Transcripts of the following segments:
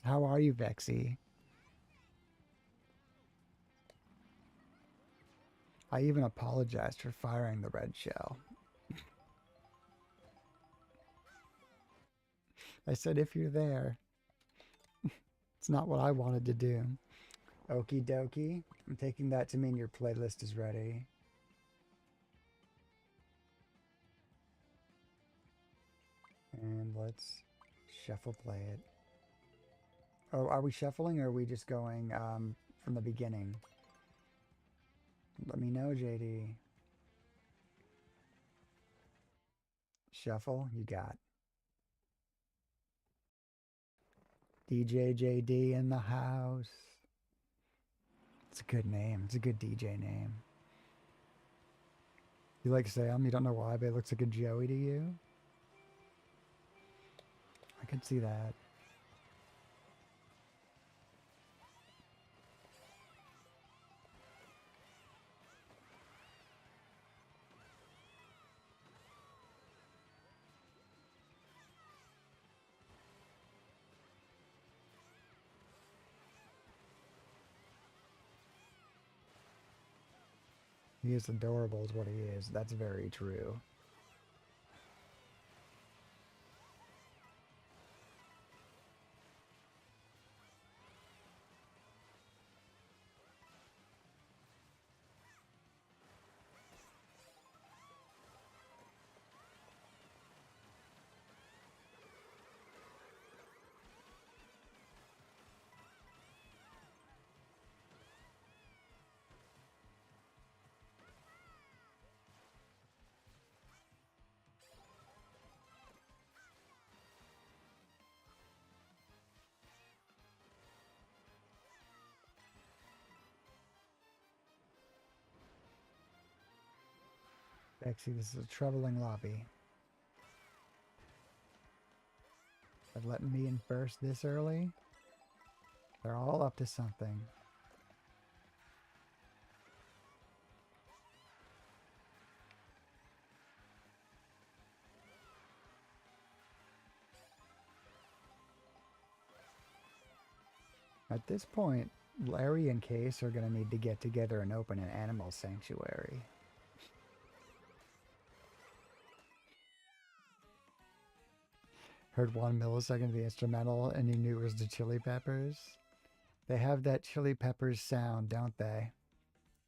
How are you, Vexy? I even apologized for firing the red shell. I said, if you're there, it's not what I wanted to do. Okie dokie. I'm taking that to mean your playlist is ready. And let's shuffle play it. Oh, are we shuffling or are we just going from the beginning? Let me know, JD. Shuffle, you got. DJ JD in the house. It's a good name. It's a good DJ name. You like Sam? You don't know why, but it looks like a Joey to you? I could see that. He is adorable is what he is. That's very true. Actually, this is a troubling lobby. But letting me in first this early? They're all up to something. At this point, Larry and Case are going to need to get together and open an animal sanctuary. Heard 1 millisecond of the instrumental and you knew it was the Chili Peppers. They have that Chili Peppers sound, don't they?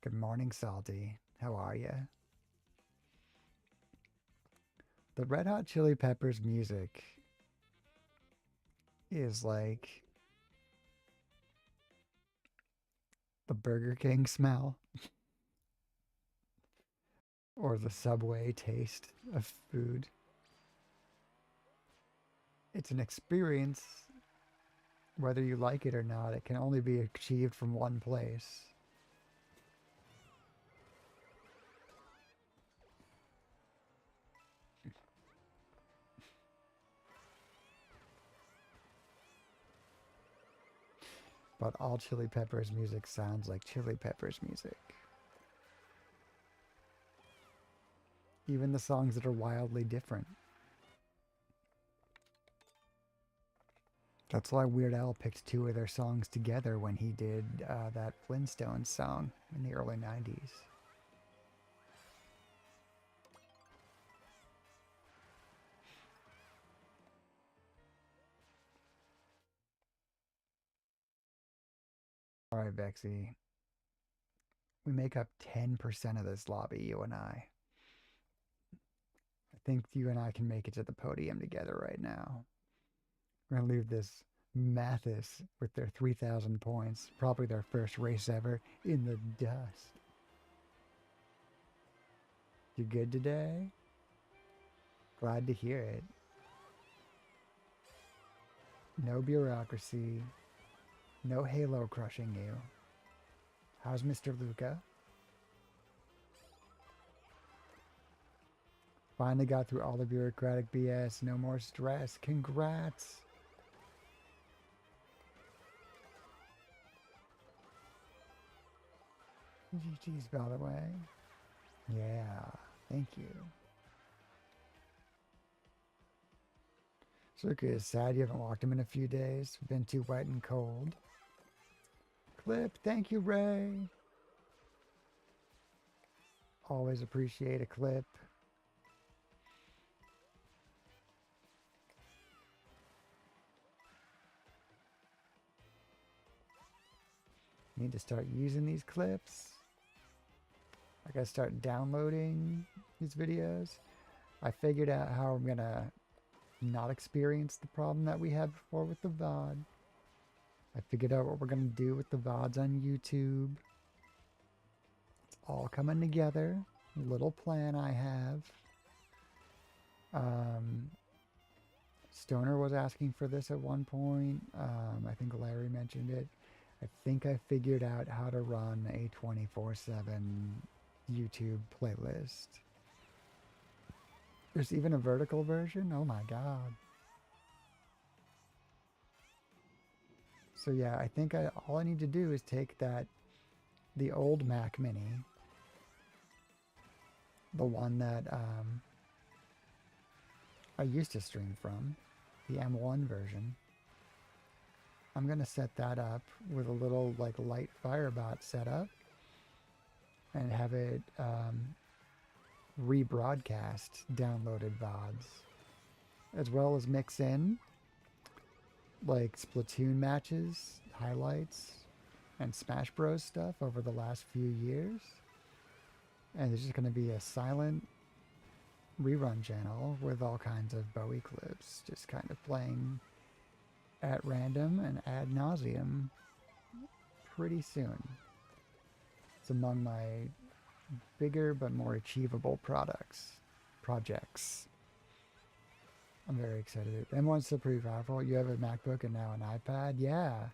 Good morning, Salty. How are you? The Red Hot Chili Peppers music is like the Burger King smell or the Subway taste of food. It's an experience, whether you like it or not. It can only be achieved from one place. But all Chili Peppers music sounds like Chili Peppers music. Even the songs that are wildly different. That's why Weird Al picked two of their songs together when he did that Flintstones song in the early 90s. All right, Vexy. We make up 10% of this lobby, you and I. I think you and I can make it to the podium together right now. We're going to leave this Mathis with their 3,000 points, probably their first race ever, in the dust. You good today? Glad to hear it. No bureaucracy. No halo crushing you. How's Mr. Luca? Finally got through all the bureaucratic BS. No more stress. Congrats. GG's, by the way. Yeah, thank you. Suka is sad you haven't walked him in a few days. Been too wet and cold. Clip, thank you, Ray. Always appreciate a clip. Need to start using these clips. I gotta start downloading these videos. I figured out how I'm gonna not experience the problem that we had before with the VOD. I figured out what we're gonna do with the VODs on YouTube. It's all coming together. Little plan I have. Stoner was asking for this at one point. I think Larry mentioned it. I think I figured out how to run a 24/7 YouTube playlist. There's even a vertical version? Oh my god. So yeah, I think all I need to do is take the old Mac Mini, the one that I used to stream from, the M1 version. I'm gonna set that up with a little like light firebot setup and have it rebroadcast downloaded VODs, as well as mix in like Splatoon matches, highlights, and Smash Bros stuff over the last few years. And there's just gonna be a silent rerun channel with all kinds of Bowie clips, just kind of playing at random and ad nauseum pretty soon. It's among my bigger but more achievable projects. I'm very excited. M1's still pretty powerful. You have a MacBook and now an iPad? Yeah.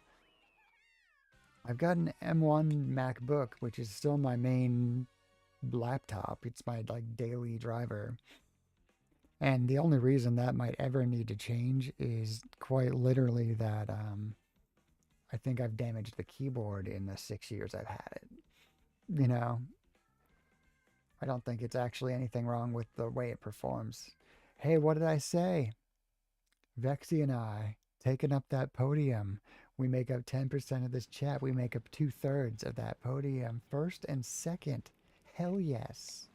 I've got an M1 MacBook, which is still my main laptop. It's my like daily driver. And the only reason that might ever need to change is quite literally that I think I've damaged the keyboard in the 6 years I've had it. You know, I don't think it's actually anything wrong with the way it performs. Hey, what did I say? Vexy and I, taking up that podium. We make up 10% of this chat. We make up 2/3 of that podium. First and second. Hell yes.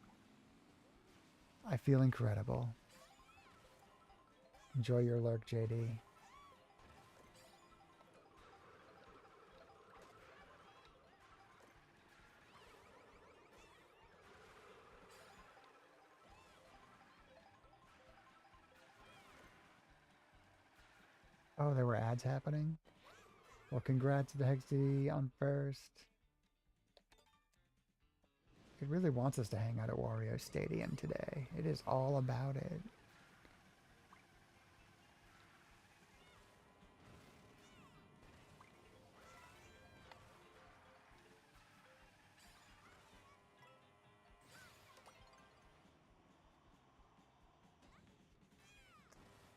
I feel incredible. Enjoy your lurk, JD. Oh, there were ads happening? Well, congrats to Hexy on first. It really wants us to hang out at Wario Stadium today. It is all about it.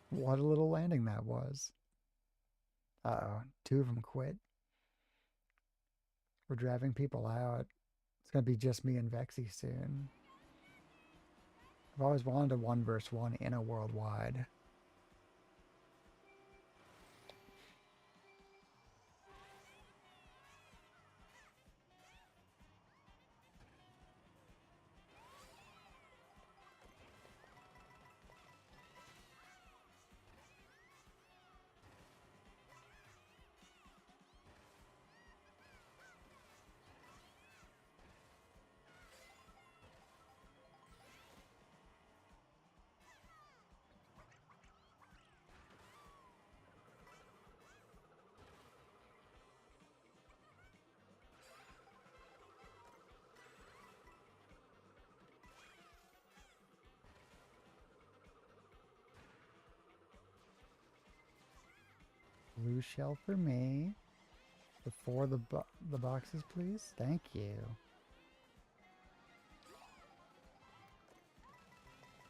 What a little landing that was. Uh-oh, 2 of them quit. We're driving people out. It's gonna be just me and Vexy soon. I've always wanted a 1 versus 1 in a worldwide. Blue shell for me. Before the boxes, please. Thank you.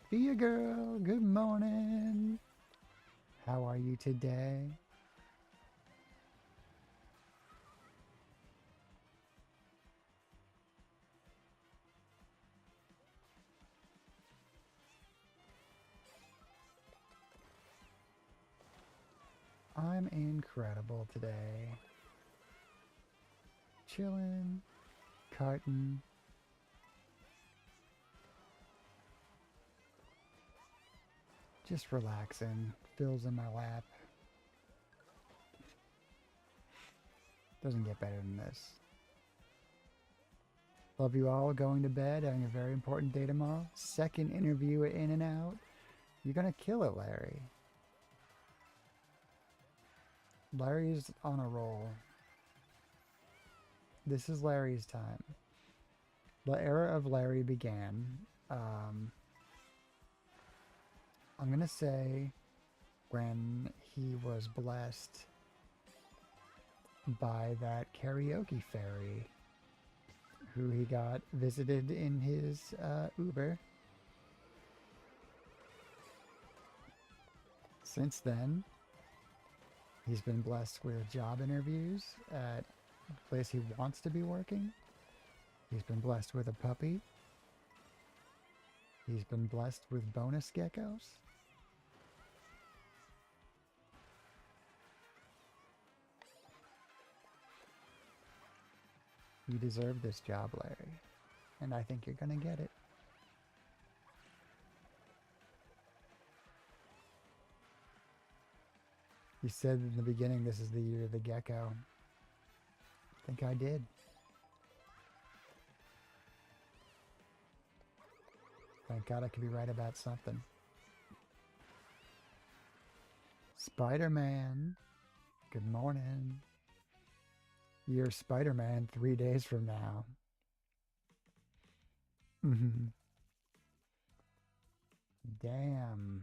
Be a girl. Good morning. How are you today? I'm incredible today. Chillin', carton. Just relaxing. Phil's in my lap. Doesn't get better than this. Love you all. Going to bed. Having a very important day tomorrow. Second interview at In and Out. You're gonna kill it, Larry. Larry's on a roll. This is Larry's time. The era of Larry began. I'm gonna say when he was blessed by that karaoke fairy who he got visited in his Uber. Since then, he's been blessed with job interviews at the place he wants to be working. He's been blessed with a puppy. He's been blessed with bonus geckos. You deserve this job, Larry, and I think you're gonna get it. You said in the beginning this is the year of the gecko. I think I did. Thank God I could be right about something. Spider-Man, good morning. You're Spider-Man 3 days from now. Damn.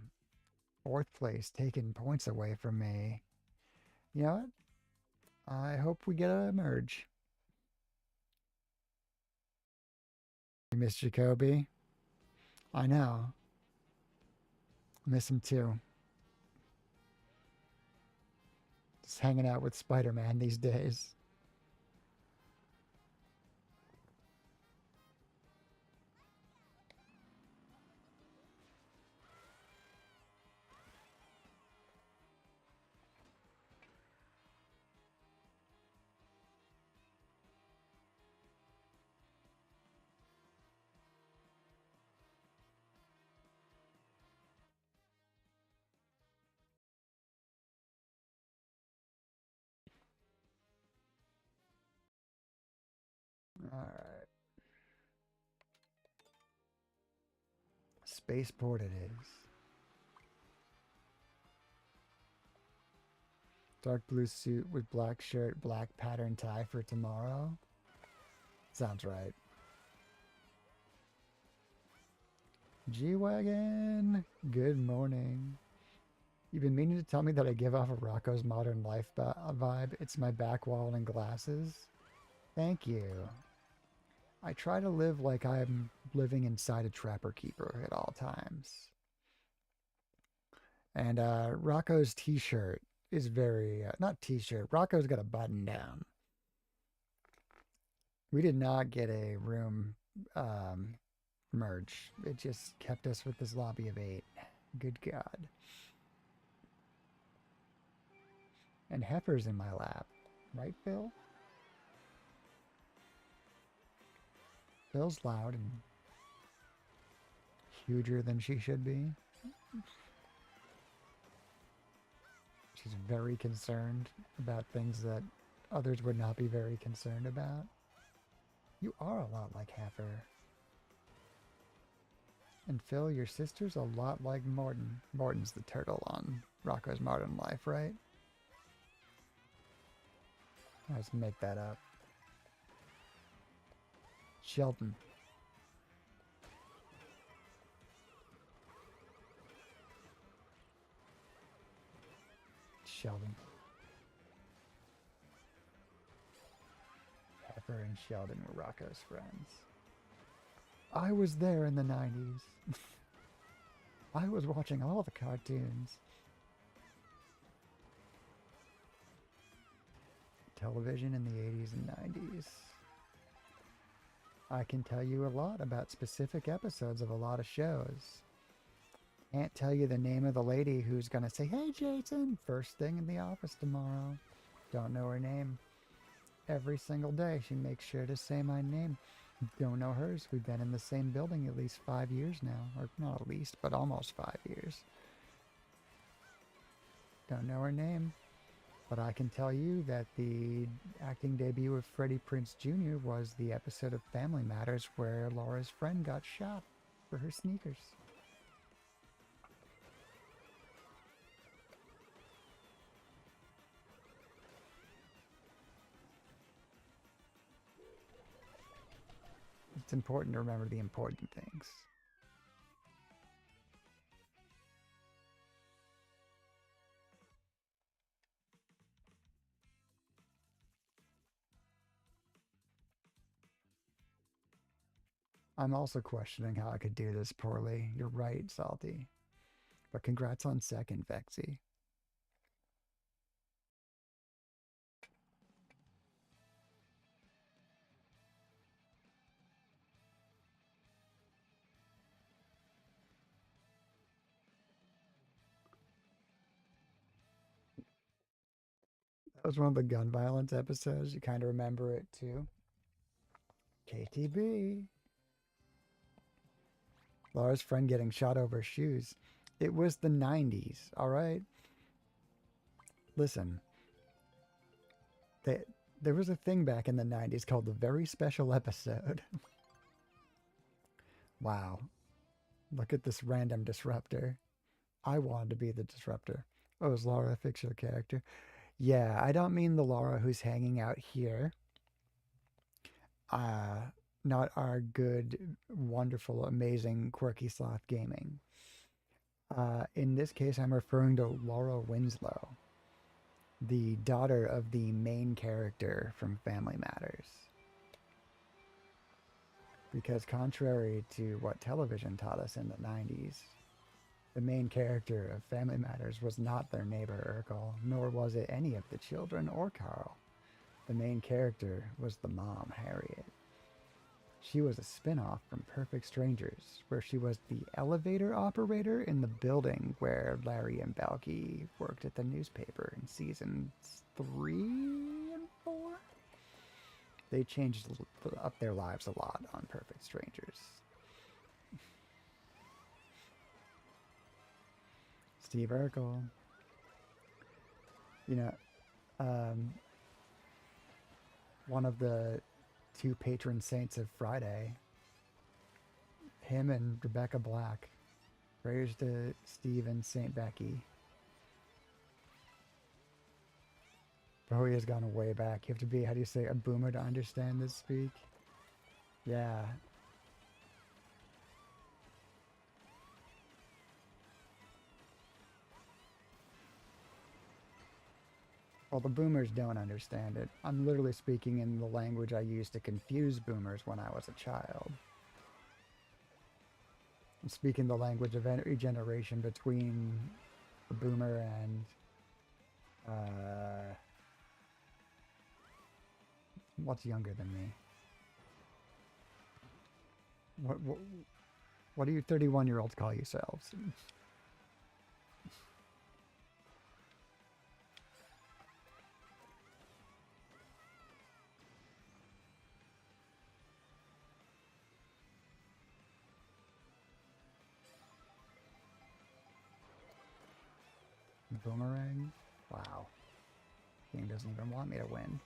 4th place, taking points away from me. You know what? I hope we get a merge. You miss Jacoby? I know. Miss him too. Just hanging out with Spider-Man these days. Alright. Spaceport it is. Dark blue suit with black shirt, black pattern tie for tomorrow. Sounds right. G-Wagon, good morning. You've been meaning to tell me that I give off a Rocco's Modern Life vibe. It's my back wall and glasses. Thank you. I try to live like I'm living inside a Trapper Keeper at all times. And Rocco's t-shirt is very, not t-shirt, Rocco's got a button down. We did not get a room merge. It just kept us with this lobby of 8. Good God. And Heifer's in my lap. Right, Phil? Phil's loud and huger than she should be. She's very concerned about things that others would not be very concerned about. You are a lot like Heifer. And Phil, your sister's a lot like Morton. Morton's the turtle on Rocco's Modern Life, right? I just make that up. Sheldon. Sheldon. Heifer and Sheldon were Rocco's friends. I was there in the 90s. I was watching all the cartoons. Television in the 80s and 90s. I can tell you a lot about specific episodes of a lot of shows. Can't tell you the name of the lady who's gonna say, "Hey, Jason," first thing in the office tomorrow. Don't know her name. Every single day she makes sure to say my name. Don't know hers. We've been in the same building at least 5 years now. Or not at least, but almost 5 years. Don't know her name. But I can tell you that the acting debut of Freddie Prinze Jr. was the episode of Family Matters where Laura's friend got shot for her sneakers. It's important to remember the important things. I'm also questioning how I could do this poorly. You're right, Salty. But congrats on second, Vexy. That was one of the gun violence episodes. You kind of remember it too. KTB. Laura's friend getting shot over shoes. It was the 90s, all right? Listen, they, there was a thing back in the 90s called the Very Special Episode. Wow. Look at this random disruptor. I wanted to be the disruptor. Oh, is Laura a fictional character? Yeah, I don't mean the Laura who's hanging out here. Uh, Not our good, wonderful, amazing, quirky sloth gaming. In this case, I'm referring to Laura Winslow, the daughter of the main character from Family Matters. Because contrary to what television taught us in the 90s, the main character of Family Matters was not their neighbor Urkel, nor was it any of the children or Carl. The main character was the mom, Harriet. She was a spin-off from Perfect Strangers, where she was the elevator operator in the building where Larry and Balky worked at the newspaper in seasons 3 and 4. They changed up their lives a lot on Perfect Strangers. Steve Urkel. You know, one of the two patron saints of Friday. Him and Rebecca Black. Prayers to Steve and Saint Becky. Bowie has gone way back. You have to be, how do you say, a boomer to understand this speak? Yeah. Well, the boomers don't understand it. I'm literally speaking in the language I used to confuse boomers when I was a child. I'm speaking the language of every generation between the boomer and what's younger than me? What do you 31-year-olds call yourselves? Boomerang? Wow. Game doesn't even want me to win.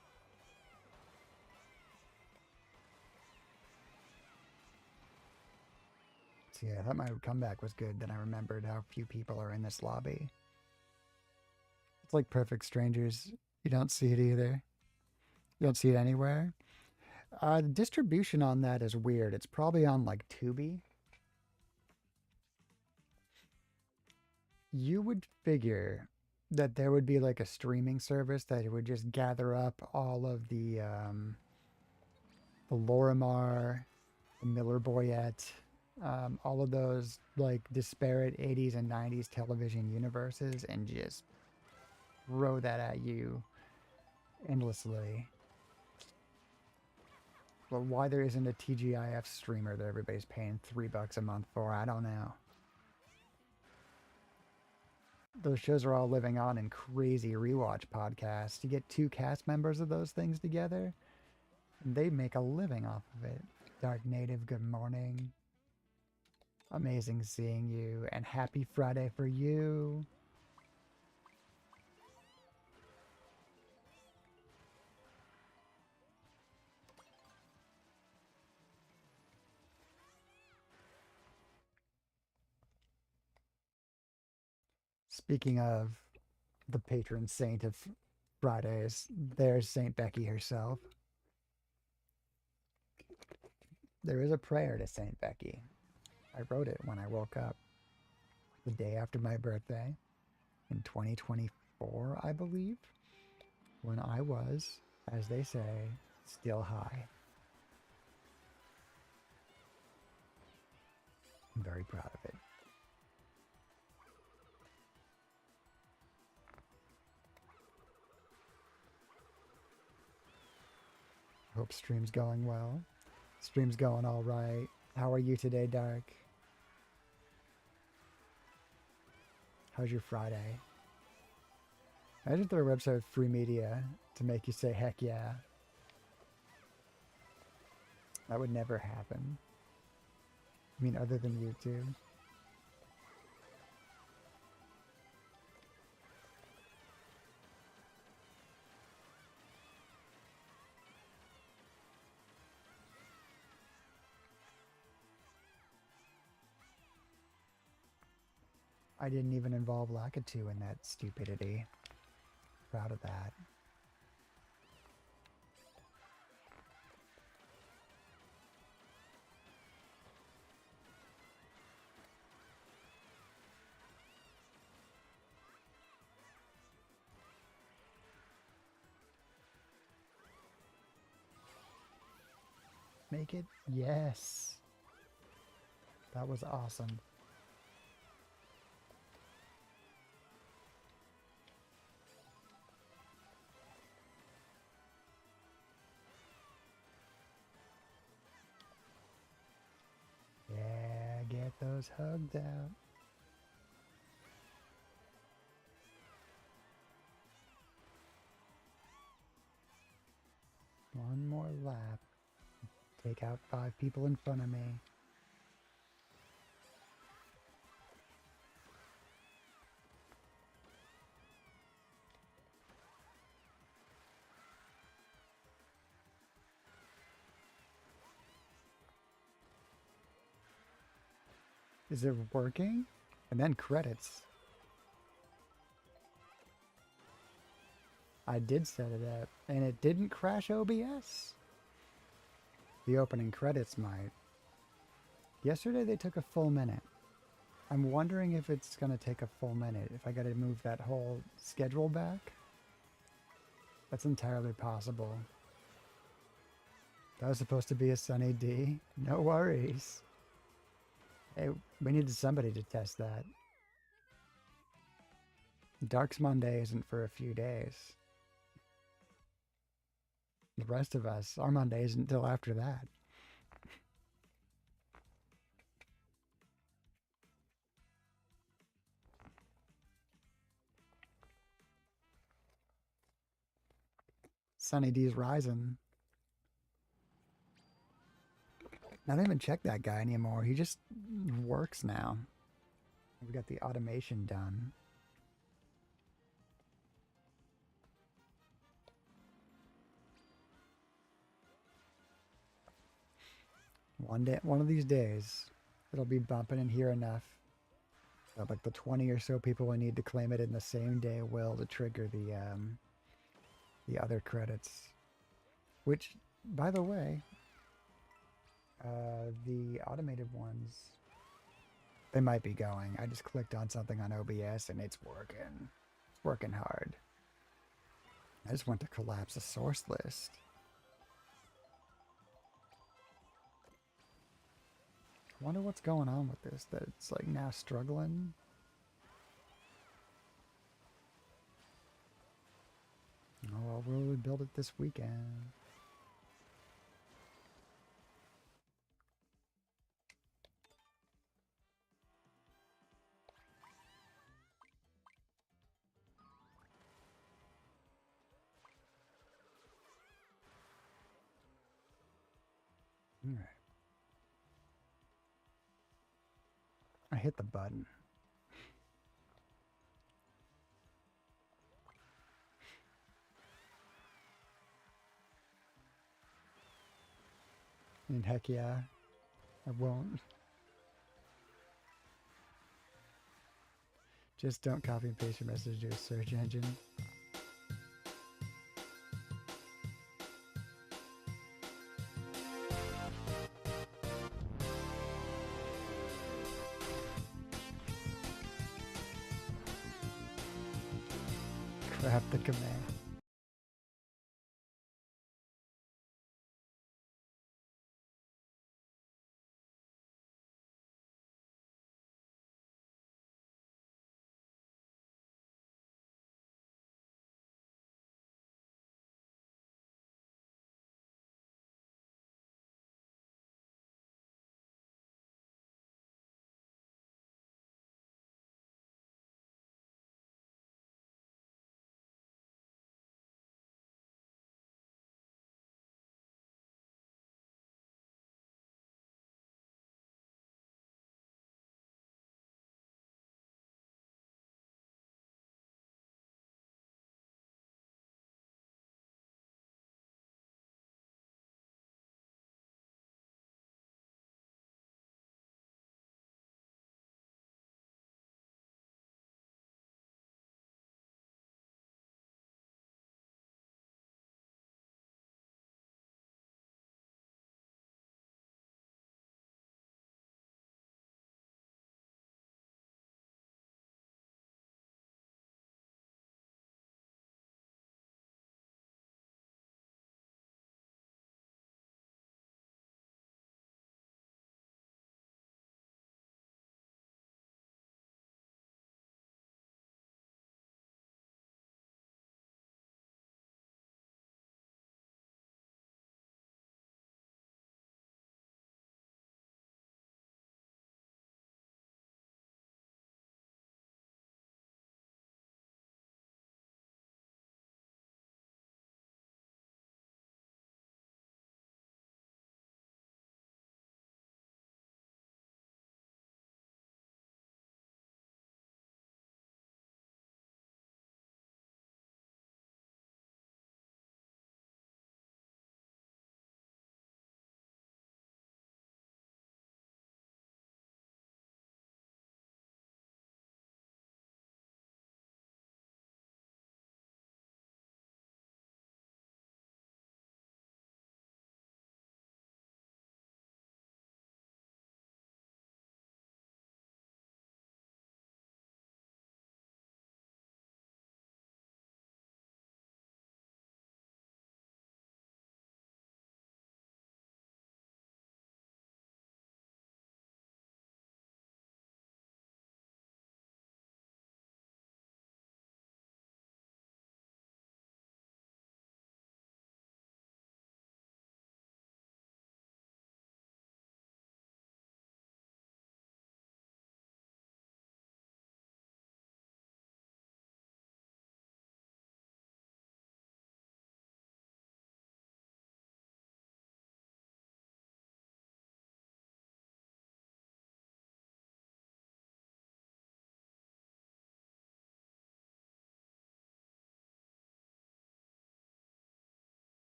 So yeah, I thought my comeback was good. Then I remembered how few people are in this lobby. It's like Perfect Strangers. You don't see it either. You don't see it anywhere. The distribution on that is weird. It's probably on like Tubi. You would figure that there would be like a streaming service that would just gather up all of the Lorimar, the Miller Boyette, all of those like disparate 80s and 90s television universes and just throw that at you endlessly. Well, why there isn't a TGIF streamer that everybody's paying $3 a month for, I don't know. those shows are all living on in crazy rewatch podcasts. You get two cast members of those things together, and they make a living off of it. Dark Native, good morning. Amazing seeing you, and happy Friday for you. Speaking of the patron saint of Fridays, there's Saint Becky herself. There is a prayer to Saint Becky. I wrote it when I woke up the day after my birthday in 2024, I believe, when I was, as they say, still high. I'm very proud of it. Hope stream's going well. Stream's going all right. How are you today, Dark? How's your Friday? Imagine if there were website of free media to make you say, heck yeah. That would never happen. I mean, other than YouTube. I didn't even involve Lakitu in that stupidity. Proud of that. Make it? Yes. That was awesome. Yeah, get those hugs out. One more lap. Take out 5 people in front of me. Is it working? And then credits. I did set it up, and it didn't crash OBS. The opening credits might. Yesterday they took a full minute. I'm wondering if it's going to take a full minute, if I got to move that whole schedule back. That's entirely possible. That was supposed to be a Sunny D. No worries. Hey, we needed somebody to test that. Dark's Monday isn't for a few days. The rest of us, our Monday isn't until after that. Sunny D's rising. I don't even check that guy anymore. He just works now. We got the automation done. One of these days, it'll be bumping in here enough that like the 20 or so people we need to claim it in the same day will to trigger the other credits. Which, by the way, the automated ones, they might be going. I just clicked on something on OBS and it's working. It's working hard. I just want to collapse the source list. I wonder what's going on with this, that it's like now struggling. Oh, well, we'll rebuild it this weekend. All right. I hit the button. And heck yeah, I won't. Just don't copy and paste your message to a search engine. Crap the command.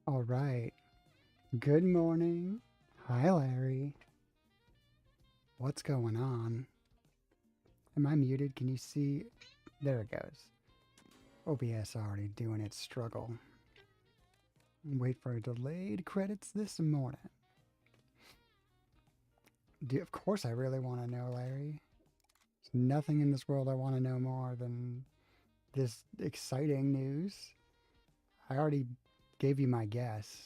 All right. Good morning. Hi, Larry. What's going on? Am I muted? Can you see? There it goes. OBS already doing its struggle. Wait for delayed credits this morning. Of course, I really want to know, Larry. There's nothing in this world I want to know more than this exciting news. I already gave you my guess.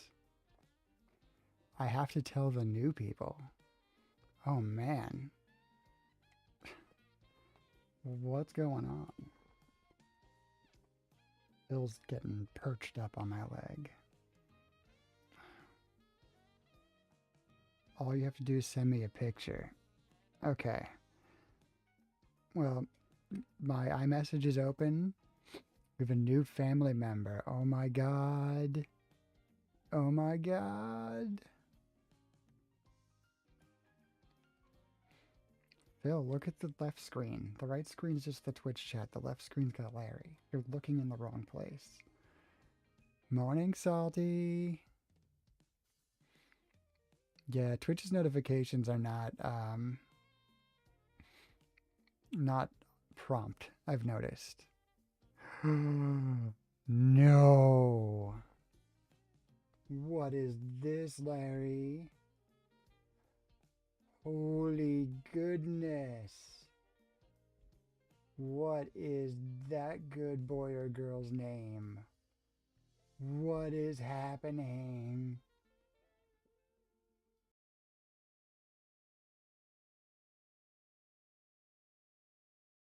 I have to tell the new people. Oh man. What's going on? Bill's getting perched up on my leg. All you have to do is send me a picture. Okay. Well, my iMessage is open. We have a new family member. Oh my god. Oh my god. Phil, look at the left screen. The right screen's just the Twitch chat. The left screen's got Larry. You're looking in the wrong place. Morning, Salty. Yeah, Twitch's notifications are not prompt, I've noticed. No. What is this, Larry? Holy goodness. What is that good boy or girl's name? What is happening?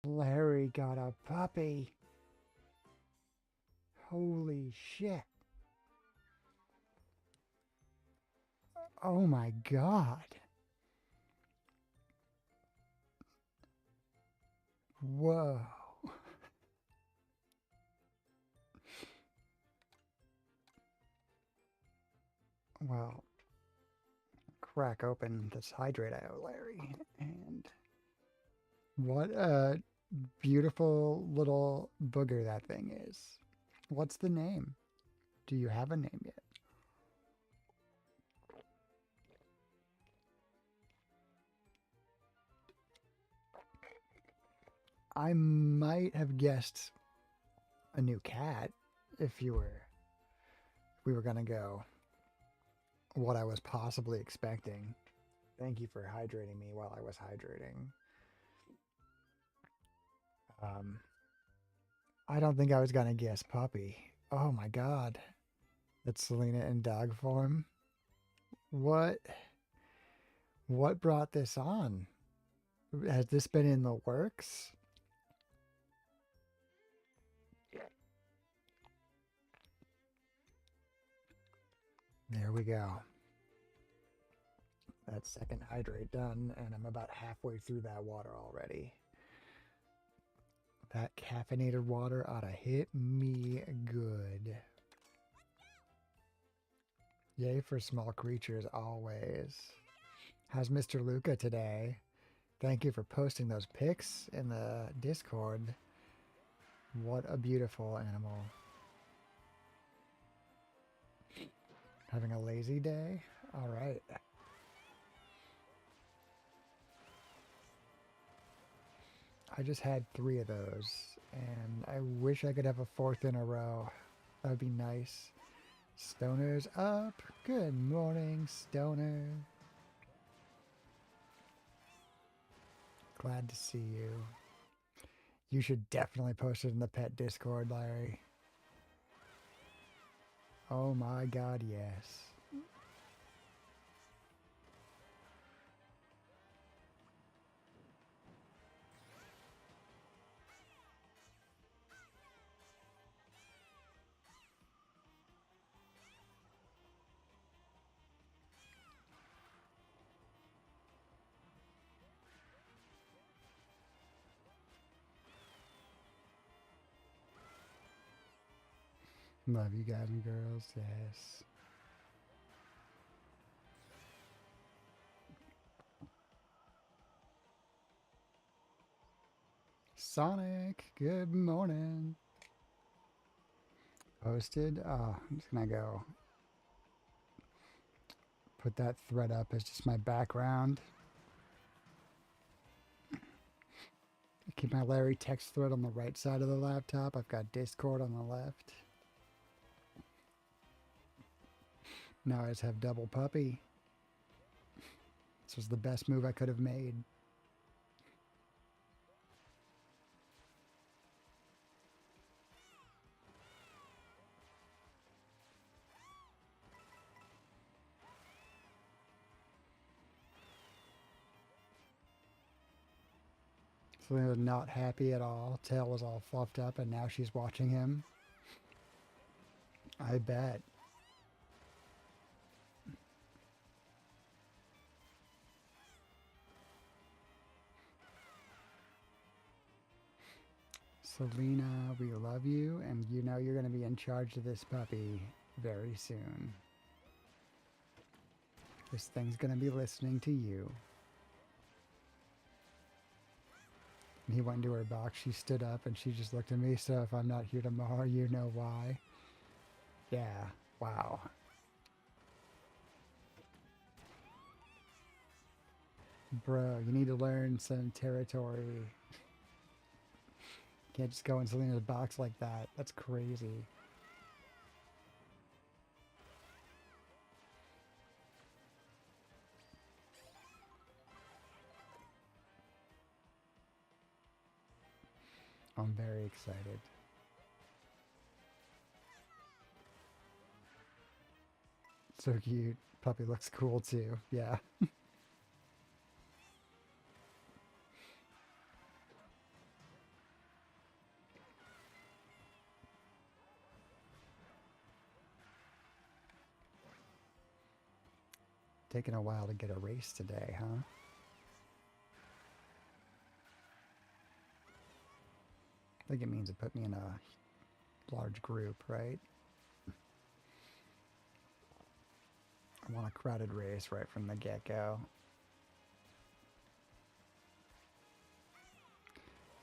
Larry got a puppy. Holy shit. Oh my god. Whoa. Well, crack open this hydrate I owe Larry. And what a beautiful little booger that thing is. What's the name? Do you have a name yet? I might have guessed a new cat if we were gonna go what I was possibly expecting. Thank you for hydrating me while I was hydrating. I don't think I was gonna guess puppy. Oh my god. That's Selena in dog form. What brought this on? Has this been in the works? There we go. That second hydrate done, and I'm about halfway through that water already. That caffeinated water ought to hit me good. Yay for small creatures always. How's Mr. Luca today? Thank you for posting those pics in the Discord. What a beautiful animal. Having a lazy day? All right. I just had 3 of those, and I wish I could have a 4th in a row. That would be nice. Stoner's up. Good morning, Stoner. Glad to see you. You should definitely post it in the pet Discord, Larry. Oh my god, yes. Love you guys and girls, yes. Sonic, good morning. Posted. Oh, I'm just gonna go put that thread up as just my background. I keep my Larry text thread on the right side of the laptop. I've got Discord on the left. Now I just have double puppy. This was the best move I could have made. Selena was not happy at all. Tail was all fluffed up, and now she's watching him. I bet. Selena, we love you, and you know you're going to be in charge of this puppy very soon. This thing's going to be listening to you. And he went into her box. She stood up, and she just looked at me. So if I'm not here tomorrow, you know why. Yeah, wow. Bro, you need to learn some territory. Can't just go in Selena's box like that. That's crazy. I'm very excited. So cute. Puppy looks cool too. Yeah. Taking a while to get a race today, huh? I think it means it put me in a large group, right? I want a crowded race right from the get-go.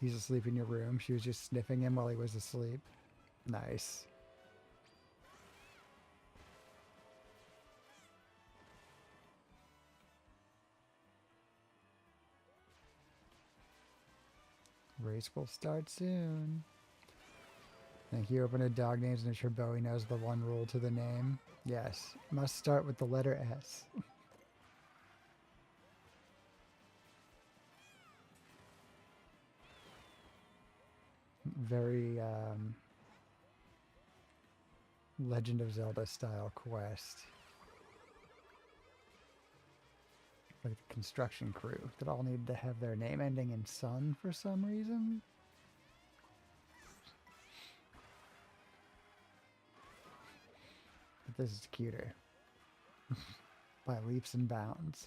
He's asleep in your room. She was just sniffing him while he was asleep. Nice. Race will start soon. Thank you. Open a dog names and ensure Bowie knows the one rule to the name. Yes. Must start with the letter S. Very Legend of Zelda style quest. Like the construction crew that all need to have their name ending in son for some reason. But this is cuter. By leaps and bounds.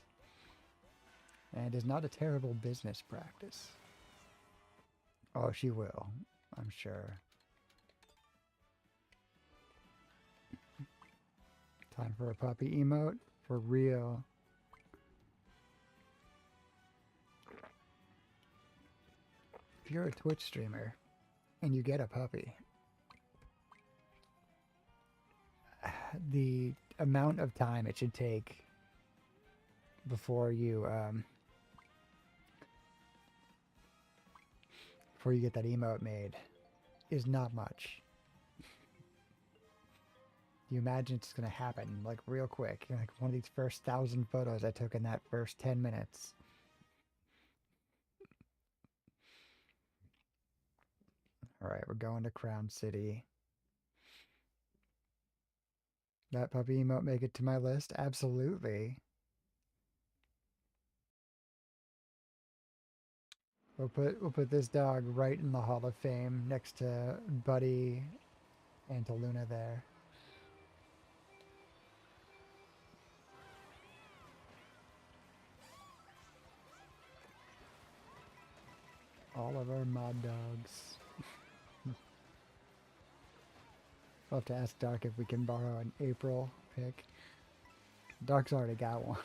And is not a terrible business practice. Oh, she will, I'm sure. Time for a puppy emote? For real. If you're a Twitch streamer and you get a puppy, the amount of time it should take before you get that emote made is not much. You imagine it's gonna happen like real quick. Like one of these first 1,000 photos I took in that first 10 minutes. All right, we're going to Crown City. That puppy emote make it to my list? Absolutely. We'll put this dog right in the Hall of Fame next to Buddy and to Luna there. All of our mod dogs. We'll have to ask Dark if we can borrow an April pick. Dark's already got one.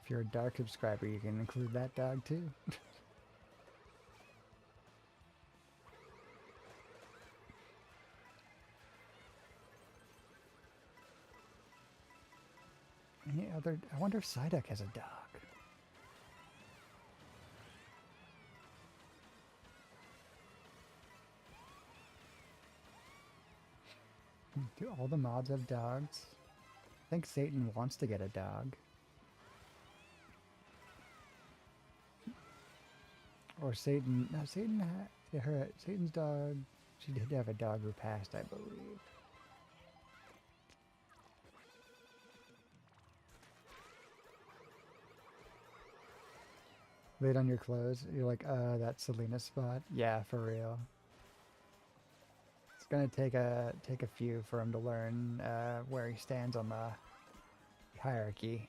If you're a Dark subscriber, you can include that dog too. Any other? I wonder if Psyduck has a dog. Do all the mods have dogs? I think Satan wants to get a dog. Or Satan, no, Satan's dog, she did have a dog who passed, I believe. Laid on your clothes. You're like, that Selena spot. Yeah, for real. It's gonna take a few for him to learn where he stands on the hierarchy.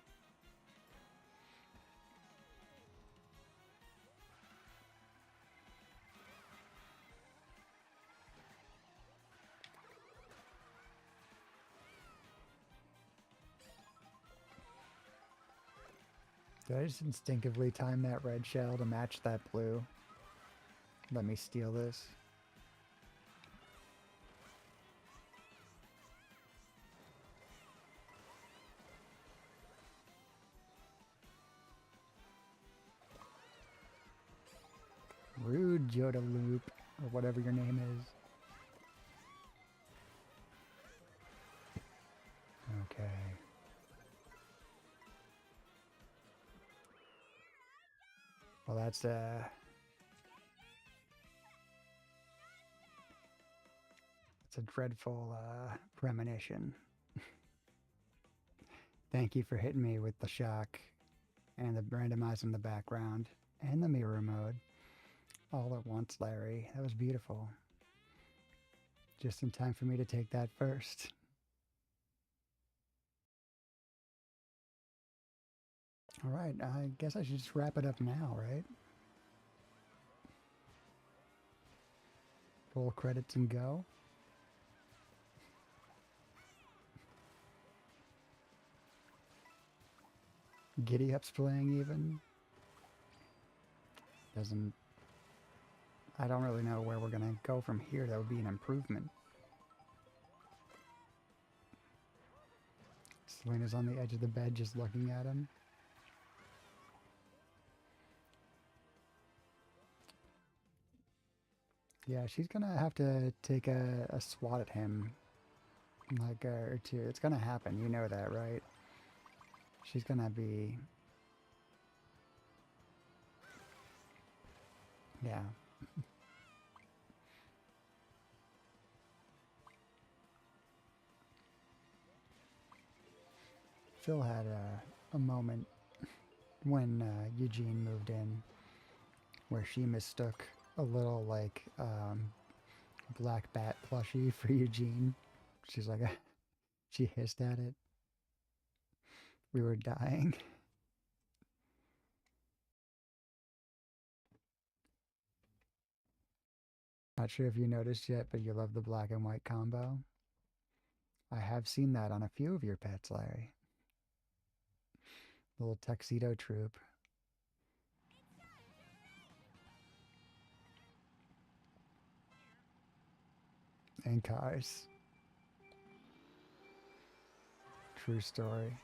Did I just instinctively time that red shell to match that blue? Let me steal this. Rude Yoda Loop, or whatever your name is. Okay. Well, that's it's a dreadful premonition. Thank you for hitting me with the shock and the randomize in the background and the mirror mode all at once, Larry. That was beautiful. Just in time for me to take that first. All right, I guess I should just wrap it up now, right? Roll credits and go. Giddy Up's playing even. Doesn't... I don't really know where we're gonna go from here. That would be an improvement. Selena's on the edge of the bed just looking at him. Yeah, she's gonna have to take a swat at him. Like, or two. It's gonna happen, you know that, right? She's gonna be... Yeah. Phil had a moment when Eugene moved in where she mistook a little, like, black bat plushie for Eugene. She's like, she hissed at it. We were dying. Not sure if you noticed yet, but you love the black and white combo. I have seen that on a few of your pets, Larry. Little tuxedo troop. And cars. True story.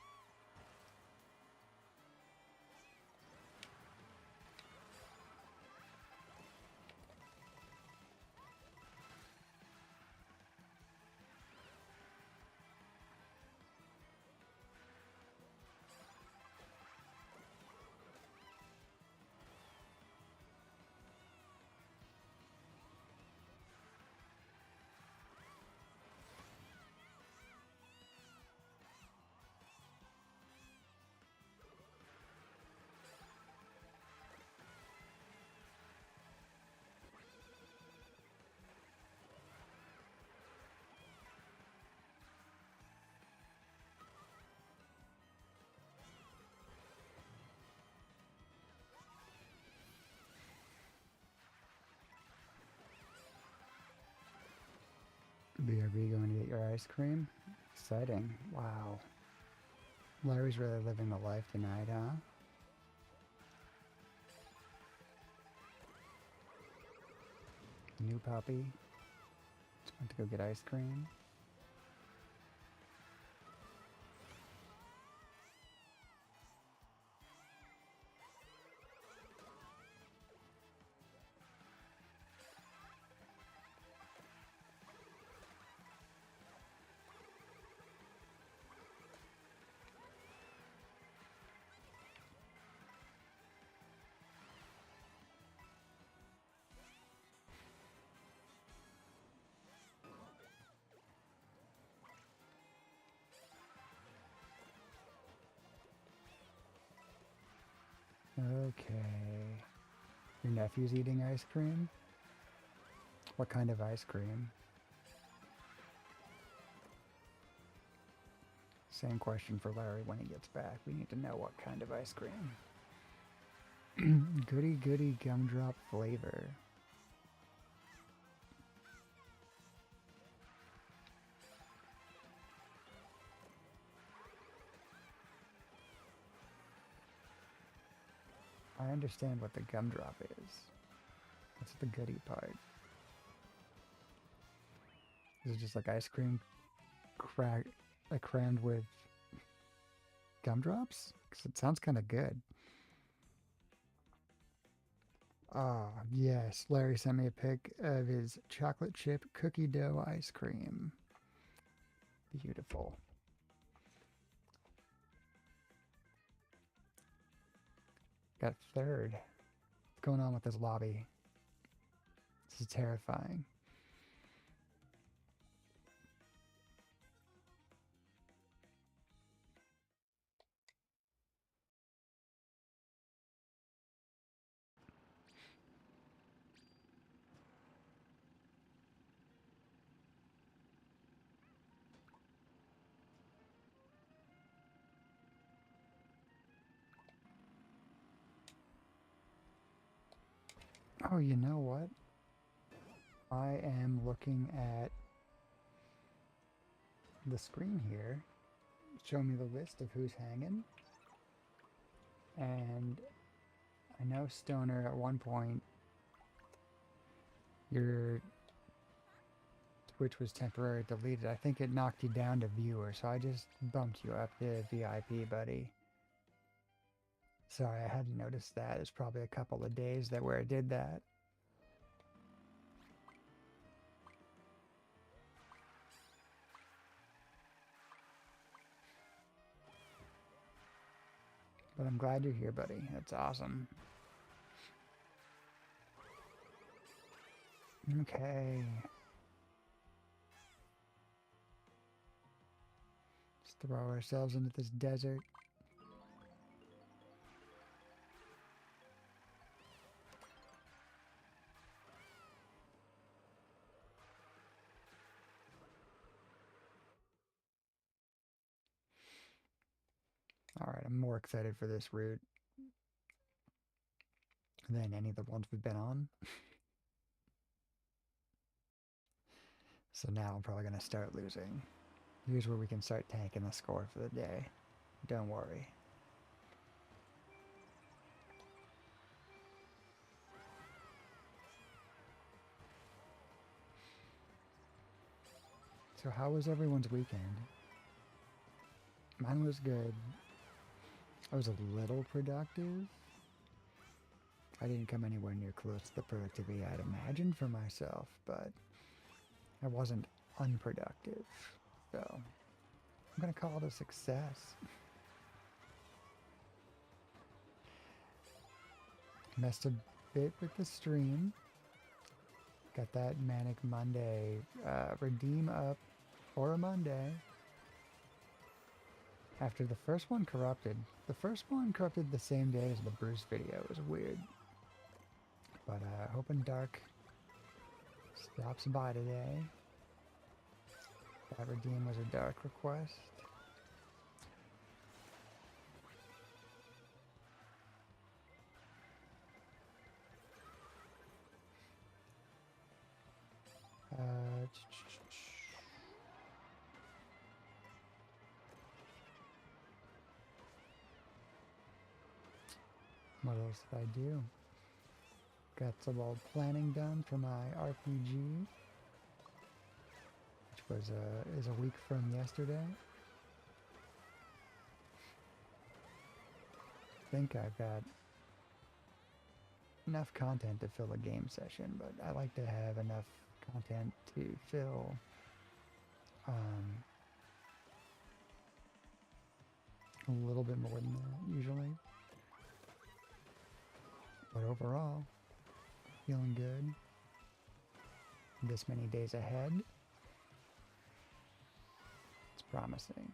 BRB going to get your ice cream? Exciting. Wow. Larry's really living the life tonight, huh? New puppy. Just went to go get ice cream. Okay. Your nephew's eating ice cream? What kind of ice cream? Same question for Larry when he gets back. We need to know what kind of ice cream. Goody goody gumdrop flavor. I understand what the gumdrop is. What's the goody part? Is it just like ice cream crammed with gumdrops? Because it sounds kind of good. Ah, yes. Larry sent me a pic of his chocolate chip cookie dough ice cream. Beautiful. Got third. What's going on with this lobby? This is terrifying. Oh, you know what? I am looking at the screen here. Show me the list of who's hanging. And I know, Stoner, at one point your Twitch was temporarily deleted. I think it knocked you down to viewer, so I just bumped you up to VIP, buddy. Sorry, I hadn't noticed that. There's probably a couple of days where I did that. But I'm glad you're here, buddy. That's awesome. Okay. Let's throw ourselves into this desert. Alright, I'm more excited for this route than any of the ones we've been on. So now I'm probably going to start losing. Here's where we can start tanking the score for the day. Don't worry. So how was everyone's weekend? Mine was good. I was a little productive. I didn't come anywhere near close to the productivity I'd imagined for myself, but I wasn't unproductive. So I'm going to call it a success. Messed a bit with the stream. Got that Manic Monday redeem up for a Monday. After the first one corrupted. The first one corrupted the same day as the Bruce video. It was weird. But hoping Dark stops by today. That redeem was a Dark request. What else did I do? Got some old planning done for my RPG, which is a week from yesterday. I think I've got enough content to fill a game session, but I like to have enough content to fill a little bit more than that usually. But overall, feeling good. This many days ahead, it's promising.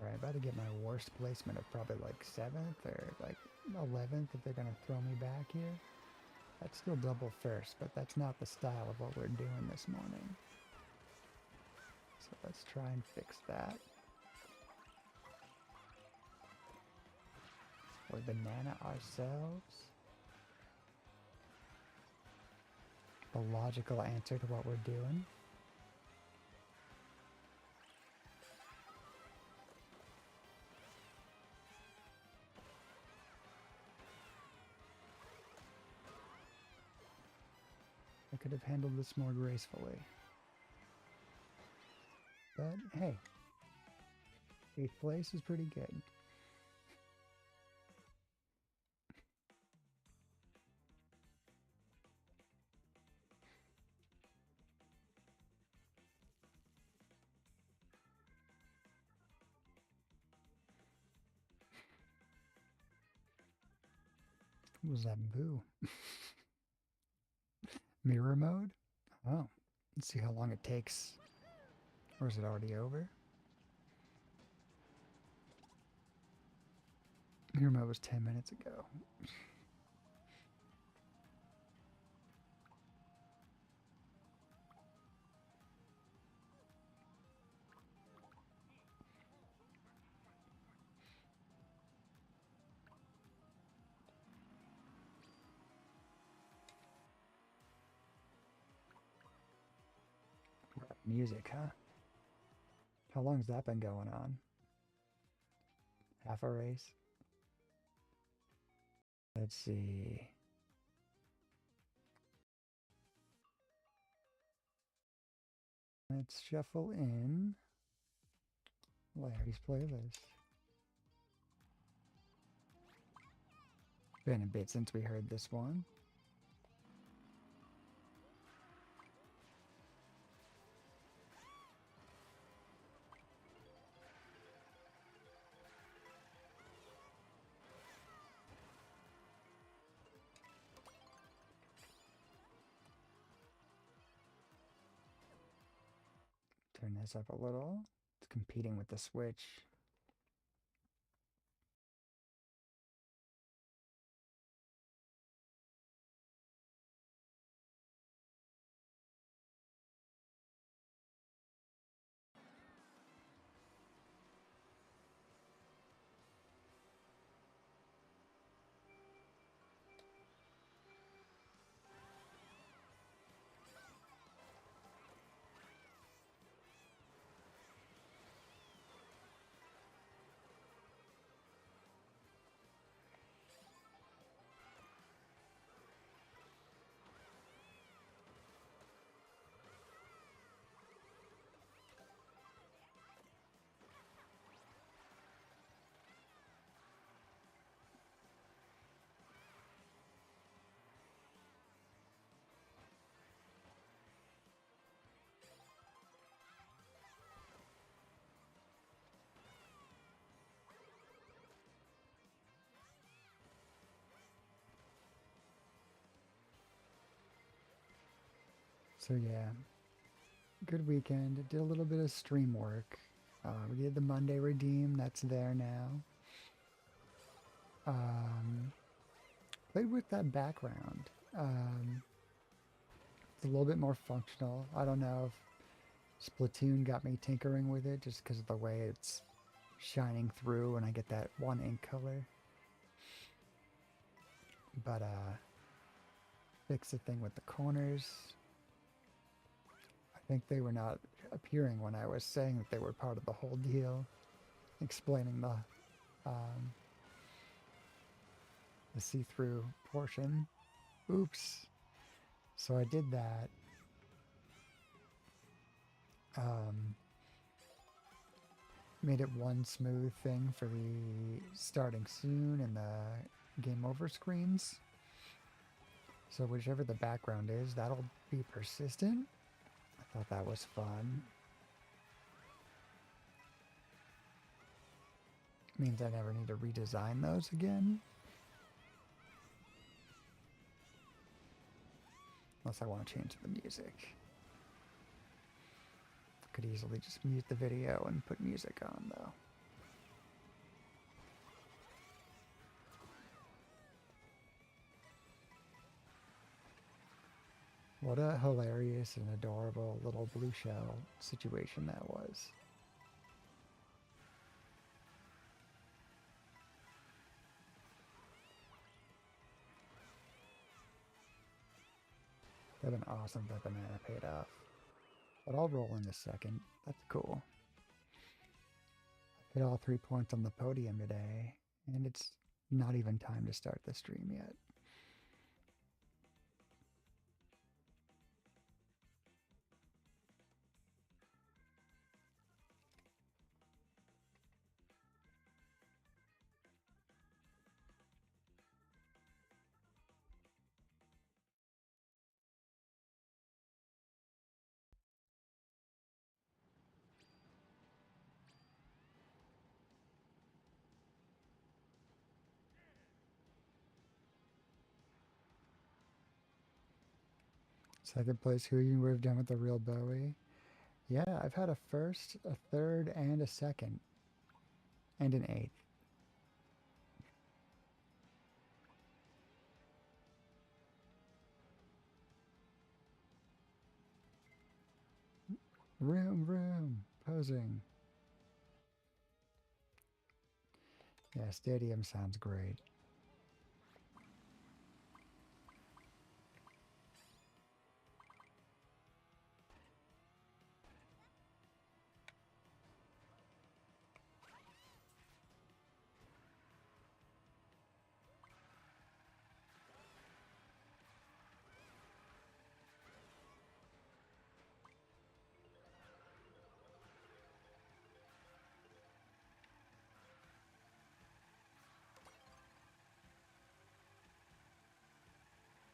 Alright, about to get my worst placement of probably like 7th or like 11th if they're going to throw me back here. That's still double first, but that's not the style of what we're doing this morning. So let's try and fix that. Or banana ourselves. The logical answer to what we're doing. I could have handled this more gracefully. But hey, 8th place is pretty good. What was that boo? Mirror mode? Oh, let's see how long it takes. Or is it already over? Mirror mode was 10 minutes ago. Music, huh? How long has that been going on? Half a race? Let's see. Let's shuffle in Larry's playlist. Been a bit since we heard this one. Turn this up a little. It's competing with the Switch. So yeah, good weekend. Did a little bit of stream work. We did the Monday redeem. That's there now. Played with that background. It's a little bit more functional. I don't know if Splatoon got me tinkering with it just because of the way it's shining through and I get that one ink color. But fix the thing with the corners. I think they were not appearing when I was saying that they were part of the whole deal, explaining the see-through portion. Oops. So I did that. Made it one smooth thing for the starting soon and the game over screens. So whichever the background is, that'll be persistent. I thought that was fun. Means I never need to redesign those again. Unless I want to change the music. Could easily just mute the video and put music on though. What a hilarious and adorable little blue shell situation that was. That'd been awesome if that banana paid off. But I'll roll in a second. That's cool. I hit all 3 points on the podium today, and it's not even time to start the stream yet. Second place, who you would have done with the real Bowie? Yeah, I've had a first, a third, and a second. And an eighth. Room, posing. Yeah, stadium sounds great.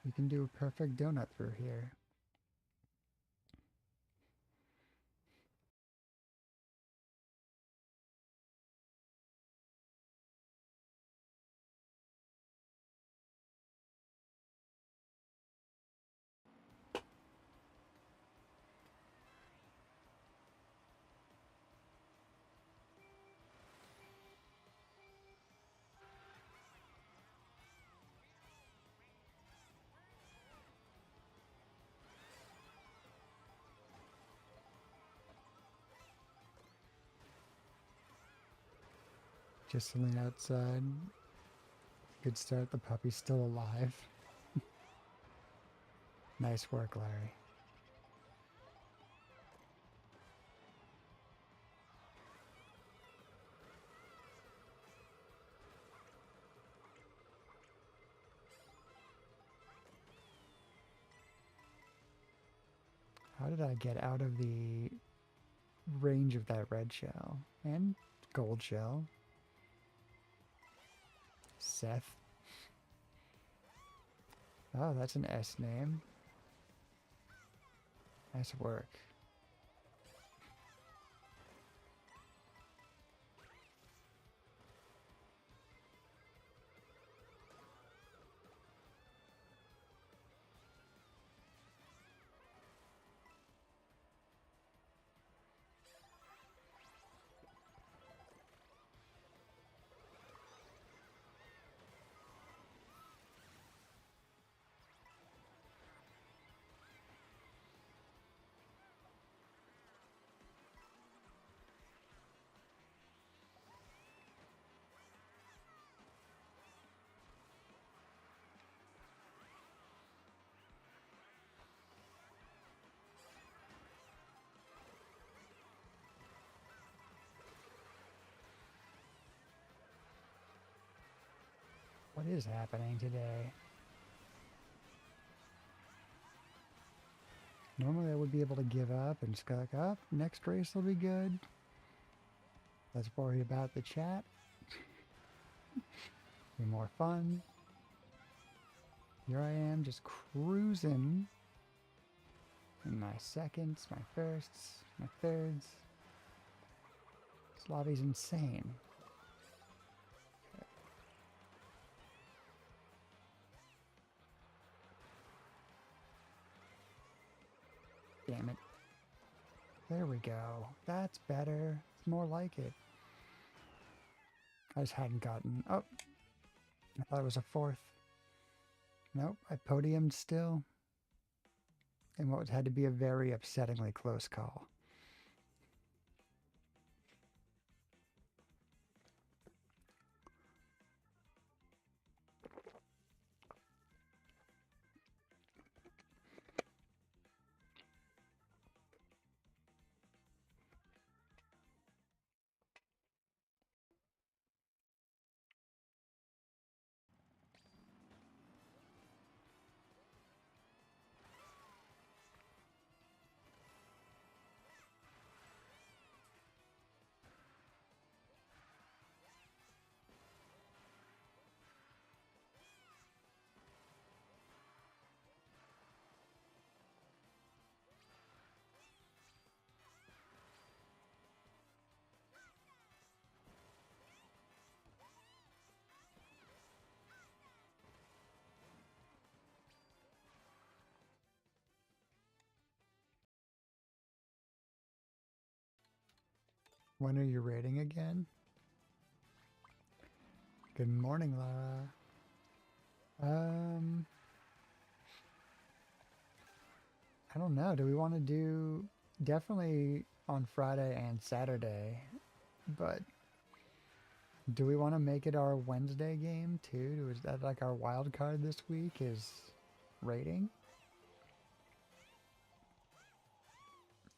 You can do a perfect donut through here. Just something outside. Good start, the puppy's still alive. Nice work, Larry. How did I get out of the range of that red shell? And gold shell. Seth. Oh, that's an S name. Nice work. What is happening today? Normally I would be able to give up and just go like, oh, next race will be good. Let's worry about the chat. Be more fun. Here I am just cruising. In my seconds, my firsts, my thirds. This lobby's insane. Damn it. There we go. That's better. It's more like it. I just hadn't gotten... Oh! I thought it was a fourth. Nope, I podiumed still. in what had to be a very upsettingly close call. When are you rating again? Good morning, Lara. I don't know. Do we want to do definitely on Friday and Saturday, but do we want to make it our Wednesday game too? Is that like our wild card this week is rating?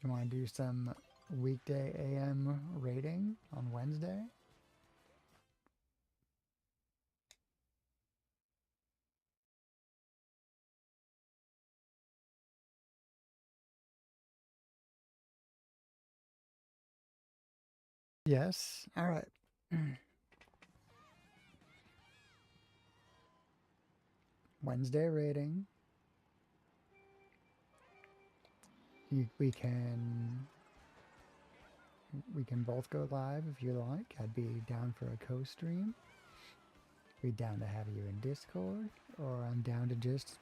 You want to do some weekday AM rating on Wednesday? Yes. All right. Wednesday rating. We can both go live if you like. I'd be down for a co-stream. Be down to have you in Discord, or I'm down to just,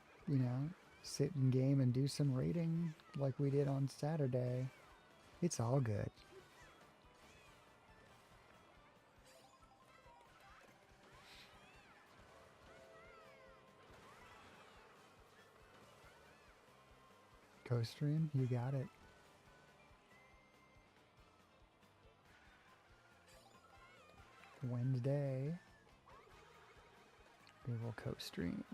sit in game and do some rating like we did on Saturday. It's all good. Co-stream, you got it. Wednesday, we will co-stream.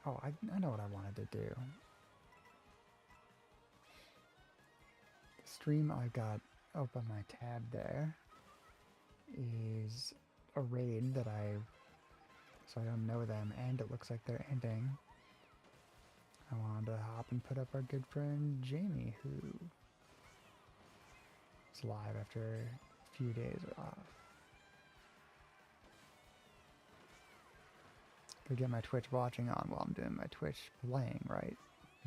Oh, I know what I wanted to do. The stream I've got open my tab there is a raid that so I don't know them, and it looks like they're ending. I wanted to hop and put up our good friend Jamie, who is live after a few days off. Could get my Twitch watching on while I'm doing my Twitch playing, right?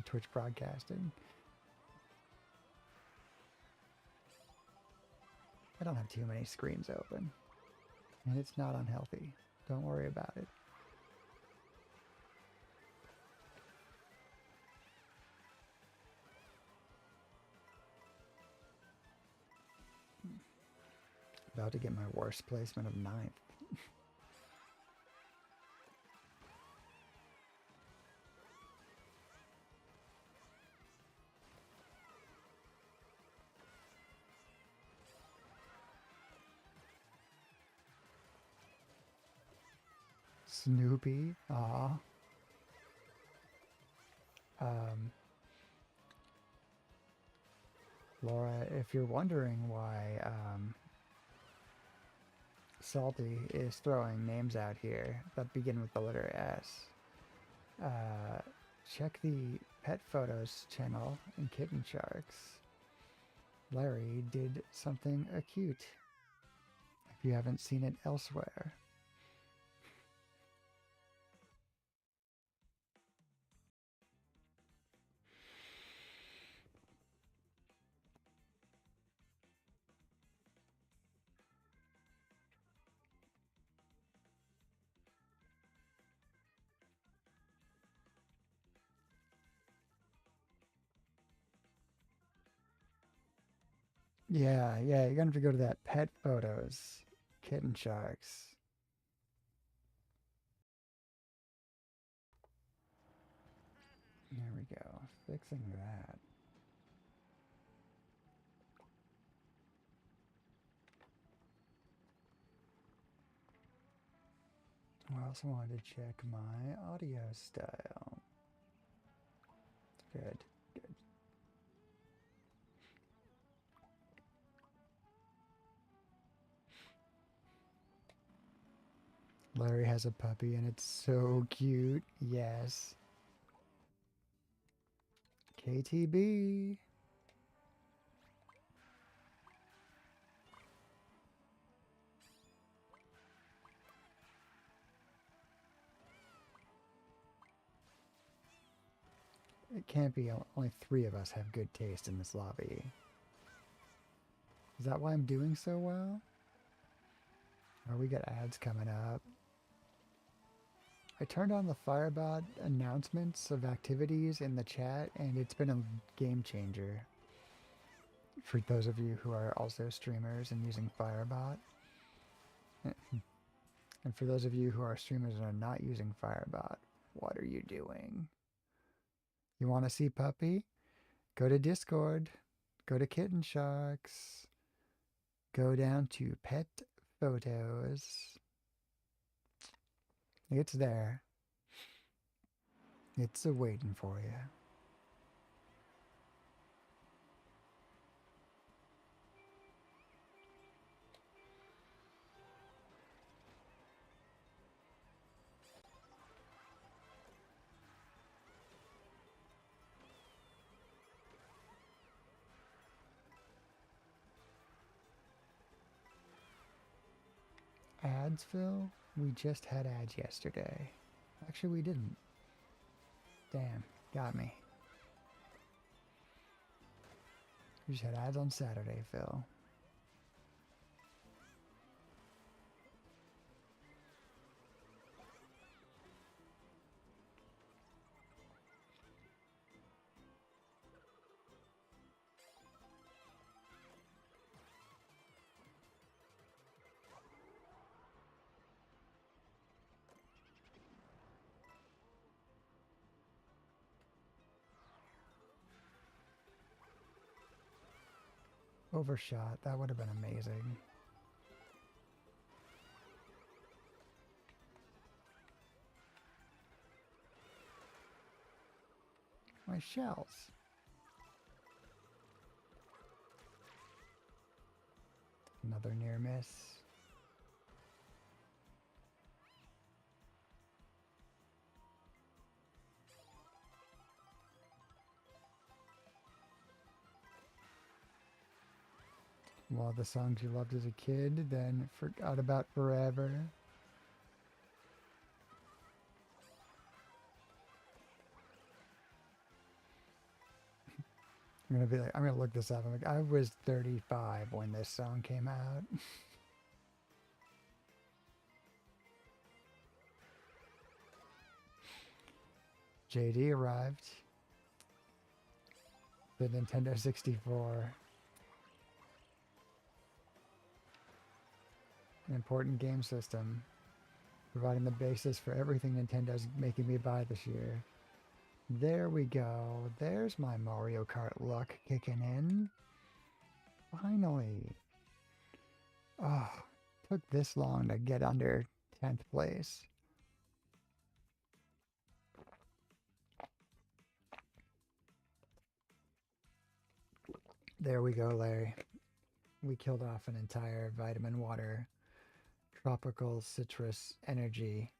Twitch broadcasting. I don't have too many screens open, and it's not unhealthy. Don't worry about it. About to get my worst placement of 9th. Snoopy, aw. Laura, if you're wondering why Salty is throwing names out here that begin with the letter S, check the Pet Photos channel in Kitten Sharks. Larry did something acute, if you haven't seen it elsewhere. Yeah, you're gonna have to go to that Pet Photos Kitten Sharks. There we go. Fixing that. I also wanted to check my audio style. Good, good. Larry has a puppy and it's so cute. Yes. KTB. It can't be only 3 of us have good taste in this lobby. Is that why I'm doing so well? Oh, we got ads coming up. I turned on the firebot announcements of activities in the chat, and it's been a game changer for those of you who are also streamers and using firebot. And for those of you who are streamers and are not using firebot, what are you doing? You want to see puppy? Go to Discord. Go to Kitten Sharks. Go down to pet photos. It's there. It's waiting for you. Ads, Phil? We just had ads yesterday. Actually, we didn't. Damn, got me. We just had ads on Saturday, Phil. Overshot. That would have been amazing. My shells. Another near miss. Well, the songs you loved as a kid, then forgot about forever. I'm gonna look this up. I'm like, I was 35 when this song came out. JD arrived. The Nintendo 64. An important game system, providing the basis for everything Nintendo's making me buy this year. There we go. There's my Mario Kart luck kicking in. Finally. Oh, took this long to get under 10th place. There we go, Larry. We killed off an entire vitamin water, tropical citrus energy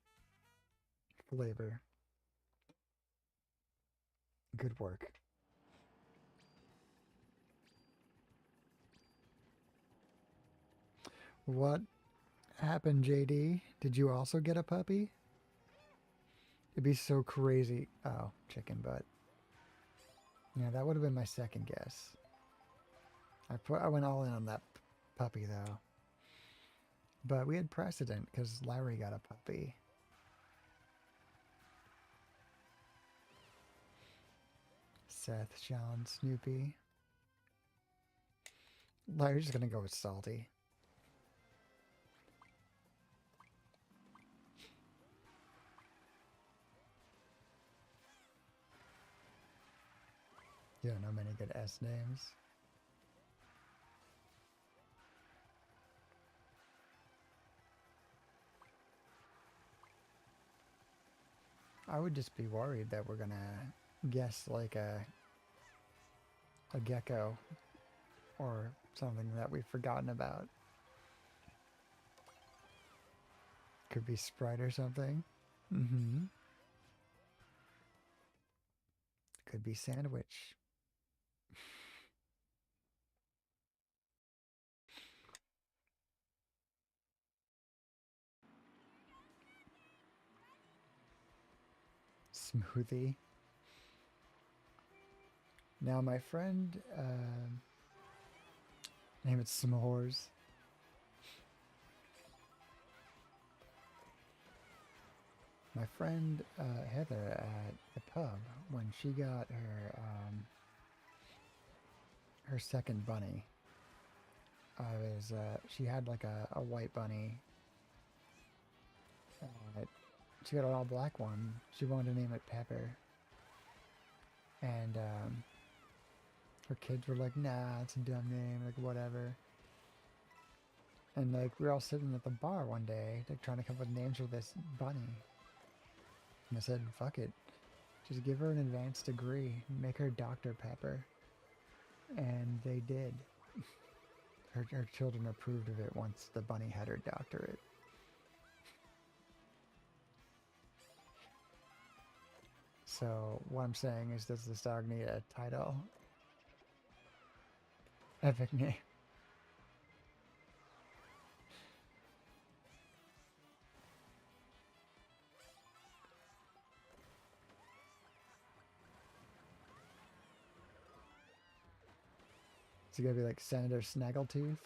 flavor. Good work. What happened, JD? Did you also get a puppy? It'd be so crazy. Oh, chicken butt. Yeah, that would have been my second guess. I went all in on that puppy though. But we had precedent because Larry got a puppy. Seth, Sean, Snoopy. Larry's just gonna go with Salty. You don't know many good S names. I would just be worried that we're gonna guess like a gecko or something that we've forgotten about. Could be Sprite or something. Mm-hmm. Could be Sandwich. Smoothie. Now my friend, name it S'mores. My friend Heather at the pub, when she got her second bunny, she had like a white bunny. She got an all black one. She wanted to name it Pepper, and her kids were like, "Nah, it's a dumb name, like whatever." And like we were all sitting at the bar one day, like trying to come up with names for this bunny. And I said, "Fuck it, just give her an advanced degree, make her Dr. Pepper." And they did. Her children approved of it once the bunny had her doctorate. So what I'm saying is, does this dog need a title? Epic name. Is it gonna be like Senator Snaggletooth?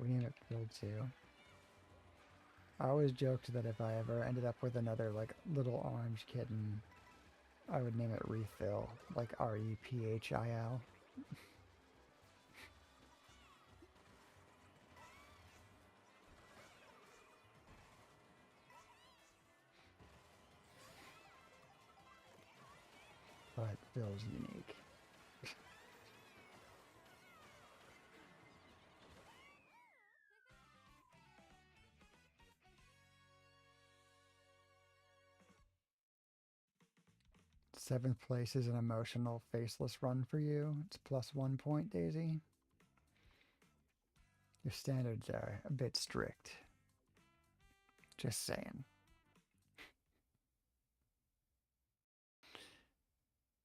We name it Pill too. I always joked that if I ever ended up with another like little orange kitten, I would name it Refill, like Rephil. But Phil's unique. Seventh place is an emotional faceless run for you. It's plus 1 point, Daisy. Your standards are a bit strict. Just saying.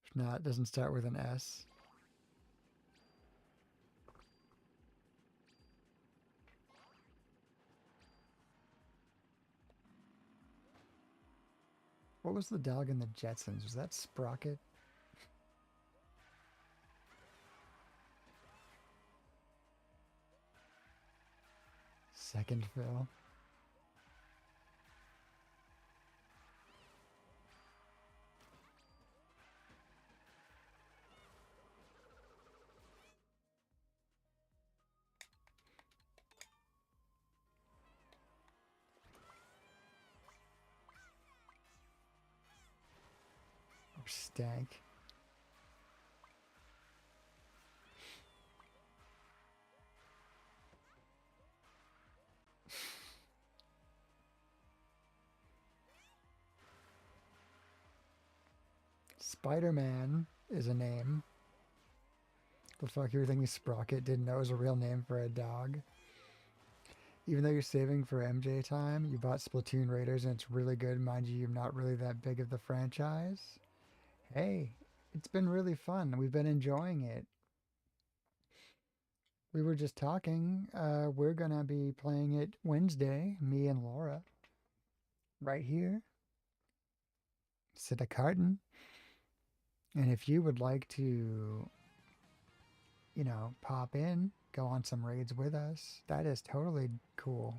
If not, it doesn't start with an S. What was the dog in the Jetsons? Was that Sprocket? Second Phil. Or Stank. Spider-Man is a name. The fuck, you were thinking Sprocket didn't know it was a real name for a dog? Even though you're saving for MJ time, you bought Splatoon Raiders and it's really good. Mind you, you're not really that big of the franchise. Hey, it's been really fun. We've been enjoying it. We were just talking. We're gonna be playing it Wednesday, me and Laura, right here. Sit a carton. And if you would like to, pop in, go on some raids with us, that is totally cool.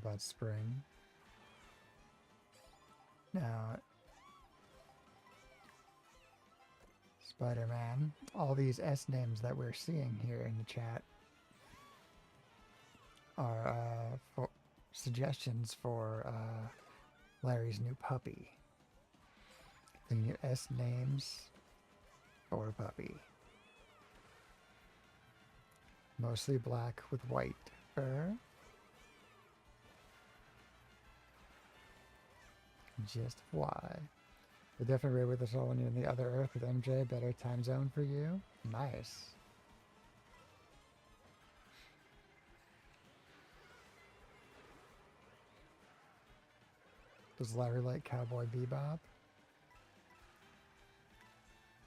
about spring. Now, Spider-Man, all these S names that we're seeing here in the chat are for suggestions for Larry's new puppy. The new S names for a puppy. Mostly black with white fur. Just why? We're definitely right with us all when you're in the other Earth with MJ. Better time zone for you. Nice. Does Larry like Cowboy Bebop?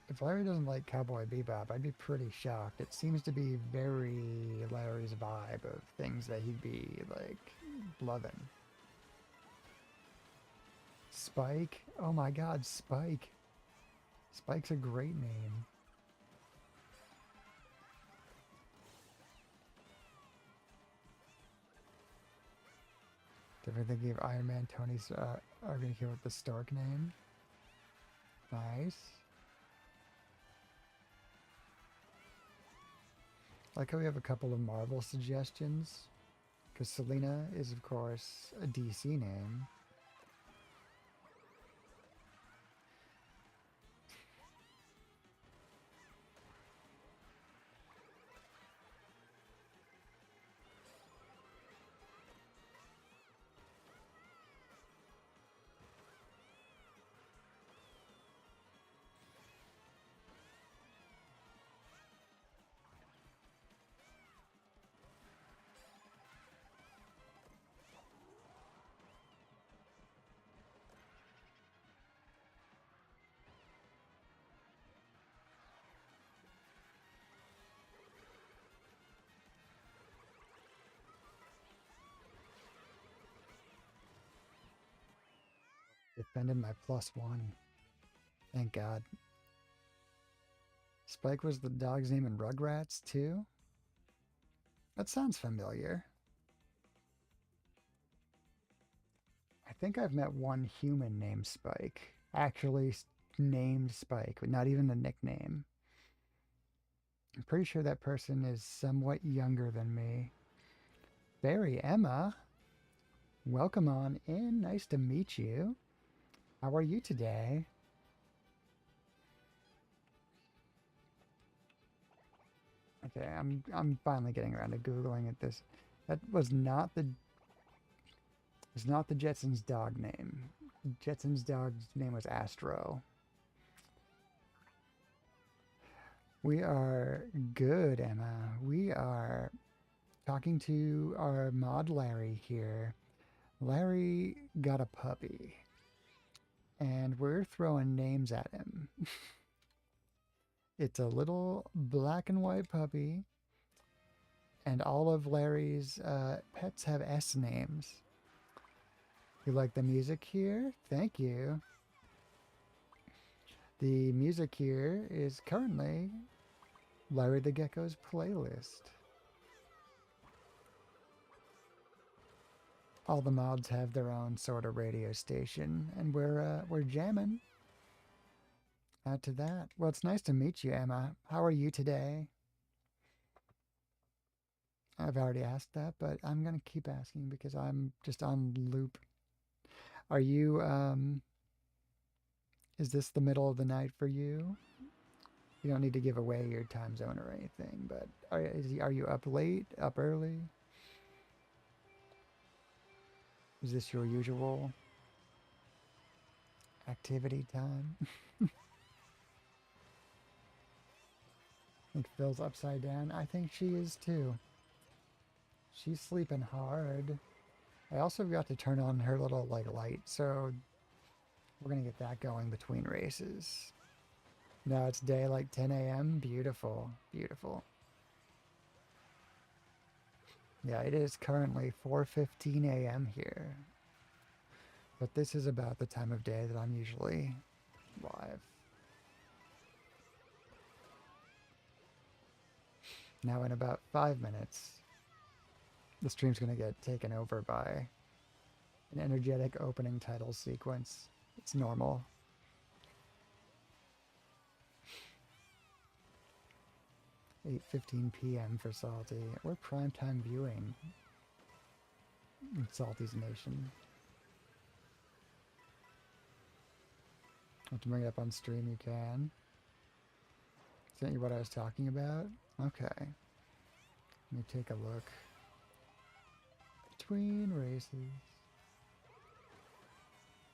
If Larry doesn't like Cowboy Bebop, I'd be pretty shocked. It seems to be very Larry's vibe of things that he'd be, like, loving. Spike? Oh my god, Spike. Spike's a great name. Definitely thinking of Iron Man. Tony's arguing here with the Stark name. Nice. Like how we have a couple of Marvel suggestions. Because Selena is, of course, a DC name. Defended my +1. Thank God. Spike was the dog's name in Rugrats, too? That sounds familiar. I think I've met one human named Spike. Actually named Spike, but not even a nickname. I'm pretty sure that person is somewhat younger than me. Barry, Emma. Welcome on in. Nice to meet you. How are you today? Okay, I'm finally getting around to Googling at this. That was not the Jetsons' dog name. Jetsons' dog's name was Astro. We are good, Emma. We are talking to our mod Larry here. Larry got a puppy. And we're throwing names at him. It's a little black and white puppy. And all of Larry's pets have S names. You like the music here? Thank you. The music here is currently Larry the Gecko's playlist. All the mods have their own sort of radio station, and we're jamming out to that. Well, it's nice to meet you, Emma. How are you today? I've already asked that, but I'm gonna keep asking because I'm just on loop. Are you is this the middle of the night for you? You don't need to give away your time zone or anything, but are you up late, up early? Is this your usual activity time? I think Phil's upside down. I think she is too. She's sleeping hard. I also got to turn on her little light, so we're gonna get that going between races. Now it's day like 10 a.m. Beautiful, beautiful. Yeah, it is currently 4:15 a.m. here. But this is about the time of day that I'm usually live. Now in about 5 minutes, the stream's going to get taken over by An energetic opening title sequence. It's normal. 8:15 p.m. for Salty. We're primetime viewing in Salty's Nation. Want to bring it up on stream? You can. Isn't you what I was talking about? Okay. Let me take a look. Between races.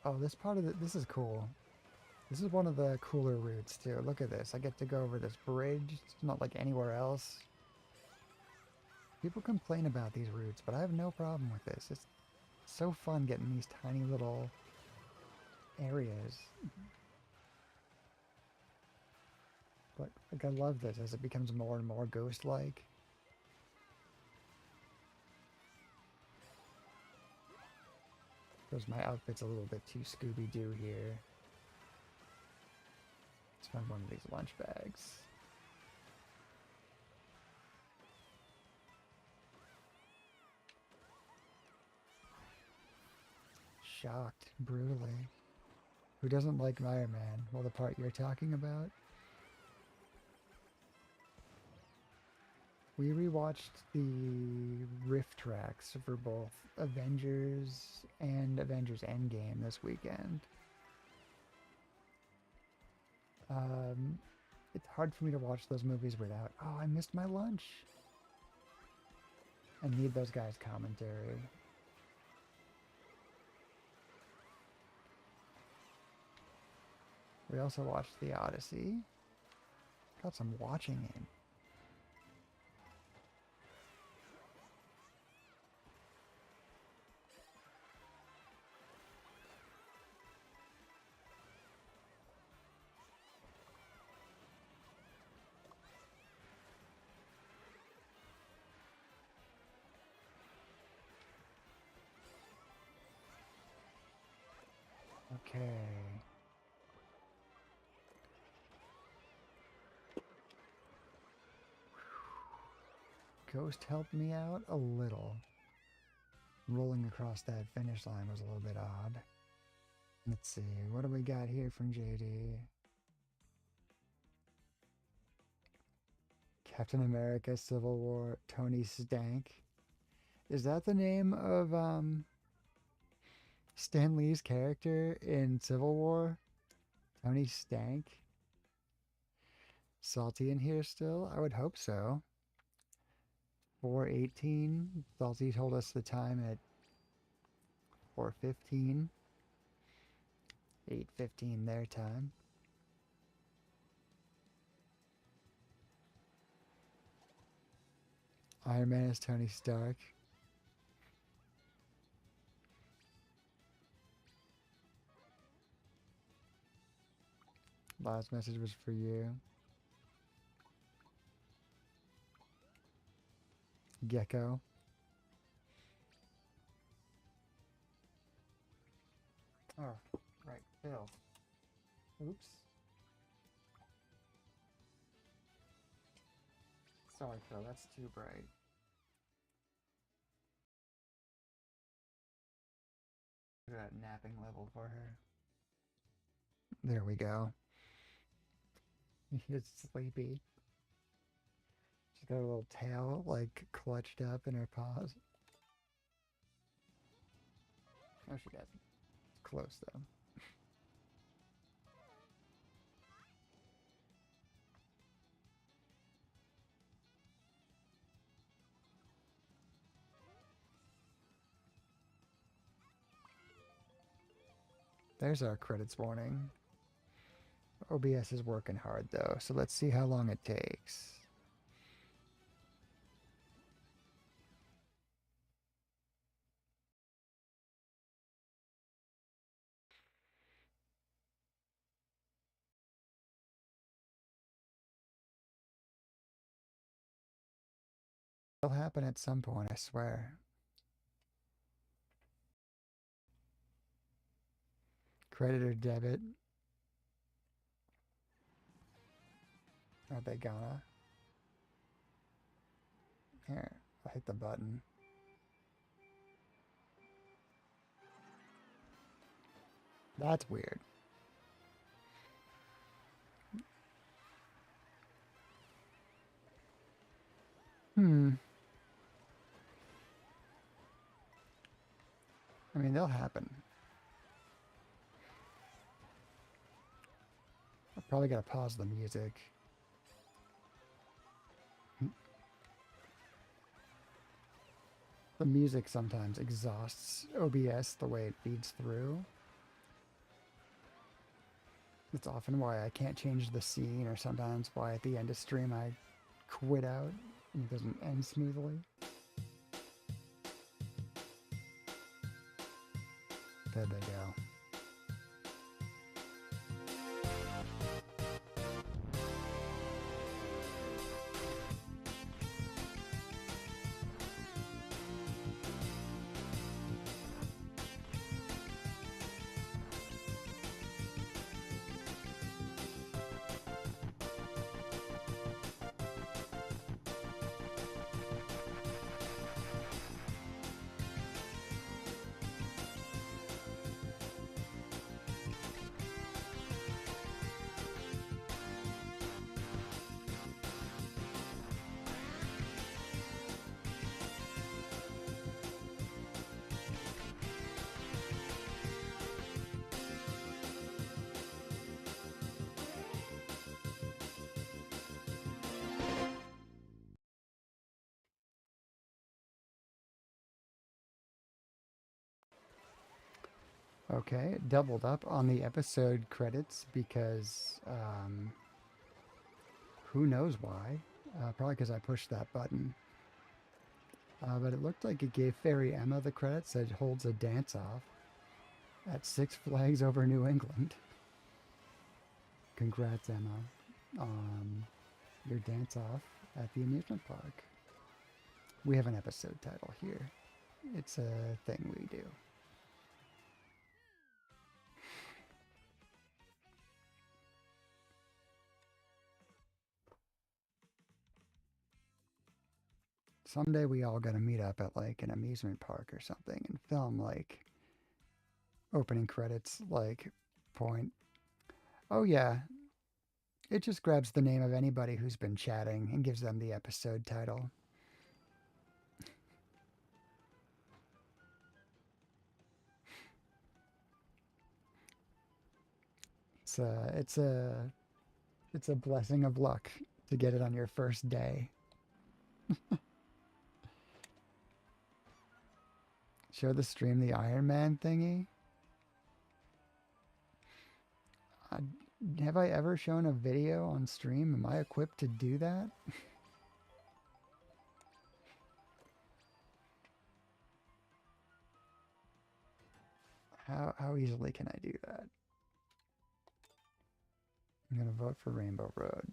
Oh, this part of this is cool. This is one of the cooler routes too. Look at this. I get to go over this bridge. It's not like anywhere else. People complain about these routes, but I have no problem with this. It's so fun getting these tiny little areas. But like, I love this as it becomes more and more ghost-like. Because my outfit's a little bit too Scooby-Doo here. Let's find one of these lunch bags. Shocked, brutally. Who doesn't like Iron Man? Well, the part you're talking about? We rewatched the riff tracks for both Avengers and Avengers Endgame this weekend. It's hard for me to watch those movies without, oh, I missed my lunch. I need those guys' commentary. We also watched The Odyssey. Got some watching in. Okay. Ghost helped me out a little. Rolling across that finish line was a little bit odd. Let's see, what do we got here from JD? Captain America Civil War, Tony Stank. Is that the name of Stan Lee's character in Civil War? Tony Stank? Salty in here still? I would hope so. 4:18. Salty told us the time at 4:15. 8:15 their time. Iron Man is Tony Stark. Last message was for you. Gecko. Oh, right, Phil. Oops. Sorry, Phil, that's too bright. Look at that napping level for her. There we go. She's sleepy. She's got a little tail, like, clutched up in her paws. Oh, she doesn't. It's close, though. There's our credits warning. OBS is working hard, though, so let's see how long it takes. It'll happen at some point, I swear. Credit or debit? Are they gonna? Here, I'll hit the button. That's weird. Hmm. I mean, they'll happen. I probably gotta pause the music. The music sometimes exhausts OBS the way it feeds through. That's often why I can't change the scene, or sometimes why at the end of stream I quit out and it doesn't end smoothly. There they go. Okay, it doubled up on the episode credits because who knows why? Probably because I pushed that button. But it looked like it gave Fairy Emma the credits that holds a dance off at Six Flags over New England. Congrats, Emma, on your dance off at the amusement park. We have an episode title here. It's a thing we do. Someday we all gotta meet up at like an amusement park or something and film like opening credits, like point. Oh yeah, it just grabs the name of anybody who's been chatting and gives them the episode title. It's a blessing of luck to get it on your first day. Show the stream the Iron Man thingy. I, have I ever shown a video on stream? Am I equipped to do that? How easily can I do that? I'm gonna vote for Rainbow Road.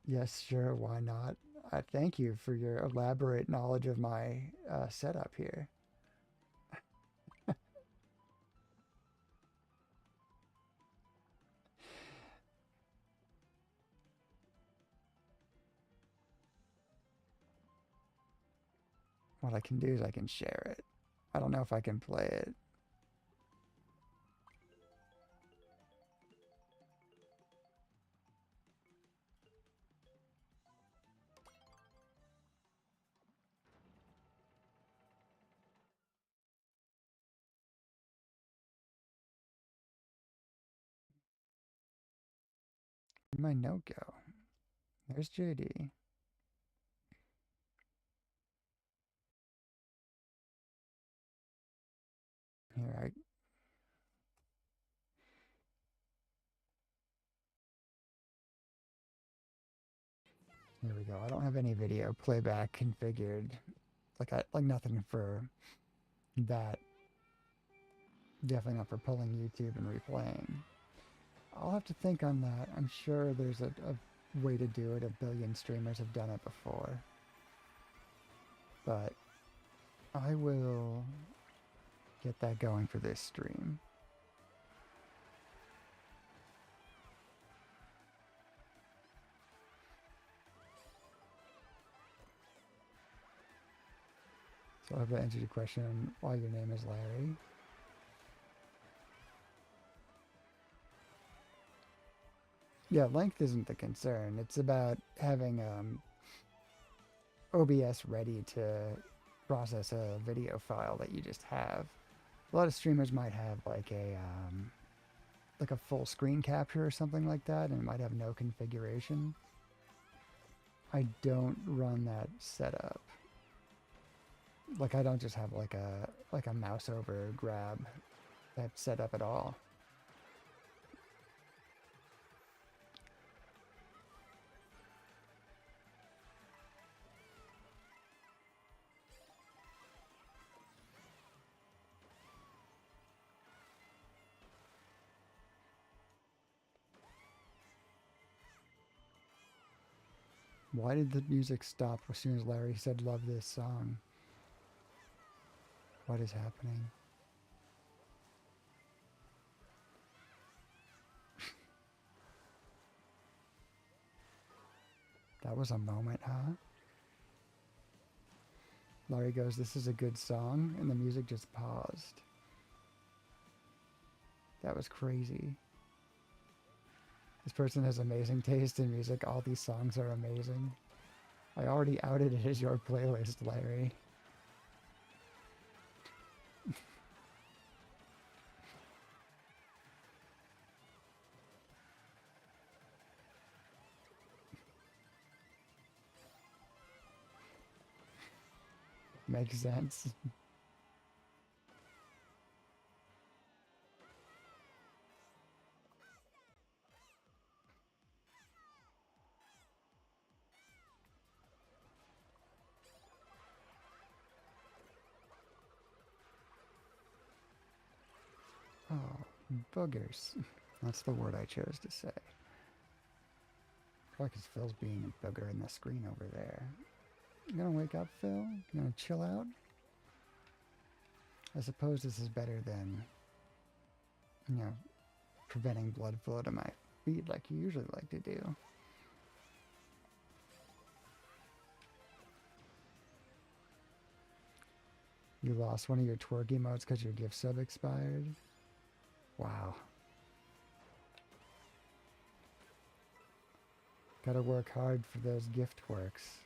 Yes, sure, why not? I thank you for your elaborate knowledge of my setup here. What I can do is I can share it. I don't know if I can play it. Where'd my note go? There's JD. Here, here we go. I don't have any video playback configured. Like nothing for that. Definitely not for pulling YouTube and replaying. I'll have to think on that. I'm sure there's a way to do it. A billion streamers have done it before. But I will get that going for this stream. So I hope that answered your question on why your name is Larry. Yeah, length isn't the concern. It's about having OBS ready to process a video file that you just have. A lot of streamers might have like a full screen capture or something like that, and it might have no configuration. I don't run that setup. Like I don't just have like a mouse over grab type setup at all. Why did the music stop as soon as Larry said love this song? What is happening? That was a moment, huh? Larry goes, this is a good song, and the music just paused. That was crazy. This person has amazing taste in music. All these songs are amazing. I already outed it as your playlist, Larry. Makes sense. Oh, boogers. That's the word I chose to say. Probably because Phil's being a booger in the screen over there. You gonna wake up, Phil? You gonna chill out? I suppose this is better than, you know, preventing blood flow to my feet like you usually like to do. You lost one of your twerk emotes because your gift sub expired? Wow. Gotta work hard for those gift works.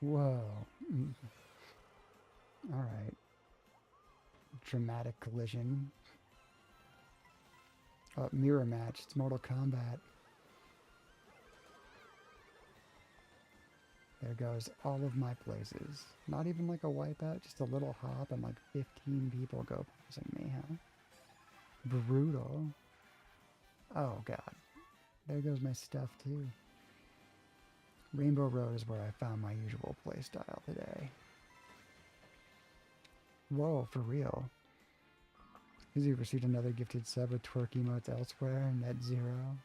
Whoa. Alright. Dramatic collision. Oh, mirror match. It's Mortal Kombat. There goes all of my places. Not even like a wipeout, just a little hop and like 15 people go passing me, huh? Brutal. Oh god. There goes my stuff too. Rainbow Road is where I found my usual playstyle today. Whoa, for real. Has you received another gifted sub with twerk emotes elsewhere? Net zero.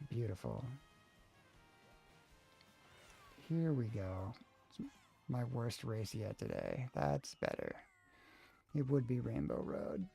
Beautiful. Here we go. It's my worst race yet today. That's better. It would be Rainbow Road.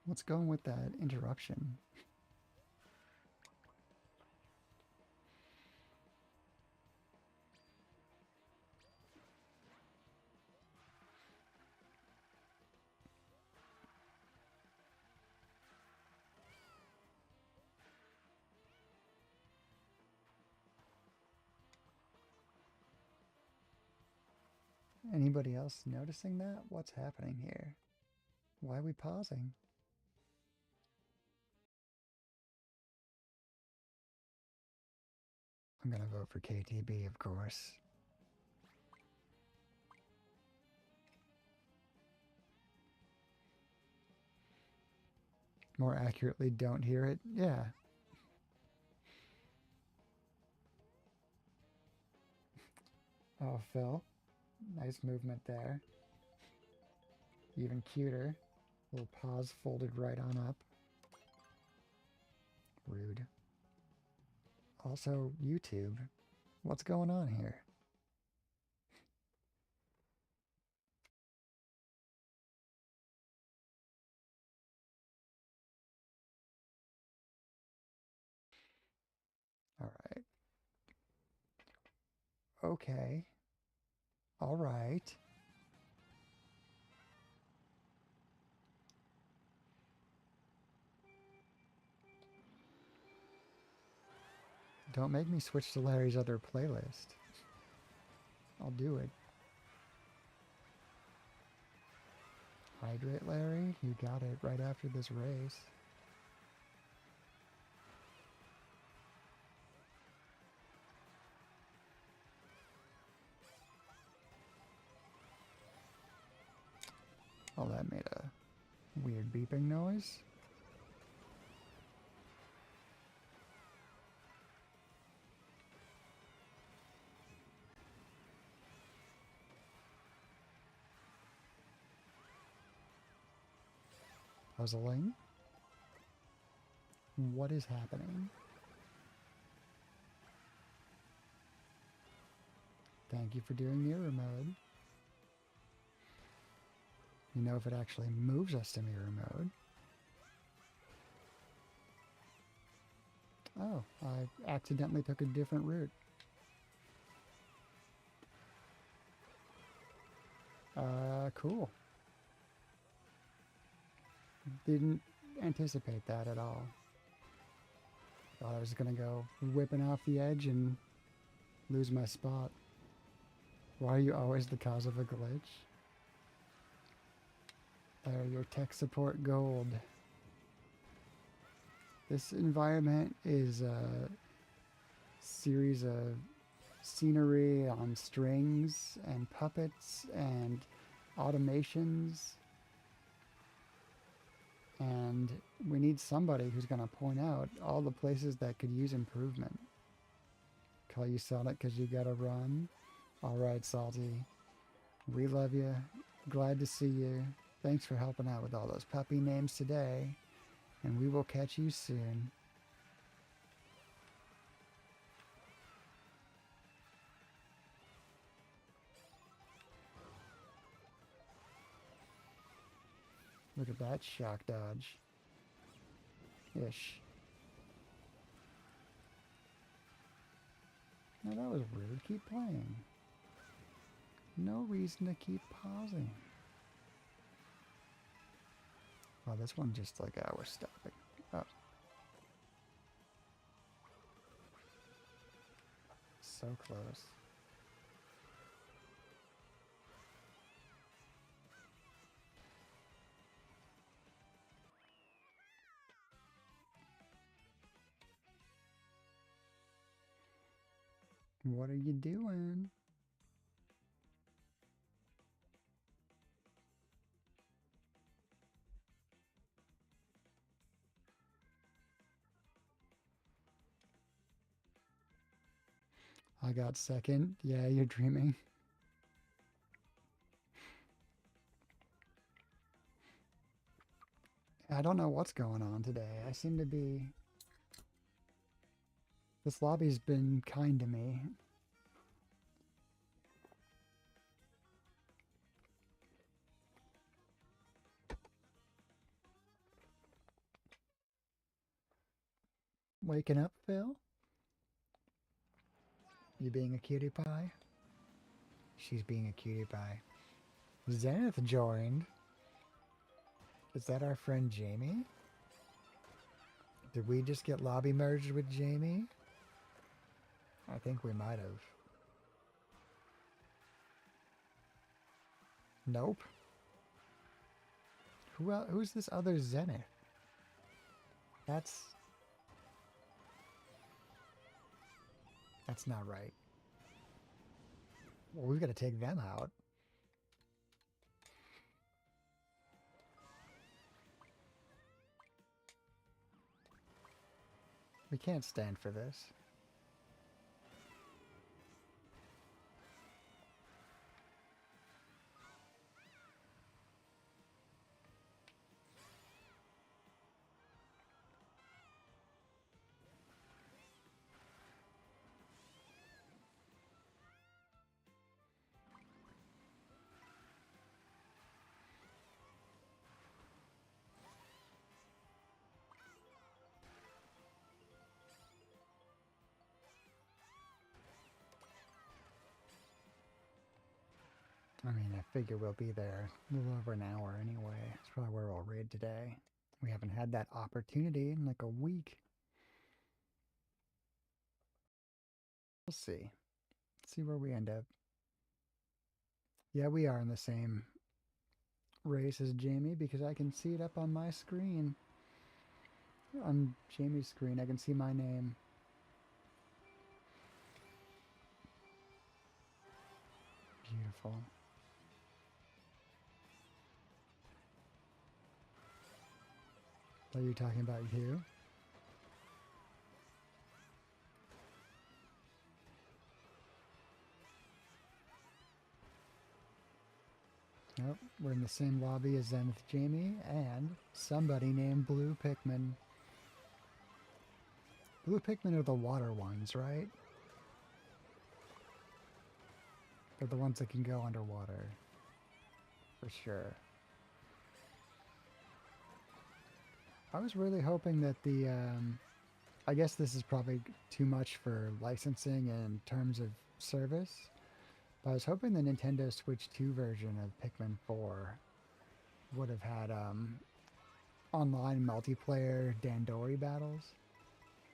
What's going with that interruption? Anybody else noticing that? What's happening here? Why are we pausing? I'm gonna vote for KTB, of course. More accurately, don't hear it. Yeah. Oh, Phil. Nice movement there. Even cuter. Little paws folded right on up. Rude. Also, YouTube. What's going on here? All right. Okay. All right. Don't make me switch to Larry's other playlist. I'll do it. Hydrate, Larry. You got it right after this race. Oh, that made a weird beeping noise. Puzzling. What is happening? Thank you for doing mirror mode. You know if it actually moves us to mirror mode. Oh, I accidentally took a different route. Cool. Didn't anticipate that at all. Thought I was gonna go whipping off the edge and lose my spot. Why are you always the cause of a glitch? There, your tech support gold. This environment is a series of scenery on strings and puppets and automations. And we need somebody who's going to point out all the places that could use improvement. Call you Sonic because you got to run. All right, Salty. We love you. Glad to see you. Thanks for helping out with all those puppy names today. And we will catch you soon. Look at that shock dodge. Ish. No, that was rude. Keep playing. No reason to keep pausing. Oh, this one just like, we're stopping. Oh. So close. What are you doing? I got second. Yeah, you're dreaming. I don't know what's going on today. I seem to be... This lobby's been kind to me. Waking up, Phil? You being a cutie pie? She's being a cutie pie. Zenith joined. Is that our friend Jamie? Did we just get lobby merged with Jamie? I think we might have. Nope. Who's this other Zenith? That's not right. Well, we've got to take them out. We can't stand for this. I mean, I figure we'll be there a little over an hour anyway. That's probably where we'll raid today. We haven't had that opportunity in like a week. We'll see. See where we end up. Yeah, we are in the same race as Jamie because I can see it up on my screen. On Jamie's screen, I can see my name. Beautiful. Are you talking about you? Nope, we're in the same lobby as Zenith Jamie and somebody named Blue Pikmin. Blue Pikmin are the water ones, right? They're the ones that can go underwater. For sure. I was really hoping that the, I guess this is probably too much for licensing and terms of service, but I was hoping the Nintendo Switch 2 version of Pikmin 4 would have had online multiplayer Dandori battles.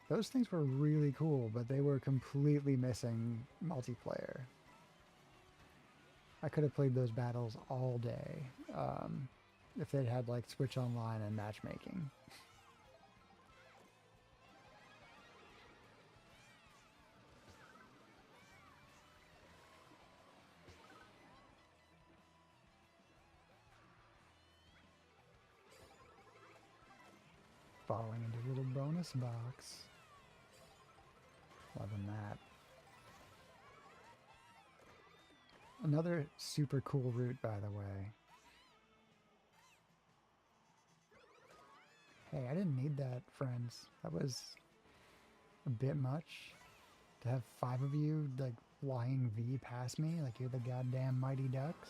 Those things were really cool, but they were completely missing multiplayer. I could have played those battles all day if they'd had like Switch Online and matchmaking. Falling into a little bonus box. Loving that. Another super cool route, by the way. Hey, I didn't need that, friends. That was a bit much. To have 5 of you, like, flying V past me like you're the goddamn Mighty Ducks.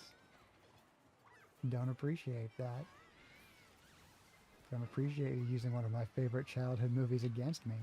Don't appreciate that. Don't appreciate you using one of my favorite childhood movies against me.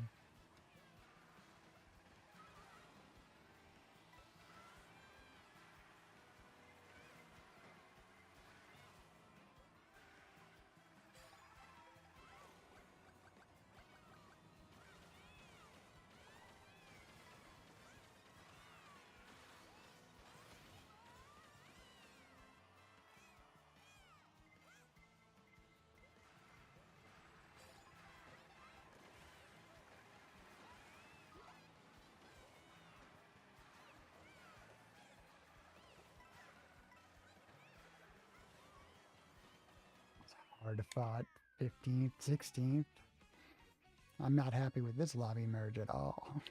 Hard to fought 15th, 16th. I'm not happy with this lobby merge at all.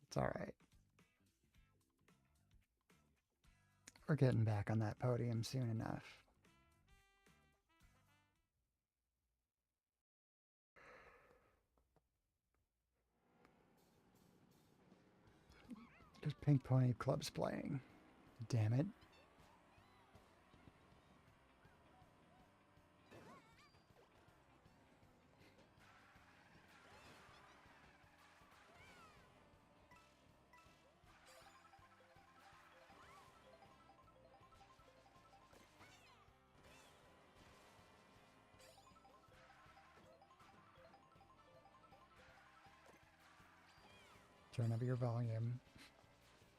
It's alright. We're getting back on that podium soon enough. There's Pink Pony Club's playing. Damn it. Turn up your volume.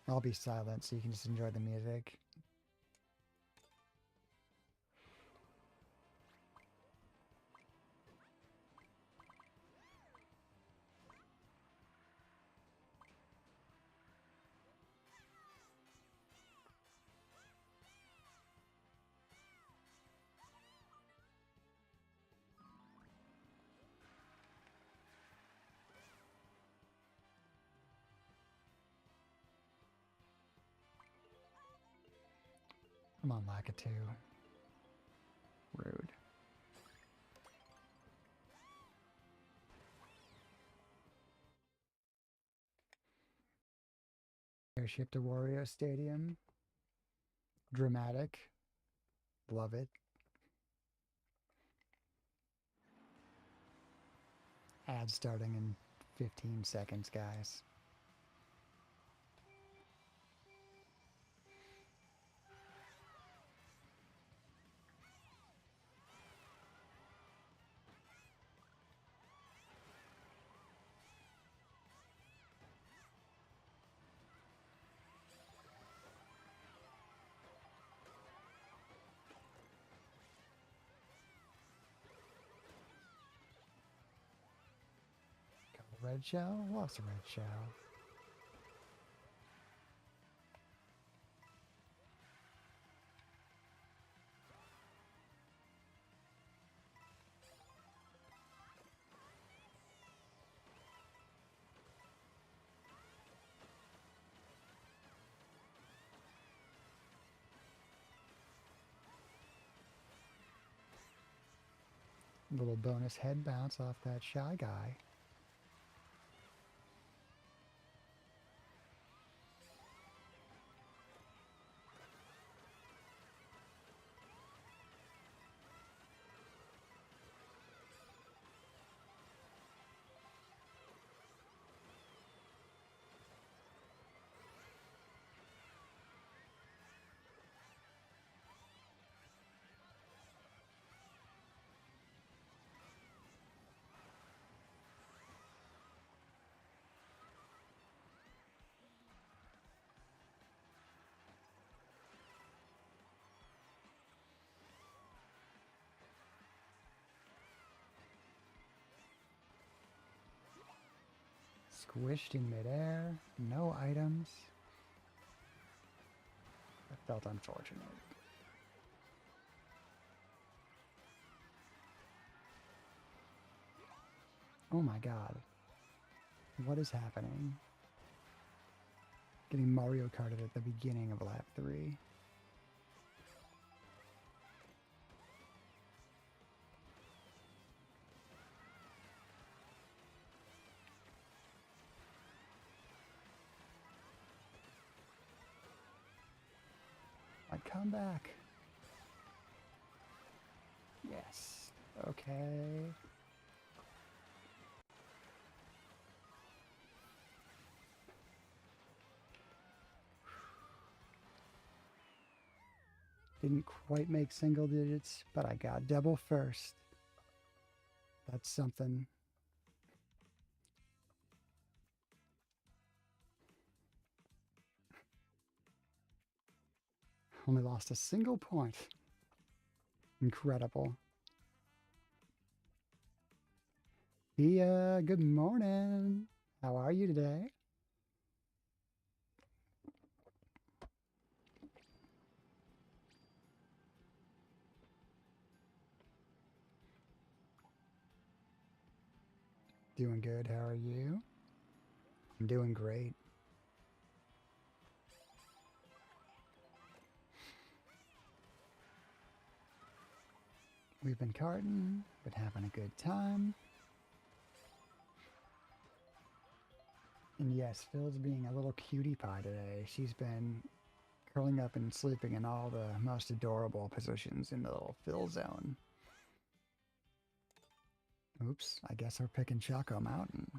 I'll be silent so you can just enjoy the music. Come on, Lakitu. Rude. Airship to Wario Stadium. Dramatic. Love it. Ad starting in 15 seconds, guys. Red shell? Lost a red shell. Little bonus head bounce off that Shy Guy. Squished in midair, no items. That felt unfortunate. Oh my god. What is happening? Getting Mario Karted at the beginning of lap 3. My comeback. Yes. Okay. Didn't quite make single digits, but I got double first. That's something. Only lost a single point. Incredible. Pia, good morning. How are you today? Doing good. How are you? I'm doing great. We've been karting, been having a good time. And yes, Phil's being a little cutie pie today. She's been curling up and sleeping in all the most adorable positions in the little Phil zone. Oops, I guess we're picking Choco Mountain.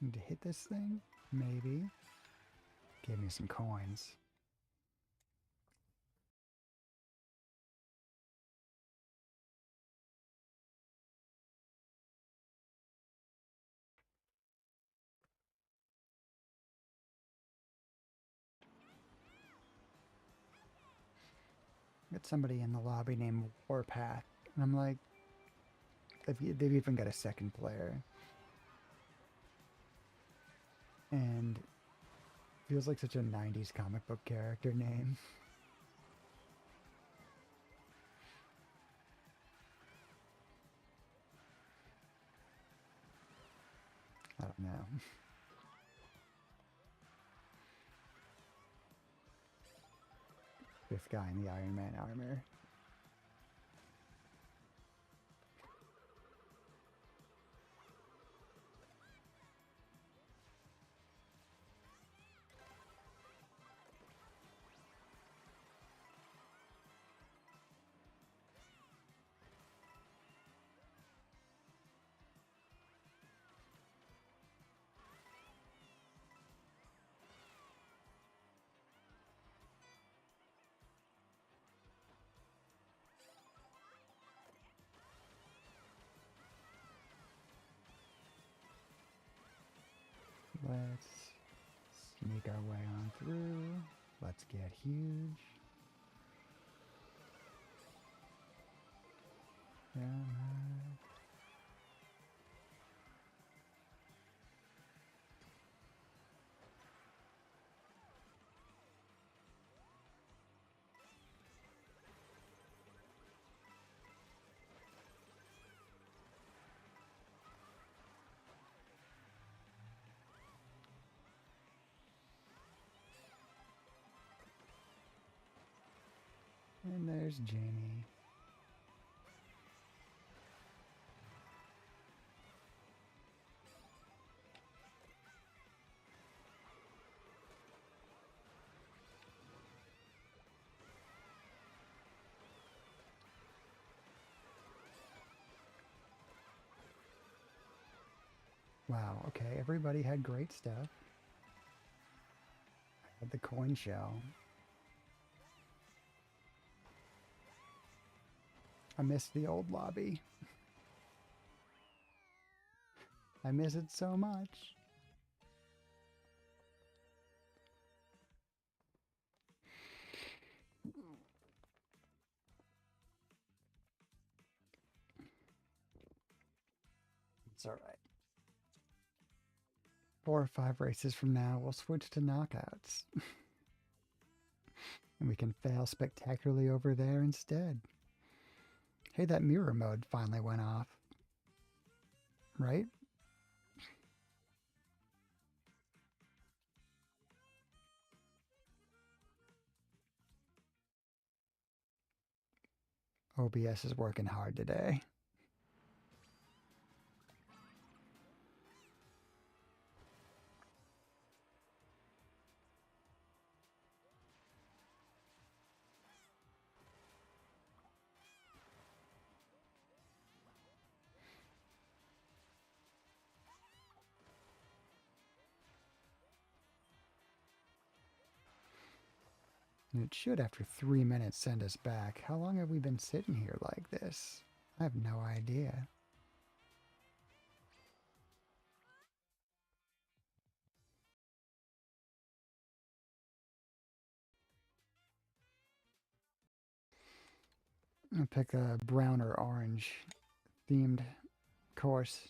Need to hit this thing? Maybe. Gave me some coins. Got somebody in the lobby named Warpath. And I'm like, they've even got a second player. And feels like such a 90s comic book character name. I don't know. Fifth guy in the Iron Man armor. Let's sneak our way on through. Let's get huge. Yeah. And there's Jamie. Wow, okay, everybody had great stuff. I had the coin shell. I miss the old lobby. I miss it so much. It's alright. 4 or 5 races from now, we'll switch to knockouts. And we can fail spectacularly over there instead. Hey, that mirror mode finally went off. Right? OBS is working hard today. It should, after 3 minutes, send us back. How long have we been sitting here like this? I have no idea. I'll pick a brown or orange themed course.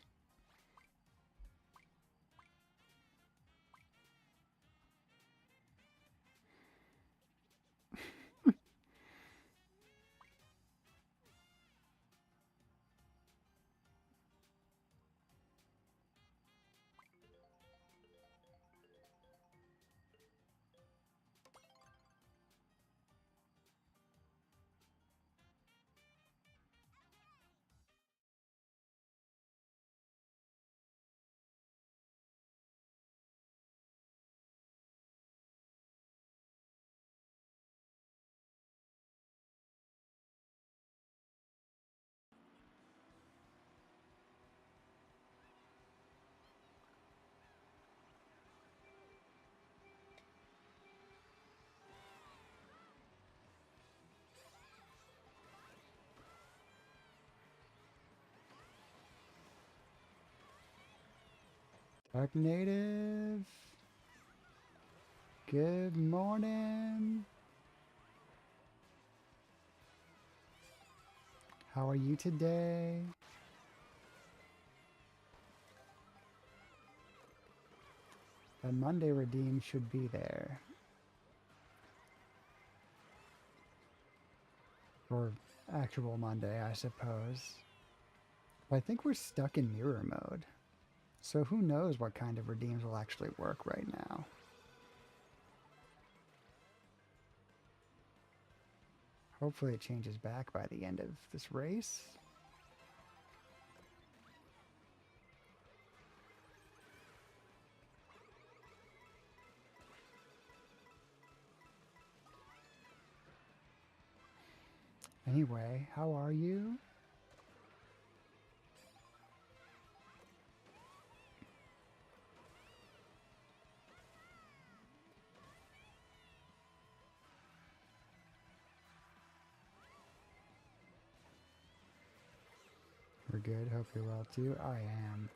Dark Native. Good morning. How are you today? The Monday redeem should be there. Or actual Monday, I suppose. But I think we're stuck in mirror mode. So who knows what kind of redeems will actually work right now. Hopefully it changes back by the end of this race. Anyway, how are you? We're good. Hope you're well too. I am.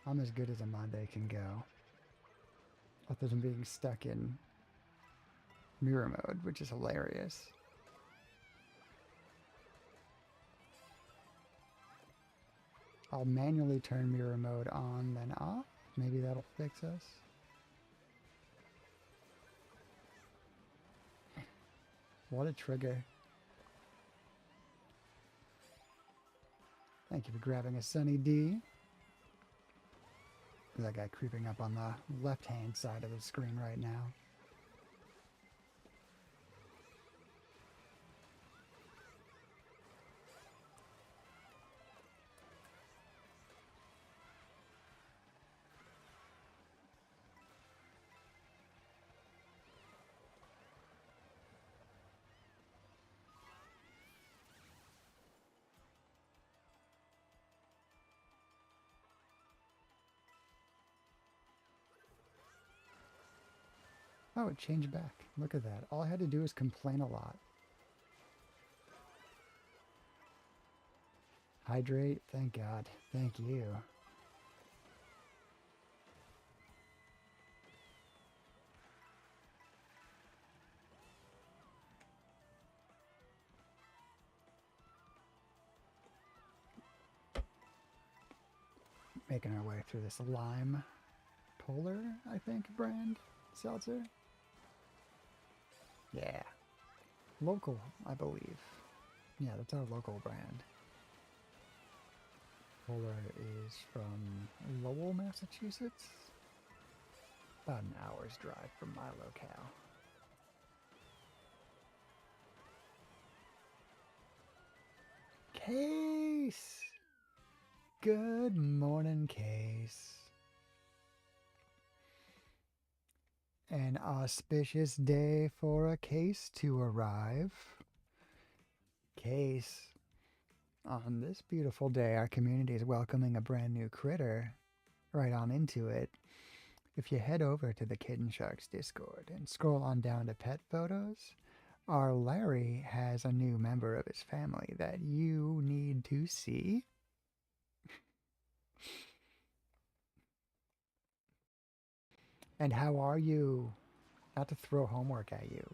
I'm as good as a Monday can go. Other than being stuck in mirror mode, which is hilarious. I'll manually turn mirror mode on, then off. Maybe that'll fix us. What a trigger. Thank you for grabbing a Sunny D. That guy creeping up on the left-hand side of the screen right now. Oh, it changed back. Look at that. All I had to do was complain a lot. Hydrate. Thank God. Thank you. Making our way through this lime polar, I think, brand seltzer. Yeah. Local, I believe. Yeah, that's our local brand. Polar is from Lowell, Massachusetts. About an hour's drive from my locale. Case! Good morning, Case. An auspicious day for a case to arrive. Case. On this beautiful day, our community is welcoming a brand new critter right on into it. If you head over to the Kitten Sharks Discord and scroll on down to pet photos, our Larry has a new member of his family that you need to see. And how are you? Not to throw homework at you,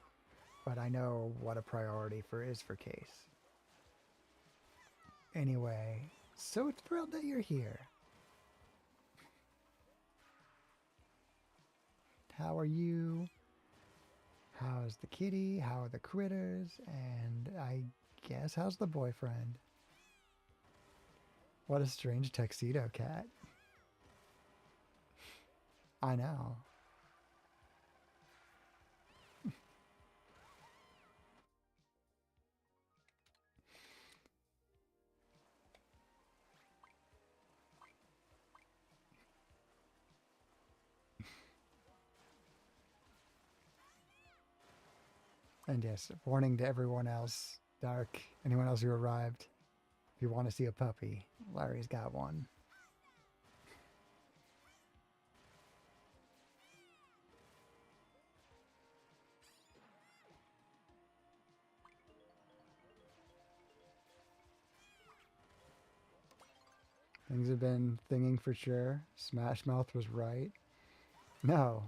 but I know what a priority is for Case. Anyway, so thrilled that you're here. How are you? How's the kitty? How are the critters? And I guess how's the boyfriend? What a strange tuxedo cat. I know. And yes, warning to everyone else, Dark, anyone else who arrived, if you want to see a puppy, Larry's got one. Things have been thinging for sure. Smash Mouth was right. No.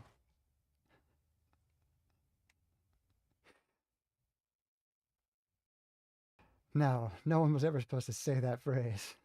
No. No one was ever supposed to say that phrase.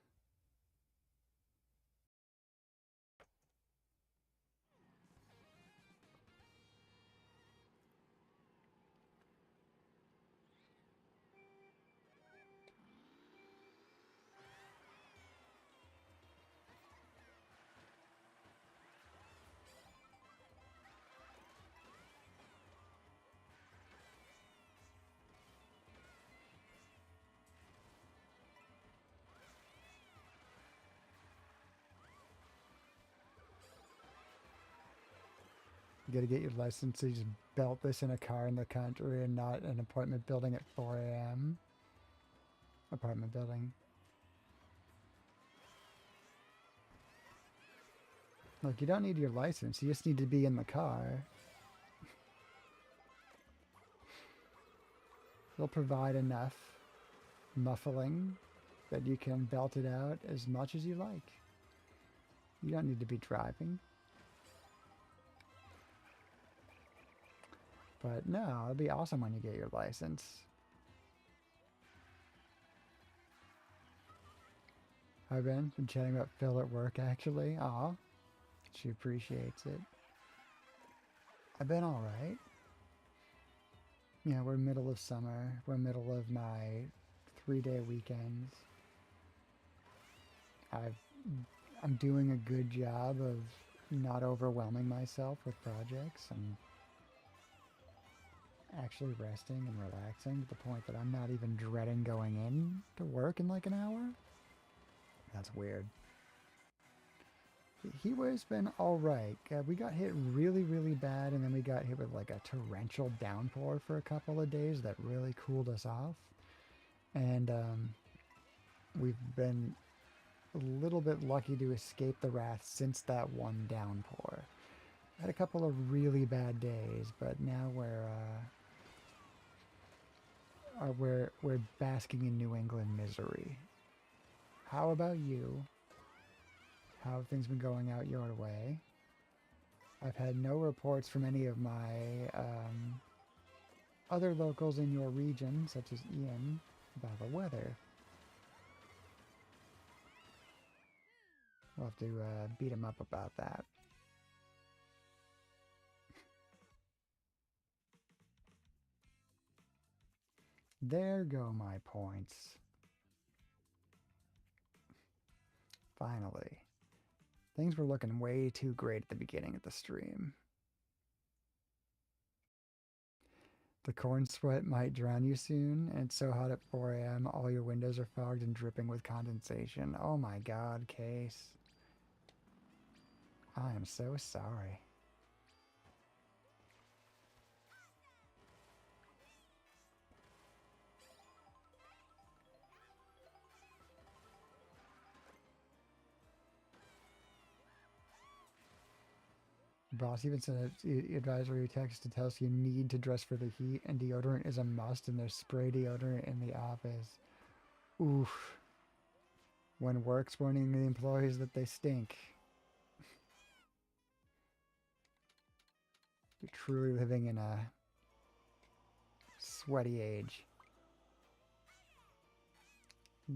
You gotta get your license to just belt this in a car in the country and not an apartment building at 4 a.m. Apartment building. Look, you don't need your license. You just need to be in the car. They'll provide enough muffling that you can belt it out as much as you like. You don't need to be driving. But no, it'll be awesome when you get your license. I've been chatting about Phil at work, actually. Aw, she appreciates it. I've been alright. Yeah, we're middle of summer. We're middle of my 3-day weekends. I'm doing a good job of not overwhelming myself with projects. I'm actually resting and relaxing to the point that I'm not even dreading going in to work in like an hour. That's weird. Heat wave's been alright. We got hit really, really bad, and then we got hit with like a torrential downpour for a couple of days that really cooled us off. And we've been a little bit lucky to escape the wrath since that one downpour. Had a couple of really bad days, but now we're basking in New England misery. How about you? How have things been going out your way? I've had no reports from any of my other locals in your region, such as Ian, about the weather. We'll have to beat him up about that. There go my points. Finally. Things were looking way too great at the beginning of the stream. The corn sweat might drown you soon, and it's so hot at 4 a.m. all your windows are fogged and dripping with condensation. Oh my god, Case. I am so sorry. Boss even sent an advisory text to tell us you need to dress for the heat, and deodorant is a must, and there's spray deodorant in the office. Oof. When work's warning the employees that they stink. You're truly living in a sweaty age.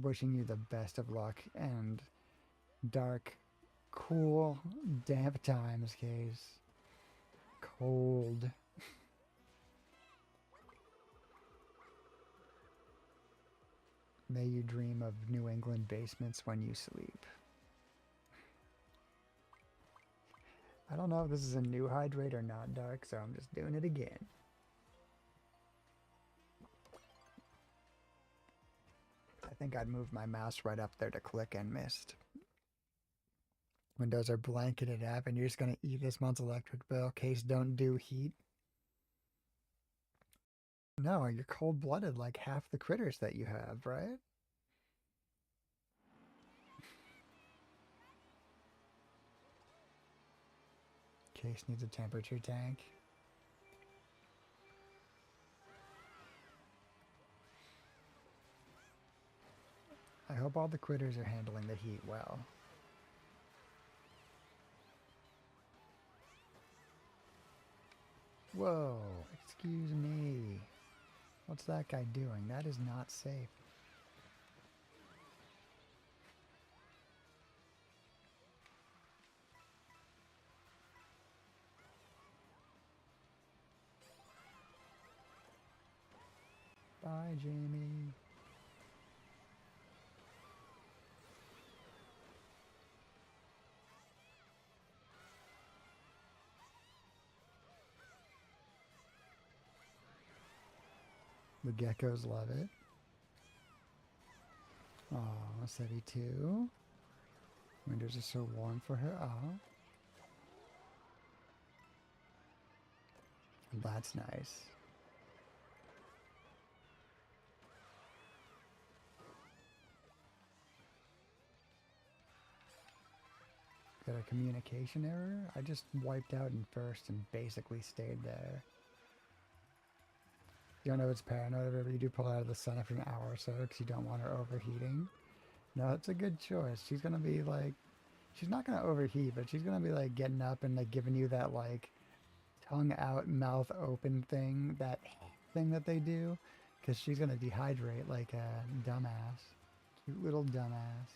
Wishing you the best of luck and dark, cool, damp times, Case. Cold. May you dream of New England basements when you sleep. I don't know if this is a new hydrate or not, Dark, so I'm just doing it again. I think I'd move my mouse right up there to click and mist. Windows are blanketed up, and you're just going to eat this month's electric bill. Case don't do heat. No, you're cold-blooded like half the critters that you have, right? Case needs a temperature tank. I hope all the critters are handling the heat well. Whoa, excuse me. What's that guy doing? That is not safe. Bye, Jamie. The geckos love it. Oh, Sebi too. Winters are so warm for her. Oh. That's nice. Got a communication error? I just wiped out in first and basically stayed there. You don't know it's paranoid if you do pull out of the sun after an hour or so because you don't want her overheating. No, it's a good choice. She's gonna be like, she's not gonna overheat, but she's gonna be like getting up and like giving you that like tongue out, mouth open thing, that thing that they do, because she's gonna dehydrate like a dumbass. Cute little dumbass.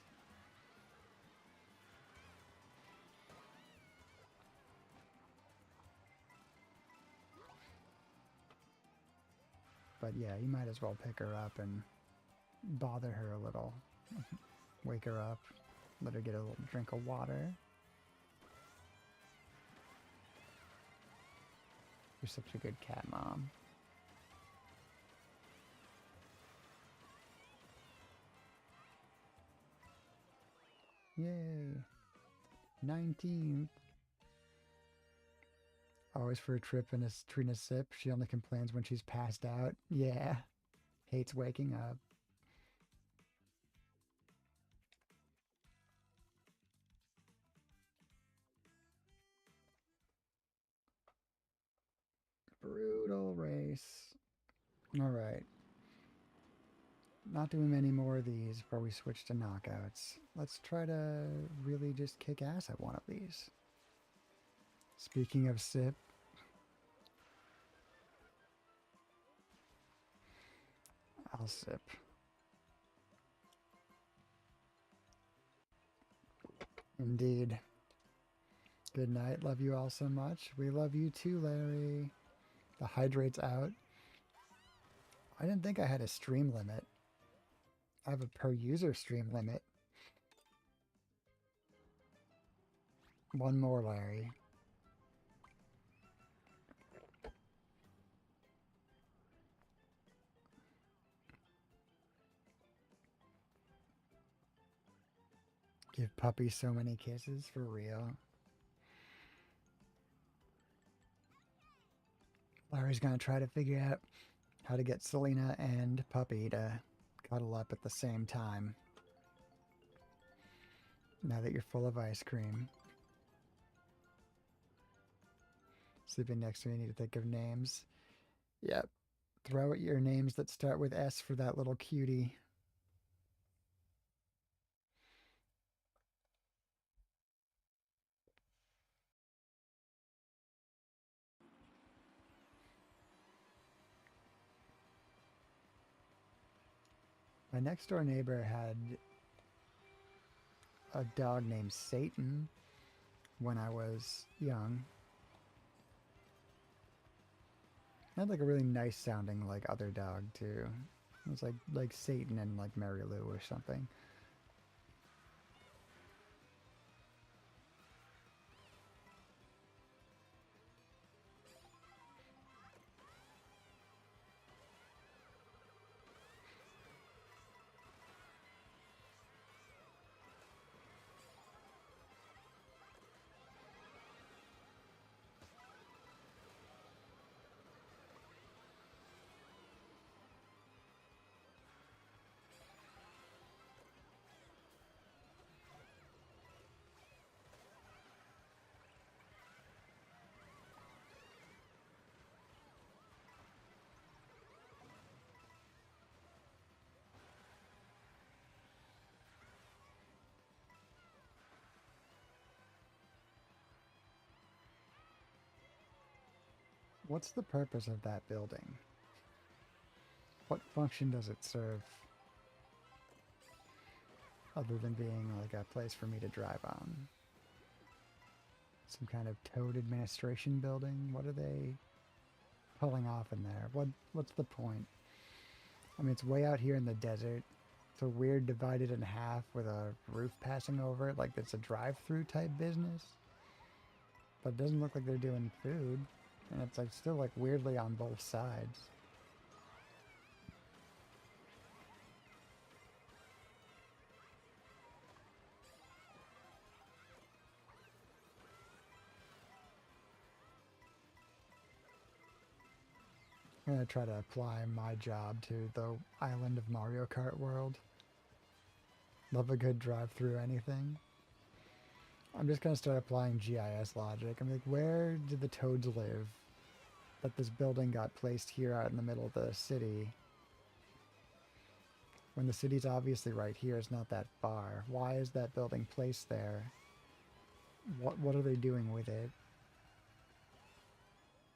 But yeah, you might as well pick her up and bother her a little. Wake her up, let her get a little drink of water. You're such a good cat mom. Yay! 19th. Always for a trip and a Trina sip. She only complains when she's passed out. Yeah. Hates waking up. Brutal race. Alright. Not doing many more of these before we switch to knockouts. Let's try to really just kick ass at one of these. Speaking of sip. I'll sip. Indeed. Good night. Love you all so much. We love you too, Larry. The hydrate's out. I didn't think I had a stream limit. I have a per user stream limit. One more, Larry. Give puppy so many kisses, for real. Larry's gonna try to figure out how to get Selena and puppy to cuddle up at the same time. Now that you're full of ice cream. Sleeping next to me, I need to think of names. Yep. Throw at your names that start with S for that little cutie. My next door neighbor had a dog named Satan when I was young. It had like a really nice sounding like other dog too. It was like Satan and like Mary Lou or something. What's the purpose of that building? What function does it serve? Other than being like a place for me to drive on. Some kind of toad administration building? What are they pulling off in there? What's the point? I mean, it's way out here in the desert. It's a weird divided in half with a roof passing over it, like it's a drive-through type business. But it doesn't look like they're doing food. And it's like still like weirdly on both sides. I'm gonna try to apply my job to the island of Mario Kart world. Love a good drive-through anything. I'm just gonna start applying GIS logic. I'm like, where did the toads live? That this building got placed here out in the middle of the city. When the city's obviously right here, it's not that far. Why is that building placed there? What are they doing with it?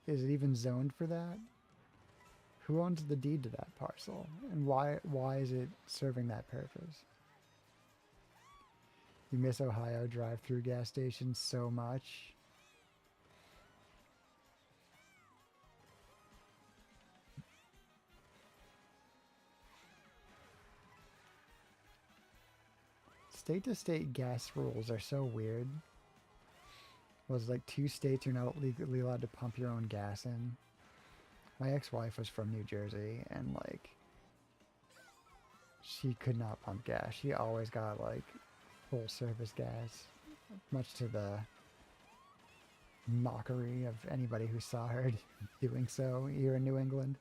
Is it even zoned for that? Who owns the deed to that parcel? And why is it serving that purpose? You miss Ohio drive-through gas stations so much. State-to-state gas rules are so weird. Was like 2 states you're not legally allowed to pump your own gas in. My ex-wife was from New Jersey, and like she could not pump gas. She always got like full service gas, much to the mockery of anybody who saw her doing so here in New England.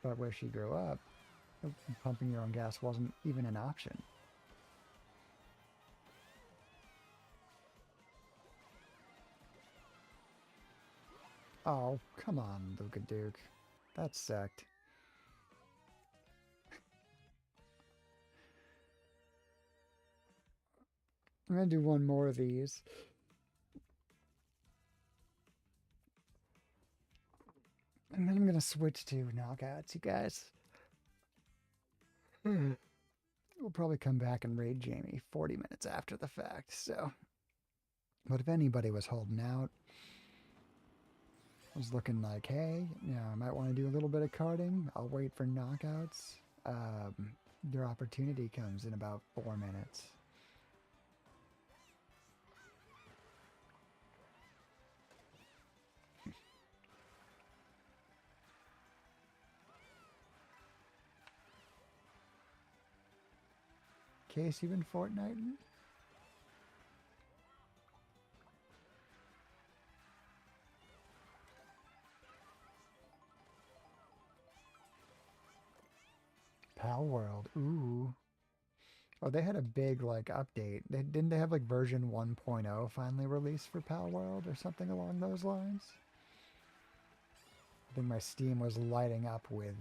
But where she grew up, pumping your own gas wasn't even an option. Oh, come on, Luka Duke. That sucked. I'm gonna do one more of these. And then I'm gonna switch to knockouts, you guys. We'll probably come back and raid Jamie 40 minutes after the fact, so. But if anybody was holding out, I was looking like, hey, you know, I might want to do a little bit of karting. I'll wait for knockouts. Your opportunity comes in about 4 minutes. Case, you been Fortniting? Pal World, ooh. Oh, they had a big, like, update. Didn't they have, like, version 1.0 finally released for Pal World or something along those lines? I think my Steam was lighting up with,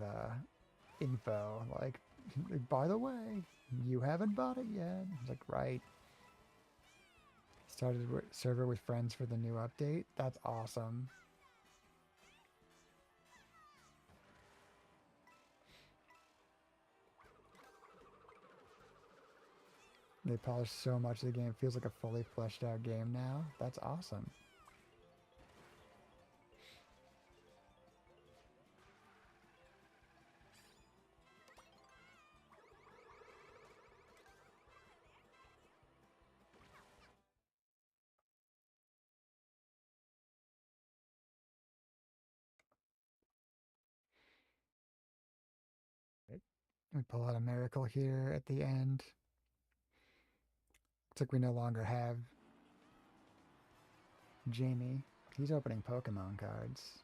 info. Like, by the way, you haven't bought it yet. I was like, right. Started server with friends for the new update. That's awesome. They polished so much of the game. It feels like a fully fleshed out game now. That's awesome. We pull out a miracle here at the end. Looks like we no longer have Jamie. He's opening Pokemon cards.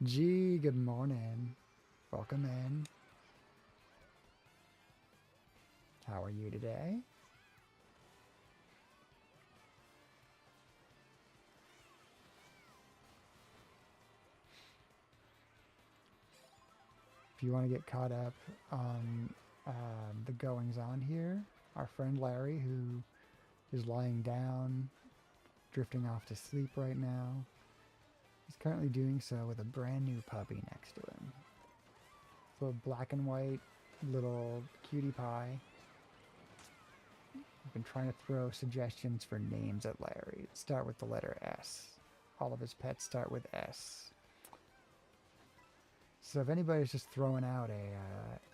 Gee, good morning. Welcome in. How are you today? If you want to get caught up on the goings on here, our friend Larry, who is lying down, drifting off to sleep right now. He's currently doing so with a brand new puppy next to him. So a black and white little cutie pie. I've been trying to throw suggestions for names at Larry. Start with the letter S. All of his pets start with S. So if anybody's just throwing out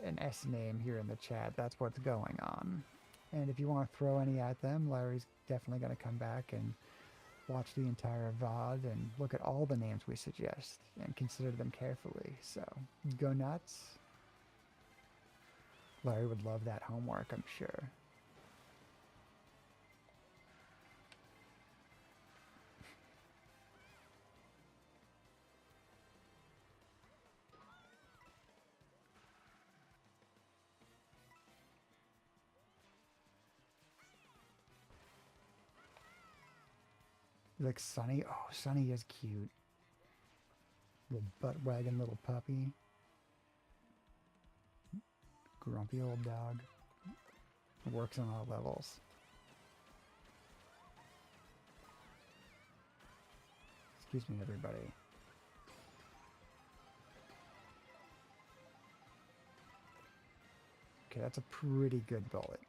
an S name here in the chat, that's what's going on. And if you want to throw any at them, Larry's definitely going to come back and watch the entire VOD and look at all the names we suggest and consider them carefully. So go nuts. Larry would love that homework, I'm sure. Like Sunny. Oh, Sunny is cute. Little butt wagging little puppy. Grumpy old dog. Works on all levels. Excuse me, everybody. Okay, that's a pretty good bullet.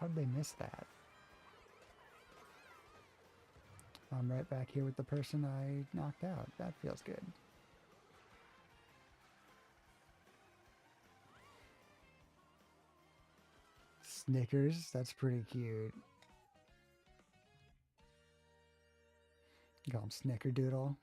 How'd they miss that? I'm right back here with the person I knocked out. That feels good. Snickers, that's pretty cute. You call him Snickerdoodle.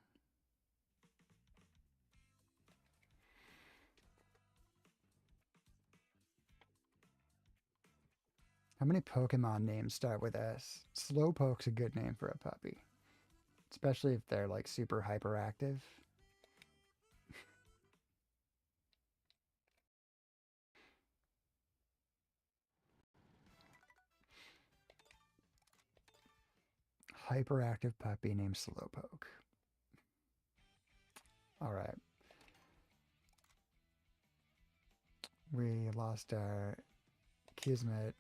How many Pokemon names start with S? Slowpoke's a good name for a puppy. Especially if they're like super hyperactive. Hyperactive puppy named Slowpoke. Alright. We lost our Kismet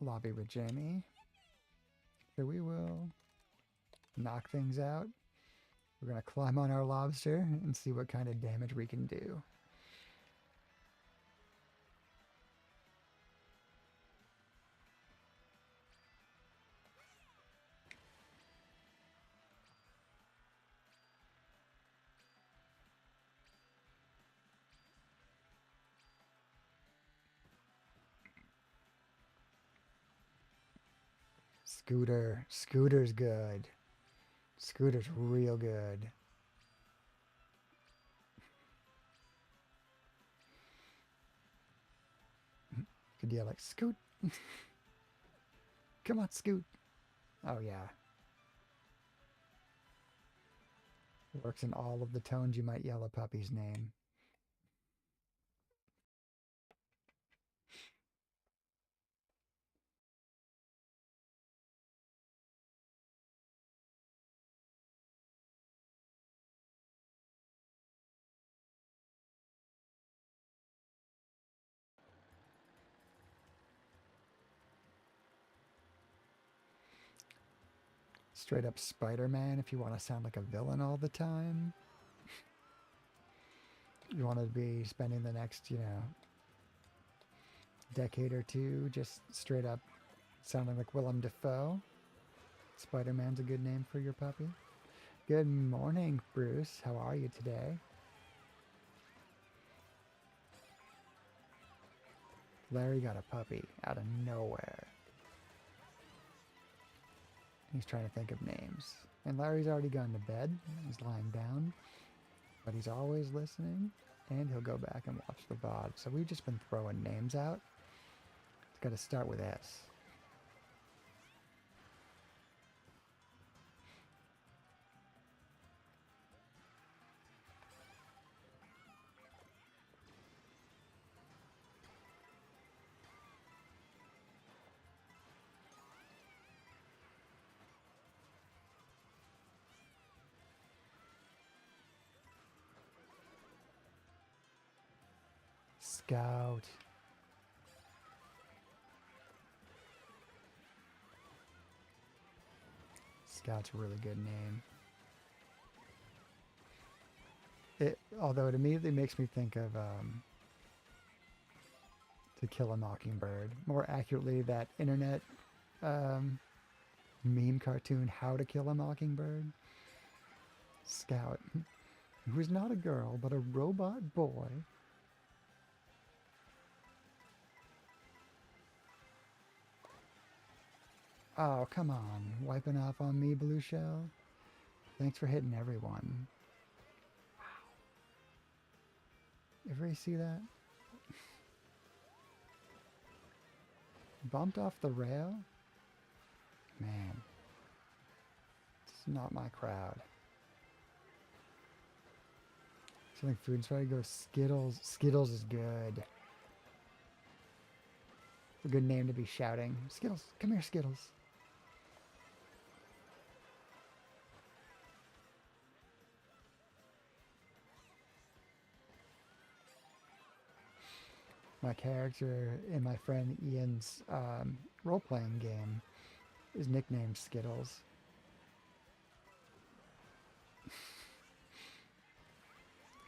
lobby with Jamie. So we will knock things out. We're going to climb on our lobster and see what kind of damage we can do. Scooter. Scooter's good. Scooter's real good. Could yell like, Scoot. Come on, Scoot. Oh, yeah. Works in all of the tones you might yell a puppy's name. Straight up Spider-Man if you want to sound like a villain all the time. You want to be spending the next, decade or two just straight up sounding like Willem Dafoe. Spider-Man's a good name for your puppy. Good morning, Bruce. How are you today? Larry got a puppy out of nowhere. He's trying to think of names. And Larry's already gone to bed. He's lying down. But he's always listening. And he'll go back and watch the VOD. So we've just been throwing names out. It's got to start with S. Scout. Scout's a really good name. Although it immediately makes me think of To Kill a Mockingbird. More accurately, that internet meme cartoon, How to Kill a Mockingbird. Scout, who's not a girl, but a robot boy. Oh, come on. Wiping off on me, Blue Shell? Thanks for hitting everyone. Wow. Ever see that? Bumped off the rail? Man. It's not my crowd. Something food, so I go Skittles. Skittles is good. A good name to be shouting. Skittles, come here, Skittles. My character in my friend Ian's role-playing game is nicknamed Skittles.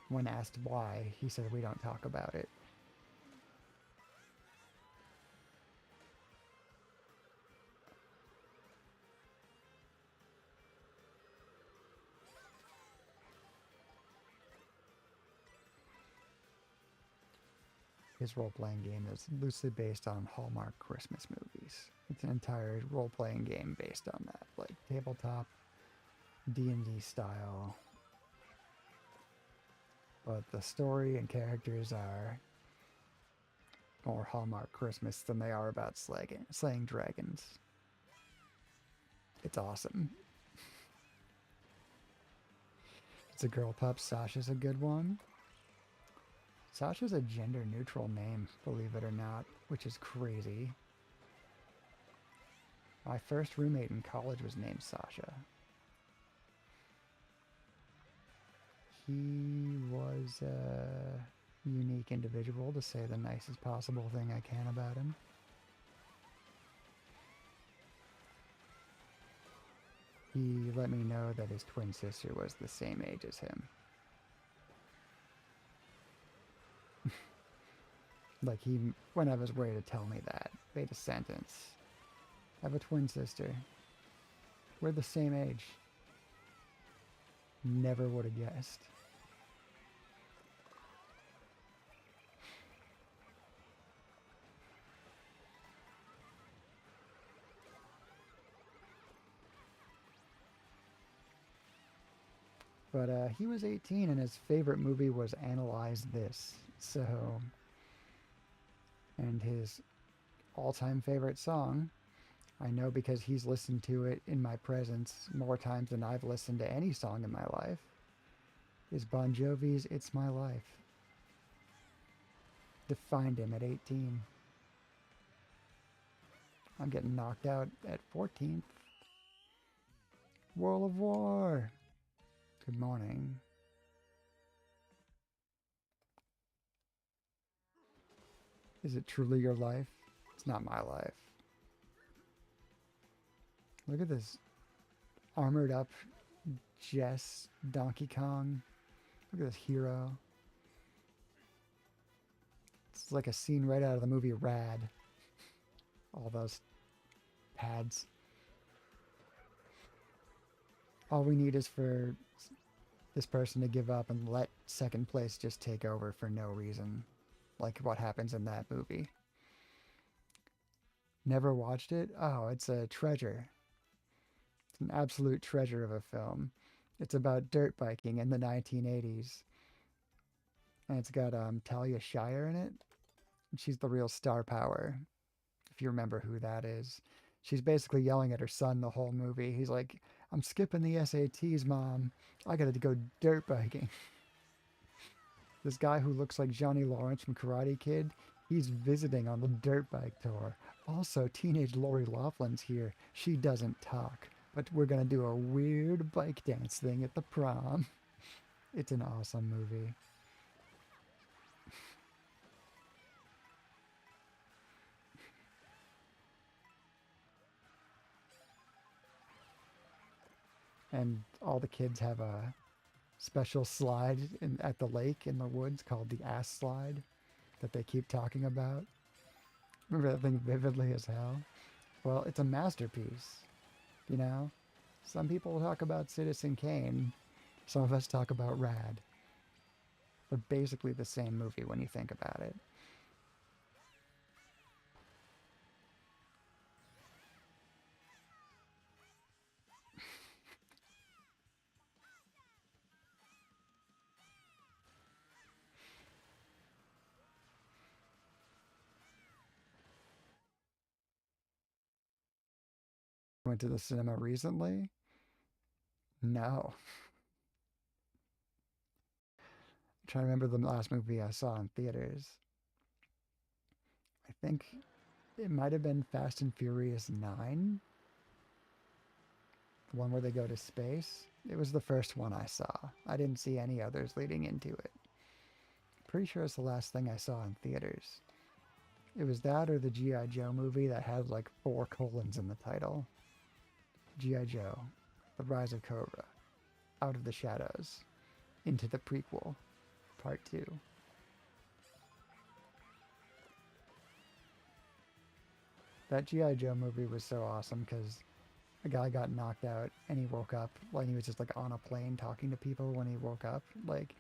When asked why, he said we don't talk about it. His role-playing game is loosely based on Hallmark Christmas movies. It's an entire role-playing game based on that, like tabletop, D&D style. But the story and characters are more Hallmark Christmas than they are about slaying dragons. It's awesome. It's a girl pup. Sasha's a good one. Sasha's a gender-neutral name, believe it or not, which is crazy. My first roommate in college was named Sasha. He was a unique individual, to say the nicest possible thing I can about him. He let me know that his twin sister was the same age as him. Like, he went out of his way to tell me that. Made a sentence. I have a twin sister. We're the same age. Never would have guessed. But he was 18 and his favorite movie was Analyze This. So, and his all-time favorite song, I know because he's listened to it in my presence more times than I've listened to any song in my life, is Bon Jovi's It's My Life. Defined him at 18. I'm getting knocked out at 14th. World of War. Good morning. Is it truly your life? It's not my life. Look at this armored up Jess Donkey Kong. Look at this hero. It's like a scene right out of the movie Rad. All those pads. All we need is for this person to give up and let second place just take over for no reason. Like what happens in that movie. Never watched it? Oh, it's a treasure. It's an absolute treasure of a film. It's about dirt biking in the 1980s. And it's got Talia Shire in it. She's the real star power, if you remember who that is. She's basically yelling at her son the whole movie. He's like, I'm skipping the SATs, Mom. I gotta go dirt biking. This guy who looks like Johnny Lawrence from Karate Kid, he's visiting on the dirt bike tour. Also, teenage Lori Loughlin's here. She doesn't talk, but we're gonna do a weird bike dance thing at the prom. It's an awesome movie. And all the kids have a special slide at the lake in the woods called the ass slide that they keep talking about. Remember that thing vividly as hell? Well, it's a masterpiece, you know? Some people talk about Citizen Kane. Some of us talk about Rad. They're basically the same movie when you think about it. Went to the cinema recently? No. I'm trying to remember the last movie I saw in theaters. I think it might have been Fast and Furious 9, the one where they go to space. It was the first one I saw. I didn't see any others leading into it. Pretty sure it's the last thing I saw in theaters. It was that or the G.I. Joe movie that had like 4 colons in the title. G.I. Joe, The Rise of Cobra, Out of the Shadows, into the prequel, Part 2. That G.I. Joe movie was so awesome because a guy got knocked out and he woke up like he was just like on a plane talking to people when he woke up. Like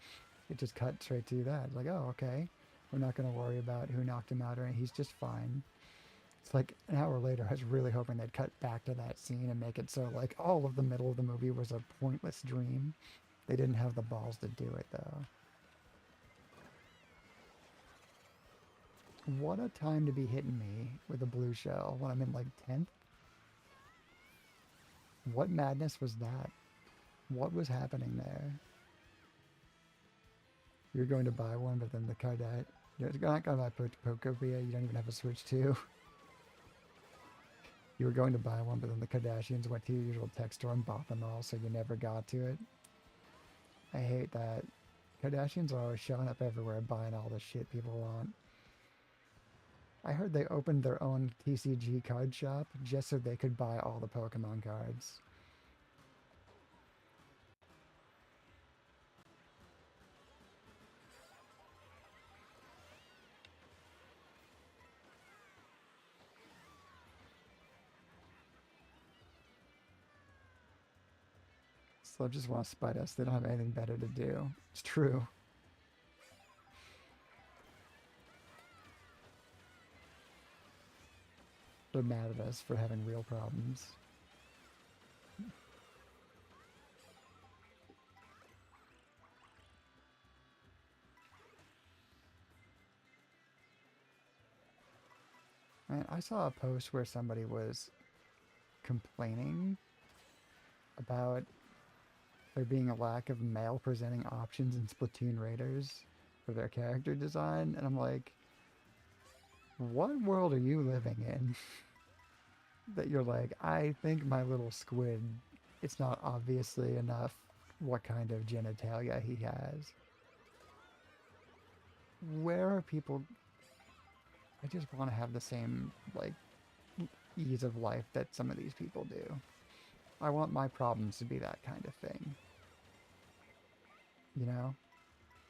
it just cut straight to that. Like, oh, okay. We're not going to worry about who knocked him out or anything. He's just fine. It's like an hour later, I was really hoping they'd cut back to that scene and make it so like all of the middle of the movie was a pointless dream. They didn't have the balls to do it though. What a time to be hitting me with a blue shell when I'm in like 10th. What madness was that? What was happening there? You're going to buy one, but then the Kardashian... You're not going to buy Pokemon, you don't even have a Switch 2. You were going to buy one, but then the Kardashians went to your usual tech store and bought them all, so you never got to it. I hate that. Kardashians are always showing up everywhere buying all the shit people want. I heard they opened their own TCG card shop just so they could buy all the Pokemon cards. So they just want to spite us. They don't have anything better to do. It's true. They're mad at us for having real problems. Man, I saw a post where somebody was complaining about there being a lack of male presenting options in Splatoon Raiders for their character design, and I'm like, what world are you living in? That you're like, I think my little squid, it's not obviously enough what kind of genitalia he has. Where are people? I just want to have the same, like, ease of life that some of these people do. I want my problems to be that kind of thing. You know?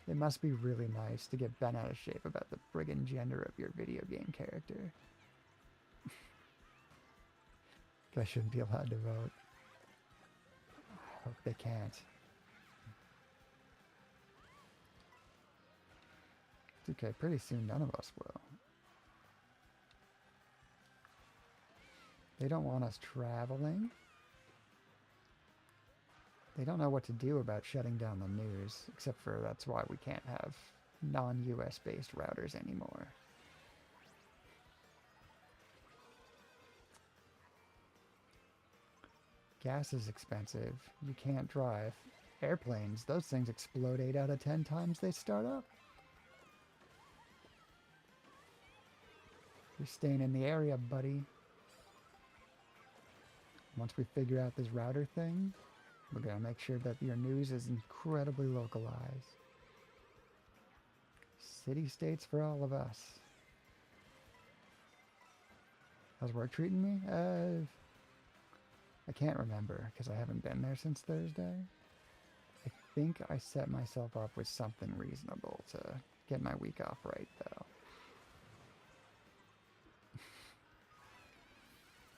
It must be really nice to get bent out of shape about the friggin' gender of your video game character. I shouldn't be allowed to vote. I hope they can't. It's okay, pretty soon none of us will. They don't want us traveling. They don't know what to do about shutting down the news, except for that's why we can't have non-US based routers anymore. Gas is expensive. You can't drive. Airplanes, those things explode 8 out of 10 times they start up. You're staying in the area, buddy. Once we figure out this router thing, we're going to make sure that your news is incredibly localized. City-states for all of us. How's work treating me? I can't remember because I haven't been there since Thursday. I think I set myself up with something reasonable to get my week off right, though.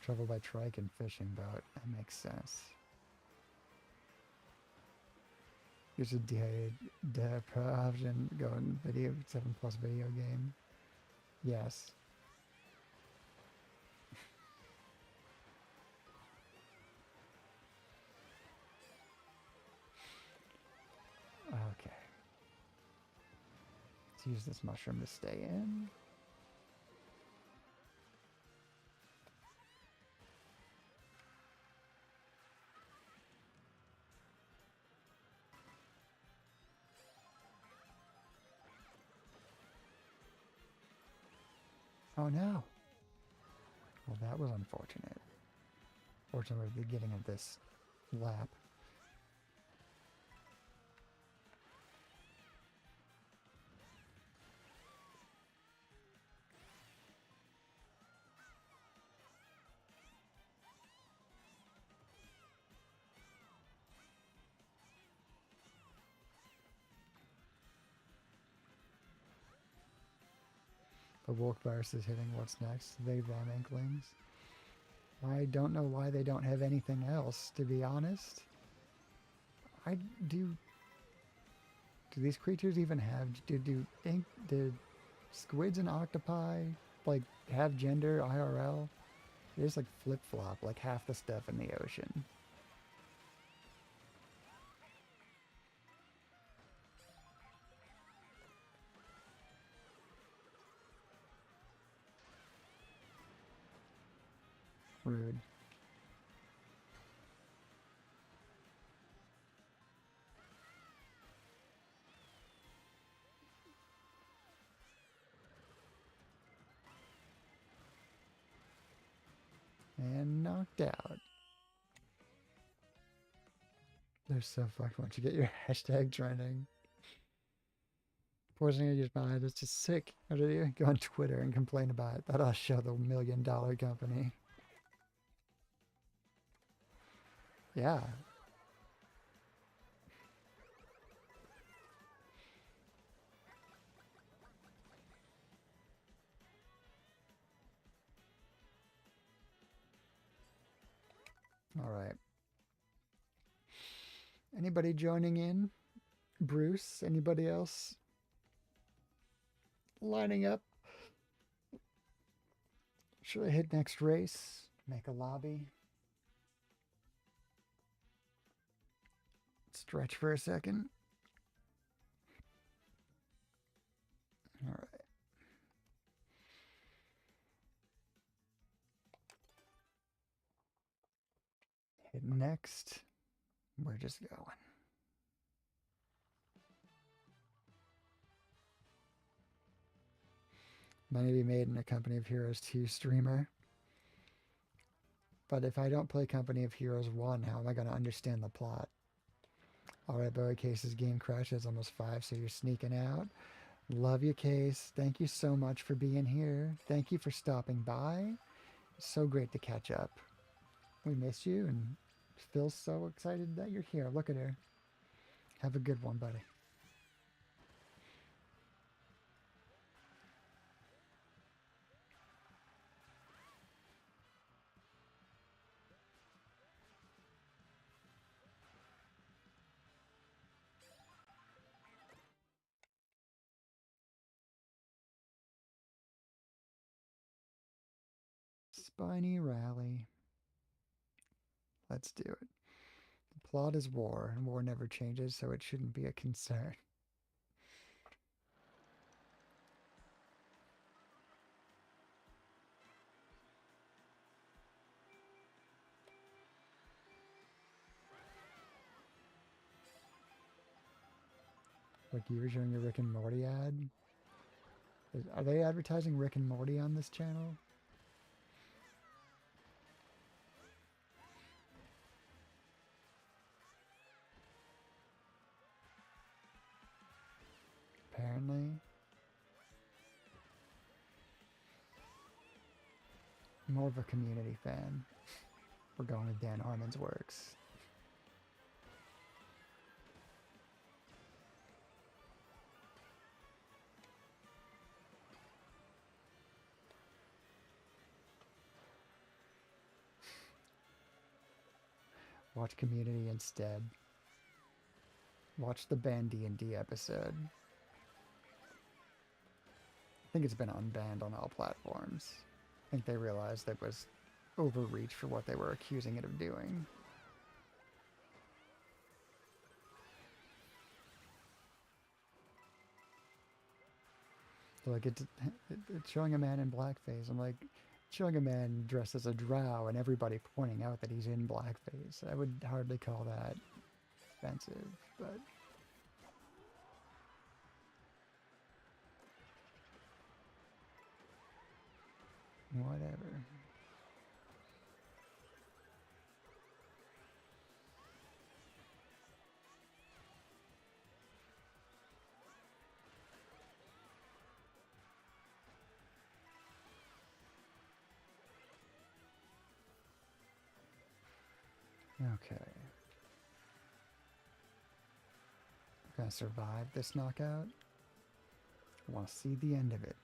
Travel by trike and fishing boat. That makes sense. There's a depravation going video 7+ video game. Yes. Okay. Let's use this mushroom to stay in. Oh no. Well, that was unfortunate. Fortunately, the beginning of this lap. The wolf virus is hitting. What's next? They them inklings. I don't know why they don't have anything else, to be honest. I do. Do these creatures even have? Did squids and octopi like have gender IRL? They just like flip flop like half the stuff in the ocean. Rude. And knocked out. They're so fucked once you get your hashtag trending. Poisoning of your mind, it's just sick. How do you go on Twitter and complain about it? That'll show the $1 million company. Yeah. All right. Anybody joining in? Bruce? Anybody else? Lining up? Should I hit next race? Make a lobby? Stretch for a second? All right. Hit next. We're just going. Money to be made in a Company of Heroes 2 streamer. But if I don't play Company of Heroes 1, how am I going to understand the plot? Alright, Bowie Case's game crashes almost 5, so you're sneaking out. Love you, Case. Thank you so much for being here. Thank you for stopping by. So great to catch up. We miss you and feel so excited that you're here. Look at her. Have a good one, buddy. Spiny Rally. Let's do it. The plot is war, and war never changes, so it shouldn't be a concern. Like you were showing your Rick and Morty ad? Are they advertising Rick and Morty on this channel? Apparently. More of a Community fan. We're going with Dan Harmon's works. Watch Community instead. Watch the banned D&D episode. I think it's been unbanned on all platforms. I think they realized that was overreach for what they were accusing it of doing. Like it's showing a man in blackface. I'm like, showing a man dressed as a drow and everybody pointing out that he's in blackface. I would hardly call that offensive, but whatever. Okay. I'm gonna survive this knockout. I want to see the end of it.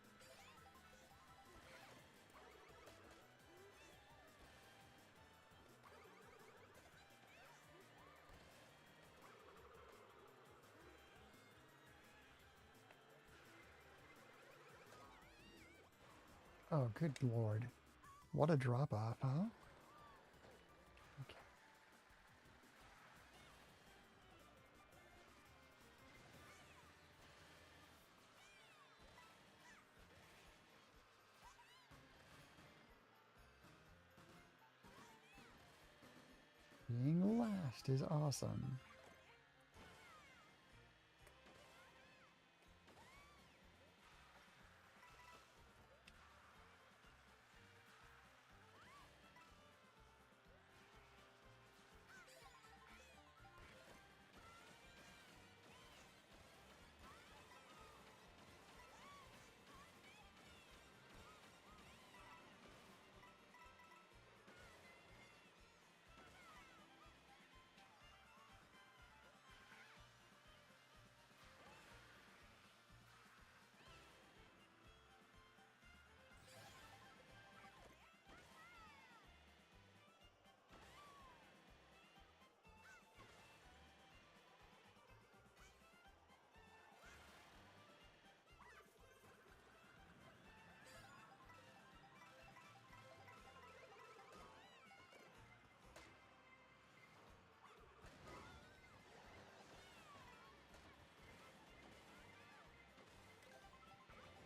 Oh, good lord. What a drop-off, huh? Okay. Being last is awesome.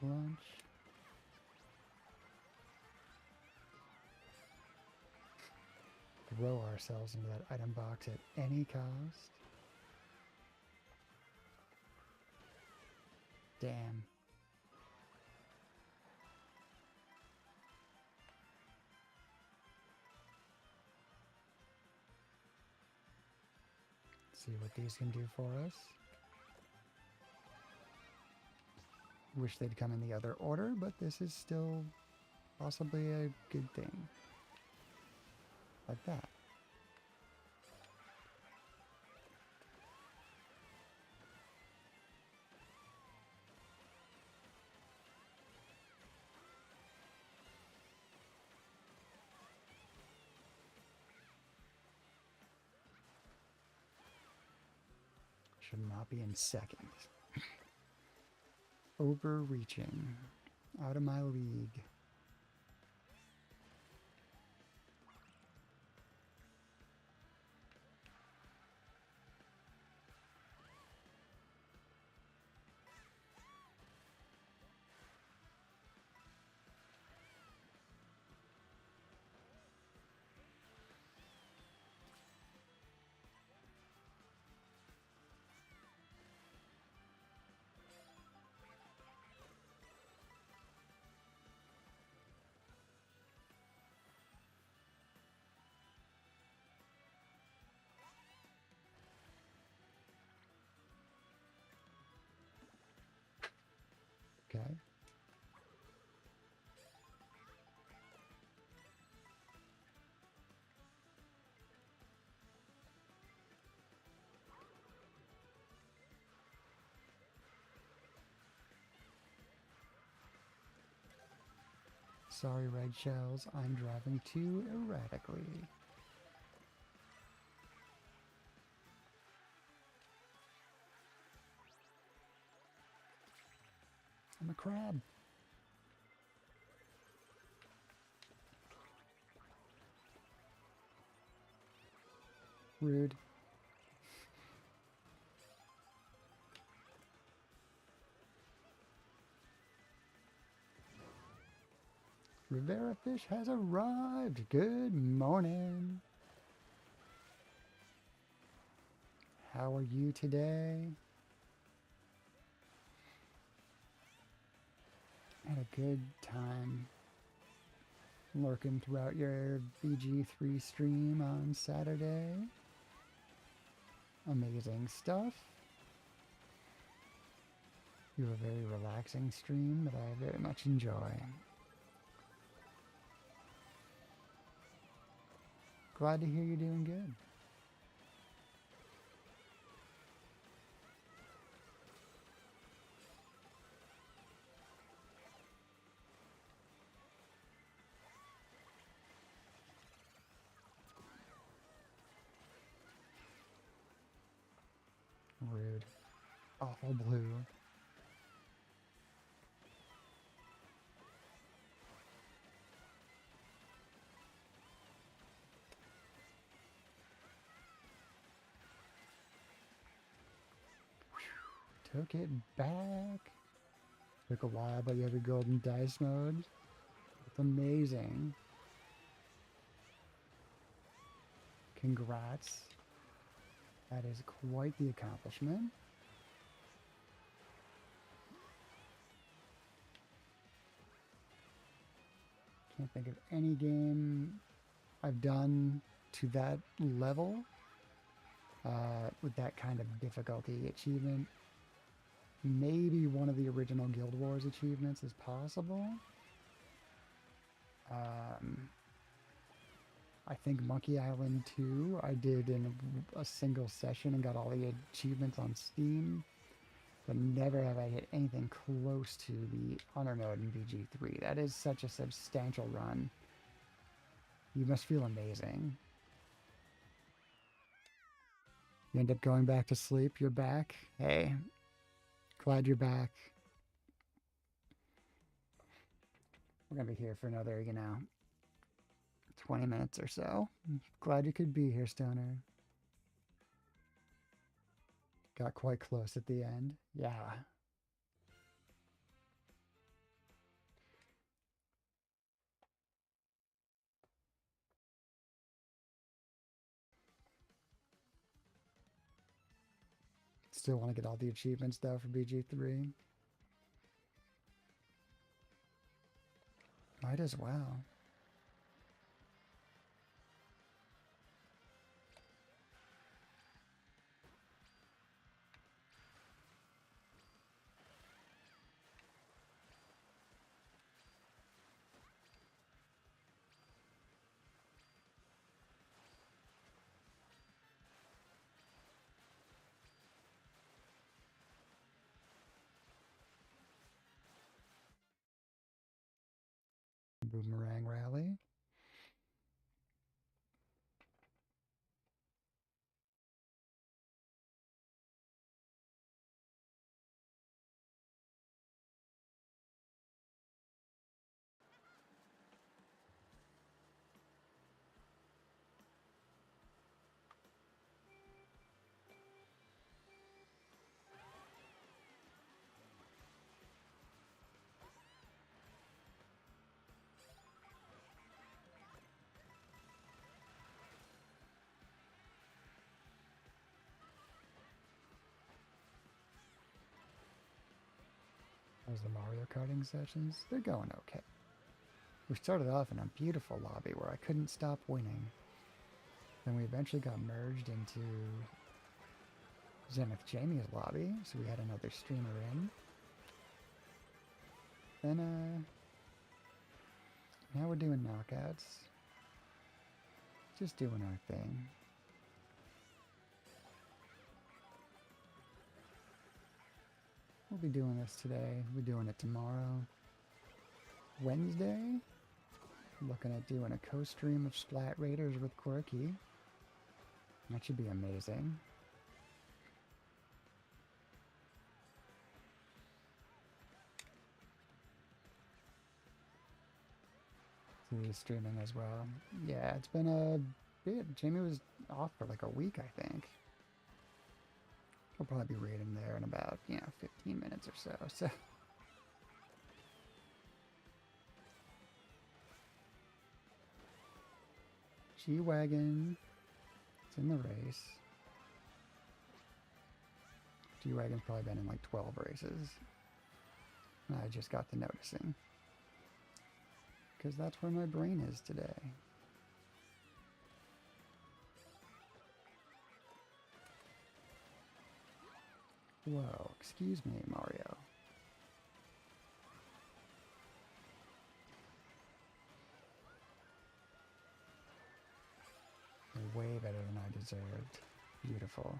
Lunch. Throw ourselves into that item box at any cost. Damn. See what these can do for us. Wish they'd come in the other order, but this is still possibly a good thing. Like that. Should not be in second. Overreaching. Out of my league. Okay. Sorry, red shells, I'm driving too erratically. I'm a crab. Rude. Rivera Fish has arrived. Good morning. How are you today? Had a good time lurking throughout your BG3 stream on Saturday. Amazing stuff. You have a very relaxing stream that I very much enjoy. Glad to hear you're doing good. Rude. All blue. Took it back. Took a while, but you have your golden dice mode. It's amazing. Congrats. That is quite the accomplishment. Can't think of any game I've done to that level with that kind of difficulty achievement. Maybe one of the original Guild Wars achievements is possible. I think Monkey Island 2 I did in a single session and got all the achievements on Steam, but never have I hit anything close to the Honor Mode in BG3. That is such a substantial run. You must feel amazing. You end up going back to sleep, you're back. Hey, glad you're back. We're gonna be here for another, 20 minutes or so. Glad you could be here, Stoner. Got quite close at the end. Yeah. Still want to get all the achievements though for BG3. Might as well. Boomerang Rally. How's the Mario Karting sessions? They're going okay. We started off in a beautiful lobby where I couldn't stop winning. Then we eventually got merged into Zenith Jamie's lobby, so we had another streamer in. Then, now we're doing knockouts. Just doing our thing. We'll be doing this today. We're doing it tomorrow. Wednesday? Looking at doing a co-stream of Splat Raiders with Quirky. That should be amazing. So he's streaming as well. Yeah, it's been a bit. Jamie was off for like a week, I think. He'll probably be raiding there in about, 15 minutes or so. G-Wagon. It's in the race. G-Wagon's probably been in like 12 races. And I just got to noticing. Because that's where my brain is today. Whoa, excuse me, Mario. Way better than I deserved. Beautiful.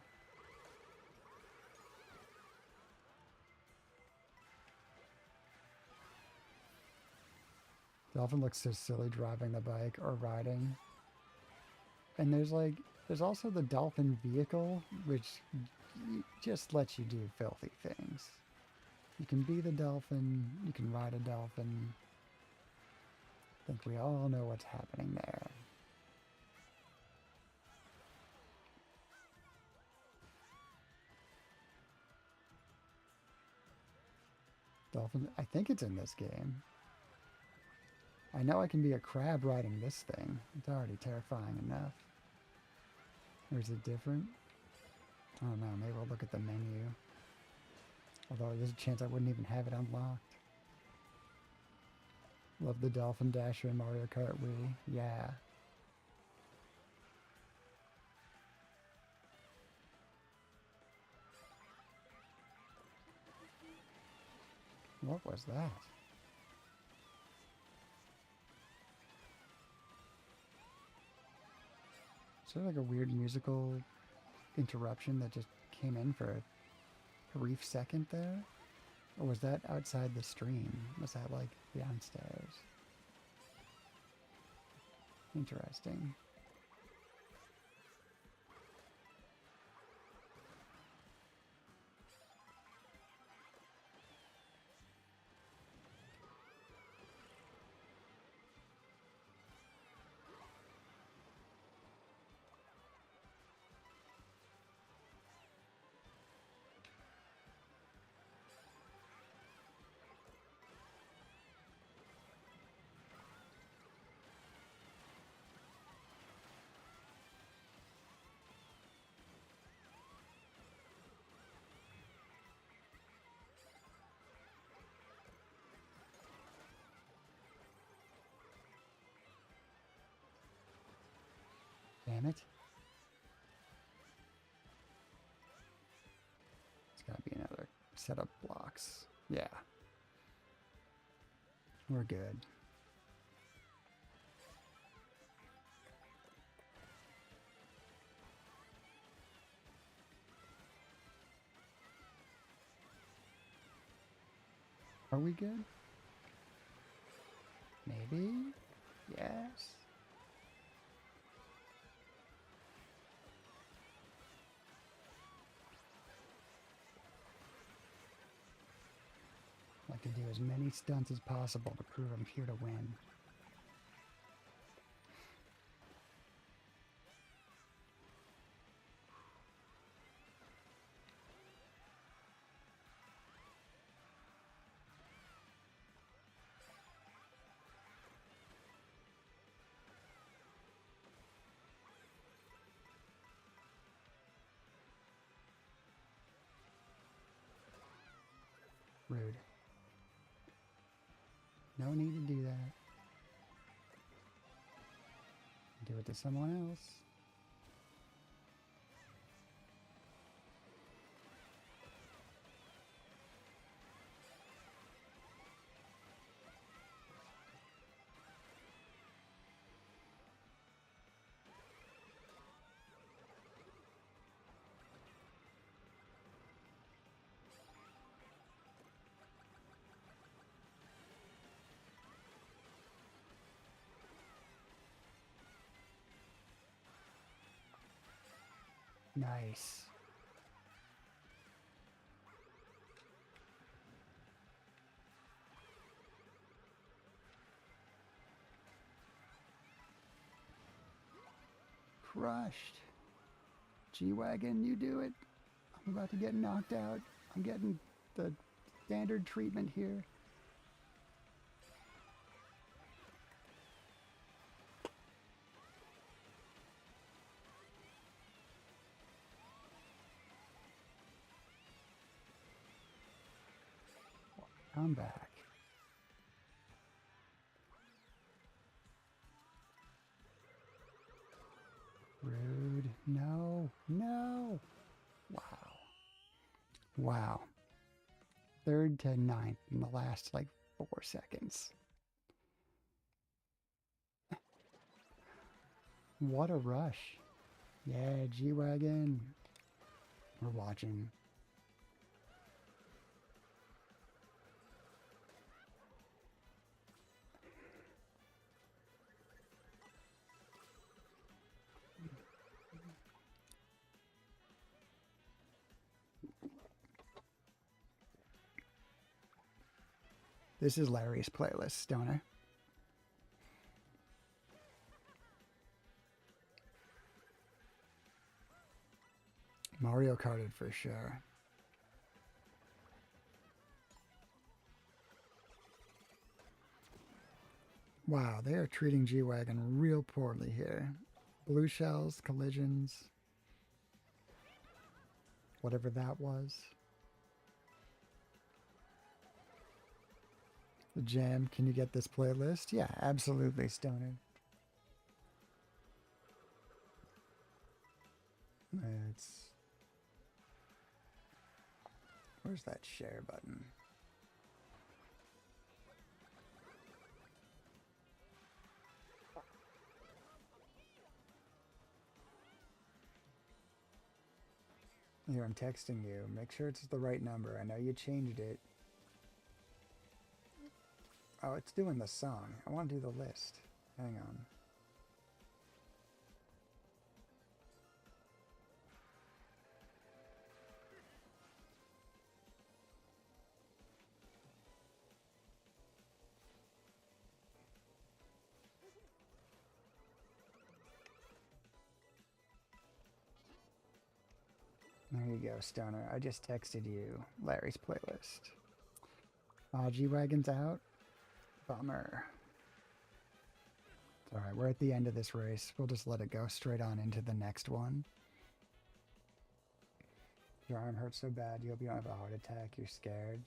Dolphin looks so silly driving the bike or riding. And there's also the Dolphin vehicle, which just lets you do filthy things. You can be the Dolphin, you can ride a Dolphin. I think we all know what's happening there. Dolphin, I think it's in this game. I know I can be a crab riding this thing. It's already terrifying enough. Or is it different? I don't know, maybe we'll look at the menu. Although there's a chance I wouldn't even have it unlocked. Love the Dolphin Dasher in Mario Kart Wii. Yeah. What was that? Is there like a weird musical interruption that just came in for a brief second there? Or was that outside the stream? Was that like downstairs? Interesting. Damn it. It's gotta be another set of blocks. Yeah. We're good. Are we good? Maybe? Yes? I like to do as many stunts as possible to prove I'm here to win. Rude. No need to do that. Do it to someone else. Nice. Crushed. G-Wagon, you do it. I'm about to get knocked out. I'm getting the standard treatment here. Come back. Rude. No. No. Wow. Wow. 3rd to 9th in the last, like, 4 seconds. What a rush. Yeah, G-Wagon. We're watching. This is Larry's playlist, Stoner. Mario Karted for sure. Wow, they are treating G-Wagon real poorly here. Blue shells, collisions, whatever that was. The Jam, can you get this playlist? Yeah, absolutely, Stoner. It's... Where's that share button? Here, I'm texting you. Make sure it's the right number. I know you changed it. Oh, it's doing the song. I want to do the list. Hang on. There you go, Stoner. I just texted you Larry's playlist. G-Wagon's out. Bummer. It's alright, we're at the end of this race. We'll just let it go straight on into the next one. Your arm hurts so bad, you hope you don't have a heart attack. You're scared.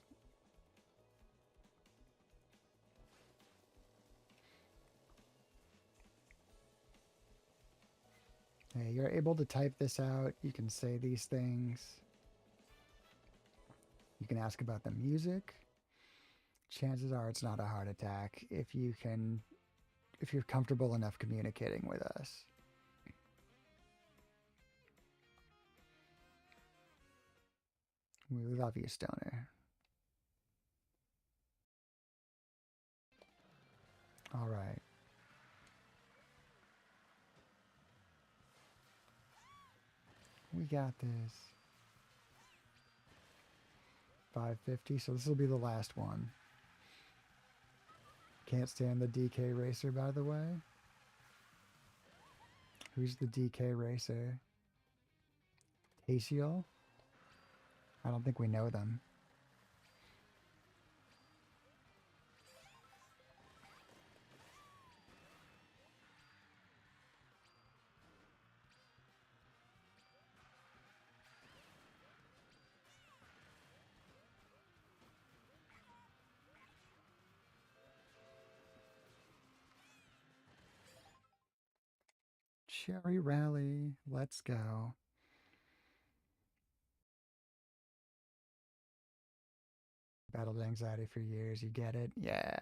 Hey, you're able to type this out. You can say these things. You can ask about the music. Chances are it's not a heart attack if you're comfortable enough communicating with us. We love you, Stoner. All right. We got this. 550, so this will be the last one. Can't stand the DK Racer, by the way. Who's the DK Racer? Tasio? I don't think we know them. Cherry Rally, let's go. Battled anxiety for years, you get it? Yeah.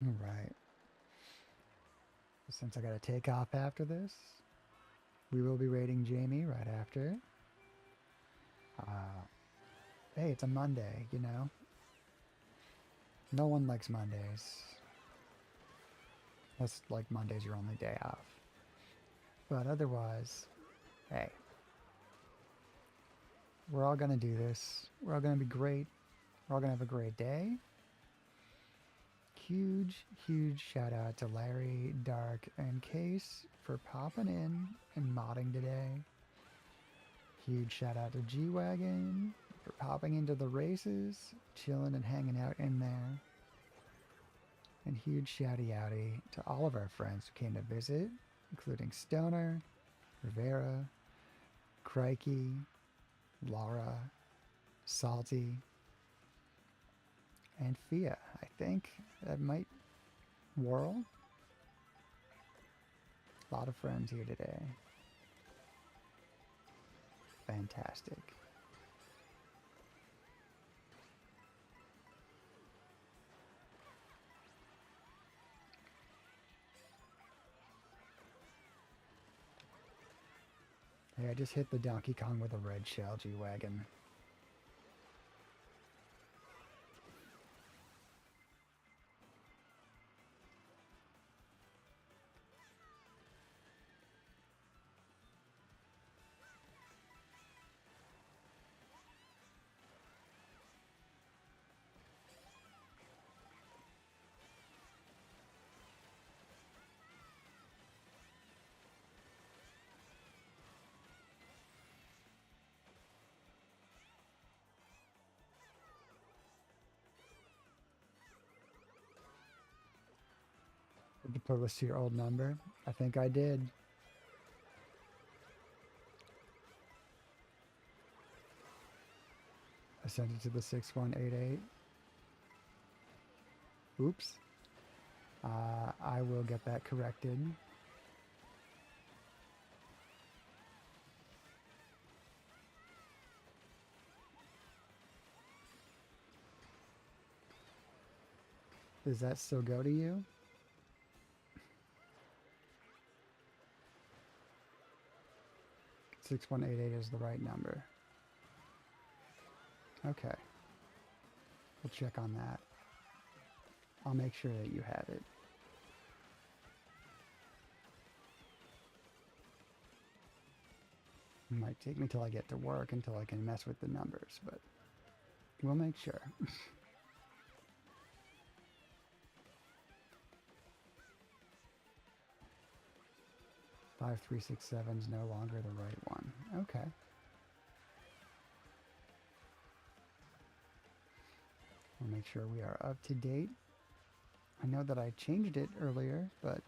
All right. Since I gotta take off after this, we will be rating Jamie right after. Hey, it's a Monday, you know? No one likes Mondays. Unless, like, Monday's your only day off. But otherwise, hey, we're all gonna do this. We're all gonna be great. We're all gonna have a great day. Huge, huge shout out to Larry, Dark, and Case for popping in and modding today. Huge shout out to G-Wagon for popping into the races, chilling and hanging out in there. And huge shouty outy to all of our friends who came to visit, including Stoner, Rivera, Crikey, Laura, Salty, and Fia. I think that might whirl. A lot of friends here today. Fantastic. Hey, I just hit the Donkey Kong with a red shell G-Wagon. Did you put this to your old number? I think I did. I sent it to the 6188. Oops. I will get that corrected. Does that still go to you? $6188 is the right number. Okay. We'll check on that. I'll make sure that you have it. It might take me till I get to work until I can mess with the numbers, but we'll make sure. 5367 is no longer the right one. Okay. We'll make sure we are up to date. I know that I changed it earlier, but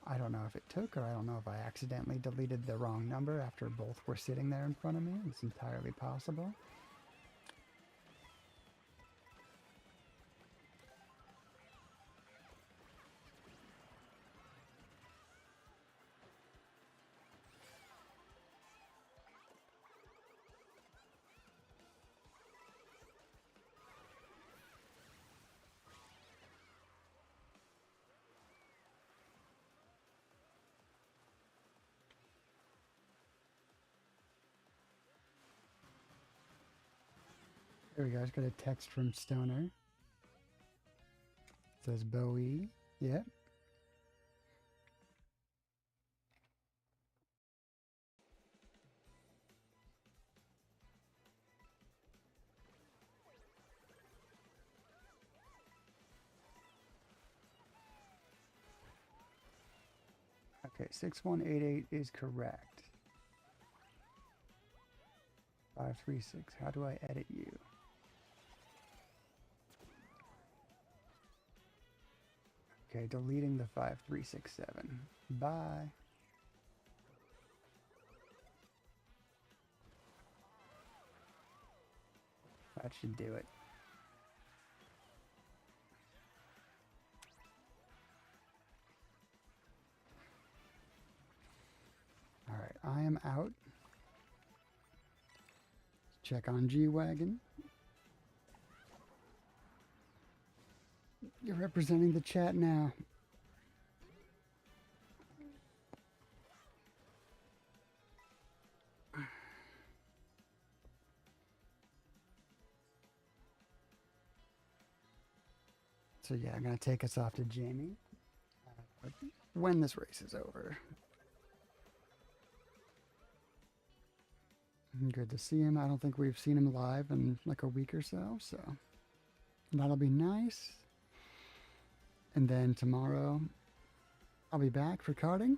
I don't know if it took, or I don't know if I accidentally deleted the wrong number after both were sitting there in front of me. It's entirely possible. There we go. I just got a text from Stoner. It says Bowie. Yep. Okay, 6188 is correct. 536. How do I edit you? Okay, deleting the 5367. Bye. That should do it. All right, I am out. Check on G-Wagon. You're representing the chat now. So yeah, I'm gonna take us off to Jamie. when this race is over. Good to see him. I don't think we've seen him live in like a week or so, so that'll be nice. And then tomorrow, I'll be back for karting.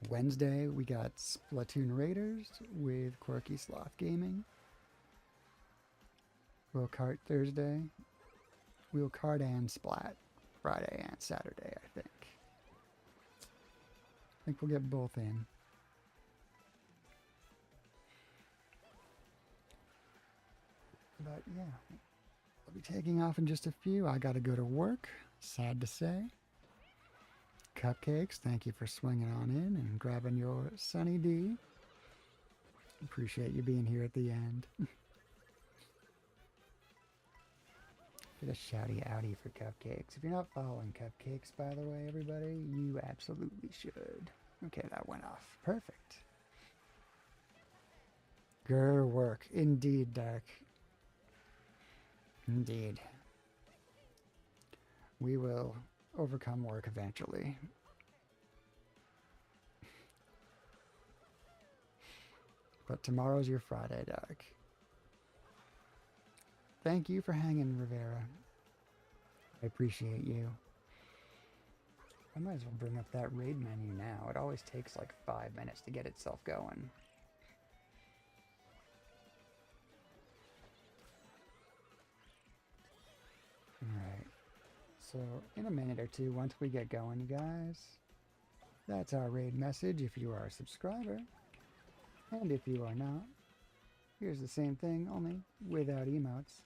Wednesday, we got Splatoon Raiders with Quirky Sloth Gaming. We'll kart Thursday. We'll kart and splat Friday and Saturday, I think. I think we'll get both in. But yeah, I'll be taking off in just a few. I gotta go to work, sad to say. Cupcakes, thank you for swinging on in and grabbing your Sunny D. Appreciate you being here at the end. Get a shouty outie for Cupcakes. If you're not following Cupcakes, by the way, everybody, you absolutely should. Okay, that went off. Perfect. Grr work. Indeed, Dark. Indeed. We will overcome work eventually. But tomorrow's your Friday, Dark. Thank you for hanging, Rivera. I appreciate you. I might as well bring up that raid menu now. It always takes like 5 minutes to get itself going. Alright. So, in a minute or two, once we get going, you guys, that's our raid message if you are a subscriber. And if you are not, here's the same thing, only without emotes.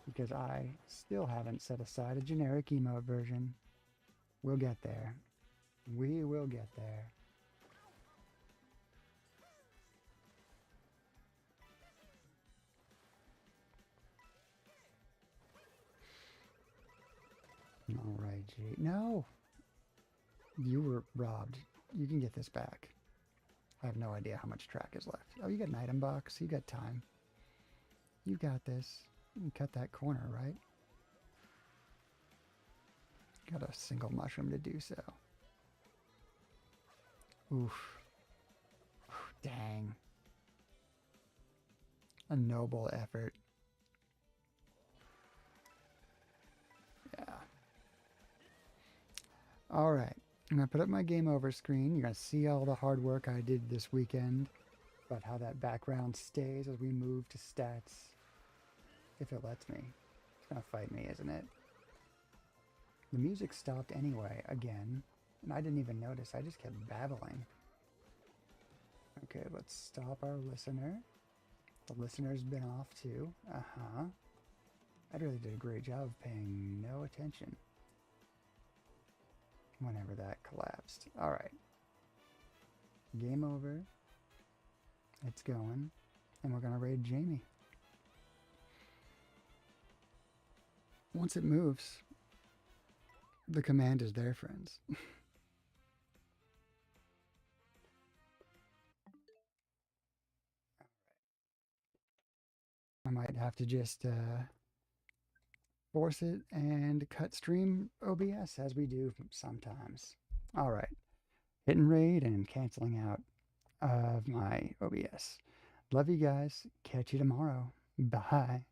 Because I still haven't set aside a generic emote version. We'll get there. We will get there. Alright, G. No! You were robbed. You can get this back. I have no idea how much track is left. Oh, you got an item box. You got time. You got this. You can cut that corner, right? Got a single mushroom to do so. Oof. Dang. A noble effort. Yeah. Alright. I'm going to put up my game over screen. You're going to see all the hard work I did this weekend. About how that background stays as we move to stats. If it lets me. It's going to fight me, isn't it? The music stopped anyway, again. And I didn't even notice. I just kept babbling. Okay, let's stop our listener. The listener's been off too. Uh-huh. I really did a great job of paying no attention whenever that collapsed. Alright. Game over. It's going. And we're going to raid Jamie. Once it moves, the command is there, friends. I might have to just force it and cut stream OBS as we do sometimes. Alright. Hitting raid and canceling out of my OBS. Love you guys. Catch you tomorrow. Bye.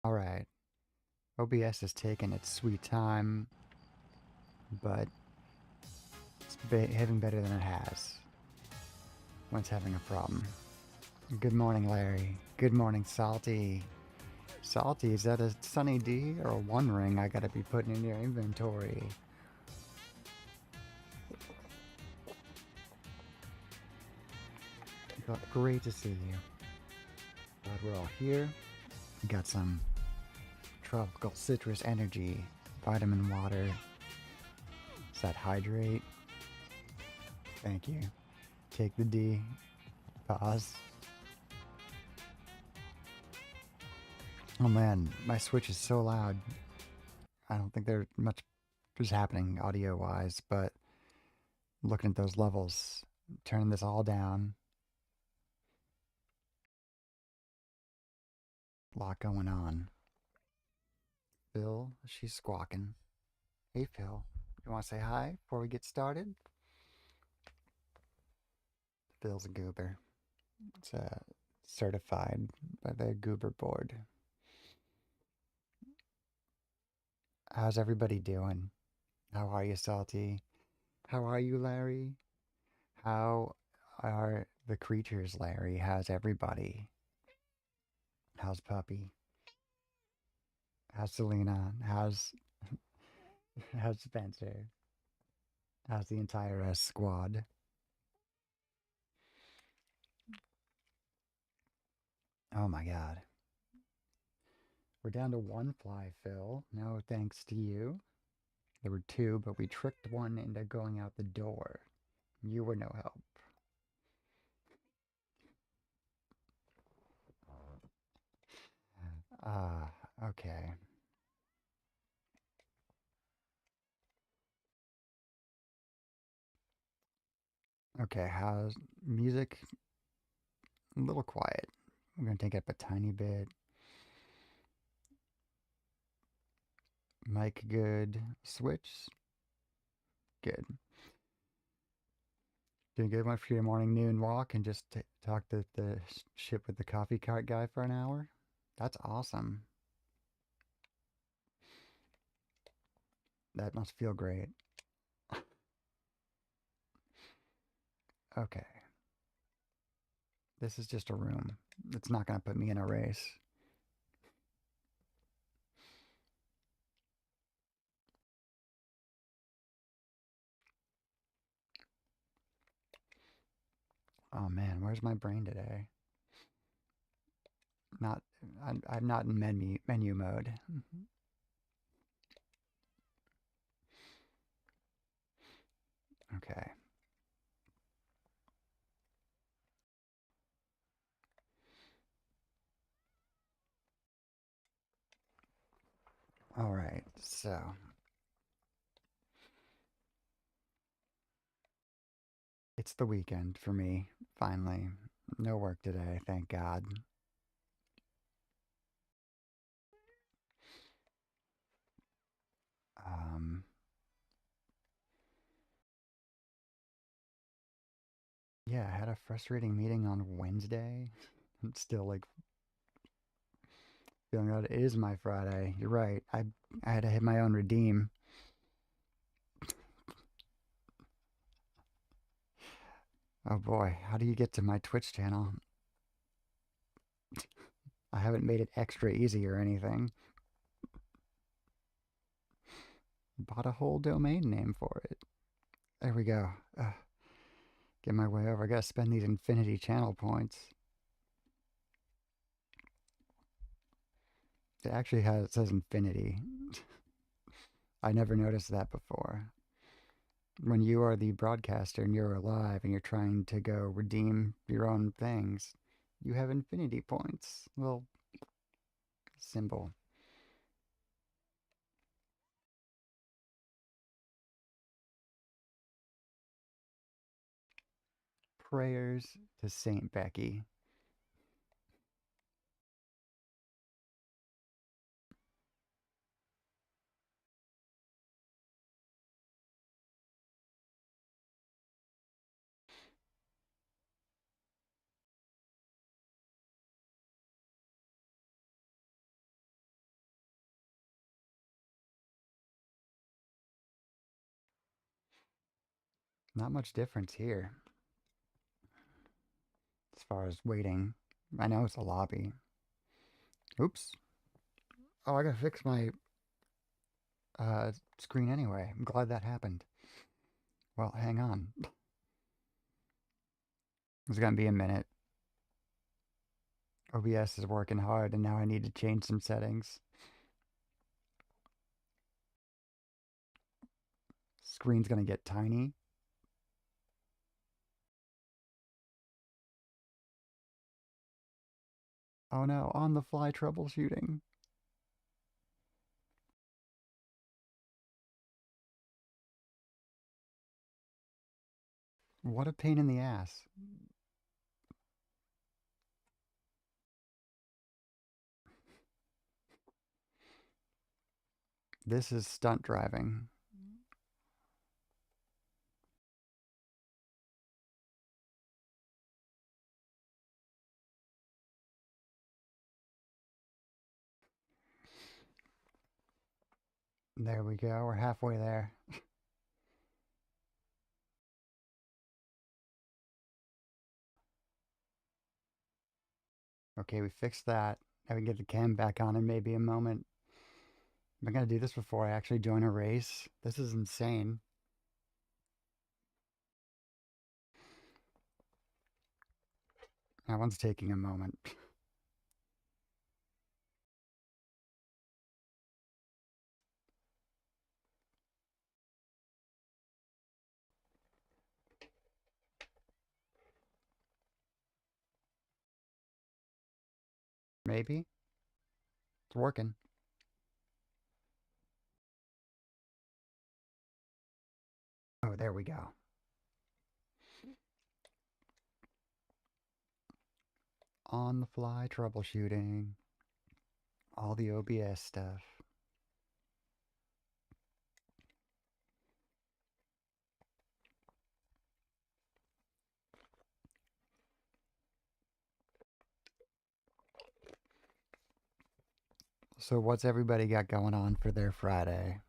Alright. OBS has taken its sweet time, but it's behaving better than it has when it's having a problem. Good morning, Larry. Good morning, Salty. Salty, is that a Sunny D or a One Ring I gotta be putting in your inventory? Great to see you. Glad we're all here. We got some tropical citrus energy, vitamin water. Does that hydrate? Thank you. Take the D. Pause. Oh man, my Switch is so loud. I don't think there's much is happening audio-wise, but looking at those levels, turning this all down. A lot going on. Phil, she's squawking. Hey Phil, you want to say hi before we get started? Phil's a goober. It's certified by the goober board. How's everybody doing? How are you, Salty? How are you, Larry? How are the creatures, Larry? How's everybody? How's Puppy? How's Selena? How's Spencer? How's the entire squad? Oh my god. We're down to one fly, Phil. No thanks to you. There were two, but we tricked one into going out the door. You were no help. Ah, okay. Okay, how's music? A little quiet. I'm gonna take it up a tiny bit. Mic good. Switch. Good. Gonna go for your morning noon walk and just talk to the ship with the coffee cart guy for an hour? That's awesome. That must feel great. Okay. This is just a room. It's not gonna put me in a race. Oh man, where's my brain today? Not, I'm not in menu mode. Okay. All right. So it's the weekend for me. Finally, no work today. Thank God. Um. Yeah, I had a frustrating meeting on Wednesday. I'm still like feeling that it is my Friday. You're right. I had to hit my own redeem. Oh boy, how do you get to my Twitch channel? I haven't made it extra easy or anything. Bought a whole domain name for it. There we go. Get my way over. I gotta spend these infinity channel points. It actually has, it says infinity. I never noticed that before. When you are the broadcaster and you're alive and you're trying to go redeem your own things, you have infinity points. Well, symbol. Prayers to Saint Becky. Not much difference here as far as waiting. I know it's a lobby. Oops. Oh, I gotta fix my screen anyway. I'm glad that happened. Well, hang on. It's gonna be a minute. OBS is working hard, and now I need to change some settings. Screen's gonna get tiny. Oh no, on the fly troubleshooting. What a pain in the ass. This is stunt driving. There we go. We're halfway there. Okay, we fixed that. Now we can get the cam back on in maybe a moment. Am I gonna do this before I actually join a race? This is insane. That one's taking a moment. Maybe? It's working. Oh, there we go. On the fly troubleshooting. All the OBS stuff. So what's everybody got going on for their Friday?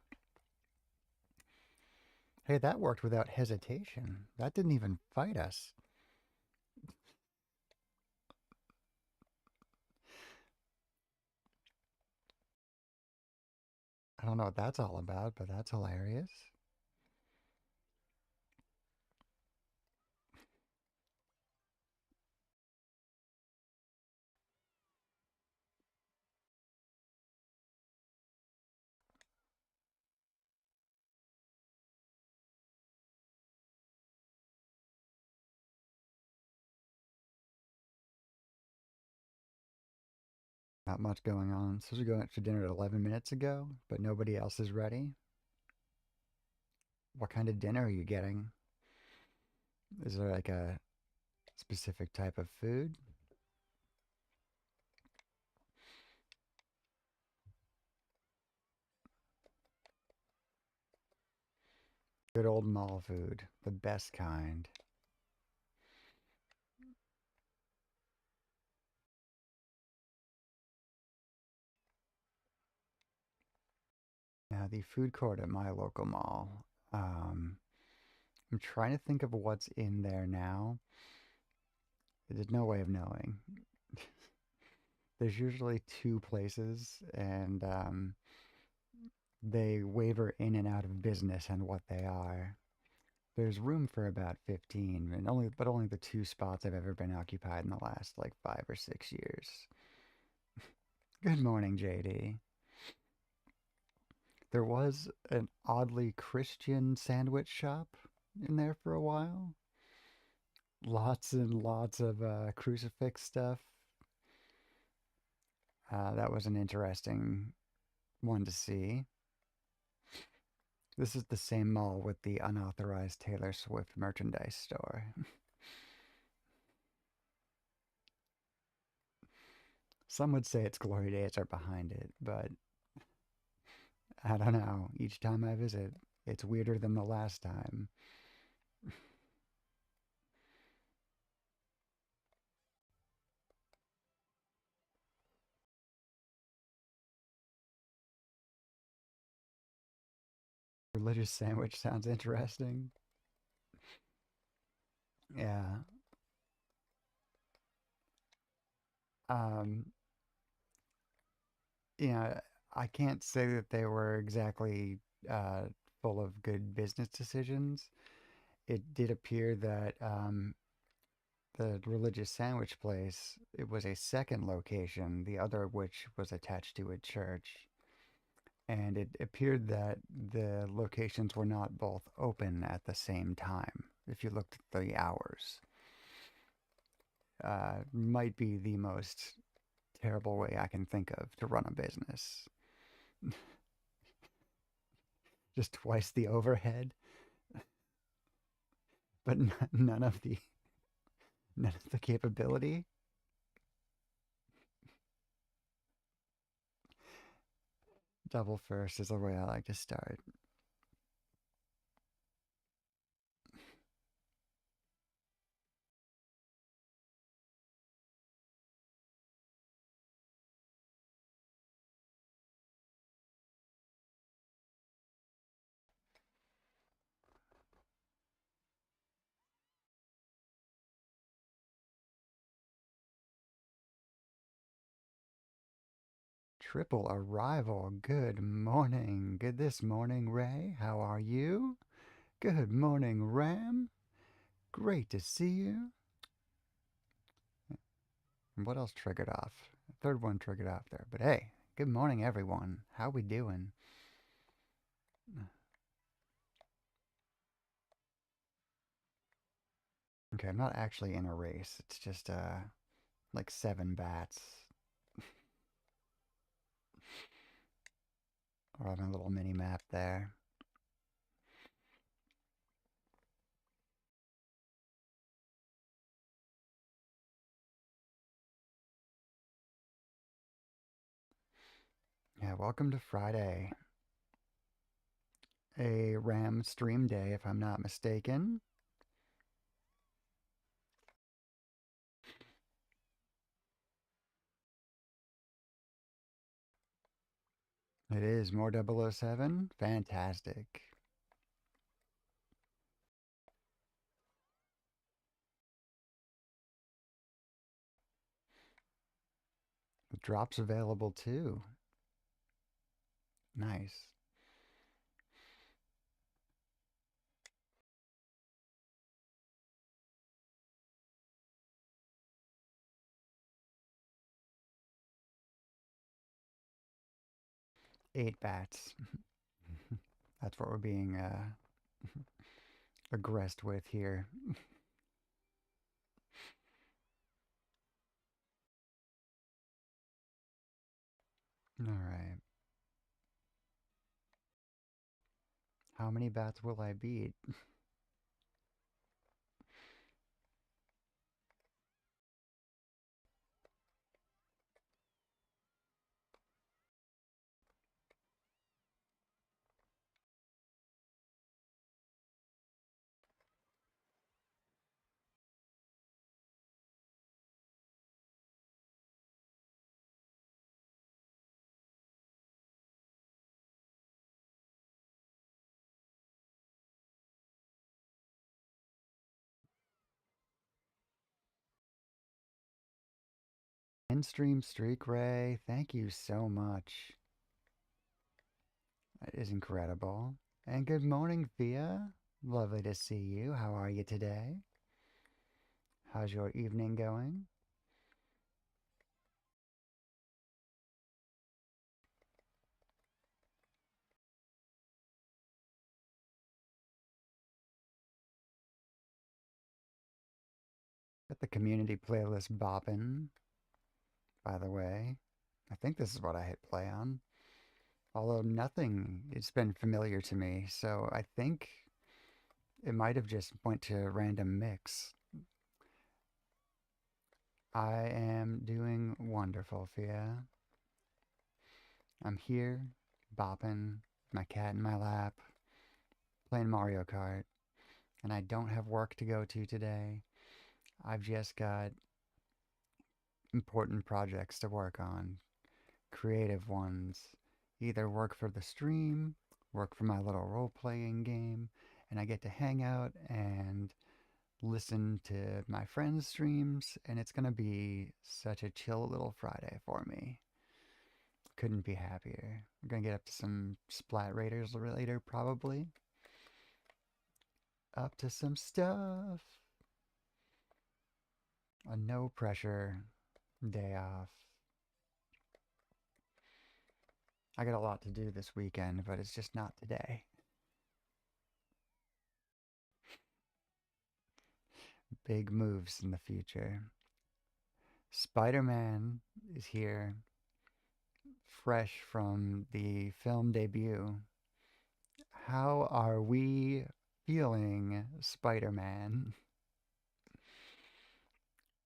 Hey, that worked without hesitation. That didn't even fight us. I don't know what that's all about, but that's hilarious. Not much going on. Supposed to go out for dinner 11 minutes ago, but nobody else is ready. What kind of dinner are you getting? Is there like a specific type of food? Good old mall food, the best kind. Now, the food court at my local mall. I'm trying to think of what's in there now. There's no way of knowing. There's usually two places, and they waver in and out of business and what they are. There's room for about 15, and only the two spots have ever been occupied in the last like 5 or 6 years. Good morning, JD. There was an oddly Christian sandwich shop in there for a while. Lots and lots of crucifix stuff. That was an interesting one to see. This is the same mall with the unauthorized Taylor Swift merchandise store. Some would say its glory days are behind it, but I don't know. Each time I visit, it's weirder than the last time. Religious sandwich sounds interesting. Yeah. Um, you know, I can't say that they were exactly uh, full of good business decisions. It did appear that the religious sandwich place, it was a second location, the other of which was attached to a church. And it appeared that the locations were not both open at the same time. If you looked at the hours, might be the most terrible way I can think of to run a business. Just twice the overhead, but none of the capability. Double first is the way I like to start. Triple arrival. Good morning. Good this morning, Ray. How are you? Good morning, Ram. Great to see you. And what else triggered off? Third one triggered off there. But hey, good morning, everyone. How we doing? Okay, I'm not actually in a race. It's just like 7 bats. Or on a little mini map there. Yeah, welcome to Friday. A Ram stream day, if I'm not mistaken. It is more 007. Fantastic. The drops available too. Nice. 8 bats. That's what we're being aggressed with here. All right. How many bats will I beat? 10 stream streak, Ray. Thank you so much. That is incredible. And good morning, Thea. Lovely to see you. How are you today? How's your evening going? Got the community playlist bopping, by the way. I think this is what I hit play on. Although nothing, it's been familiar to me, so I think it might have just went to random mix. I am doing wonderful, Fia. I'm here, bopping, my cat in my lap, playing Mario Kart, and I don't have work to go to today. I've just got important projects to work on, creative ones. Either work for the stream, work for my little role playing game, and I get to hang out and listen to my friends' streams, and it's gonna be such a chill little Friday for me. Couldn't be happier. We're gonna get up to some Splat Raiders later, probably. Up to some stuff. A no pressure day off. I got a lot to do this weekend, but it's just not today. Big moves in the future. Spider Man is here, fresh from the film debut. How are we feeling, Spider Man?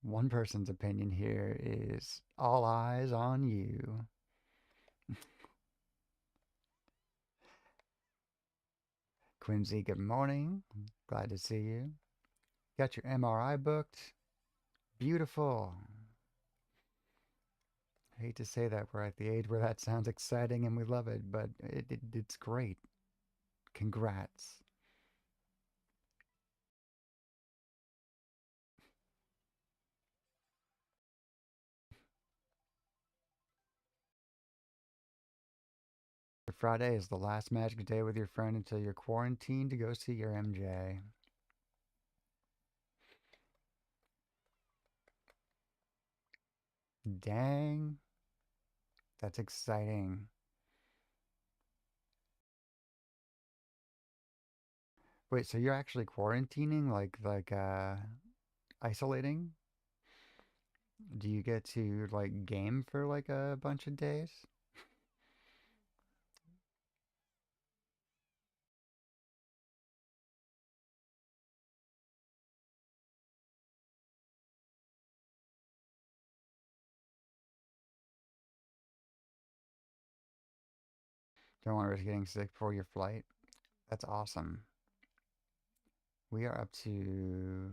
One person's opinion here is all eyes on you. Quincy, good morning. Glad to see you. Got your MRI booked. Beautiful. I hate to say that we're at the age where that sounds exciting and we love it, but it's great. Congrats. Friday is the last magic day with your friend until you're quarantined to go see your MJ. Dang, that's exciting. Wait, so you're actually quarantining, like isolating? Do you get to like game for like a bunch of days? Don't want to risk getting sick before your flight. That's awesome. We are up to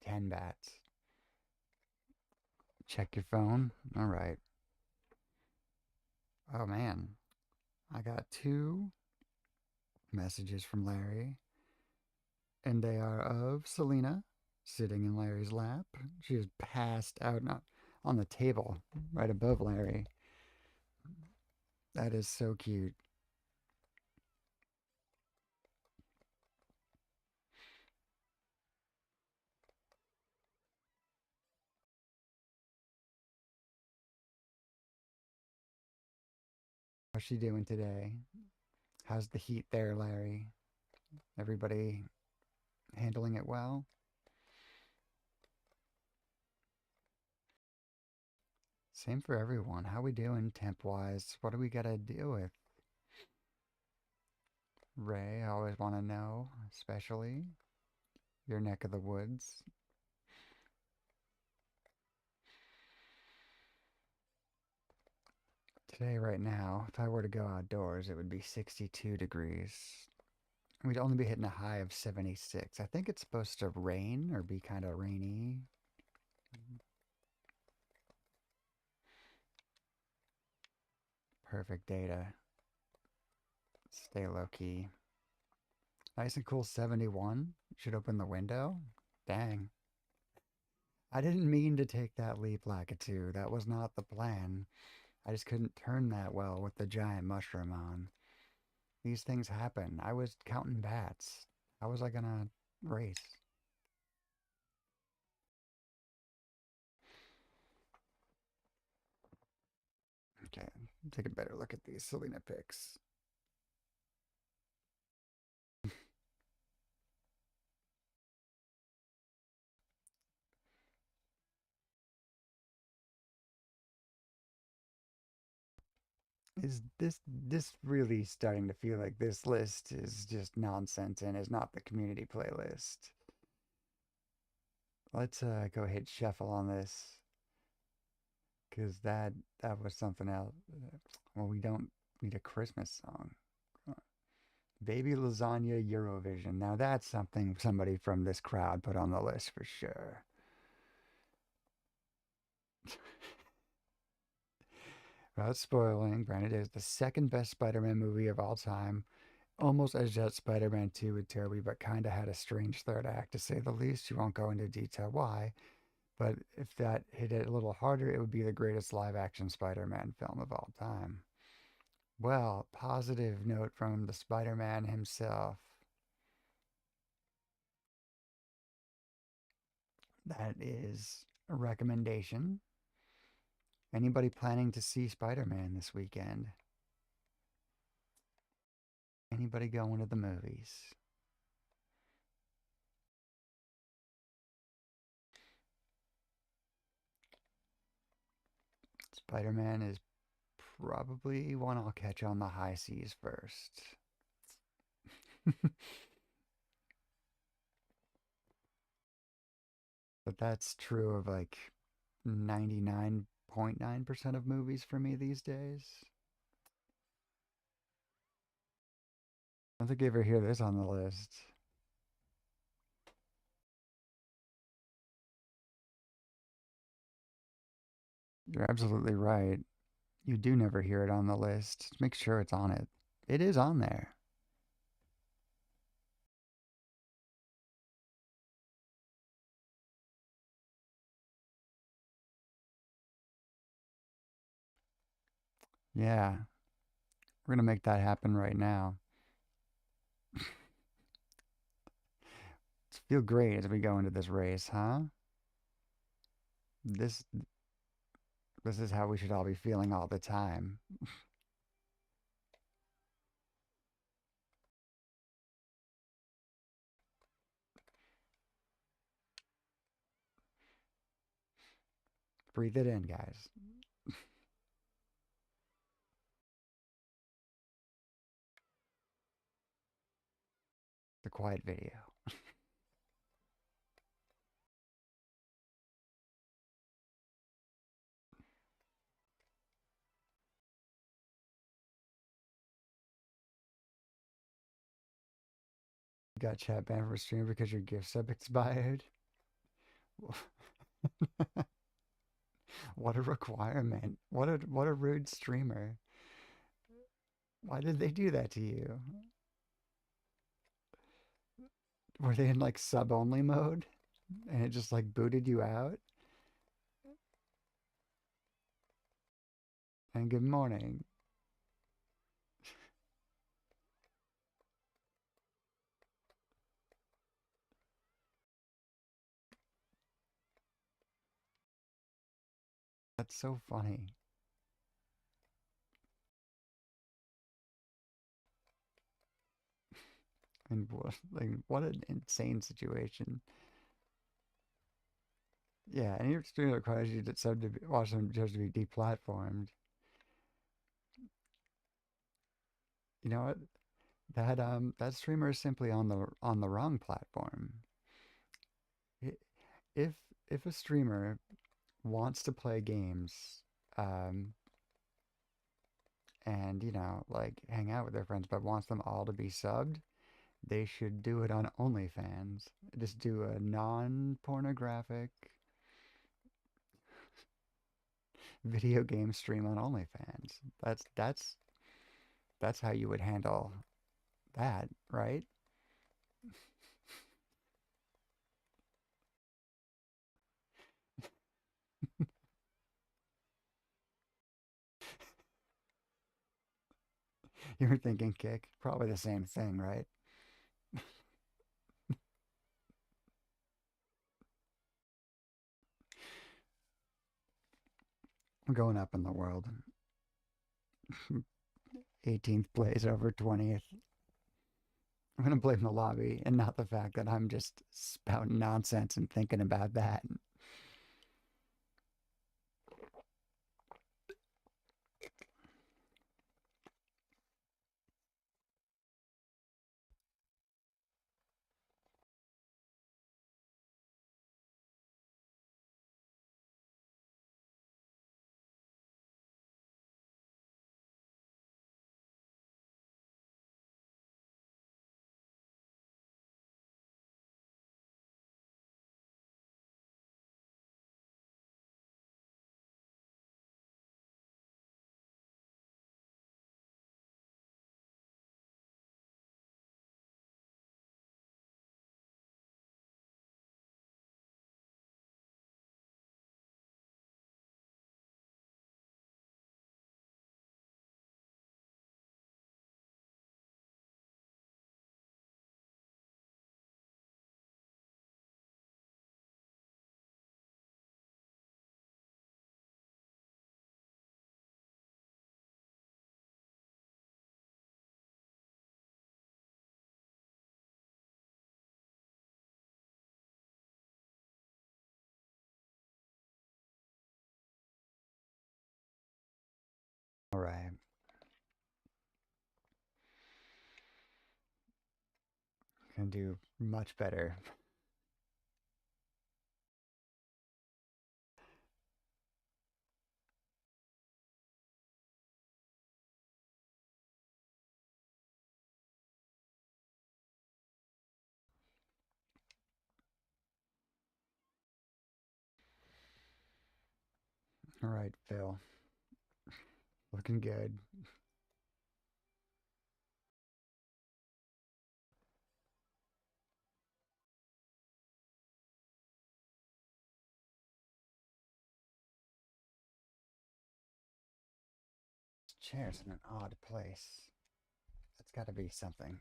10 bats. Check your phone. All right. Oh man, I got two messages from Larry, and they are of Selena sitting in Larry's lap. She is passed out on the table right above Larry. That is so cute. How's she doing today? How's the heat there, Larry? Everybody handling it well? Same for everyone. How we doing temp wise? What do we gotta deal with? Ray, I always want to know, especially your neck of the woods. Today, right now, if I were to go outdoors, it would be 62 degrees. We'd only be hitting a high of 76. I think it's supposed to rain or be kind of rainy. Perfect data. Stay low key. Nice and cool 71. Should open the window. Dang. I didn't mean to take that leap, Lakitu. That was not the plan. I just couldn't turn that well with the giant mushroom on. These things happen. I was counting bats. How was I gonna race? Okay, take a better look at these Selena pics. Is this really starting to feel like this list is just nonsense and is not the community playlist? Let's go hit shuffle on this because that was something else. Well, we don't need a Christmas song. Baby Lasagna Eurovision. Now that's something somebody from this crowd put on the list for sure. Without spoiling, granted, it is the second best Spider-Man movie of all time, almost as that Spider-Man 2 with Tobey, but kind of had a strange third act to say the least. You won't go into detail why, but if that hit it a little harder, it would be the greatest live-action Spider-Man film of all time. Well, positive note from the Spider-Man himself. That is a recommendation. Anybody planning to see Spider-Man this weekend? Anybody going to the movies? Spider-Man is probably one I'll catch on the high seas first. But that's true of like 99.9% of movies for me these days. I don't think you ever hear this on the list. You're absolutely right. You do never hear it on the list. Make sure it's on it. It is on there. Yeah, we're gonna make that happen right now. It's feel great as we go into this race, huh? This this is how we should all be feeling all the time. Breathe it in, guys. The quiet video. You got chat banned from stream because your gift sub expired. What a requirement. What a rude streamer. Why did they do that to you? Were they in like sub only mode and it just like booted you out? And good morning. That's so funny. And what an insane situation. Yeah, and your stream requires you to sub to watch them just to be deplatformed. You know what? That streamer is simply on the wrong platform. If if a streamer wants to play games, um, and like hang out with their friends, but wants them all to be subbed, they should do it on OnlyFans. Just do a non-pornographic video game stream on OnlyFans. That's how you would handle that, right? You were thinking kick, probably the same thing, right? I'm going up in the world. 18th place over 20th. I'm going to blame the lobby and not the fact that I'm just spouting nonsense and thinking about that. Right. Can do much better. All right, Phil. Looking good. This chair's in an odd place. That's got to be something.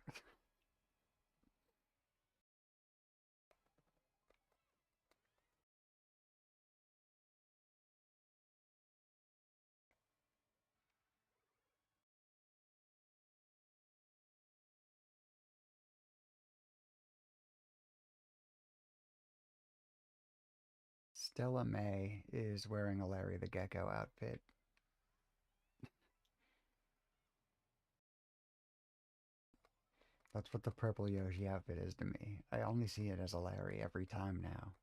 Stella May is wearing a Larry the Gecko outfit. That's what the purple Yoshi outfit is to me. I only see it as a Larry every time now.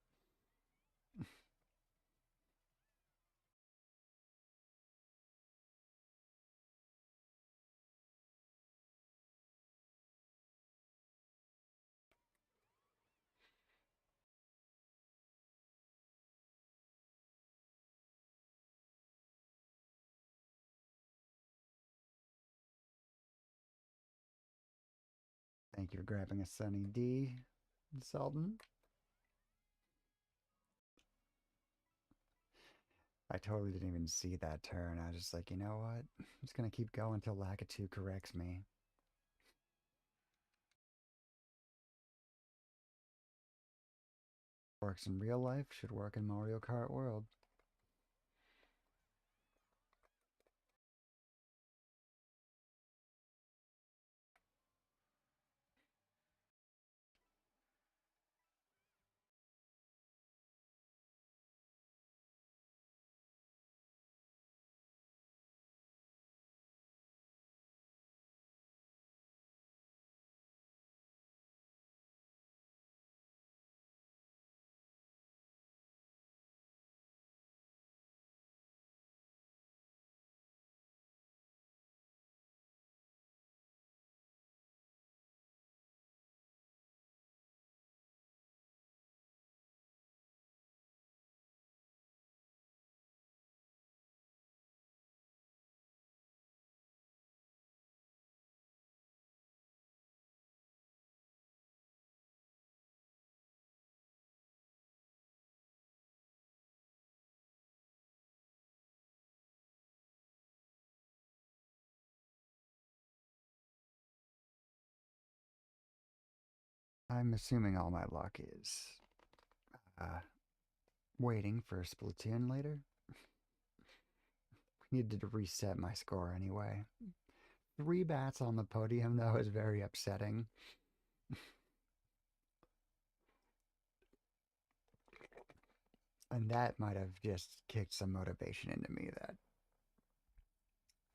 Thank you for grabbing a Sunny D, Selden. I totally didn't even see that turn. I was just like, you know what? I'm just gonna keep going until Lakitu corrects me. Works in real life, should work in Mario Kart World. I'm assuming all my luck is uh, waiting for Splatoon later. Needed to reset my score anyway. 3 bats on the podium, though, is very upsetting. And that might have just kicked some motivation into me that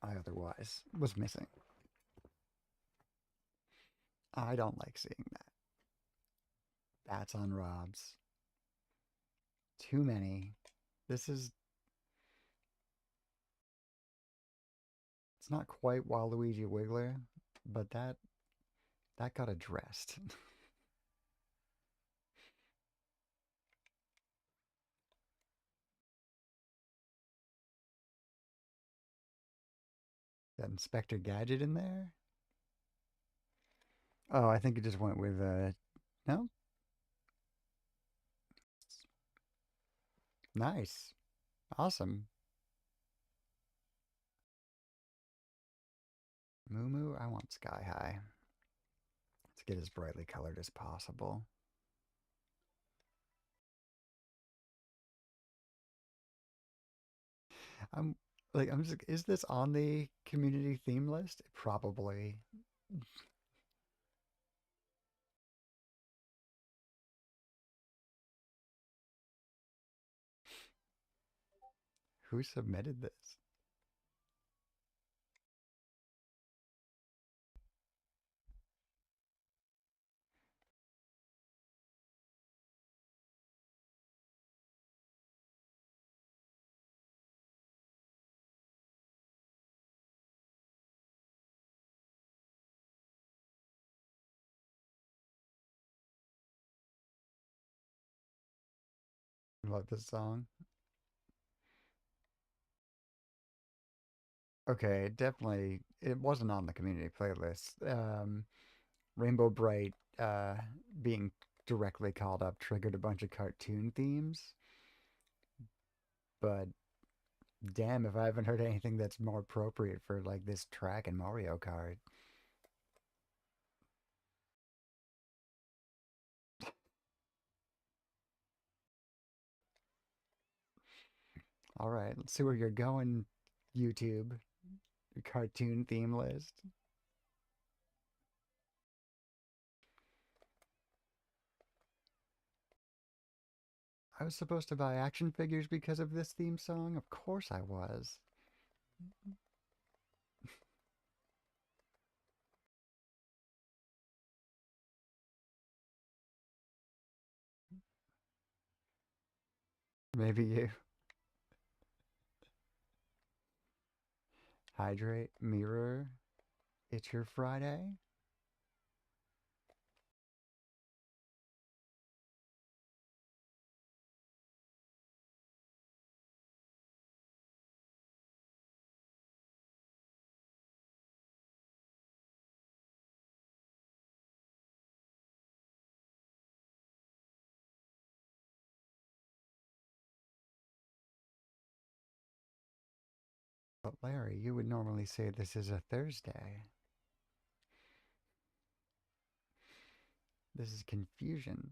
I otherwise was missing. I don't like seeing that. Bats on Robs. Too many. This is. It's not quite Waluigi Wiggler, but that got addressed. That Inspector Gadget in there? Oh, I think it just went with no? Nice. Awesome. Moo Moo, I want Sky High. Let's get as brightly colored as possible. I'm I'm just, is this on the community theme list? Probably. Who submitted this? Love this song. Okay, definitely. It wasn't on the community playlist. Rainbow Bright being directly called up triggered a bunch of cartoon themes, but damn if I haven't heard anything that's more appropriate for like this track in Mario Kart. All right, let's see where you're going, YouTube. Your cartoon theme list. I was supposed to buy action figures because of this theme song? Of course I was. Maybe you. Hydrate, mirror. It's your Friday. But Larry, you would normally say this is a Thursday. This is confusion.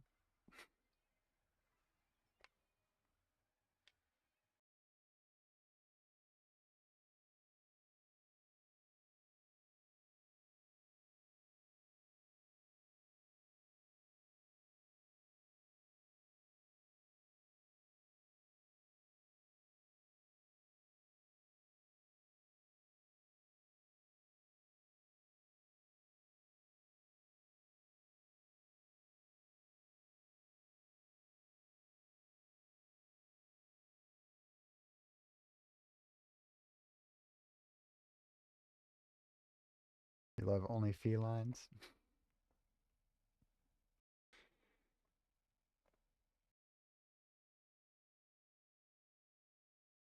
You love only felines.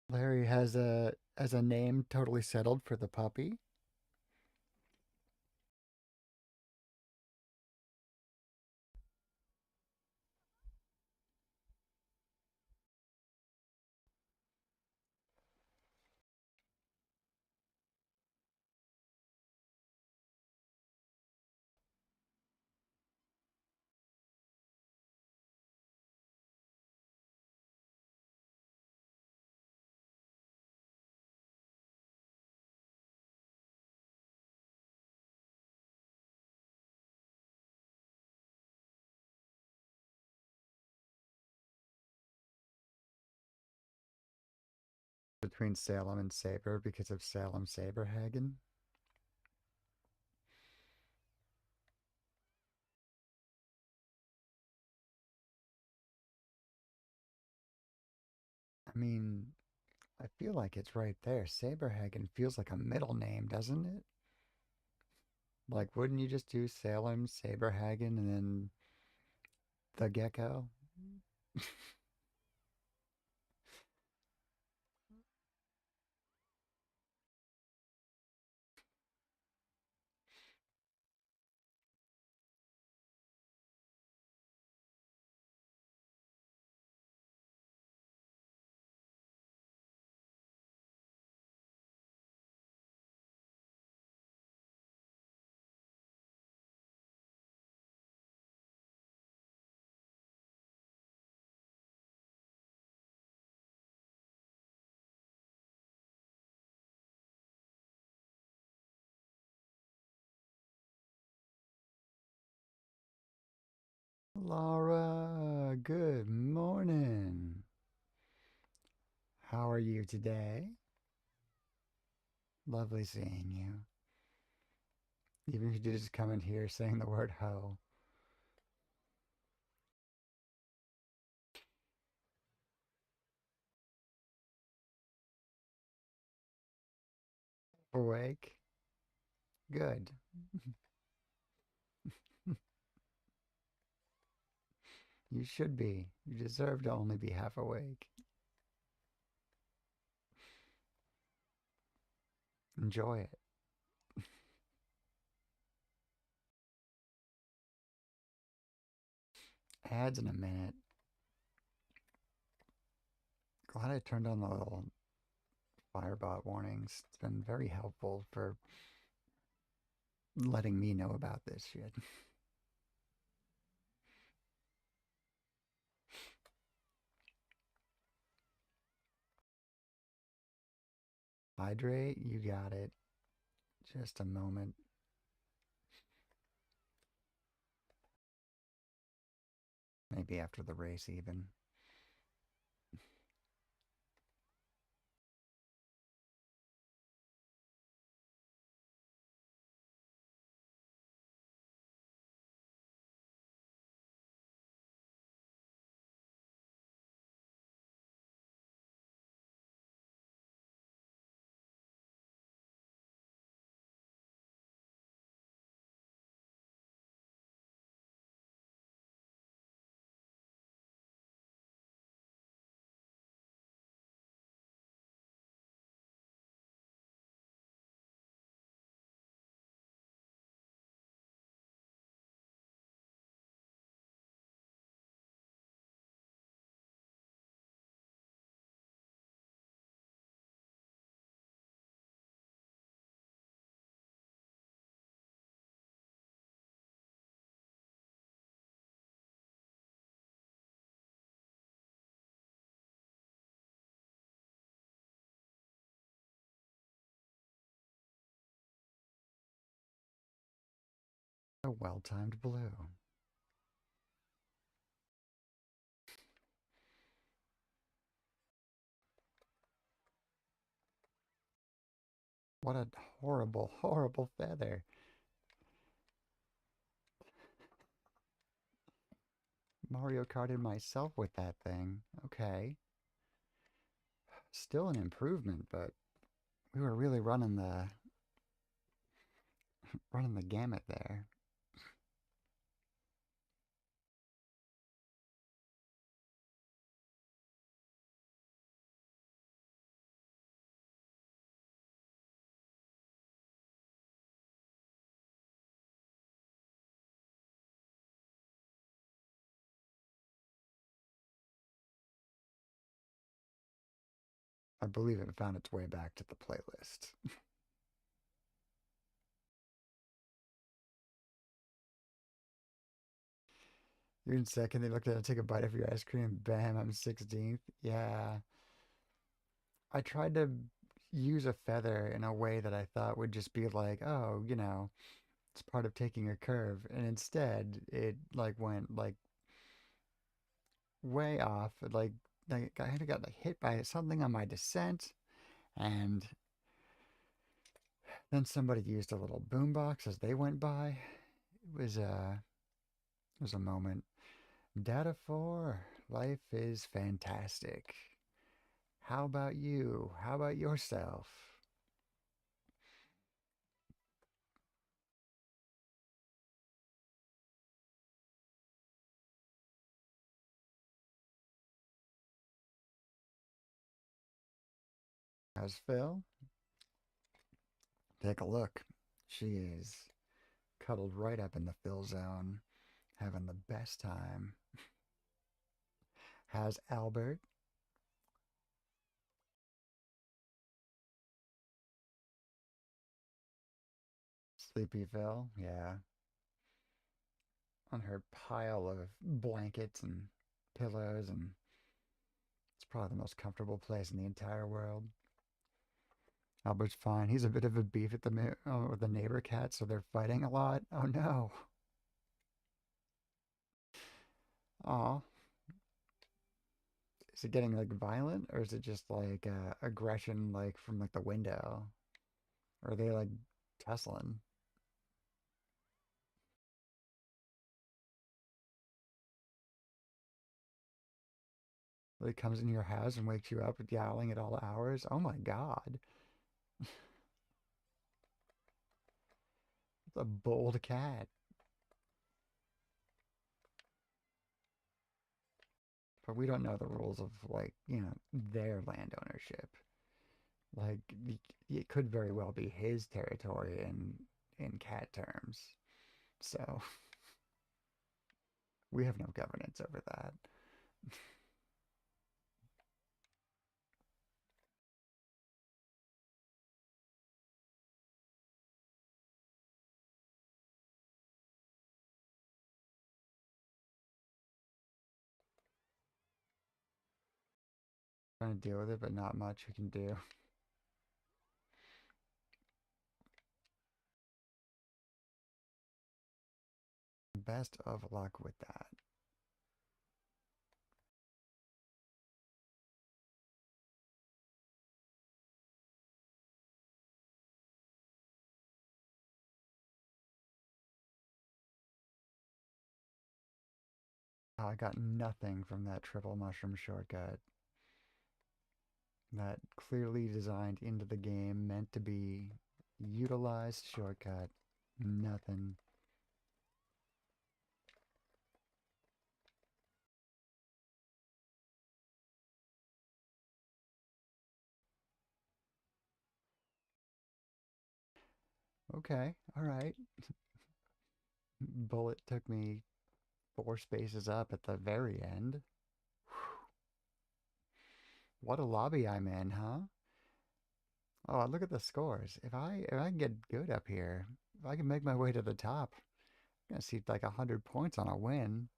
Larry has a name totally settled for the puppy. Between Salem and Saber because of Salem Saberhagen. I mean, I feel like it's right there. Saberhagen feels like a middle name, doesn't it? Like, wouldn't you just do Salem, Saberhagen, and then the Gecko? Laura, good morning. How are you today? Lovely seeing you. Even if you did just come in here saying the word ho. Awake? Good. You should be. You deserve to only be half awake. Enjoy it. Ads in a minute. Glad I turned on the little firebot warnings. It's been very helpful for letting me know about this shit. Hydrate, you got it. Just a moment. Maybe after the race, even. A well timed blue. What a horrible, horrible feather. Mario Karted myself with that thing. Okay. Still an improvement, but we were really running the gamut there. I believe it found its way back to the playlist. You're in second, they looked at it, take a bite of your ice cream, bam, I'm 16th. Yeah. I tried to use a feather in a way that I thought would just be like, oh, it's part of taking a curve. And instead, it like went like way off. Like I had got like hit by something on my descent, and then somebody used a little boombox as they went by. It was a moment. Data 4, life is fantastic. How about you? How about yourself? How's Phil? Take a look. She is cuddled right up in the Phil zone, having the best time. How's Albert? Sleepy Phil? Yeah. On her pile of blankets and pillows, and it's probably the most comfortable place in the entire world. Albert's fine. He's a bit of a beef with the neighbor cat, so they're fighting a lot. Oh no. Aw. Is it getting like violent, or is it just like aggression, like from like the window? Or are they like tussling? Like comes in your house and wakes you up with yowling at all hours? Oh my God. It's a bold cat. but we don't know the rules of like, their land ownership. Like it could very well be his territory in cat terms. So we have no governance over that. Trying to deal with it, but not much we can do. Best of luck with that. I got nothing from that triple mushroom shortcut. That clearly designed into the game, meant to be utilized shortcut. Nothing. Okay, alright. Bullet took me 4 spaces up at the very end. What a lobby I'm in, huh? Oh, look at the scores. If I can get good up here, if I can make my way to the top, I'm gonna see like 100 points on a win.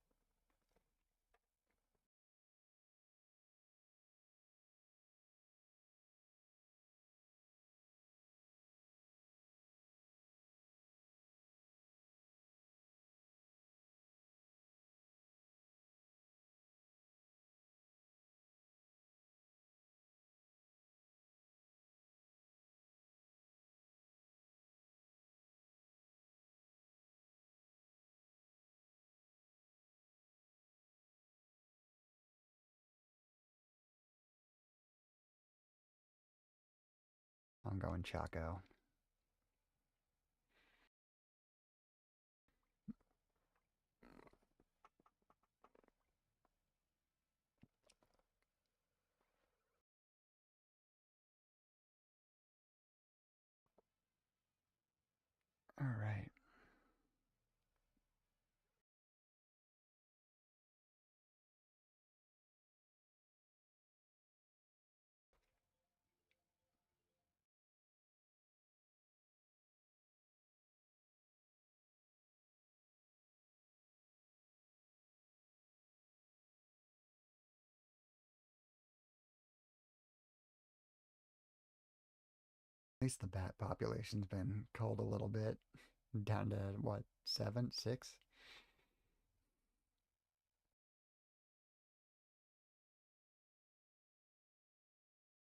I'm going Chaco. All right. At least the bat population's been culled a little bit. Down to what, 7, 6?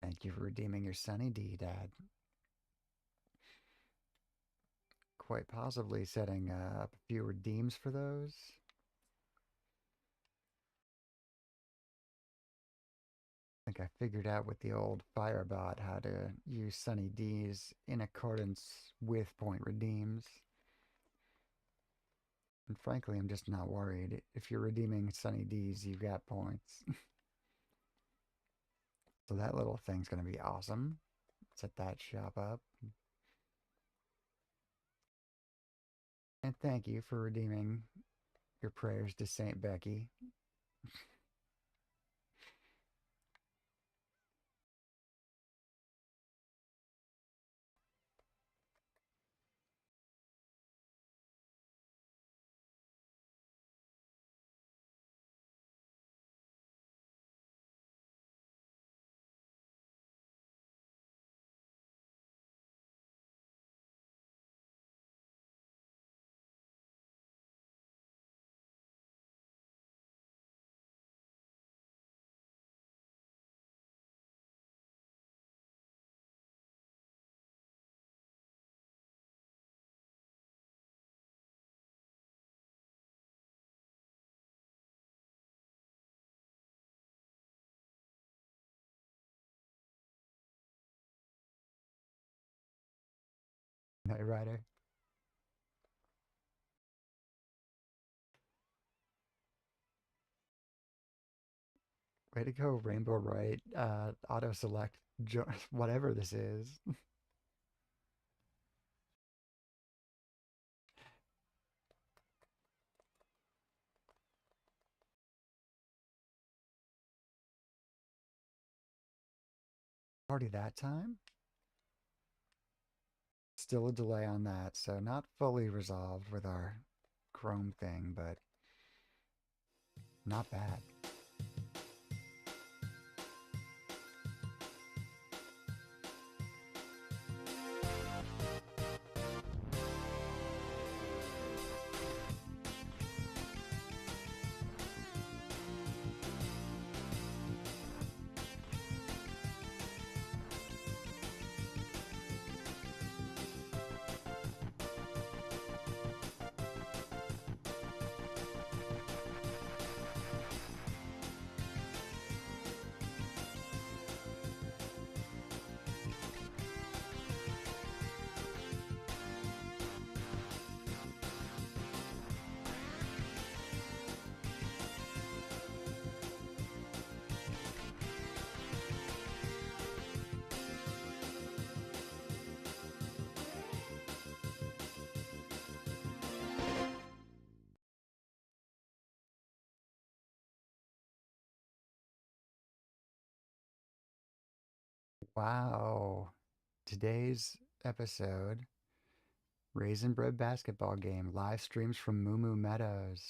Thank you for redeeming your Sunny D, Dad. Quite possibly setting up a few redeems for those. I think I figured out with the old firebot how to use Sunny D's in accordance with point redeems. And frankly, I'm just not worried. If you're redeeming Sunny D's, you've got points. So that little thing's going to be awesome. Set that shop up. And thank you for redeeming your prayers to Saint Becky. Night Rider. Way to go, Rainbow Right. Auto select whatever this is. Already that time? Still a delay on that, so not fully resolved with our Chrome thing, but not bad. Wow. Today's episode, Raisin Bread Basketball Game, live streams from Moo Moo Meadows.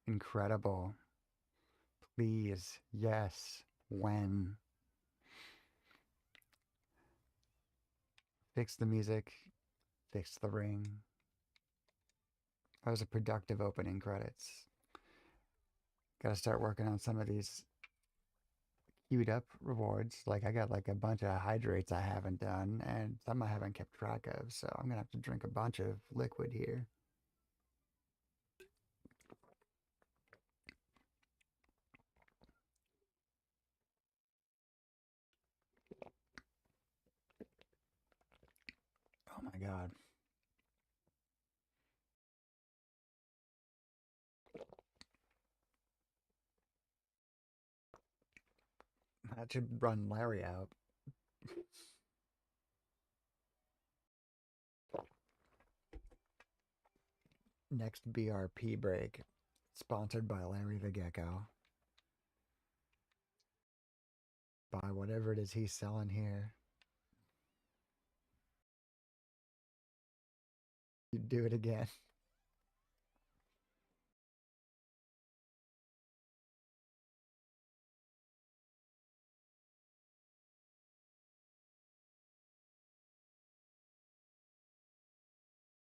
Incredible. Please, yes, when? Fix the music, fix the ring. That was a productive opening credits. Gotta start working on some of these queued up rewards. Like I got like a bunch of hydrates I haven't done and some I haven't kept track of, so I'm gonna have to drink a bunch of liquid here. Oh my god. That should run Larry out. Next BRP break, sponsored by Larry the Gecko. Buy whatever it is he's selling here. You do it again.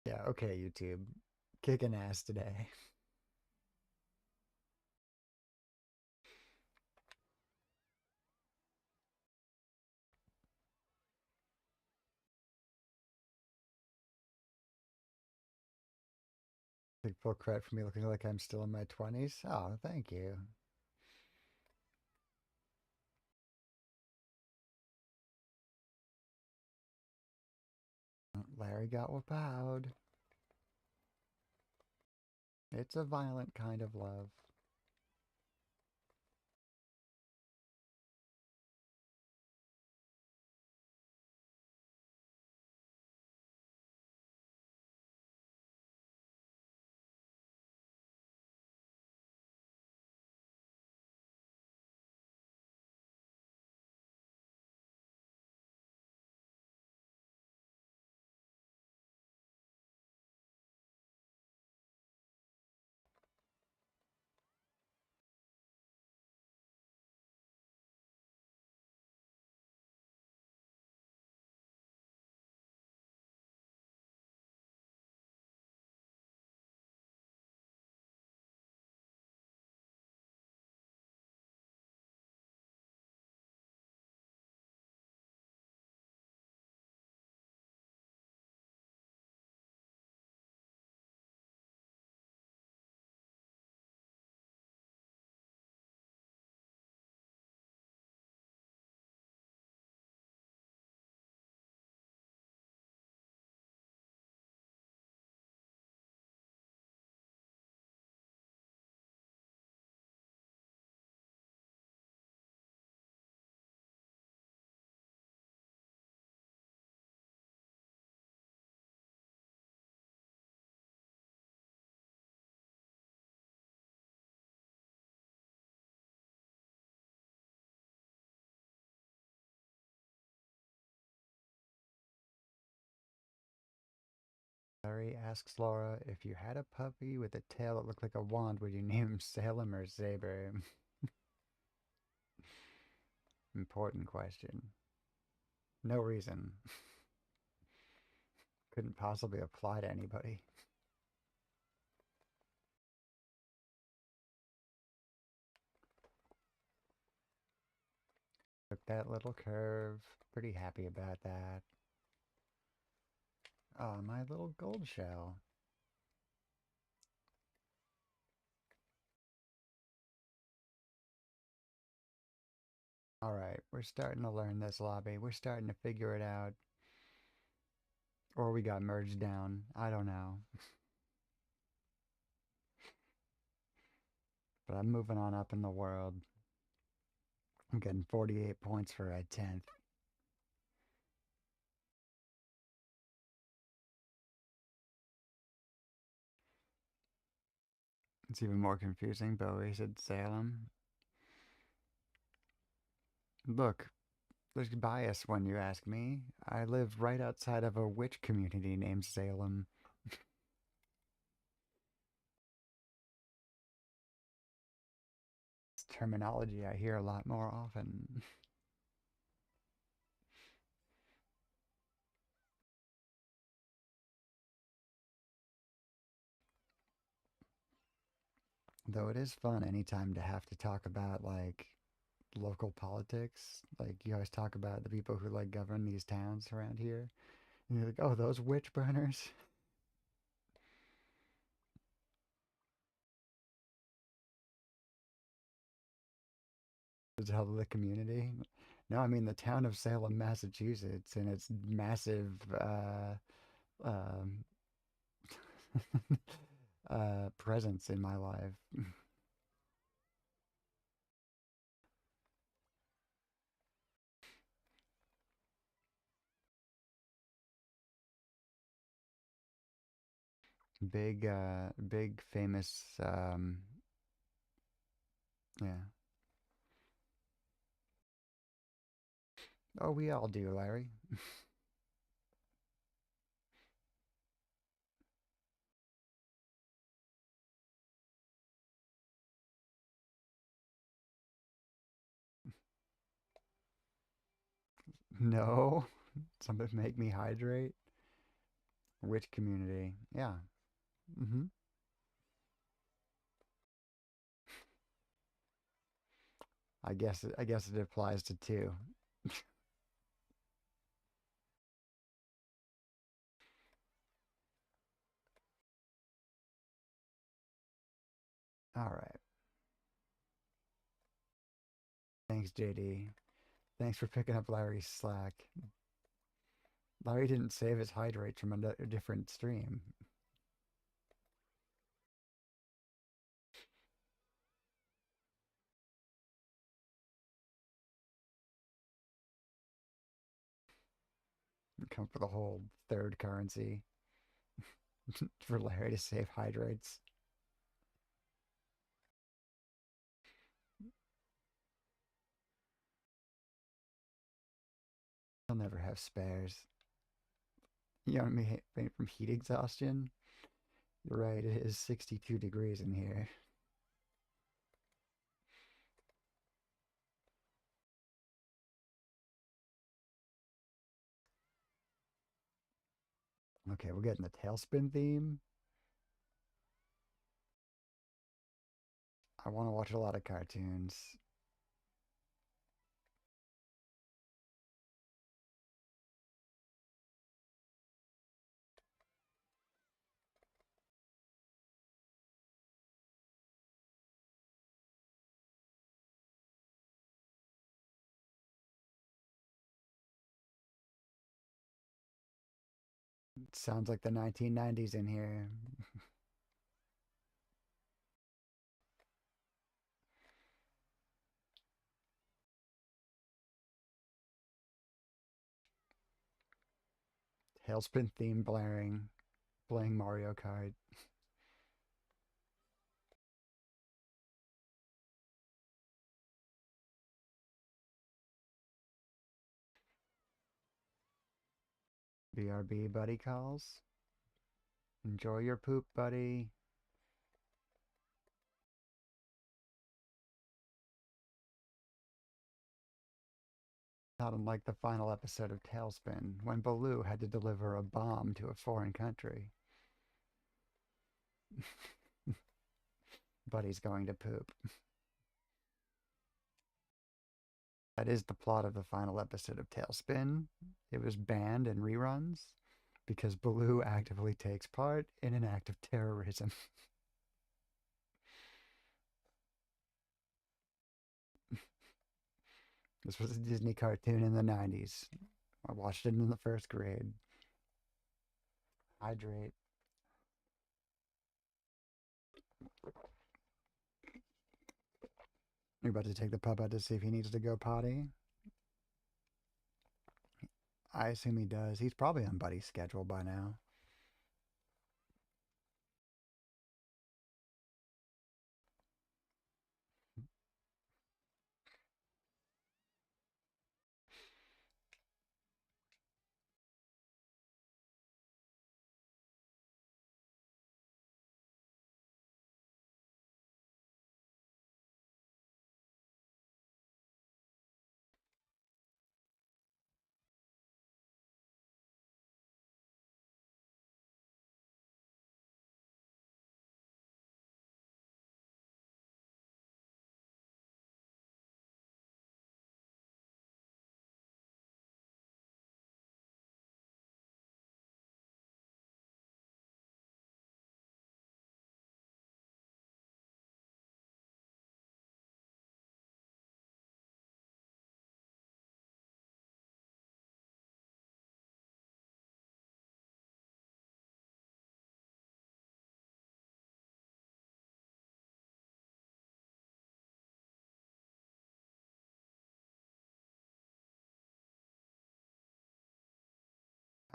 Yeah, okay, YouTube. Kicking ass today. Take full credit for me looking like I'm still in my 20s. Oh, thank you. Larry got wapowed. It's a violent kind of love. Larry asks Laura, if you had a puppy with a tail that looked like a wand, would you name him Salem or Saber? Important question. No reason. Couldn't possibly apply to anybody. Took that little curve. Pretty happy about that. Oh, my little gold shell. Alright, we're starting to learn this lobby. We're starting to figure it out. Or we got merged down. I don't know. But I'm moving on up in the world. I'm getting 48 points for a 10th. It's even more confusing. Bowie said Salem. Look, there's bias when you ask me. I live right outside of a witch community named Salem. It's terminology I hear a lot more often. Though it is fun anytime to have to talk about like local politics. Like you always talk about the people who like govern these towns around here. And you're like, oh, those witch burners. Is how the community. No, I mean the town of Salem, Massachusetts, and its massive um, presence in my life. Big famous. Yeah. Oh, we all do, Larry. No, something make me hydrate. Which community? Yeah. Mm-hmm. I guess it applies to two. All right. Thanks, JD. Thanks for picking up Larry's slack. Larry didn't save his hydrates from a different stream. Come for the whole third currency for Larry to save hydrates. He'll never have spares. You know me from heat exhaustion? You're right, it is 62 degrees in here. Okay, we're getting the tailspin theme. I want to watch a lot of cartoons. It sounds like the 1990s in here. Tailspin theme blaring, playing Mario Kart. BRB buddy calls. Enjoy your poop, buddy. Not unlike the final episode of Tailspin, when Baloo had to deliver a bomb to a foreign country. Buddy's going to poop. That is the plot of the final episode of Tailspin. It was banned in reruns because Baloo actively takes part in an act of terrorism. This was a Disney cartoon in the 90s. I watched it in the first grade. Hydrate. You're about to take the pup out to see if he needs to go potty? I assume he does. He's probably on Buddy's schedule by now.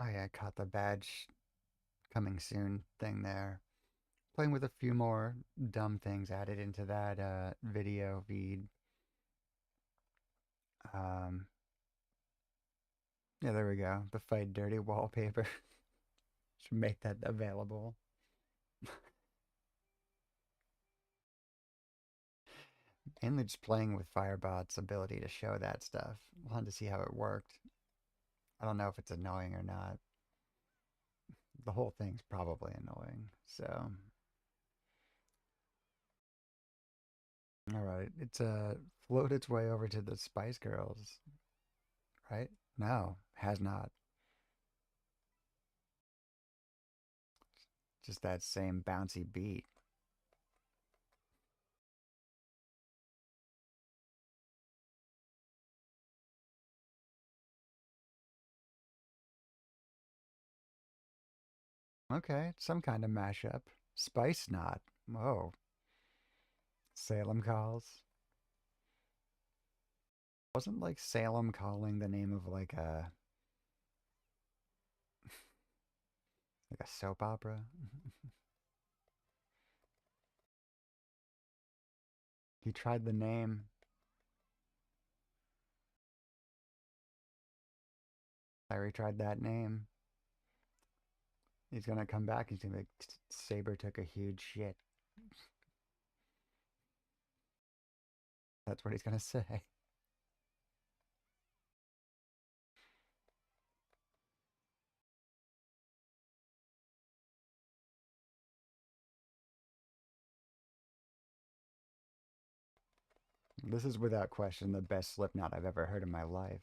Oh yeah, I caught the badge coming soon thing there. Playing with a few more dumb things added into that video feed. Um, yeah, there we go. The Fight Dirty wallpaper. Should make that available. Mainly just playing with Firebot's ability to show that stuff. Wanted to see how it worked. I don't know if it's annoying or not. The whole thing's probably annoying. So, all right, it's float its way over to the Spice Girls, right? No, has not. Just that same bouncy beat. Okay, some kind of mashup. Spice Knot. Whoa. Salem Calls. Wasn't like Salem Calling the name of like a soap opera? He tried the name. Larry tried that name. He's gonna come back. He's gonna be like, Saber took a huge shit. That's what he's gonna say. This is without question the best Slipknot I've ever heard in my life.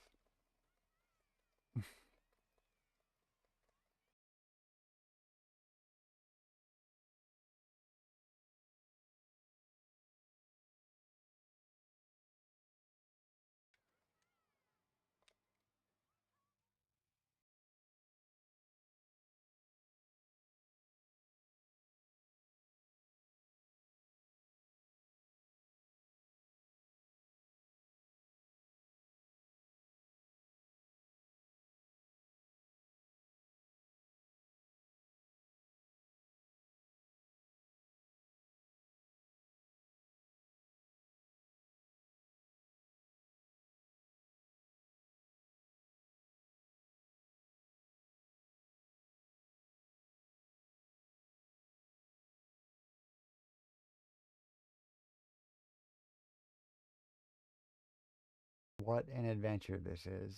What an adventure this is.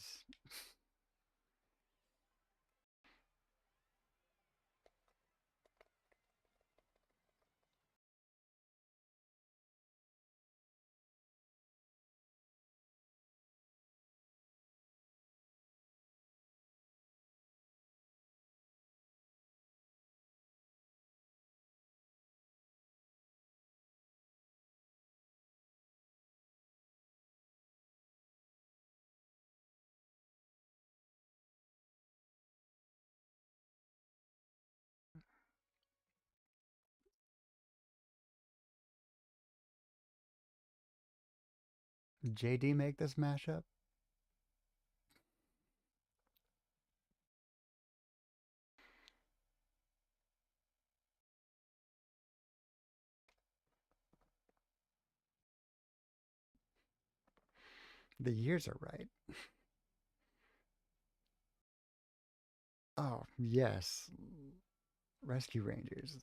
JD make this mashup? The years are right. Oh, yes. Rescue Rangers.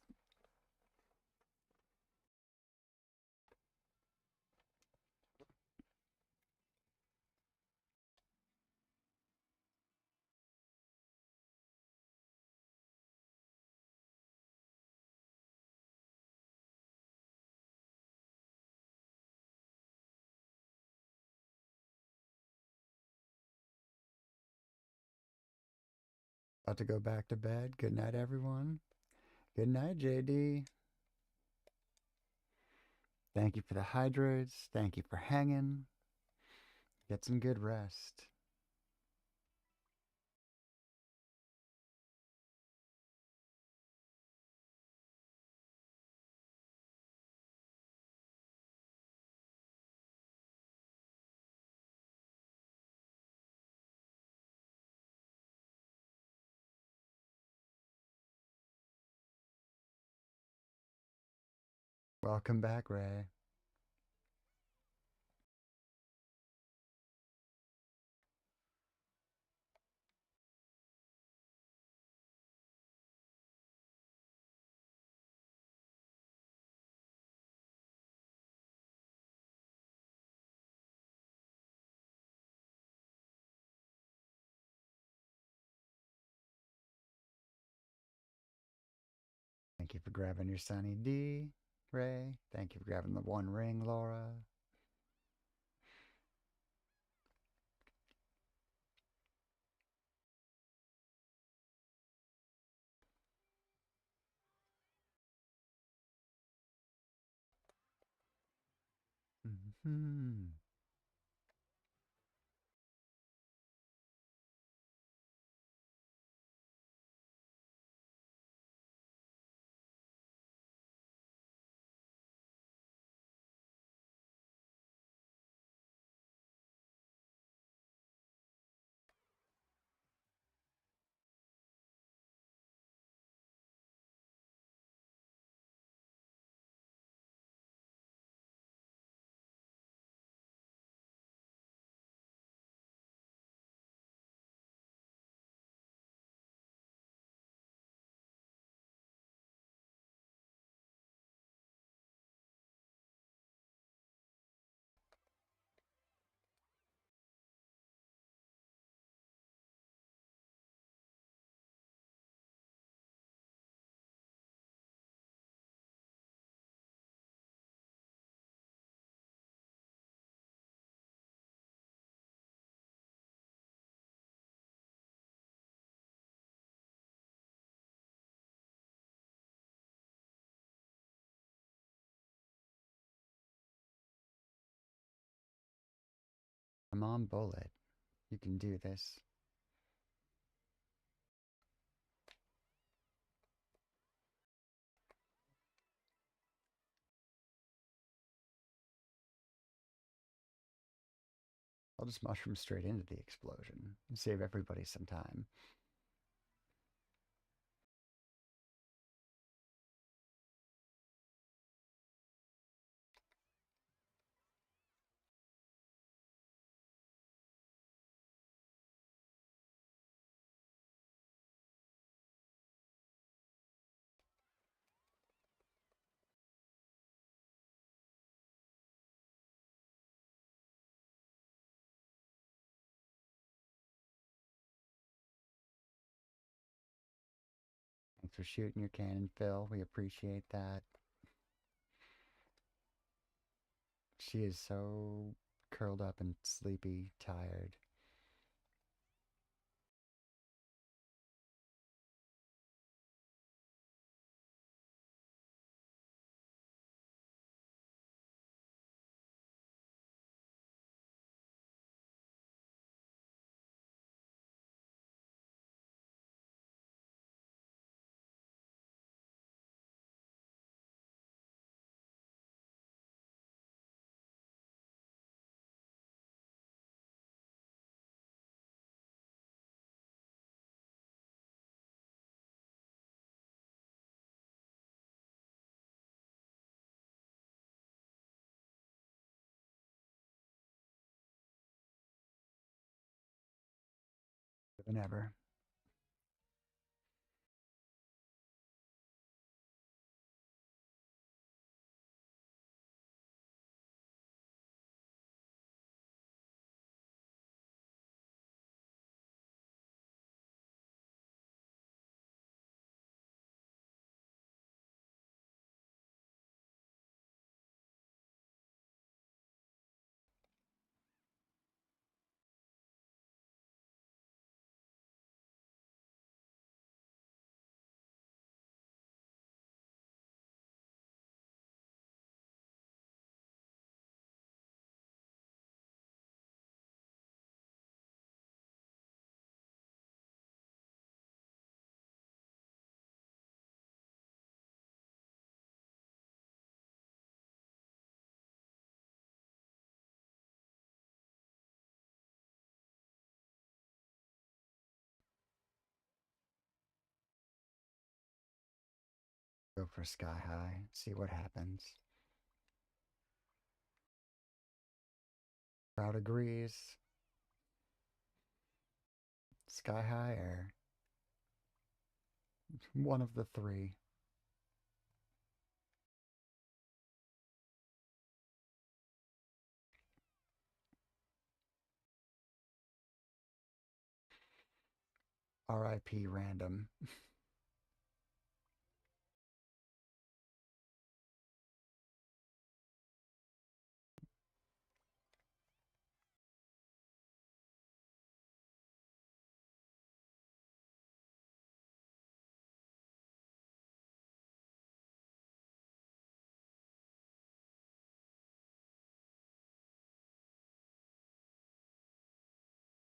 About to go back to bed. Good night, everyone. Good night, JD. Thank you for the hydrates. Thank you for hanging. Get some good rest. Welcome back, Ray. Thank you for grabbing your Sunny D, Ray. Thank you for grabbing the one ring, Laura. Mm-hmm. Come on, Bullet. You can do this. I'll just mushroom straight into the explosion and save everybody some time. for shooting your cannon, Phil. We appreciate that. She is so curled up and sleepy, tired. Than ever. Go for sky high. See what happens. Crowd agrees. Sky high or one of the three. RIP random.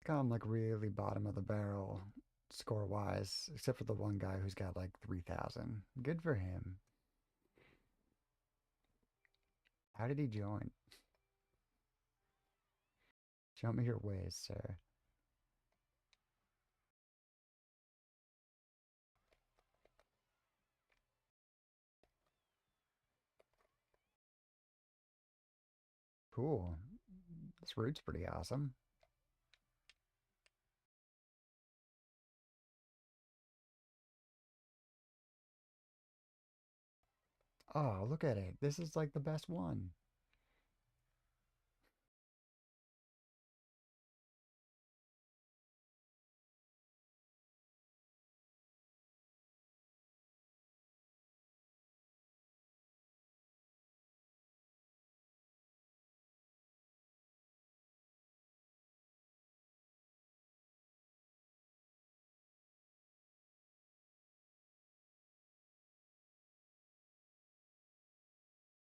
Gone like really bottom of the barrel score wise, except for the one guy who's got like 3,000. Good for him. How did he join? Show me your ways, sir. Cool. This route's pretty awesome. Oh, look at it. This is like the best one.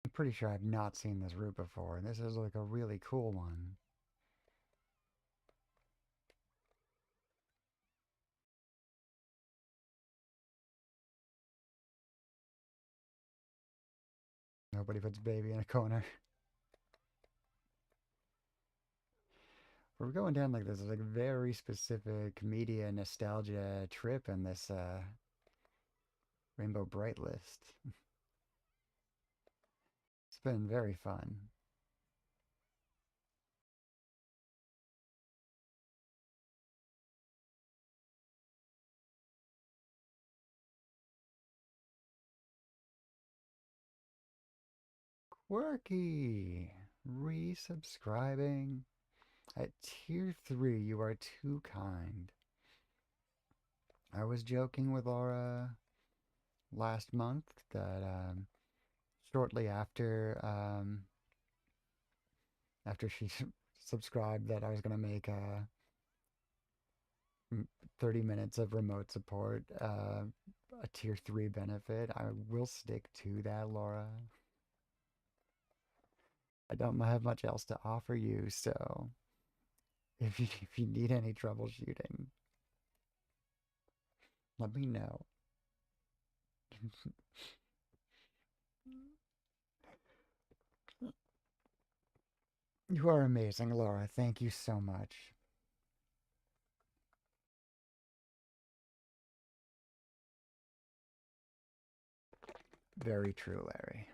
I'm pretty sure I've not seen this route before, and this is like a really cool one. Nobody puts baby in a corner. We're going down like this like very specific media nostalgia trip in this Rainbow Bright list. It's been very fun. Quirky! Resubscribing. At tier 3, you are too kind. I was joking with Laura. last month that shortly after she subscribed that I was gonna make 30 minutes of remote support a tier 3 benefit. I will stick to that, Laura. I don't have much else to offer you, so if you need any troubleshooting, let me know. You are amazing, Laura. Thank you so much. Very true, Larry.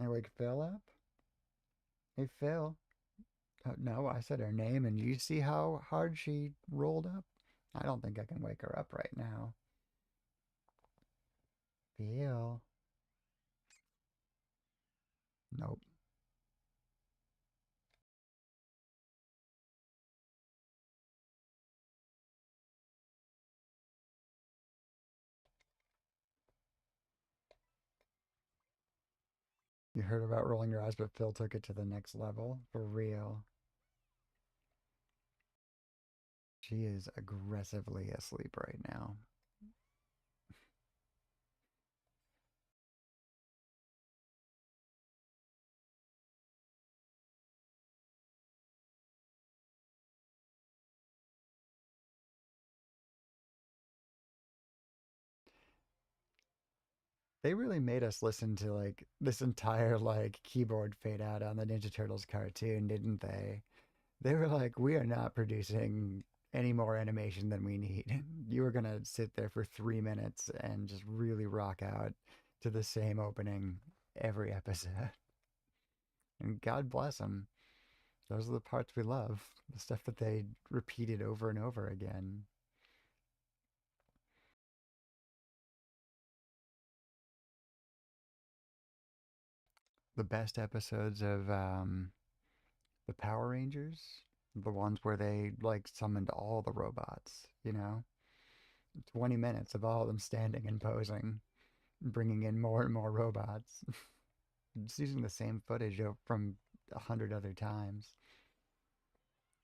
I wake Phil up. Hey, Phil. No, I said her name, and you see how hard she rolled up? I don't think I can wake her up right now. Phil. Nope. You heard about rolling your eyes, but Phil took it to the next level. For real. She is aggressively asleep right now. They really made us listen to like this entire like keyboard fade out on the Ninja Turtles cartoon, didn't they? They were like, we are not producing any more animation than we need. You were gonna sit there for 3 minutes and just really rock out to the same opening every episode. And God bless them. Those are the parts we love. The stuff that they repeated over and over again. The best episodes of the Power Rangers, the ones where they like summoned all the robots. 20 minutes of all of them standing and posing, bringing in more and more robots, just using the same footage from 100 other times.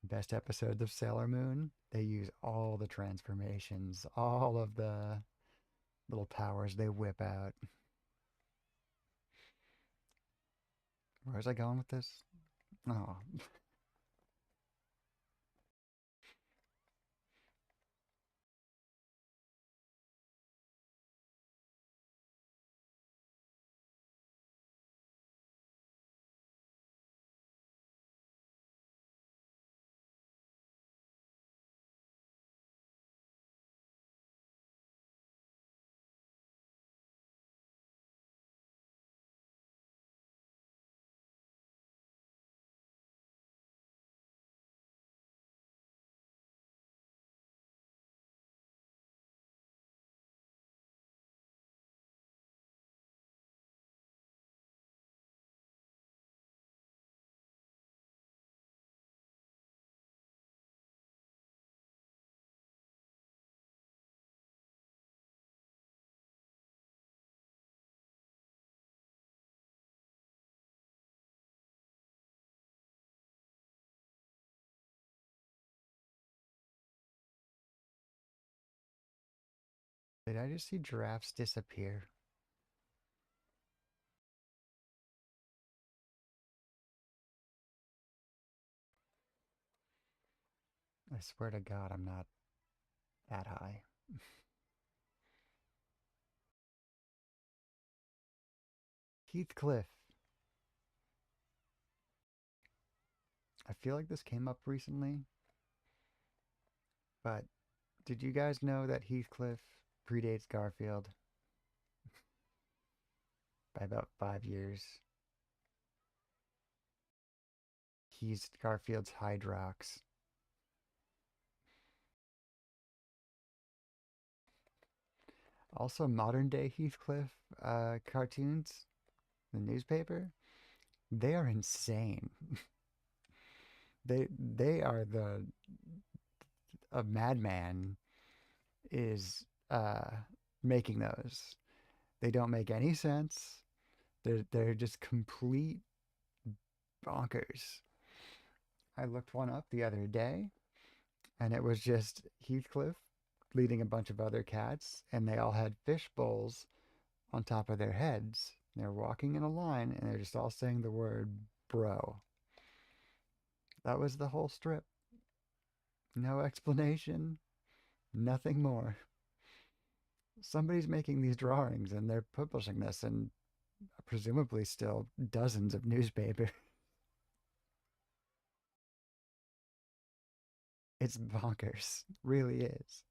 Best episodes of Sailor Moon, they use all the transformations, all of the little powers they whip out. Where was I going with this? Oh, did I just see giraffes disappear? I swear to God, I'm not that high. Heathcliff. I feel like this came up recently, but did you guys know that Heathcliff predates Garfield by about 5 years? He's Garfield's Hydrox. Also, modern day Heathcliff cartoons, the newspaper, they are insane. They are the a madman is making those. They don't make any sense. They're just complete bonkers. I looked one up the other day, and it was just Heathcliff leading a bunch of other cats, and they all had fish bowls on top of their heads. They're walking in a line, and they're just all saying the word bro. That was the whole strip. No explanation, nothing more. Somebody's making these drawings, and they're publishing this in presumably still dozens of newspapers. It's bonkers. Really is.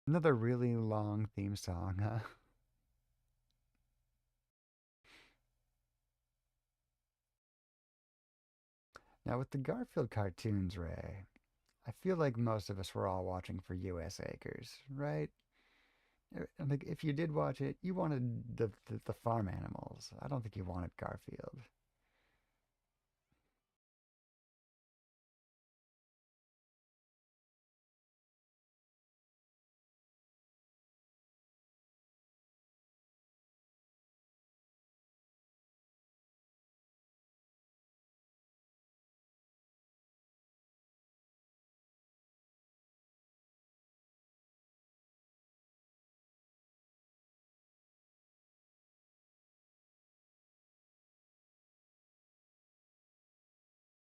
Another really long theme song, huh? Now, with the Garfield cartoons, Ray, I feel like most of us were all watching for U.S. Acres, right? Like, if you did watch it, you wanted the farm animals. I don't think you wanted Garfield.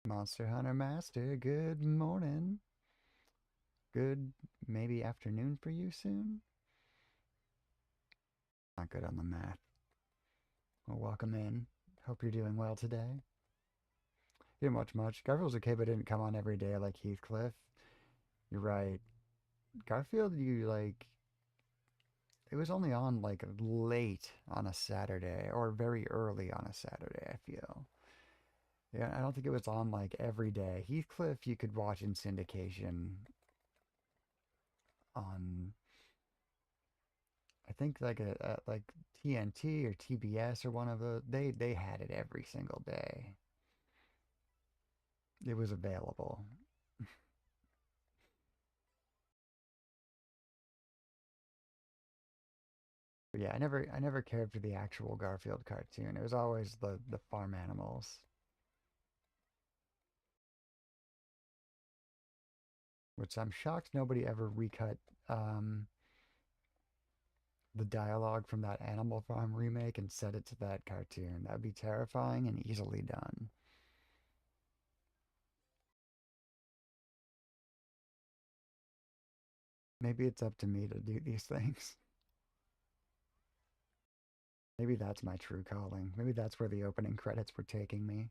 Monster Hunter Master, good morning. Good, maybe afternoon for you soon? Not good on the math. Well, welcome in. Hope you're doing well today. Didn't watch much. Garfield was okay, but didn't come on every day like Heathcliff. You're right. Garfield, you like, it was only on like late on a Saturday or very early on a Saturday, I feel. Yeah, I don't think it was on like every day. Heathcliff, you could watch in syndication on, I think like like TNT or TBS or one of the, they had it every single day. It was available. But yeah, I never cared for the actual Garfield cartoon. It was always the farm animals, which I'm shocked nobody ever recut um, the dialogue from that Animal Farm remake and set it to that cartoon. That would be terrifying and easily done. Maybe it's up to me to do these things. Maybe that's my true calling. Maybe that's where the opening credits were taking me.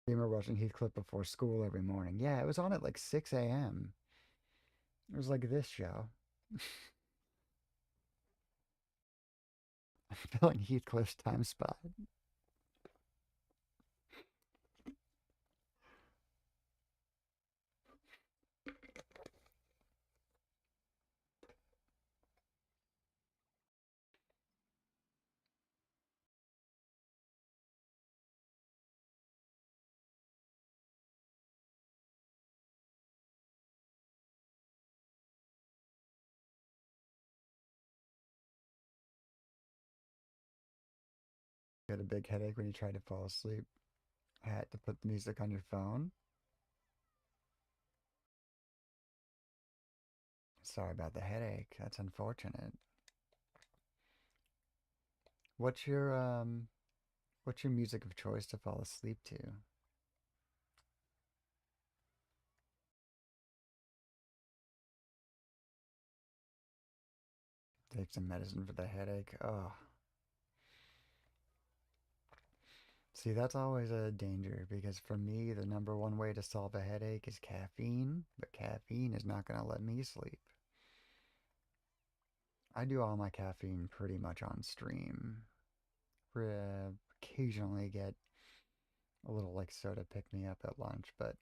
I remember watching Heathcliff before school every morning. Yeah, it was on at like 6 a.m. It was like this show. I'm filling Heathcliff's time spot. get a big headache when you try to fall asleep? Had to put the music on your phone? Sorry about the headache. That's unfortunate. What's your um what's your music of choice to fall asleep to? Take some medicine for the headache. Oh, see, that's always a danger because for me, the number one way to solve a headache is caffeine, but caffeine is not going to let me sleep. I do all my caffeine pretty much on stream. Occasionally get a little like soda pick me up at lunch, but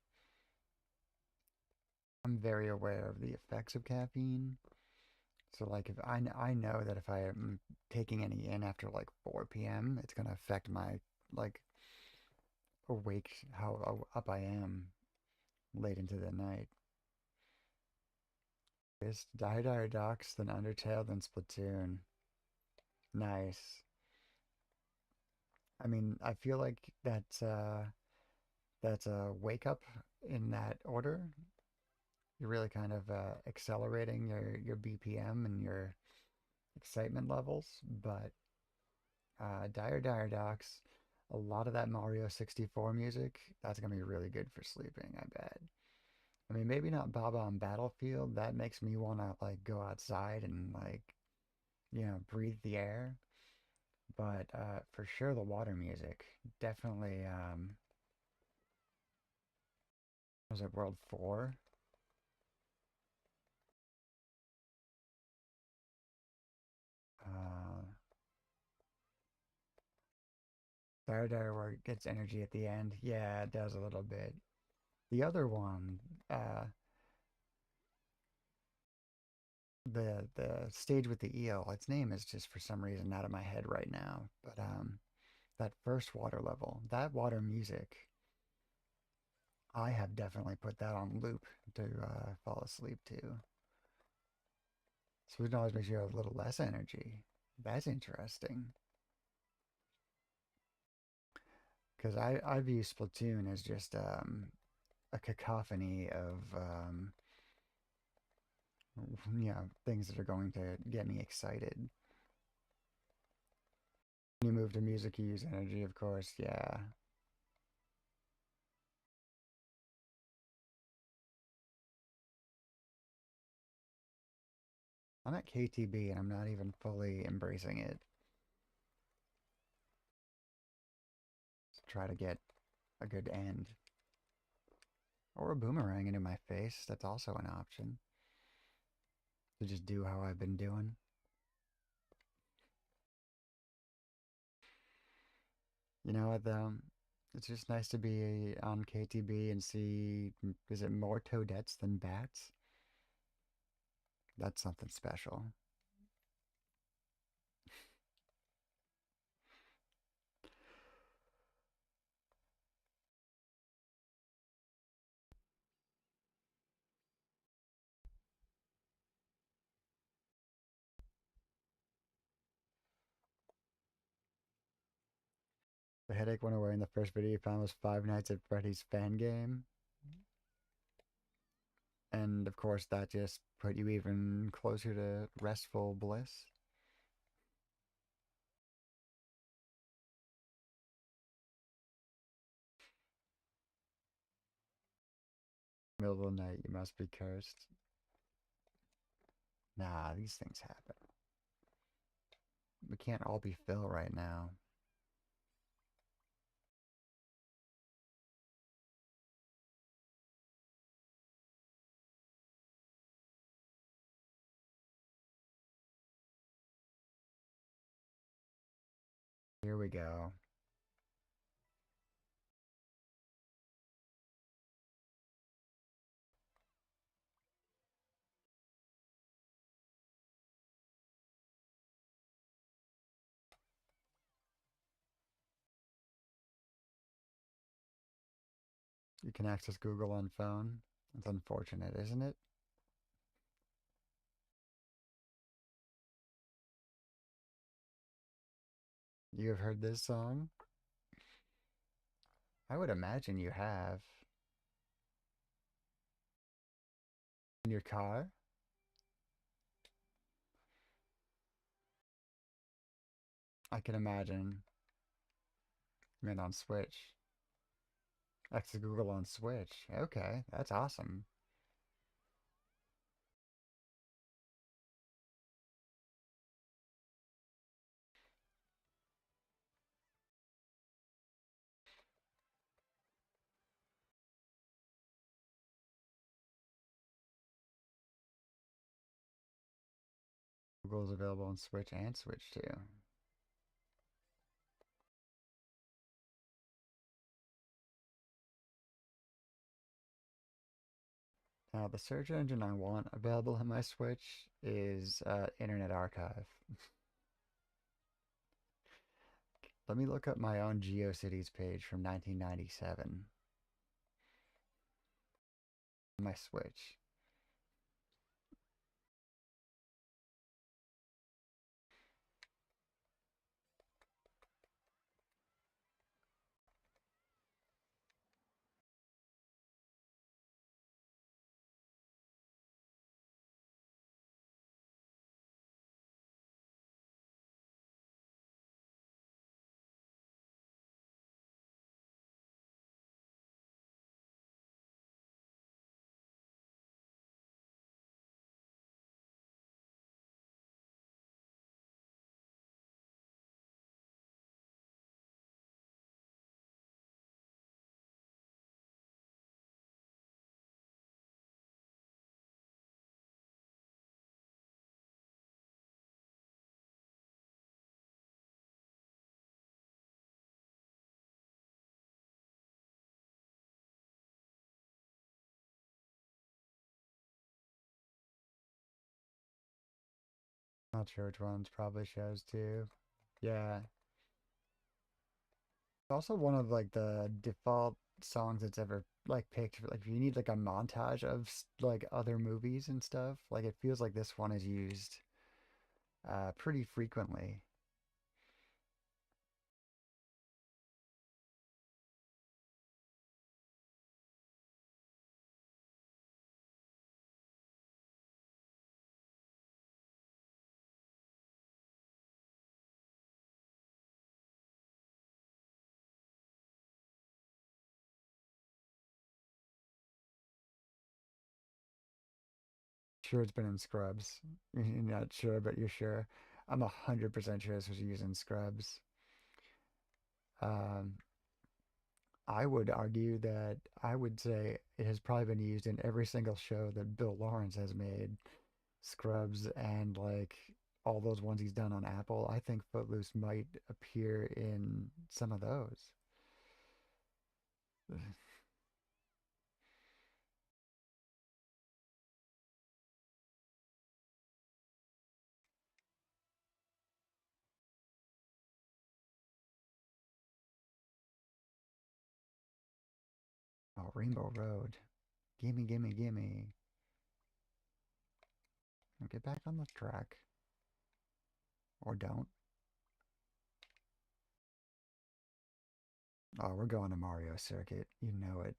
I'm very aware of the effects of caffeine. So like if I know that if I am taking any in after like 4 p.m., it's gonna affect my like awake how up I am late into the night. It's Die Die Docs, then Undertale, then Splatoon. Nice. I mean, I feel like that's a wake up in that order. You're really kind of accelerating your BPM and your excitement levels, but Dire Docs, a lot of that Mario 64 music, that's gonna be really good for sleeping, I bet. I mean, maybe not Baba on Battlefield. That makes me wanna like go outside and like, breathe the air. But for sure the water music. Definitely was it World 4? Uh Dire where it gets energy at the end. Yeah, it does a little bit. The other one, uh the stage with the eel, its name is just for some reason out of my head right now. But that first water level, that water music, I have definitely put that on loop to fall asleep to. So it always makes you have a little less energy. That's interesting. Because I view Splatoon as just a cacophony of things that are going to get me excited. When you move to music, you use energy, of course. Yeah. I'm at KTB and I'm not even fully embracing it. Try to get a good end. Or a boomerang into my face. That's also an option. To just do how I've been doing. You know what, though? It's just nice to be on KTB and see, is it more toadettes than bats? That's something special. The headache went away and the first video you found was Five Nights at Freddy's fan game. And of course, that just put you even closer to restful bliss. Middle of the night, you must be cursed. Nah, these things happen. We can't all be Phil right now. Here we go. You can access Google on phone. It's unfortunate, isn't it? You have heard this song? I would imagine you have. In your car? I can imagine. I mean, on Switch. X Google on Switch. Okay, that's awesome. Google's available on Switch and Switch 2. Now, the search engine I want available on my Switch is Internet Archive. Let me look up my own GeoCities page from 1997 on my Switch. Not sure which ones probably shows too. Yeah. Also one of like the default songs that's ever like picked for like if you need like a montage of like other movies and stuff, like it feels like this one is used pretty frequently. Sure it's been in Scrubs. You're not sure, but you're sure. I'm 100% sure this was used in Scrubs. Um, I would argue that I would say it has probably been used in every single show that Bill Lawrence has made. Scrubs and like all those ones he's done on Apple. I think Footloose might appear in some of those. Oh, Rainbow Road. Gimme, gimme, gimme. Get back on the track. Or don't. Oh, we're going to Mario Circuit. You know it.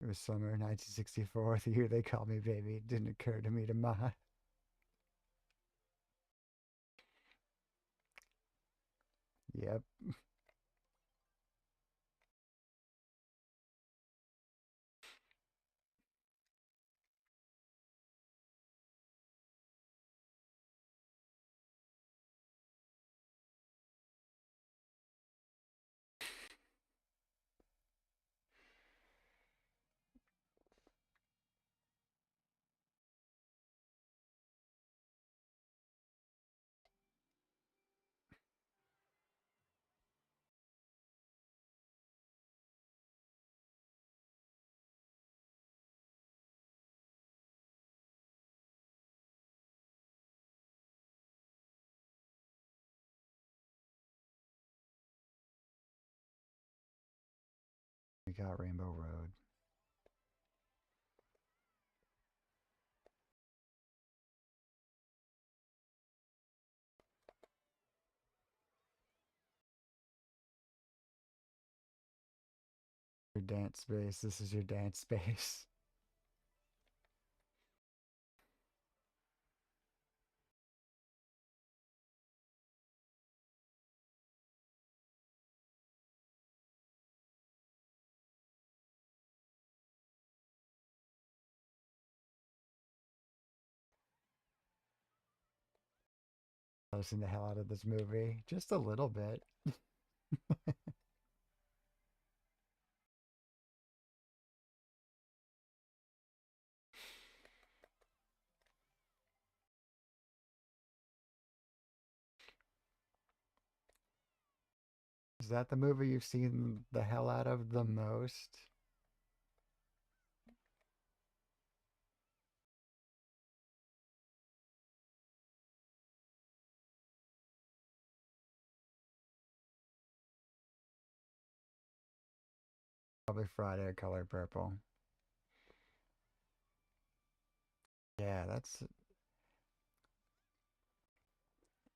It was summer 1964, the year they called me baby. It didn't occur to me to mod. Yep. got Rainbow Road. Your dance space. This is your dance space. I've seen the hell out of this movie. Just a little bit. Is that the movie you've seen the hell out of the most? Probably Friday, Color Purple. Yeah, that's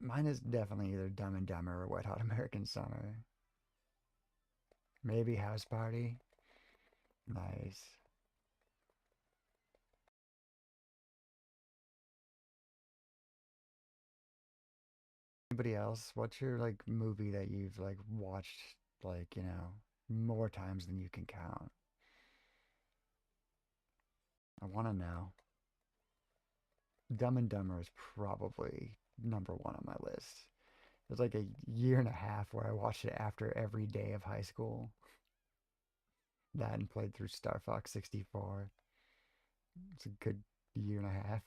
mine is definitely either Dumb and Dumber or Wet Hot American Summer. Maybe House Party. Nice. Anybody else? What's your like movie that you've like watched like, more times than you can count? I want to know. Dumb and Dumber is probably number one on my list. It was like a year and a half where I watched it after every day of high school. That and played through Star Fox 64. It's a good year and a half.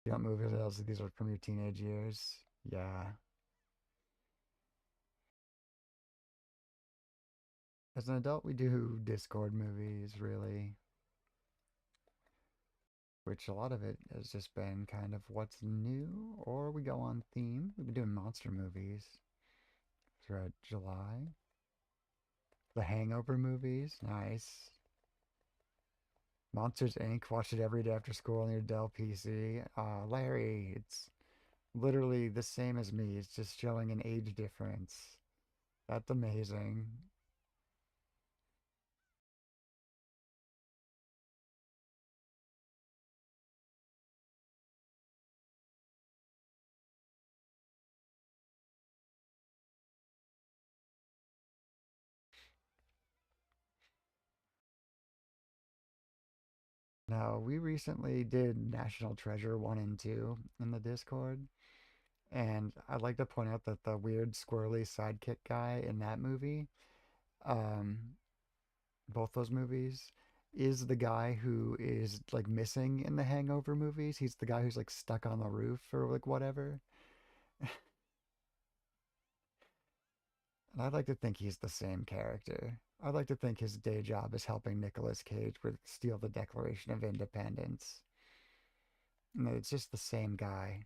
You don't move else. These are from your teenage years. Yeah. As an adult, we do Discord movies, really, which a lot of it has just been kind of what's new, or we go on theme. We've been doing monster movies throughout July. The Hangover movies, nice. Monsters Inc. Watch it every day after school on your Dell PC. Larry, it's literally the same as me. It's just showing an age difference. That's amazing. Now, we recently did National Treasure 1 and 2 in the Discord, and I'd like to point out that the weird squirrely sidekick guy in that movie, um, both those movies, is the guy who is like missing in the Hangover movies. He's the guy who's like stuck on the roof or like whatever. And I'd like to think he's the same character. I'd like to think his day job is helping Nicolas Cage with steal the Declaration of Independence. And it's just the same guy.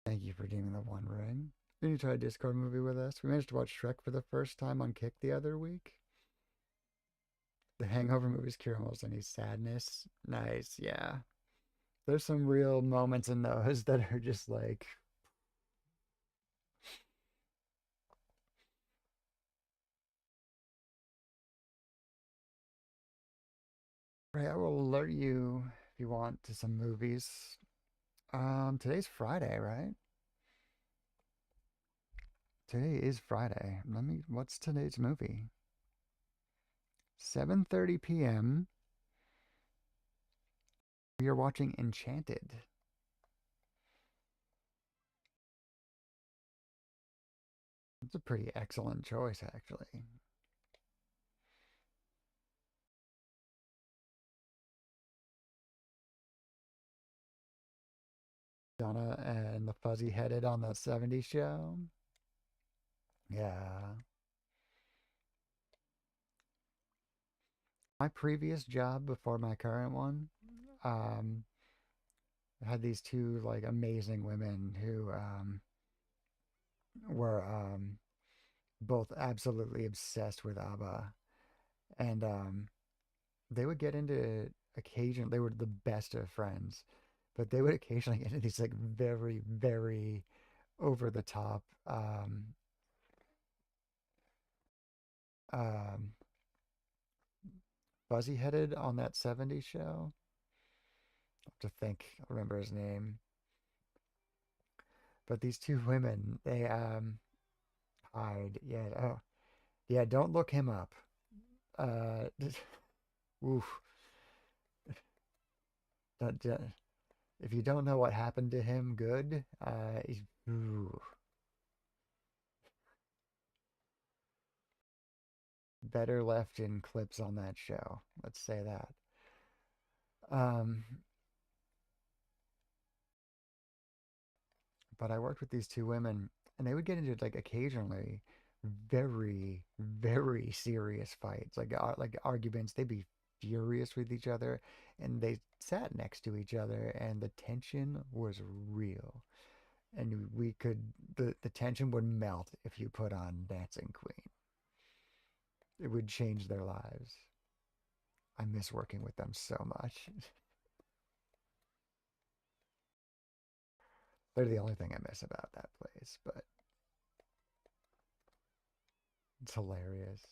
Thank you for doing the One Ring. Then you try a Discord movie with us. We managed to watch Shrek for the first time on Kick the other week. The Hangover movies cure almost any sadness. Nice, yeah. There's some real moments in those that are just like, right, I will alert you if you want to some movies. Today's Friday, right? Today is Friday. What's today's movie? 7:30 p.m. We are watching Enchanted. That's a pretty excellent choice, actually. Donna and the fuzzy headed on the '70s show. Yeah. My previous job before my current one, um, had these two like amazing women who were both absolutely obsessed with ABBA, and they would get into occasion. They were the best of friends, but they would occasionally get into these like very, very over the top, um, fuzzy headed on that '70s show. I have to think, I remember his name. But these two women, they hide. Yeah, oh, yeah. Don't look him up. Uh, oof. That, if you don't know what happened to him, good. Ooh, better left in clips on that show. Let's say that. Um, but I worked with these two women, and they would get into like occasionally very, very serious fights, like arguments. They'd be furious with each other, and they sat next to each other, and the tension was real. And we could the tension would melt if you put on Dancing Queen. It would change their lives. I miss working with them so much. They're the only thing I miss about that place, but it's hilarious.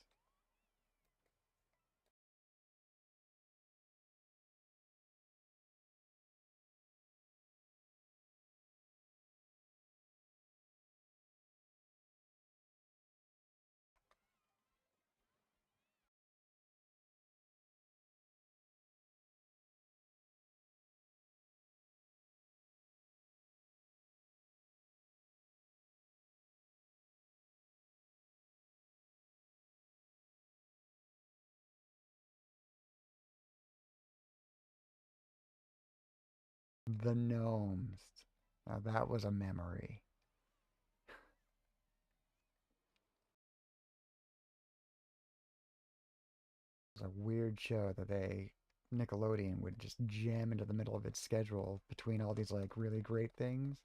The gnomes. Now that was a memory. It was a weird show that they Nickelodeon would just jam into the middle of its schedule between all these like really great things.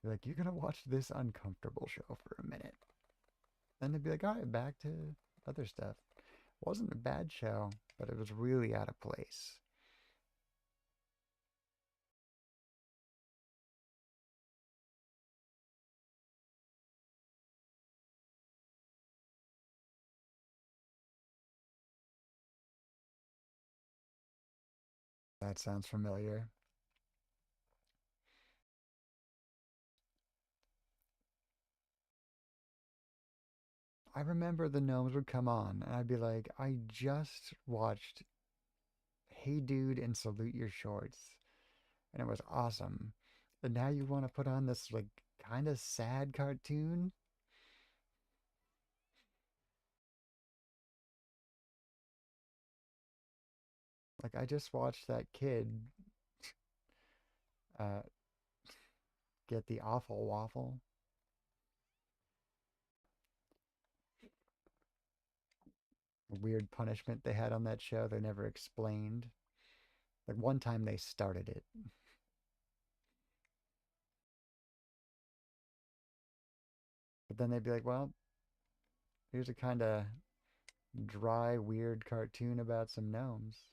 Be like, you're gonna watch this uncomfortable show for a minute. Then they'd be like, all right, back to other stuff. Wasn't a bad show, but it was really out of place. That sounds familiar. I remember the gnomes would come on, and I'd be like, I just watched Hey Dude and Salute Your Shorts, and it was awesome. And now you want to put on this like kind of sad cartoon? Like I just watched that kid uh, get the awful waffle. Weird punishment they had on that show they never explained. Like one time they started it, but then they'd be like, well, here's a kind of dry, weird cartoon about some gnomes.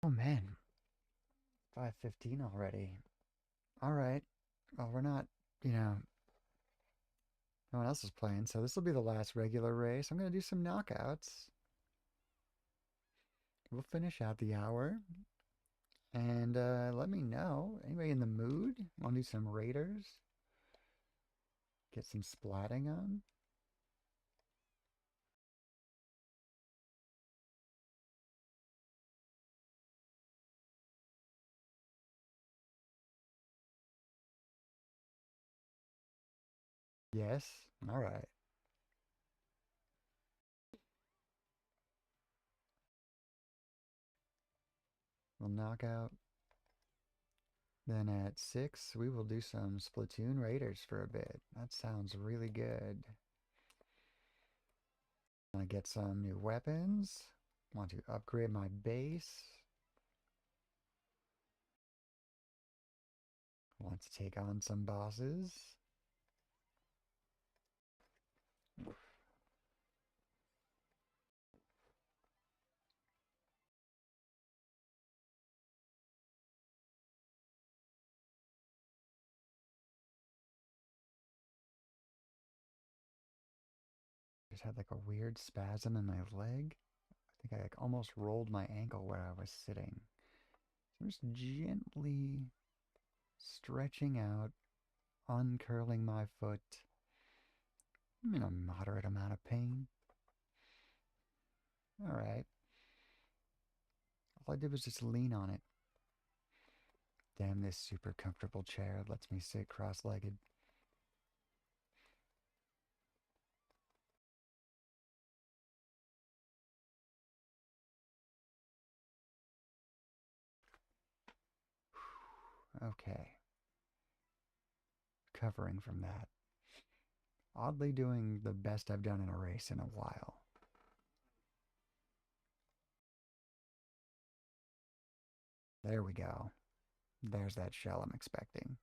Oh man, 5:15 already. All right. Well, we're not, you know, no one else is playing, so this will be the last regular race. I'm going to do some knockouts. We'll finish out the hour. And let me know. Anybody in the mood? Want to do some raiders? Get some splatting on? Yes. All right. We'll knock out. Then at 6, we will do some Splatoon Raiders for a bit. That sounds really good. Want to get some new weapons. Want to upgrade my base. Want to take on some bosses. Just had like a weird spasm in my leg. I think I like almost rolled my ankle where I was sitting. So I'm just gently stretching out, uncurling my foot. I'm in a moderate amount of pain. All right. All I did was just lean on it. Damn, this super comfortable chair lets me sit cross-legged. Okay. Recovering from that. Oddly doing the best I've done in a race in a while. There we go. There's that shell I'm expecting.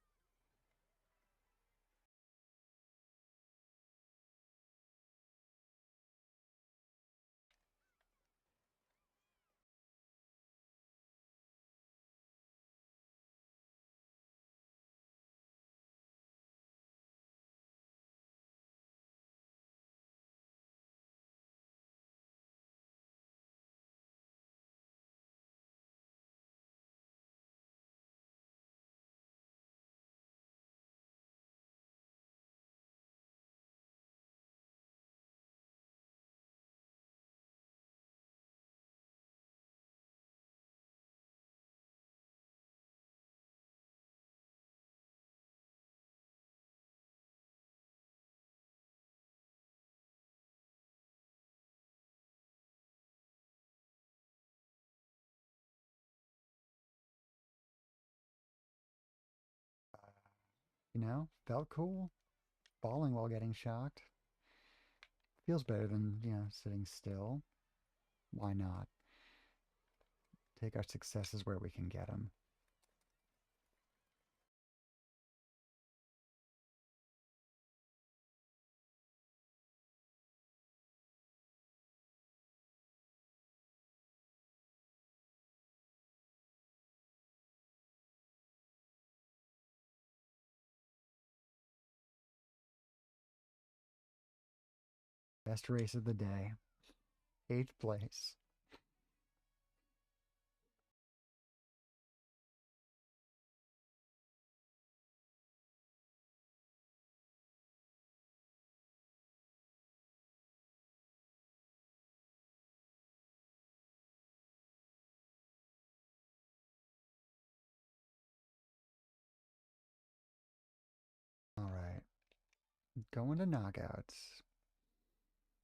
Felt cool. Falling while getting shocked. Feels better than, sitting still. Why not? Take our successes where we can get them. Best race of the day. 8th place. All right. Going to knockouts.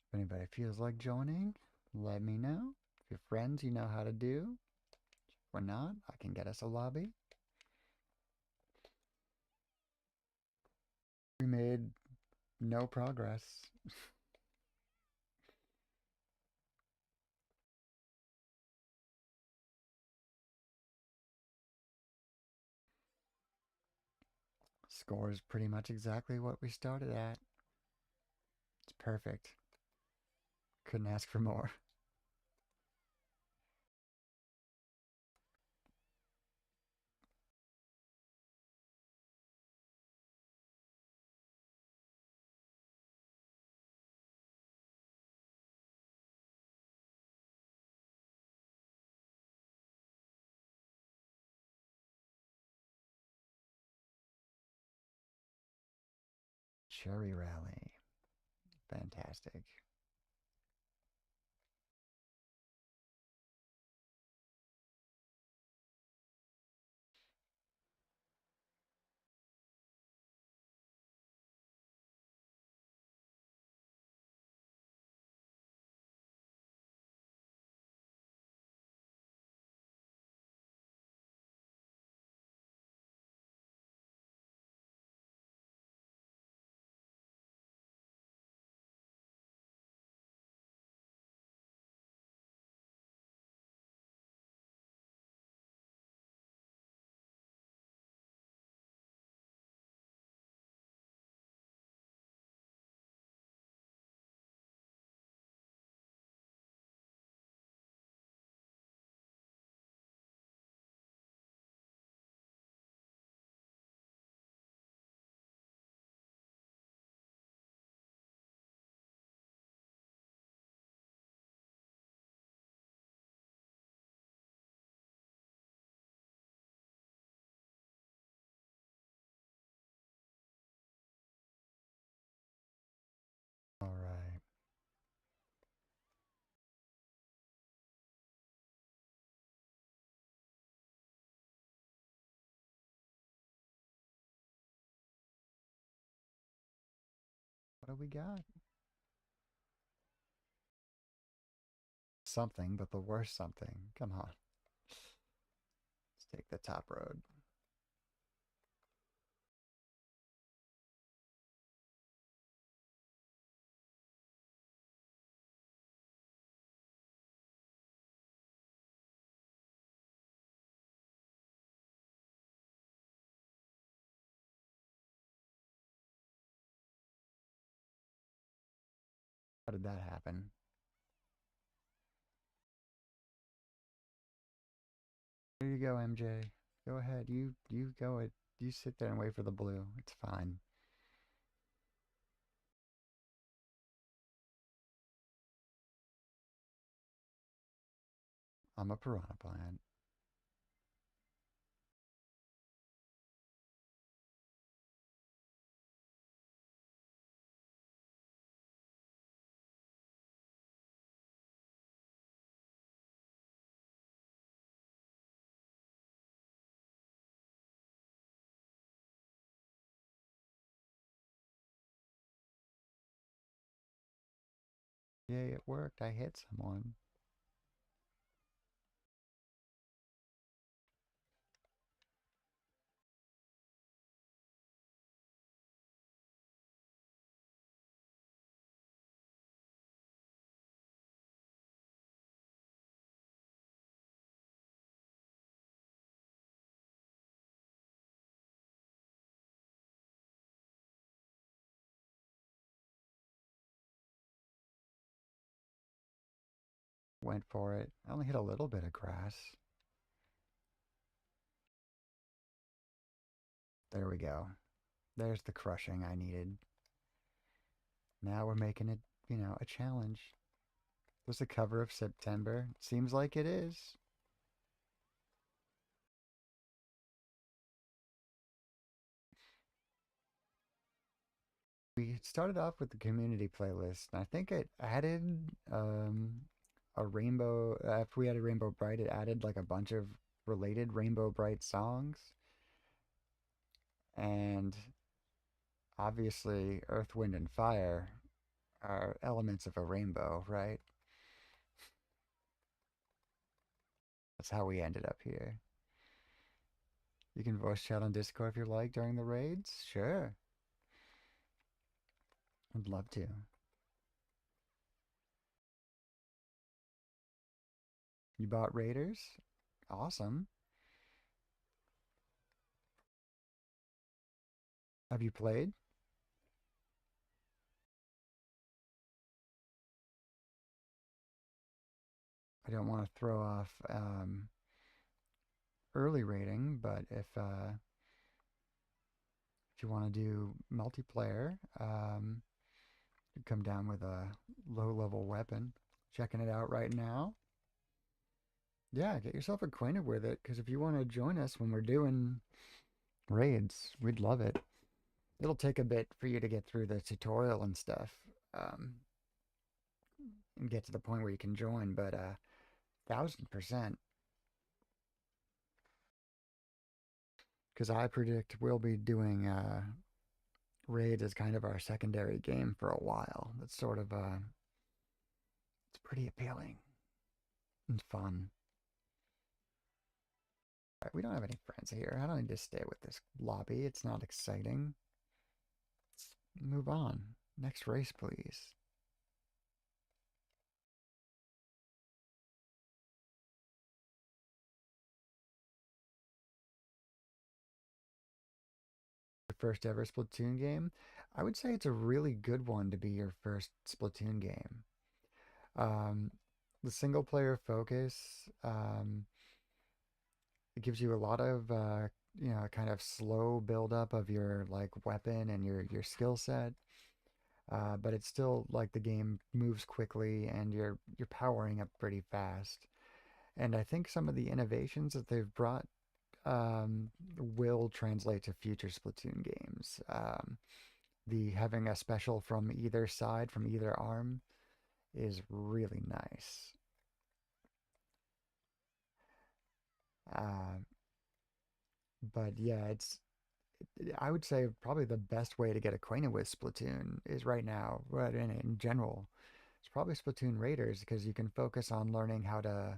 If anybody feels like joining, let me know. If you're friends, you know how to do. If we're not, I can get us a lobby. We made no progress. Score is pretty much exactly what we started at. It's perfect. Couldn't ask for more. Cherry Rally. Fantastic. What do we got? Something, but the worst something. Come on. Let's take the top road. How did that happen? Here you go, MJ. Go ahead. You go it. You sit there and wait for the blue. It's fine. I'm a piranha plant. Yay, it worked. I hit someone. Went for it. I only hit a little bit of grass. There we go. There's the crushing I needed. Now we're making it, a challenge. Was the cover of September? Seems like it is. We started off with the community playlist, and I think it added a rainbow. After we had a Rainbow Bright, it added like a bunch of related Rainbow Bright songs. And obviously, Earth, Wind, and Fire are elements of a rainbow, right? That's how we ended up here. You can voice chat on Discord if you like during the raids. Sure. I'd love to. You bought Raiders? Awesome. Have you played? I don't want to throw off early rating, but if you want to do multiplayer, you come down with a low level weapon. Checking it out right now. Yeah, get yourself acquainted with it, because if you want to join us when we're doing raids, we'd love it. It'll take a bit for you to get through the tutorial and stuff, um, and get to the point where you can join, but 1000%. Because I predict we'll be doing raids as kind of our secondary game for a while. That's sort of it's pretty appealing and fun. All right, we don't have any friends here. I don't need to stay with this lobby. It's not exciting. Let's move on. Next race, please. Your first ever Splatoon game? I would say it's a really good one to be your first Splatoon game. Um, the single player focus, it gives you a lot of kind of slow build up of your like weapon and your skill set. But it's still like the game moves quickly and you're powering up pretty fast. And I think some of the innovations that they've brought will translate to future Splatoon games. The having a special from either side, from either arm, is really nice. Uh, but yeah, I would say probably the best way to get acquainted with Splatoon is right now, right in general. It's probably Splatoon Raiders because you can focus on learning how to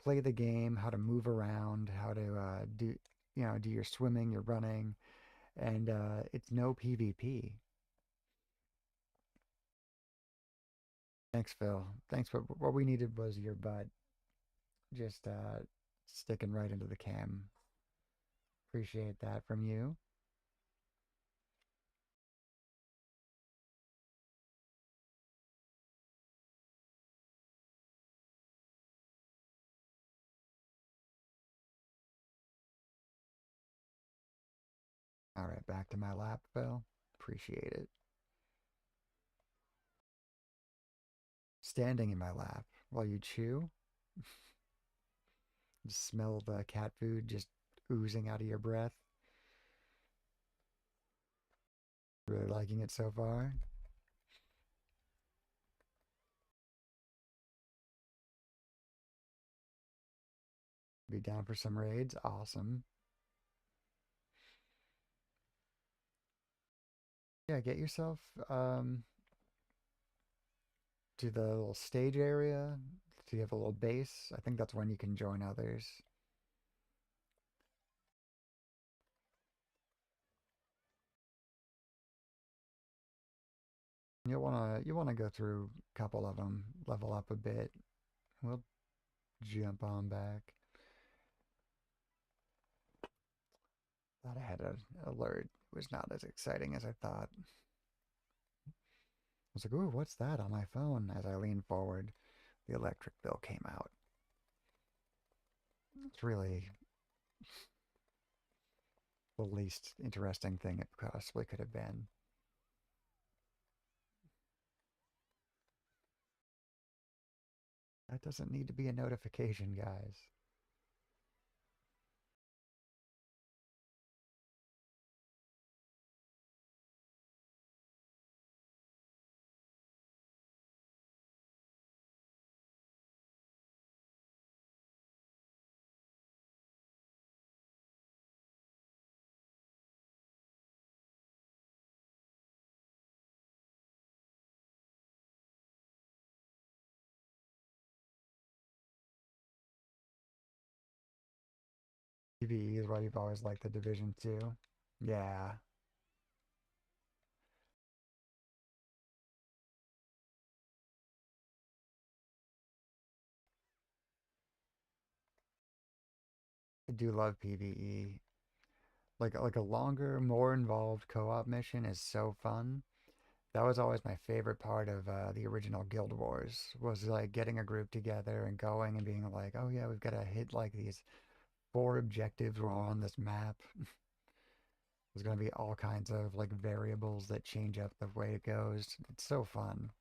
play the game, how to move around, how to do your swimming, your running, and it's no PvP. Thanks, Phil. Thanks, but what we needed was your butt just sticking right into the cam. Appreciate that from you. All right, back to my lap, Phil. Appreciate it. Standing in my lap while you chew, just smell the cat food just oozing out of your breath. Really liking it so far. Be down for some raids. Awesome. Yeah, get yourself to the little stage area. So you have a little base. I think that's when you can join others. You wanna go through a couple of them, level up a bit. We'll jump on back. Thought I had an alert. It was not as exciting as I thought. I was like, "Ooh, what's that on my phone?" As I leaned forward, the electric bill came out. It's really the least interesting thing it possibly could have been. That doesn't need to be a notification, guys. PvE is why you've always liked the Division 2. Yeah, I do love PvE. Like a longer, more involved co-op mission is so fun. That was always my favorite part of the original Guild Wars was like getting a group together and going and being like, oh yeah, we've got to hit like these four objectives while on this map. There's going to be all kinds of like variables that change up the way it goes. It's so fun.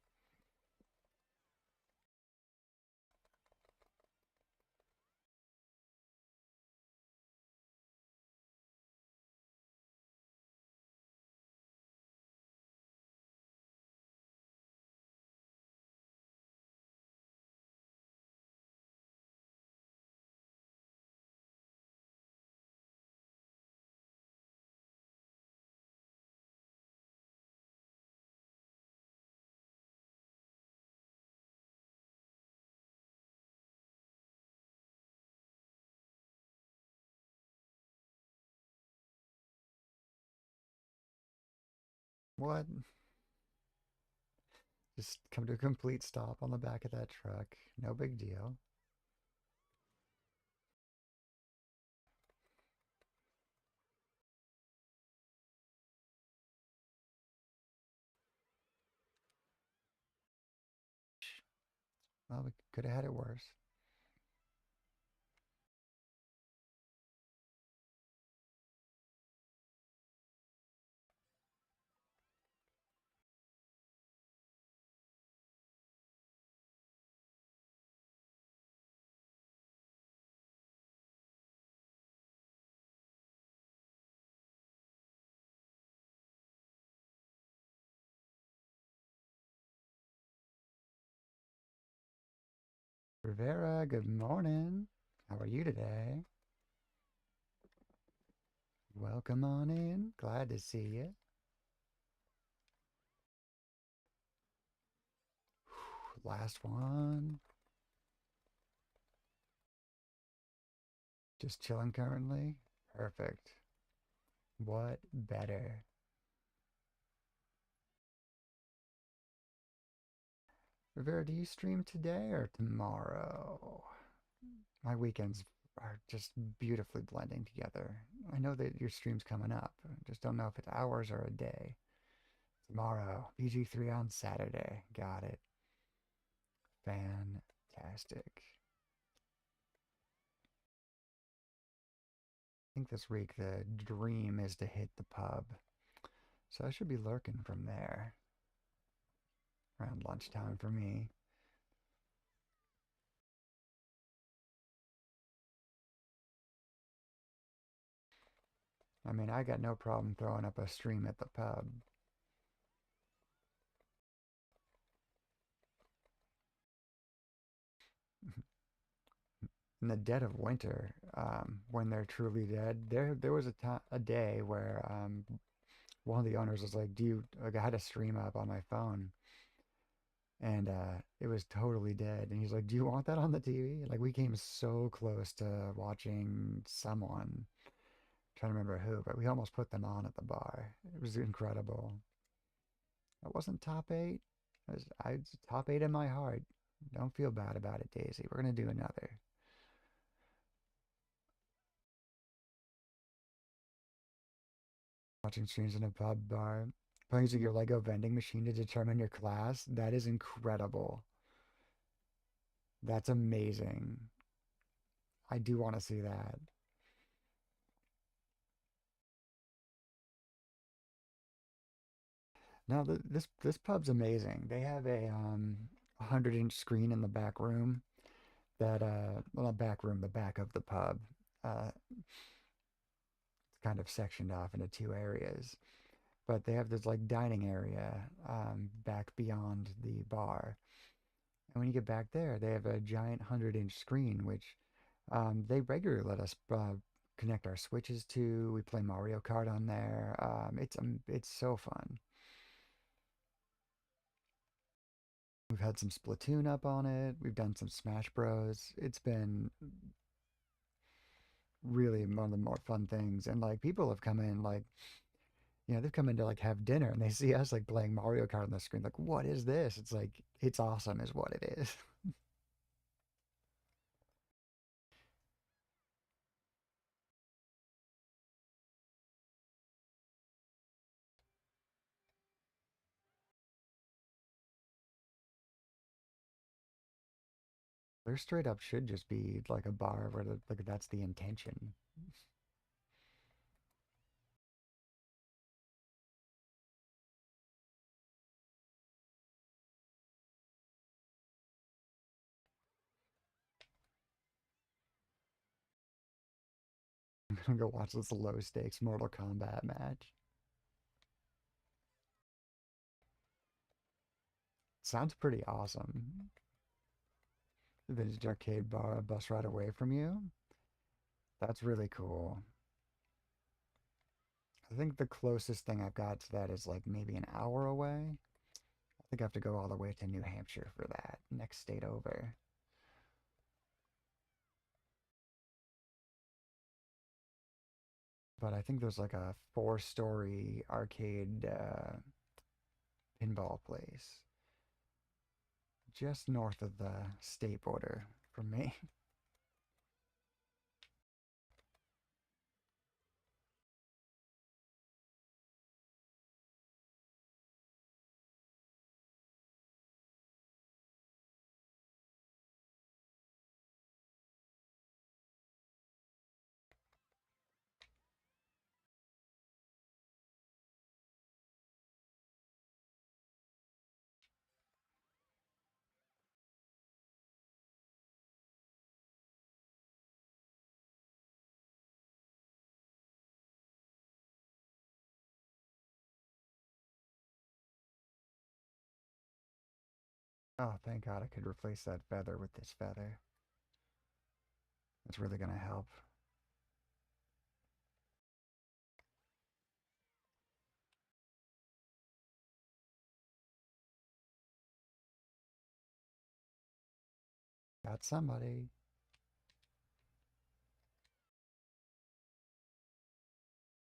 What? Just come to a complete stop on the back of that truck. No big deal. Well, we could have had it worse. Rivera, good morning. How are you today? Welcome on in. Glad to see you. Last one. Just chilling currently. Perfect. What better? Rivera, do you stream today or tomorrow? My weekends are just beautifully blending together. I know that your stream's coming up. I just don't know if it's hours or a day. Tomorrow, PG3 on Saturday. Got it. Fantastic. I think this week the dream is to hit the pub. So I should be lurking from there around lunchtime for me. I mean, I got no problem throwing up a stream at the pub. In the dead of winter, when they're truly dead, there was a day where one of the owners was like, "Do you?" Like, I had a stream up on my phone, and it was totally dead. And he's like, "Do you want that on the TV?" Like, we came so close to watching someone. Trying to remember who, but we almost put them on at the bar. It was incredible. It wasn't top eight. I was top eight in my heart. Don't feel bad about it, Daisy. We're gonna do another. Watching streams in a pub bar, playing using your Lego vending machine to determine your class. That is incredible. That's amazing. I do want to see that. Now this pub's amazing. They have a 100-inch screen in the back room that well, not back room, the back of the pub. It's kind of sectioned off into two areas, but they have this like dining area back beyond the bar. And when you get back there, they have a giant 100-inch screen, which they regularly let us connect our Switches to. We play Mario Kart on there. It's so fun. We've had some Splatoon up on it. We've done some Smash Bros. It's been really one of the more fun things. And like people have come in like, they've come in to like have dinner and they see us like playing Mario Kart on the screen. Like, what is this? It's like it's awesome, is what it is. There straight up should just be like a bar where like that's the intention. I'm gonna go watch this low stakes Mortal Kombat match. Sounds pretty awesome. The vintage arcade bar bus right away from you. That's really cool. I think the closest thing I've got to that is like maybe an hour away. I think I have to go all the way to New Hampshire for that. Next state over. But I think there's like a four-story arcade pinball place just north of the state border from me. Oh, thank God I could replace that feather with this feather. It's really gonna help. Got somebody.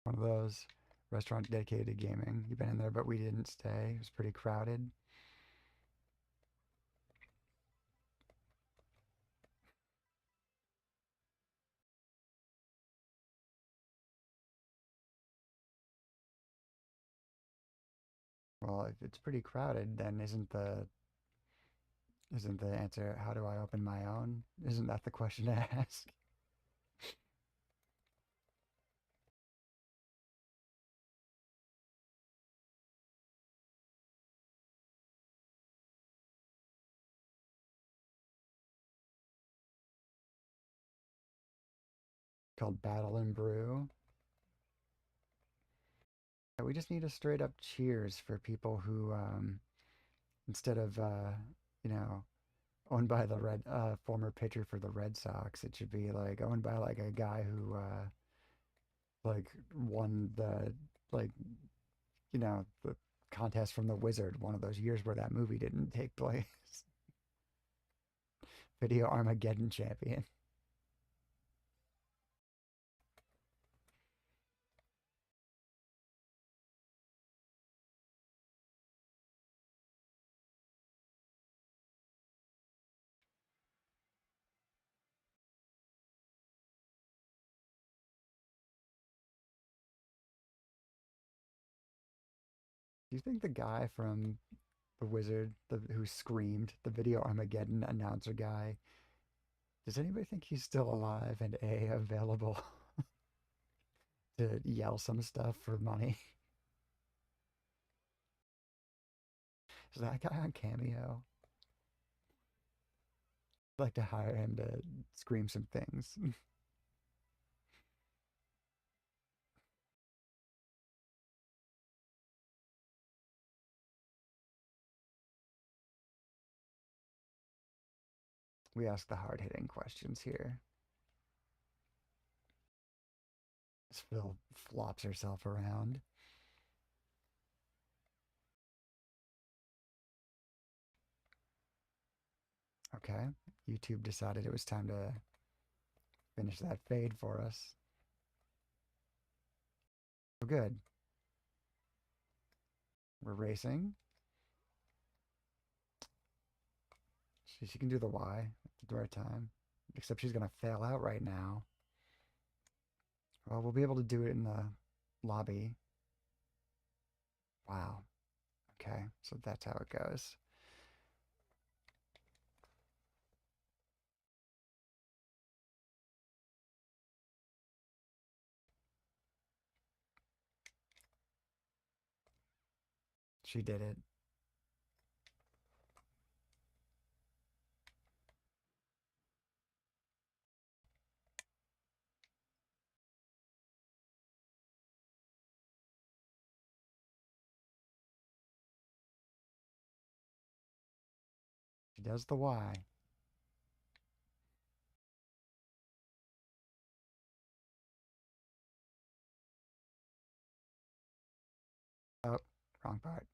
One of those restaurant dedicated to gaming. You've been in there, but we didn't stay. It was pretty crowded. Well, if it's pretty crowded, then isn't the answer how do I open my own? Isn't that the question to ask? Called Battle and Brew. Yeah, we just need a straight up cheers for people who, instead of, you know, owned by the former pitcher for the Red Sox, it should be like owned by like a guy who, like won like, the contest from the Wizard, one of those years where that movie didn't take place. Video Armageddon champion. Do you think the guy from the Wizard, who screamed, the Video Armageddon announcer guy, does anybody think he's still alive and available to yell some stuff for money? Is that guy on Cameo? I'd like to hire him to scream some things. We ask the hard hitting questions here. As Phil flops herself around. Okay, YouTube decided it was time to finish that fade for us. Oh, good. We're racing. She can do the Y at the right time. Except she's going to fail out right now. Well, we'll be able to do it in the lobby. Wow. Okay, so that's how it goes. She did it. She does the Y. Oh, wrong part.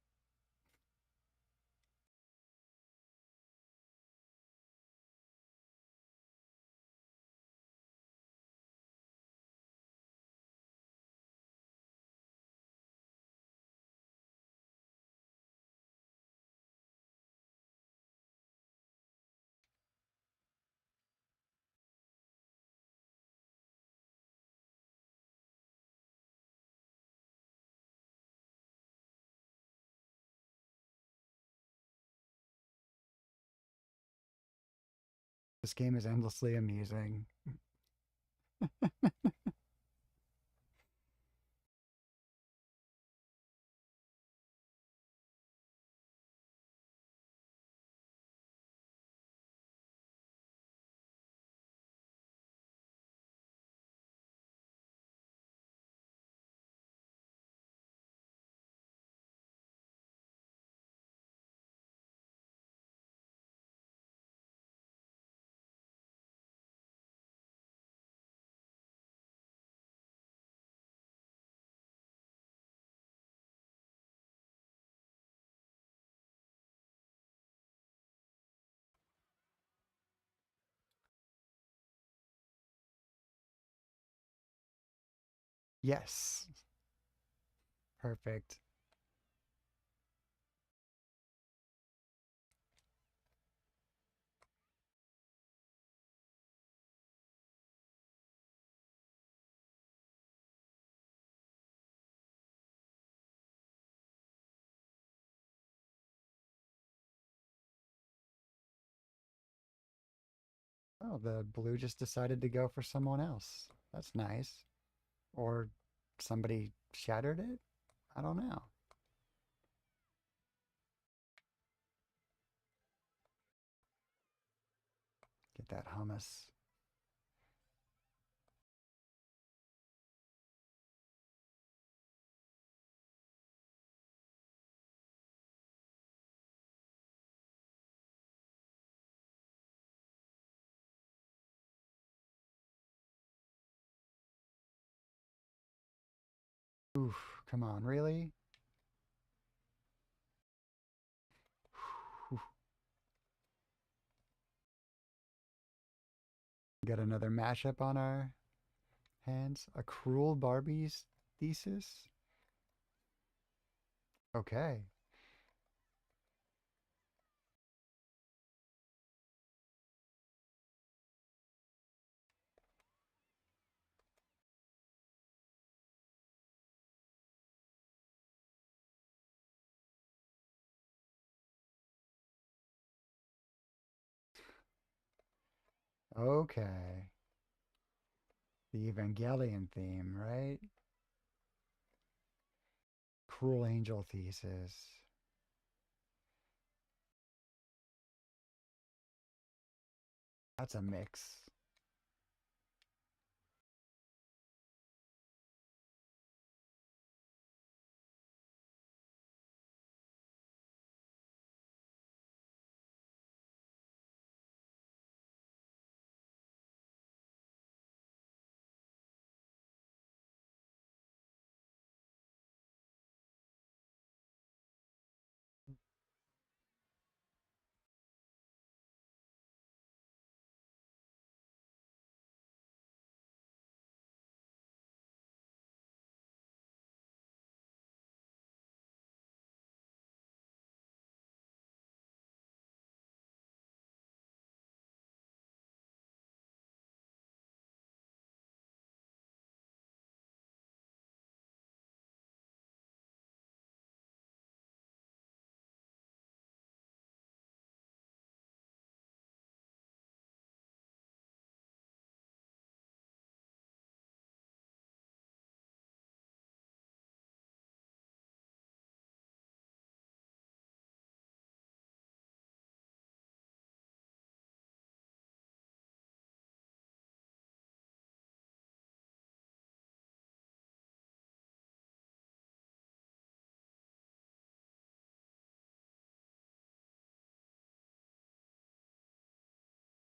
This game is endlessly amusing. Yes. Perfect. Oh, the blue just decided to go for someone else. That's nice. Or somebody shattered it? I don't know. Get that hummus. Oof, come on, really? Got another mashup on our hands. A cruel Barbie's thesis? Okay. Okay. The Evangelion theme, right? Cruel Angel thesis. That's a mix.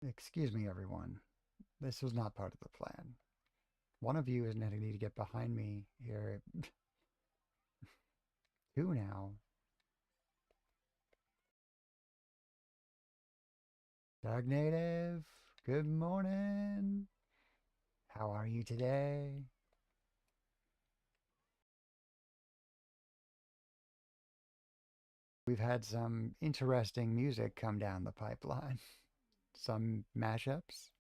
Excuse me, everyone. This was not part of the plan. One of you is going to need to get behind me here. Two now. Stagnative. Good morning. How are you today? We've had some interesting music come down the pipeline. Some mashups.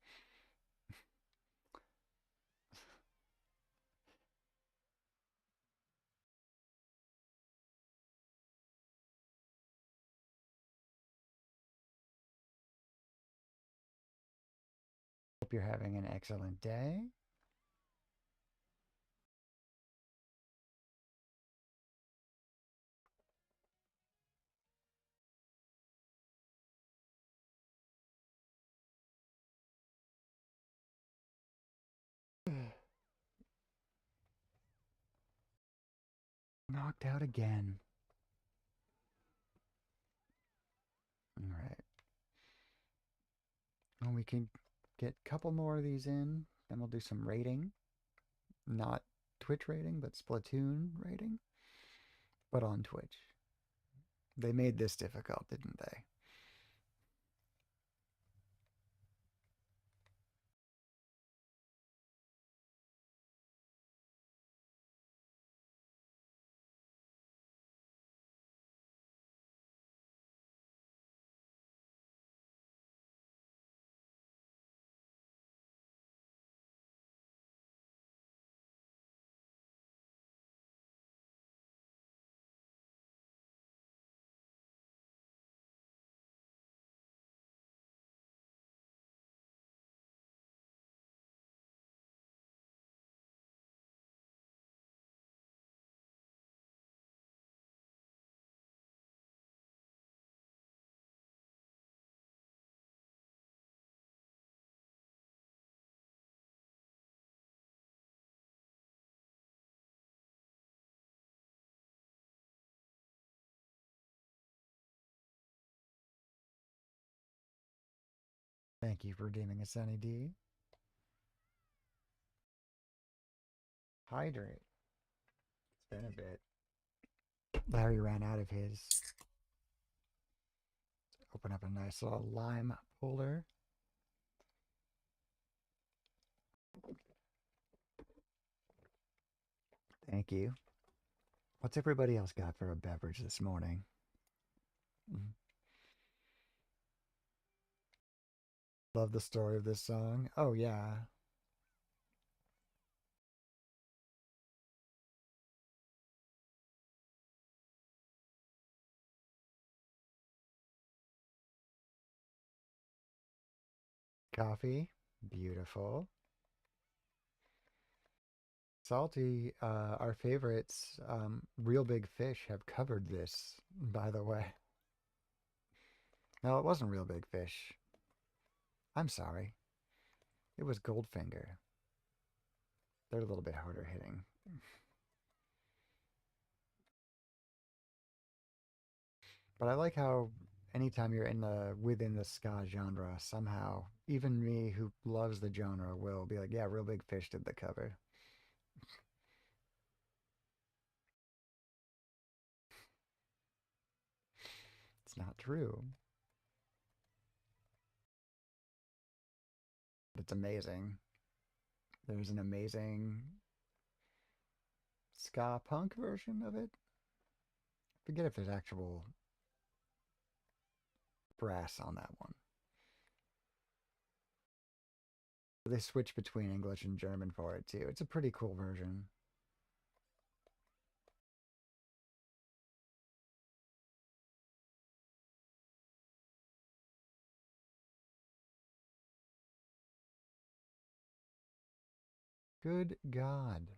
Hope you're having an excellent day. Knocked out again. All right. Well, we can get a couple more of these in. Then we'll do some rating. Not Twitch rating, but Splatoon rating. But on Twitch. They made this difficult, didn't they? Thank you for redeeming a Sunny D. Hydrate. It's been a bit. Larry ran out of his. Open up a nice little lime puller. Thank you. What's everybody else got for a beverage this morning? Love the story of this song. Oh, yeah. Coffee. Beautiful. Salty, our favorites, Real Big Fish, have covered this, by the way. No, it wasn't Real Big Fish. I'm sorry. It was Goldfinger. They're a little bit harder hitting. But I like how anytime you're within the ska genre, somehow, even me who loves the genre will be like, yeah, Real Big Fish did the cover. It's not true. It's amazing. There's an amazing ska punk version of it. I forget if there's actual brass on that one. They switch between English and German for it too. It's a pretty cool version. Good God.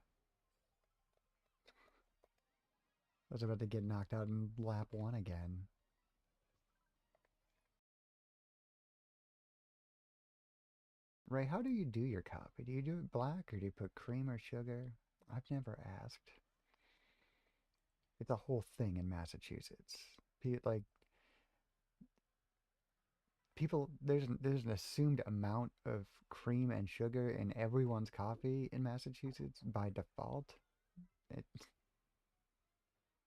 I was about to get knocked out in lap one again. Ray, how do you do your coffee? Do you do it black or do you put cream or sugar? I've never asked. It's a whole thing in Massachusetts. Like people, there's an assumed amount of cream and sugar in everyone's coffee in Massachusetts by default. It,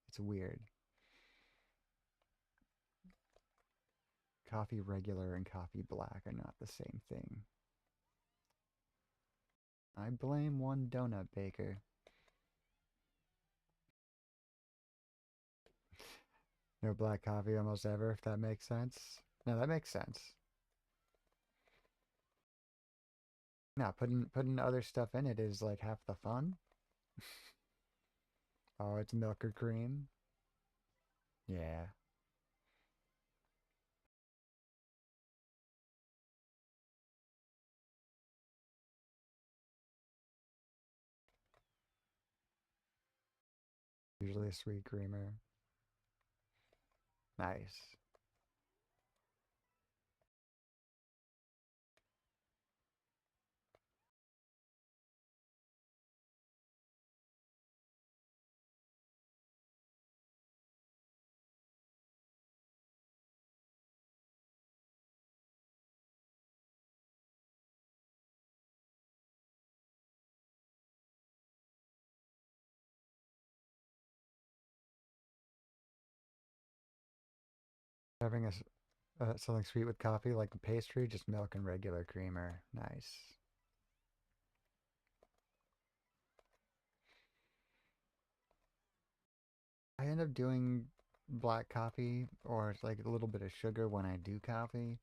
it's weird. Coffee regular and coffee black are not the same thing. I blame one donut baker. No black coffee almost ever, if that makes sense. No, that makes sense. No, putting other stuff in it is like half the fun. Oh, it's milk or cream. Yeah, usually a sweet creamer. Nice. Having something sweet with coffee, like a pastry, just milk and regular creamer. Nice. I end up doing black coffee or it's like a little bit of sugar when I do coffee,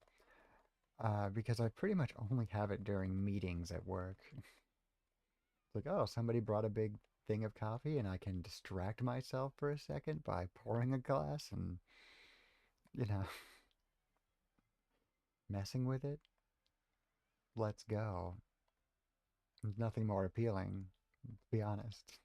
because I pretty much only have it during meetings at work. It's like, oh, somebody brought a big thing of coffee and I can distract myself for a second by pouring a glass and, you know, messing with it. Let's go. There's nothing more appealing, to be honest.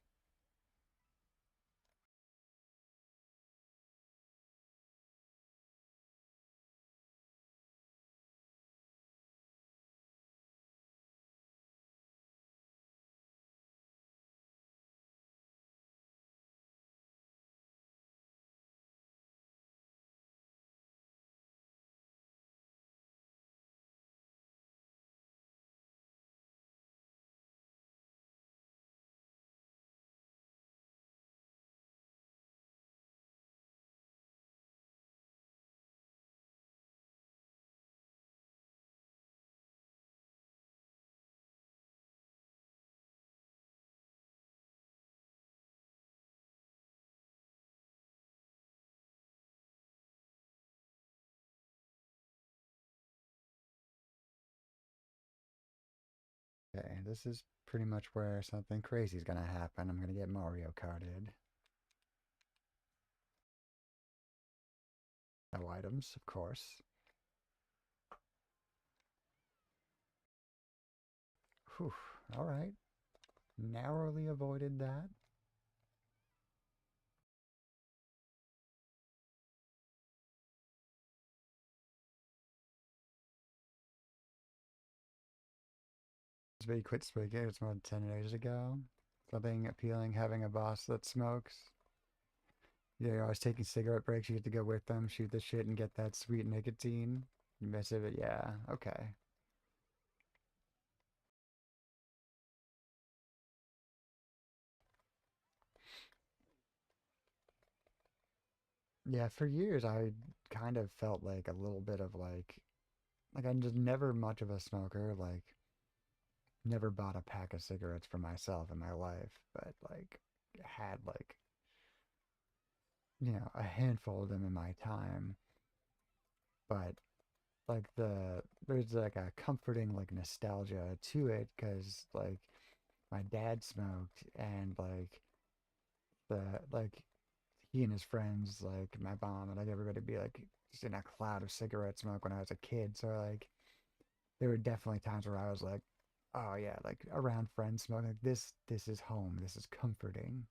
Okay, this is pretty much where something crazy is gonna happen. I'm gonna get Mario Karted. No items, of course. Whew, alright. Narrowly avoided that. He quit smoking. It's more than 10 days ago. Something appealing having a boss that smokes. Yeah, you're always taking cigarette breaks. You get to go with them, shoot the shit, and get that sweet nicotine. You miss it, yeah, okay. Yeah, for years I kind of felt like a little bit of like I'm just never much of a smoker. Like never bought a pack of cigarettes for myself in my life, but like had like a handful of them in my time. But like there's like a comforting like nostalgia to it because like my dad smoked and the like he and his friends like my mom and like everybody be like just in a cloud of cigarette smoke when I was a kid. So like there were definitely times where I was like, oh yeah, like around friends smoking like this is home. This is comforting.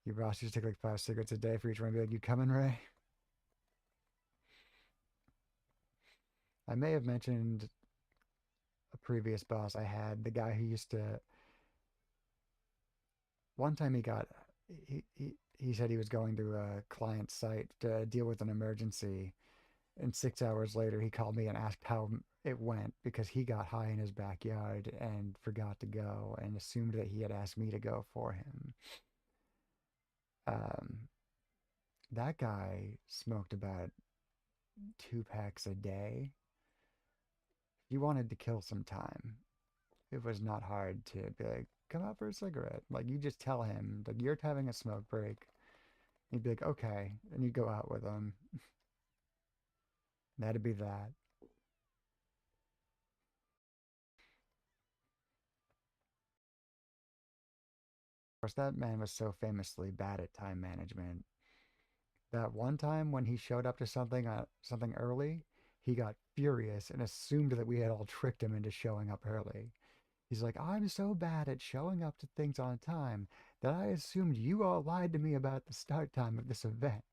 Your boss used to take like 5 cigarettes a day for each one. Be like, you coming, Ray? I may have mentioned a previous boss I had, the guy who used to. One time he said he was going to a client site to deal with an emergency, and 6 hours later he called me and asked how it went because he got high in his backyard and forgot to go and assumed that he had asked me to go for him. Um, that guy smoked about 2 packs a day. He wanted to kill some time. It was not hard to be like, come out for a cigarette. Like you just tell him like you're having a smoke break. He'd be like, okay, and you go out with him. That'd be that. Of course, that man was so famously bad at time management. That one time when he showed up to something early, he got furious and assumed that we had all tricked him into showing up early. He's like, I'm so bad at showing up to things on time that I assumed you all lied to me about the start time of this event.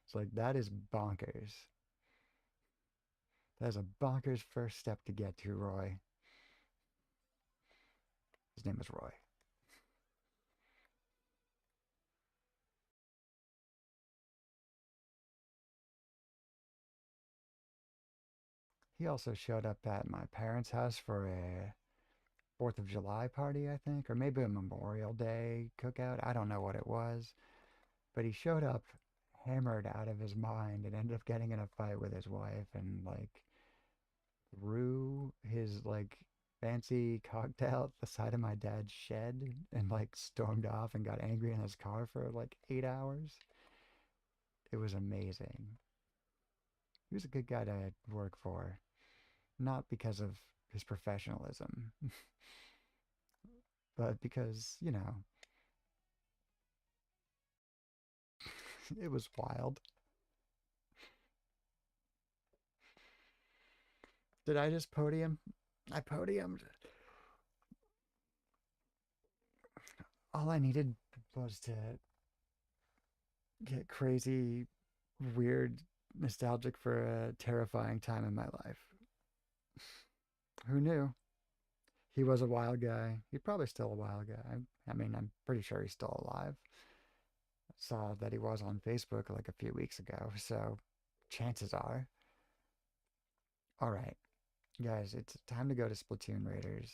It's like, that is bonkers. That is a bonkers first step to get to, Roy. His name is Roy. He also showed up at my parents' house for a 4th of July party, I think, or maybe a Memorial Day cookout. I don't know what it was. But he showed up hammered out of his mind and ended up getting in a fight with his wife and like threw his like fancy cocktail at the side of my dad's shed and like stormed off and got angry in his car for like 8 hours. It was amazing. He was a good guy to work for, not because of his professionalism, but because, it was wild. Did I just podium? I podiumed. All I needed was to get crazy, weird, nostalgic for a terrifying time in my life. Who knew? He was a wild guy. He's probably still a wild guy. I mean, I'm pretty sure he's still alive. Saw that he was on Facebook like a few weeks ago, so chances are. All right, guys, it's time to go to Splatoon Raiders.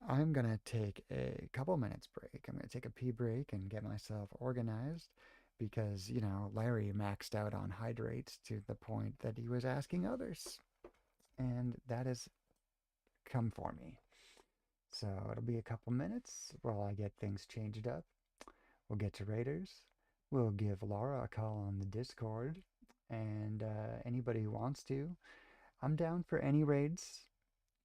I'm gonna take a couple minutes break. I'm gonna take a pee break and get myself organized because, Larry maxed out on hydrates to the point that he was asking others. And that has come for me. So it'll be a couple minutes while I get things changed up. We'll get to Raiders. We'll give Laura a call on the Discord. and anybody who wants to, I'm down for any raids.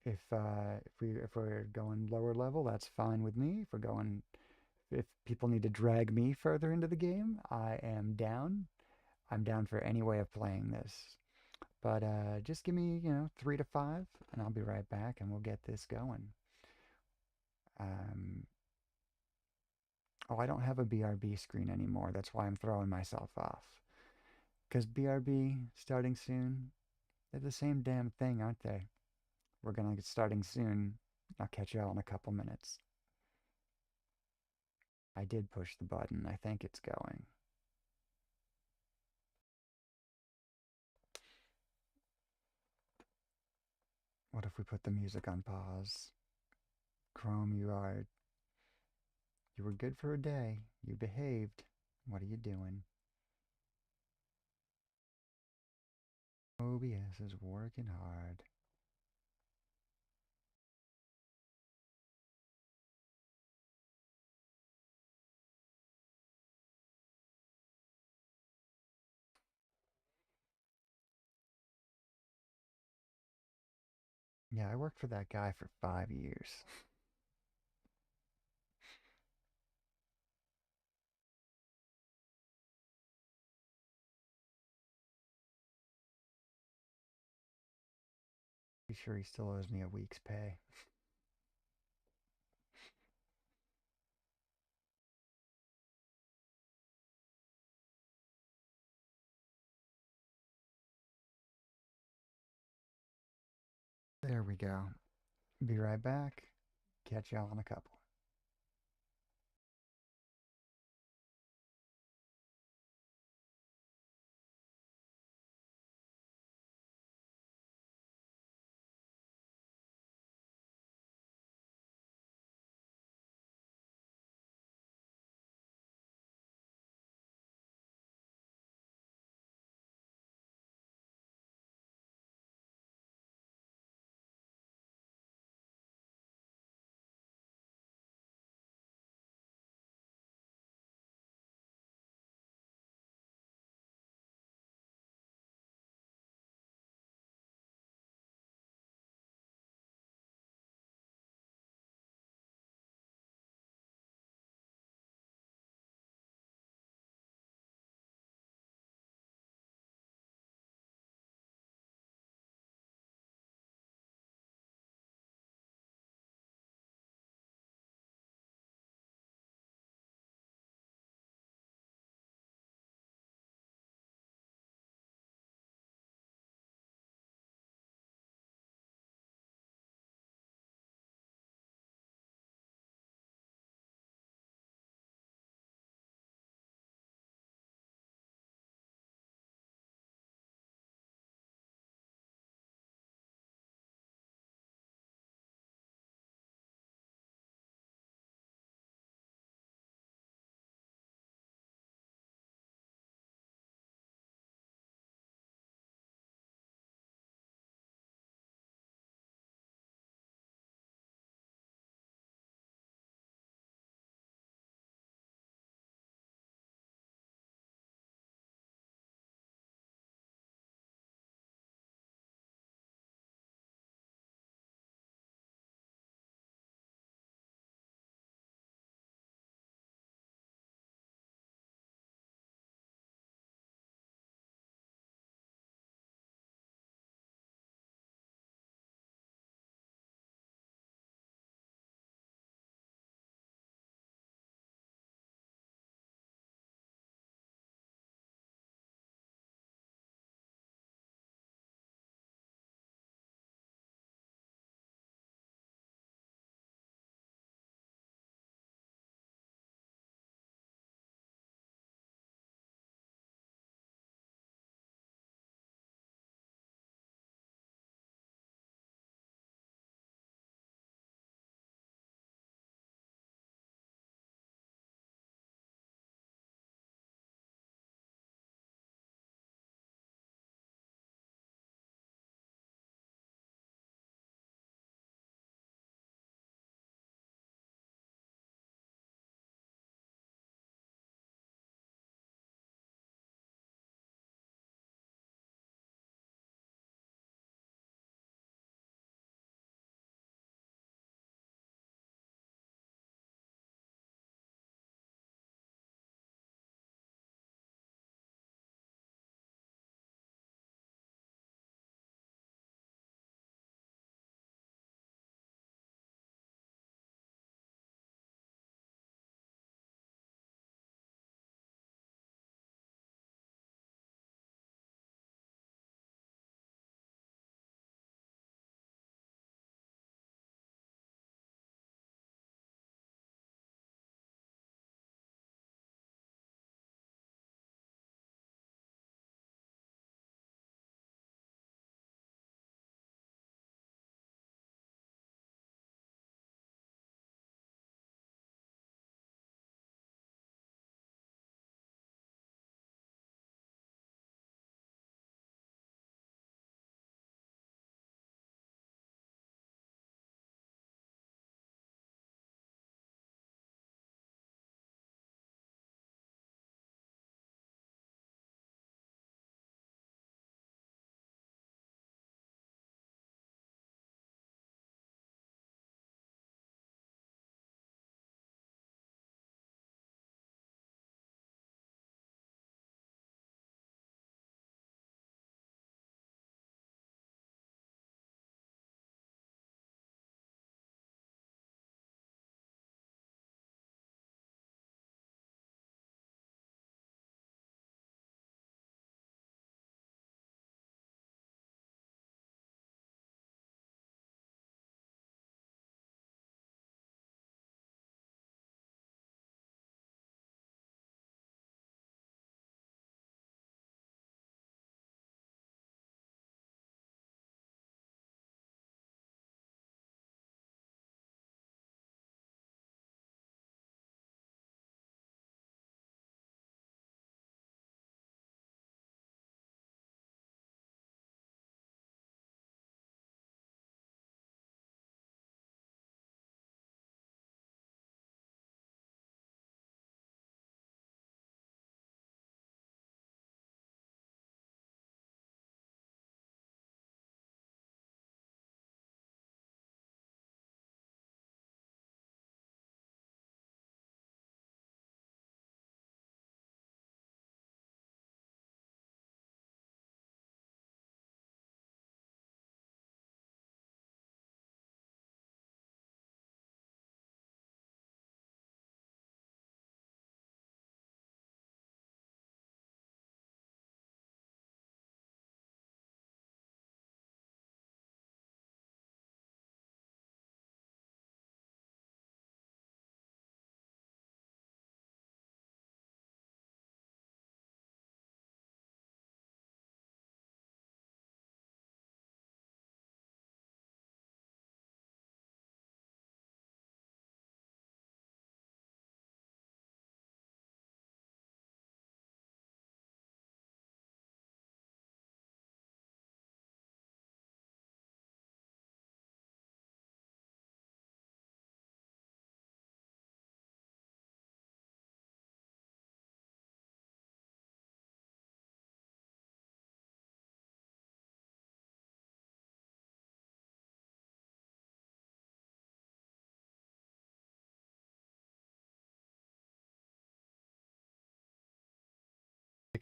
If we're going lower level, that's fine with me. If people need to drag me further into the game, I am down. I'm down for any way of playing this. But just give me, 3 to 5, and I'll be right back, and we'll get this going. Um, oh, I don't have a BRB screen anymore. That's why I'm throwing myself off. Because BRB starting soon, they're the same damn thing, aren't they? We're gonna get starting soon. I'll catch y'all in a couple minutes. I did push the button. I think it's going. What if we put the music on pause? Chrome, you were good for a day. You behaved. What are you doing? OBS is working hard. Yeah, I worked for that guy for 5 years. Pretty sure he still owes me a week's pay. There we go. Be right back. Catch y'all in a couple.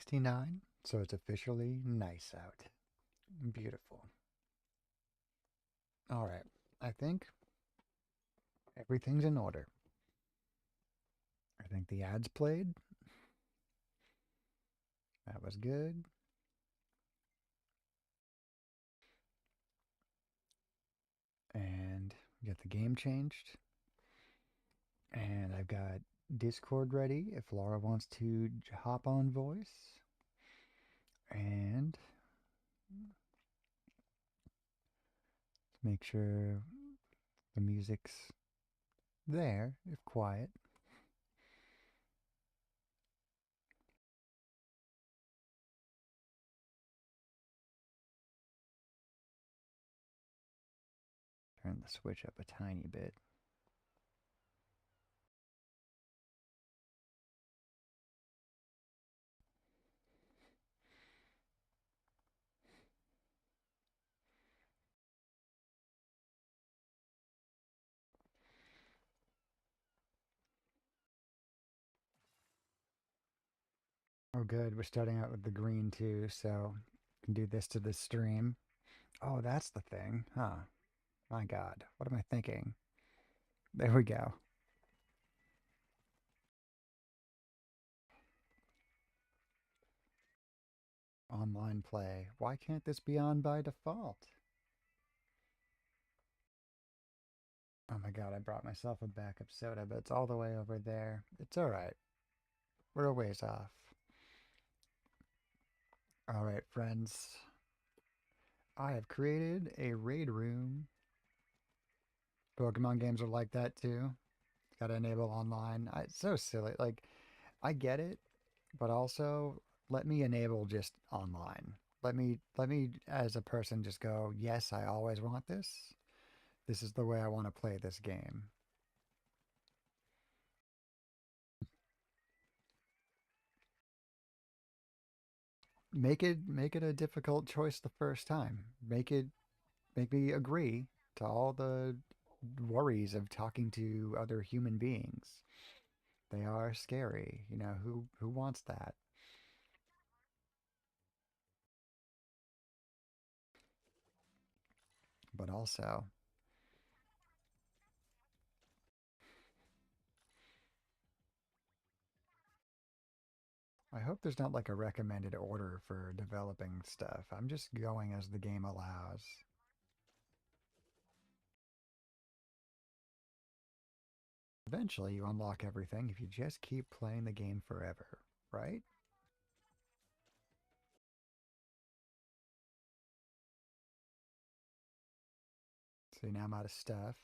69, so it's officially nice out. Beautiful. All right, I think everything's in order. I think the ads played. That was good. And get the game changed. And I've got Discord ready if Laura wants to hop on voice. And make sure the music's there, if quiet. Turn the switch up a tiny bit. Oh, good. We're starting out with the green too, so can do this to the stream. Oh, that's the thing. Huh. My God. What am I thinking? There we go. Online play. Why can't this be on by default? Oh my God, I brought myself a backup soda, but it's all the way over there. It's all right. We're a ways off. All right, friends. I have created a raid room. Pokemon games are like that too. Gotta enable online. It's so silly. Like, I get it, but also let me enable just online. Let me as a person just go, yes, I always want this. This is the way I want to play this game. Make it a difficult choice the first time. Make me agree to all the worries of talking to other human beings. They are scary. Who wants that? But also, I hope there's not like a recommended order for developing stuff. I'm just going as the game allows. Eventually, you unlock everything if you just keep playing the game forever, right? See, now I'm out of stuff.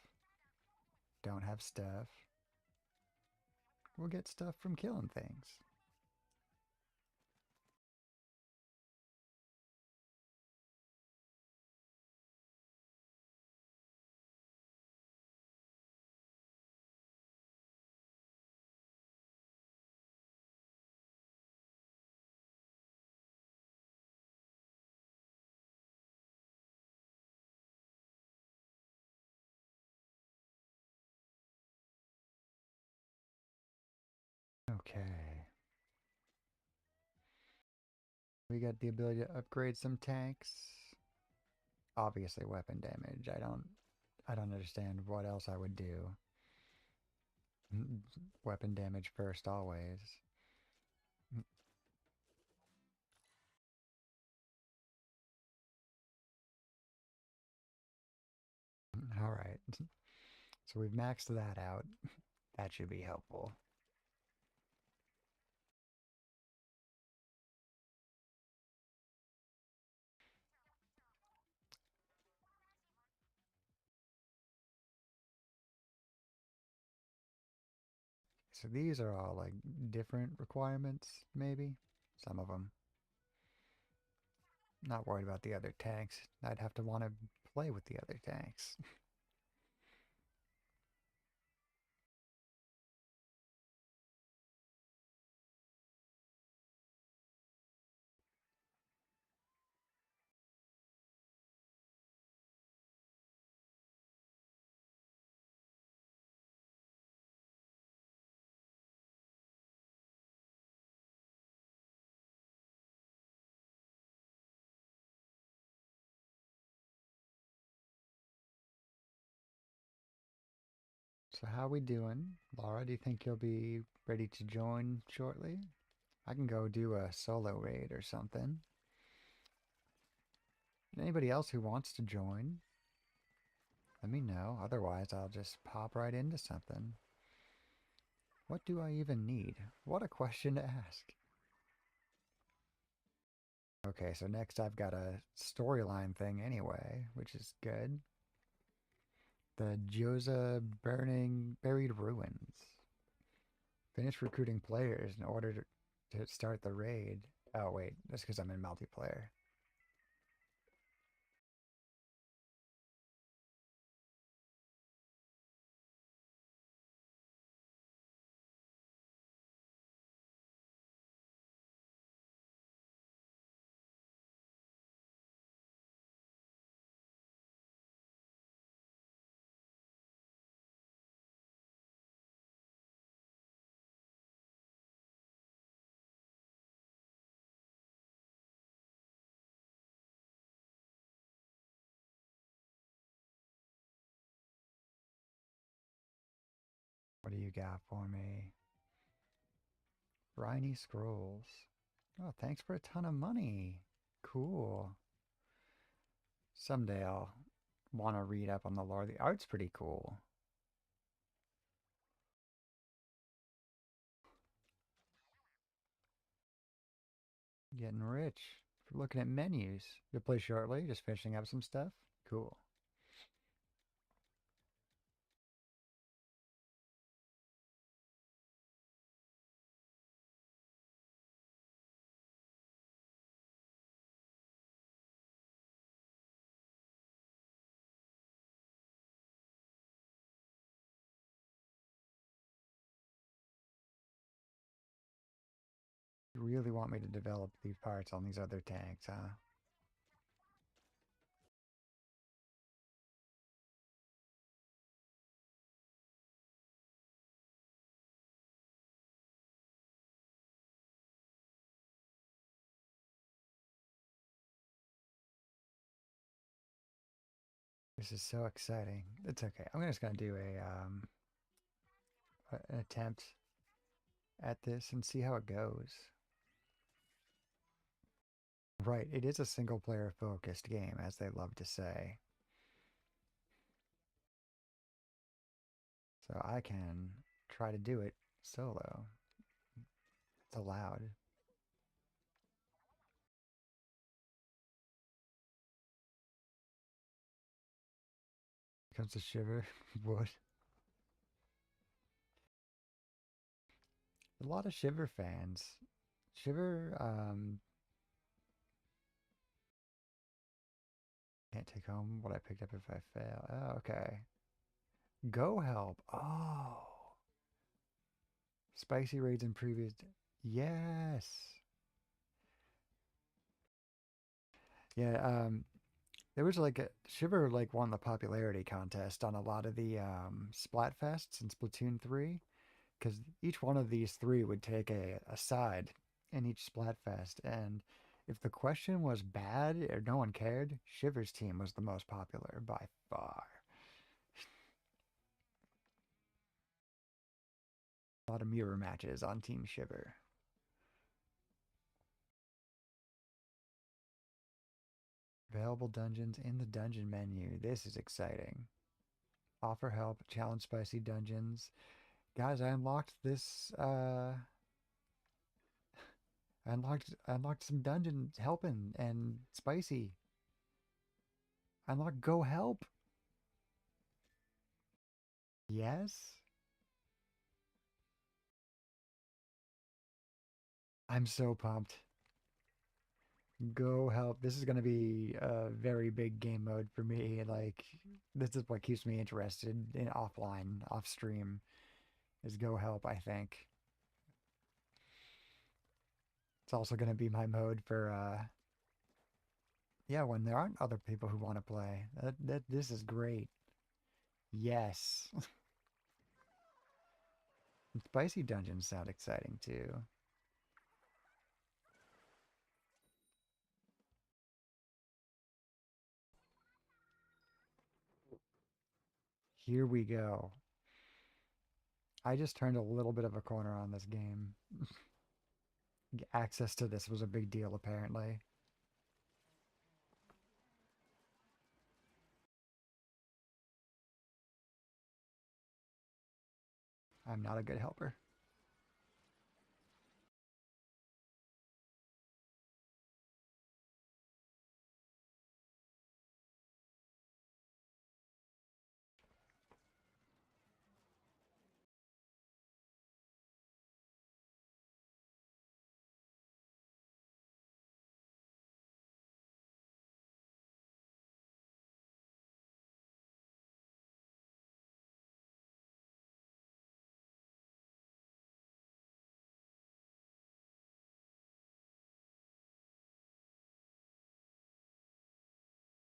Don't have stuff. We'll get stuff from killing things. Okay. We got the ability to upgrade some tanks. Obviously weapon damage. I don't understand what else I would do. Weapon damage first always. All right. So we've maxed that out. That should be helpful. So these are all like different requirements, maybe? Some of them. Not worried about the other tanks. I'd have to want to play with the other tanks. So how we doing? Laura, do you think you'll be ready to join shortly? I can go do a solo raid or something. Anybody else who wants to join, let me know. Otherwise, I'll just pop right into something. What do I even need? What a question to ask. Okay, so next I've got a storyline thing anyway, which is good. The Joza Buried Ruins. Finish recruiting players in order to start the raid. Oh, wait, that's because I'm in multiplayer. What do you got for me? Briny Scrolls. Oh, thanks for a ton of money. Cool. Someday I'll want to read up on the lore. The art's pretty cool. Getting rich. For looking at menus. You'll play shortly, just finishing up some stuff. Cool. You really want me to develop these parts on these other tanks, huh? This is so exciting. It's okay. I'm just gonna do an attempt at this and see how it goes. Right, it is a single player focused game, as they love to say. So I can try to do it solo. It's allowed. Comes to Shiver. Wood. A lot of Shiver fans. Shiver, can't take home what I picked up if I fail. Oh, okay. Go help. Oh. Spicy raids in previous. Yes. Yeah, there was like a Shiver like won the popularity contest on a lot of the Splatfests in Splatoon 3 because each one of these three would take a side in each Splatfest, and if the question was bad or no one cared, Shiver's team was the most popular by far. A lot of mirror matches on Team Shiver. Available dungeons in the dungeon menu. This is exciting. Offer help, challenge spicy dungeons. Guys, I unlocked this I unlocked some dungeon helping and spicy. I unlocked go help. Yes. I'm so pumped. Go help. This is going to be a very big game mode for me. Like, this is what keeps me interested in offline, off stream, is go help, I think. It's also going to be my mode for, yeah, when there aren't other people who want to play. This is great. Yes. Spicy dungeons sound exciting too. Here we go. I just turned a little bit of a corner on this game. Access to this was a big deal, apparently. I'm not a good helper.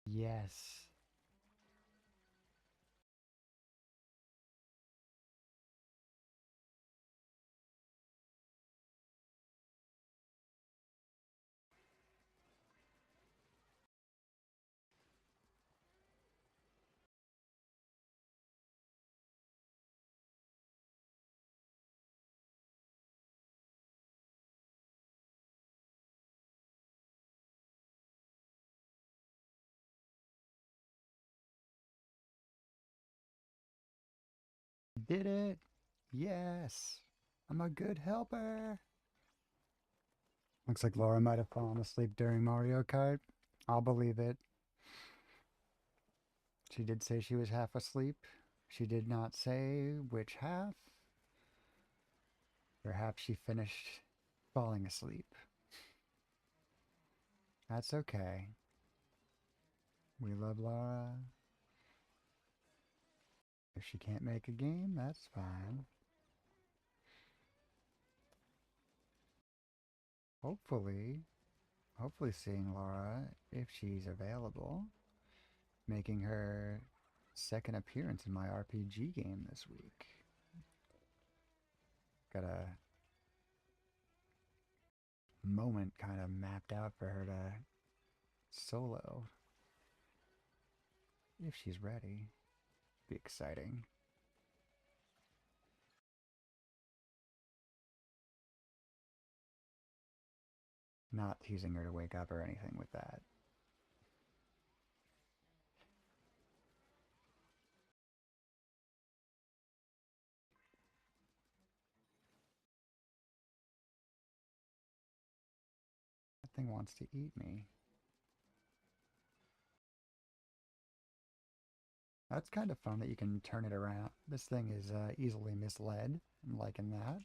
Yes. Did it. Yes. I'm a good helper. Looks like Laura might have fallen asleep during Mario Kart. I'll believe it. She did say she was half asleep. She did not say which half. Perhaps she finished falling asleep. That's okay. We love Laura. If she can't make a game, that's fine. Hopefully, hopefully seeing Laura, if she's available, making her second appearance in my RPG game this week. Got a moment kind of mapped out for her to solo if she's ready. Be exciting. Not teasing her to wake up or anything with that. That thing wants to eat me. That's kind of fun that you can turn it around. This thing is easily misled. I'm liking that.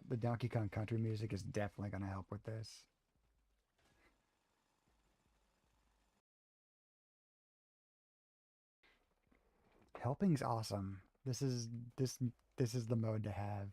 The Donkey Kong Country music is definitely going to help with this. Helping's awesome. This this is the mode to have.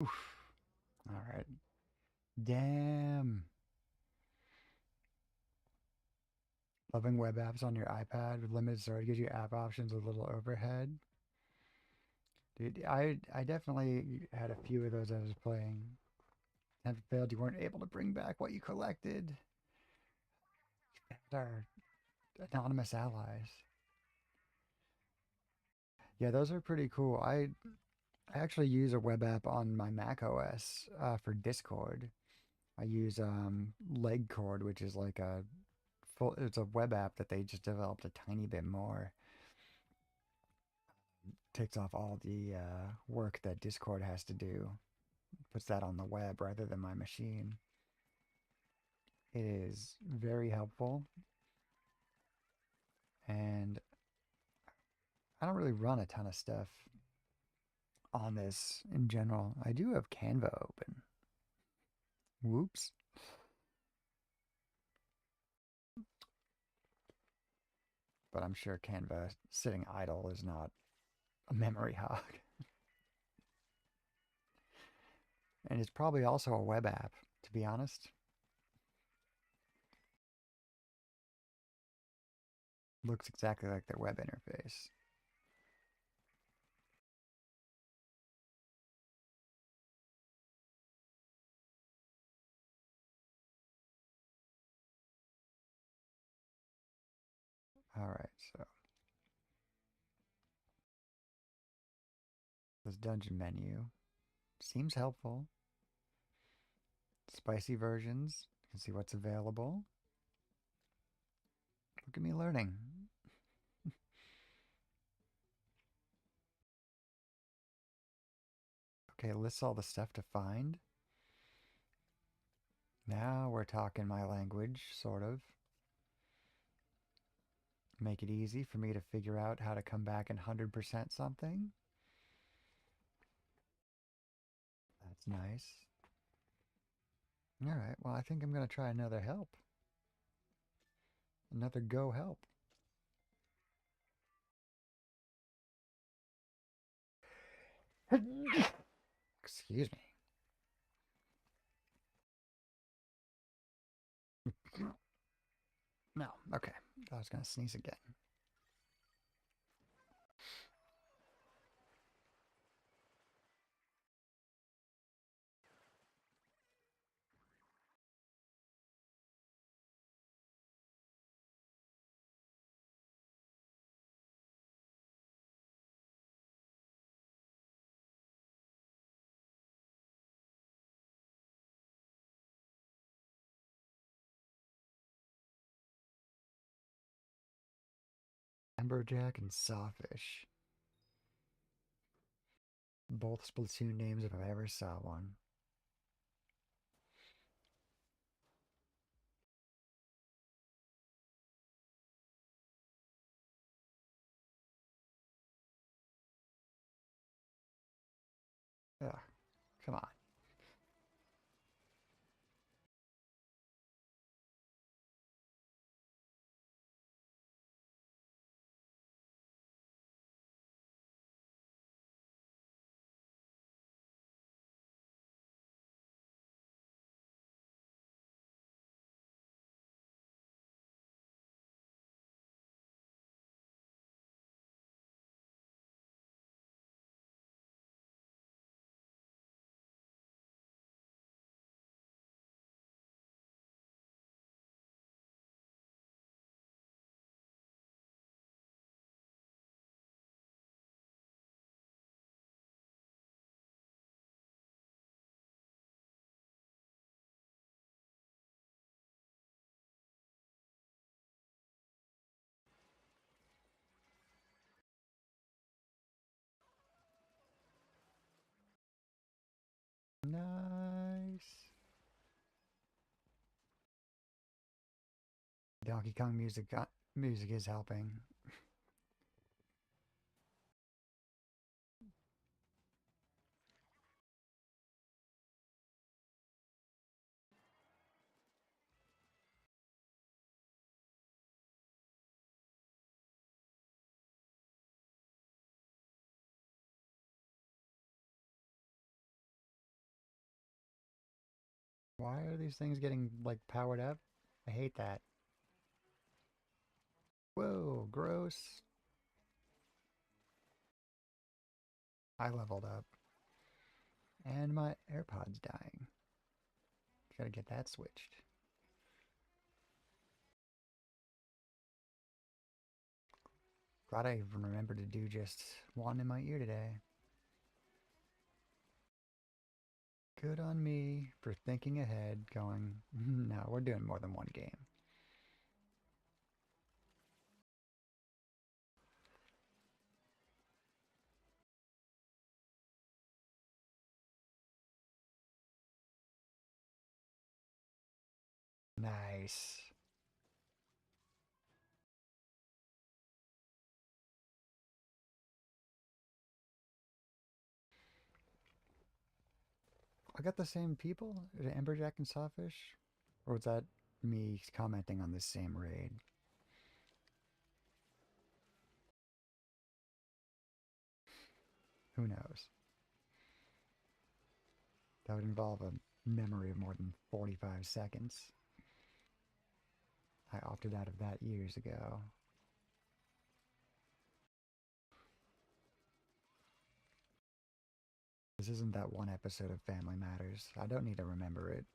Oof. All right. Damn. Loving web apps on your iPad with limited storage gives you app options with little overhead. Dude, I definitely had a few of those I was playing. Have failed. You weren't able to bring back what you collected. Our anonymous allies. Yeah, those are pretty cool. I actually use a web app on my Mac OS for Discord. I use Legcord, which is like a full. It's a web app that they just developed a tiny bit more. Takes off all the work that Discord has to do. Puts that on the web rather than my machine. It is very helpful, and I don't really run a ton of stuff on this in general. I do have Canva open. Whoops. but I'm sure Canva sitting idle is not a memory hog. And it's probably also a web app, to be honest. Looks exactly like their web interface. All right, so this dungeon menu seems helpful. Spicy versions, you can see what's available. Look at me learning. Okay, lists all the stuff to find. Now we're talking my language, sort of. Make it easy for me to figure out how to come back and 100% something. That's nice. All right, well, I think I'm going to try another help. Another go help. Excuse me. No, okay. I was going to sneeze again. Amberjack and Sawfish. Both Splatoon names if I ever saw one. Ugh, come on. Nice. Donkey Kong music is helping. Why are these things getting like powered up? I hate that. Whoa, gross. I leveled up. And my AirPod's dying. Gotta get that switched. Glad I even remembered to do just one in my ear today. Good on me for thinking ahead, going, no, we're doing more than one game. Nice. I got the same people? Is it Amberjack and Sawfish? Or was that me commenting on this same raid? Who knows? That would involve a memory of more than 45 seconds. I opted out of that years ago. This isn't that one episode of Family Matters. I don't need to remember it.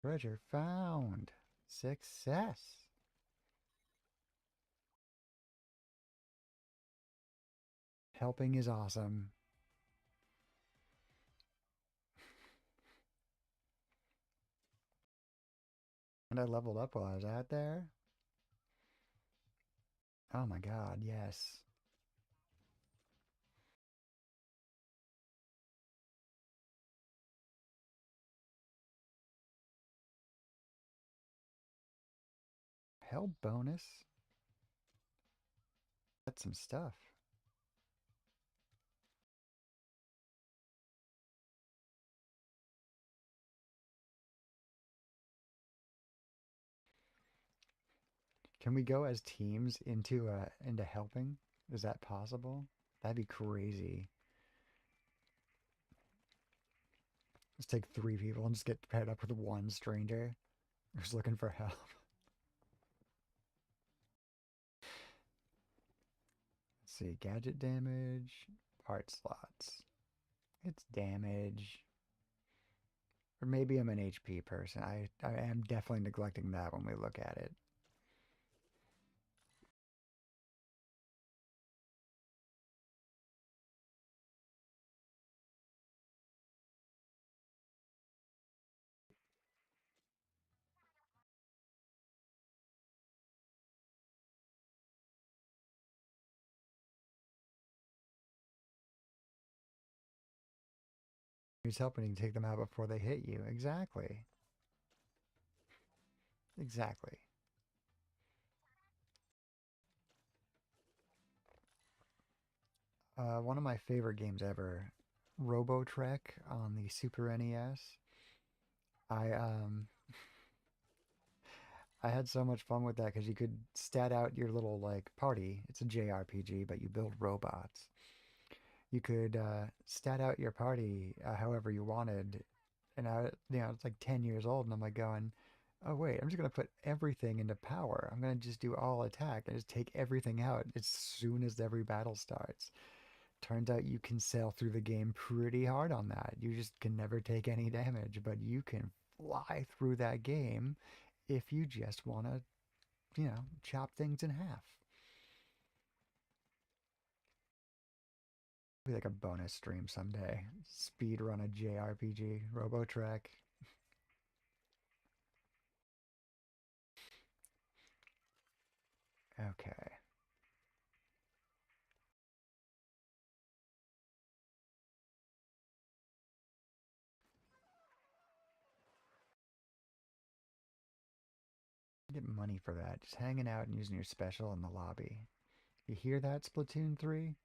Treasure found. Success. Helping is awesome. And I leveled up while I was out there. Oh my god, yes. Hell bonus. That's some stuff. Can we go as teams into helping? Is that possible? That'd be crazy. Let's take 3 people and just get paired up with one stranger who's looking for help. Let's see, gadget damage, part slots. It's damage. Or maybe I'm an HP person. I am definitely neglecting that when we look at it. Who's helping you take them out before they hit you? Exactly. Exactly. One of my favorite games ever, Robo Trek on the Super NES. I I had so much fun with that because you could stat out your little like party. It's a JRPG, but you build robots. You could stat out your party however you wanted, and it's like 10 years old, and I'm like going, oh wait, I'm just gonna put everything into power. I'm gonna just do all attack and just take everything out as soon as every battle starts. Turns out you can sail through the game pretty hard on that. You just can never take any damage, but you can fly through that game if you just want to, chop things in half. Be like a bonus stream someday. Speed run a JRPG, Robotrek. Okay. Get money for that. Just hanging out and using your special in the lobby. You hear that, Splatoon 3?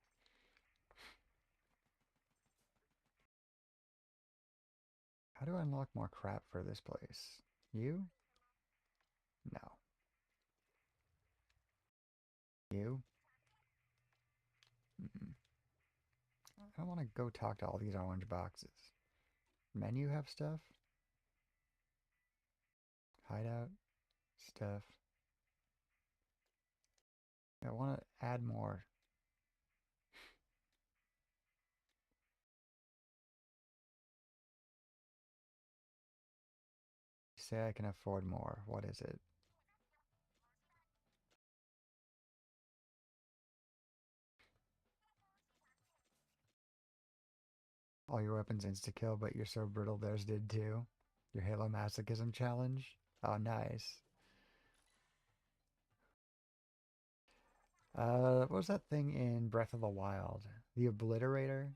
How do I unlock more crap for this place? You? No. You? Mm-mm. I want to go talk to all these orange boxes. Menu have stuff? Hideout? Stuff. I want to add more. Say I can afford more. What is it? All your weapons insta-kill, but you're so brittle theirs did too. Your Halo Masochism challenge? Oh, nice. What was that thing in Breath of the Wild? The Obliterator?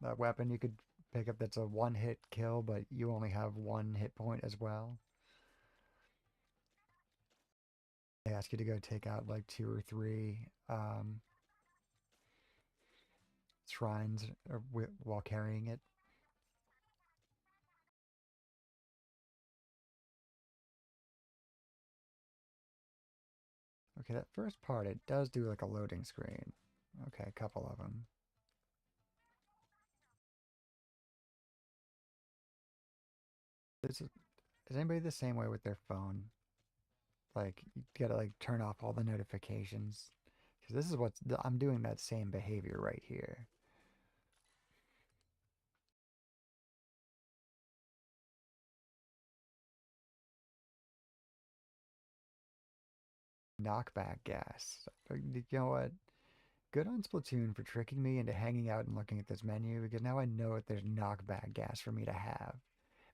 That weapon you could pickup that's a one-hit kill, but you only have one hit point as well. They ask you to go take out like two or three shrines while carrying it. Okay, that first part, it does do like a loading screen. Okay, a couple of them. Is anybody the same way with their phone? Like, you gotta like turn off all the notifications. Because this is I'm doing that same behavior right here. Knockback gas. You know what? Good on Splatoon for tricking me into hanging out and looking at this menu because now I know that there's knockback gas for me to have.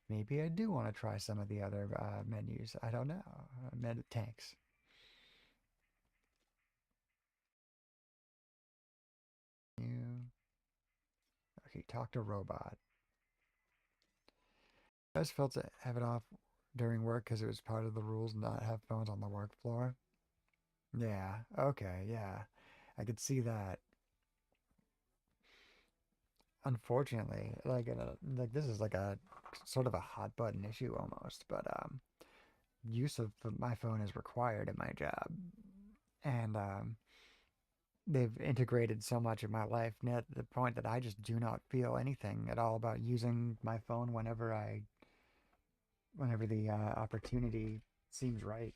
Maybe I do want to try some of the other menus. I don't know. Tanks. You okay? Talk to robot. I just felt to have it off during work because it was part of the rules not have phones on the work floor. Yeah. Okay. Yeah. I could see that. Unfortunately, like this is like a sort of a hot button issue almost, but use of my phone is required in my job, and they've integrated so much of my life now to the point that I just do not feel anything at all about using my phone whenever the opportunity seems right,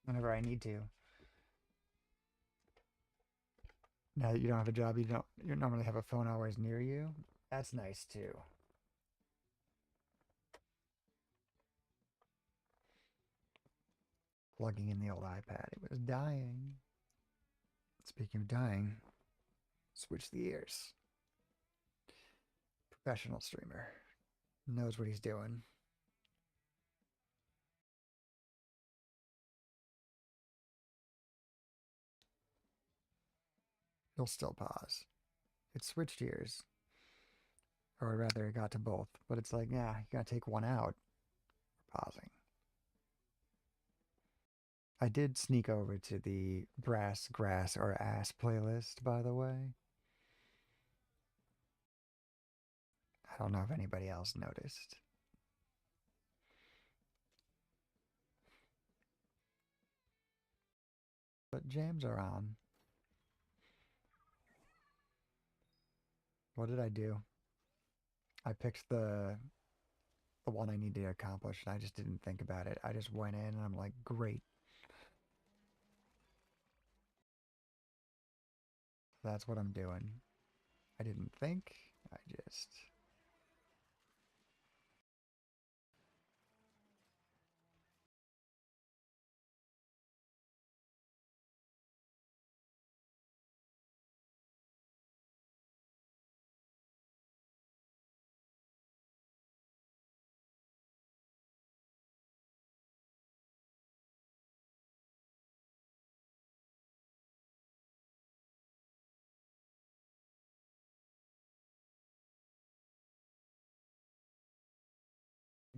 whenever I need to. Now that you don't have a job, you normally have a phone always near you. That's nice too. Plugging in the old iPad, it was dying. Speaking of dying, switch the ears. Professional streamer knows what he's doing. He'll still pause. It switched ears, or rather, it got to both. But it's like, yeah, you gotta take one out. Pausing. I did sneak over to the brass, grass, or ass playlist, by the way. I don't know if anybody else noticed. But jams are on. What did I do? I picked the one I need to accomplish, and I just didn't think about it. I just went in, and I'm like, great. That's what I'm doing. I didn't think. I just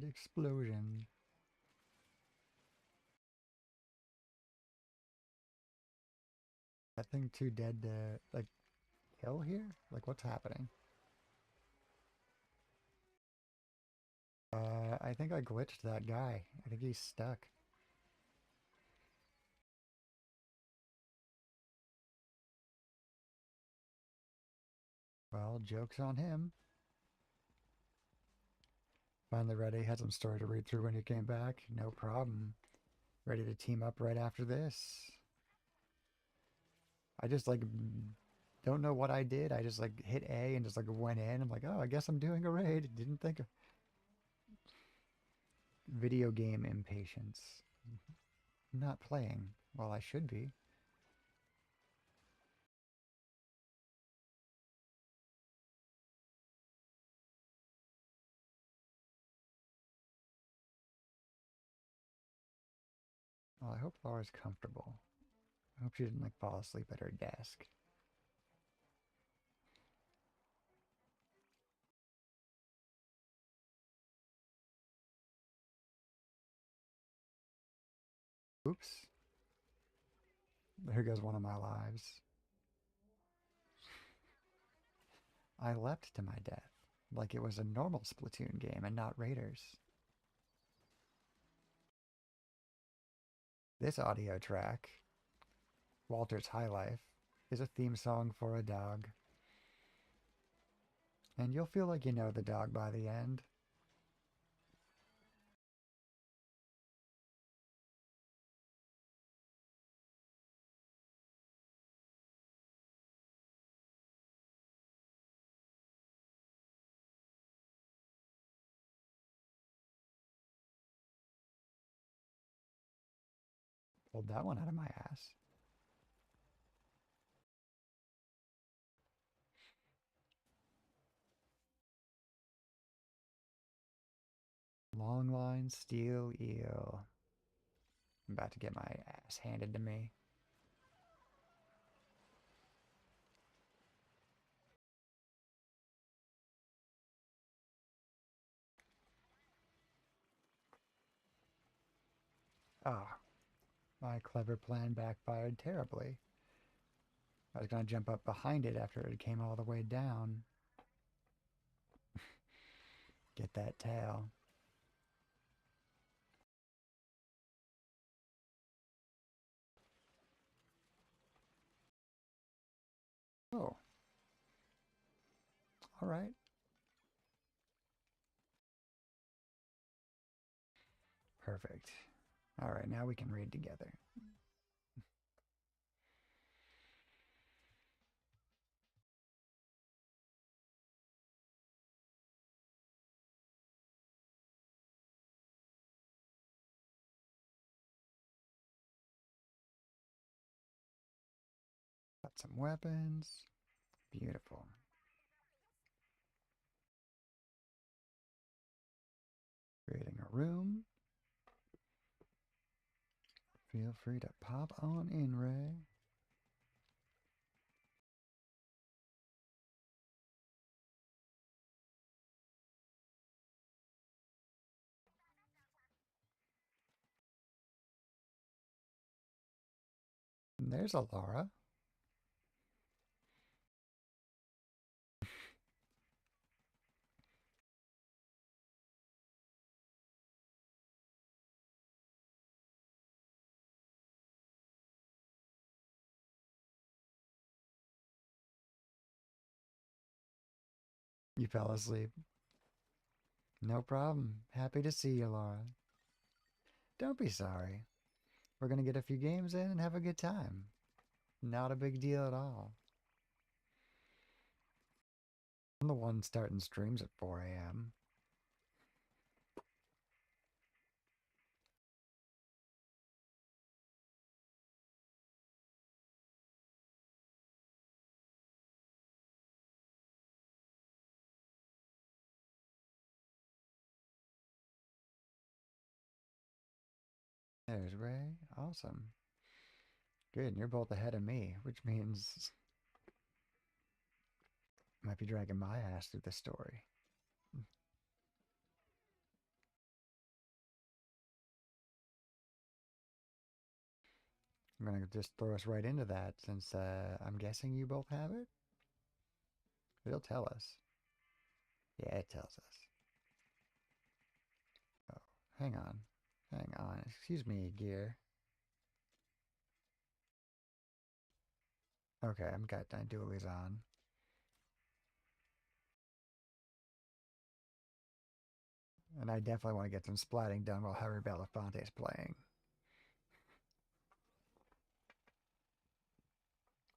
the explosion. That thing too dead to like kill here? Like what's happening? I think I glitched that guy. I think he's stuck. Well, joke's on him. Finally ready. Had some story to read through when he came back. No problem. Ready to team up right after this. I just like don't know what I did. I just like hit A and just like went in. I'm like, oh, I guess I'm doing a raid. Didn't think of video game impatience. Not playing. Well, I should be. Well, I hope Laura's comfortable. I hope she didn't like fall asleep at her desk. Oops. There goes one of my lives. I leapt to my death like it was a normal Splatoon game and not Raiders. This audio track, Walter's High Life, is a theme song for a dog. And you'll feel like you know the dog by the end. Pulled that one out of my ass. Long line steel eel. I'm about to get my ass handed to me. Ah, my clever plan backfired terribly. I was going to jump up behind it after it came all the way down. Get that tail. Oh. All right. Perfect. All right, now we can read together. Got some weapons. Beautiful. Creating a room. Feel free to pop on in, Ray. And there's a Laura. You fell asleep. No problem. Happy to see you, Laura. Don't be sorry. We're going to get a few games in and have a good time. Not a big deal at all. I'm the one starting streams at 4 a.m. There's Ray. Awesome. Good, and you're both ahead of me, which means I might be dragging my ass through the story. I'm gonna just throw us right into that since I'm guessing you both have it. It'll tell us. Yeah, it tells us. Oh, hang on. Hang on. Excuse me, gear. Okay, I've got my dualies on. And I definitely want to get some splatting done while Harry Belafonte is playing.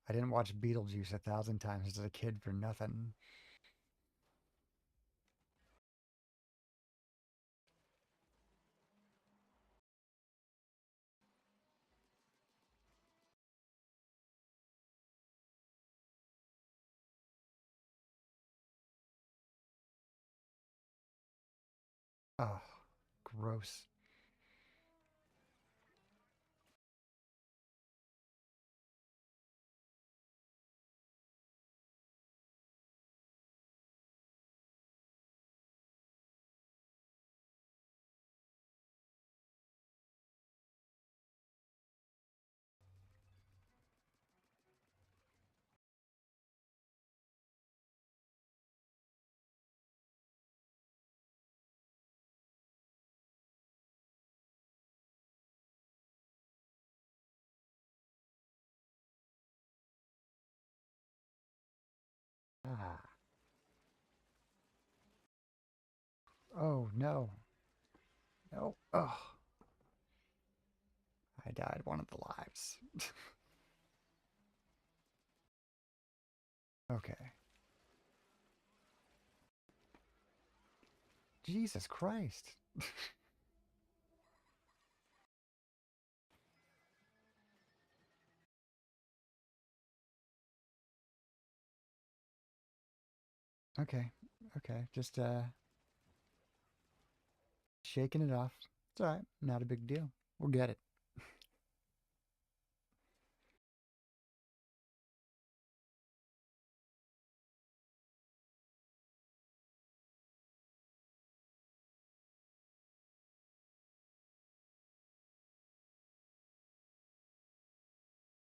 I didn't watch Beetlejuice 1,000 times as a kid for nothing. Oh, gross. Ah. Oh, no. No. Oh. I died one of the lives. Okay. Jesus Christ. Okay. Okay. Just shaking it off. It's alright. Not a big deal. We'll get it.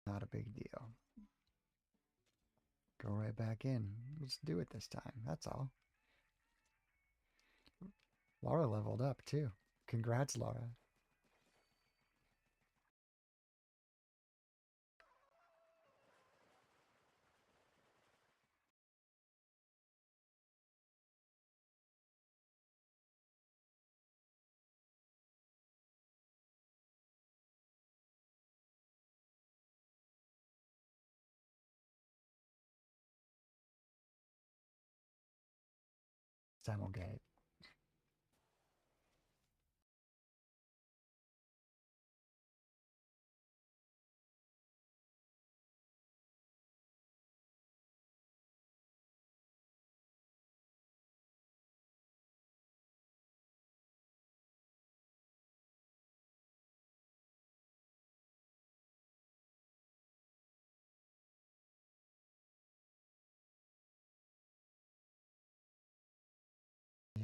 Not a big deal. Go right back in. Let's do it this time. That's all. Laura leveled up too. Congrats, Laura. This time we'll get it.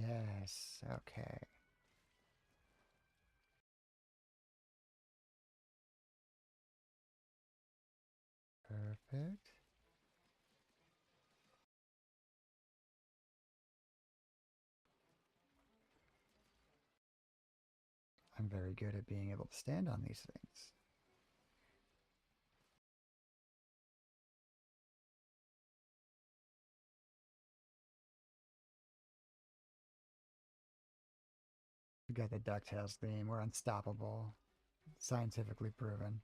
Yes. Okay. Perfect. I'm very good at being able to stand on these things. We got the DuckTales theme. We're unstoppable. Scientifically proven.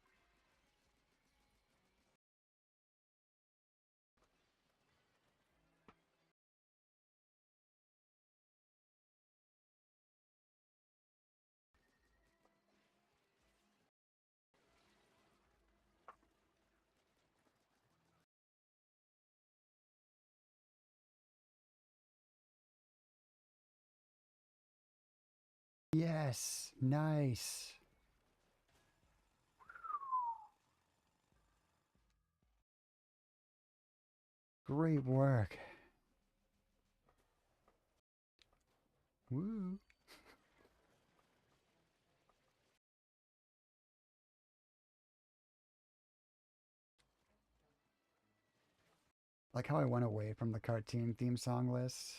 Yes. Nice. Great work. Woo. Like how I went away from the cartoon theme song list.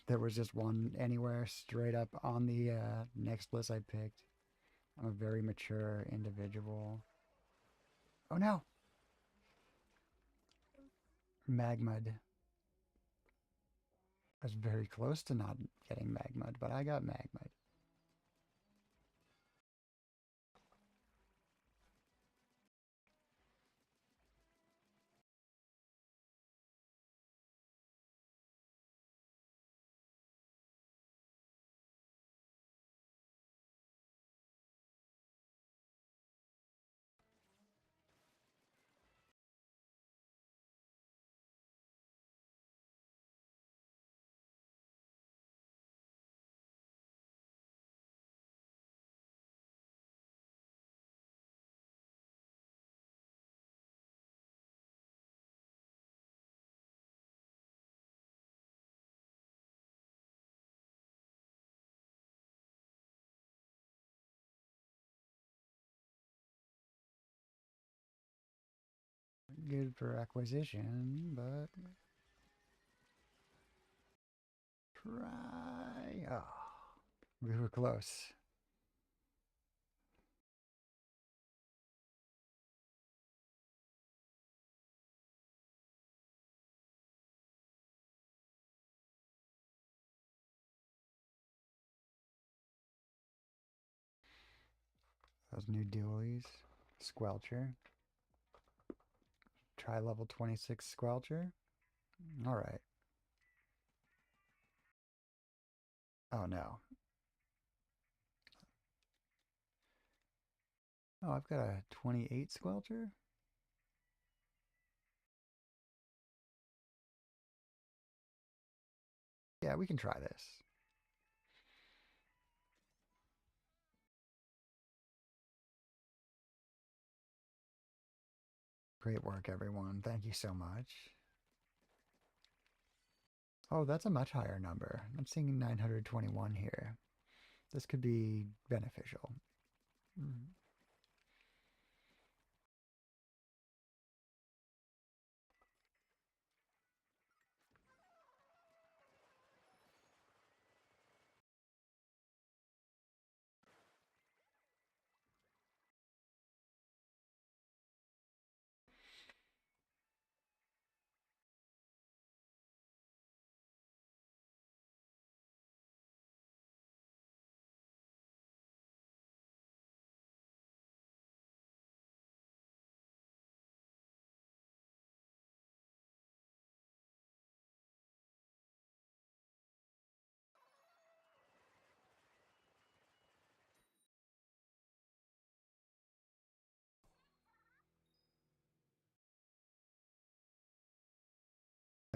There was just one anywhere straight up on the next list I picked. I'm a very mature individual. Oh no! Magmud. I was very close to not getting Magmud, but I got Magmud. Good for acquisition, but try. Oh, we were close. Those new dualies. Squelcher. Try level 26 Squelcher. Alright. Oh no. Oh, I've got a 28 Squelcher? Yeah, we can try this. Great work, everyone. Thank you so much. Oh, that's a much higher number. I'm seeing 921 here. This could be beneficial. Mm.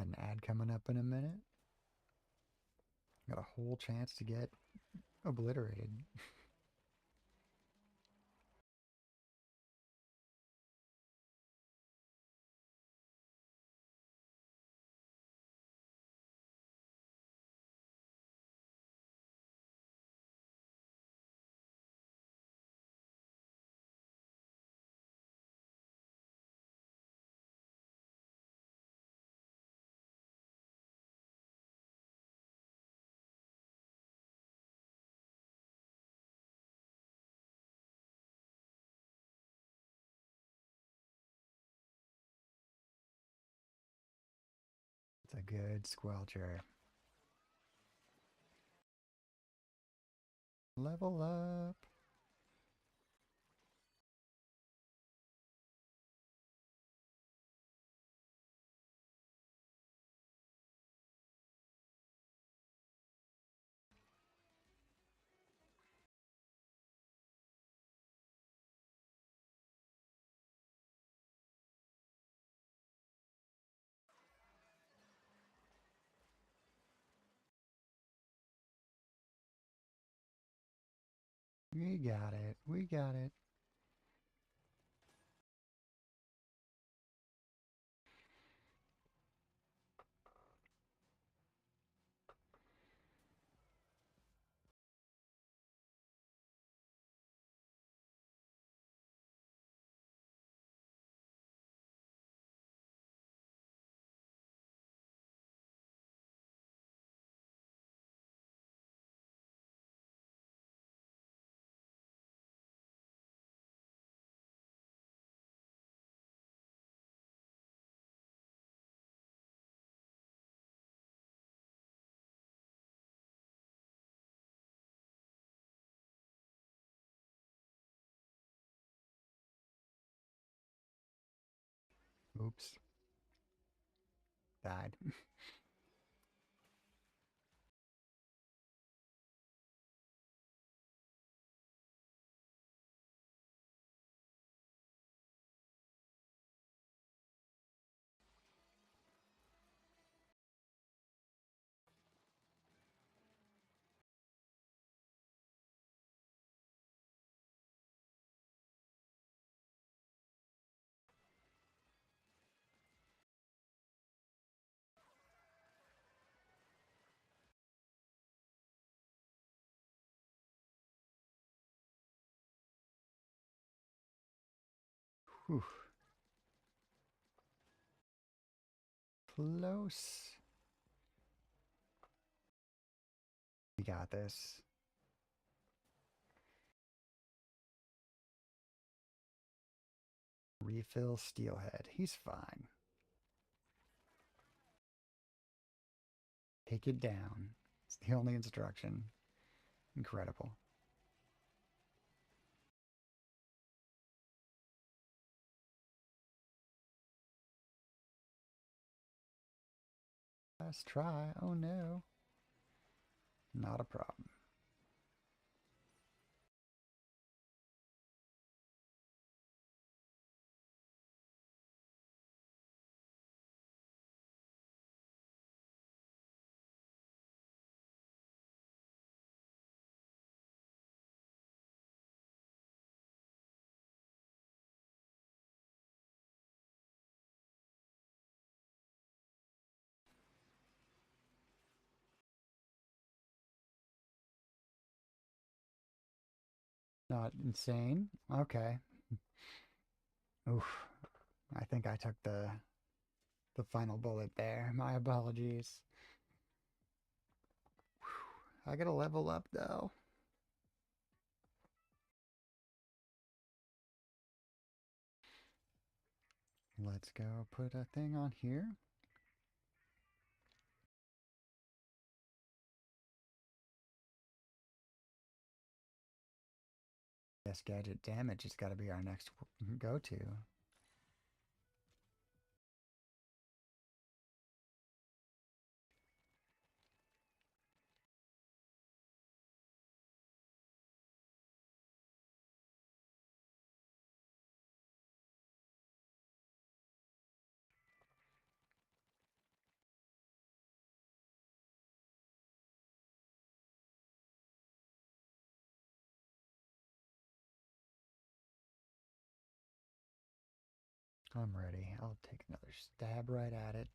Got an ad coming up in a minute. Got a whole chance to get obliterated. It's a good Squelcher. Level up. We got it. We got it. Oops. Died. Whew. Close. We got this. Refill Steelhead. He's fine. Take it down. It's the only instruction. Incredible. Last try. Oh no. Not a problem. Not insane. Okay. Oof. I think I took the final bullet there. My apologies. Whew. I gotta level up though. Let's go put a thing on here. Yes, gadget damage has got to be our next go-to. I'm ready. I'll take another stab right at it.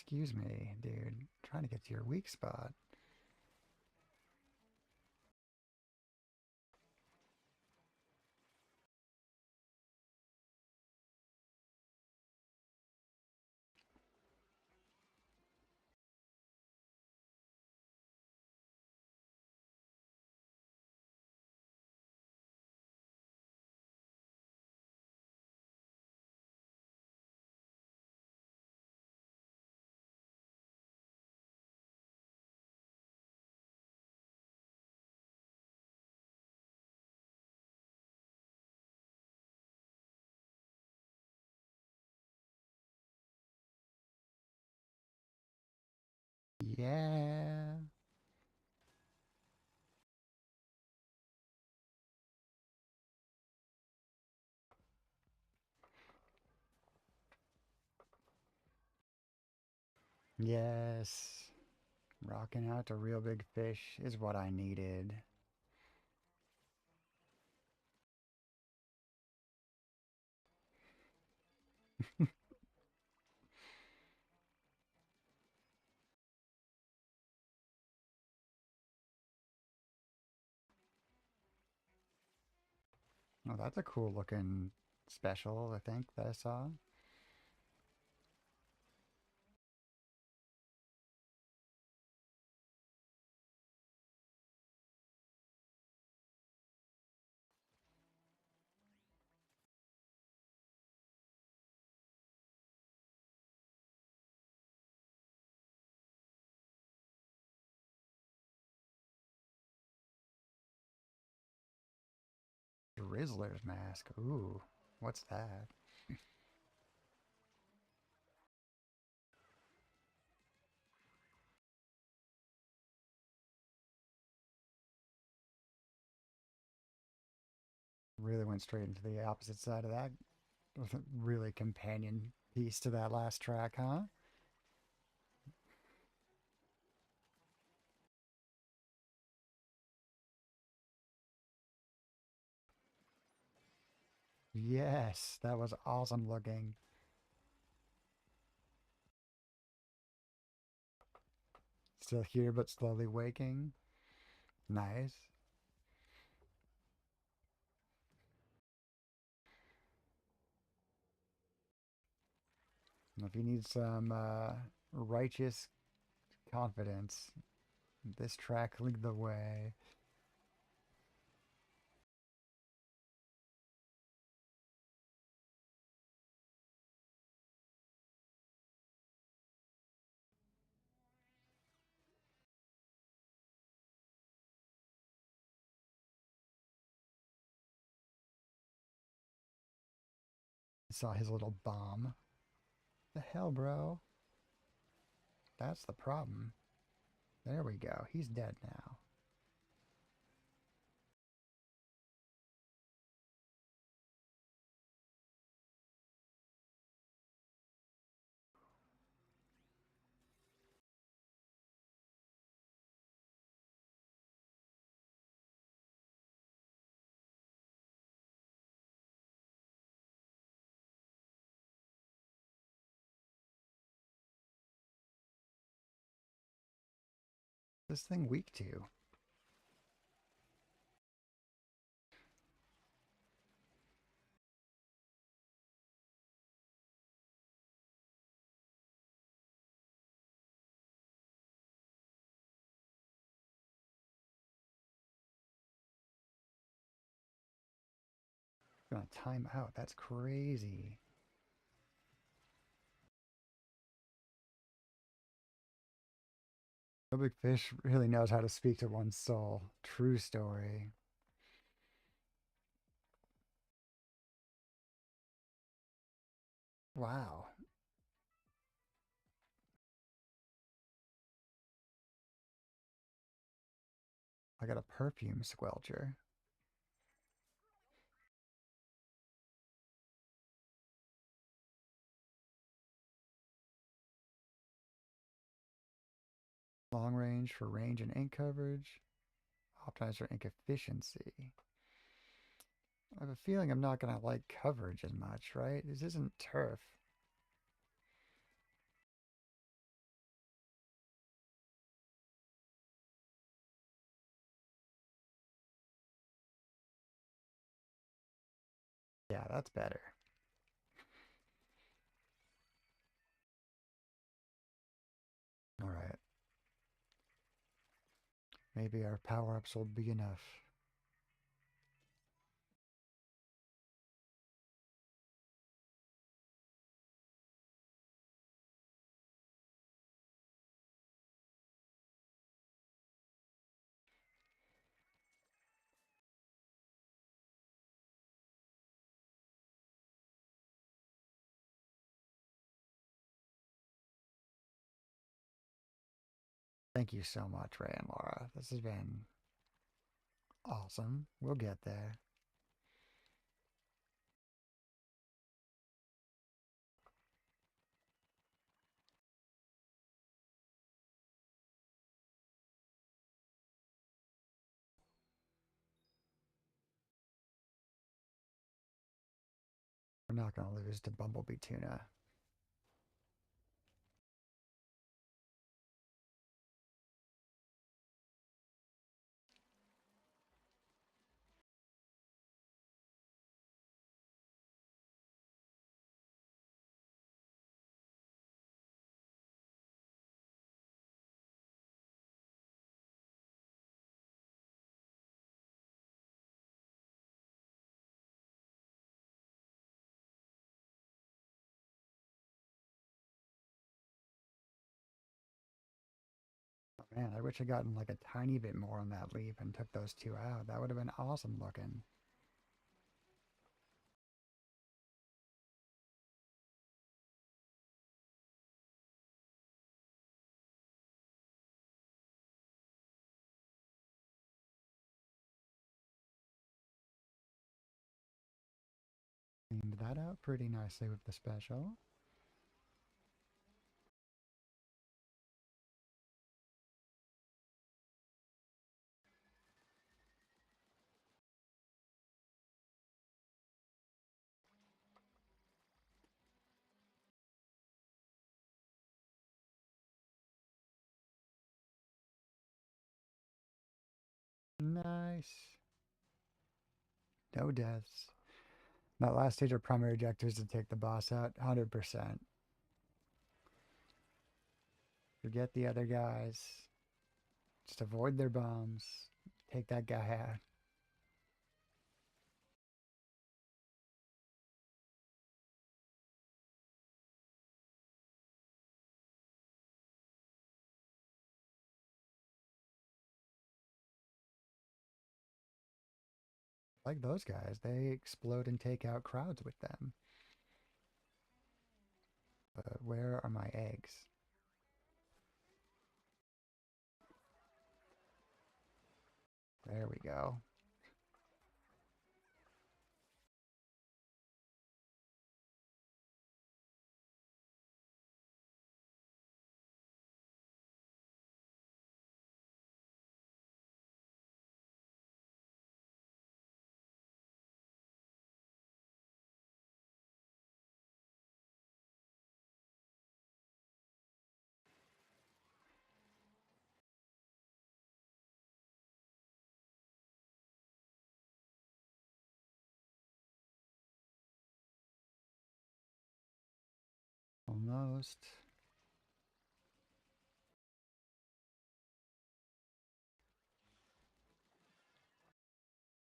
Excuse me, dude. I'm trying to get to your weak spot. Yeah. Yes. Rocking out to real big fish is what I needed. Oh, that's a cool looking special, I think, that I saw. Drizzler's mask. Ooh, what's that? really went straight into the opposite side of that. Really companion piece to that last track, huh? Yes, that was awesome looking. Still here, but slowly waking. Nice. If you need some righteous confidence, this track lead the way. Saw his little bomb. The hell, bro? That's the problem. There we go. He's dead now. This thing weak to. Gonna time out. That's crazy. No big fish really knows how to speak to one's soul. True story. Wow. I got a perfume squelcher. Long range for range and ink coverage. Optimize for ink efficiency. I have a feeling I'm not gonna like coverage as much, right? This isn't turf. Yeah, that's better. All right. Maybe our power-ups will be enough. Thank you so much, Ray and Laura. This has been awesome. We'll get there. We're not gonna lose to Bumblebee Tuna. Oh, man, I wish I'd gotten like a tiny bit more on that leap and took those two out. That would have been awesome looking. round that out pretty nicely with the special. Nice. No deaths. That last stage, our primary objective is to take the boss out 100%. Forget the other guys. Just avoid their bombs. Take that guy out. Like those guys, they explode and take out crowds with them. But where are my eggs? There we go. Almost.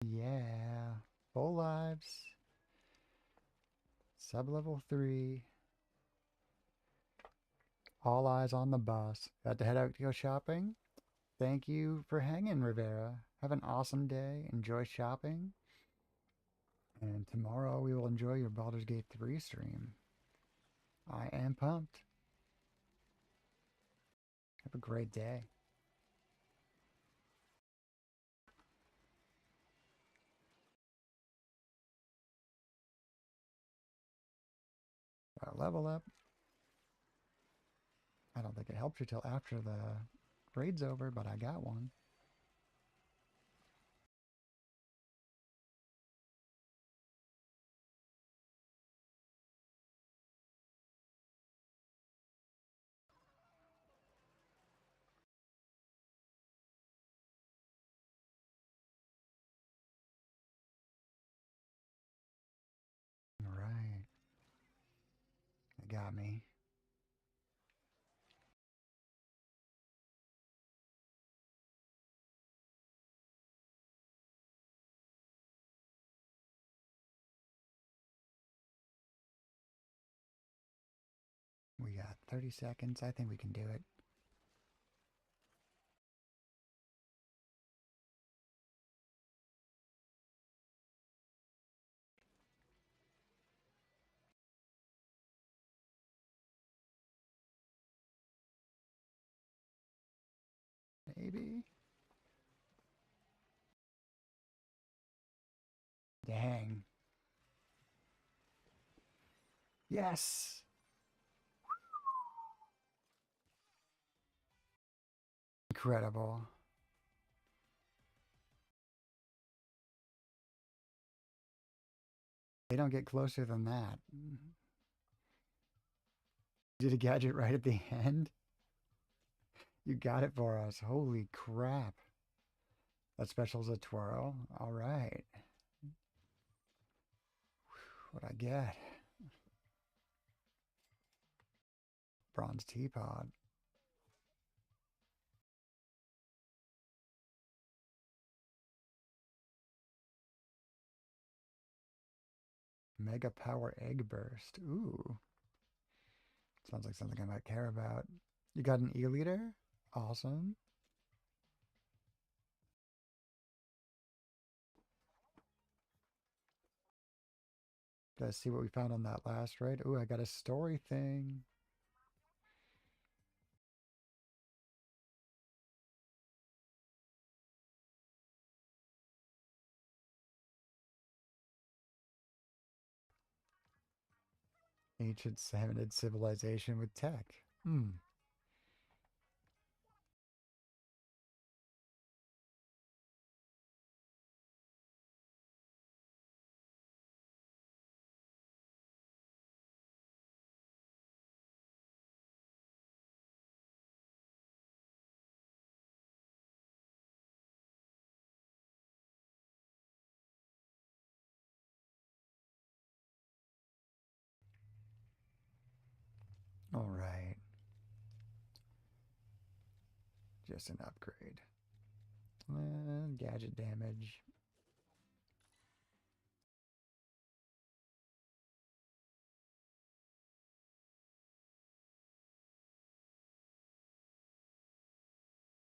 Yeah. Full lives. Sub-level 3. All eyes on the bus. Got to head out to go shopping. Thank you for hanging, Rivera. Have an awesome day. Enjoy shopping. And tomorrow we will enjoy your Baldur's Gate 3 stream. I am pumped. Have a great day. Level up. I don't think it helps you till after the raid's over, but I got one. All right. It got me. We got 30 seconds. I think we can do it. Maybe. Dang. Yes. Incredible. They don't get closer than that. Did a gadget right at the end? You got it for us. Holy crap. That special's a twirl. All right. What'd I get? Bronze teapot. Mega power egg burst. Ooh. Sounds like something I might care about. You got an e-liter? Awesome. Let's see what we found on that last raid. Ooh, I got a story thing. Ancient salmonid civilization with tech. Hmm. All right. Just an upgrade. Gadget damage.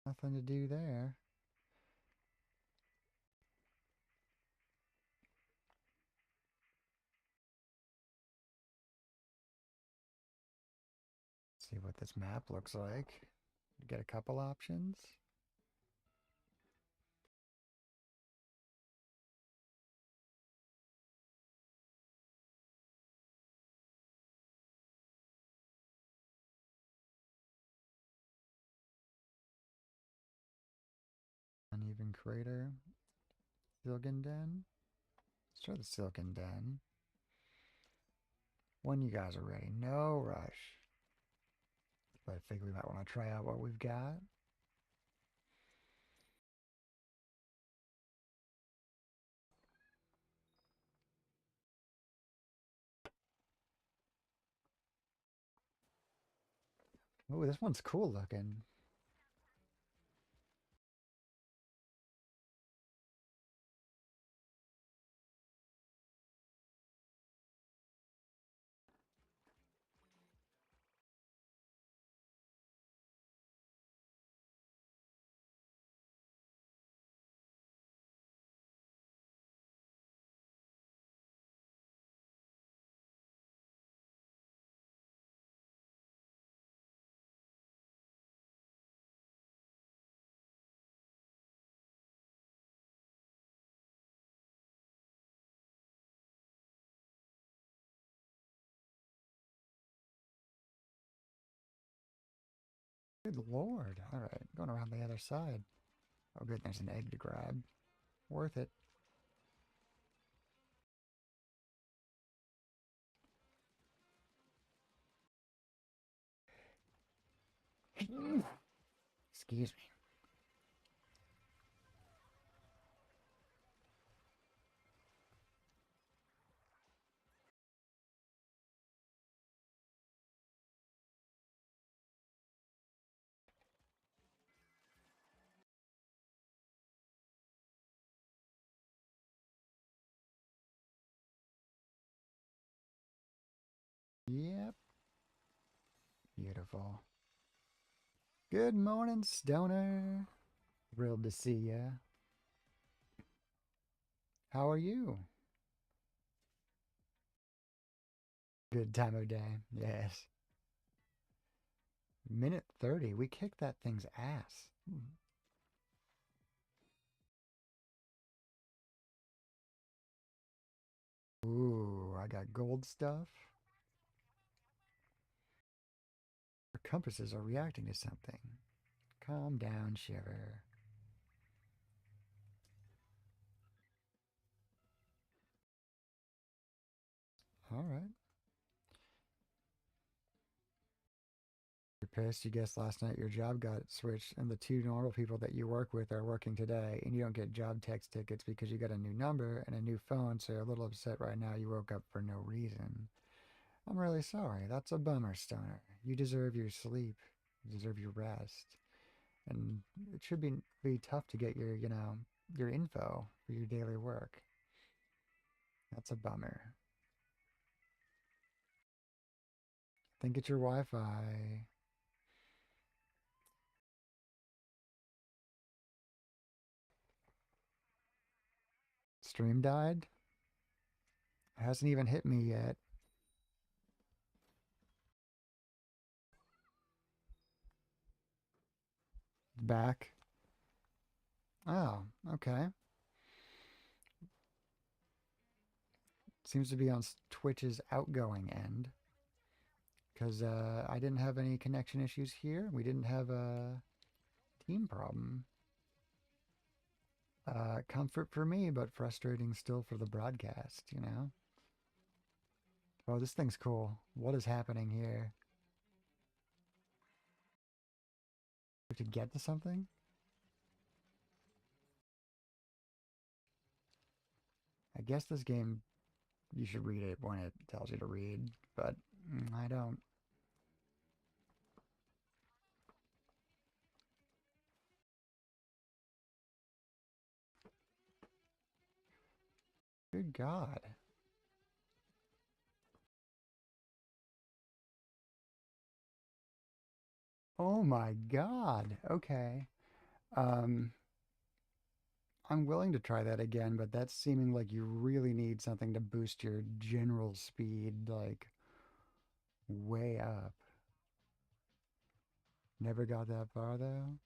Nothing to do there. See what this map looks like. Get a couple options. Uneven crater. Silken Den. Let's try the Silken Den. When you guys are ready. No rush. But I figure we might want to try out what we've got. Oh, this one's cool looking. Good lord. Alright, going around the other side. Oh good, there's an egg to grab. Worth it. Excuse me. Yep. Beautiful. Good morning, Stoner. Thrilled to see ya. How are you? Good time of day. Yes. Minute 30. We kicked that thing's ass. Ooh, I got gold stuff. Our compasses are reacting to something. Calm down, Shiver. All right. You're pissed. You guessed last night your job got switched, and the two normal people that you work with are working today, and you don't get job text tickets because you got a new number and a new phone, so you're a little upset right now you woke up for no reason. I'm really sorry. That's a bummer, Stoner. You deserve your sleep. You deserve your rest. And it should be tough to get your info for your daily work. That's a bummer. Think it's your Wi-Fi. Stream died? It hasn't even hit me yet. Back. Oh, okay. Seems to be on Twitch's outgoing end. because I didn't have any connection issues here. We didn't have a team problem. Comfort for me, but frustrating still for the broadcast, you know? Oh, this thing's cool. What is happening here? To get to something? I guess this game, you should read it when it tells you to read, but I don't. Good God. Oh my God. Okay. Um, I'm willing to try that again, but that's seeming like you really need something to boost your general speed, like way up. Never got that far though.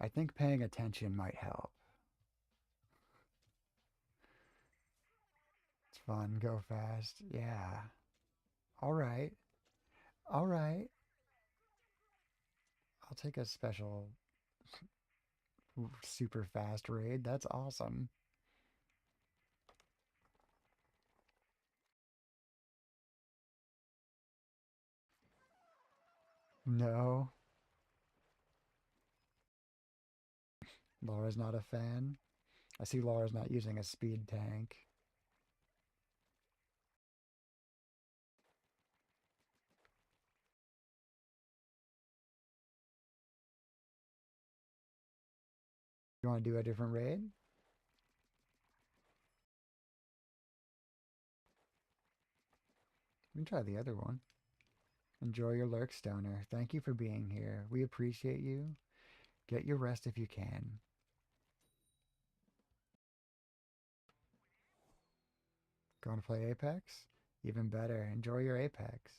I think paying attention might help. It's fun, go fast. Yeah. All right. All right. I'll take a special super fast raid. That's awesome. No, Laura's not a fan. I see Laura's not using a speed tank. You want to do a different raid? We can try the other one. Enjoy your lurk, Stoner. Thank you for being here. We appreciate you. Get your rest if you can. Going to play Apex? Even better. Enjoy your Apex.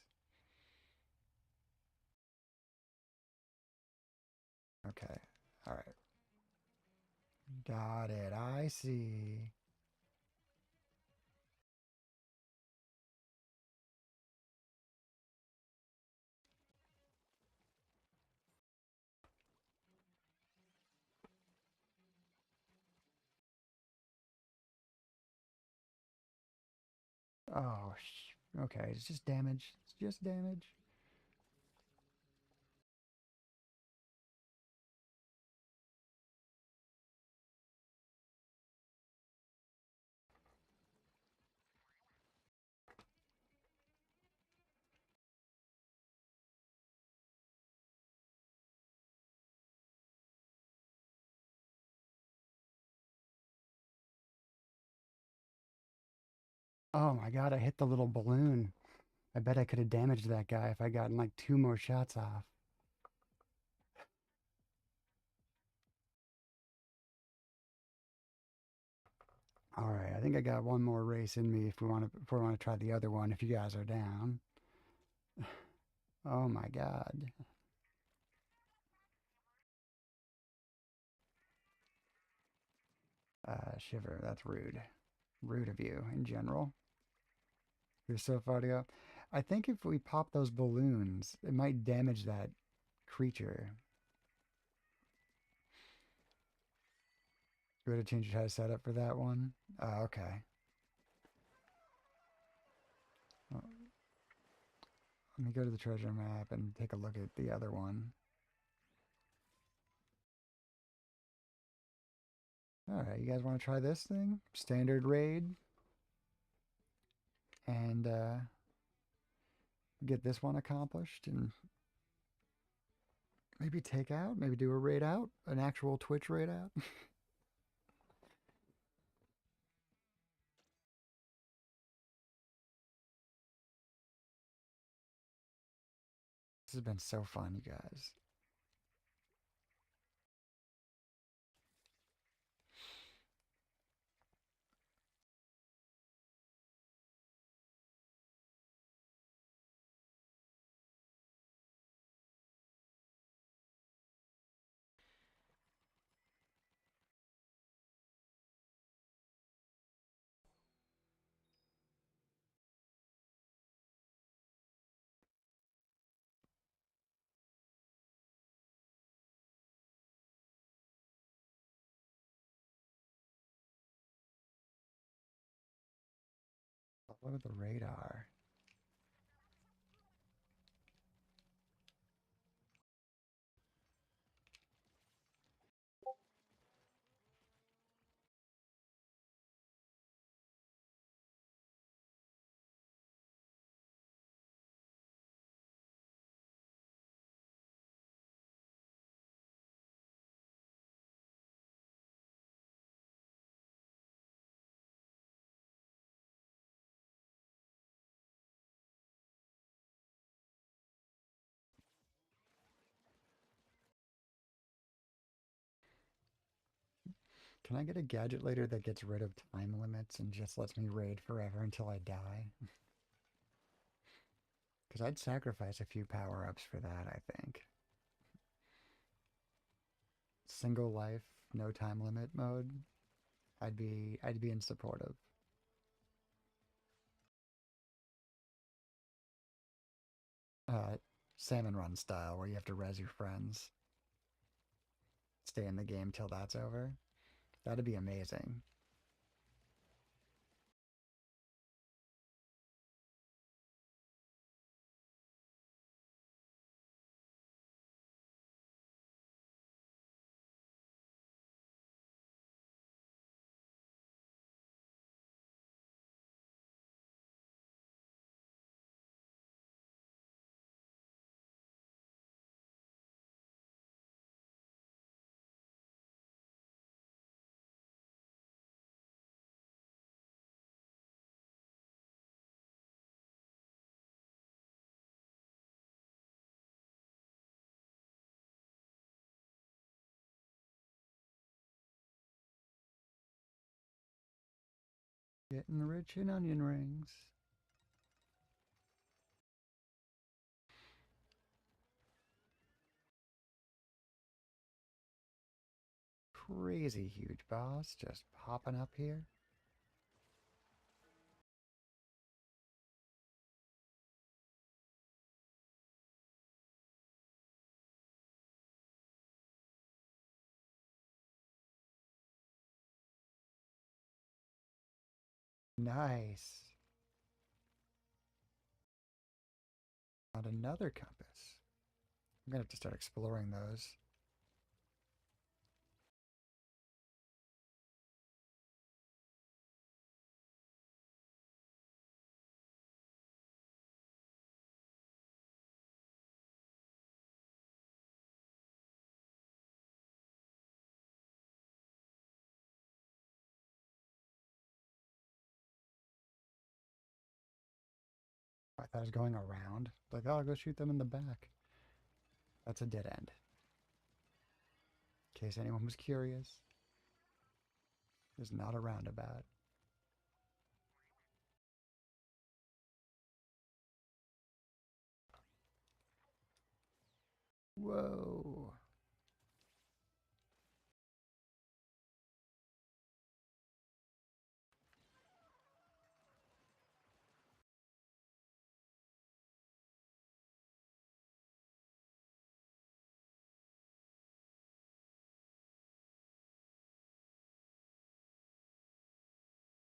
Okay. All right. Got it. I see. Oh, okay. It's just damage. It's just damage. Oh my God, I hit the little balloon. I bet I could have damaged that guy if I gotten like 2 more shots off. All right, I think I got one more race in me if we want to try the other one if you guys are down. Oh my God. Shiver, that's rude. Rude of you in general. You're so far to go. I think if we pop those balloons, it might damage that creature. You would have changed your setup for that one? Oh, okay. Well, let me go to the treasure map and take a look at the other one. All right, you guys want to try this thing? Standard raid. And get this one accomplished and maybe take out, maybe do a raid out, an actual Twitch raid out. This has been so fun, you guys. Follow the radar. Can I get a gadget later that gets rid of time limits and just lets me raid forever until I die? Because I'd sacrifice a few power-ups for that, I think. Single life, no time limit mode. I'd be in support of. Uh, Salmon run style, where you have to res your friends. Stay in the game till that's over. That'd be amazing. Getting rich in onion rings. Crazy huge boss just popping up here. Nice. Found another compass. I'm gonna have to start exploring those. I thought I was going around. Like, oh, I'll go shoot them in the back. That's a dead end. In case anyone was curious, there's not a roundabout. Whoa.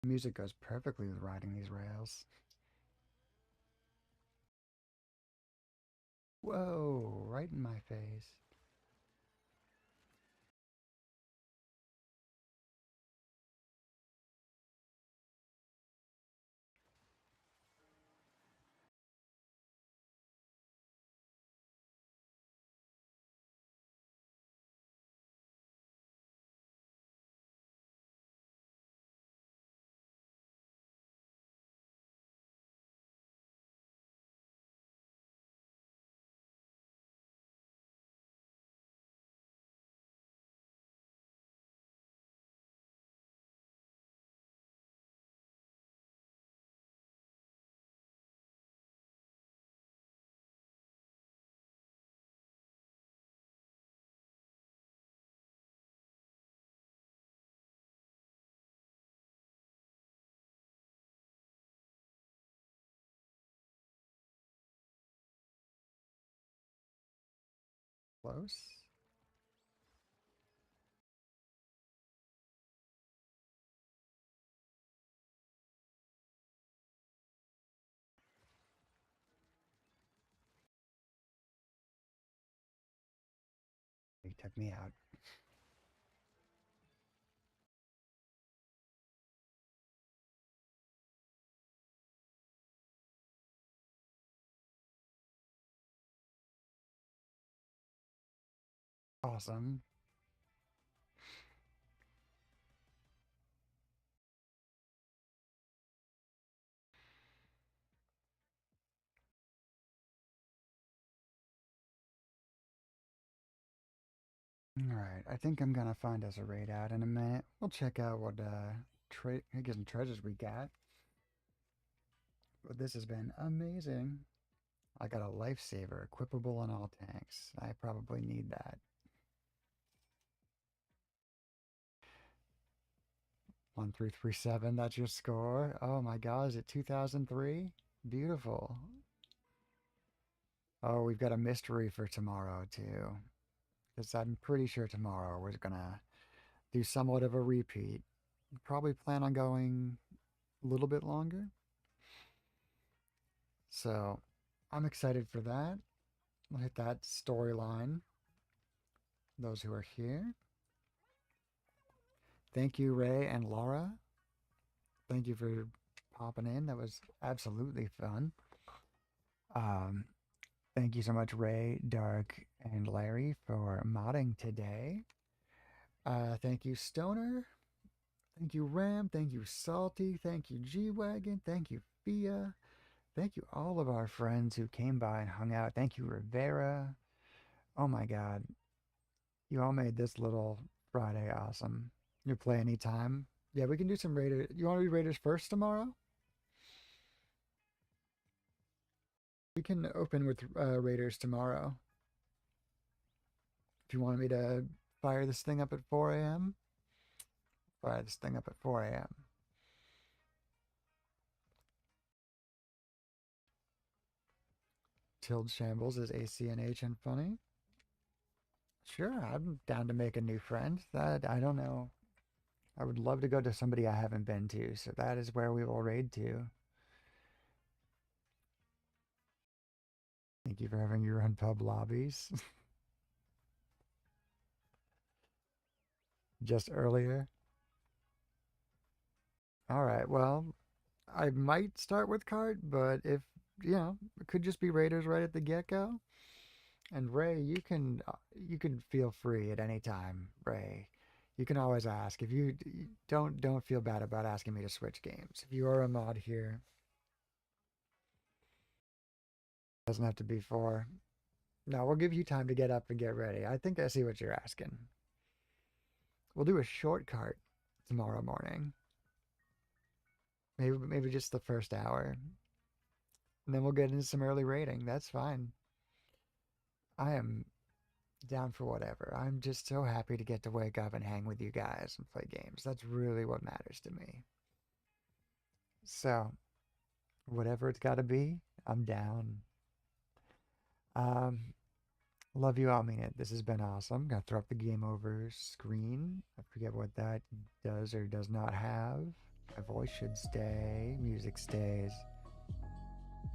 Music goes perfectly with riding these rails. Whoa, right in my face. Close. check me out. Awesome. Alright, I think I'm gonna find us a raid out in a minute. We'll check out what hidden treasures we got. But this has been amazing. I got a lifesaver, equipable on all tanks. I probably need that. 1337, that's your score. Oh my god, is it 2003? Beautiful. Oh, we've got a mystery for tomorrow too. Because I'm pretty sure tomorrow we're gonna do somewhat of a repeat. Probably plan on going a little bit longer. So I'm excited for that. We'll hit that storyline. Those who are here. Thank you, Ray and Laura. Thank you for popping in. That was absolutely fun. Um, thank you so much, Ray, Dark, and Larry, for modding today. Thank you, Stoner. Thank you, Ram. Thank you, Salty. Thank you, G Wagon. Thank you, Fia. Thank you, all of our friends who came by and hung out. Thank you, Rivera. Oh my God. You all made this little Friday awesome. You play anytime. Yeah, we can do some Raiders. You want to do Raiders first tomorrow? We can open with Raiders tomorrow. If you want me to fire this thing up at 4 a.m., fire this thing up at 4 a.m. Tilled Shambles is ACNH and funny. Sure, I'm down to make a new friend. That I don't know. I would love to go to somebody I haven't been to, so that is where we will raid to. Thank you for having your own pub lobbies. Just earlier. All right, well, I might start with cart, but if, it could just be raiders right at the get-go. And Ray, you can feel free at any time, Ray. You can always ask. If you don't feel bad about asking me to switch games. If you are a mod here, doesn't have to be 4. No, we'll give you time to get up and get ready. I think I see what you're asking. We'll do a short cart tomorrow morning. Maybe just the first hour. And then we'll get into some early rating. That's fine. I am down for whatever. I'm just so happy to get to wake up and hang with you guys and play games. That's really what matters to me. So, whatever it's got to be, I'm down. Um, love you all, mean it. This has been awesome. Gotta throw up the game over screen. I forget what that does or does not have. My voice should stay. Music stays.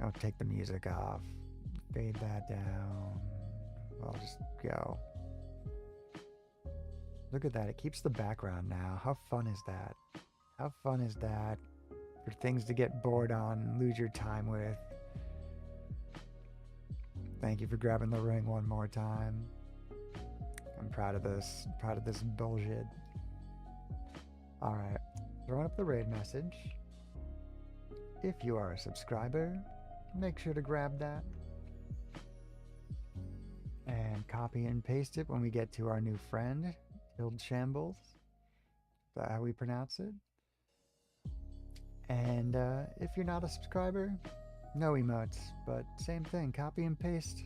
I'll take the music off. Fade that down. I'll just go. Look at that. It keeps the background now. How fun is that? How fun is that? For things to get bored on, lose your time with. Thank you for grabbing the ring one more time. I'm proud of this. Proud of this bullshit. Alright. Throwing up the raid message. If you are a subscriber, make sure to grab that. And copy and paste it when we get to our new friend, Tilled Shambles. Is that how we pronounce it? And if you're not a subscriber, no emotes, but same thing, copy and paste.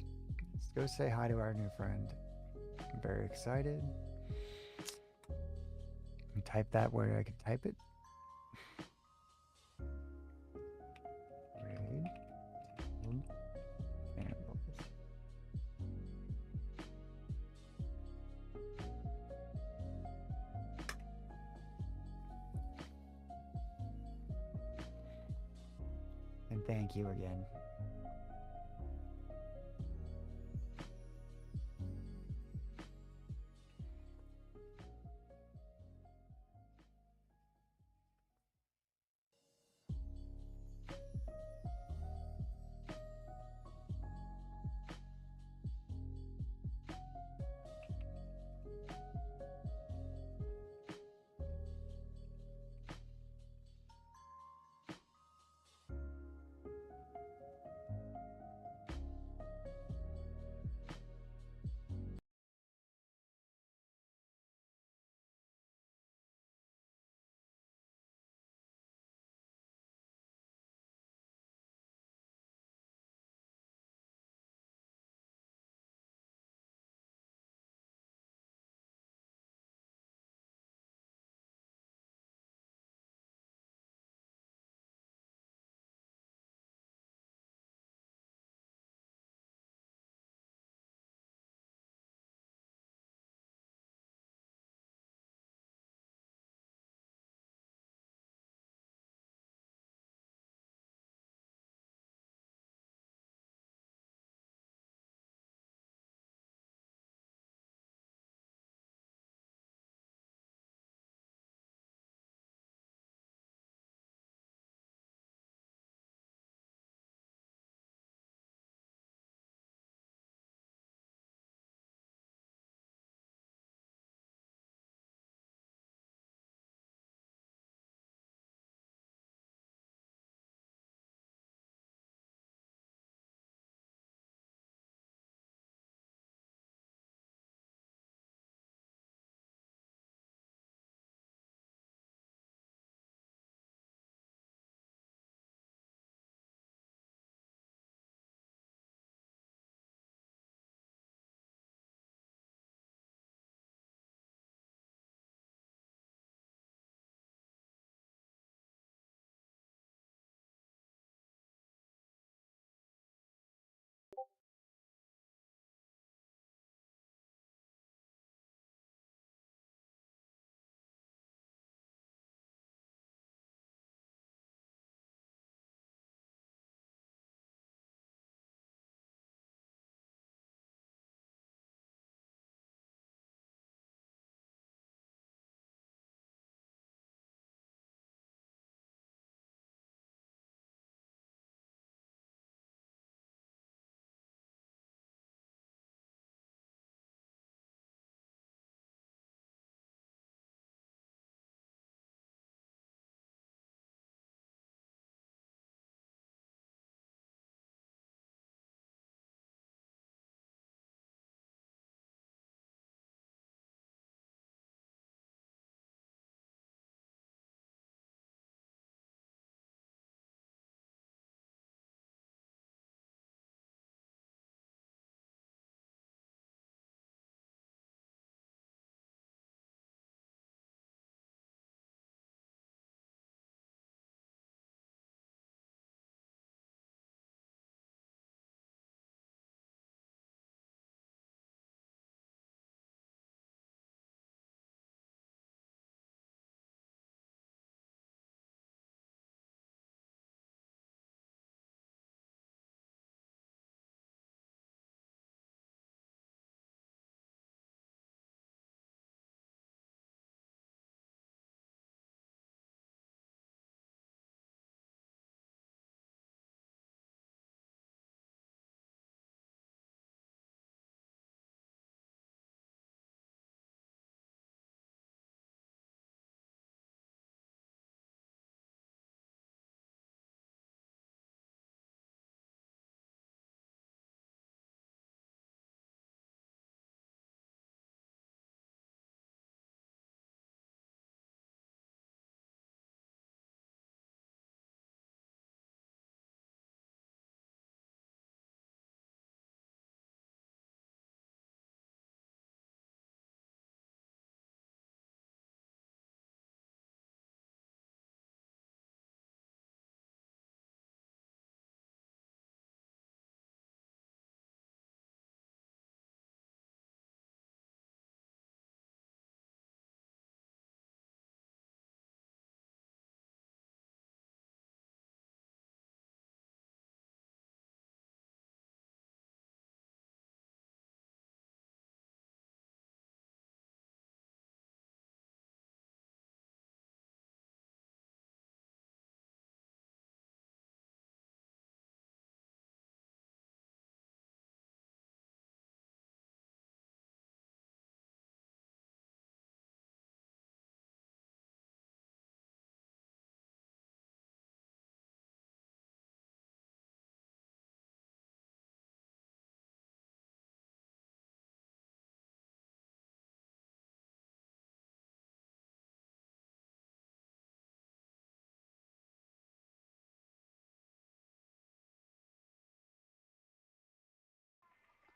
Let's go say hi to our new friend. I'm very excited. Type that where I could type it. Raid. Shambles. And thank you again.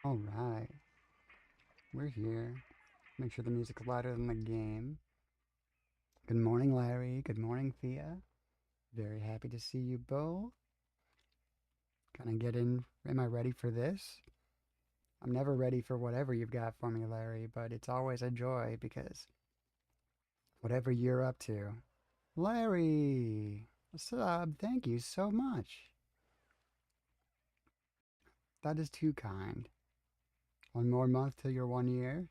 All right, we're here. Make sure the music's louder than the game. Good morning, Larry. Good morning, Thea. Very happy to see you both. Gonna get in. Am I ready for this? I'm never ready for whatever you've got for me, Larry, but it's always a joy because whatever you're up to. Larry! Sub, thank you so much. That is too kind. One more month till your 1 year.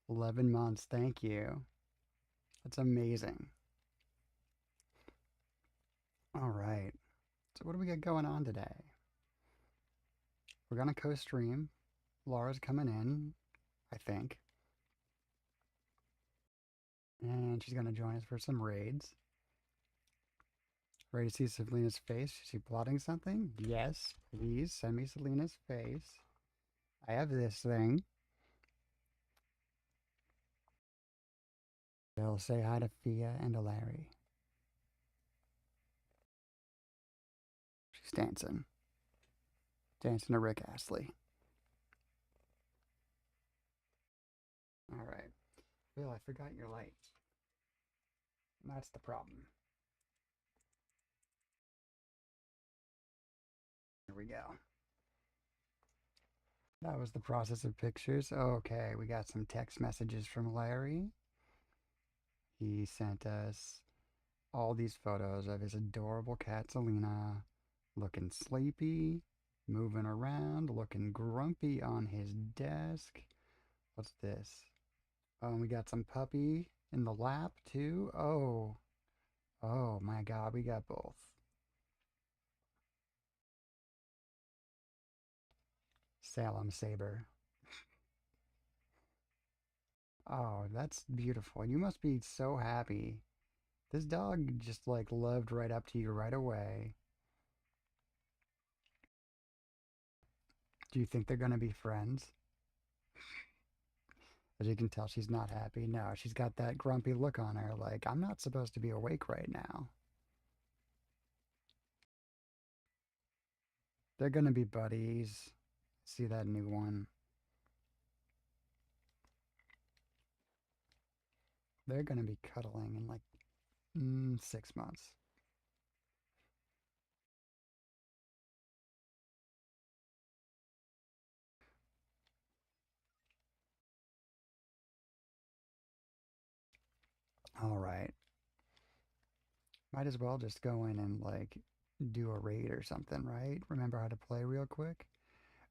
11 months, thank you. That's amazing. All right. So what do we got going on today? We're gonna co-stream. Laura's coming in, I think. And she's gonna join us for some raids. Ready to see Selena's face? Is she plotting something? Yes, please send me Selena's face. I have this thing. They'll say hi to Fia and to Larry. She's dancing. Dancing to Rick Astley. All right. Bill, I forgot your light. That's the problem. Here we go. That was the process of pictures. Okay, we got some text messages from Larry. He sent us all these photos of his adorable cat Selena looking sleepy, moving around, looking grumpy on his desk. What's this? Oh, and we got some puppy in the lap too. Oh, oh my God, we got both. Salem Saber. Oh, that's beautiful. You must be so happy. This dog just like loved right up to you right away. Do you think they're gonna be friends? As you can tell, she's not happy. No, she's got that grumpy look on her, like, I'm not supposed to be awake right now. They're gonna be buddies. See that new one? They're gonna be cuddling in like 6 months. All right. Might as well just go in and like do a raid or something, right? Remember how to play real quick?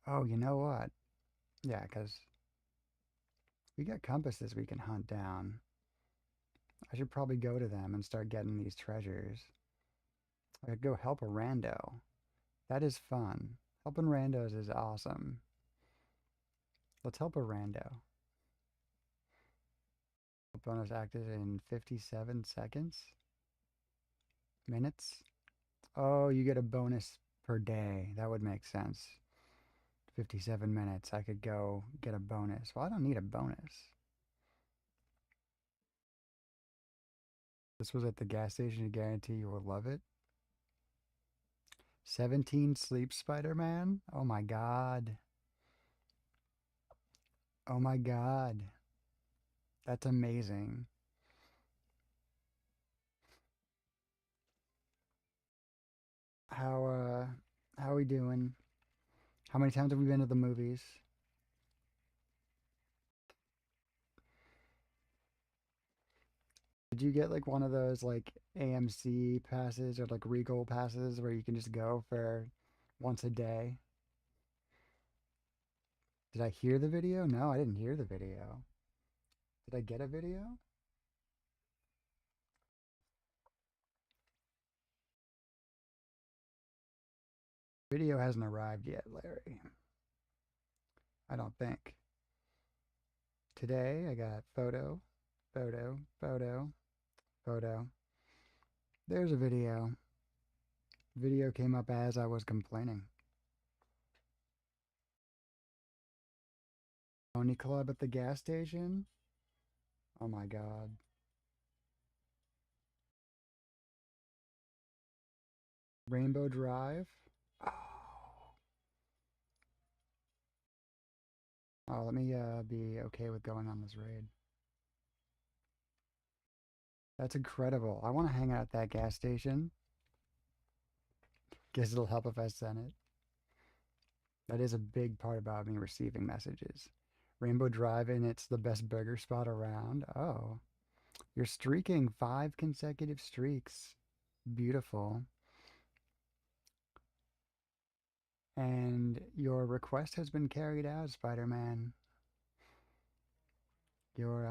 Oh, you know what? Yeah, because we got compasses we can hunt down. I should probably go to them and start getting these treasures. I could go help a rando. That is fun. Helping randos is awesome. Let's help a rando. Bonus active in 57 seconds? Minutes? Oh, you get a bonus per day. That would make sense. 57 minutes. I could go get a bonus. Well, I don't need a bonus. This was at the gas station to guarantee you will love it. 17 Sleep Spider-Man? Oh my god. Oh my god. That's amazing. How how are we doing? How many times have we been to the movies? Did you get like one of those like AMC passes or like Regal passes where you can just go for once a day? Did I hear the video? No, I didn't hear the video. Did I get a video? Video hasn't arrived yet, Larry. I don't think. Today I got photo, photo, photo, photo. There's a video. Video came up as I was complaining. Pony Club at the gas station? Oh my god. Rainbow Drive? Oh. Oh, let me be okay with going on this raid. That's incredible. I want to hang out at that gas station. Guess it'll help if I send it. That is a big part about me receiving messages. Rainbow Drive, and it's the best burger spot around. Oh, you're streaking 5 consecutive streaks. Beautiful. And your request has been carried out, Spider-Man. Your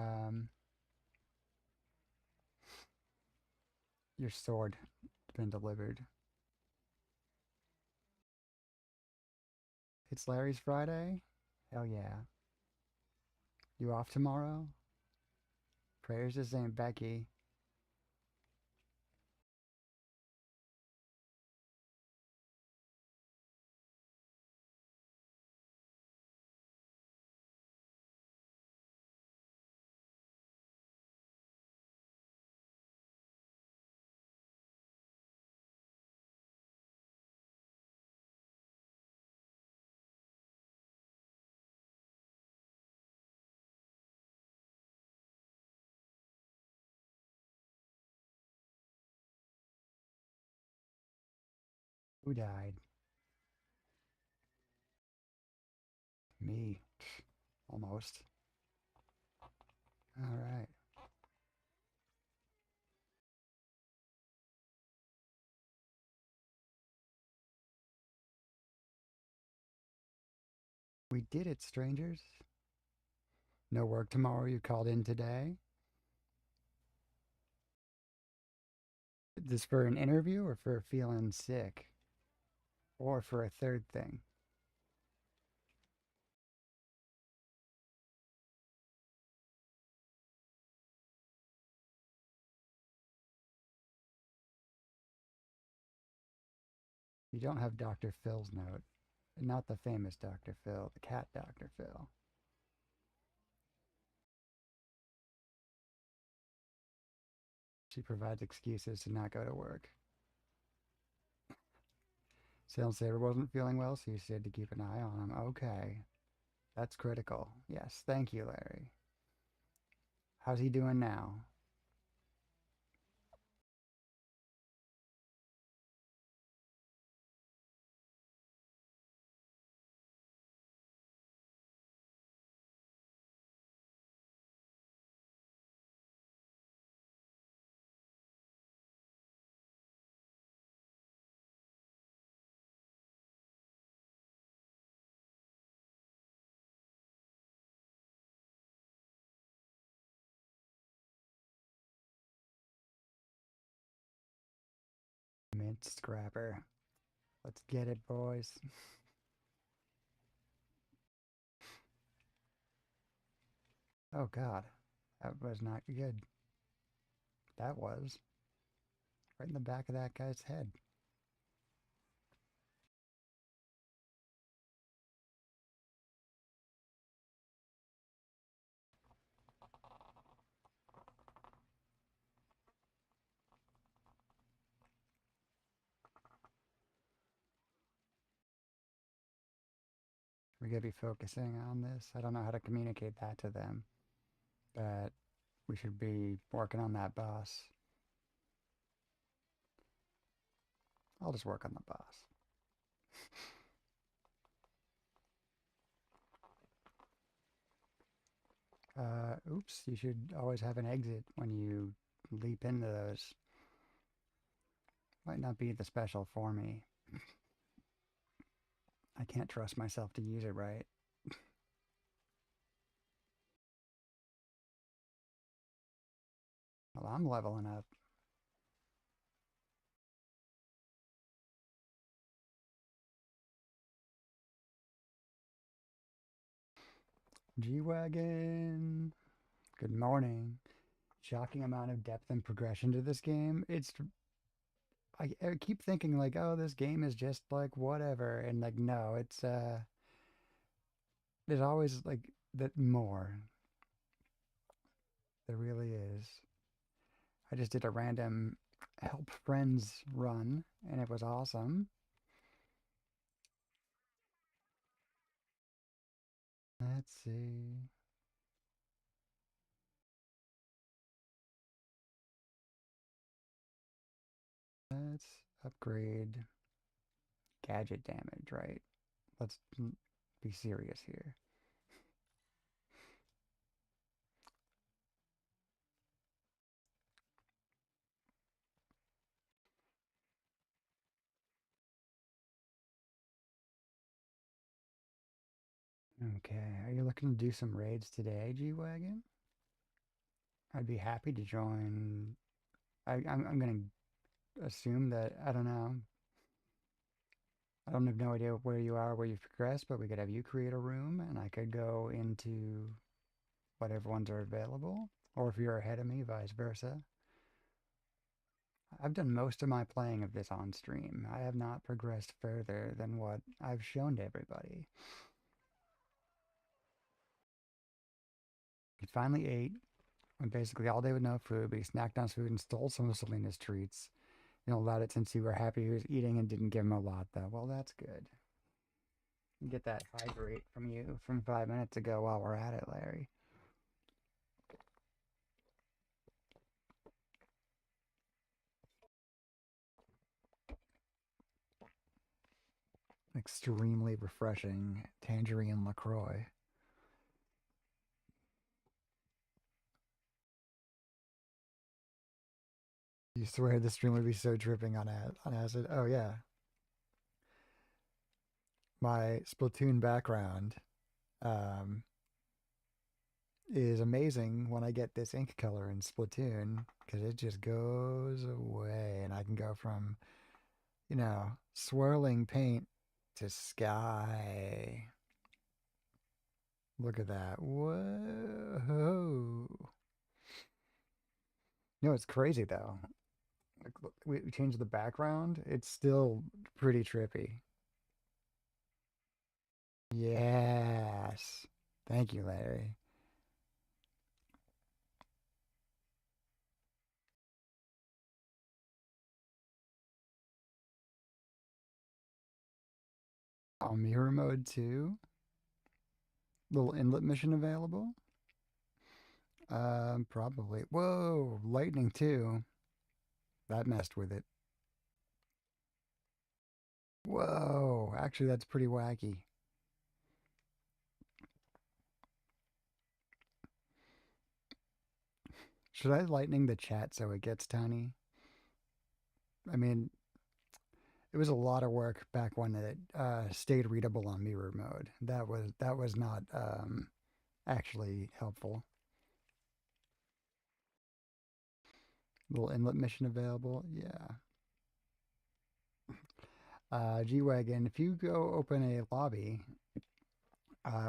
your sword has been delivered. It's Larry's Friday? Hell yeah. You off tomorrow? Prayers to St. Becky. Who died? Me. Almost. All right. We did it, strangers. No work tomorrow. You called in today. Is this for an interview or for feeling sick? Or for a third thing? You don't have Dr. Phil's note. Not the famous Dr. Phil, the cat Dr. Phil. She provides excuses to not go to work. Sales Saber wasn't feeling well, so you said to keep an eye on him. Okay. That's critical. Yes, thank you, Larry. How's he doing now? Mint scrapper. Let's get it, boys. Oh, God. That was not good. That was right in the back of that guy's head. We gotta be focusing on this. I don't know how to communicate that to them, but we should be working on that boss. I'll just work on the boss. Oops, you should always have an exit when you leap into those. Might not be the special for me. I can't trust myself to use it right. Well, I'm leveling up. G-Wagon. Good morning. Shocking amount of depth and progression to this game. I keep thinking like, oh, this game is just like whatever, and like no, there's always like that more. There really is. I just did a random help friends run, and it was awesome. Let's see. Let's upgrade gadget damage, right? Let's be serious here. Okay, are you looking to do some raids today, G-Wagon? I'd be happy to join. I'm gonna assume that, I don't know. I don't have no idea where you are, where you've progressed, but we could have you create a room and I could go into whatever ones are available. Or if you're ahead of me, vice versa. I've done most of my playing of this on stream. I have not progressed further than what I've shown to everybody. He finally ate, went basically all day with no food, but he snacked on his food and stole some of Selena's treats. You know, allowed it since you were happy he was eating and didn't give him a lot, though. Well, that's good. Get that hydrate from you from 5 minutes ago while we're at it, Larry. Extremely refreshing tangerine LaCroix. You swear the stream would be so dripping on acid? Oh yeah. My Splatoon background um, is amazing when I get this ink color in Splatoon because it just goes away and I can go from, swirling paint to sky. Look at that. Whoa. It's crazy though. Like, we changed the background. It's still pretty trippy. Yes. Thank you, Larry. On mirror mode too. Little inlet mission available. Probably. Whoa, lightning too. That messed with it. Whoa, actually, that's pretty wacky. Should I lightning the chat so it gets tiny? I mean, it was a lot of work back when it stayed readable on mirror mode. That was not actually helpful. Little inlet mission available. Yeah. G-Wagon, if you go open a lobby,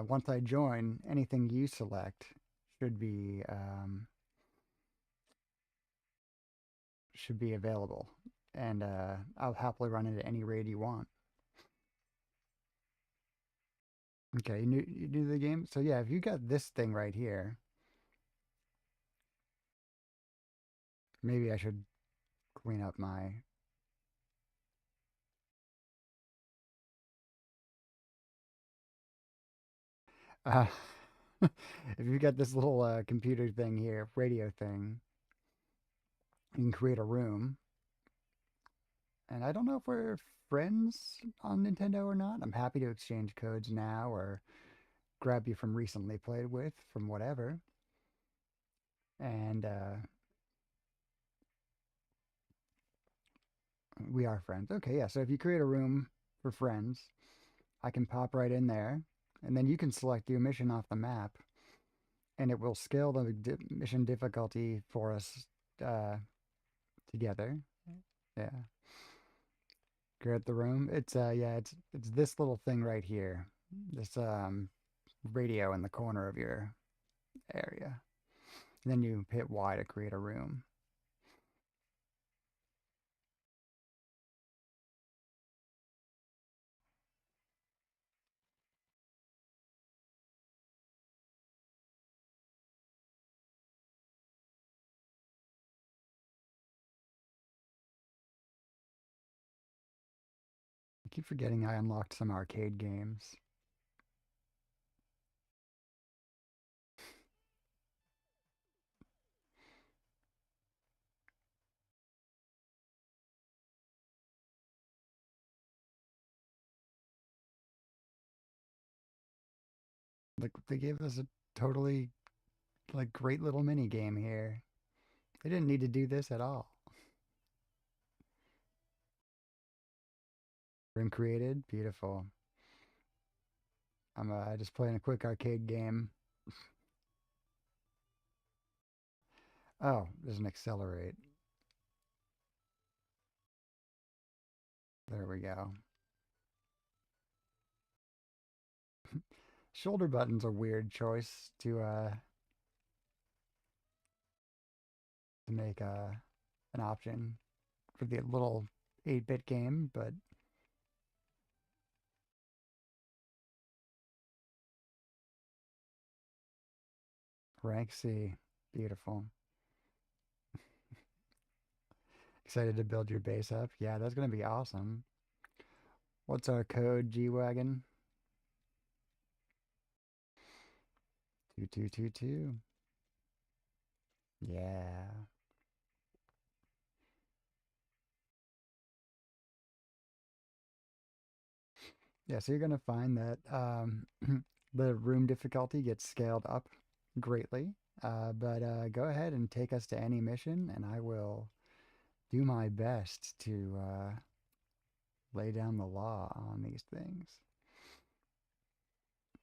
once I join, anything you select should be available, and I'll happily run into any raid you want. Okay, you knew the game, so yeah, if you got this thing right here, maybe I should clean up my. Uh, if you got this little computer thing here, radio thing, you can create a room. And I don't know if we're friends on Nintendo or not. I'm happy to exchange codes now or grab you from recently played with from whatever. And we are friends. Okay, yeah. So if you create a room for friends, I can pop right in there, and then you can select your mission off the map, and it will scale the mission difficulty for us uh, together. Yeah. Create the room. It's yeah, it's this little thing right here. This radio in the corner of your area. And then you hit Y to create a room. I keep forgetting I unlocked some arcade games. Like they gave us a totally like great little mini game here. They didn't need to do this at all. Room created, beautiful. I'm just playing a quick arcade game. Oh, there's an accelerate. There we go. Shoulder button's a weird choice to make an option for the little 8-bit game, but rank C, beautiful. Excited to build your base up? Yeah, that's gonna be awesome. What's our code, G-Wagon? 2222. Yeah. Yeah, so you're gonna find that the room difficulty gets scaled up greatly. But go ahead and take us to any mission, and I will do my best to lay down the law on these things.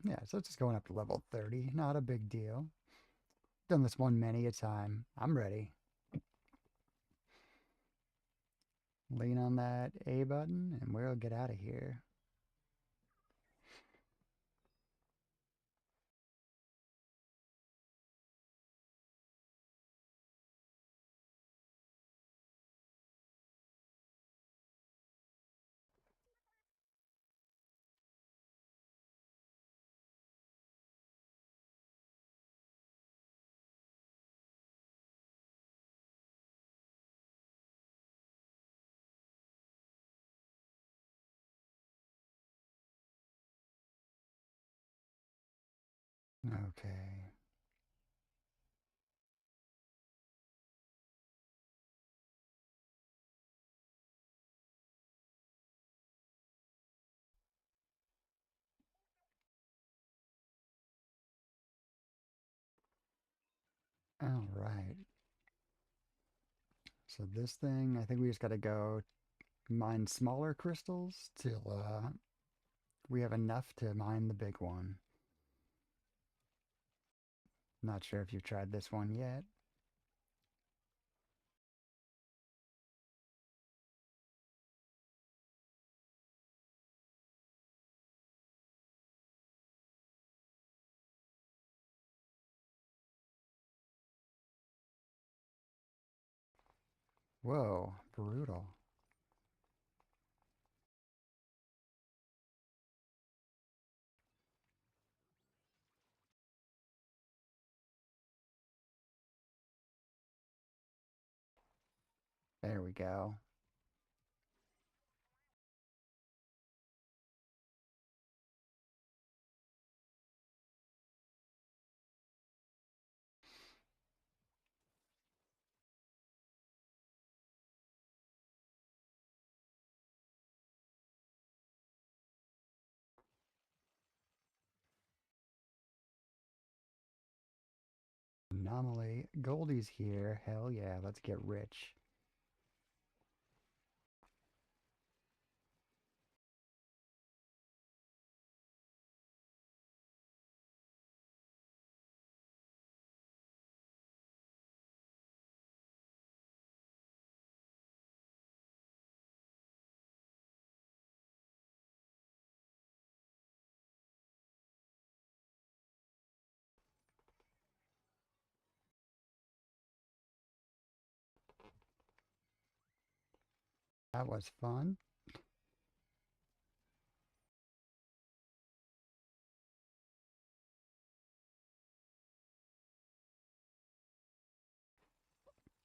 Yeah, so it's just going up to level 30. Not a big deal. Done this one many a time. I'm ready. Lean on that A button, and we'll get out of here. Okay. All right. So this thing, I think we just got to go mine smaller crystals till we have enough to mine the big one. Not sure if you've tried this one yet. Whoa, brutal. There we go. Anomaly. Goldie's here. Hell yeah, let's get rich. That was fun.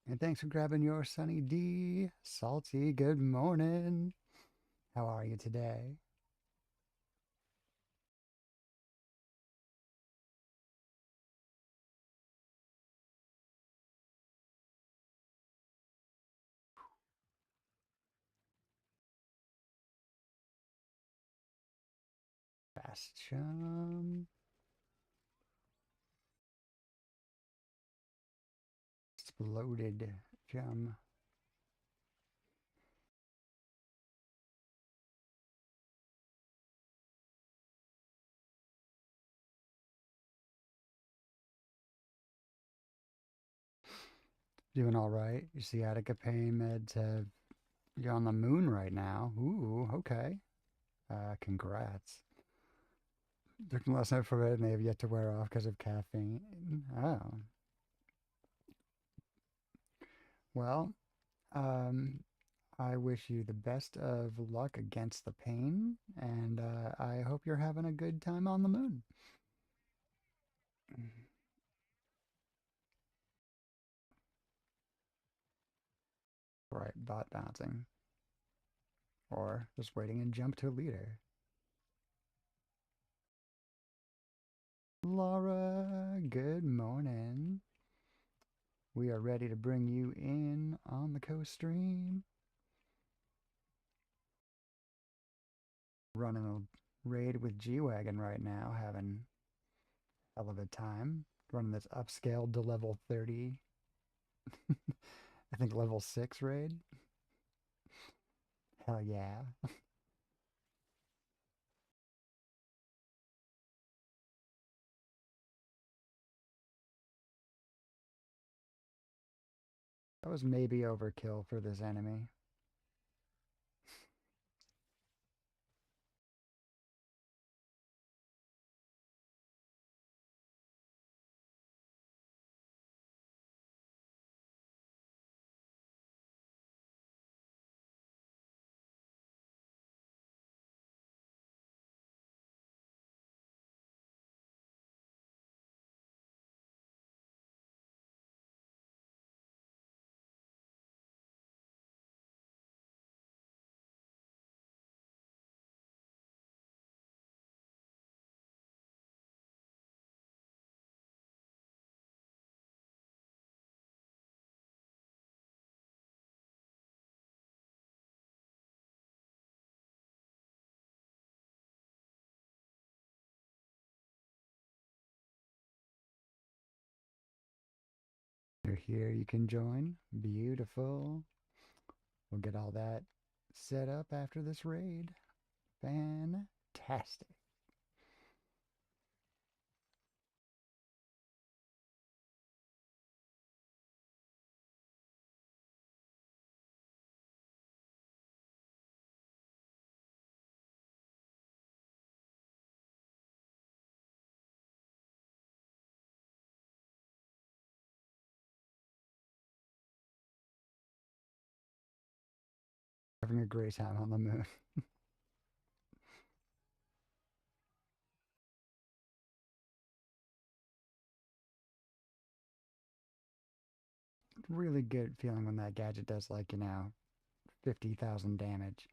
And thanks for grabbing your Sunny D. Salty, good morning. How are you today? Fast chum. Loaded gem. Doing all right. Your sciatica pain meds have you're on the moon right now. Ooh, okay. Congrats. Took them last night for it, and they have yet to wear off because of caffeine. Oh, well. Um, I wish you the best of luck against the pain, and I hope you're having a good time on the moon. Right, bot bouncing, or just waiting and jump to leader. Laura, good morning. We are ready to bring you in on the coast stream. Running a raid with G-Wagon right now, having a hell of a time. Running this upscaled to level 30, I think level 6 raid. Hell yeah. That was maybe overkill for this enemy. You're here, you can join. Beautiful. We'll get all that set up after this raid. Fantastic. Having a great time on the moon. Really good feeling when that gadget does, like, 50,000 damage.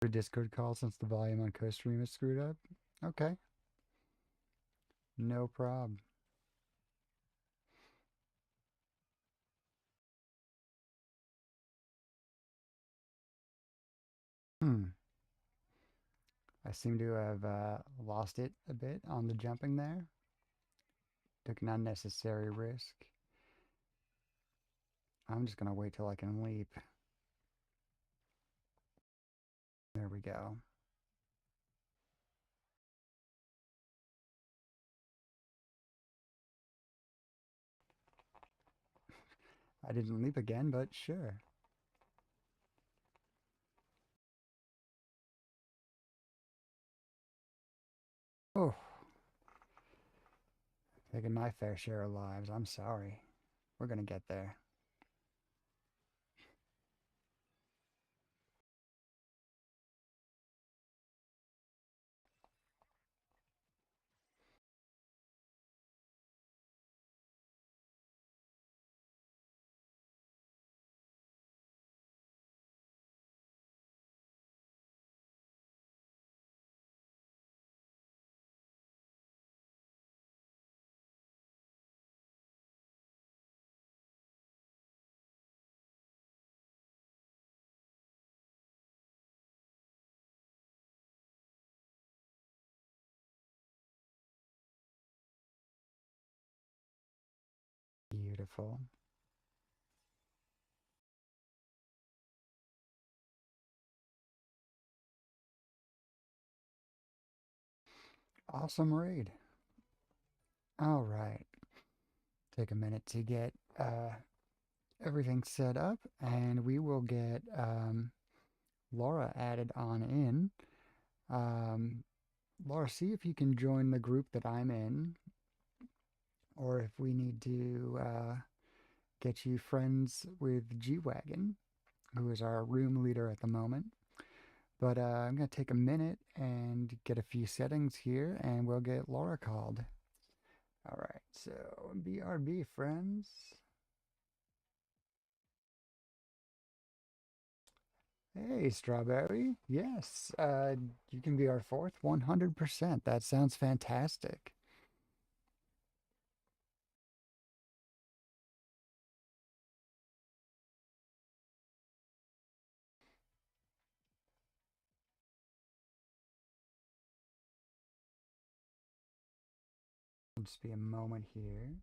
A Discord call since the volume on CoStream is screwed up? Okay, no problem. Hmm. I seem to have lost it a bit on the jumping there. Took an unnecessary risk. I'm just gonna wait till I can leap. There we go. I didn't leap again, but sure. Oh, taking my fair share of lives. I'm sorry. We're gonna get there. Beautiful. Awesome raid. All right. Take a minute to get everything set up, and we will get Laura added on in. Um, Laura, see if you can join the group that I'm in, or if we need to get you friends with G-Wagon, who is our room leader at the moment. But I'm going to take a minute and get a few settings here, and we'll get Laura called. All right, so BRB friends. Hey, Strawberry. Yes, you can be our fourth 100%. That sounds fantastic. Just be a moment here.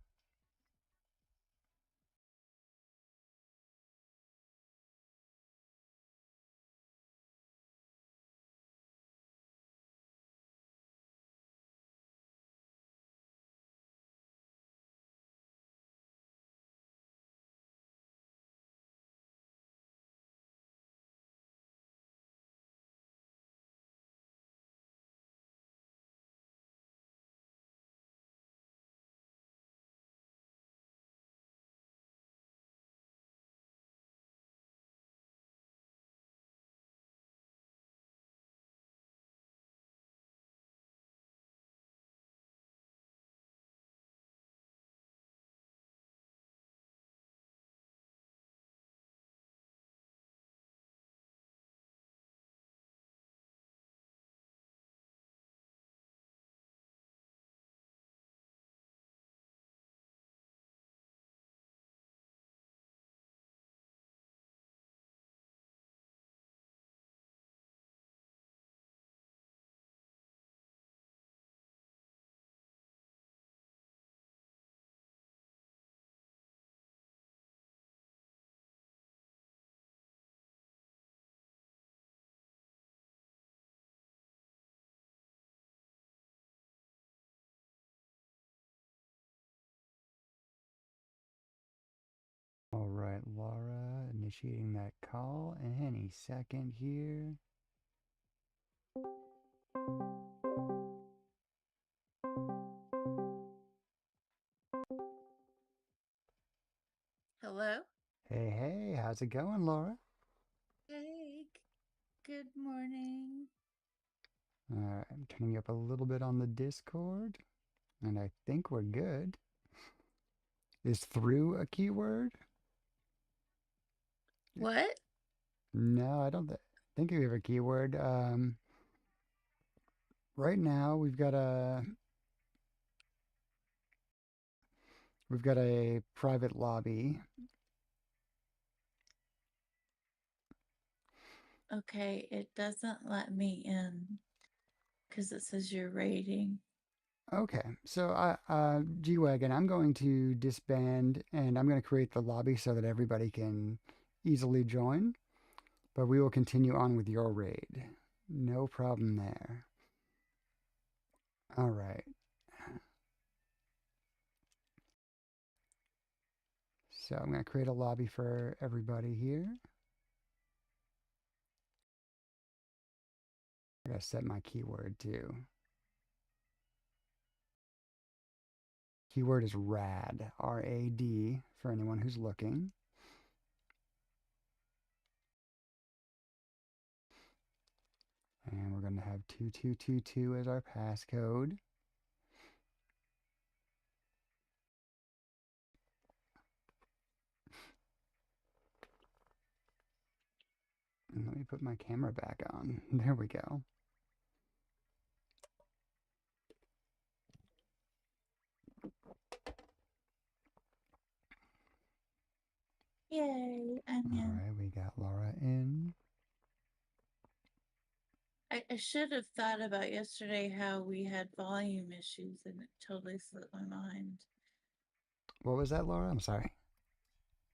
All right, Laura, initiating that call any second here. Hello? Hey, hey, how's it going, Laura? Hey, good morning. All right, I'm turning you up a little bit on the Discord, and I think we're good. Is through a keyword? What? No, I don't think we have a keyword. Right now we've got a private lobby. Okay, it doesn't let me in because it says you're rating. Okay, so G-Wagon, I'm going to disband and I'm going to create the lobby so that everybody can easily join, but we will continue on with your raid. No problem there. All right. So I'm going to create a lobby for everybody here. I got to set my keyword too. Keyword is RAD, R-A-D, for anyone who's looking. And we're going to have 2222 as our passcode. And let me put my camera back on. There we go. Yay, I'm All in. right, we got Laura in. I should have thought about yesterday how we had volume issues and it totally slipped my mind. What was that, Laura? I'm sorry.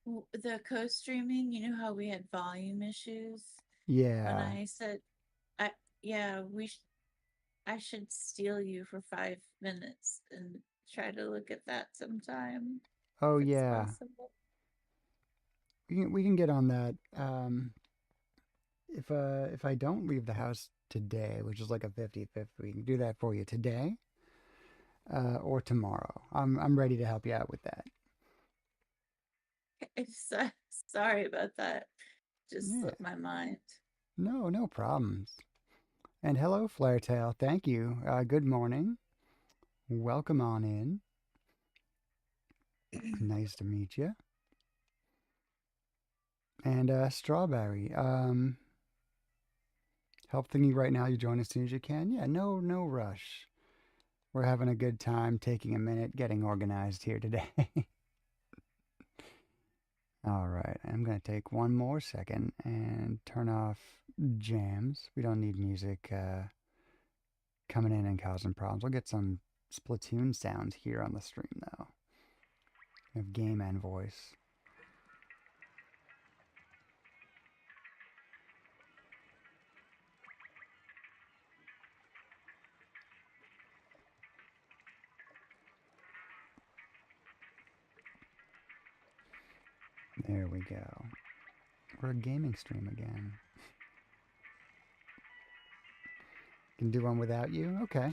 The co-streaming, you know how we had volume issues when Yeah. I said, I yeah, I should steal you for 5 minutes and try to look at that sometime Oh, if it's yeah. possible. We can get on that. If I don't leave the house today, which is like a 50-50, we can do that for you today, or tomorrow. I'm ready to help you out with that. I'm so, sorry about that. Just Yeah. slipped my mind. No, no problems. And hello, Flaretail. Thank you. Good morning. Welcome on in. Nice to meet you. And Strawberry. Help thingy right now. You join as soon as you can. Yeah, no rush. We're having a good time, taking a minute, getting organized here today. All right, I'm gonna take one more second and turn off jams. We don't need music coming in and causing problems. We'll get some Splatoon sounds here on the stream though. We have game and voice. There we go. We're a gaming stream again. Can do one without you? Okay.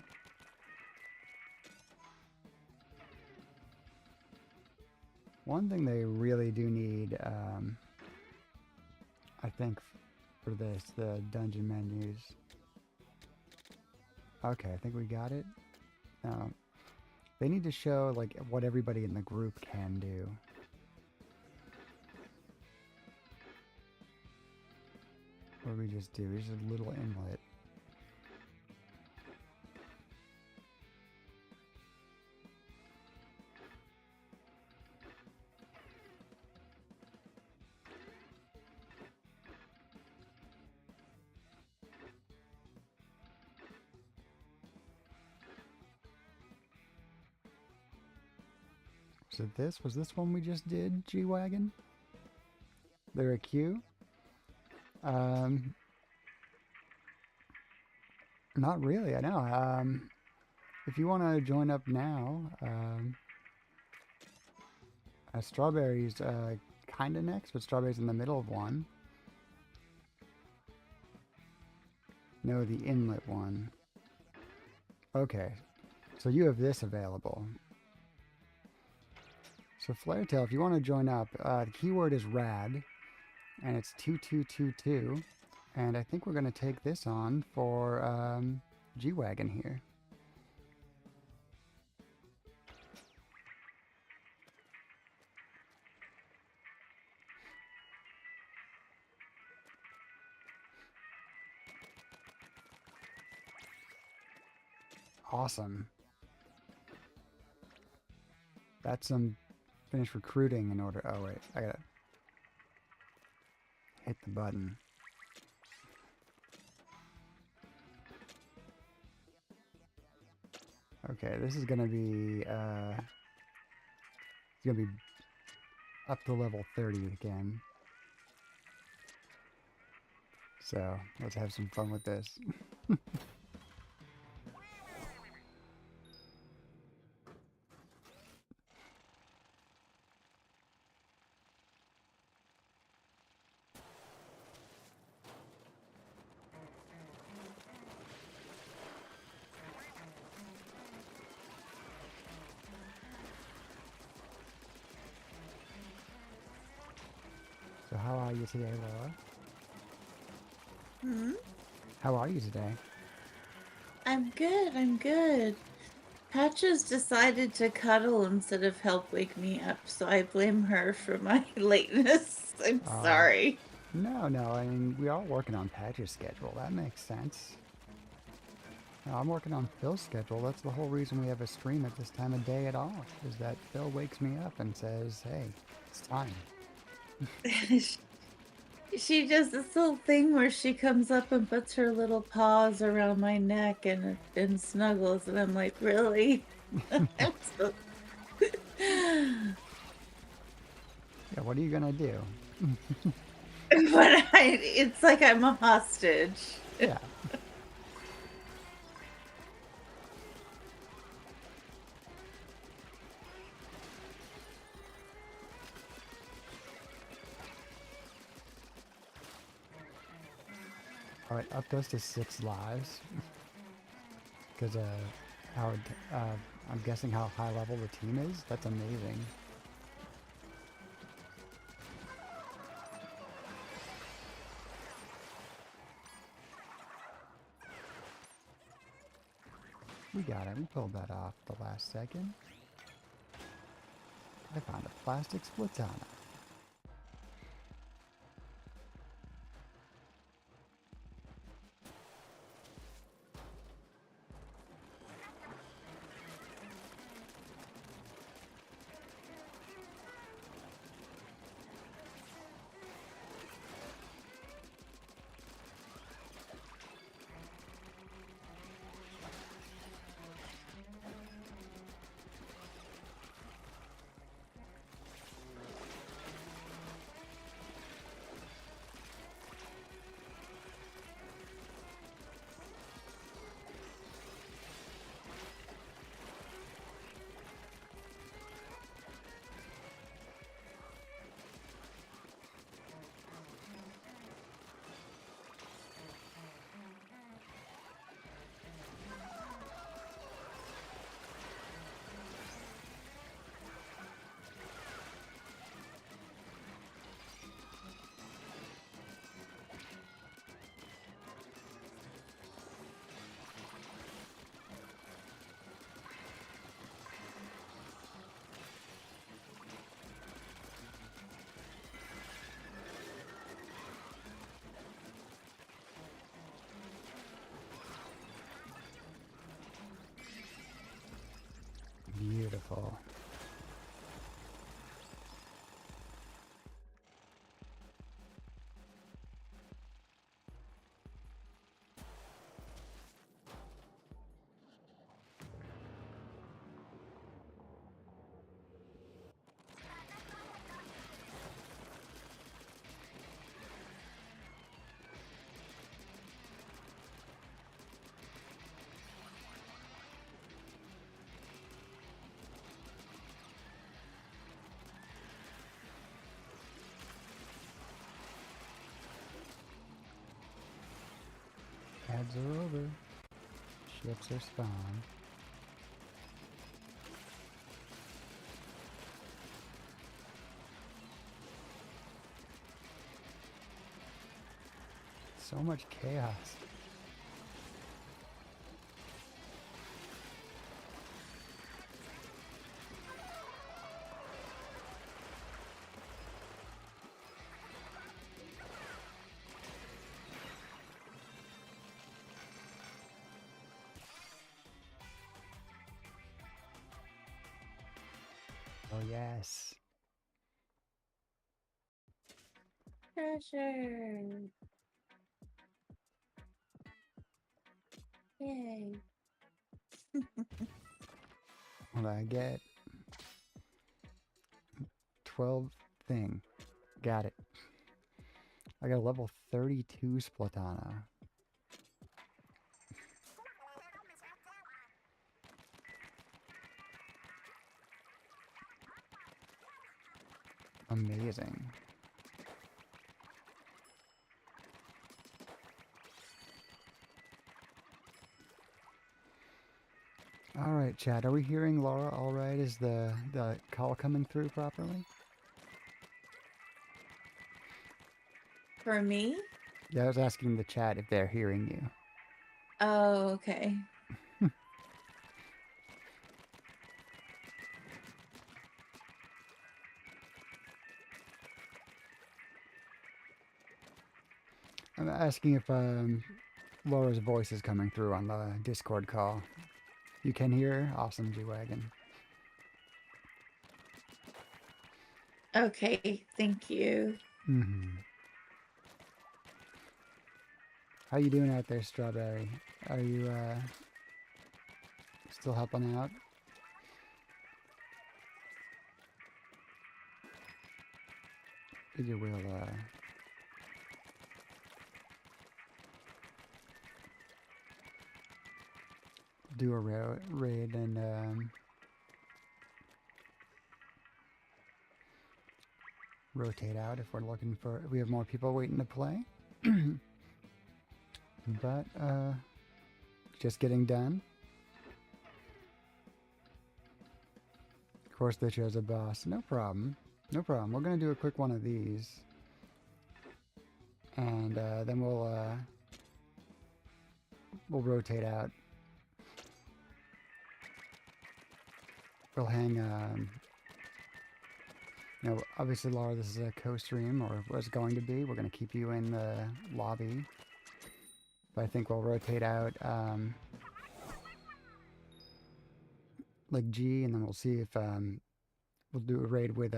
One thing they really do need, I think, for this, the dungeon menus. Okay, I think we got it. They need to show like what everybody in the group can do. What do we just do? Just a little inlet. So this was this one we just did, G-Wagon? They're a queue? Not really, I know. If you want to join up now, Strawberry's kind of next, but Strawberry's in the middle of one. No, the inlet one. Okay, so you have this available. So Flaretail, if you want to join up, the keyword is rad, and it's 2222, and I think we're going to take this on for G-Wagon here. Awesome. That's some finish recruiting in order. Oh, wait. I gotta hit the button. Okay, this is gonna be, it's gonna be up to level 30 again. So, let's have some fun with this. So how are you today, Laura? Hmm? How are you today? I'm good, I'm good. Patches decided to cuddle instead of help wake me up, so I blame her for my lateness. I'm sorry. No, I mean, we are working on Patch's schedule. That makes sense. No, I'm working on Phil's schedule. That's the whole reason we have a stream at this time of day at all, is that Phil wakes me up and says, hey, it's time. She does this little thing where she comes up and puts her little paws around my neck and snuggles, and I'm like, really? I'm so... Yeah, what are you gonna do? But it's like I'm a hostage. Yeah. All right, up goes to 6 lives. Because how I'm guessing how high level the team is. That's amazing. We got it. We pulled that off the last second. I found a plastic splatana. Beautiful. Ads are over. Ships are spawned. So much chaos. Oh yes. Treasure. Yay. What did I get? 12 thing. Got it. I got a level 32 Splatana. Amazing. All right, Chad. Are we hearing Laura all right? Is the call coming through properly? For me? Yeah, I was asking the chat if they're hearing you. Oh, okay. I'm asking if Laura's voice is coming through on the Discord call. You can hear her? Awesome, G-Wagon. Okay, thank you. How you doing out there, Strawberry? Are you still helping out? figure we'll do a raid and rotate out if we're looking for. We have more people waiting to play. But just getting done. Of course they chose a boss. No problem. No problem. We're gonna do a quick one of these. And then we'll rotate out. We'll hang you know, obviously Laura, this is a co-stream, or was going to be. We're gonna keep you in the lobby. But I think we'll rotate out like G, and then we'll see if we'll do a raid with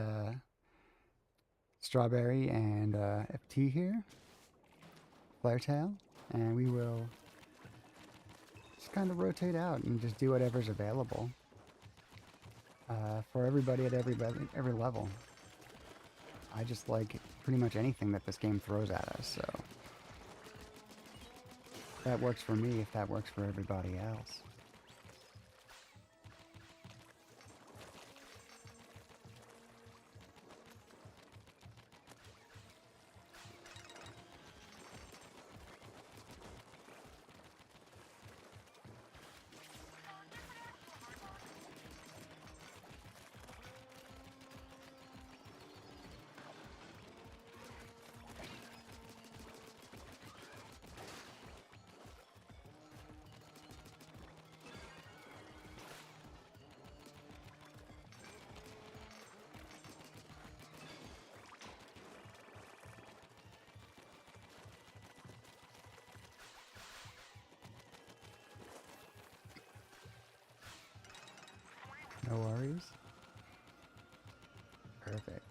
Strawberry and FT here, Flaretail, and we will just kind of rotate out and just do whatever's available for everybody at every level. I just like pretty much anything that this game throws at us, so that works for me if that works for everybody else. No worries. Perfect.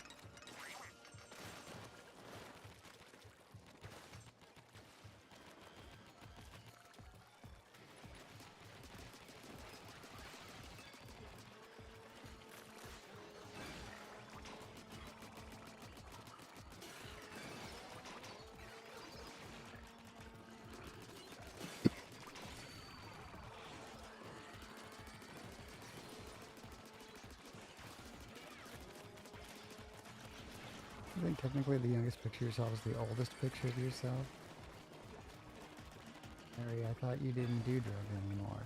I think technically the youngest picture of yourself is the oldest picture of yourself. Harry, I thought you didn't do drugs anymore.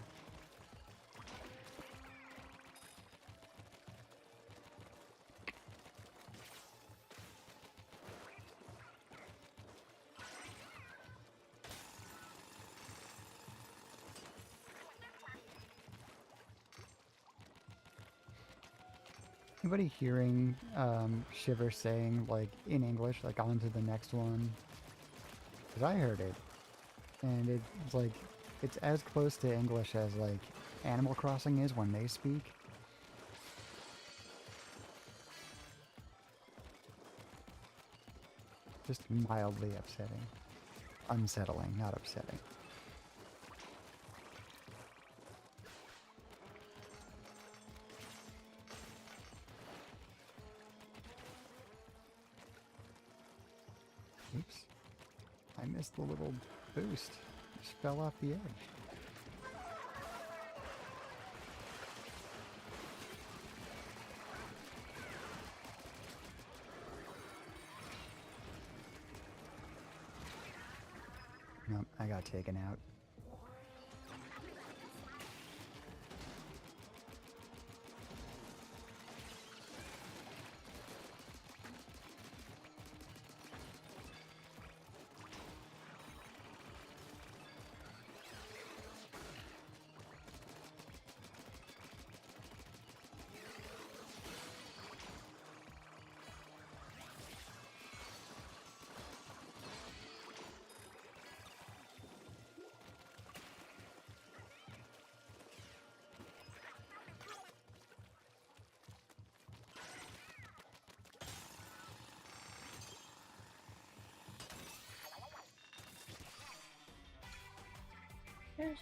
Anybody hearing Shiver saying, like, in English, like, on to the next one? Because I heard it. And it's like, it's as close to English as, like, Animal Crossing is when they speak. Just mildly upsetting. Unsettling, not upsetting. Oops. I missed the little boost. Just fell off the edge. Nope, I got taken out.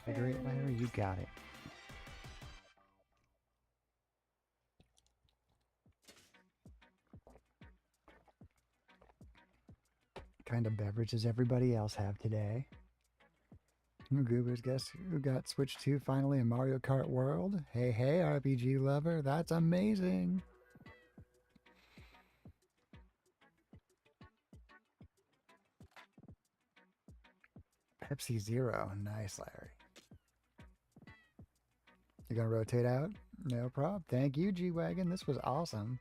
The Great Ladder, you got it. kind of beverage does everybody else have today? Goobers, guess who got switched to finally in Mario Kart World? Hey, hey, RPG lover, that's amazing. Pepsi Zero, nice, Larry. You gonna rotate out? No problem. Thank you, G-Wagon. This was awesome.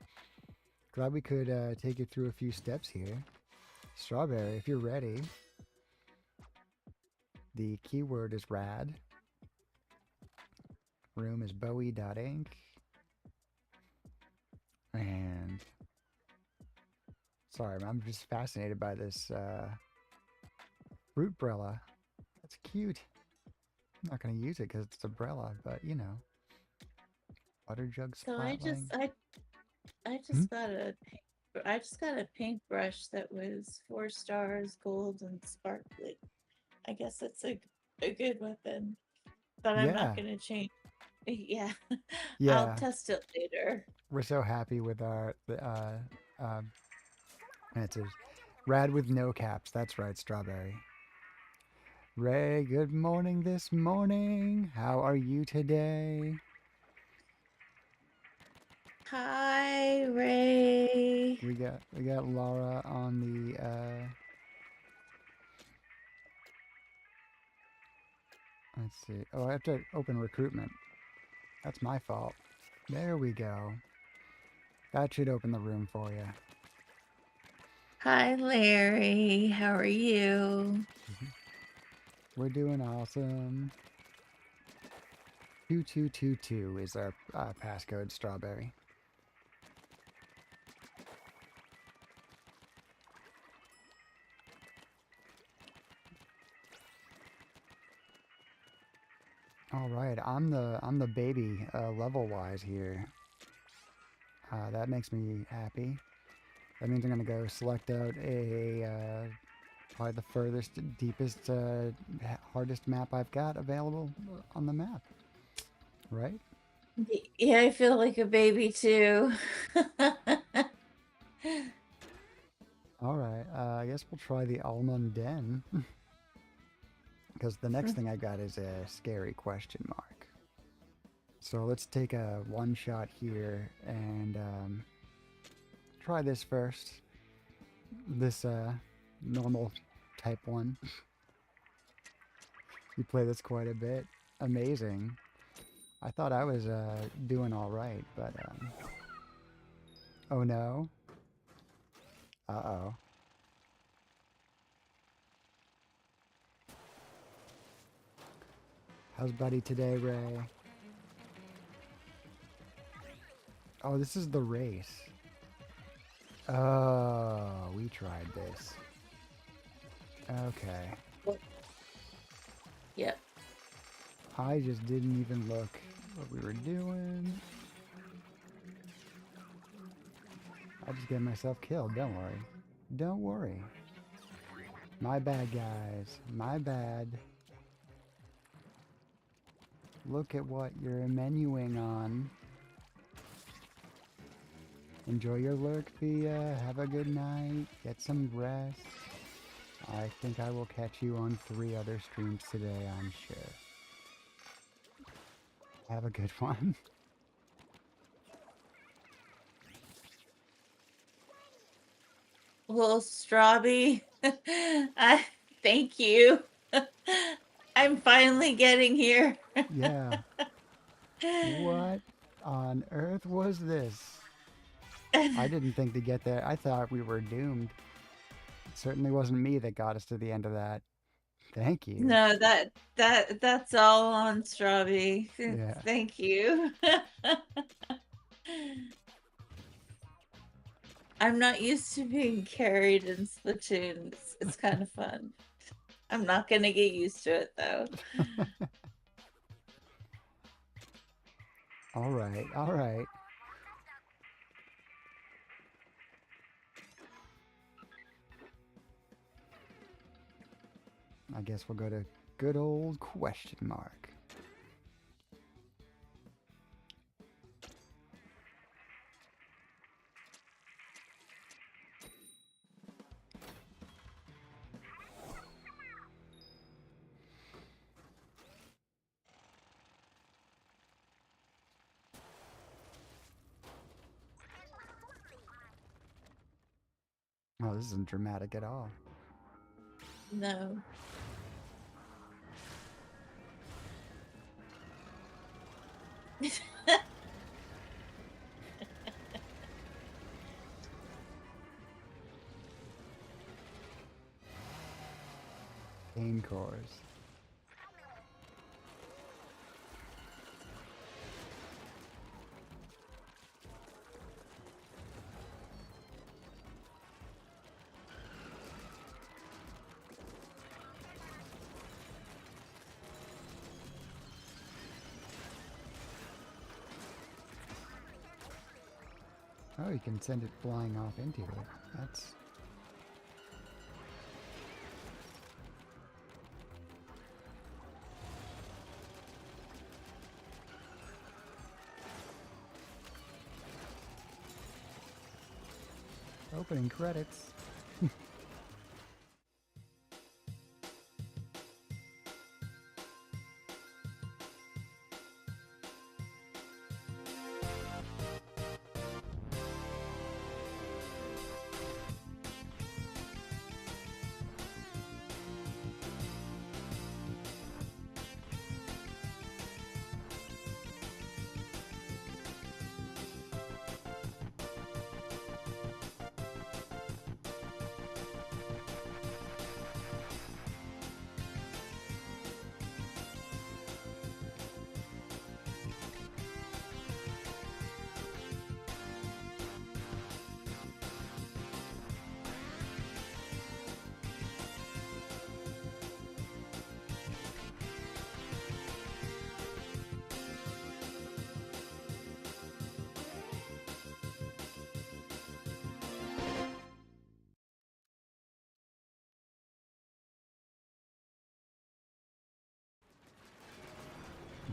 Glad we could take you through a few steps here. Strawberry, if you're ready. The keyword is rad. Room is bowie.inc. And sorry, I'm just fascinated by this Rootbrella. That's cute. I'm not going to use it because it's umbrella, but you know. Water jug So splatling. I Hmm? just got a paintbrush that was 4 stars, gold, and sparkly. I guess it's a good weapon, but I'm not Yeah. gonna change. Yeah, I'll Yeah. test it later. We're so happy with our answers. Rad with no caps. That's right, Strawberry. Ray, good morning this morning. How are you today? Hi, Ray. We got Laura on the let's see. Oh, I have to open recruitment. That's my fault. There we go. That should open the room for you. Hi, Larry. How are you? We're doing awesome. 2222 is our passcode, Strawberry. All right, I'm the baby level wise here. That makes me happy. That means I'm gonna go select out a probably the furthest, deepest, hardest map I've got available on the map. Right? Yeah, I feel like a baby too. All right. I guess we'll try the Almond Den because the next thing I got is a scary question mark. So let's take a one shot here and try this first. This normal type one. You play this quite a bit. Amazing. I thought I was doing all right, but oh no. Uh-oh. How's buddy today, Ray? Oh, this is the race. Oh, we tried this. Okay. Yep. I just didn't even look what we were doing. I just get myself killed. Don't worry. Don't worry. My bad, guys. My bad. Look at what you're menuing on. Enjoy your lurk, Thea. Have a good night. Get some rest. I think I will catch you on 3 other streams today, I'm sure. Have a good one. Well, Strawby, I thank you. I'm finally getting here. Yeah. What on earth was this? I didn't think to get there. I thought we were doomed. It certainly wasn't me that got us to the end of that. Thank you. No, that's all on Strawby. Yeah. Thank you. I'm not used to being carried in Splatoon. It's kind of fun. I'm not gonna get used to it though. All right. All right. I guess we'll go to good old question mark. Oh, this isn't dramatic at all. No. Pain cores. Oh, you can send it flying off into it. That's... Opening credits.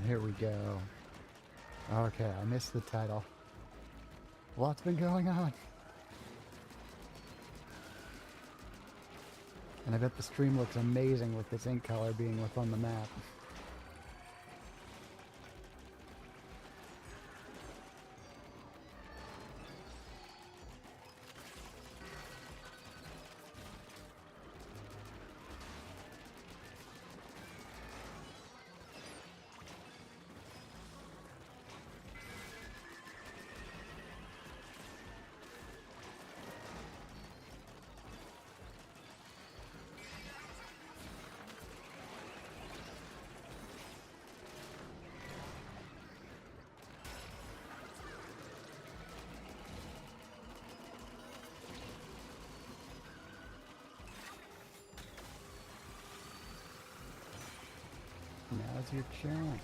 Here we go. Okay, I missed the title. What's been going on? And I bet the stream looks amazing with this ink color being what's on the map. Now's your chance.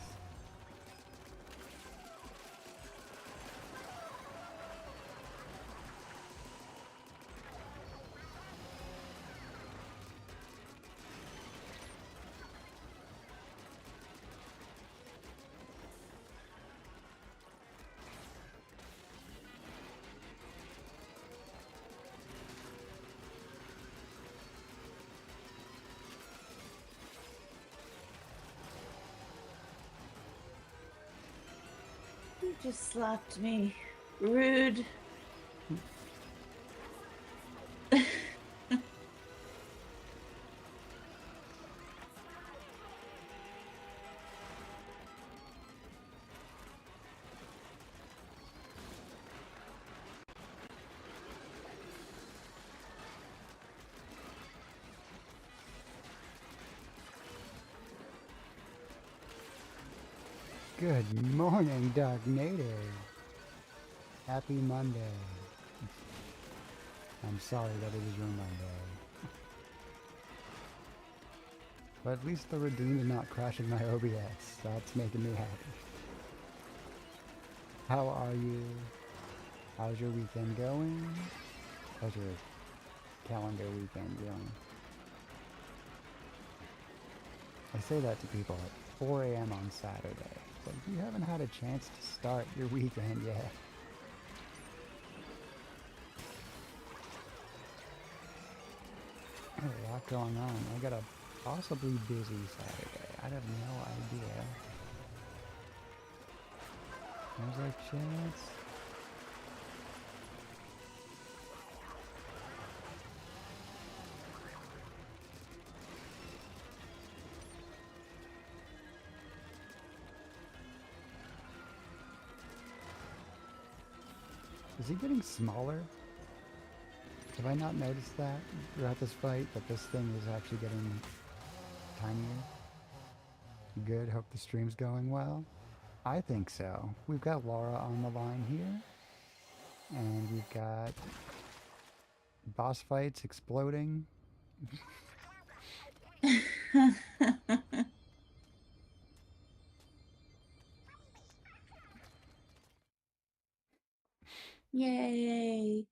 You just slapped me. Rude. Good morning, Dark Native. Happy Monday. I'm sorry that it is your Monday. But at least the Redeem is not crashing my OBS. That's making me happy. How are you? How's your weekend going? How's your calendar weekend going? I say that to people at 4 a.m. on Saturday. But you haven't had a chance to start your weekend yet. There's a lot going on. I got a possibly busy Saturday. I have no idea. There's our chance. Is he getting smaller? Have I not noticed that throughout this fight, that this thing is actually getting tinier? Good, hope the stream's going well. I think so. We've got Laura on the line here. And we've got boss fights exploding. Yay.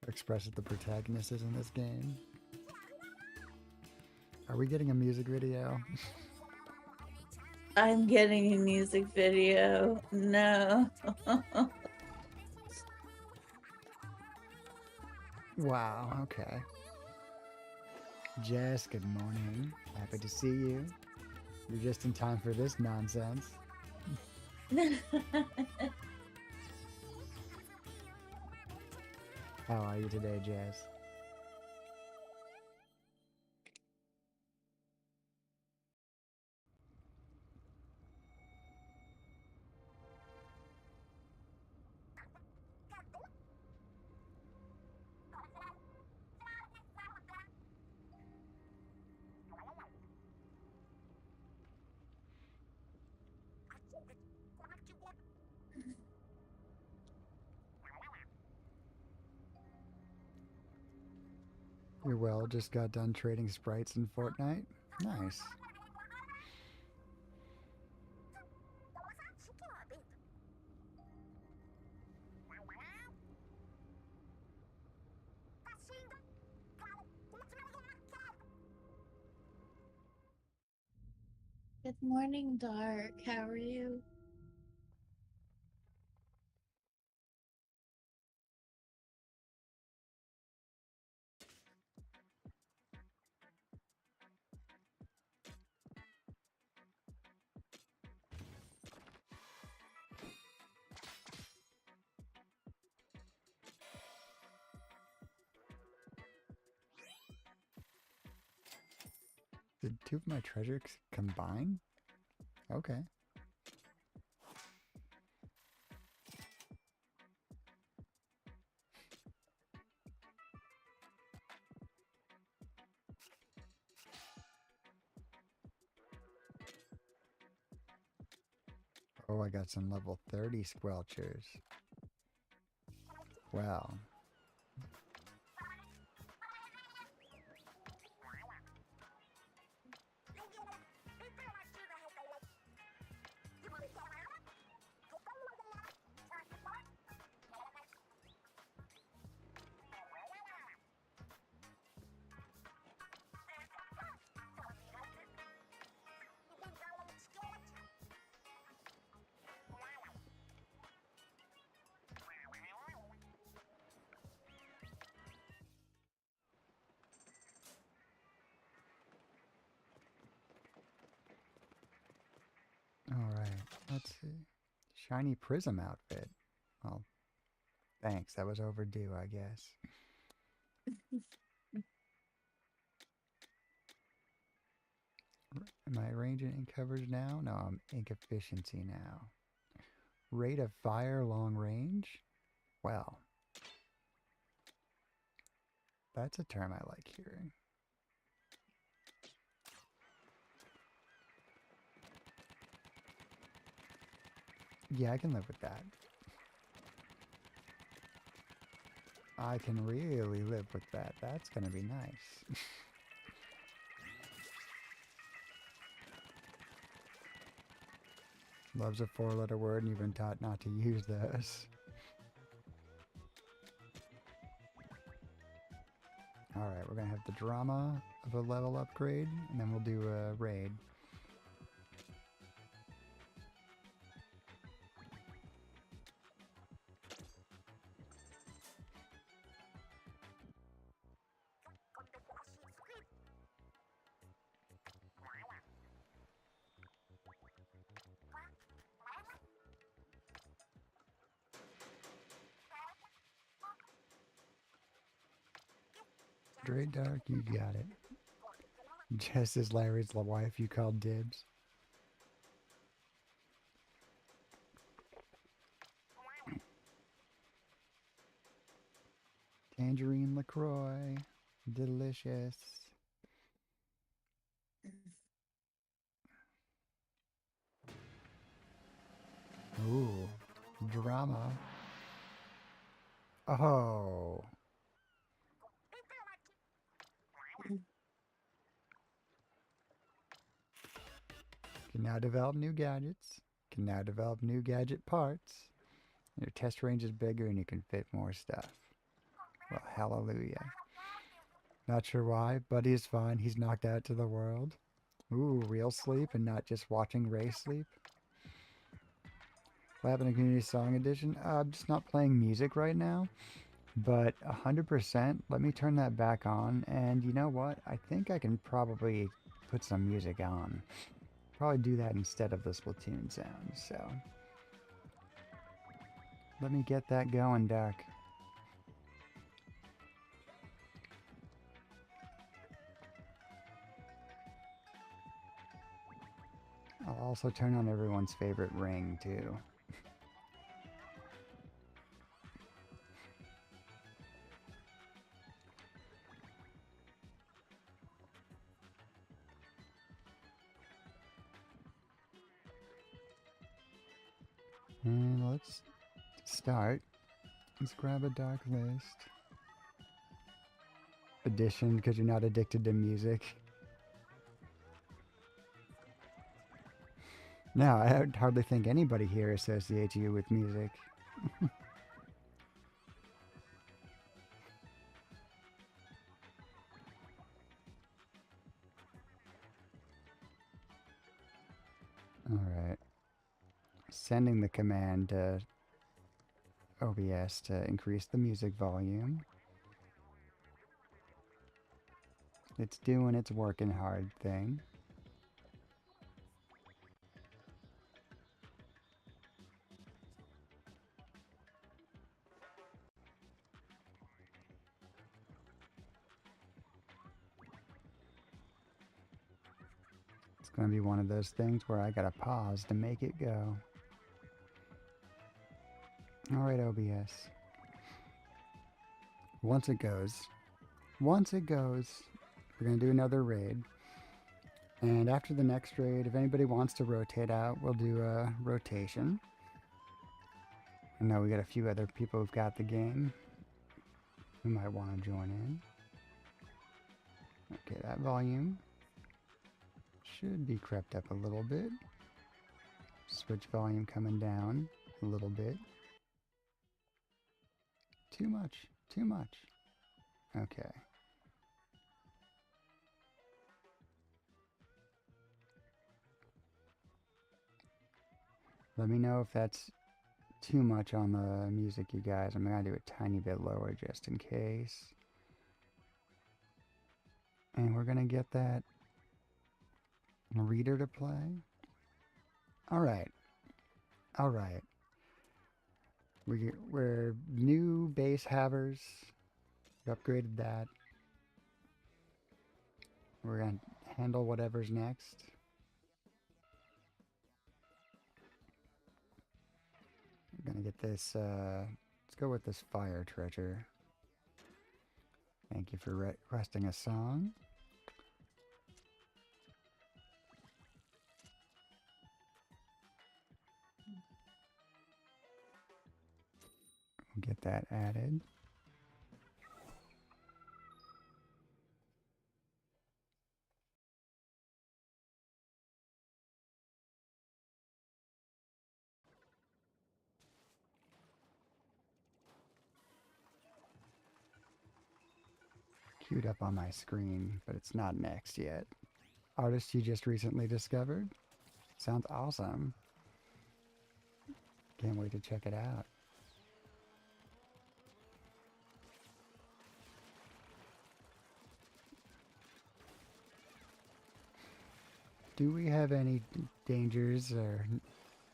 Expresses the protagonist is in this game. Are we getting a music video? I'm getting a music video. No. Wow, okay. Jess, good morning. Happy to see you. You're just in time for this nonsense. How are you today, Jess? You're well, just got done trading sprites in Fortnite? Nice. Good morning, Dark. How are you? Did two of my treasures combine? Okay. Oh, I got some level 30 squelchers. Wow. Alright, let's see. Shiny prism outfit. Well, thanks. That was overdue, I guess. Am I ranging ink coverage now? No, I'm ink efficiency now. Rate of fire long range? Well, that's a term I like hearing. Yeah, I can live with that. I can really live with that. That's gonna be nice. Love's a four-letter word and you've been taught not to use those. Alright, we're gonna have the drama of a level upgrade, and then we'll do a raid. Great Dark, you got it. Just as Larry's the wife, you called dibs. Tangerine LaCroix. Delicious. Ooh, drama. Oh. Can now develop new gadgets. Can now develop new gadget parts. Your test range is bigger and you can fit more stuff. Well, hallelujah. Not sure why. Buddy is fine. He's knocked out to the world. Ooh, real sleep and not just watching Ray sleep. What happened to Community Song Edition? I'm just not playing music right now. But 100%, let me turn that back on. And you know what? I think I can probably put some music on. Probably do that instead of the Splatoon sound. So let me get that going, Duck. I'll also turn on everyone's favorite ring, too. And let's start. Let's grab a dark list. Addition, because you're not addicted to music. No, I hardly think anybody here associates you with music. Alright. Sending the command to OBS to increase the music volume. It's doing its working hard thing. It's going to be one of those things where I gotta pause to make it go. Alright, OBS. Once it goes, we're going to do another raid. And after the next raid, if anybody wants to rotate out, we'll do a rotation. I know we got a few other people who've got the game who might want to join in. Okay, that volume should be crept up a little bit. Switch volume coming down a little bit. Too much, too much. Okay. Let me know if that's too much on the music, you guys. I'm going to do a tiny bit lower just in case. And we're going to get that reader to play. Alright. Alright. We're new base havers. We upgraded that. We're going to handle whatever's next. I'm going to get this, let's go with this fire treasure. Thank you for requesting a song. We'll get that added. queued up on my screen, but it's not next yet. Artist you just recently discovered? Sounds awesome. Can't wait to check it out. Do we have any dangers, or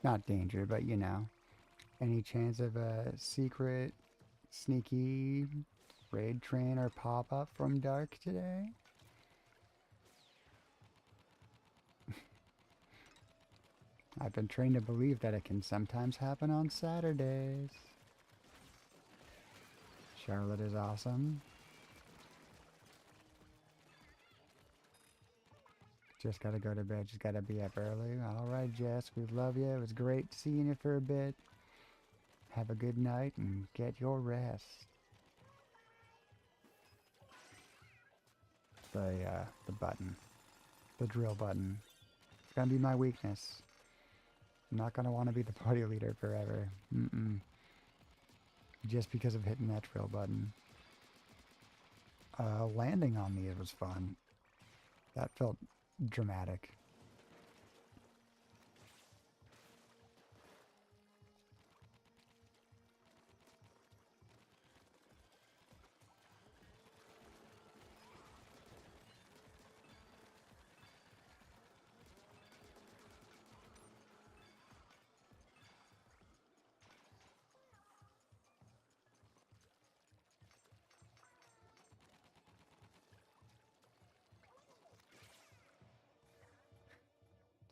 not danger, but you know, any chance of a secret, sneaky raid train or pop up from Dark today? I've been trained to believe that it can sometimes happen on Saturdays. Charlotte is awesome. Just gotta go to bed. Just gotta be up early. Alright, Jess, we love you. It was great seeing you for a bit. Have a good night and get your rest. The button. The drill button. It's gonna be my weakness. I'm not gonna want to be the party leader forever. Just because of hitting that drill button. Landing on these was fun. That felt dramatic.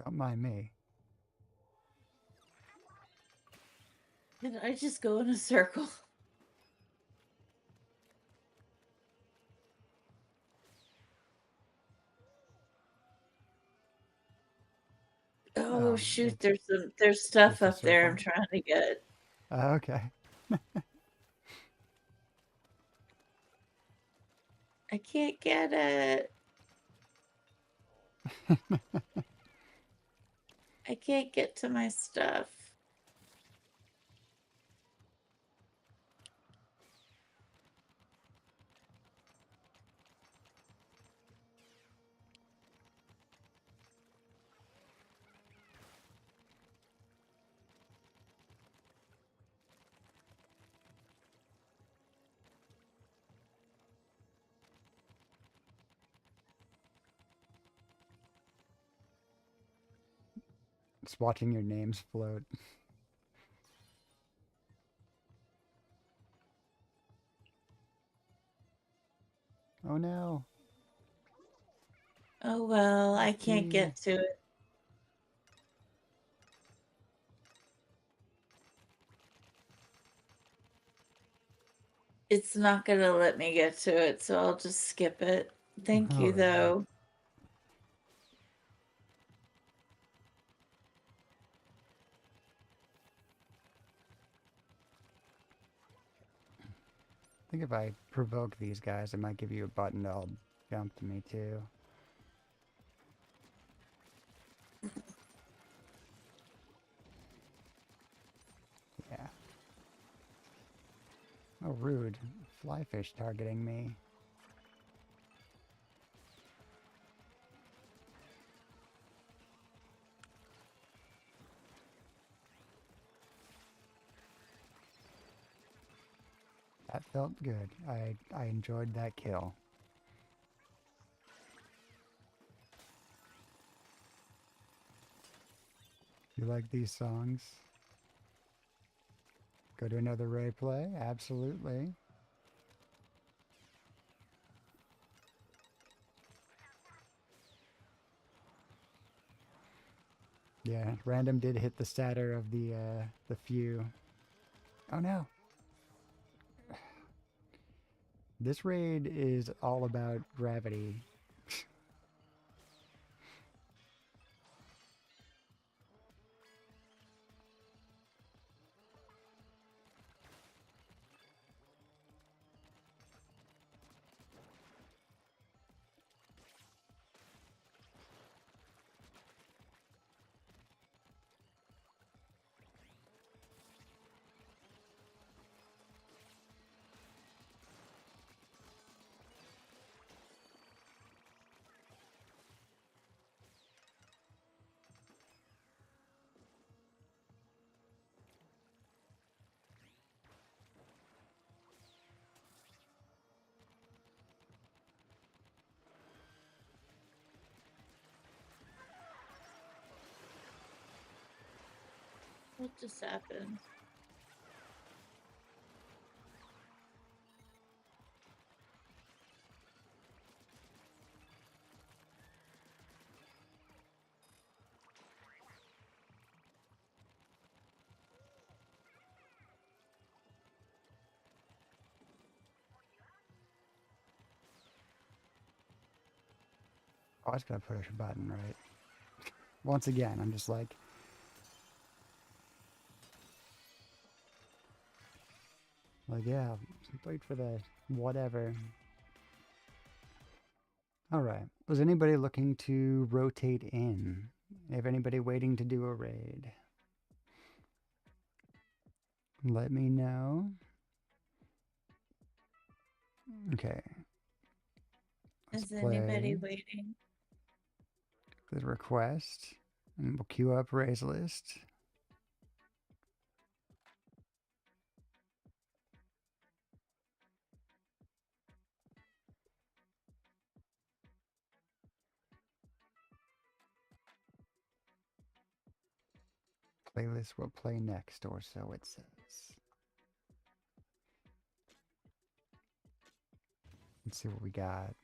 Don't mind me. Did I just go in a circle? Oh shoot, there's stuff just a up there I'm circle. trying to get. Okay. I can't get it. I can't get to my stuff. Just watching your names float. Oh no. Oh well, I Help can't me. get to it. It's not gonna let me get to it, so I'll just skip it. Thank you, Alright. though. I think if I provoke these guys, it might give you a button that'll jump to me too. Yeah. Oh, rude. Flyfish targeting me. That felt good. I enjoyed that kill. You like these songs? Go to another replay? Absolutely. Yeah, random did hit the statter of the few. Oh no. This raid is all about gravity. What just happened? Oh, I just gotta push a button, right? Once again, I'm just like, yeah, wait for the whatever. All right. Was anybody looking to rotate in? If anybody waiting to do a raid, let me know. Okay. Let's Is anybody play waiting? the request, and we'll queue up raise list. Playlist will play next, or so it says. Let's see what we got.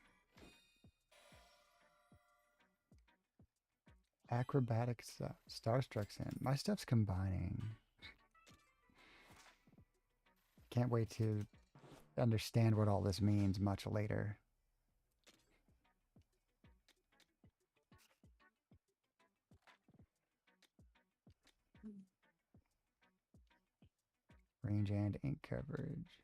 Acrobatic stuff. Starstruck's in. My stuff's combining. Can't wait to understand what all this means much later. Range and ink coverage.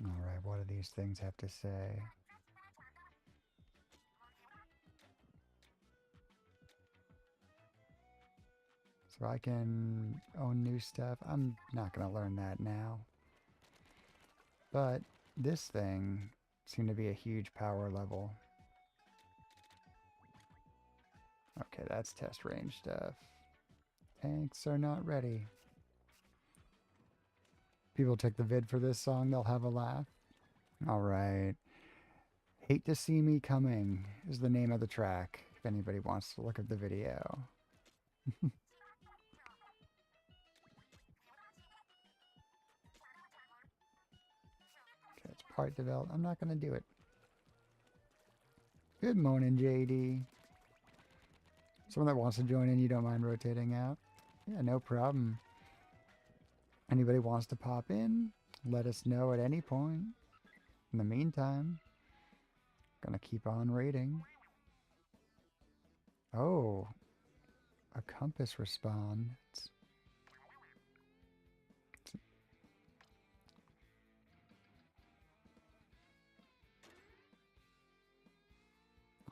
All right, what do these things have to say? So I can own new stuff. I'm not going to learn that now. But this thing seemed to be a huge power level. Okay, that's test range stuff. Tanks are not ready. People took the vid for this song, they'll have a laugh. All right. Hate to See Me Coming is the name of the track, if anybody wants to look at the video. Okay, it's part developed. I'm not going to do it. Good morning, JD. Someone that wants to join in, you don't mind rotating out? Yeah, no problem. Anybody wants to pop in, let us know at any point. In the meantime, gonna keep on raiding. Oh, a compass respawn.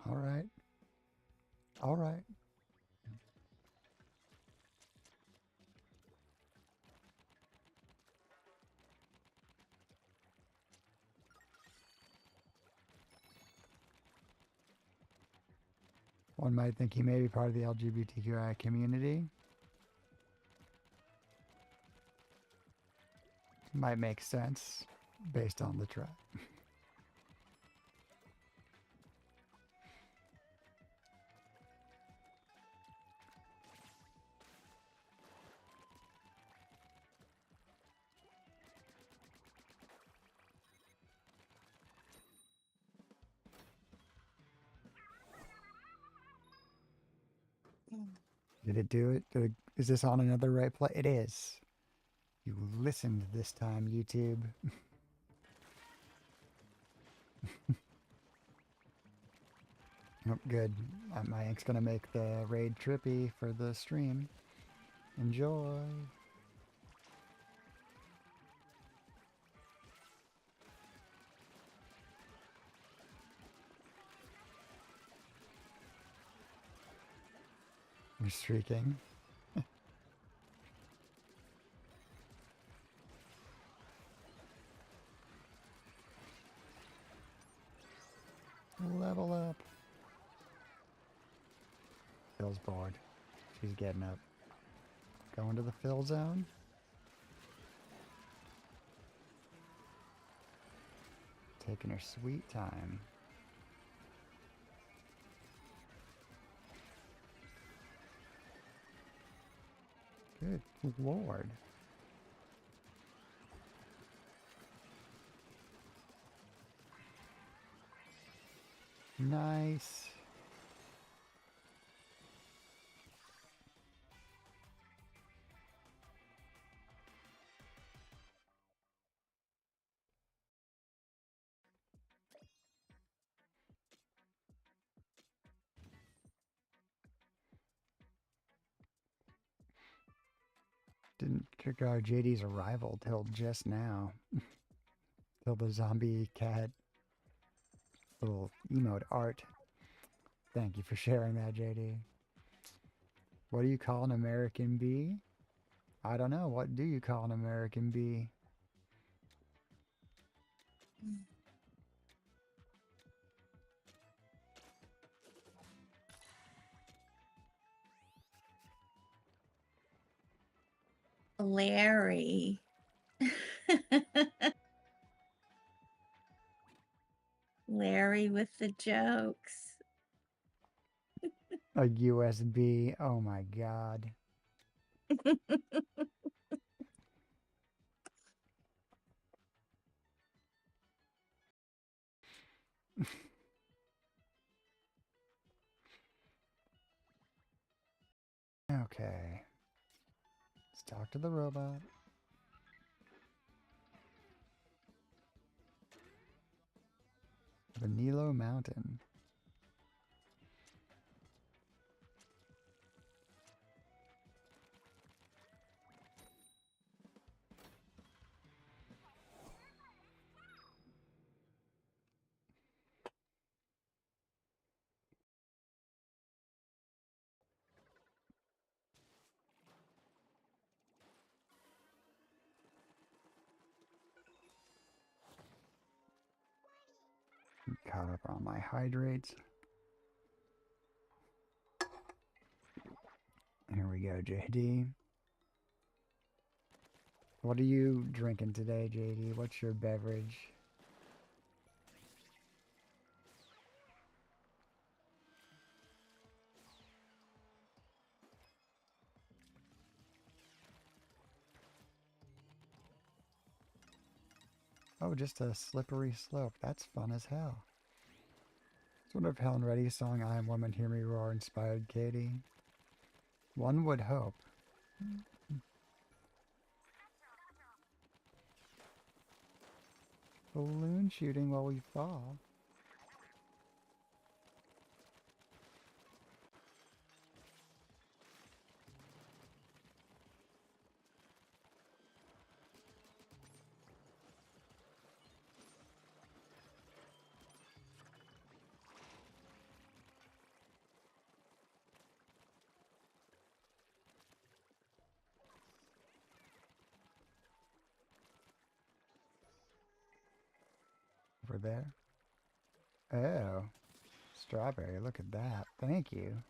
All right. All right. One might think he may be part of the LGBTQI community. Might make sense based on the track. Did it do it? Is this on another right play? It is. You listened this time, YouTube. Oh, good. My ink's gonna make the raid trippy for the stream. Enjoy. We're streaking. Level up. Phil's bored. She's getting up. Going to the fill zone. Taking her sweet time. Good Lord. Nice. Didn't trigger our JD's arrival till just now. Till the zombie cat little emote art. Thank you for sharing that, JD. What do you call an American bee? I don't know. What do you call an American bee? Larry. Larry with the jokes. A USB. Oh my god. Okay. Let's talk to the robot. Vanilo Mountain. Caught up on my hydrates. Here we go, JD. What are you drinking today, JD? What's your beverage? Oh, just a slippery slope. That's fun as hell. I wonder if Helen Reddy's song I Am Woman, Hear Me Roar inspired Katie. One would hope. Balloon shooting while we fall. Over there. Oh. Strawberry, look at that. Thank you.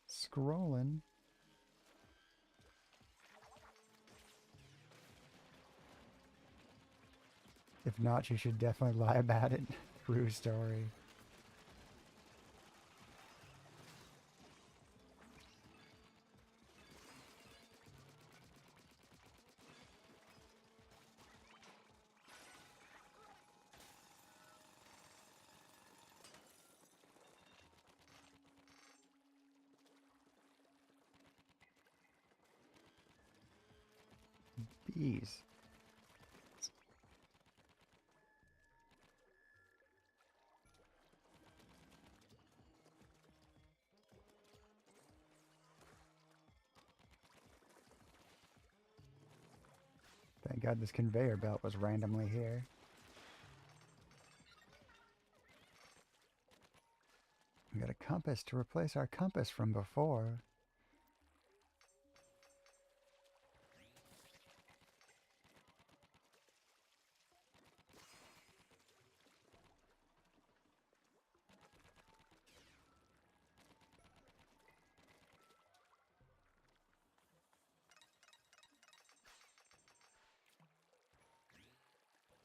Scrolling. If not, you should definitely lie about it. True story. Bees. Thank God this conveyor belt was randomly here. We got a compass to replace our compass from before.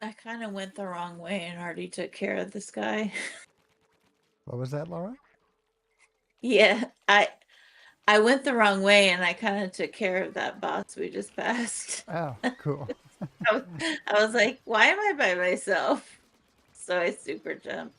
I kind of went the wrong way and already took care of this guy. What was that, Laura? Yeah, I went the wrong way and I kind of took care of that boss we just passed. Oh, cool. I was like, why am I by myself? So I super jumped.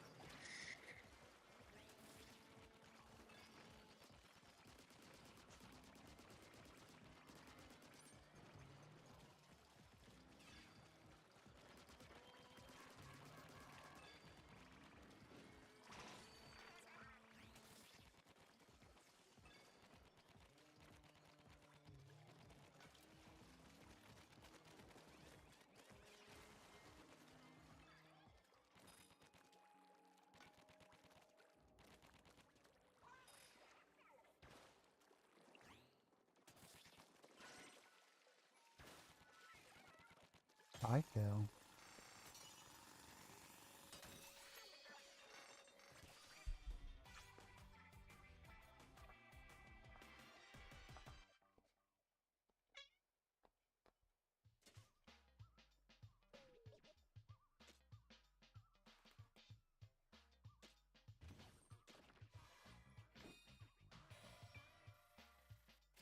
I fell.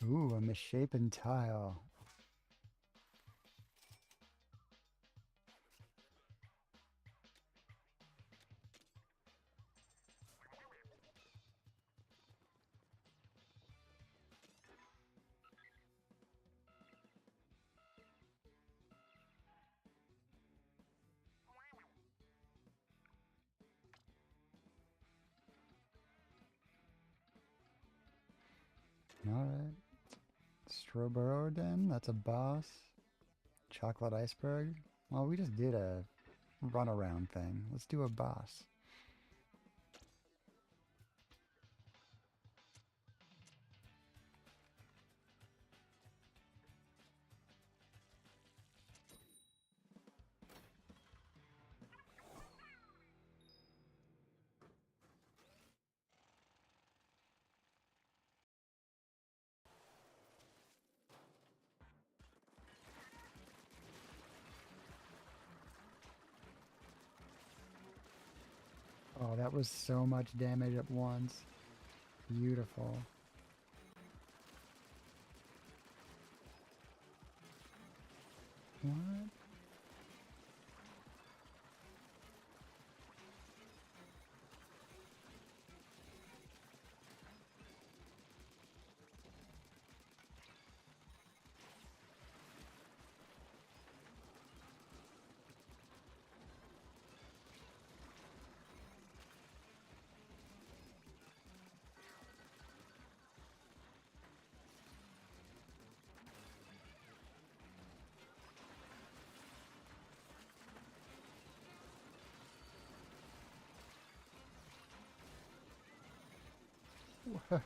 Ooh, a misshapen tile. Alright. Stroboroden, that's a boss. Chocolate iceberg. Well, we just did a runaround thing. Let's do a boss. Oh, that was so much damage at once. Beautiful. What?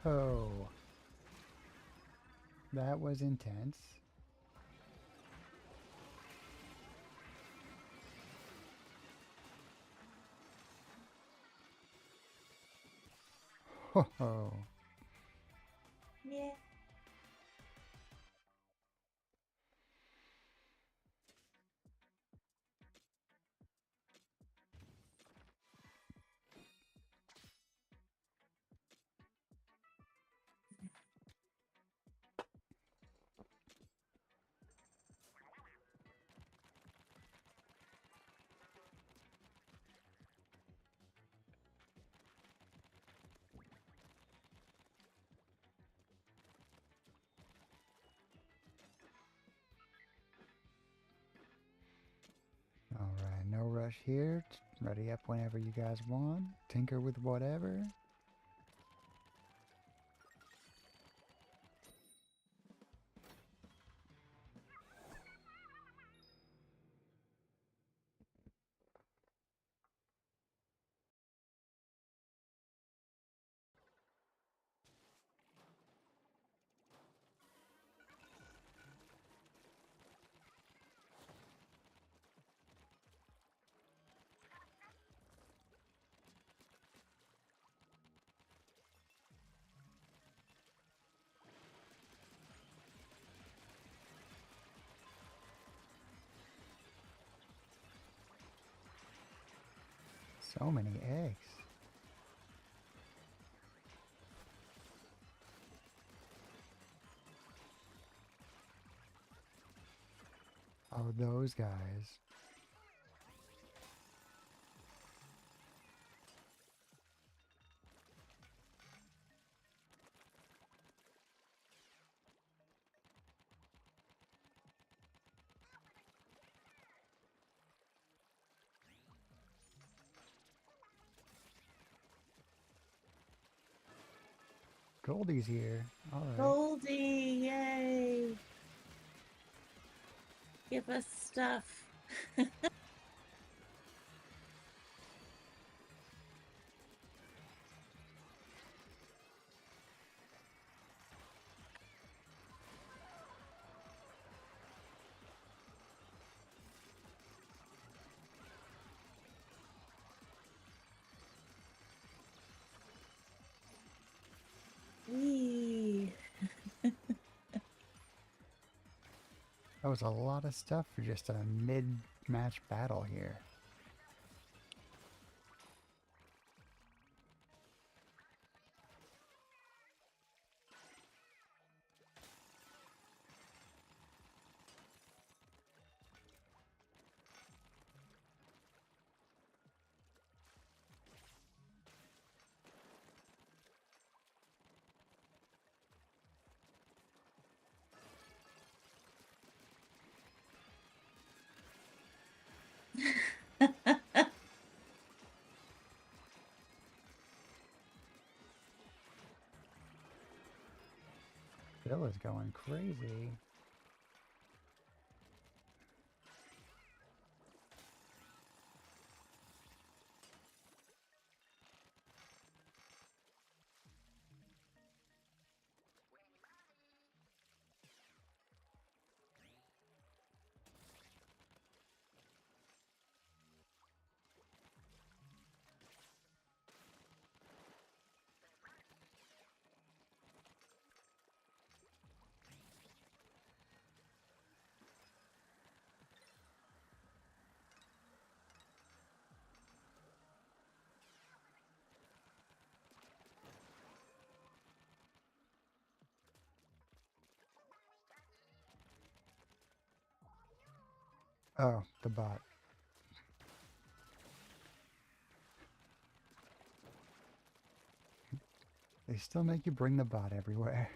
Whoa. That was intense. Whoa. Yeah. Alright, no rush here. Ready up whenever you guys want. Tinker with whatever. So many eggs. Oh, those guys. Goldie's here. All right. Goldie, yay! Give us stuff. Wee. That was a lot of stuff for just a mid-match battle here. Bill is going crazy. Oh, the bot. They still make you bring the bot everywhere.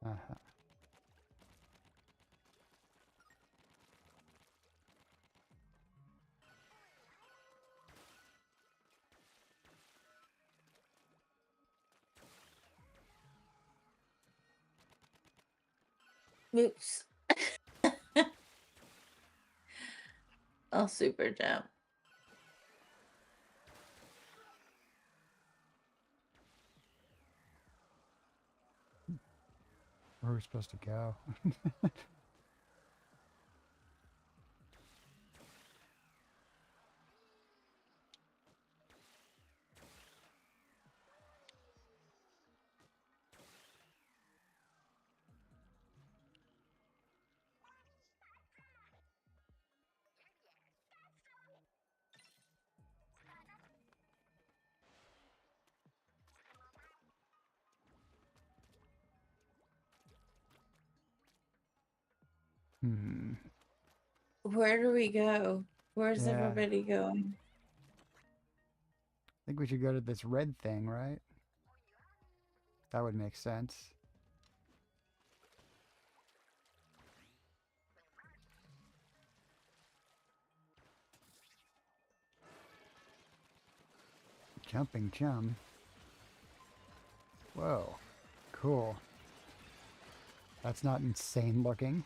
Uh-huh. Oops. I'll super jump. Where are we supposed to go? Hmm. Where do we go? Where's Yeah. everybody going? I think we should go to this red thing, right? That would make sense. Jumping chum. Whoa. Cool. That's not insane looking.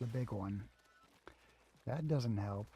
the big one. That doesn't help.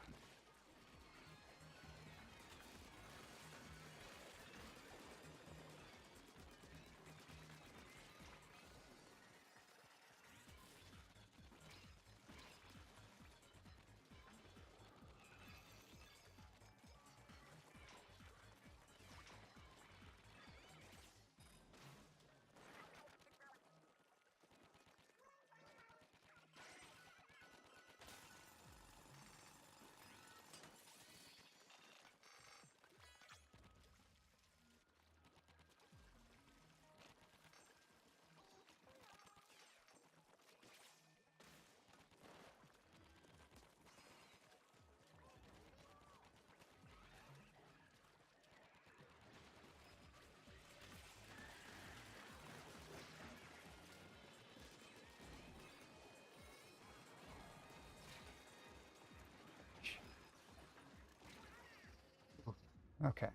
Okay,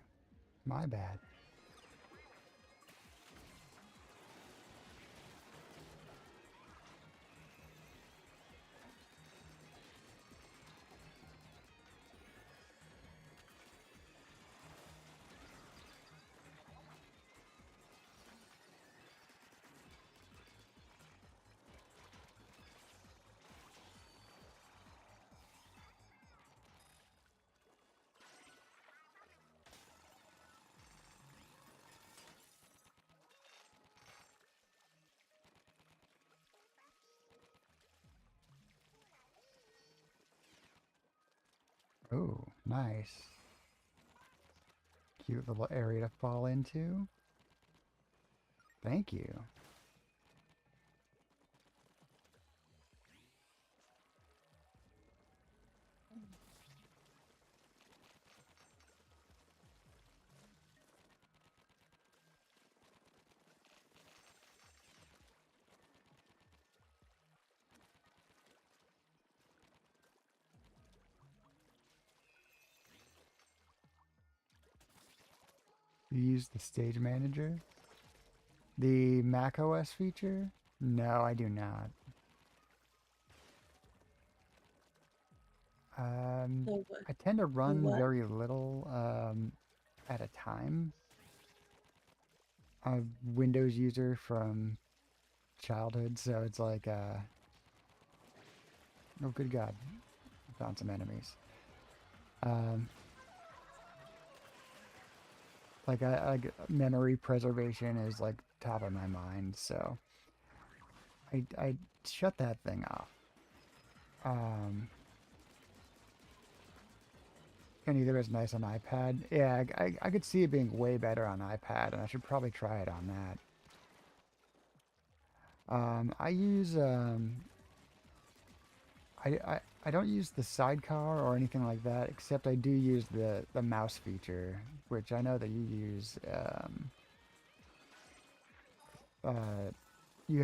my bad. Oh, nice. Cute little area to fall into. Thank you. You use the stage manager? The Mac OS feature? No, I do not. So what? I tend to So run what? very little at a time. I'm a Windows user from childhood, so it's like, oh good God, found some enemies. Um, memory preservation is like top of my mind, so I shut that thing off. Um, and either is nice on iPad. Yeah, I could see it being way better on iPad, and I should probably try it on that. I use I don't use the sidecar or anything like that, except I do use the mouse feature, which I know that you use. Uh,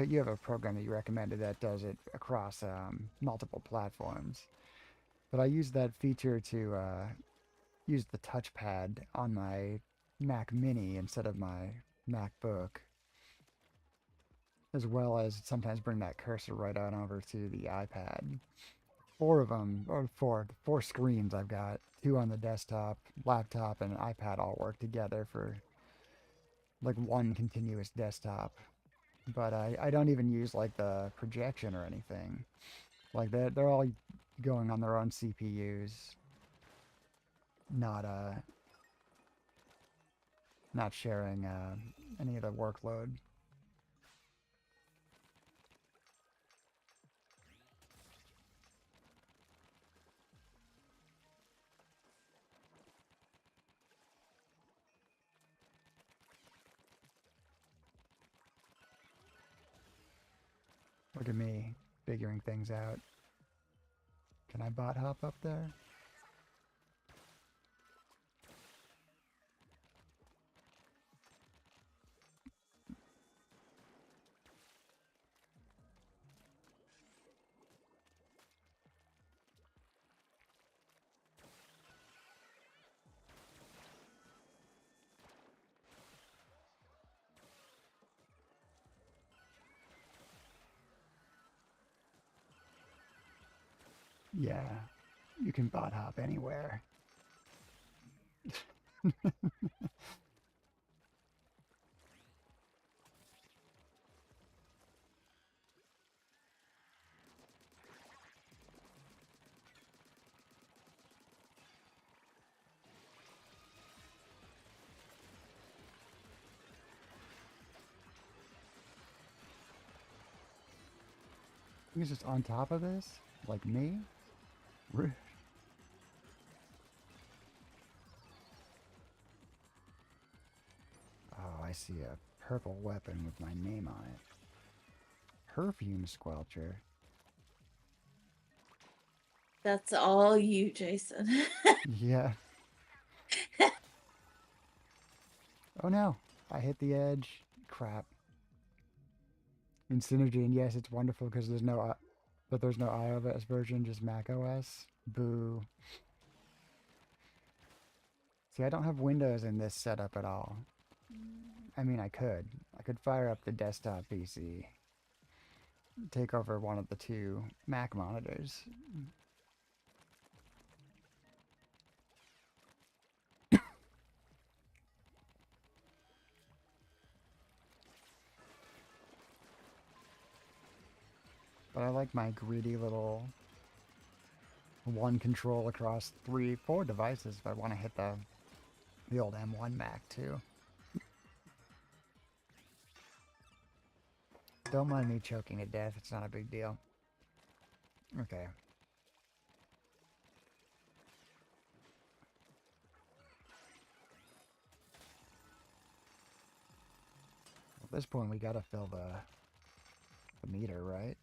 you have a program that you recommended that does it across multiple platforms. But I use that feature to use the touchpad on my Mac Mini instead of my MacBook, as well as sometimes bring that cursor right on over to the iPad. Four of them, or four screens I've got. Two on the desktop, laptop, and an iPad all work together for like one continuous desktop. But I don't even use like the projection or anything. Like they're all going on their own CPUs, not not sharing any of the workload. Look at me figuring things out. Can I bot hop up there? Yeah, you can bot hop anywhere. He's just on top of this? Like me? Rude. Oh, I see a purple weapon with my name on it. Perfume Squelcher. That's all you, Jason. Yeah. Oh no, I hit the edge. Crap. In Synergy, and yes, it's wonderful because there's no, but there's no iOS version, just Mac OS. Boo. See, I don't have Windows in this setup at all. I mean, I could. I could fire up the desktop PC, take over one of the two Mac monitors. But I like my greedy little one control across 3, 4 devices if I want to hit the old M1 Mac too. Don't mind me choking to death, it's not a big deal. Okay. At this point we gotta fill the meter, right?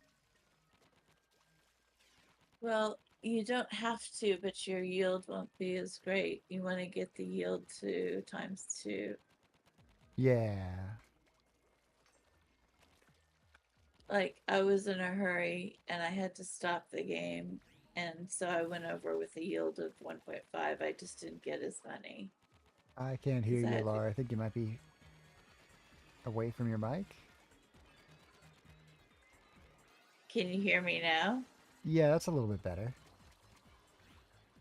Well, you don't have to, but your yield won't be as great. You want to get the yield to ×2. Yeah. Like, I was in a hurry and I had to stop the game, and so I went over with a yield of 1.5. I just didn't get as many I can't hear because I you, had to. Laura. I think you might be away from your mic. Can you hear me now? Yeah, that's a little bit better.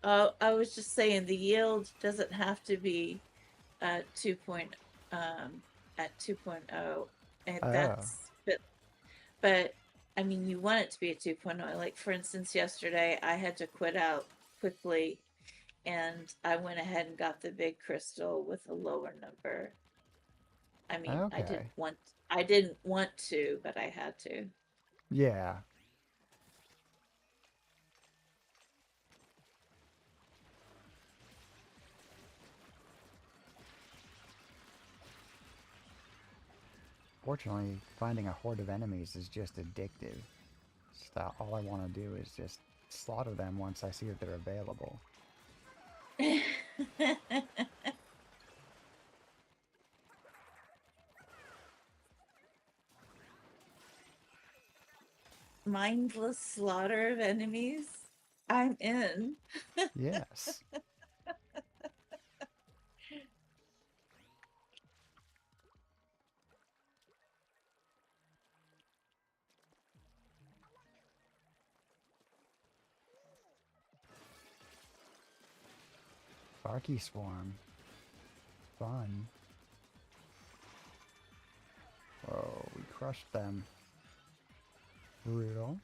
Oh, I was just saying the yield doesn't have to be at 2. At 2.0, and Oh. but I mean, you want it to be a 2.0. Like, for instance, yesterday I had to quit out quickly, and I went ahead and got the big crystal with a lower number. I mean, Okay. I didn't want to, but I had to. Yeah. Fortunately, finding a horde of enemies is just addictive. So all I want to do is just slaughter them once I see that they're available. Mindless slaughter of enemies. I'm in. Yes. Barky Swarm. Fun. Oh, we crushed them. Brutal.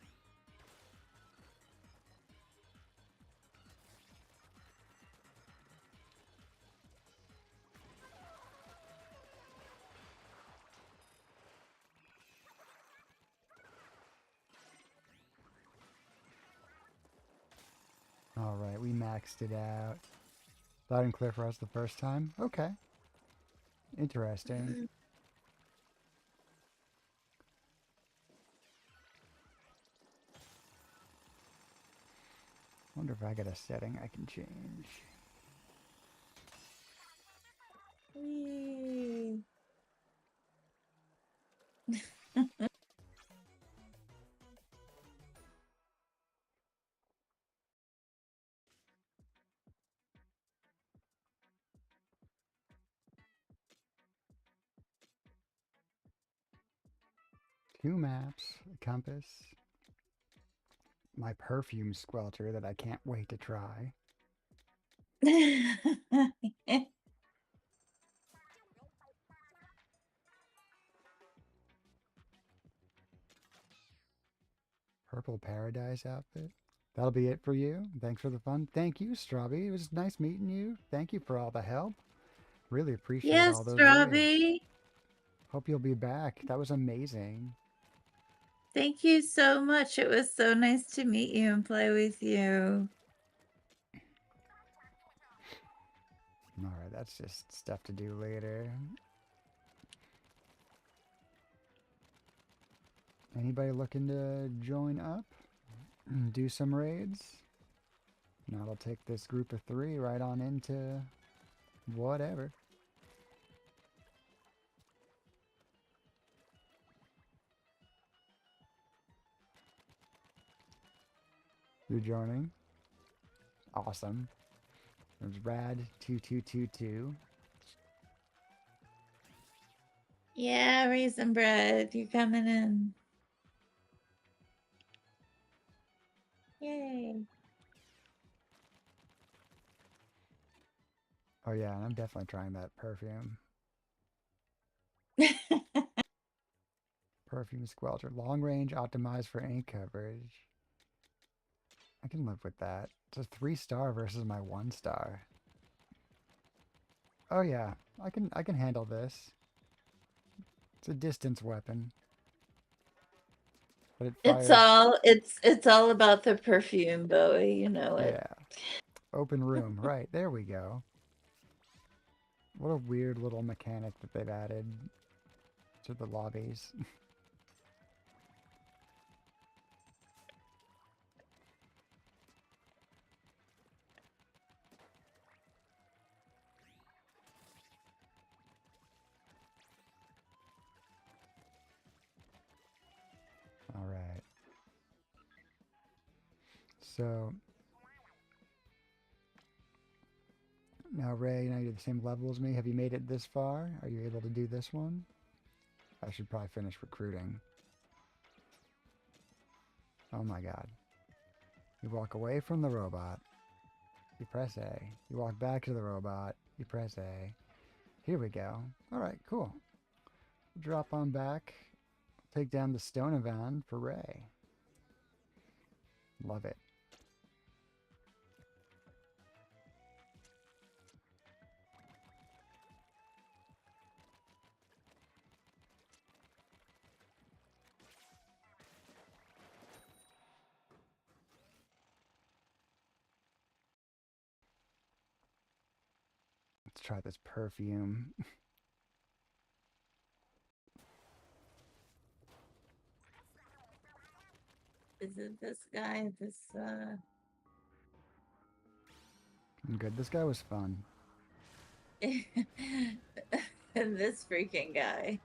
Alright, we maxed it out. Loud and clear for us the first time? Okay. Interesting. Wonder if I got a setting I can change. Whee. 2 maps, a compass, my perfume squelcher that I can't wait to try. Purple Paradise outfit. That'll be it for you. Thanks for the fun. Thank you, Strawby. It was nice meeting you. Thank you for all the help. Really appreciate all Yes, those raids. Robbie. Hope you'll be back. That was amazing. Thank you so much. It was so nice to meet you and play with you. Alright, that's just stuff to do later. Anybody looking to join up? Do some raids? Now I'll take this group of 3 right on into whatever. You're joining? Awesome. There's Rad2222. Yeah, Raisin Bread, you coming in. Yay. Oh yeah, and I'm definitely trying that perfume. Perfume squelcher. Long range optimized for ink coverage. I can live with that. It's a 3-star versus my 1-star. Oh yeah, I can handle this. It's a distance weapon. But it fires. It's all about the perfume, Bowie, you know it. Yeah. Open room. Right, there we go. What a weird little mechanic that they've added to the lobbies. Alright. So now Ray, now you're the same level as me. Have you made it this far? Are you able to do this one? I should probably finish recruiting. Oh my god. You walk away from the robot. You press A. You walk back to the robot. You press A. Here we go. Alright, cool. Drop on back. Take down the Stonevan for Ray. Love it. Let's try this perfume. Is it this guy? Good. This guy was fun. This freaking guy.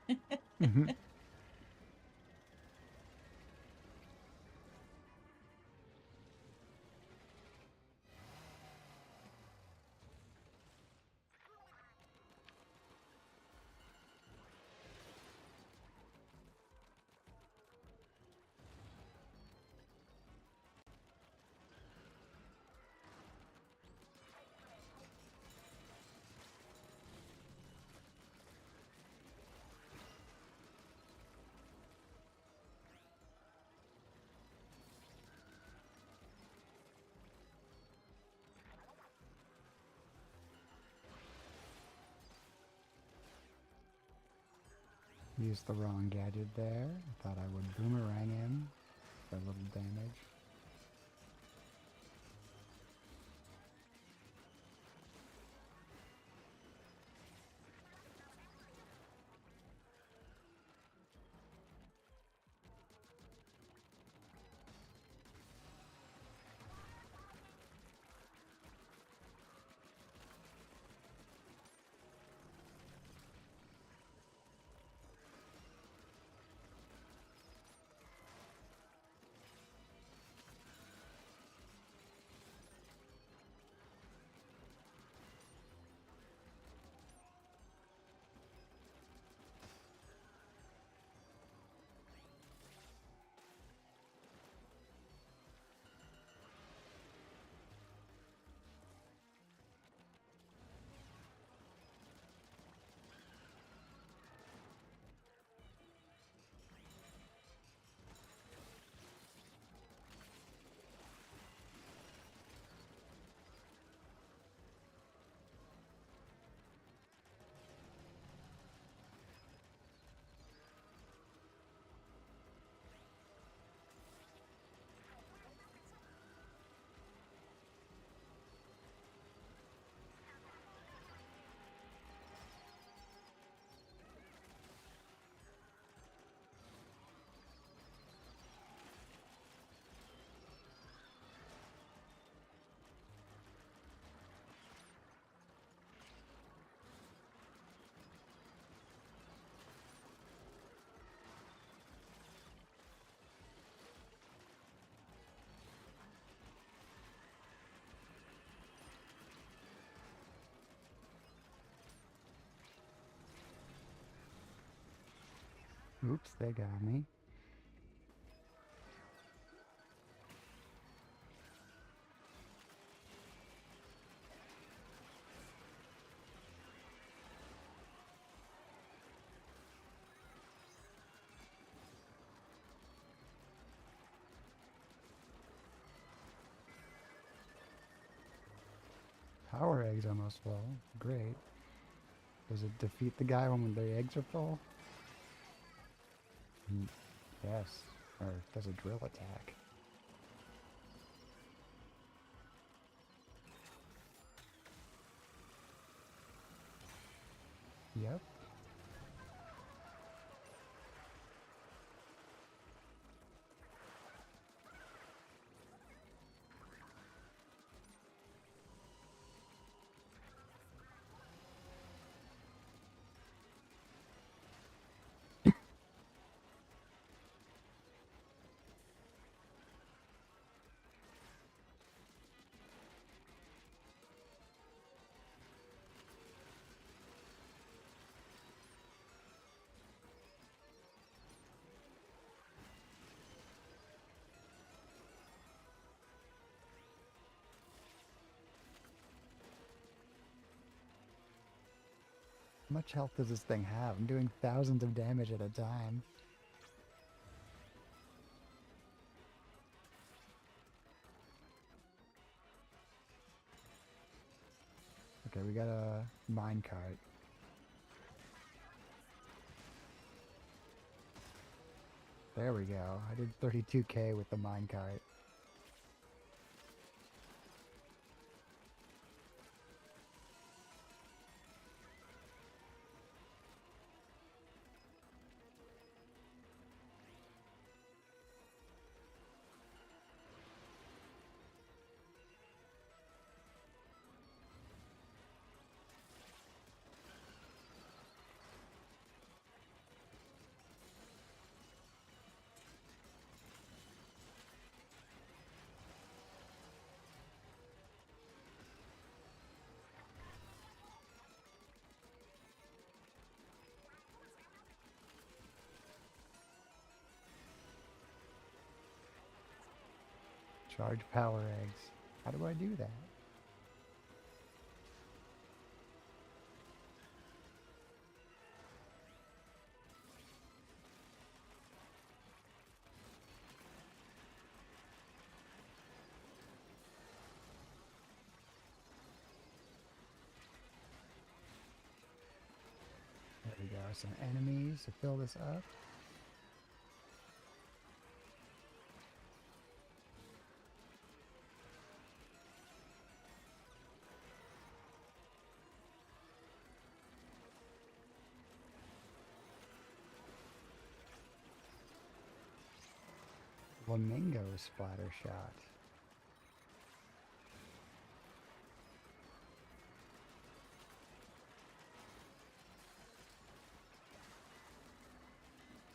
Used the wrong gadget there. I thought I would boomerang him for a little damage. Oops, they got me. Power eggs almost full. Great. Does it defeat the guy when the eggs are full? Yes. Or does a drill attack? Yep. How much health does this thing have? I'm doing thousands of damage at a time. Okay, we got a minecart. There we go. I did 32k with the minecart. Charge power eggs. How do I do that? There we go. Some enemies to fill this up. Flamingo splatter shot.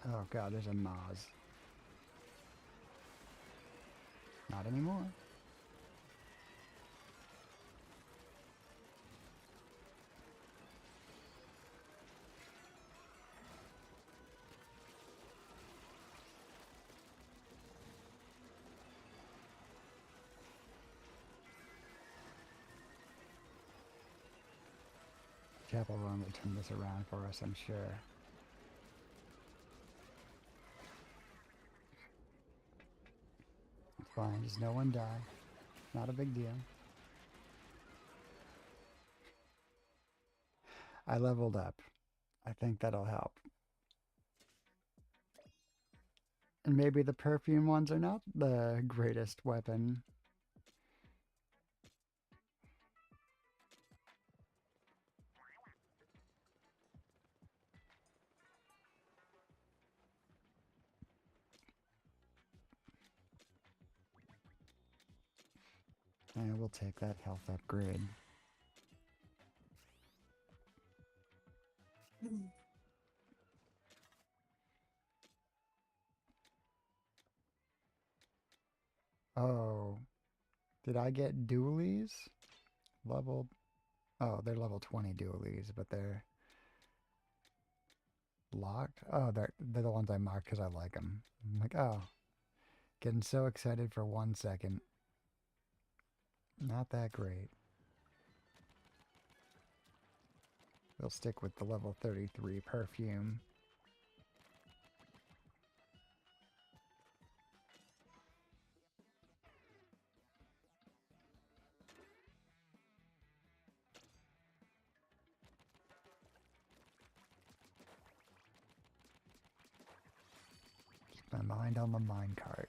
Oh god, there's a Moz. Not anymore. Chapel Run will turn this around for us, I'm sure. It's fine, just no one die. Not a big deal. I leveled up. I think that'll help. And maybe the perfume ones are not the greatest weapon. And we'll take that health upgrade. Oh, did I get dualies? Level, oh, they're level 20 dualies, but they're locked? Oh, they're the ones I marked because I like them. I'm like, oh, getting so excited for 1 second. Not that great. We'll stick with the level 33 perfume. Keep my mind on the minecart.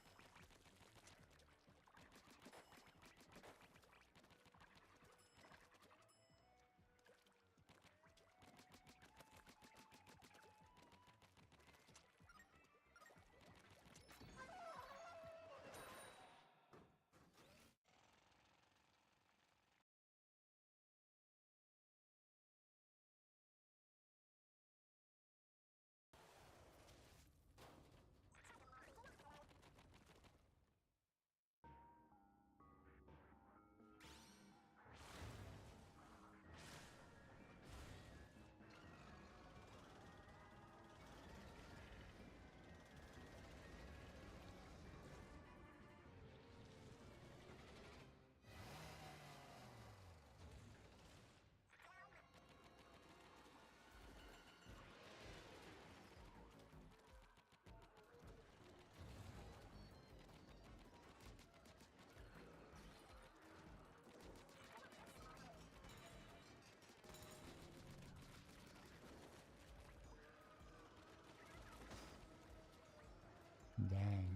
Dang.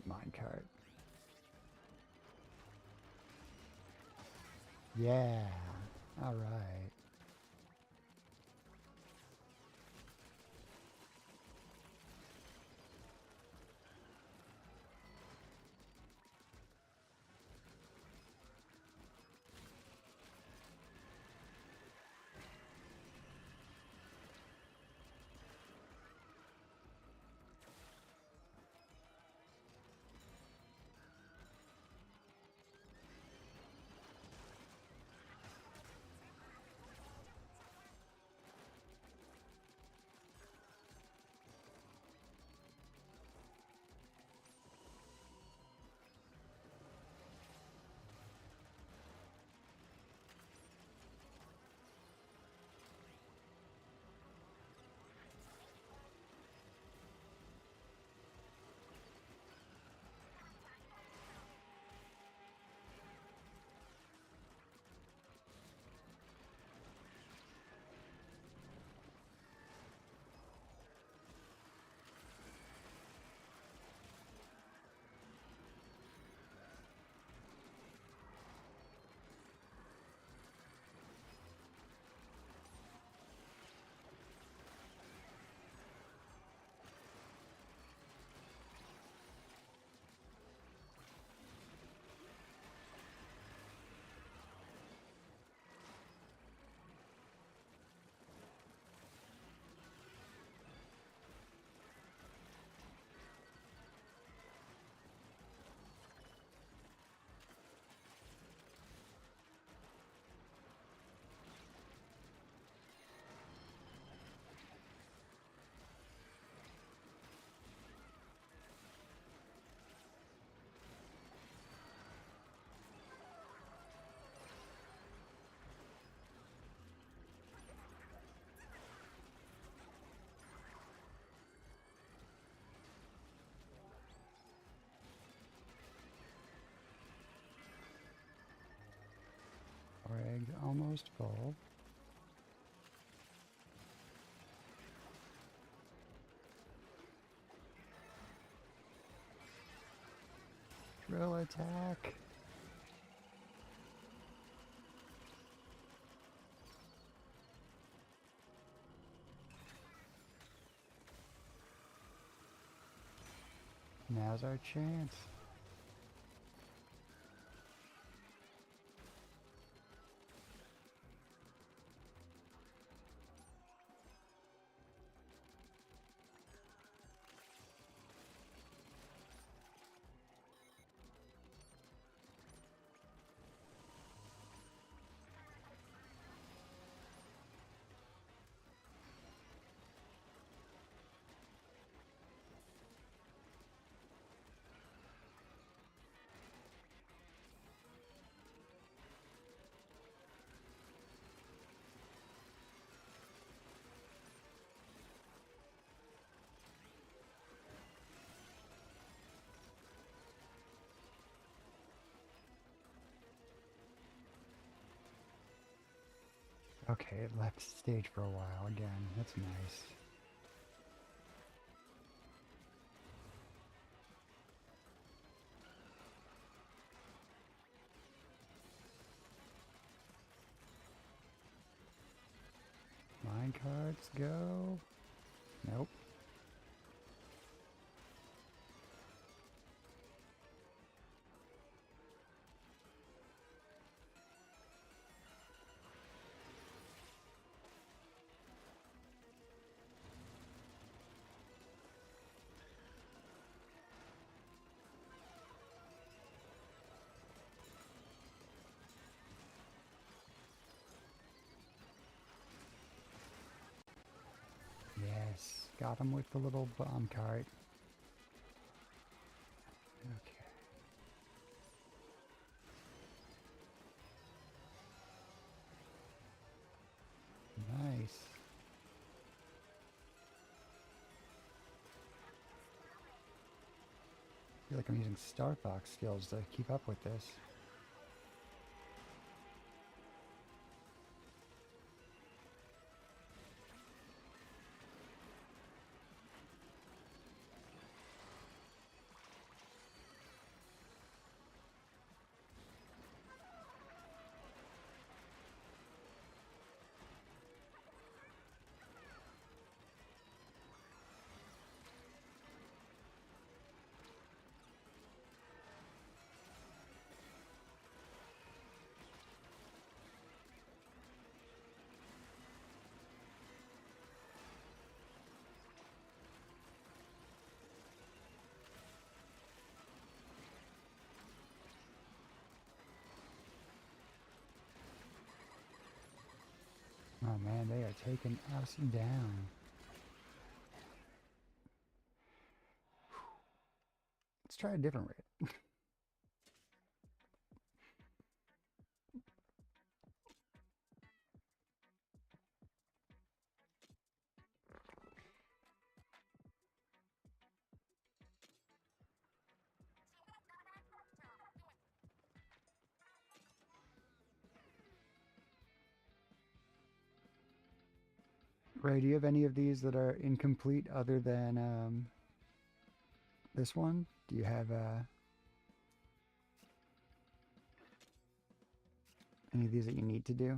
Minecart. Yeah. All right. Our eggs almost full. Drill attack. Now's our chance. Okay, it left stage for a while again. That's nice. Mine cards go. Nope. Yes, got him with the little bomb cart. Okay. Nice. I feel like I'm using Star Fox skills to keep up with this. Oh man, they are taking us down. Let's try a different rate. Ray, do you have any of these that are incomplete other than this one? Do you have any of these that you need to do?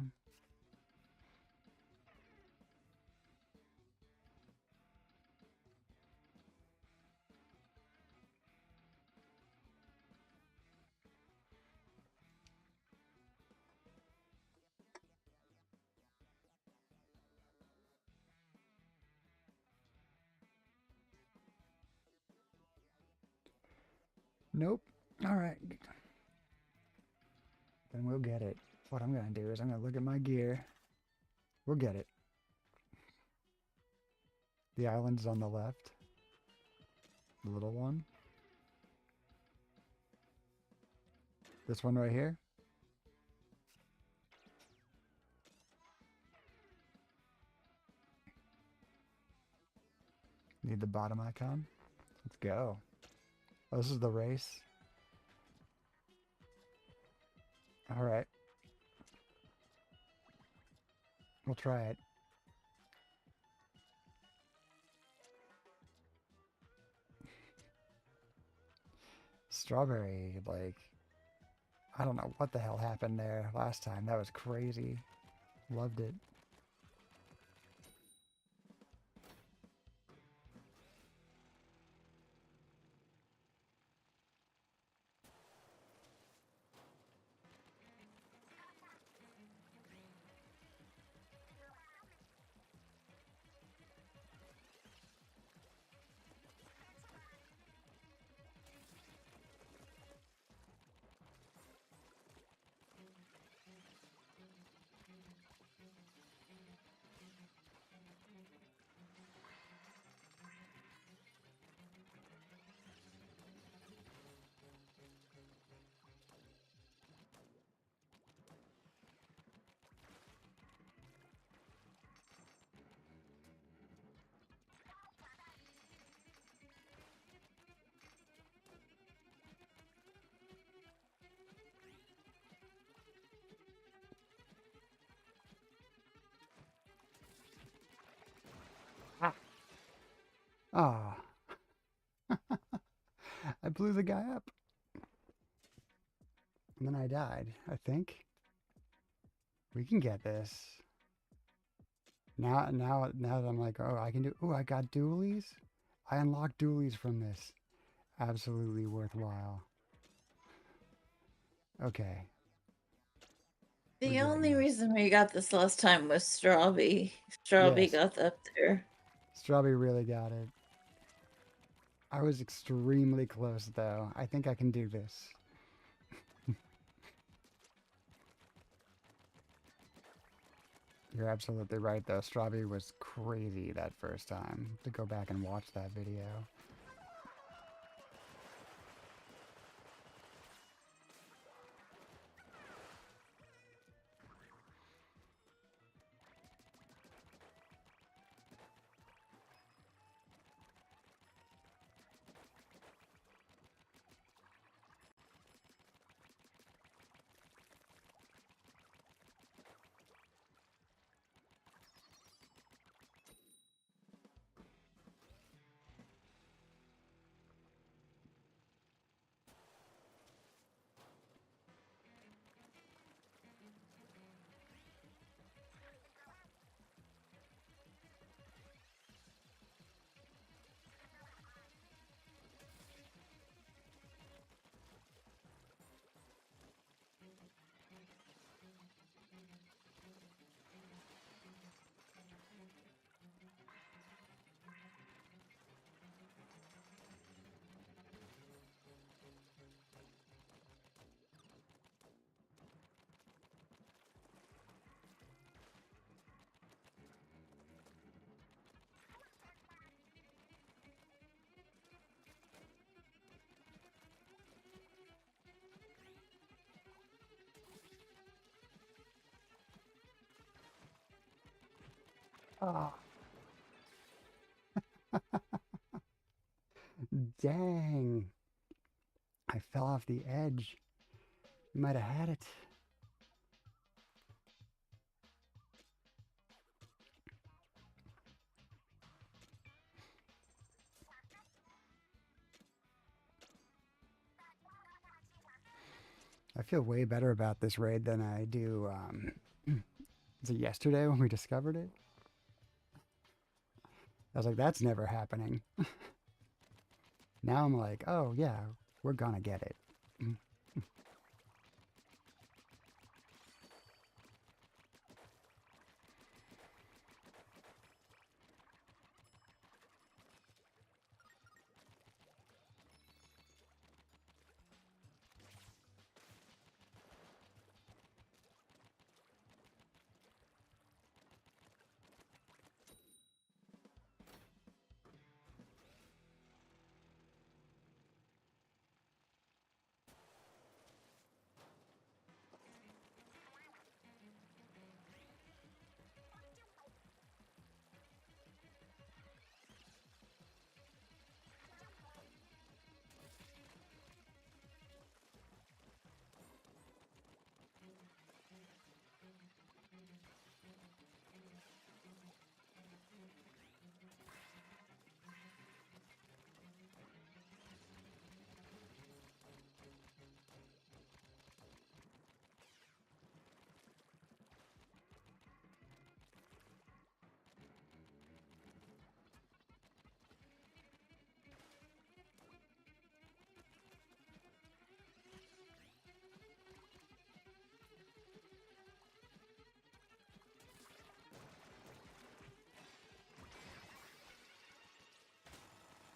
Nope. All right. Then we'll get it. What I'm going to do is I'm going to look at my gear. We'll get it. The island's on the left. The little one. This one right here. Need the bottom icon. Let's go. Oh, this is the race. All right. We'll try it. Strawberry, like, I don't know what the hell happened there last time. That was crazy. Loved it. Ah, I blew the guy up. And then I died, I think. We can get this. Now that I'm like, oh, I can do. Oh, I got dualies. I unlocked dualies from this. Absolutely worthwhile. Okay, we're The getting only this. reason we got this last time was Strawby. Strawby Yes, got up there. Strawberry really got it. I was extremely close though. I think I can do this. You're absolutely right though. Strawberry was crazy that first time. To go back and watch that video. Ah, dang. I fell off the edge. You might have had it. I feel way better about this raid than I do. Was it yesterday when we discovered it? I was like, that's never happening. Now I'm like, oh yeah, we're gonna get it.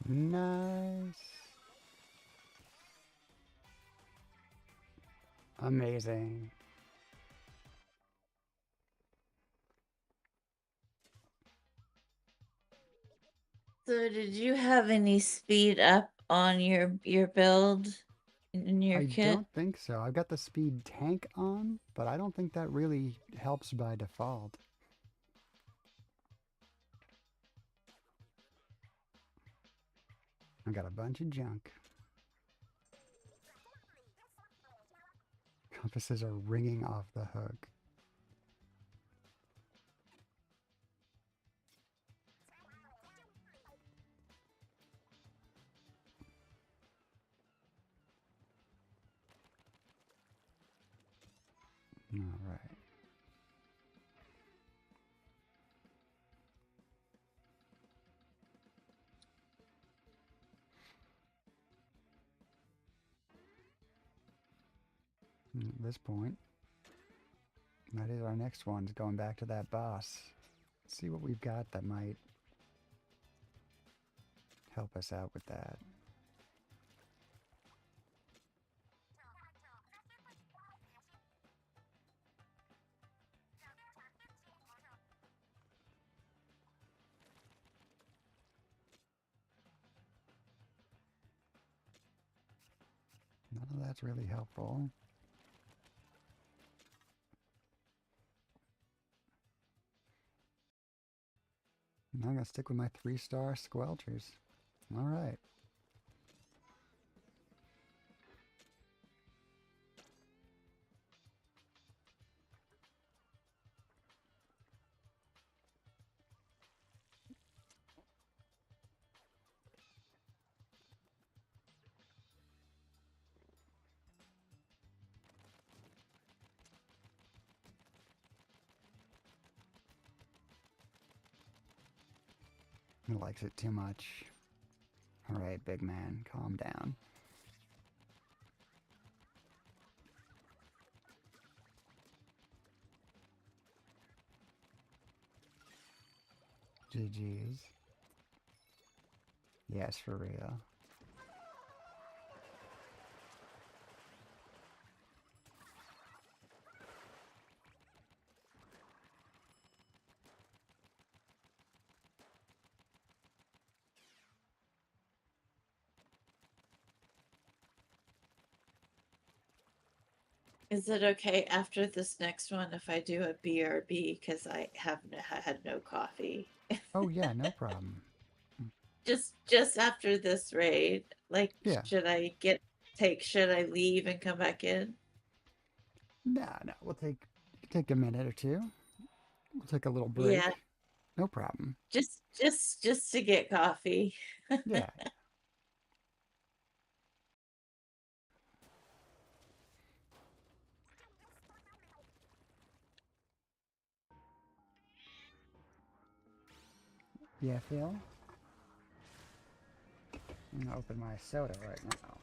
Nice. Amazing. So did you have any speed up on your build in your I kit? don't think so. I've got the speed tank on, but I don't think that really helps by default. I got a bunch of junk. Compasses are ringing off the hook. All right. At this point, that is our next one, is going back to that boss. Let's see what we've got that might help us out with that. None of that's really helpful. I'm gonna stick with my 3-star squelchers. All right. He likes it too much. All right, big man, calm down. GG's. Yes, for real. Is it okay after this next one if I do a BRB because I have had no coffee? Oh yeah, no problem. Just after this raid, like, Yeah. should I leave and come back in? Nah, no, we'll take a minute or two. We'll take a little Yeah, break. No problem. just to get coffee. Yeah. Yeah, Phil? I'm gonna open my soda right now.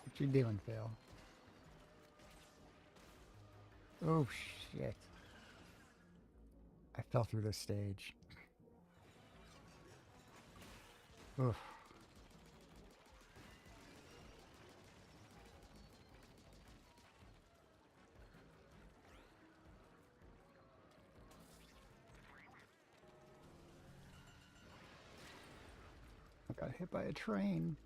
What you doing, Phil? Oh shit. I fell through this stage. Oof. I got hit by a train.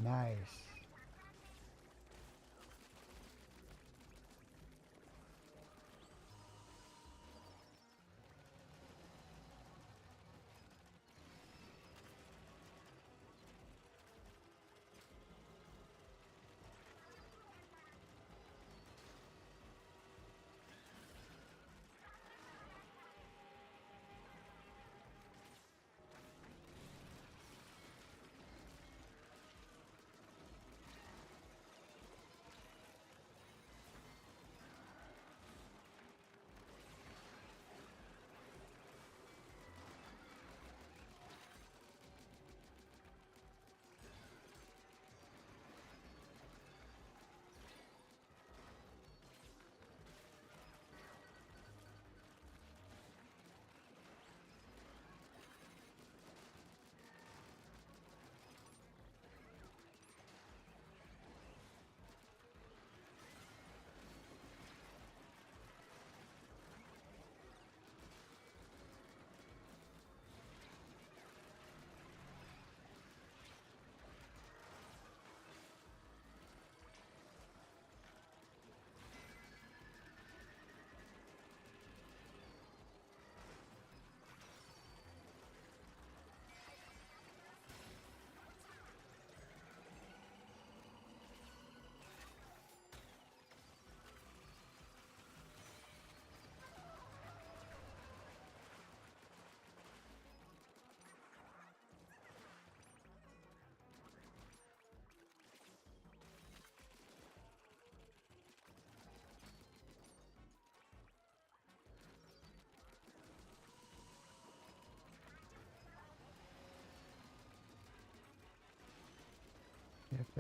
Nice.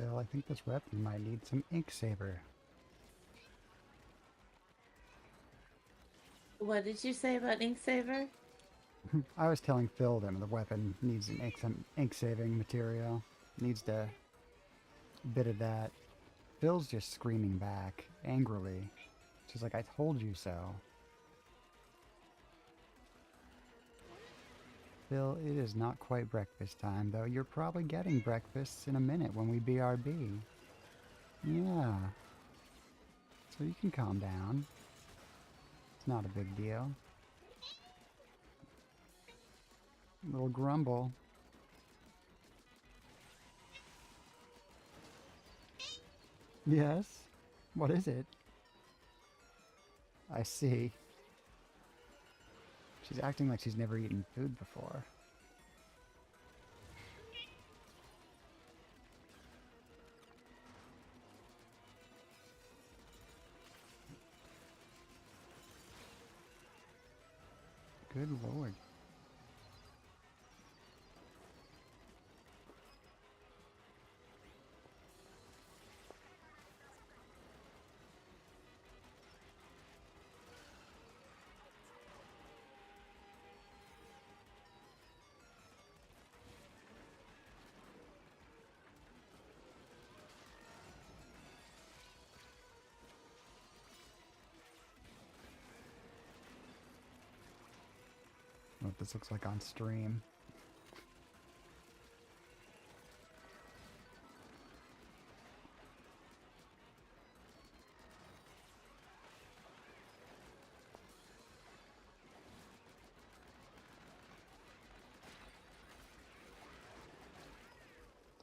Phil, I think this weapon might need some ink saver. What did you say about ink saver? I was telling Phil that the weapon needs some ink saving material. Needs a bit of that. Phil's just screaming back, angrily. She's like, I told you so. Phil, it is not quite breakfast time, though. You're probably getting breakfast in a minute when we BRB. Yeah. So you can calm down. It's not a big deal. Little grumble. Yes? What is it? I see. She's acting like she's never eaten food before. Good lord. What this looks like on stream.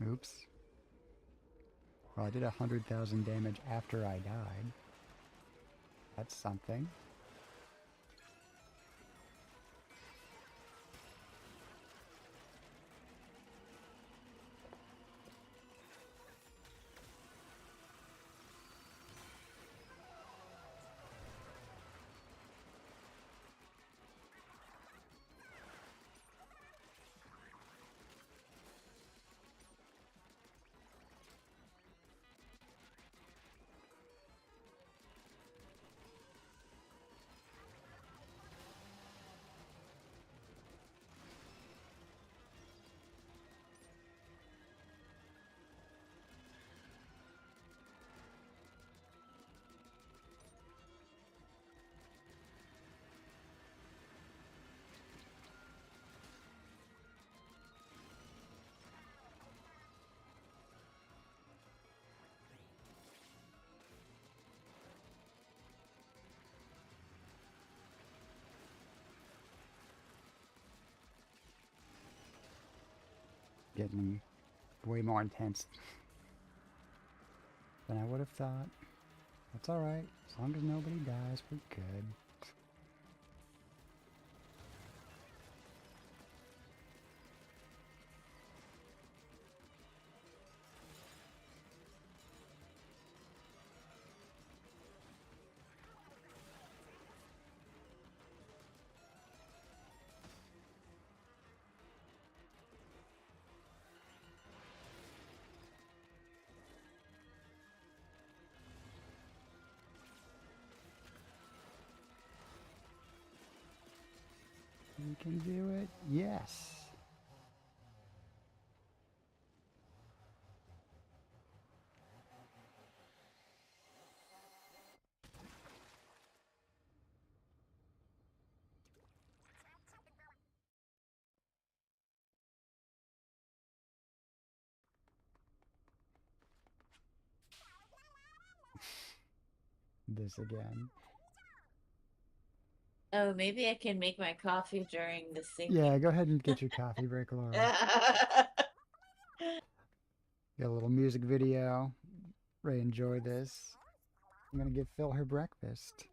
Oops. Well, I did 100,000 damage after I died. That's something. Getting way more intense than I would have thought. That's alright. As long as nobody dies, we're good. We can do it. Yes. This again. Oh, maybe I can make my coffee during the Yeah, singing. go ahead and get your coffee break, Laura. Get a little music video. Ray, enjoy this. I'm gonna give Phil her breakfast.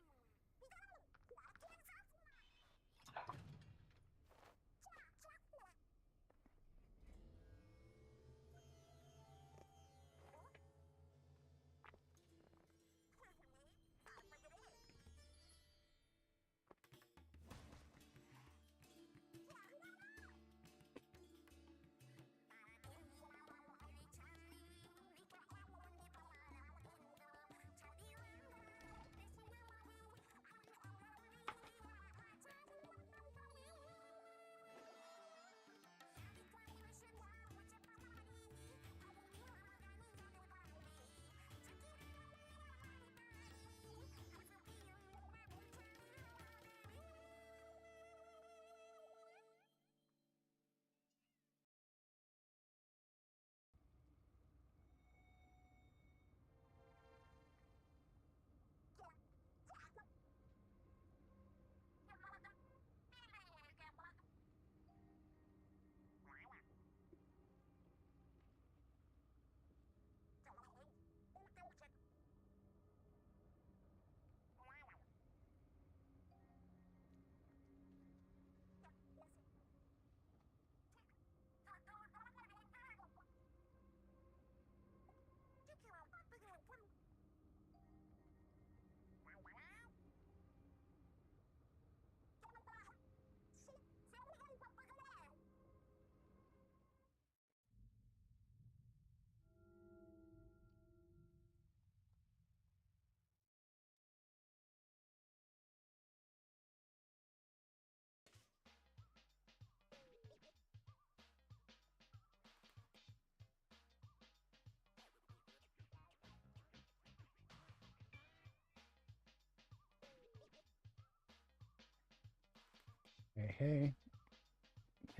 Hey, hey.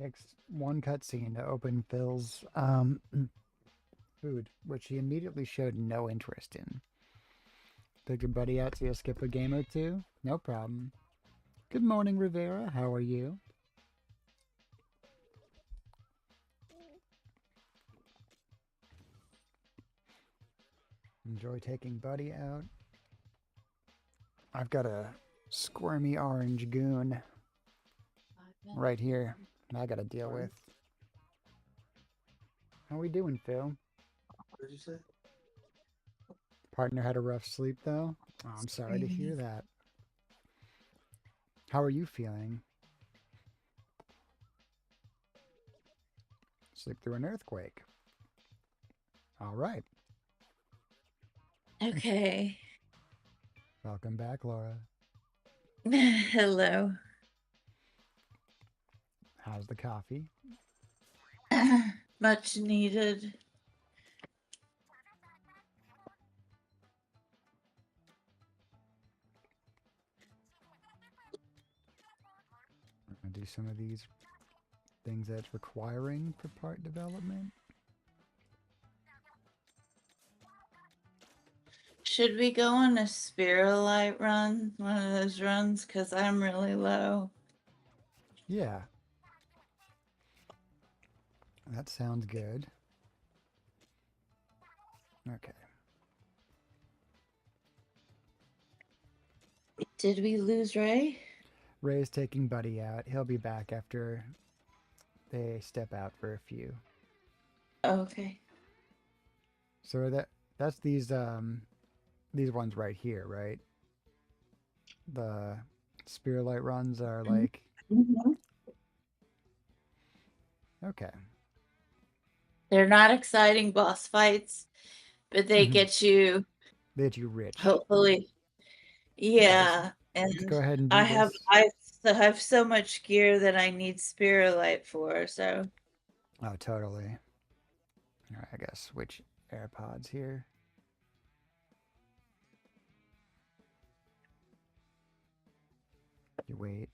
Takes one cutscene to open Phil's food, which he immediately showed no interest in. Took your buddy out to skip a game or two? No problem. Good morning, Rivera. How are you? Enjoy taking Buddy out. I've got a squirmy orange goon right here that I gotta deal with. How we doing, Phil? What did you say? Partner had a rough sleep, though? Oh, I'm sorry to hear that. How are you feeling? Sleep through an earthquake. All right. Okay. Welcome back, Laura. Hello. How's the coffee? Much needed. I'm gonna do some of these things that's requiring for part development. Should we go on a Spirulite run? One of those runs? Because I'm really low. Yeah. That sounds good. Okay. Did we lose Ray? Ray's taking Buddy out. He'll be back after they step out for a few. Okay. So that's these ones right here, right? The Spearlight runs are like Mhm. okay. They're not exciting boss fights, but they get you, They get you rich. hopefully. Okay, Yeah. let's go And ahead and I do have this. I have so much gear that I need Spirulite for, so Oh, totally. All right, I gotta switch AirPods here. You wait,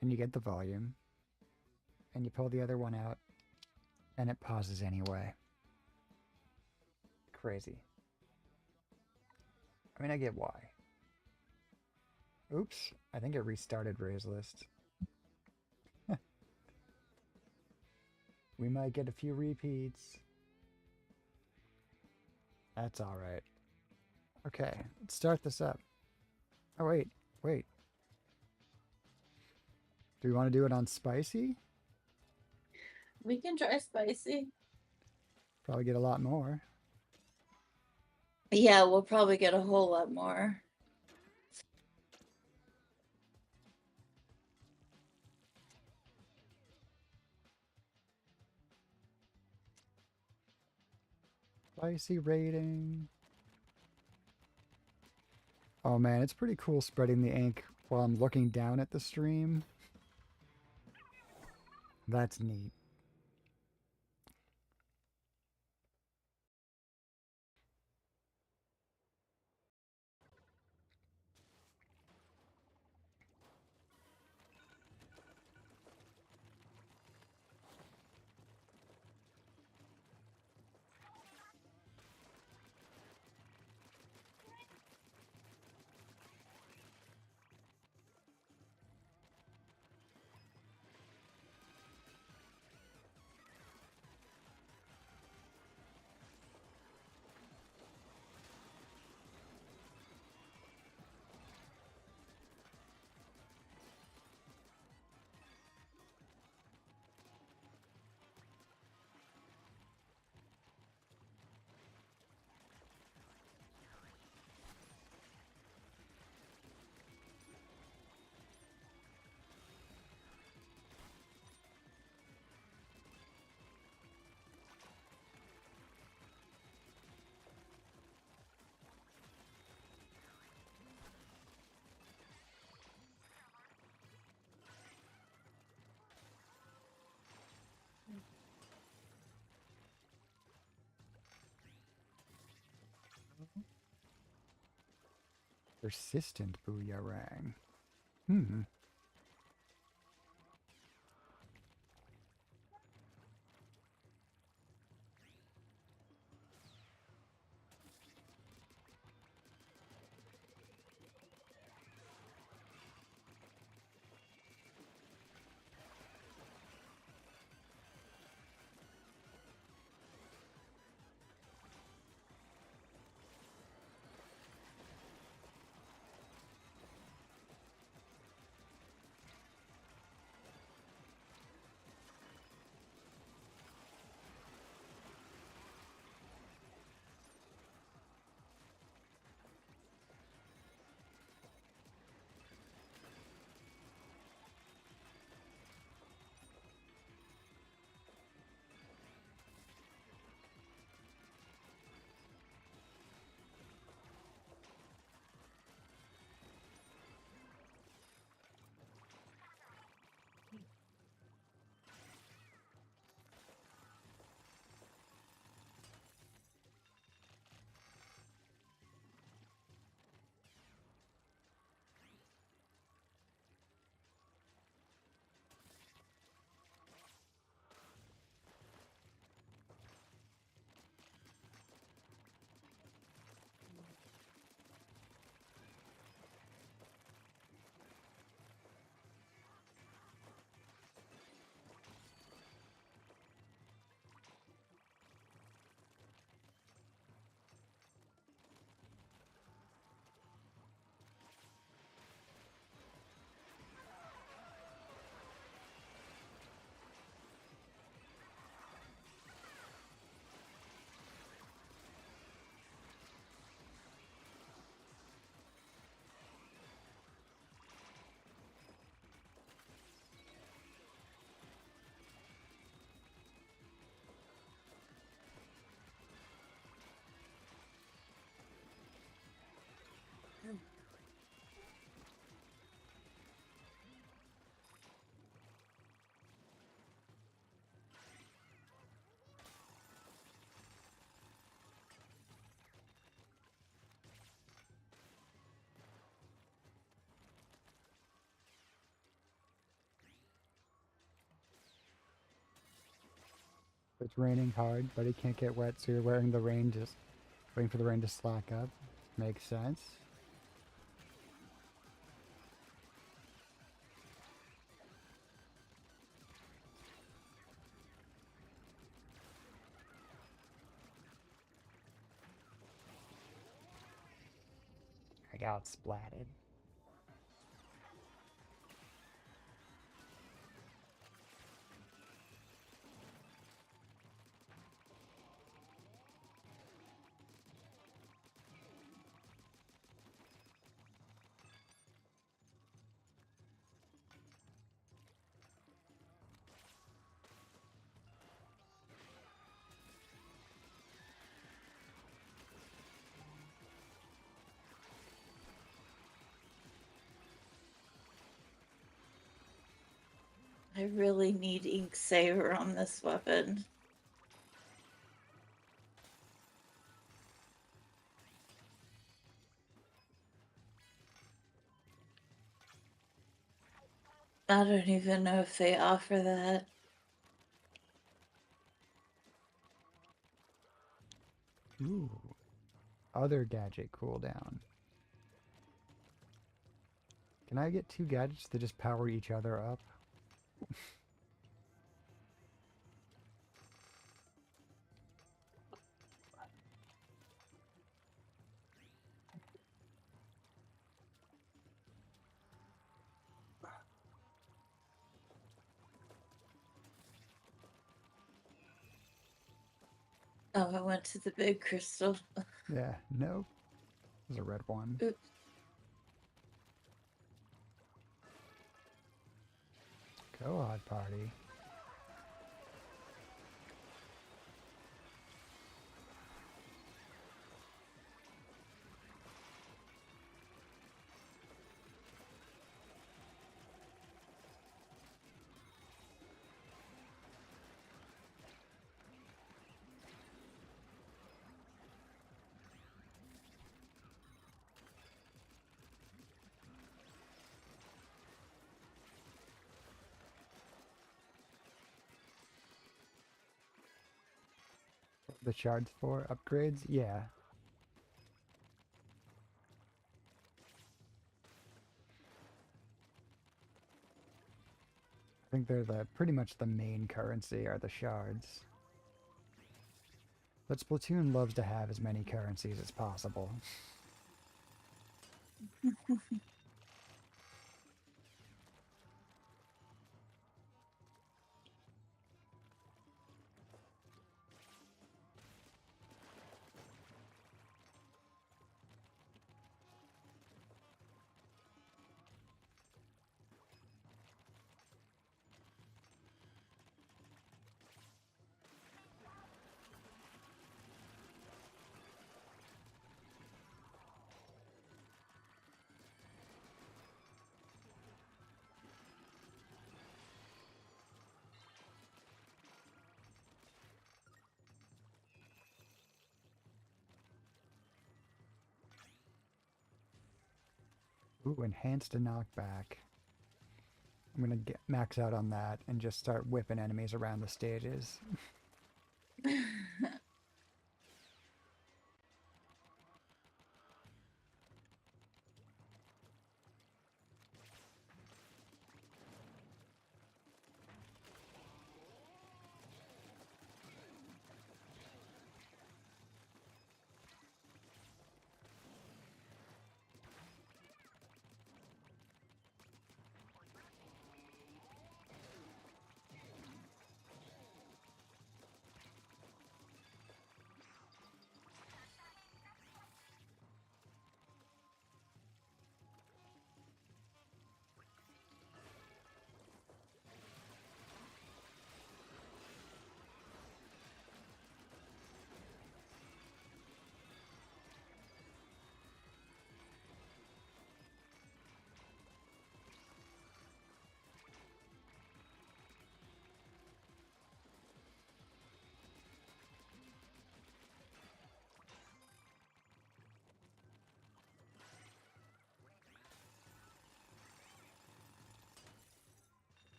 and you get the volume, and you pull the other one out, and it pauses anyway. Crazy. I mean, I get why. Oops, I think it restarted Ray's list. We might get a few repeats. That's all right. Okay, let's start this up. Oh, wait. Do we want to do it on spicy? we can try spicy. Probably get a lot more. Yeah, we'll probably get a whole lot more. Spicy rating. Oh man, it's pretty cool spreading the ink while I'm looking down at the stream. That's neat. Persistent booyarang. Hmm. It's raining hard, but it can't get wet, so you're wearing the rain, just waiting for the rain to slack up. Makes sense. I got splatted. I really need ink saver on this weapon. I don't even know if they offer that. Ooh. Other gadget cooldown. Can I get 2 gadgets to just power each other up? Oh, I went to the big crystal. Yeah, nope. There's a red one. Oops. Go, Odd Party. The shards for upgrades? Yeah. I think they're pretty much the main currency are the shards. But Splatoon loves to have as many currencies as possible. Ooh, enhanced knockback. I'm gonna get max out on that and just start whipping enemies around the stages.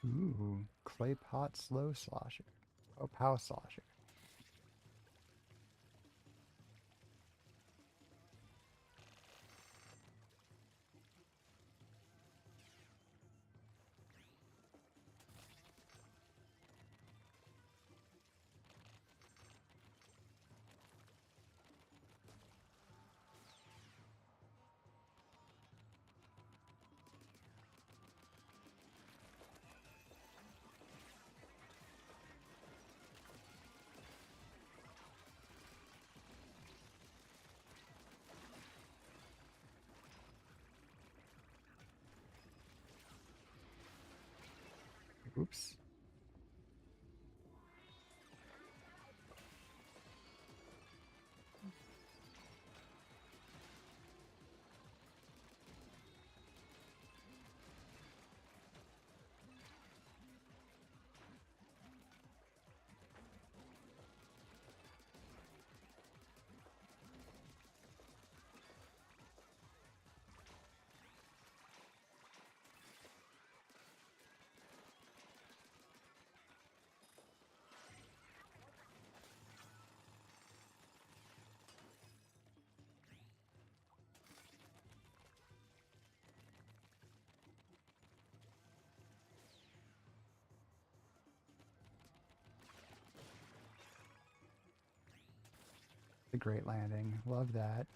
Ooh, clay pot slow slosher. Oh, pow slosher. Oops. A great landing. Love that.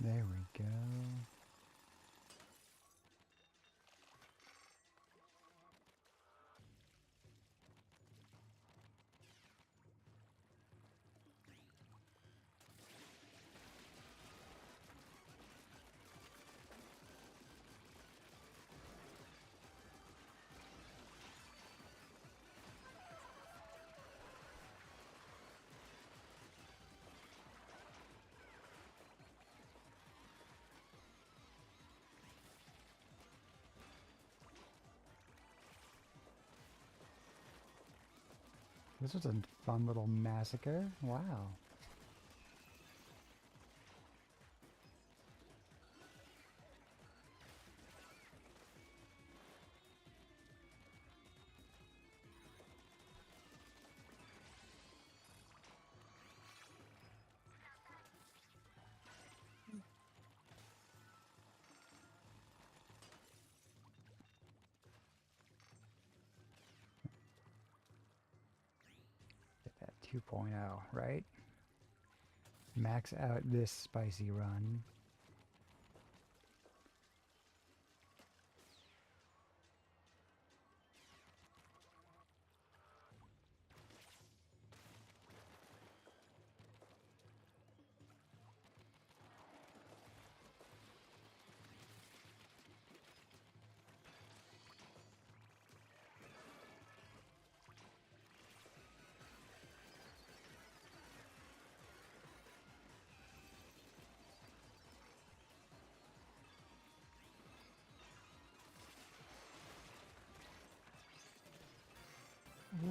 There we go. This was a fun little massacre. Wow. Get that 2.0, right? Max out this spicy run.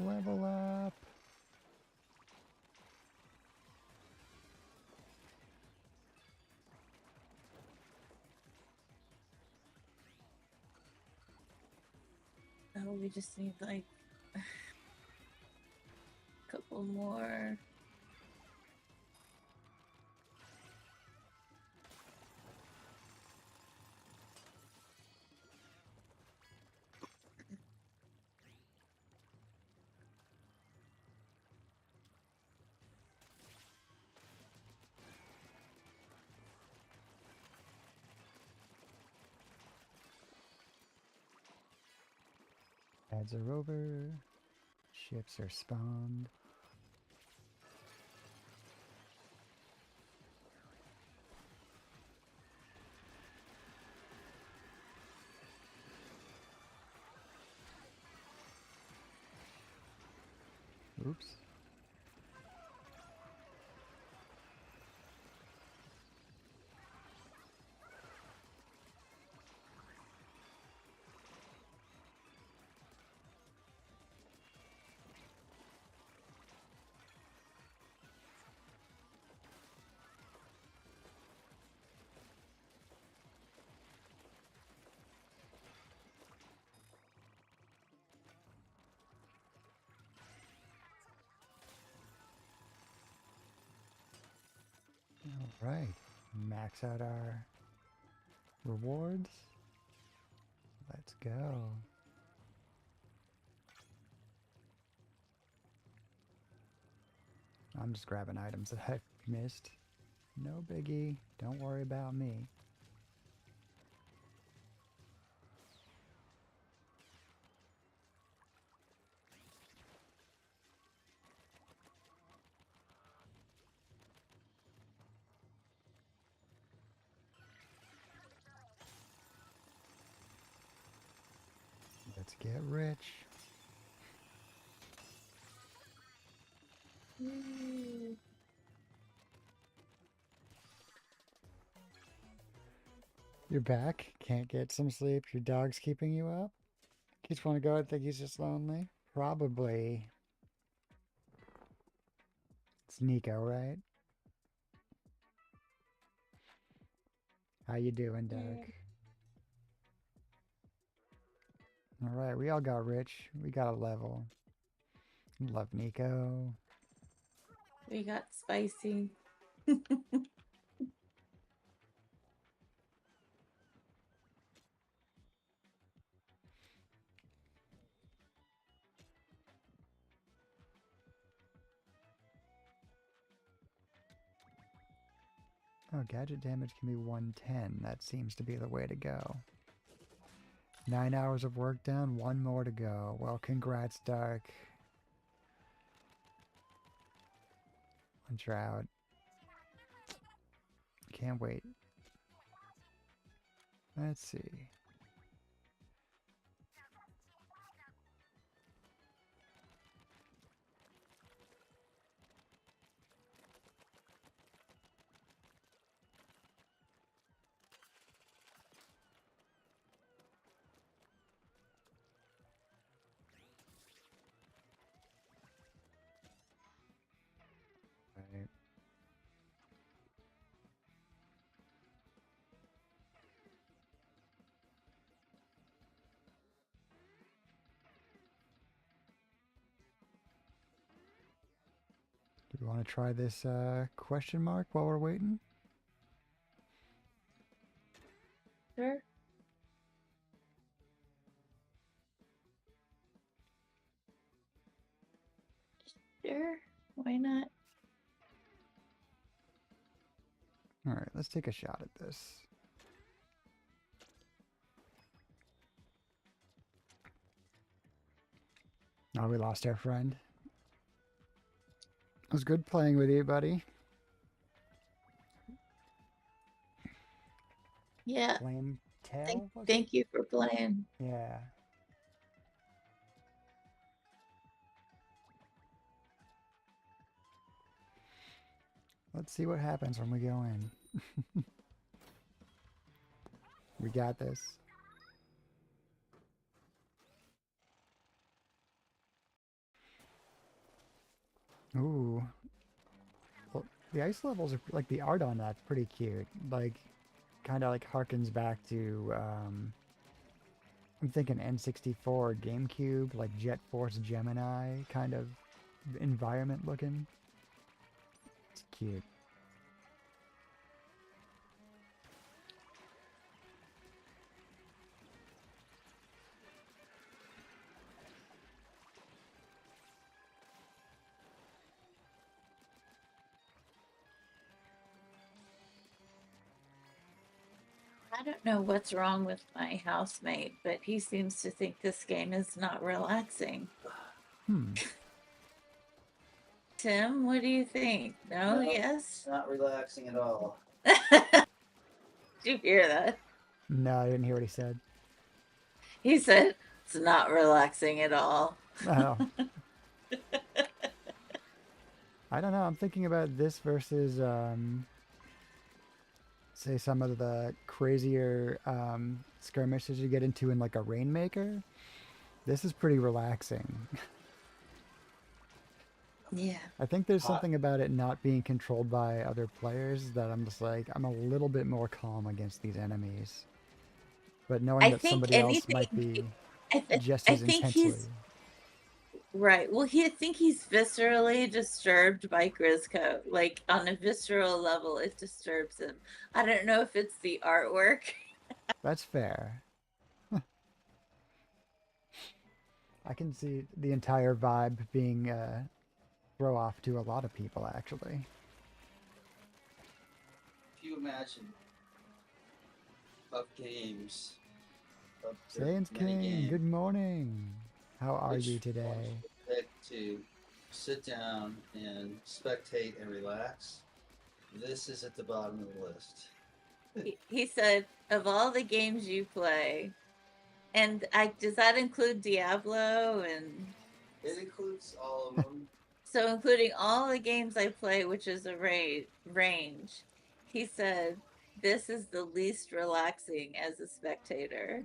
Level up. Oh, we just need like a couple more. Tides are over. Ships are spawned. Oops. All right. Max out our rewards. Let's go. I'm just grabbing items that I've missed. No biggie. Don't worry about me. Let's get rich. You're back. Can't get some sleep. Your dog's keeping you up. Kids want to go. I think he's just lonely. Probably. It's Nico, right? How you doing, Doug? All right, we all got rich. We got a level. Love Nico. We got spicy. Oh, gadget damage can be 110. That seems to be the way to go. 9 hours of work done, one more to go. Well, congrats, Dark. Lunch out. Can't wait. Let's see. Right. Do we want to try this question mark while we're waiting? Sure. Sure. Why not? All right, let's take a shot at this. Oh, we lost our friend. It was good playing with you, buddy. Yeah. Flame tail? Thank you for playing. Yeah. Let's see what happens when we go in. We got this. Ooh. Well, the ice levels are like the art on that's pretty cute. Like, kind of like harkens back to, I'm thinking N64, GameCube, like Jet Force Gemini kind of environment looking. It's cute. I don't know what's wrong with my housemate, but he seems to think this game is not relaxing. Hmm. Tim, what do you think? No, No, yes? not relaxing at all. Did you hear that? No, I didn't hear what he said. He said it's not relaxing at all. Oh. I don't know. I'm thinking about this versus, say, some of the crazier skirmishes you get into in like a Rainmaker. This is pretty relaxing. Yeah. I think there's Hot. something about it not being controlled by other players that I'm just like, I'm a little bit more calm against these enemies. But knowing I that think somebody else might anything, be I, just I as think intensely. he's right. Well, I think he's viscerally disturbed by Grisco. Like on a visceral level, it disturbs him. I don't know if it's the artwork. That's fair. I can see the entire vibe being throw off to a lot of people, actually. If you imagine of games, of the Sans many King, games, good morning. How are which you one today? you would pick to sit down and spectate and relax, this is at the bottom of the list. He said, of all the games you play, and does that include Diablo and It includes all of them. so including all the games I play, which is a range. He said, this is the least relaxing as a spectator.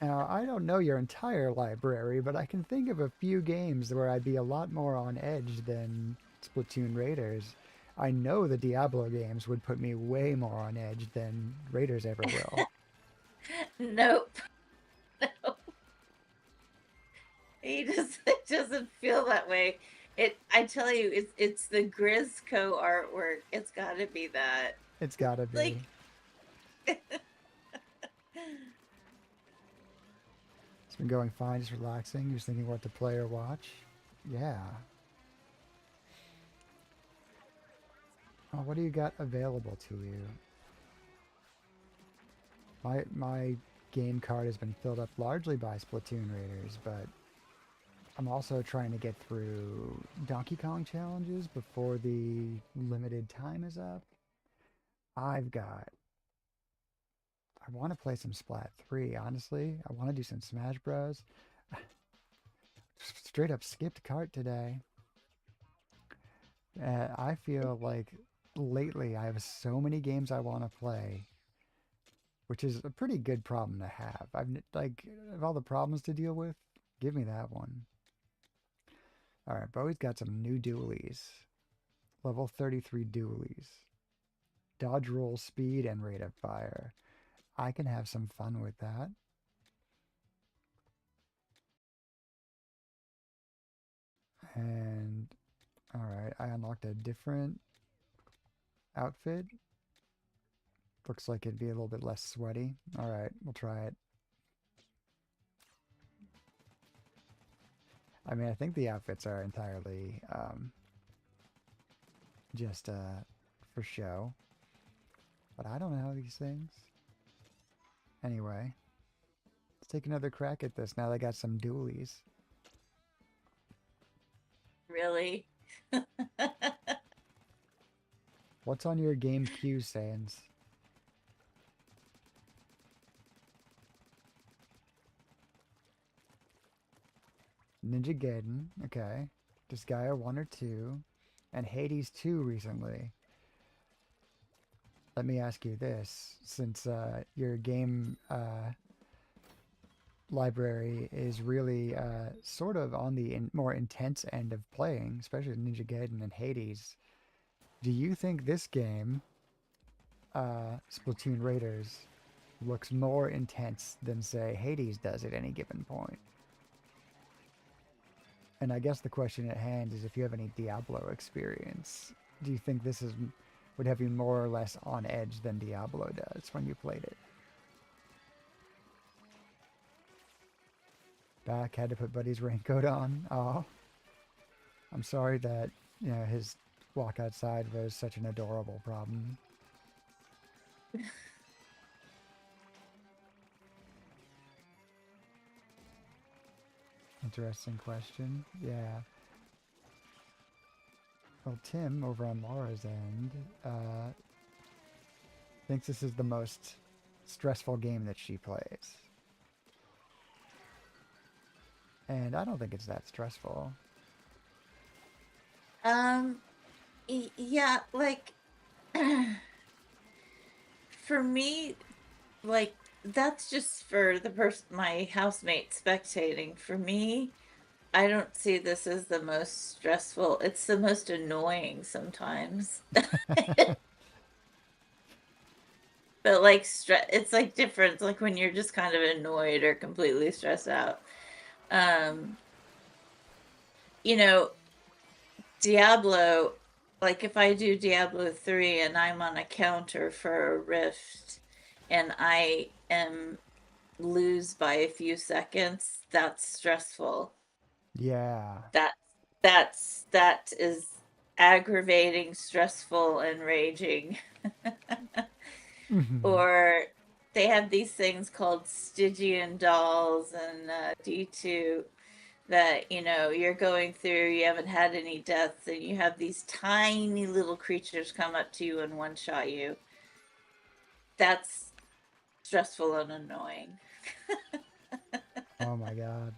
Now, I don't know your entire library, but I can think of a few games where I'd be a lot more on edge than Splatoon Raiders. I know the Diablo games would put me way more on edge than Raiders ever will. Nope. It doesn't feel that way. I tell you, it's the Grisco artwork. It's gotta be that. It's gotta be. Like It's been going fine, just relaxing, just thinking what to play or watch. Yeah. Oh, what do you got available to you? My game card has been filled up largely by Splatoon Raiders, but I'm also trying to get through Donkey Kong challenges before the limited time is up. I want to play some Splat 3, honestly. I want to do some Smash Bros. Straight up skipped cart today. I feel like lately I have so many games I want to play, which is a pretty good problem to have. Like, of all the problems to deal with, give me that one. All right, Bowie's got some new dualies. Level 33 dualies. Dodge roll speed and rate of fire. I can have some fun with that. And all right, I unlocked a different outfit. Looks like it'd be a little bit less sweaty. All right, we'll try it. I mean, I think the outfits are entirely just for show. But I don't know these things. Anyway, let's take another crack at this now that I got some dualies. really. What's on your game queue, Sans? Ninja Gaiden, okay. Disgaea 1 or 2. And Hades 2 recently. Let me ask you this, since your game library is really sort of on the more intense end of playing, especially Ninja Gaiden and Hades, do you think this game, Splatoon Raiders, looks more intense than, say, Hades does at any given point? And I guess the question at hand is if you have any Diablo experience, do you think this would have you more or less on edge than Diablo does when you played it? Back, had to put Buddy's raincoat on. Oh, I'm sorry that, his walk outside was such an adorable problem. Interesting question. Yeah. Well, Tim over on Laura's end thinks this is the most stressful game that she plays. And I don't think it's that stressful. Um, yeah, like for me, like that's just for the person, my housemate spectating. For me, I don't see this as the most stressful. It's the most annoying sometimes. But like it's like different, like when you're just kind of annoyed or completely stressed out. Um, you know, Diablo, like if I do Diablo 3 and I'm on a counter for a rift and I am lose by a few seconds, that's stressful. Yeah. That that is aggravating, stressful, and raging. Mhm. Or they have these things called Stygian dolls and D2 that you're going through, you haven't had any deaths, and you have these tiny little creatures come up to you and one shot you. That's stressful and annoying. Oh my god.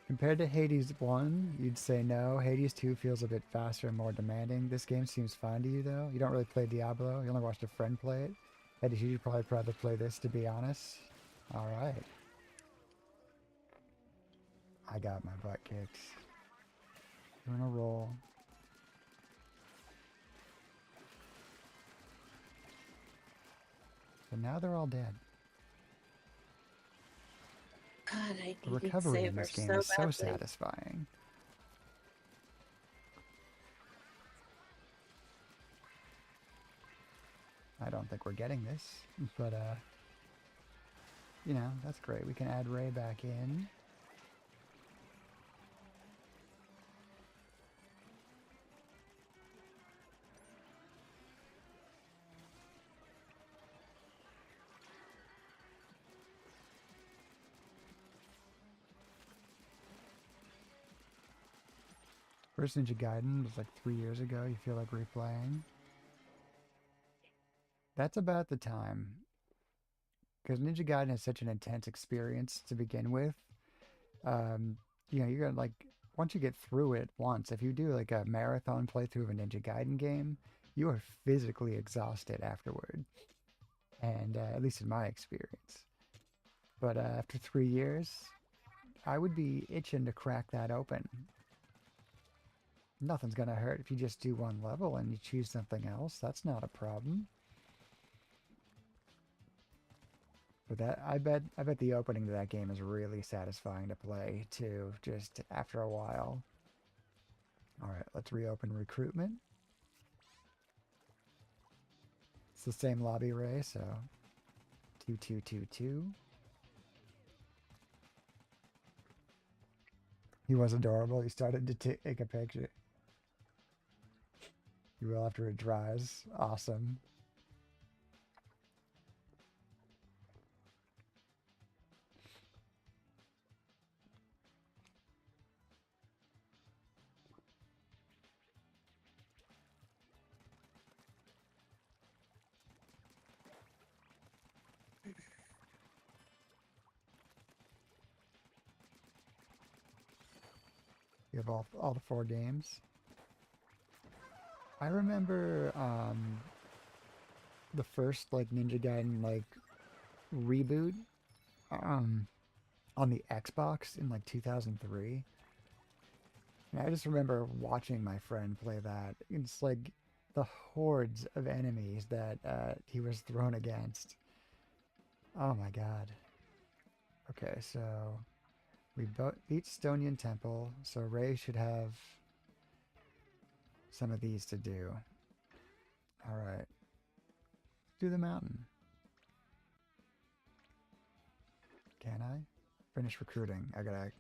Compared to Hades 1, you'd say no. Hades 2 feels a bit faster and more demanding. This game seems fine to you, though. You don't really play Diablo. You only watched a friend play it. Hades, you'd probably rather play this, to be honest. Alright. I got my butt kicked. Doing a roll. But now they're all dead. God, I The needed recovery in Saber this game so is so badly. satisfying. I don't think we're getting this, but that's great. We can add Ray back in. First Ninja Gaiden was like 3 years ago. You feel like replaying. That's about the time. Because Ninja Gaiden is such an intense experience to begin with. Um, you're gonna like, once you get through it once, if you do like a marathon playthrough of a Ninja Gaiden game, you are physically exhausted afterward. And at least in my experience. But after 3 years, I would be itching to crack that open. Nothing's gonna hurt if you just do one level and you choose something else. That's not a problem. But I bet the opening to that game is really satisfying to play too, just after a while. Alright, let's reopen recruitment. It's the same lobby Ray, so 2222. He was adorable. He started to take a picture. You will after it dries. Awesome. You have all the 4 games. I remember the first like Ninja Gaiden like reboot um on the Xbox in like 2003. And I just remember watching my friend play that. It's like the hordes of enemies that he was thrown against. Oh my god. Okay, so we beat Stonian Temple, so Ray should have some of these to do. Alright, do the mountain. Can I? Finish recruiting. I gotta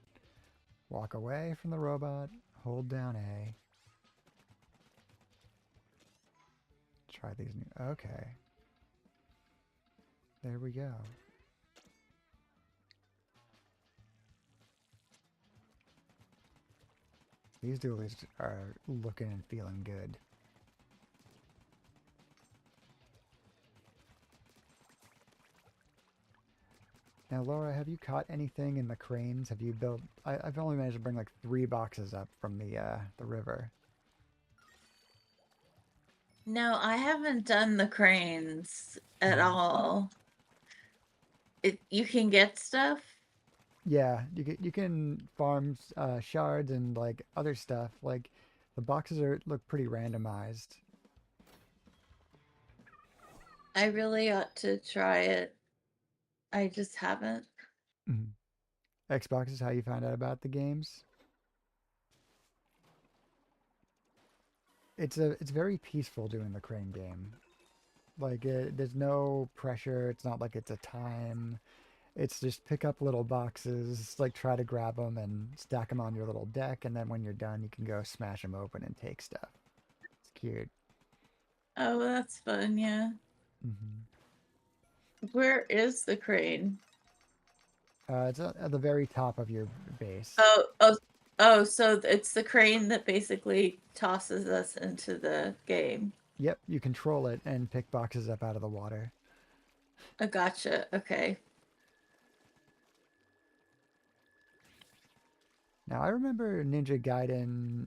walk away from the robot, hold down A. Try these new. Okay. There we go. These dualies are looking and feeling good. Now, Laura, have you caught anything in the cranes? Have you built... I've only managed to bring like 3 boxes up from the river. No, I haven't done the cranes at Mhm. all. You can get stuff? Yeah, you can farm shards and like other stuff. Like the boxes look pretty randomized. I really ought to try it. I just haven't. Mhm. Xbox is how you found out about the games. It's very peaceful doing the crane game. Like there's no pressure. It's not like it's a time. It's just pick up little boxes, like try to grab them and stack them on your little deck, and then when you're done, you can go smash them open and take stuff. It's cute. Oh, that's fun, yeah. Hmm. Where is the crane? It's at the very top of your base. Oh, so it's the crane that basically tosses us into the game. Yep, you control it and pick boxes up out of the water. I gotcha. Okay. Now I remember Ninja Gaiden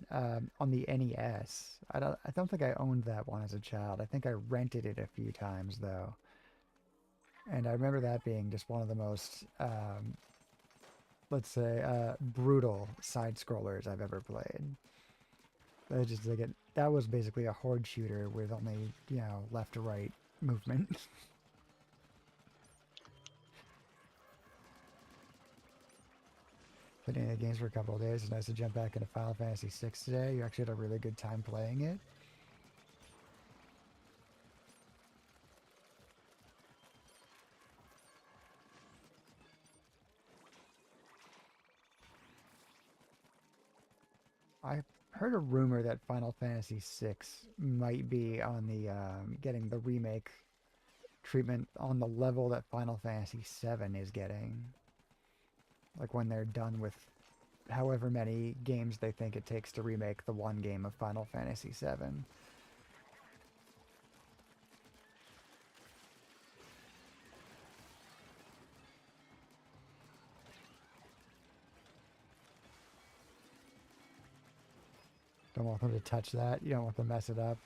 on the NES. I don't think I owned that one as a child. I think I rented it a few times though, and I remember that being just one of the most let's say brutal side scrollers I've ever played. That was just like that was basically a horde shooter with only left to right movement. Been in the games for a couple of days. It's nice to jump back into Final Fantasy VI today. You actually had a really good time playing it. I heard a rumor that Final Fantasy VI might be on the getting the remake treatment on the level that Final Fantasy VII is getting. Like when they're done with however many games they think it takes to remake the one game of Final Fantasy VII. Don't want them to touch that. You don't want them to mess it up.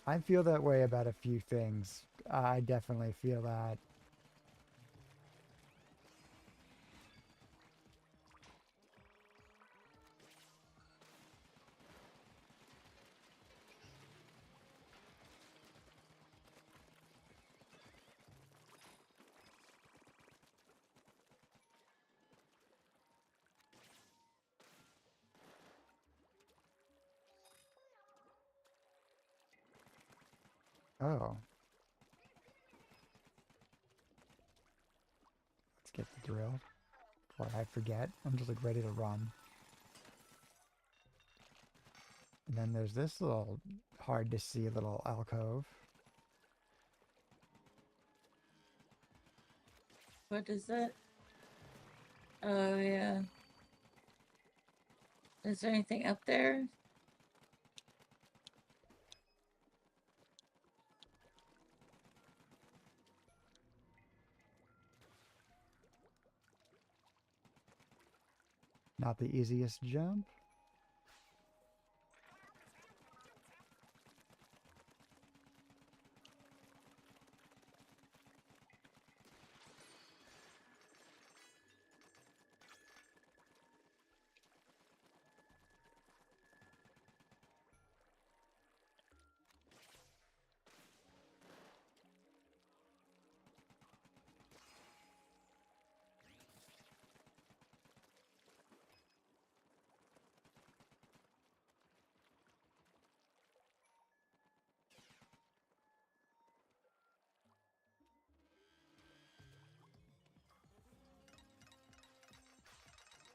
I feel that way about a few things. I definitely feel that. Oh, let's get the drill before I forget. I'm just like ready to run. And then there's this little hard to see little alcove. What is that? Oh, yeah. Is there anything up there? Not the easiest jump.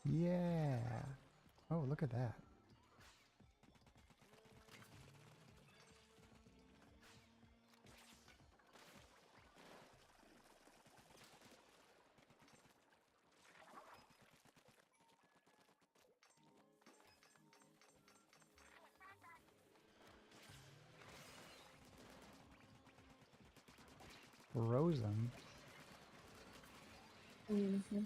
Yeah. Oh, look at that. Froze them. Mhm.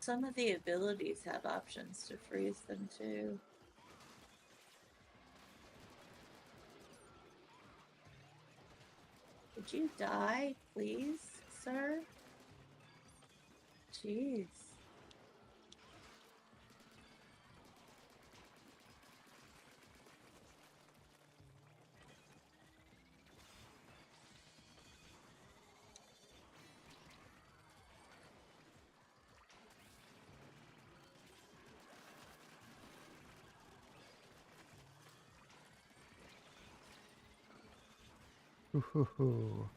Some of the abilities have options to freeze them too. Would you die, please, sir? Jeez. Hoo hoo hoo.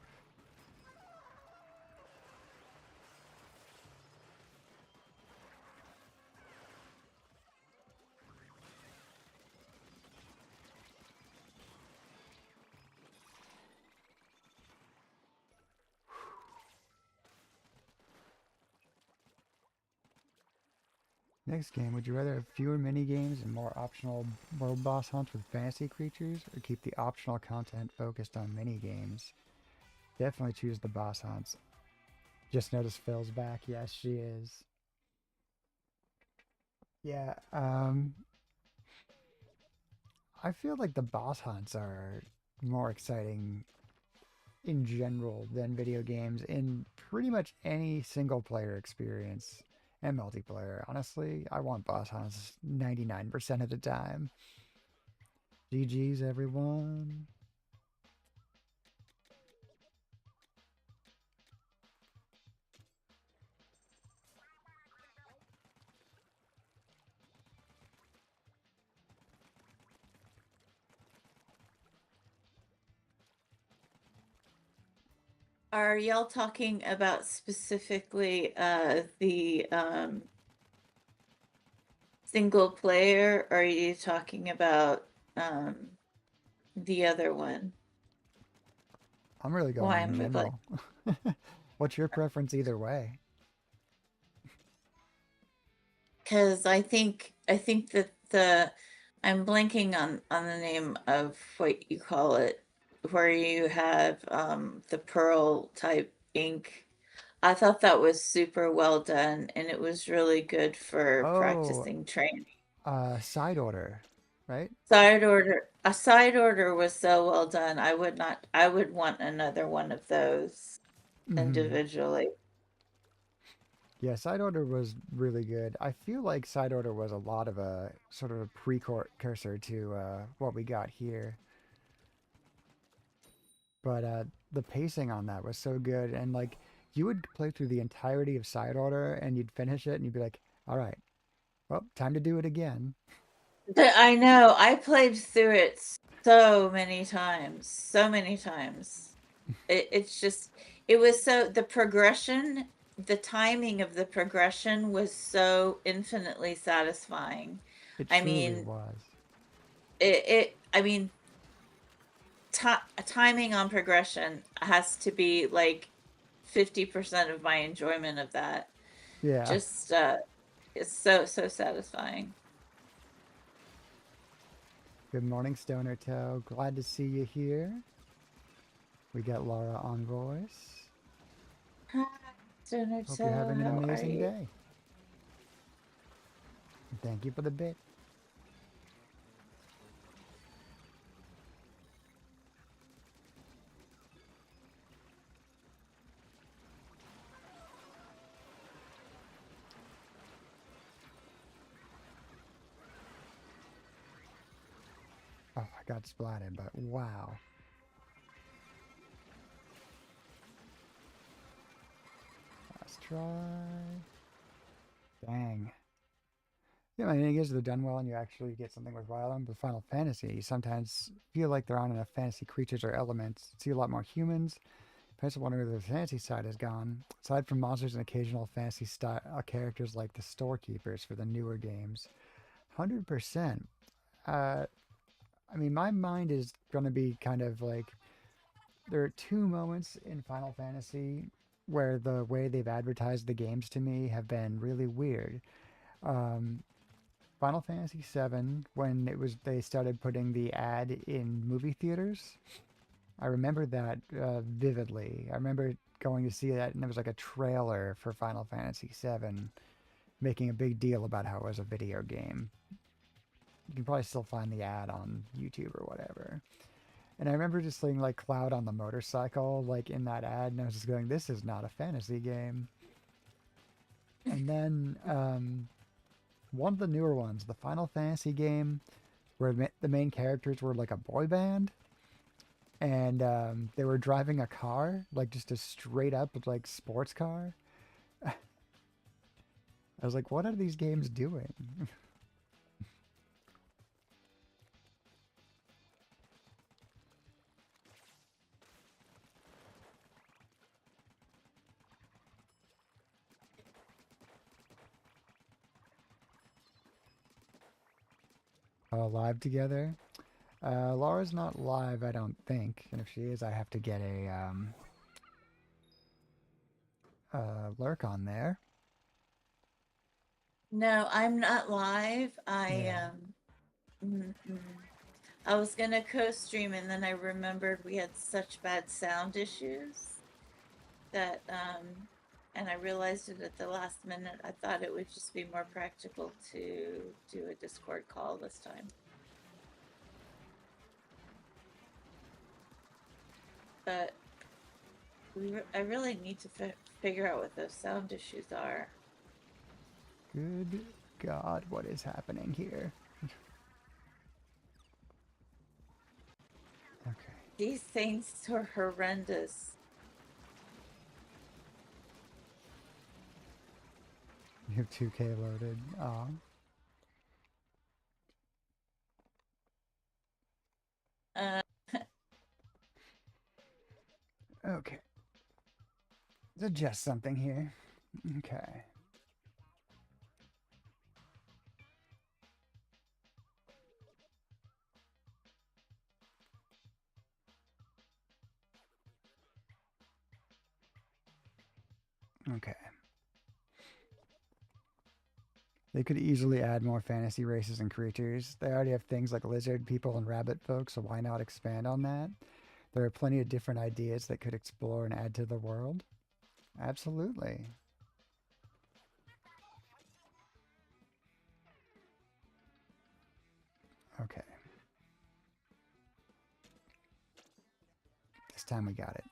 Next game, would you rather have fewer mini games and more optional world boss hunts with fantasy creatures, or keep the optional content focused on mini games? Definitely choose the boss hunts. Just noticed Phil's back. Yes, she is. Yeah, I feel like the boss hunts are more exciting in general than video games in pretty much any single player experience and multiplayer. Honestly, I want boss hunts 99% of the time. GG's, everyone. Are y'all talking about specifically the single player, or are you talking about the other one? I'm really going Why in am I blank? general. What's your preference either way? Because I think that the I'm blanking on the name of what you call it, where you have the pearl type ink. I thought that was super well done, and it was really good for Oh, practicing training. side order, right? A side order was so well done. I would want another one of those Hmm. individually. Yeah, side order was really good. I feel like side order was a lot of a sort of a precursor to what we got here. But the pacing on that was so good, and like you would play through the entirety of side order, and you'd finish it, and you'd be like, "All right, well, time to do it again." I know. I played through it so many times. So many times. It's just it was so the progression, the timing of the progression was so infinitely satisfying. It I truly mean, was. I mean, timing on progression has to be like 50% of my enjoyment of that. Yeah. Just it's so satisfying. Good morning, Stoner Toe. Glad to see you here. We got Laura on voice. Hi, Stoner Hope you're Toe, having an how are amazing you? day. Thank you for the bit. Oh, I got splatted, but wow. Last try. Dang. Yeah, I mean, I guess they're done well and you actually get something worthwhile on. With Final Fantasy, you sometimes feel like there aren't enough fantasy creatures or elements. See a lot more humans. I wonder where the fantasy side has gone. Aside from monsters and occasional fantasy style characters like the storekeepers for the newer games. 100%. Uh, I mean, my mind is going to be kind of like there are two moments in Final Fantasy where the way they've advertised the games to me have been really weird. Um, Final Fantasy VII, when they started putting the ad in movie theaters, I remember that vividly. I remember going to see that, and there was like a trailer for Final Fantasy VII, making a big deal about how it was a video game. You can probably still find the ad on YouTube or whatever. And I remember just seeing like Cloud on the motorcycle, like in that ad, and I was just going, "This is not a fantasy game." And then one of the newer ones, the Final Fantasy game, where the main characters were like a boy band, and they were driving a car, like just a straight up like sports car. I was like, "What are these games doing?" Live together. Laura's not live, I don't think. And if she is, I have to get a lurk on there. No, I'm not live. Yeah. I was gonna co-stream, and then I remembered we had such bad sound issues that and I realized it at the last minute. I thought it would just be more practical to do a Discord call this time. But I really need to figure out what those sound issues are. Good God, what is happening here? Okay. These things are horrendous. You have 2K loaded. Aw. Uh, Okay. Let's adjust something here. Okay. Okay. They could easily add more fantasy races and creatures. They already have things like lizard people and rabbit folk, so why not expand on that? There are plenty of different ideas that could explore and add to the world. Absolutely. Okay. This time we got it.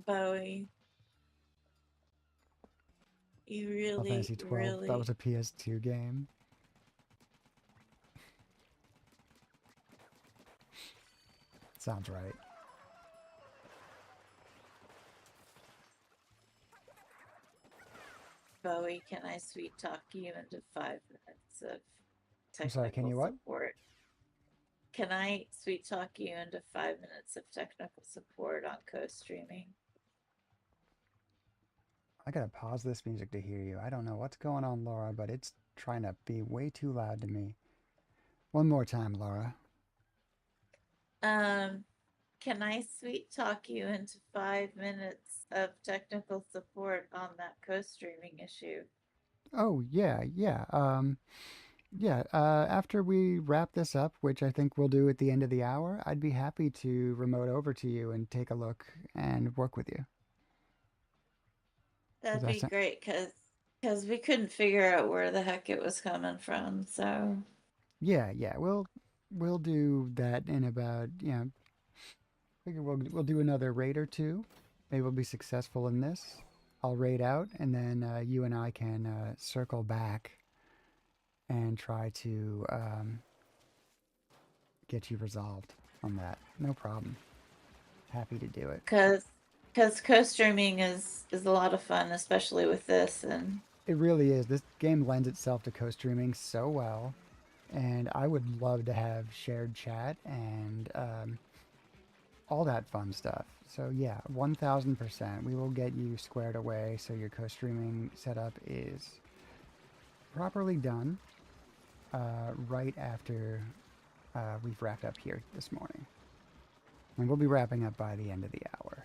Bowie, you Final really, Fantasy 12. That was a PS2 game. Sounds right. Bowie, can I sweet talk you into 5 minutes of I'm sorry, can technical you what? support? Can I sweet talk you into 5 minutes of technical support on co-streaming? I gotta pause this music to hear you. I don't know what's going on, Laura, but it's trying to be way too loud to me. One more time, Laura. Can I sweet talk you into 5 minutes of technical support on that co-streaming issue? Oh, yeah, yeah. After we wrap this up, which I think we'll do at the end of the hour, I'd be happy to remote over to you and take a look and work with you. Does That'd that be sound? great, because we couldn't figure out where the heck it was coming from. So Yeah, yeah. We'll do that in about, figure we'll do another raid or two. Maybe we'll be successful in this. I'll raid out, and then you and I can circle back and try to get you resolved on that. No problem. Happy to do it. because co-streaming is a lot of fun, especially with this. And It really is. This game lends itself to co-streaming so well, and I would love to have shared chat and all that fun stuff. So yeah, 1000%. We will get you squared away so your co-streaming setup is properly done right after we've wrapped up here this morning. And we'll be wrapping up by the end of the hour.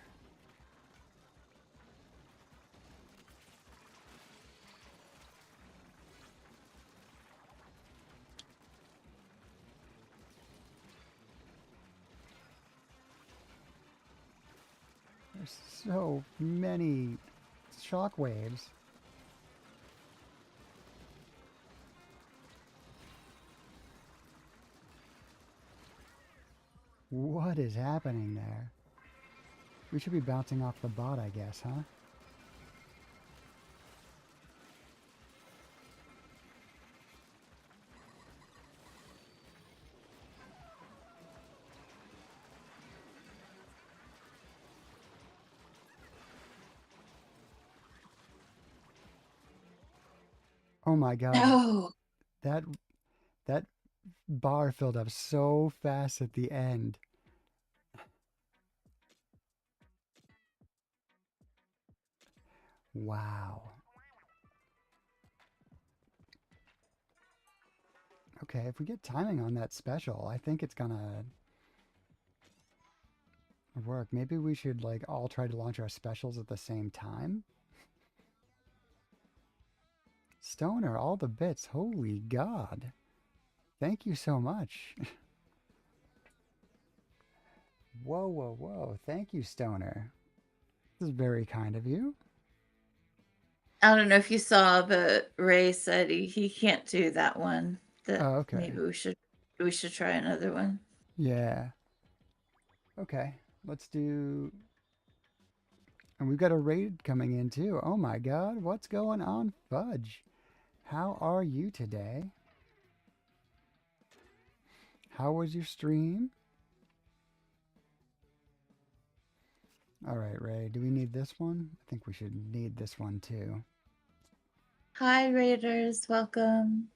There's so many shockwaves. What is happening there? We should be bouncing off the bot, I guess, huh? Oh my god, No. that that bar filled up so fast at the end. Wow. Okay, if we get timing on that special, I think it's gonna work. Maybe we should like all try to launch our specials at the same time. Stoner, all the bits. Holy God. Thank you so much. Whoa, whoa, whoa. Thank you, Stoner. This is very kind of you. I don't know if you saw, but Ray said he can't do that one. That Oh, okay. maybe we should try another one. Yeah. Okay. Let's do. And we've got a raid coming in too. Oh my God. What's going on, Fudge? How are you today? How was your stream? All right, Ray. Do we need this one? I think we should need this one too. Hi, Raiders. Welcome.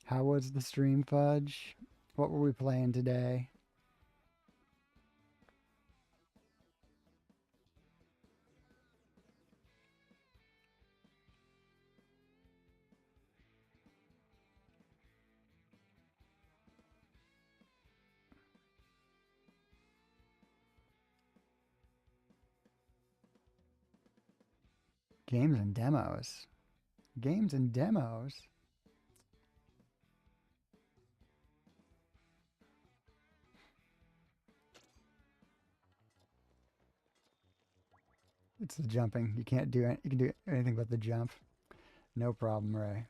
How was the stream, Fudge? What were we playing today? Games and demos. Games and demos. It's the jumping. You can't do you can do anything but the jump. No problem, Ray.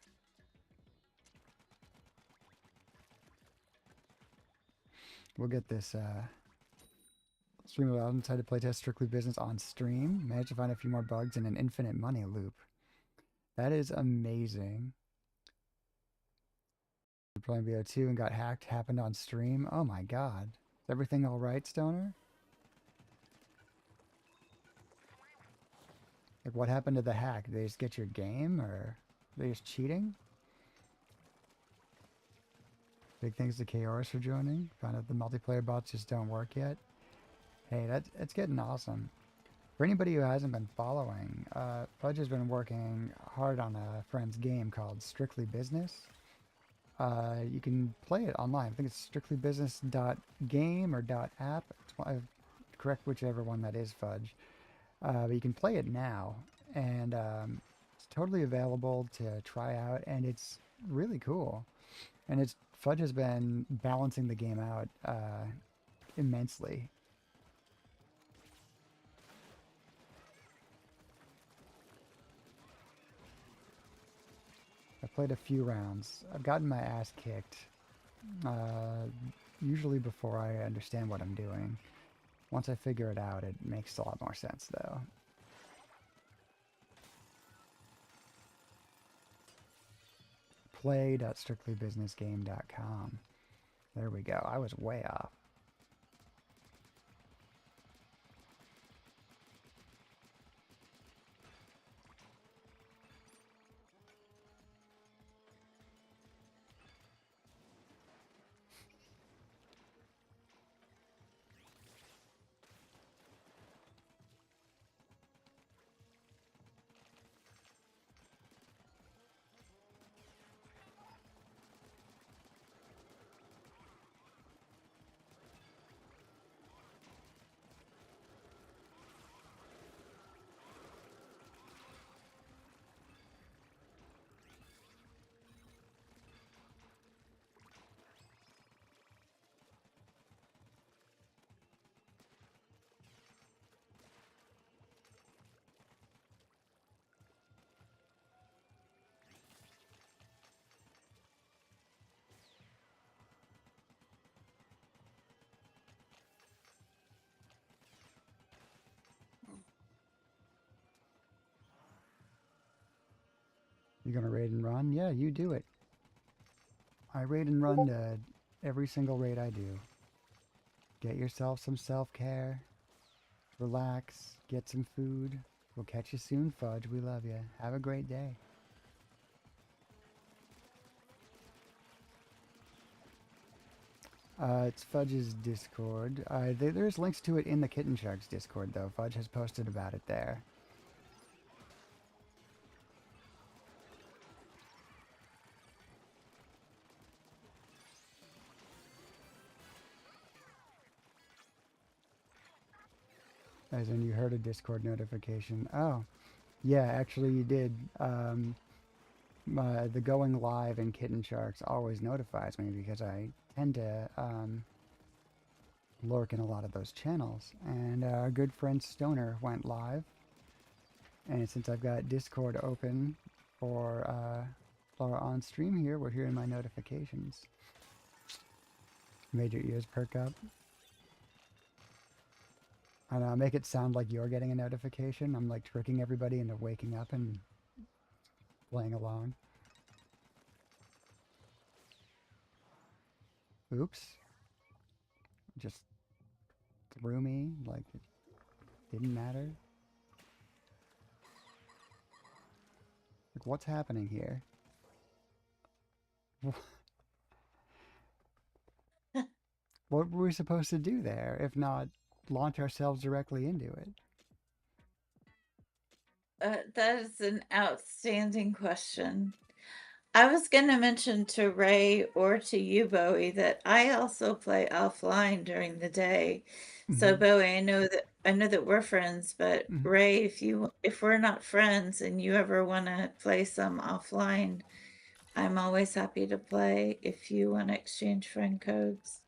We'll get this stream allowed inside to playtest Strictly Business on stream. Managed to find a few more bugs in an infinite money loop. That is amazing. We're playing BO2 and got hacked. Happened on stream. Oh my God. Is everything all right, Stoner? Like, what happened to the hack? Did they just get your game, or are they just cheating? Big thanks to Chaos for joining. Found out the multiplayer bots just don't work yet. Hey, it's getting awesome. For anybody who hasn't been following, Fudge has been working hard on a friend's game called Strictly Business. You can play it online. I think it's strictlybusiness.game or .app. Correct whichever one that is, Fudge. But you can play it now, and it's totally available to try out, and it's really cool. And Fudge has been balancing the game out immensely. I've played a few rounds. I've gotten my ass kicked, usually before I understand what I'm doing. Once I figure it out, it makes a lot more sense, though. Play.strictlybusinessgame.com. There we go. I was way off. You gonna raid and run? Yeah, you do it. I raid and run to every single raid I do. Get yourself some self-care. Relax. Get some food. We'll catch you soon, Fudge. We love you. Have a great day. It's Fudge's Discord. There's links to it in the Kitten Sharks Discord, though. Fudge has posted about it there. As in, you heard a Discord notification. Oh, yeah, actually, you did. The going live in Kitten Sharks always notifies me because I tend to lurk in a lot of those channels. And our good friend Stoner went live. And since I've got Discord open for on stream here, we're hearing my notifications. Made your ears perk up. I don't know, make it sound like you're getting a notification. I'm like tricking everybody into waking up and playing along. Oops. Just threw me like it didn't matter. Like, what's happening here? What were we supposed to do there, if not launch ourselves directly into it? That is an outstanding question. I was going to mention to Ray or to you, Bowie, that I also play offline during the day. So, Bowie, I know that we're friends, but Ray, if we're not friends and you ever want to play some offline, I'm always happy to play if you want to exchange friend codes.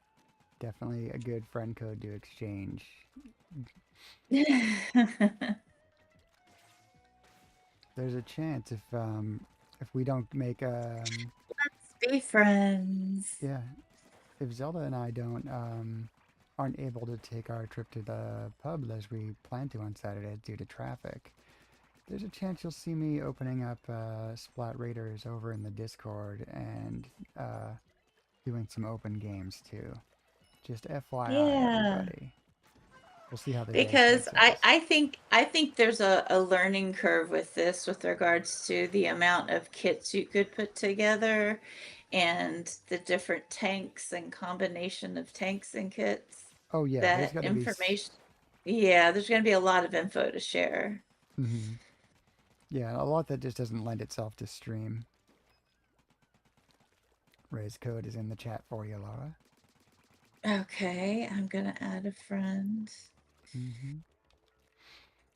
Definitely a good friend code to exchange. There's a chance if we don't make Let's be friends. yeah, if Zelda and I aren't able to take our trip to the pub as we plan to on Saturday due to traffic, there's a chance you'll see me opening up Splat Raiders over in the Discord and doing some open games too. Just FYI, everybody. We'll see how the Because day takes us. I think there's a learning curve with this with regards to the amount of kits you could put together and the different tanks and combination of tanks and kits. Oh yeah, there's That got to be. information, yeah, there's going to be a lot of info to share. Yeah, a lot that just doesn't lend itself to stream. Ray's code is in the chat for you, Laura. Okay, I'm going to add a friend.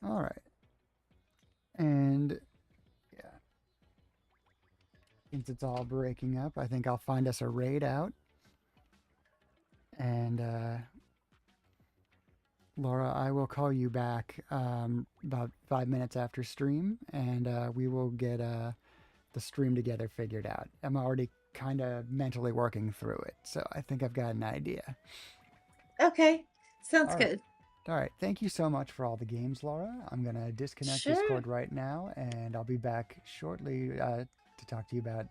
All right. And yeah, since it's all breaking up, I think I'll find us a raid out. And Laura, I will call you back about 5 minutes after stream, and we will get the stream together figured out. I'm already kind of mentally working through it, so I think I've got an idea. Okay, sounds All good. right. All right, thank you so much for all the games, Laura. I'm going to disconnect Sure. Discord right now, and I'll be back shortly to talk to you about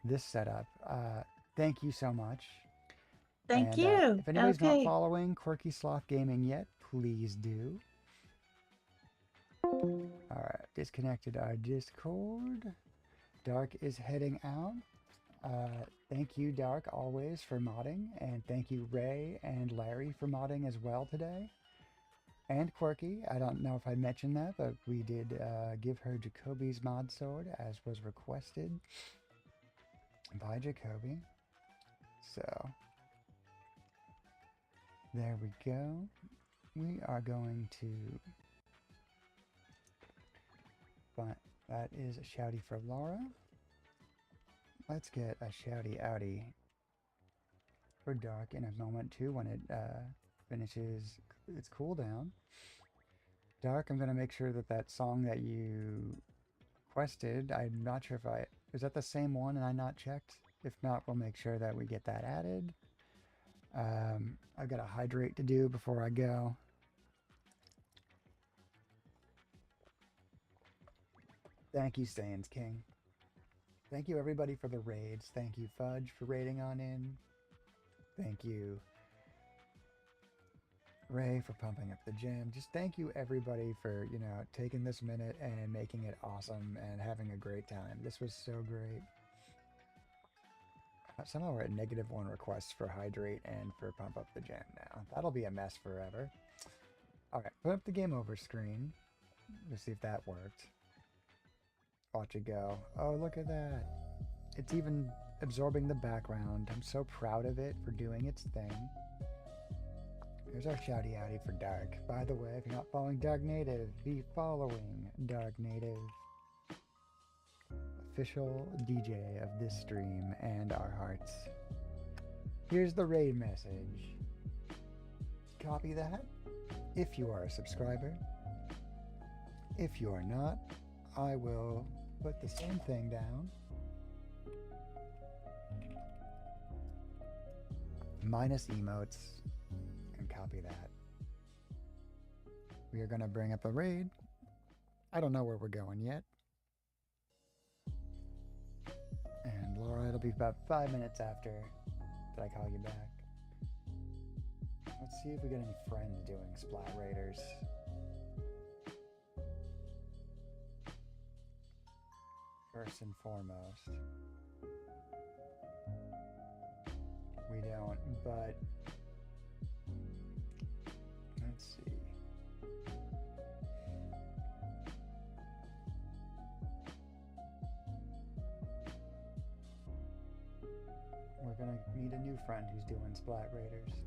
this setup. Thank you so much. Thank And you. if anybody's not Okay. following Quirky Sloth Gaming yet, please do. All right, disconnected our Discord. Dark is heading out. Thank you, Dark, always for modding, and thank you, Ray and Larry, for modding as well today. And Quirky, I don't know if I mentioned that, but we did give her Jacoby's mod sword, as was requested by Jacoby. So, there we go. We are going to... But that is a shouty for Laura. Let's get a shouty outy for Dark in a moment too when it finishes its cooldown. Dark, I'm going to make sure that that song that you requested, I'm not sure if is that the same one and I not checked? If not, we'll make sure that we get that added. I've got a hydrate to do before I go. Thank you, Saiyans King. Thank you everybody for the raids. Thank you Fudge for raiding on in. Thank you Ray for pumping up the gym. Just thank you everybody for, you know, taking this minute and making it awesome and having a great time. This was so great. Somehow we're at -1 requests for hydrate and for pump up the gym now. That'll be a mess forever. Okay, put up the game over screen. Let's see if that worked. Watch it go. Oh, look at that. It's even absorbing the background. I'm so proud of it for doing its thing. Here's our shouty outy for Dark. By the way, if you're not following Dark Native, be following Dark Native. Official DJ of this stream and our hearts. Here's the raid message. Copy that if you are a subscriber. If you are not, I will put the same thing down. Minus emotes. And copy that. We are going to bring up a raid. I don't know where we're going yet. And Laura, it'll be about 5 minutes after that I call you back. Let's see if we get any friends doing Splat Raiders. First and foremost. We don't, but let's see. We're gonna meet a new friend who's doing Splat Raiders.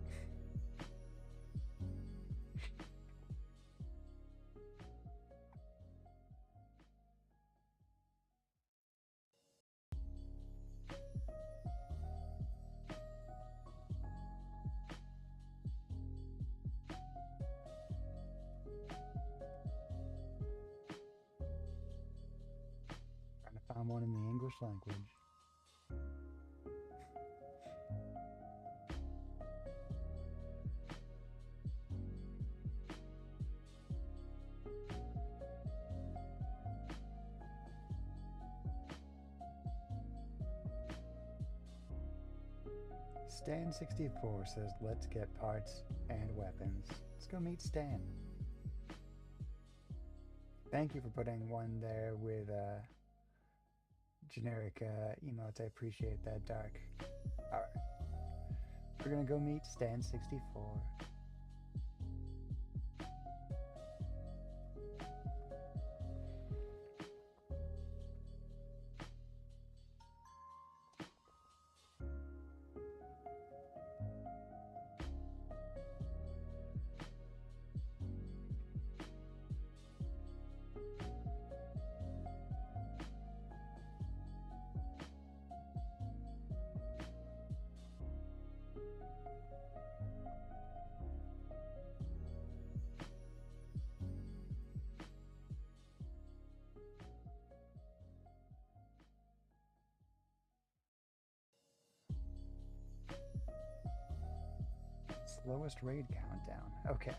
Trying to find one in the English language. Stan64 says, let's get parts and weapons. Let's go meet Stan. Thank you for putting one there with generic emotes. I appreciate that, Dark. Alright. We're gonna go meet Stan64. Slowest raid countdown. Okay.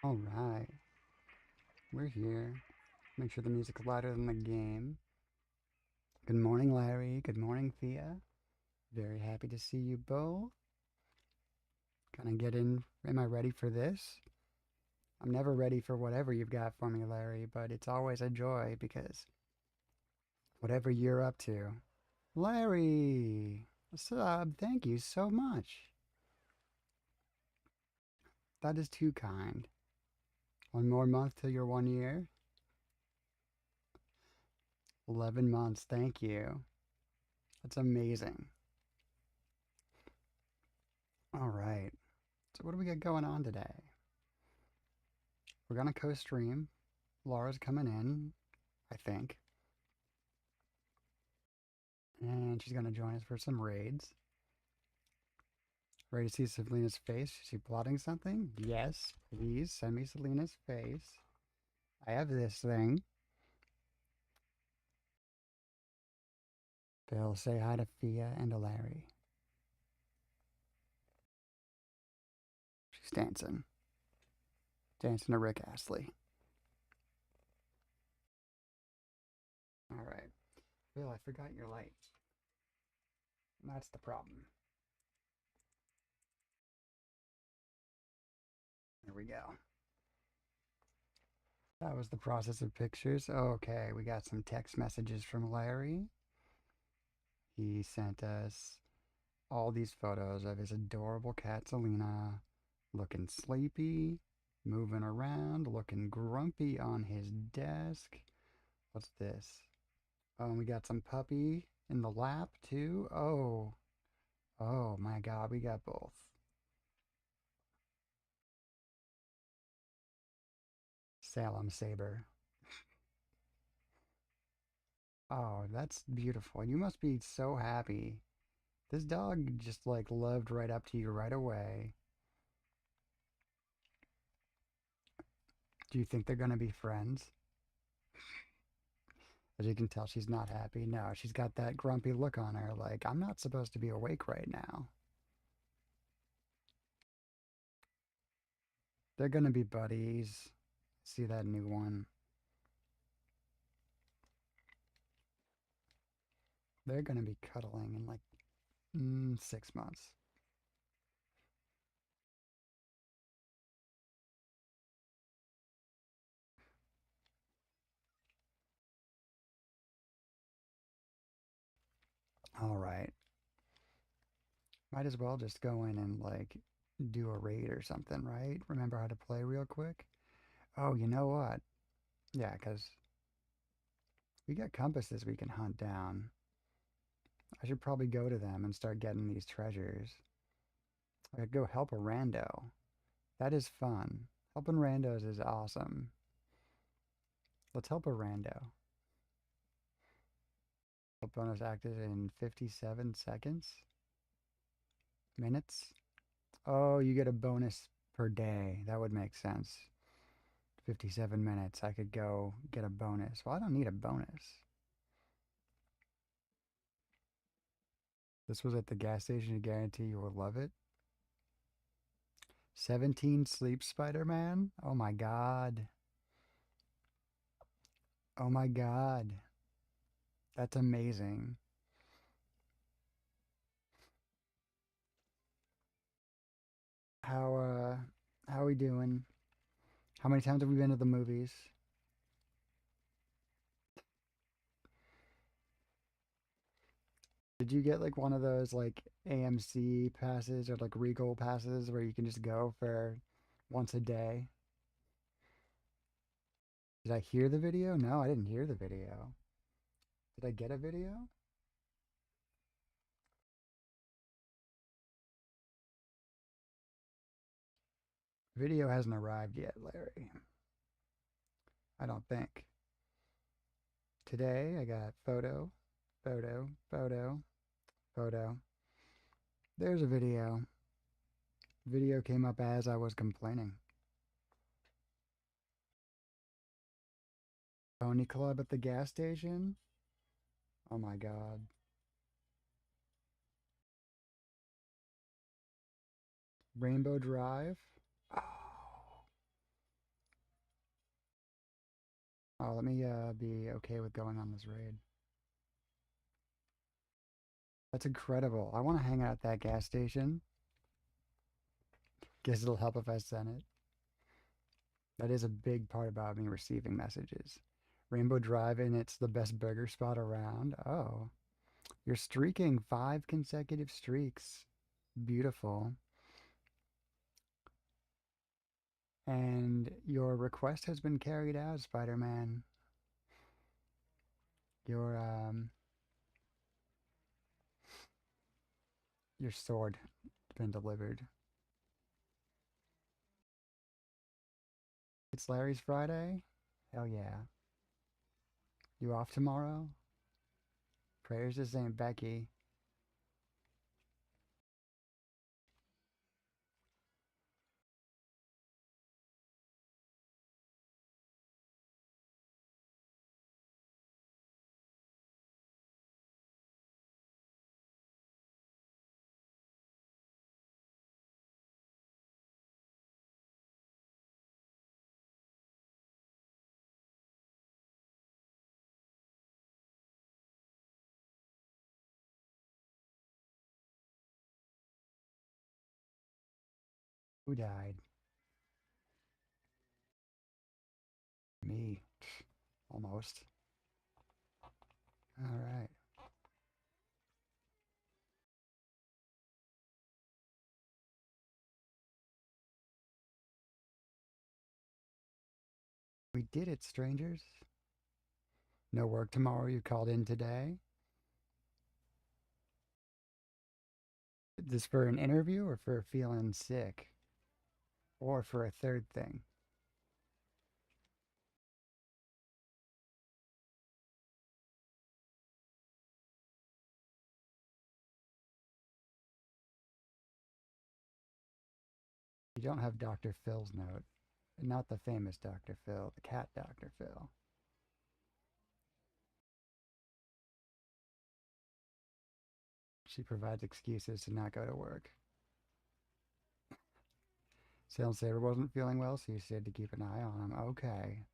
All right, we're here. Make sure the music's louder than the game. Good morning, Larry. Good morning, Thea. Very happy to see you both. Gonna get in. Am I ready for this? I'm never ready for whatever you've got for me, Larry, but it's always a joy because whatever you're up to. Larry! Sub, thank you so much. That is too kind. One more month till you're 1 year. 11 months, thank you. That's amazing. All right. So what do we got going on today? We're gonna co-stream. Laura's coming in, I think. And she's gonna join us for some raids. Ready to see Selena's face? Is she plotting something? Yes. Please send me Selena's face. I have this thing. Bill, say hi to Fia and to Larry. She's dancing. Dancing to Rick Astley. All right. Bill, I forgot your light. That's the problem. There we go. That was the process of pictures. Okay, we got some text messages from Larry. He sent us all these photos of his adorable cat Selena looking sleepy, moving around, looking grumpy on his desk. What's this? Oh, and we got some puppy in the lap too. Oh my God, we got both. Salem Saber. Oh, that's beautiful. You must be so happy. This dog just like loved right up to you right away. Do you think they're gonna be friends? As you can tell, she's not happy. No, she's got that grumpy look on her, like, I'm not supposed to be awake right now. They're gonna be buddies. See that new one. They're gonna be cuddling in like 6 months. All right. Might as well just go in and like do a raid or something, right? Remember how to play real quick? Oh, you know what? Yeah, because we got compasses we can hunt down. I should probably go to them and start getting these treasures. I could go help a rando. That is fun. Helping randos is awesome. Let's help a rando. Help bonus active in 57 seconds? Minutes? Oh, you get a bonus per day. That would make sense. 57 minutes. I could go get a bonus. Well, I don't need a bonus. This was at the gas station. You guarantee you will love it. 17 Sleep Spider-Man? Oh my God. Oh my God. That's amazing. How we doing? How many times have we been to the movies? Did you get like one of those like AMC passes or like Regal passes where you can just go for once a day? Did I hear the video? No, I didn't hear the video. Did I get a video? Video hasn't arrived yet, Larry. I don't think. Today I got photo, photo, photo, photo. There's a video. Video came up as I was complaining. Pony Club at the gas station? Oh my God. Rainbow Drive? Oh. Oh, let me be okay with going on this raid. That's incredible. I want to hang out at that gas station. Guess it'll help if I send it. That is a big part about me receiving messages. Rainbow Drive, and it's the best burger spot around. Oh, you're streaking 5 consecutive streaks. Beautiful. And your request has been carried out, Spider-Man. Your your sword has been delivered. It's Larry's Friday? Hell yeah. You off tomorrow? Prayers to St. Becky. Who died? Me. Almost. Alright. We did it, strangers. No work tomorrow, you called in today? Is this for an interview or for feeling sick? Or for a third thing? You don't have Dr. Phil's note. Not the famous Dr. Phil, the cat Dr. Phil. She provides excuses to not go to work. Sales Saber wasn't feeling well, so you said to keep an eye on him. Okay.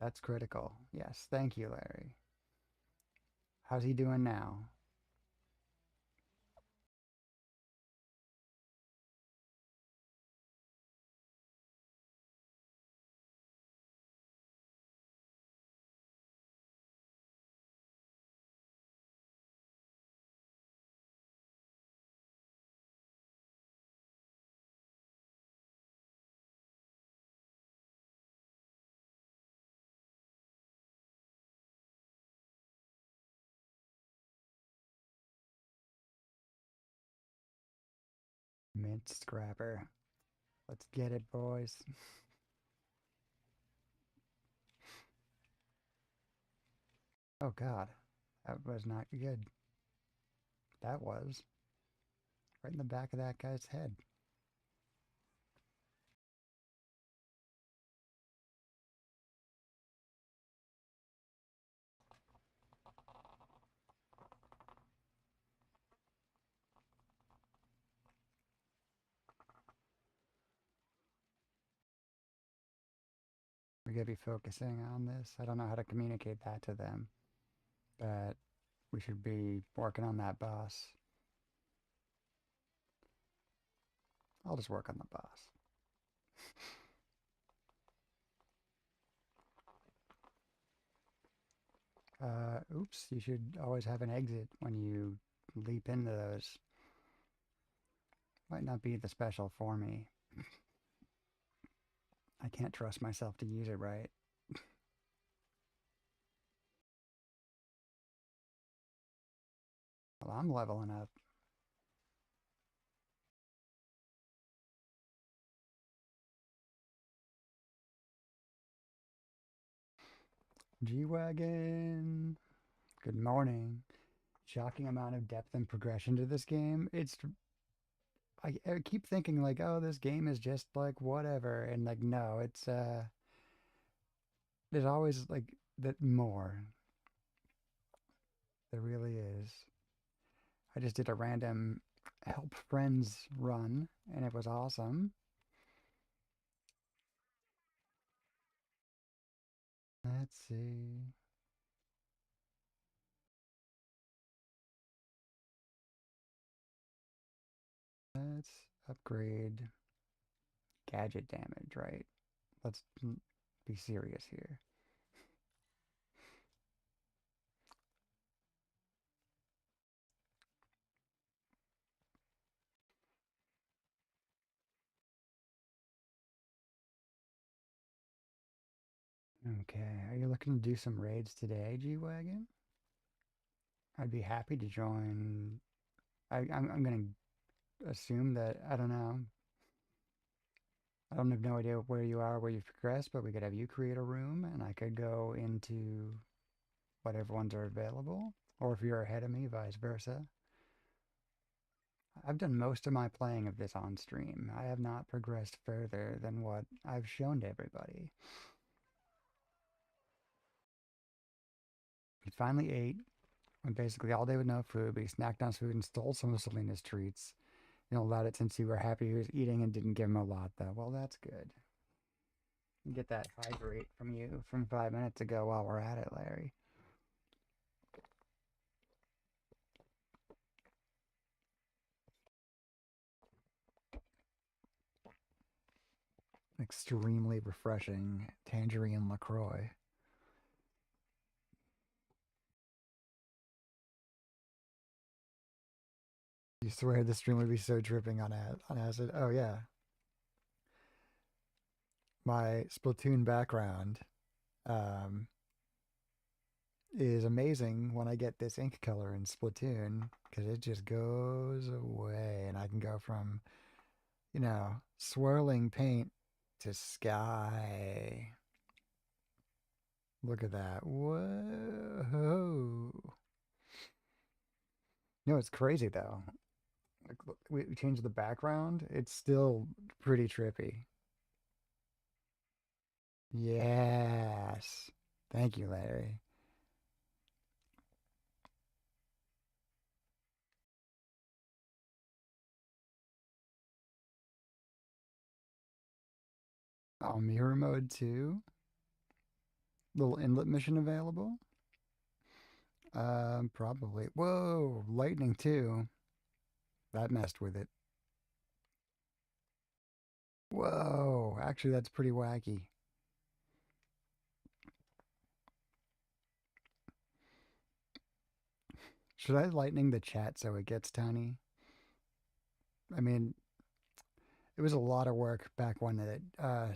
That's critical. Yes, thank you, Larry. How's he doing now? Mint scrapper. Let's get it, boys. Oh, God. That was not good. That was. Right in the back of that guy's head. We gotta be focusing on this. I don't know how to communicate that to them, but we should be working on that boss. I'll just work on the boss. Oops, you should always have an exit when you leap into those. Might not be the special for me. I can't trust myself to use it right. Well, I'm leveling up. G-Wagon. Good morning. Shocking amount of depth and progression to this game. I keep thinking like, oh, this game is just like whatever, and like no, it's there's always like that more. There really is. I just did a random help friends run, and it was awesome. Let's see. Let's upgrade gadget damage, right? Let's be serious here. Okay, are you looking to do some raids today, G-Wagon? I'd be happy to join. I'm gonna assume that, I don't know. I don't have no idea where you are, where you've progressed, but we could have you create a room and I could go into whatever ones are available. Or if you're ahead of me, vice versa. I've done most of my playing of this on stream. I have not progressed further than what I've shown to everybody. He finally ate, went basically all day with no food, but he snacked on his food and stole some of Selena's treats. You know, allowed it since you were happy he was eating and didn't give him a lot, though. Well, that's good. Get that hydrate from you from 5 minutes ago while we're at it, Larry. Extremely refreshing tangerine LaCroix. You swear this stream would be so dripping on acid? Oh yeah. My Splatoon background um, is amazing when I get this ink color in Splatoon because it just goes away and I can go from, you know, swirling paint to sky. Look at that. Whoa. You know, it's crazy though. Like, look, we changed the background. It's still pretty trippy. Yes. Thank you, Larry. Oh, mirror mode too. Little inlet mission available. Probably. Whoa, lightning too. That messed with it. Whoa, actually, that's pretty wacky. Should I lightning the chat so it gets tiny? I mean, it was a lot of work back when it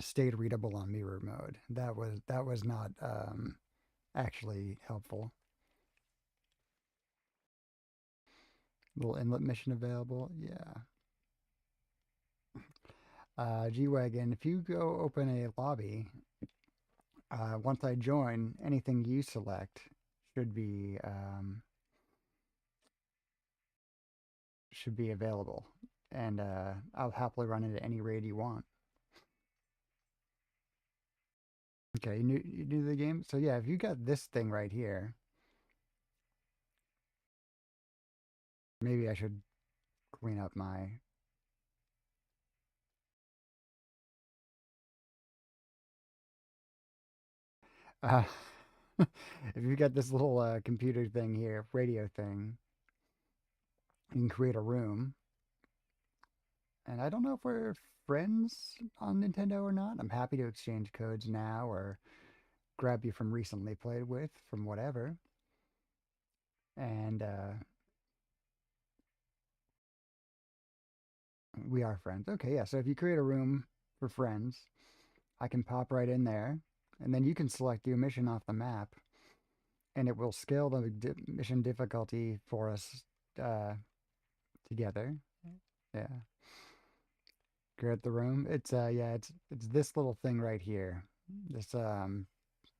stayed readable on mirror mode. That was not actually helpful. Little inlet mission available. Yeah. G-Wagon, if you go open a lobby, once I join, anything you select should be available, and I'll happily run it at any raid you want. Okay, you knew the game, so yeah, if you got this thing right here, maybe I should clean up my. Uh, if you got this little computer thing here, radio thing, you can create a room. And I don't know if we're friends on Nintendo or not. I'm happy to exchange codes now or grab you from recently played with, from whatever. And we are friends. Okay, yeah. So if you create a room for friends, I can pop right in there. And then you can select your mission off the map. And it will scale the mission difficulty for us together. Yeah. Create the room. It's yeah, it's this little thing right here. This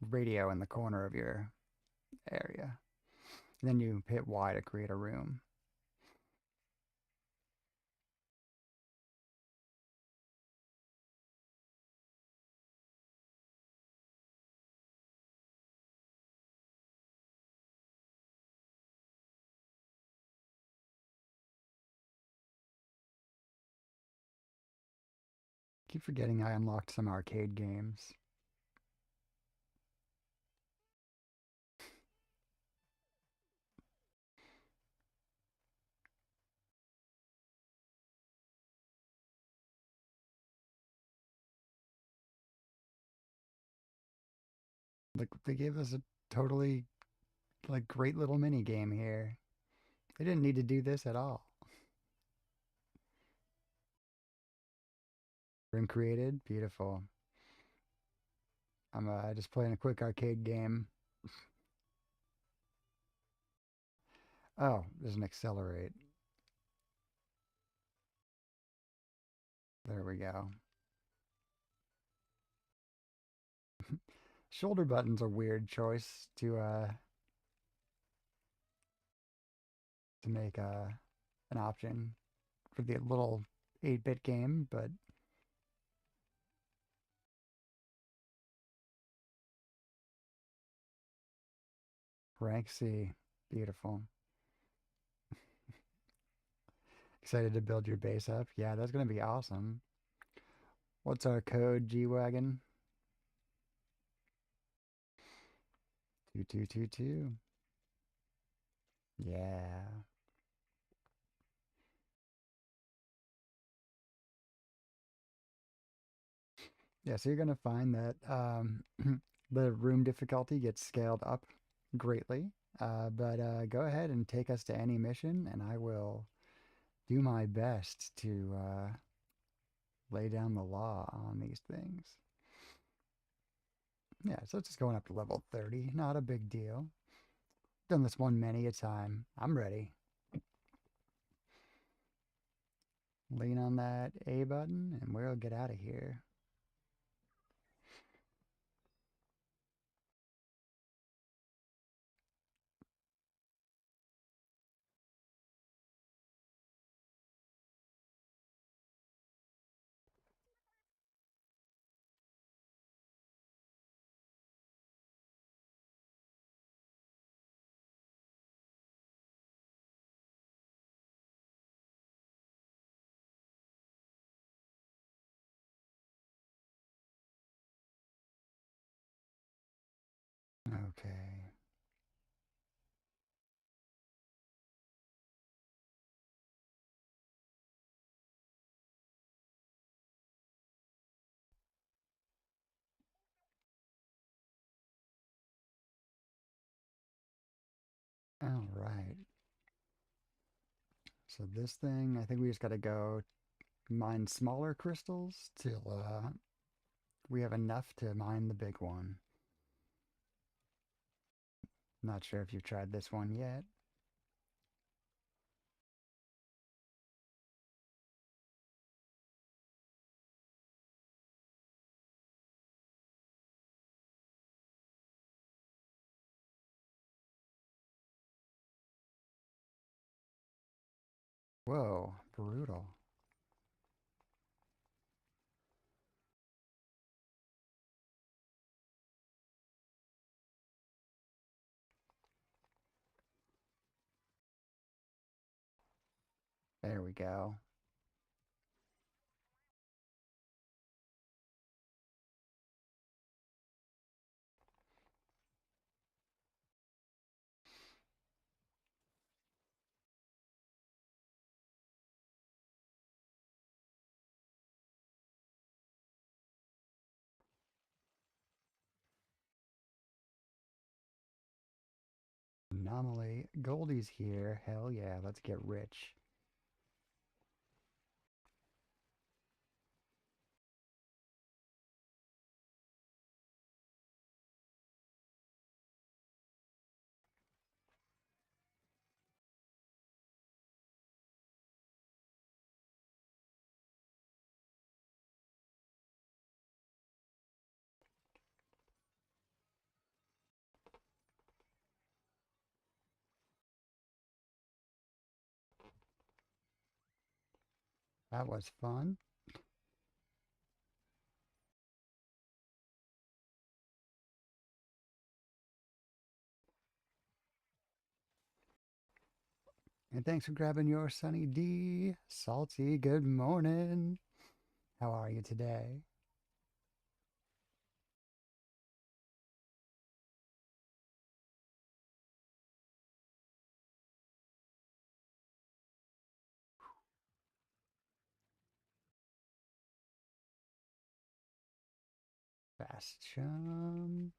radio in the corner of your area. And then you hit Y to create a room. Keep forgetting I unlocked some arcade games. Like they gave us a totally like great little mini game here. They didn't need to do this at all. Room created, beautiful. I'm just playing a quick arcade game. Oh, there's an accelerate. There we go. Shoulder button's a weird choice to make an option for the little 8-bit game, but rank C, beautiful. Excited to build your base up? Yeah, that's gonna be awesome. What's our code, G-Wagon? 2222. Yeah. Yeah, so you're gonna find that the room difficulty gets scaled up greatly. But go ahead and take us to any mission, and I will do my best to lay down the law on these things. Yeah, so it's just going up to level 30. Not a big deal. Done this one many a time. I'm ready. Lean on that A button, and we'll get out of here. Okay. All right. So this thing, I think we just got to go mine smaller crystals till we have enough to mine the big one. Not sure if you've tried this one yet. Whoa, brutal. There we go. Anomaly. Goldie's here. Hell yeah, let's get rich. That was fun. And thanks for grabbing your Sunny D. Salty, good morning. How are you today? Fast chum.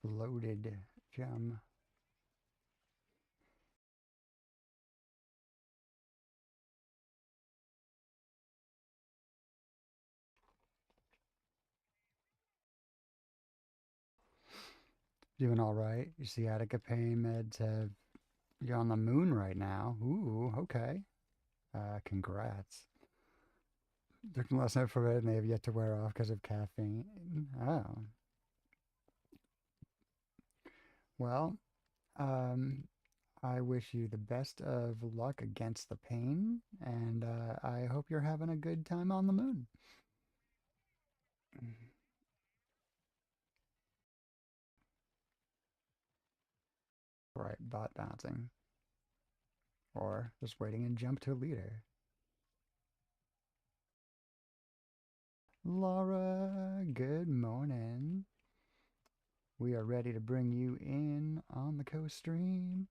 Loaded gem. Doing all right. You see, Attica pain meds have you on the moon right now. Ooh, okay. Congrats. Took last night for it, and they have yet to wear off because of caffeine. Oh, well. Um, I wish you the best of luck against the pain, and I hope you're having a good time on the moon. Right, bot bouncing. Or just waiting and jump to leader. Laura, good morning. We are ready to bring you in on the coast stream.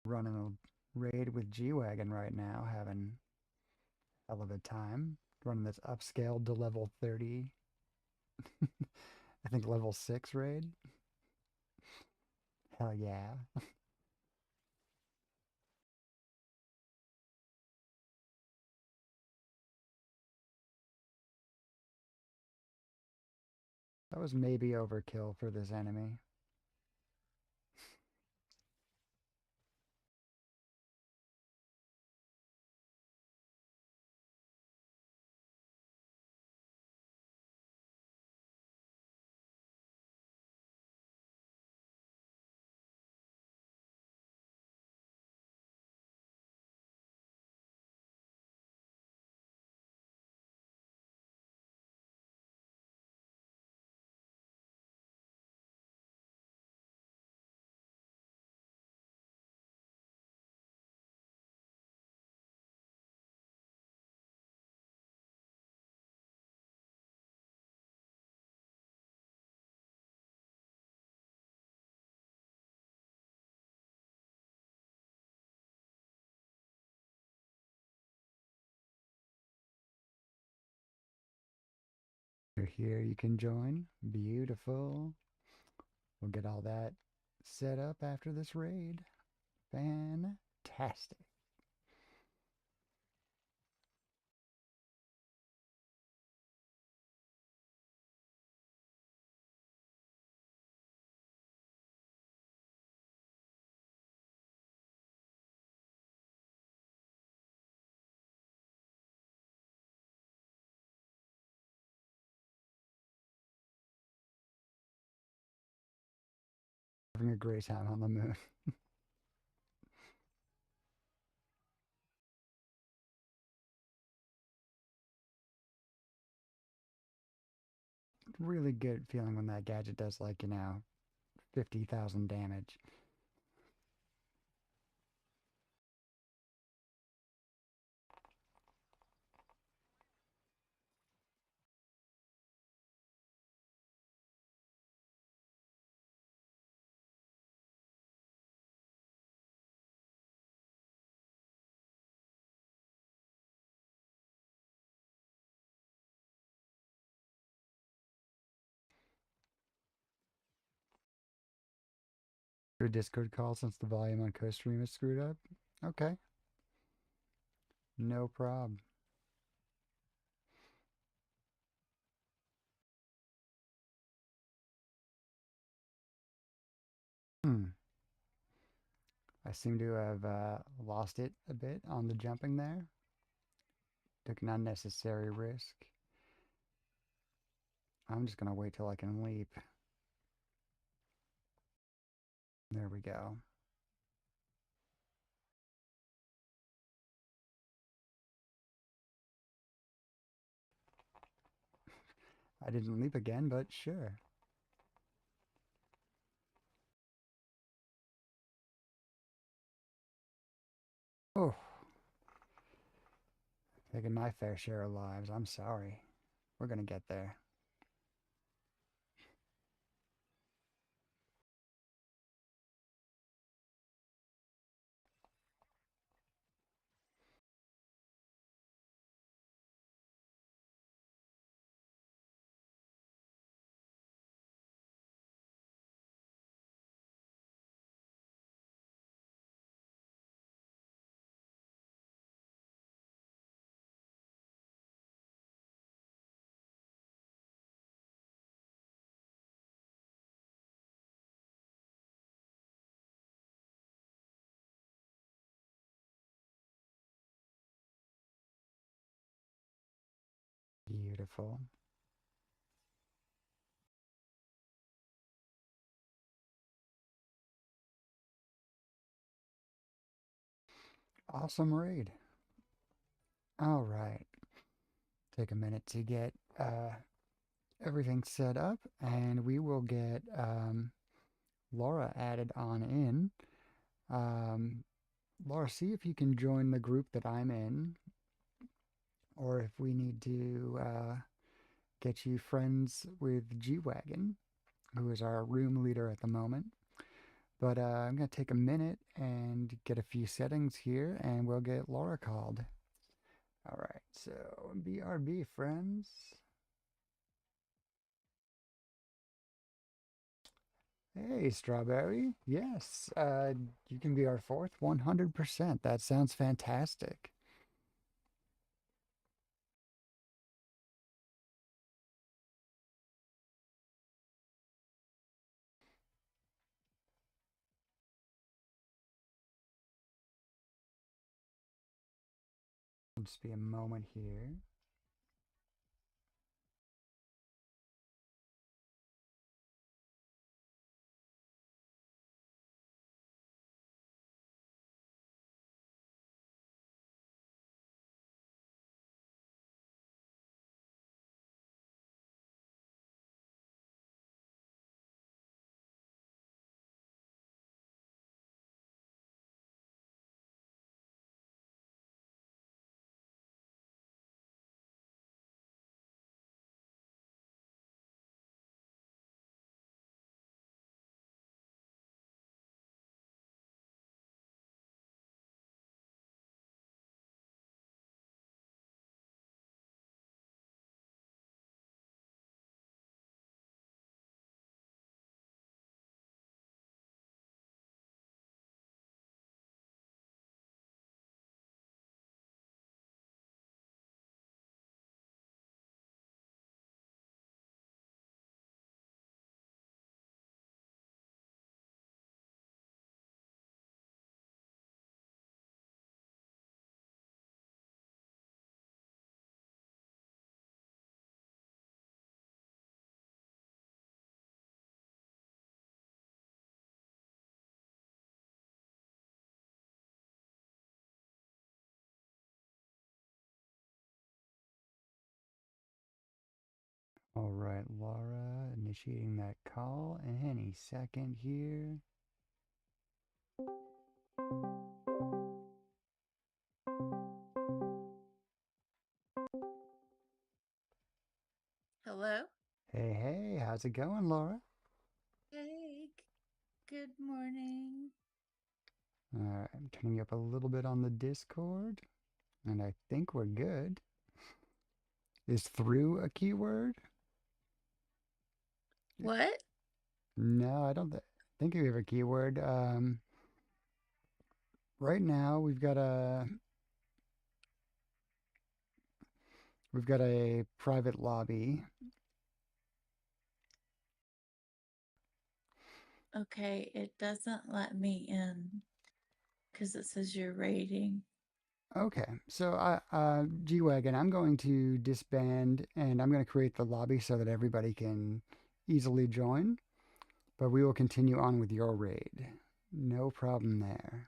Running a raid with G-Wagon right now, having a hell of a time. Running this upscaled to level 30. I think level 6 raid. Hell yeah. That was maybe overkill for this enemy. You're here, you can join. Beautiful. We'll get all that set up after this raid. Fantastic. Having a great time on the moon. Really good feeling when that gadget does, like, 50,000 damage. Your Discord call since the volume on CoStream is screwed up? Okay, no prob. Hmm. I seem to have lost it a bit on the jumping there. Took an unnecessary risk. I'm just gonna wait till I can leap. There we go. I didn't leap again, but sure. Oh, taking my fair share of lives. I'm sorry. We're gonna get there. Beautiful. Awesome raid. All right. Take a minute to get everything set up, and we will get Laura added on in. Laura, see if you can join the group that I'm in, or if we need to get you friends with G-Wagon, who is our room leader at the moment. But I'm going to take a minute and get a few settings here, and we'll get Laura called. All right, so BRB, friends. Hey, Strawberry. Yes, you can be our fourth 100%. That sounds fantastic. Just be a moment here. All right, Laura, initiating that call any second here. Hello? Hey, hey, how's it going, Laura? Hey, good morning. All right, I'm turning you up a little bit on the Discord, and I think we're good. Is through a keyword? What? No, I don't think we have a keyword. Right now we've got a private lobby. Okay, it doesn't let me in because it says you're rating. Okay, so G-Wagon, I'm going to disband and I'm going to create the lobby so that everybody can easily join, but we will continue on with your raid. No problem there.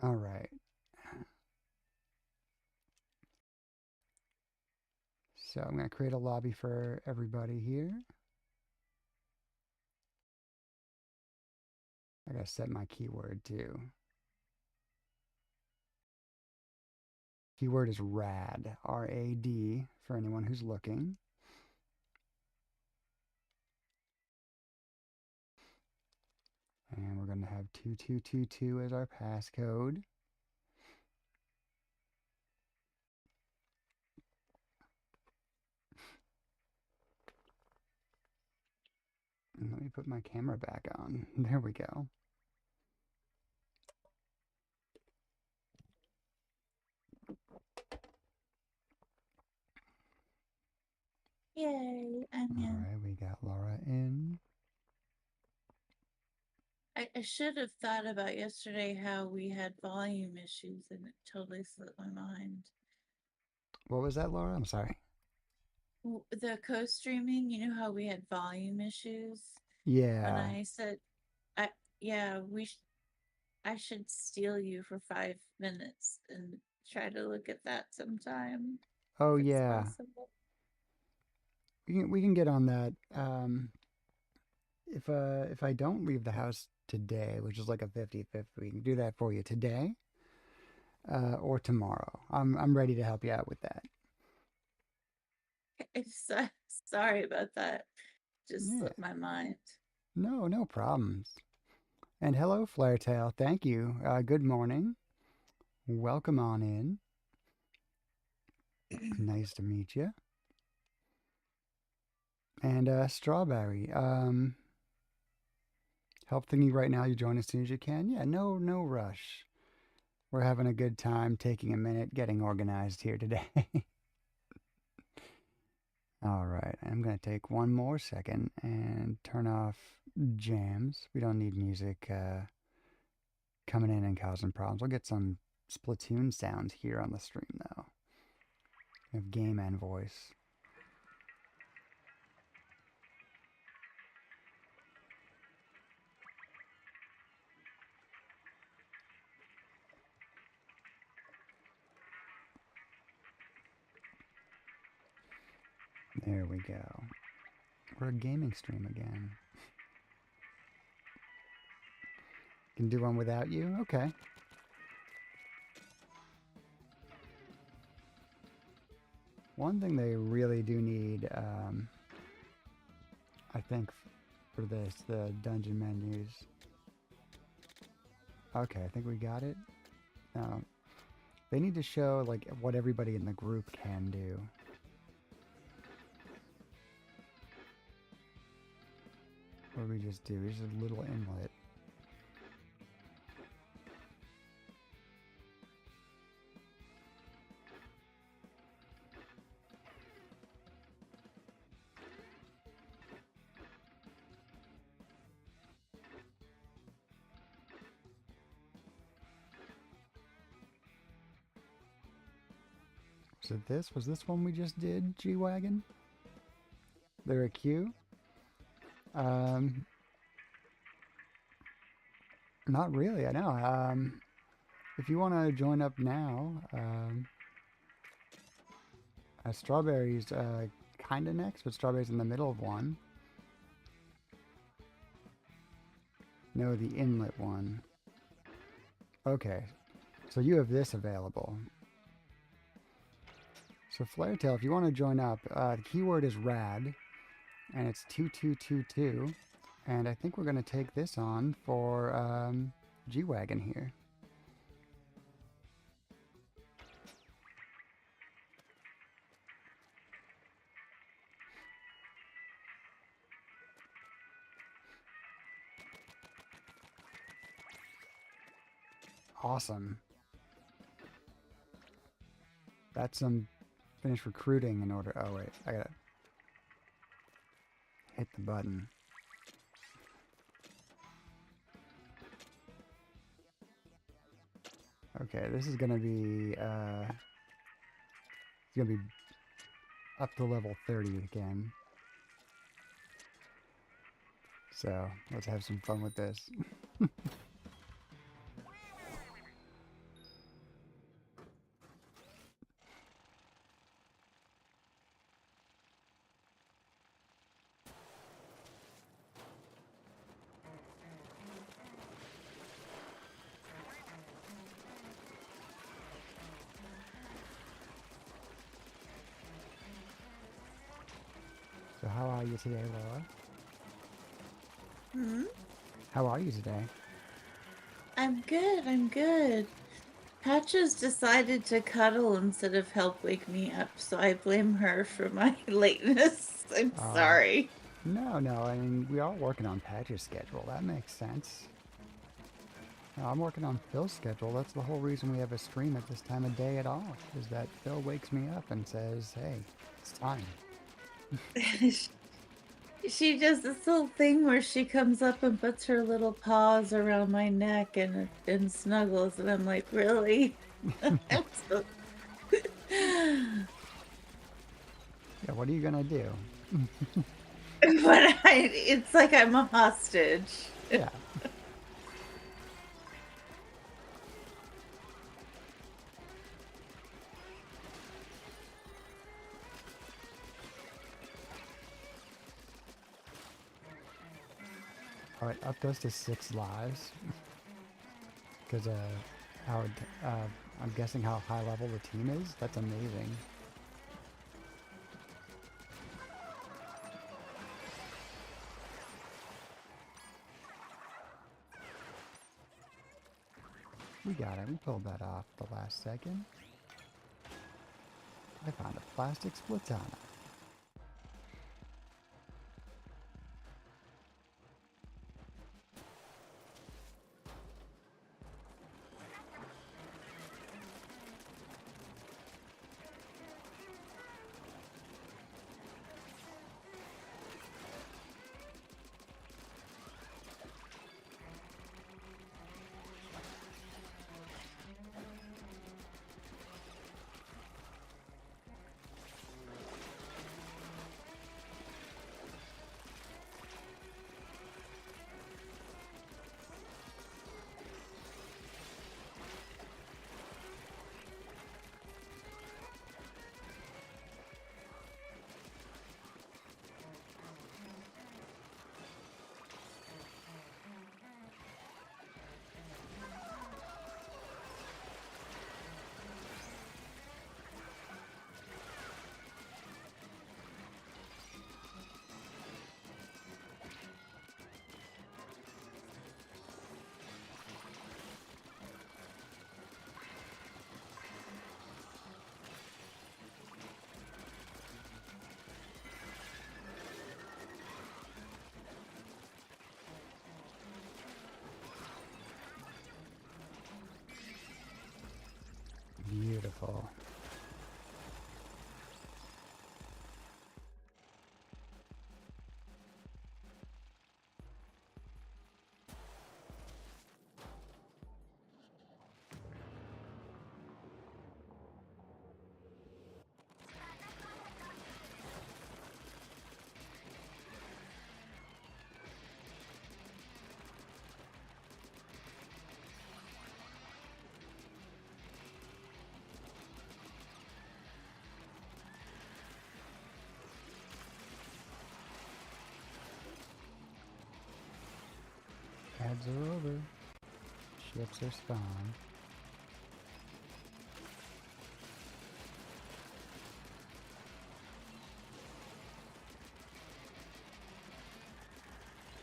All right. So I'm going to create a lobby for everybody here. I got to set my keyword too. Keyword is RAD, R-A-D, for anyone who's looking. And we're going to have 2222 as our passcode. And let me put my camera back on. There we go. Yay, I'm All in. right, we got Laura in. I should have thought about yesterday how we had volume issues and it totally slipped my mind. What was that, Laura? I'm sorry. The co-streaming, you know how we had volume issues when Yeah. I said, I yeah, I should steal you for 5 minutes and try to look at that sometime Oh, if it's yeah. possible. We can get on that. If I don't leave the house today, which is like a 50-50, we can do that for you today, or tomorrow. I'm ready to help you out with that. I'm sorry about that. Just Yeah. slipped my mind. No problems. And hello, Flaretail. Thank you. Good morning. Welcome on in. Nice to meet you. And Strawberry. Help thingy right now. You join as soon as you can. Yeah, no rush. We're having a good time taking a minute getting organized here today. All right, I'm going to take one more second and turn off jams. We don't need music coming in and causing problems. We'll get some Splatoon sounds here on the stream, though. We have game and voice. There we go. We're a gaming stream again. Can do one without you? Okay. One thing they really do need, I think, for this, the dungeon menus. Okay, I think we got it. They need to show like what everybody in the group can do. What do we just do? Just a little inlet. Was it this? Was this one we just did, G-Wagon? They're a queue? Not really, I know. If you want to join up now, Strawberry's kind of next, but Strawberry's in the middle of one. No, the inlet one. Okay, so you have this available. So Flaretail, if you want to join up, the keyword is rad, and it's 2222, and I think we're going to take this on for G-Wagon here. Awesome. That's some finish recruiting in order. Oh wait, I gotta hit the button. Okay, this is gonna be it's gonna be up to level 30 again. So let's have some fun with this. So how are you today, Laura? Hmm? How are you today? I'm good, I'm good. Patches decided to cuddle instead of help wake me up, so I blame her for my lateness. I'm sorry. No, I mean, we are working on Patch's schedule. That makes sense. No, I'm working on Phil's schedule. That's the whole reason we have a stream at this time of day at all, is that Phil wakes me up and says, hey, it's time. She does this little thing where she comes up and puts her little paws around my neck and snuggles, and I'm like, really? Yeah, what are you gonna do? But it's like I'm a hostage. Yeah. All right, up goes to 6 lives. Because how I'm guessing how high level the team is. That's amazing. We got it. We pulled that off the last second. I found a plastic splatana. Beautiful. Ads are over. Ships are spawned.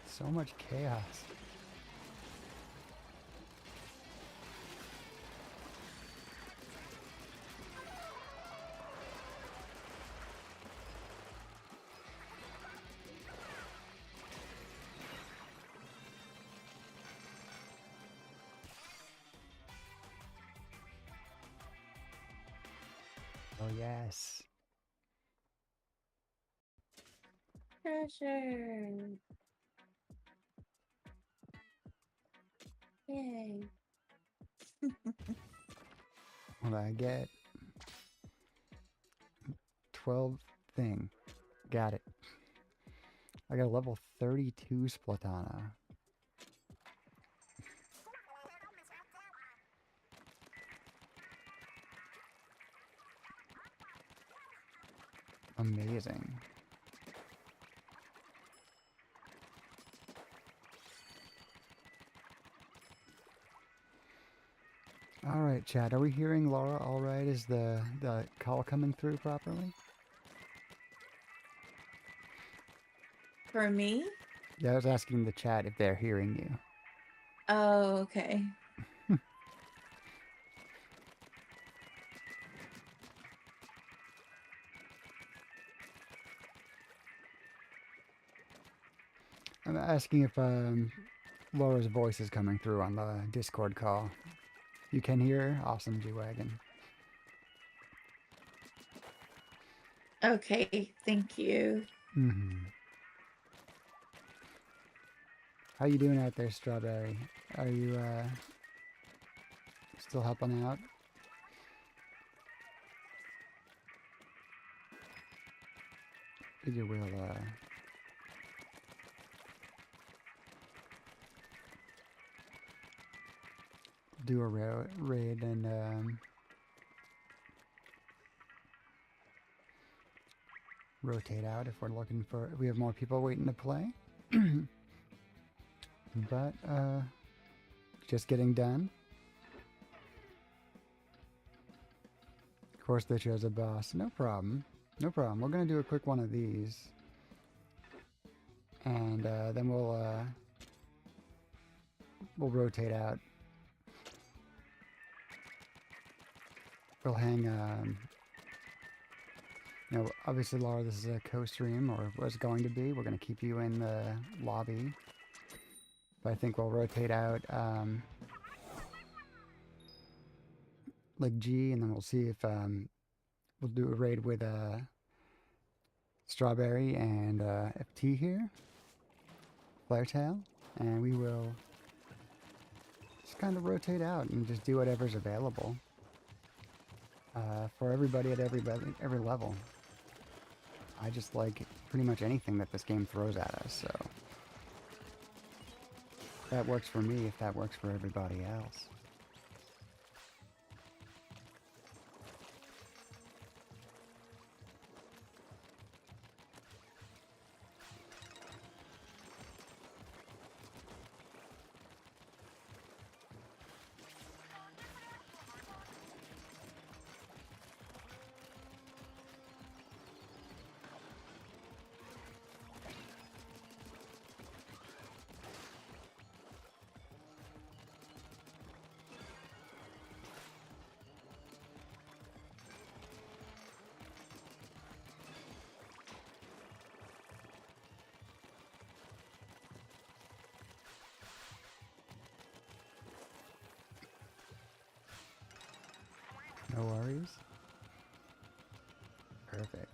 So much chaos. Oh yes. Treasure. Yay. What did I get? 12 thing. Got it. I got a level 32 Splatana. Amazing. All right, Chad, are we hearing Laura all right? Is the call coming through properly? For me? Yeah, I was asking the chat if they're hearing you. Oh, okay. I'm asking if Laura's voice is coming through on the Discord call. You can hear her? Awesome, G-Wagon. Okay, thank you. Mm-hmm. How you doing out there, Strawberry? Are you still helping out? figure we'll do a raid and rotate out if we're looking for. If we have more people waiting to play. But just getting done. Of course, they chose a boss. No problem. No problem. We're gonna do a quick one of these, and then we'll rotate out. We'll hang. You know, obviously, Laura, this is a co-stream, or was going to be. We're gonna keep you in the lobby, but I think we'll rotate out like G, and then we'll see if we'll do a raid with Strawberry and FT here, Flaretail, and we will just kind of rotate out and just do whatever's available for everybody at every level. I just like pretty much anything that this game throws at us, so if that works for me, if that works for everybody else. No worries. Perfect.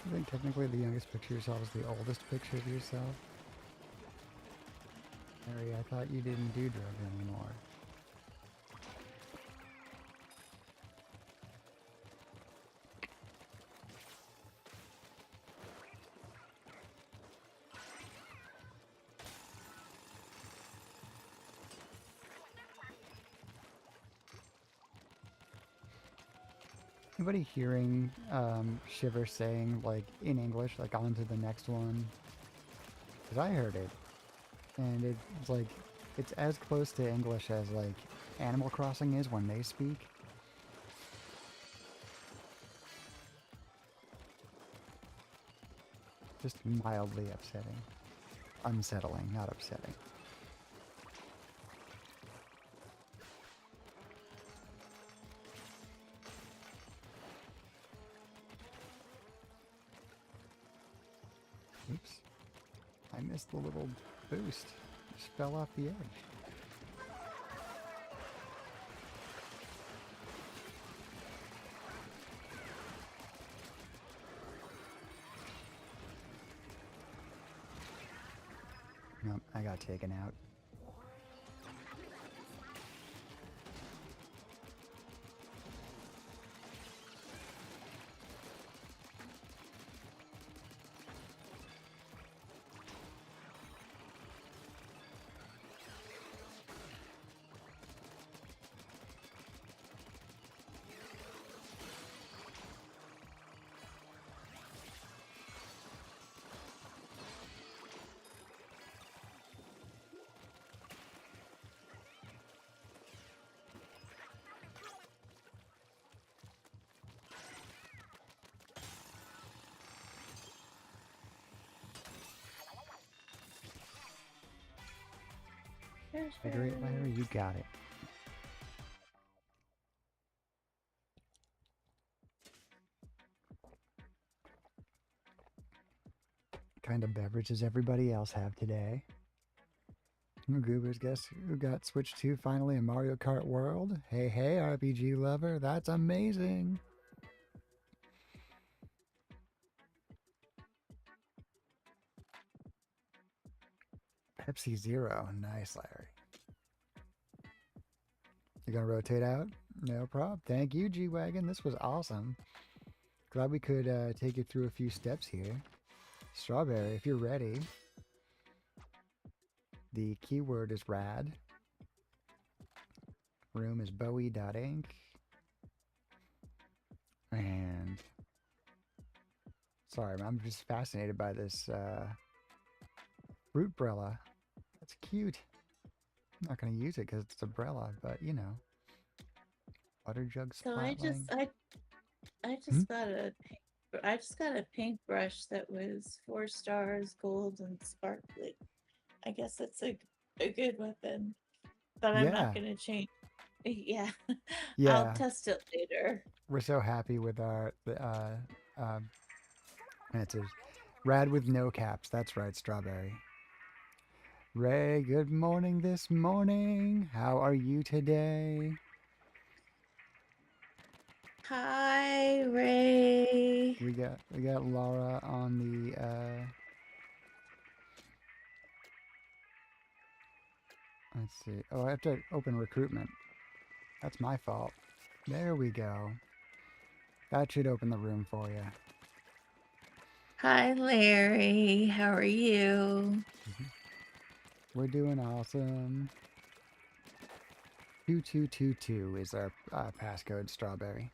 I think technically the youngest picture of yourself is the oldest picture of yourself. Harry, I thought you didn't do drugs anymore. Anybody hearing Shiver saying, like, in English, like, on to the next one? Because I heard it. And it's like, it's as close to English as, like, Animal Crossing is when they speak. Just mildly upsetting. Unsettling, not upsetting. Oops. I missed the little boost. Just fell off the edge. Nope, I got taken out. The Great Larry, you got it. kind of beverage does everybody else have today? Goobers, guess who got Switch 2 finally in Mario Kart World? Hey, hey, RPG lover, that's amazing. Pepsi Zero, nice, Larry. You gonna rotate out? No problem. Thank you, G-Wagon. This was awesome. Glad we could take you through a few steps here. Strawberry, if you're ready. The keyword is rad. Room is bowie.inc. And sorry, I'm just fascinated by this fruit brella. That's cute. I'm not gonna use it because it's a brella, but you know. Butter jug So I splatling. just got a paintbrush that was 4 stars, gold, and sparkly. I guess that's a good weapon, but I'm not Yeah, gonna change. Yeah, I'll yeah. test it later. We're so happy with our answers. Rad with no caps. That's right, Strawberry. Ray, good morning this morning. How are you today? Hi, Ray. We got Laura on the let's see. Oh, I have to open recruitment. That's my fault. There we go. That should open the room for you. Hi, Larry. How are you? We're doing awesome. 2222 is our passcode, Strawberry.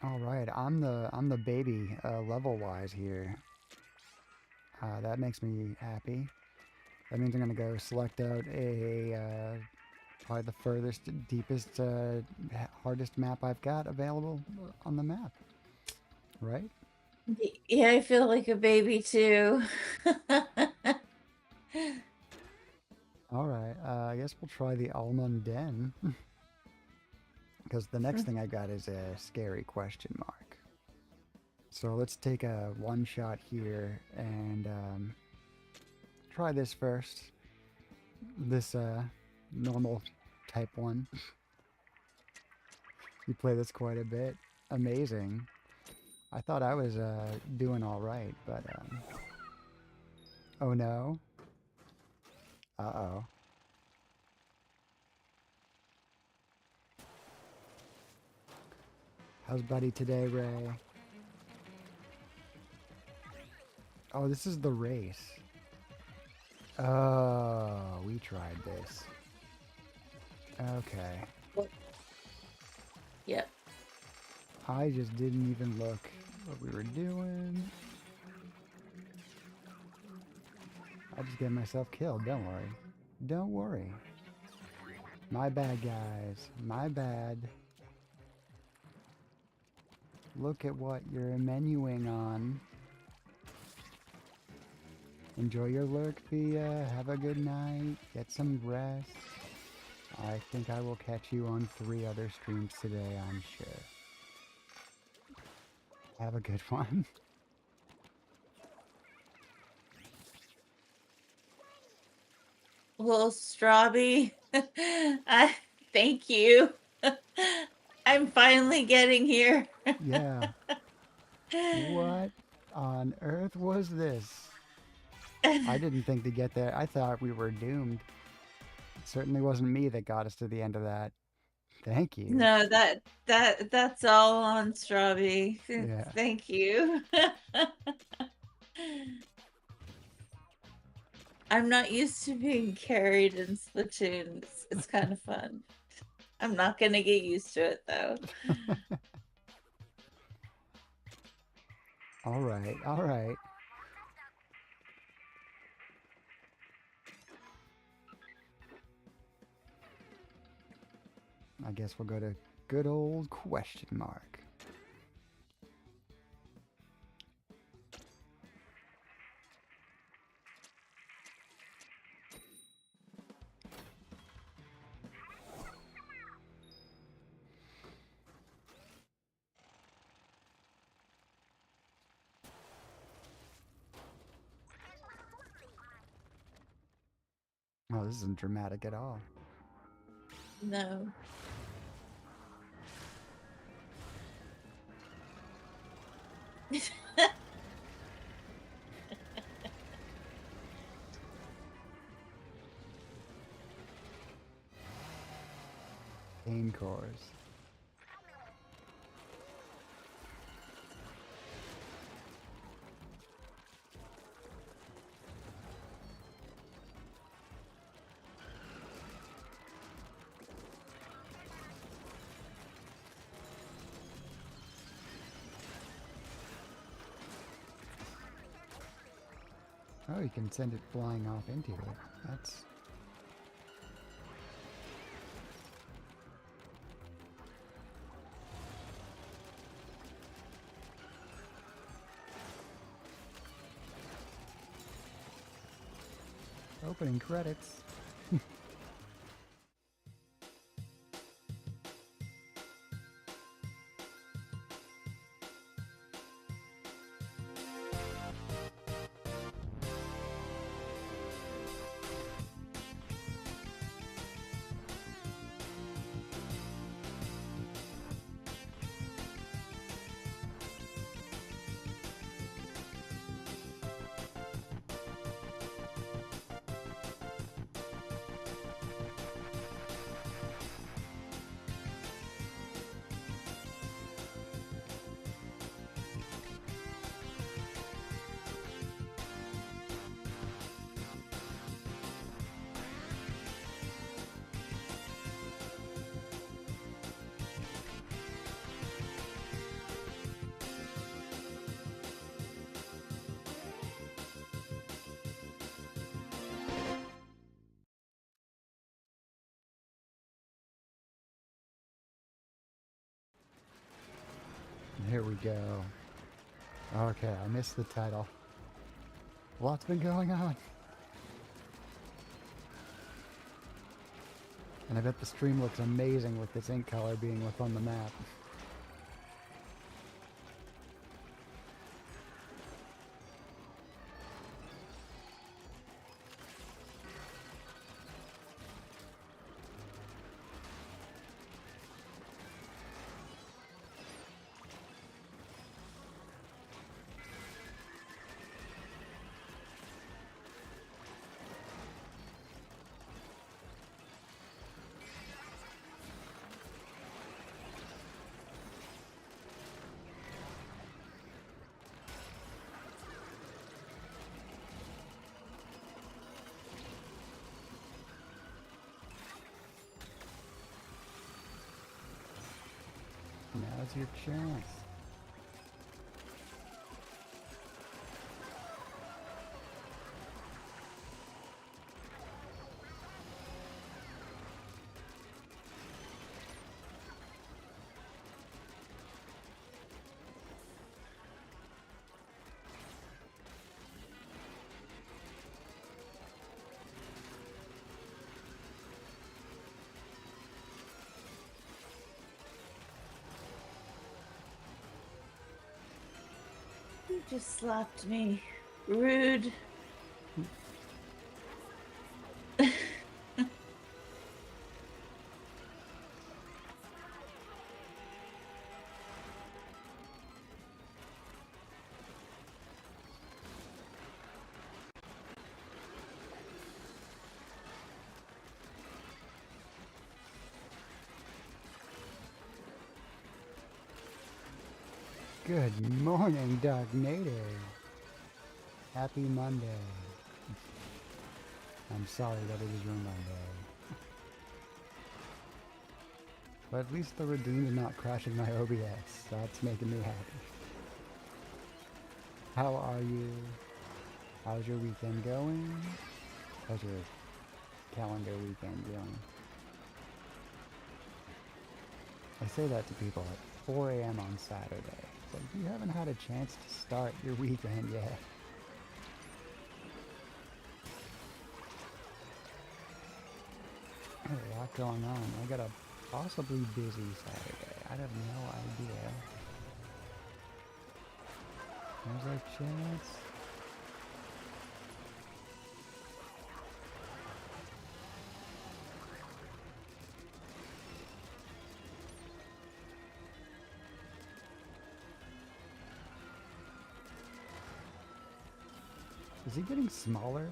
All right, I'm the baby level wise here. That makes me happy. That means I'm gonna go select out a probably the furthest, deepest, hardest map I've got available on the map. Right? Yeah, I feel like a baby too. All right. I guess we'll try the Almond Den because the next thing I got is a scary question mark. So let's take a one shot here and try this first. This normal type one. You play this quite a bit. Amazing. I thought I was doing all right, but oh no. Uh-oh. How's Buddy today, Ray? Oh, this is the race. Oh, we tried this. Okay. Yep. I just didn't even look what we were doing. I just get myself killed. Don't worry. Don't worry. My bad, guys. My bad. Look at what you're menuing on. Enjoy your lurk, Thea. Have a good night. Get some rest. I think I will catch you on 3 other streams today, I'm sure. Have a good one. Well, Strawby, I thank you. I'm finally getting here. Yeah. What on earth was this? I didn't think to get there. I thought we were doomed. It certainly wasn't me that got us to the end of that. Thank you. No, that's all on Strawby. Yeah. Thank you. I'm not used to being carried in Splatoon. It's kind of fun. I'm not gonna get used to it though. All right. All right. I guess we'll go to good old question mark. Oh, this isn't dramatic at all. No. Pain cores. Oh, you can send it flying off into it. That's... Opening credits. Here we go. Okay, I missed the title. What's been going on? And I bet the stream looks amazing with this ink color being what's on the map. Now's your chance. You just slapped me. Rude. Good morning, Dark Native. Happy Monday. I'm sorry that it is your Monday. But at least the Redoom is not crashing my OBS. That's making me happy. How are you? How's your weekend going? How's your calendar weekend going? I say that to people at 4 a.m. on Saturday. It's like, you haven't had a chance to start your weekend yet. There's a lot going on. I got a possibly busy Saturday. I have no idea. There's our chance. Is he getting smaller?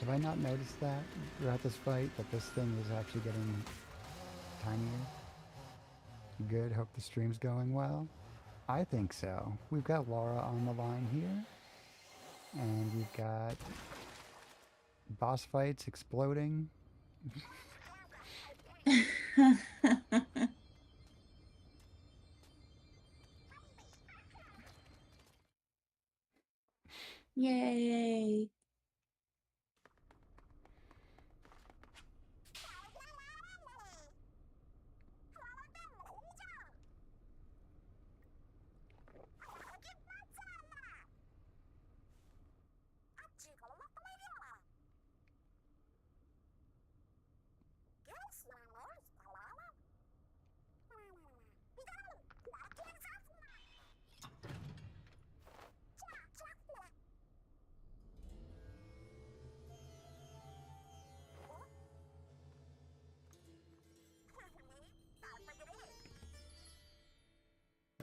Have I not noticed that throughout this fight, that this thing is actually getting tinier? Good, hope the stream's going well. I think so. We've got Laura on the line here. And we've got boss fights exploding. Yay.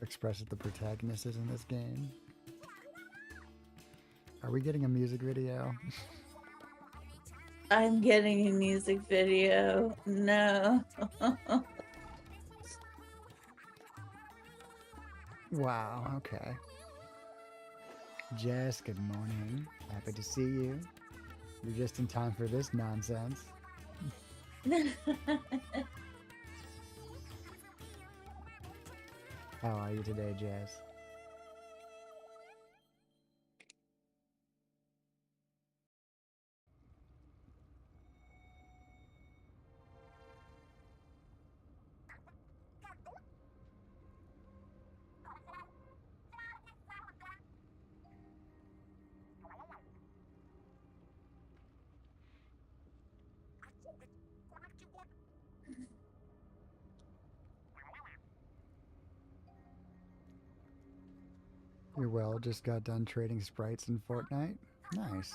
Express that the protagonist is in this game. Are we getting a music video? I'm getting a music video. No. Wow, okay. Jess, good morning. Happy to see you. You're just in time for this nonsense. How are you today, Jess? You're well, just got done trading sprites in Fortnite? Nice.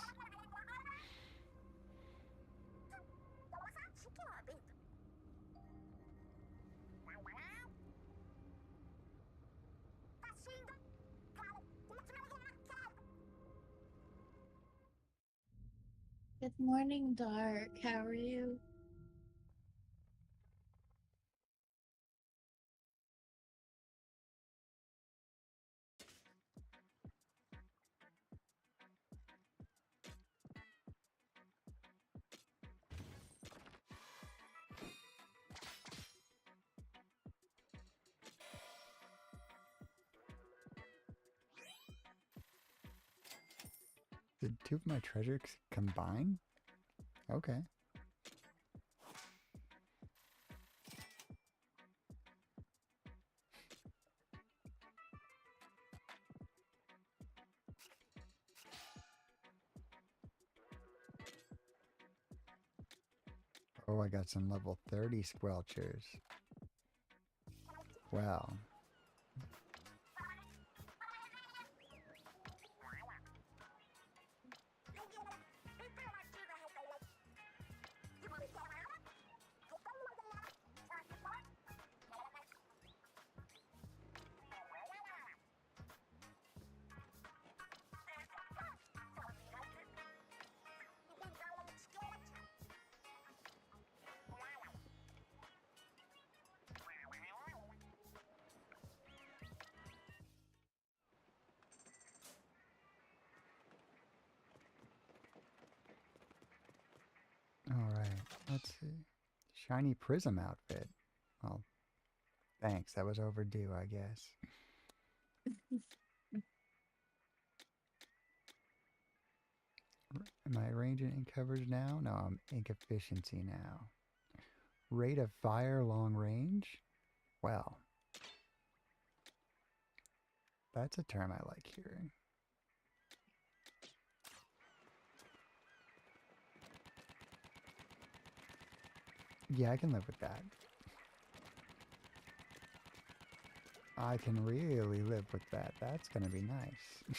Good morning, Dark. How are you? Did two of my treasures combine? Okay. Oh, I got some level 30 squelchers. Wow. Alright, let's see. Shiny prism outfit. Well, thanks. That was overdue, I guess. Am I ranging ink coverage now? No, I'm ink efficiency now. Rate of fire long range? Well, that's a term I like hearing. Yeah, I can live with that. I can really live with that. That's gonna be nice.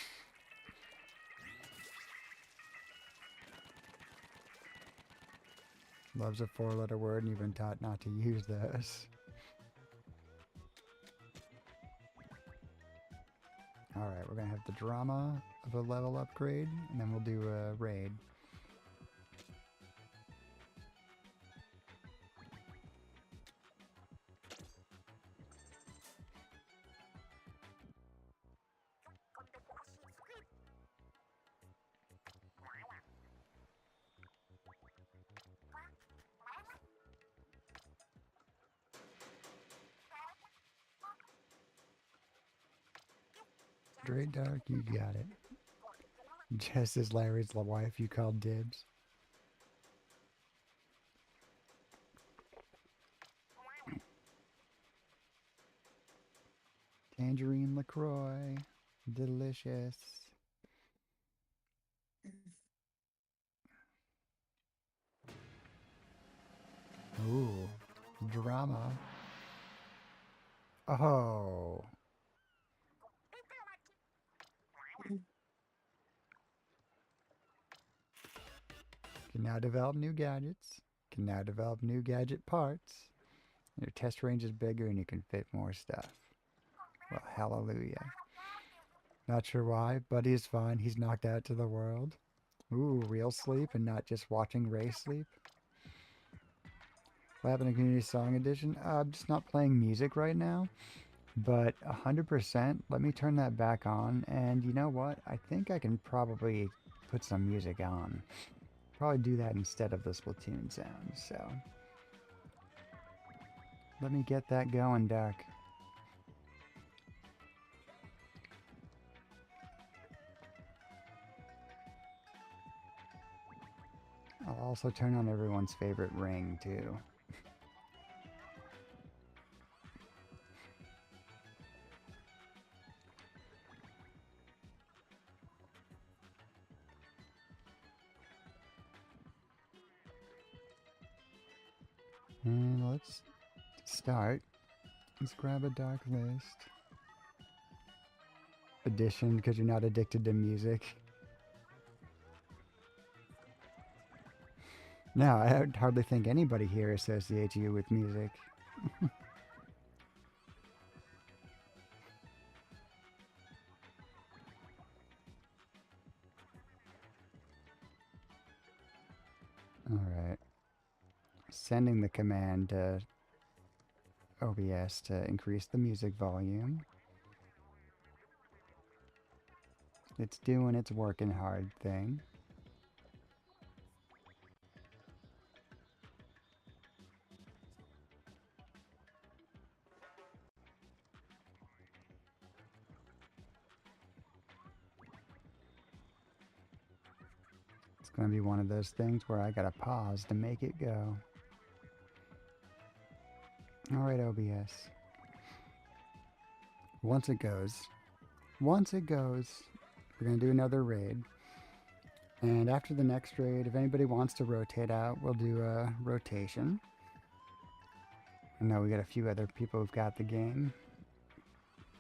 Love's a four-letter word and you've been taught not to use those. Alright, we're gonna have the drama of a level upgrade, and then we'll do a raid. Straight dark, you got it. Just as Larry's wife, you called dibs. Tangerine LaCroix. Delicious. Ooh, drama. Oh. Can now develop new gadgets. Can now develop new gadget parts. Your test range is bigger and you can fit more stuff. Well, hallelujah. Not sure why, but he's fine. He's knocked out to the world. Ooh, real sleep and not just watching Ray sleep. What happened to Community Song Edition? I'm just not playing music right now. But 100%, let me turn that back on. And you know what? I think I can probably put some music on. Probably do that instead of the Splatoon sounds, so. Let me get that going, Duck. I'll also turn on everyone's favorite ring, too. And let's start. Let's grab a dark list. Edition, because you're not addicted to music. No, I hardly think anybody here associates you with music. Alright. Sending the command to OBS to increase the music volume. It's doing its working hard thing. It's going to be one of those things where I gotta pause to make it go. Alright, OBS. Once it goes, we're going to do another raid. And after the next raid, if anybody wants to rotate out, we'll do a rotation. I know we got a few other people who've got the game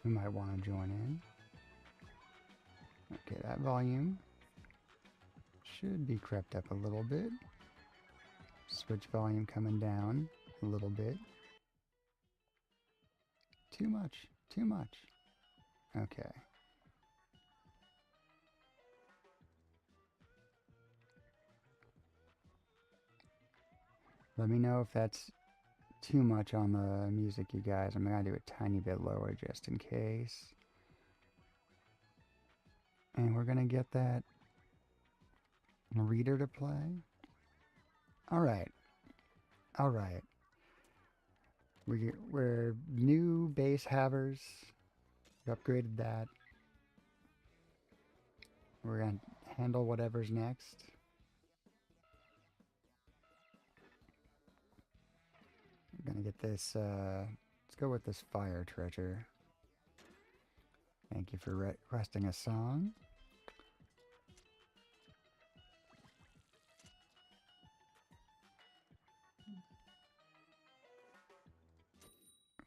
who might want to join in. Okay, that volume should be crept up a little bit. Switch volume coming down a little bit. Too much, too much. Okay. Let me know if that's too much on the music, you guys. I'm gonna do a tiny bit lower just in case. And we're gonna get that reader to play. Alright. Alright. We're new base havers. We upgraded that. We're gonna handle whatever's next. I'm gonna get this, let's go with this fire treasure. Thank you for requesting a song.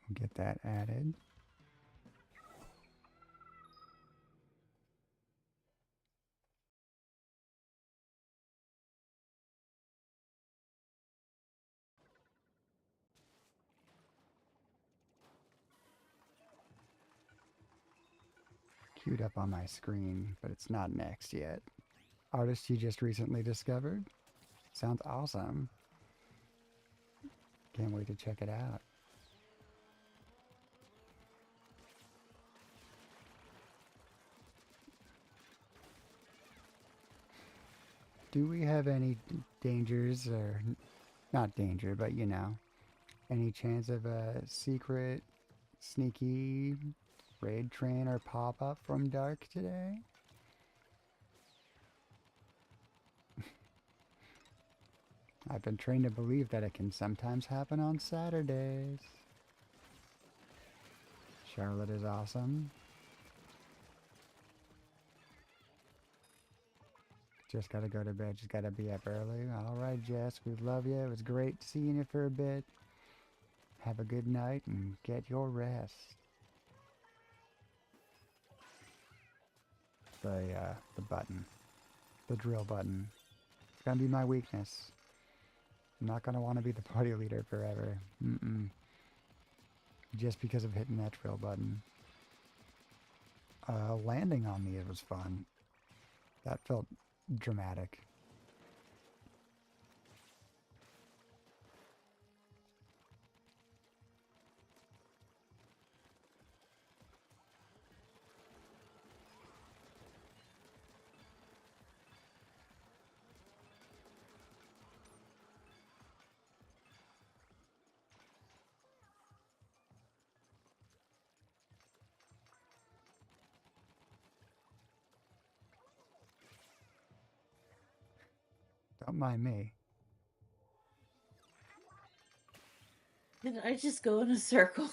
We'll get that added. queued up on my screen, but it's not next yet. Artist you just recently discovered? Sounds awesome. Can't wait to check it out. Do we have any dangers, or not danger, but you know, any chance of a secret, sneaky raid train or pop-up from Dark today? I've been trained to believe that it can sometimes happen on Saturdays. Charlotte is awesome. Just gotta go to bed, just gotta be up early. Alright, Jess, we love you. It was great seeing you for a bit. Have a good night and get your rest. The button. The drill button. It's gonna be my weakness. I'm not gonna want to be the party leader forever. Just because of hitting that drill button. Landing on me, it was fun. That felt dramatic. Don't mind me. Did I just go in a circle?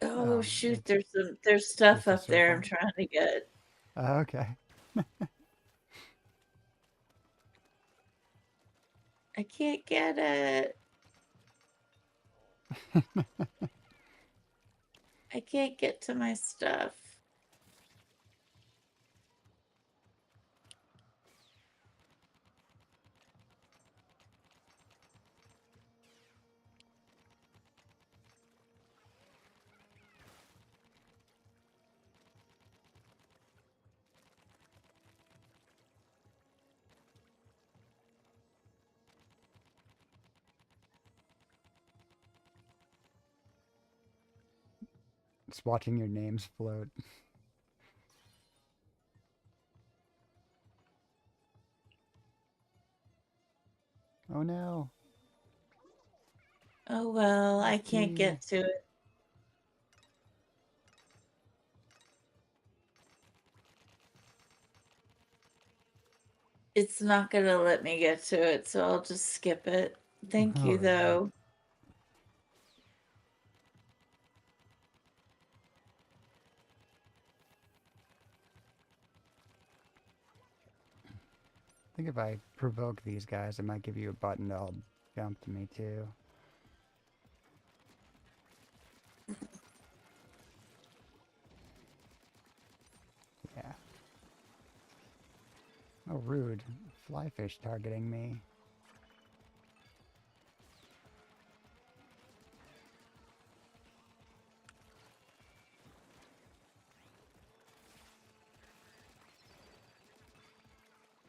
Oh shoot, there's stuff just a up there I'm circle? trying to get. Okay. I can't get it. I can't get to my stuff. Just watching your names float. Oh no. Oh well, I can't Gee. get to it. It's not gonna let me get to it, so I'll just skip it. Thank you, Alright. though. I think if I provoke these guys, it might give you a button that'll jump to me too. Yeah. Oh, rude. Flyfish targeting me.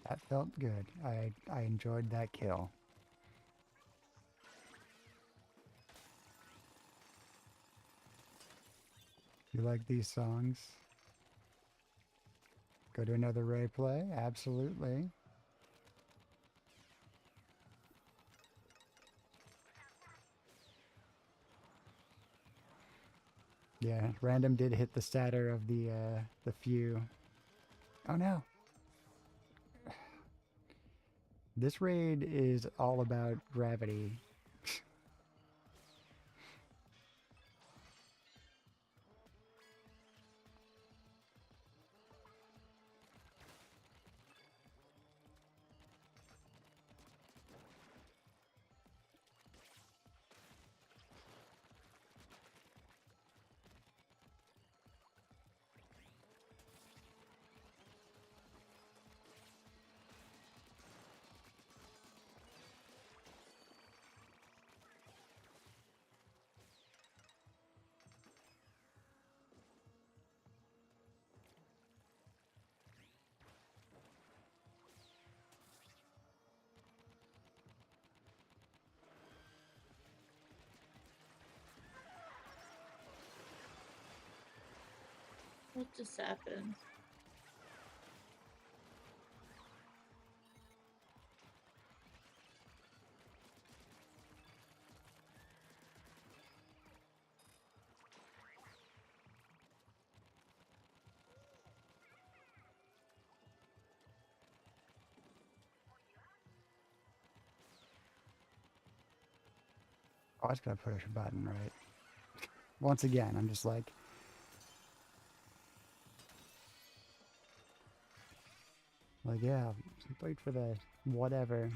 That felt good. I enjoyed that kill. You like these songs? Go to another replay? Absolutely. Yeah, random did hit the statter of the few. Oh no. This raid is all about gravity. What just happened? Oh, I just gotta push a button, right? Once again, I'm just like, yeah, wait for the whatever.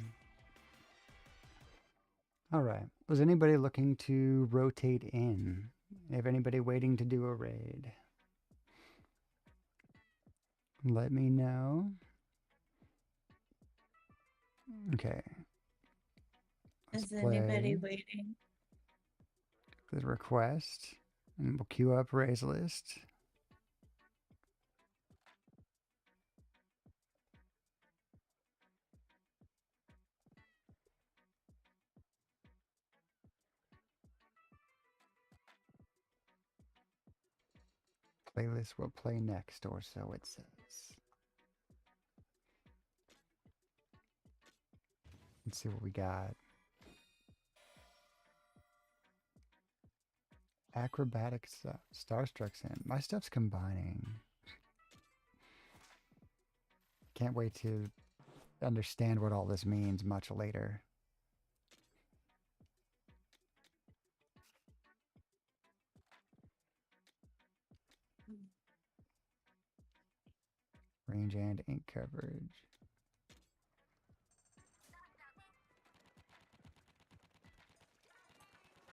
All right. Was anybody looking to rotate in? If anybody waiting to do a raid, let me know. Okay. Let's Is anybody play waiting? the request, and we'll queue up raise list. Playlist will play next, or so it says. Let's see what we got. Acrobatic Starstruck Sim. My stuff's combining. Can't wait to understand what all this means much later. Range and ink coverage.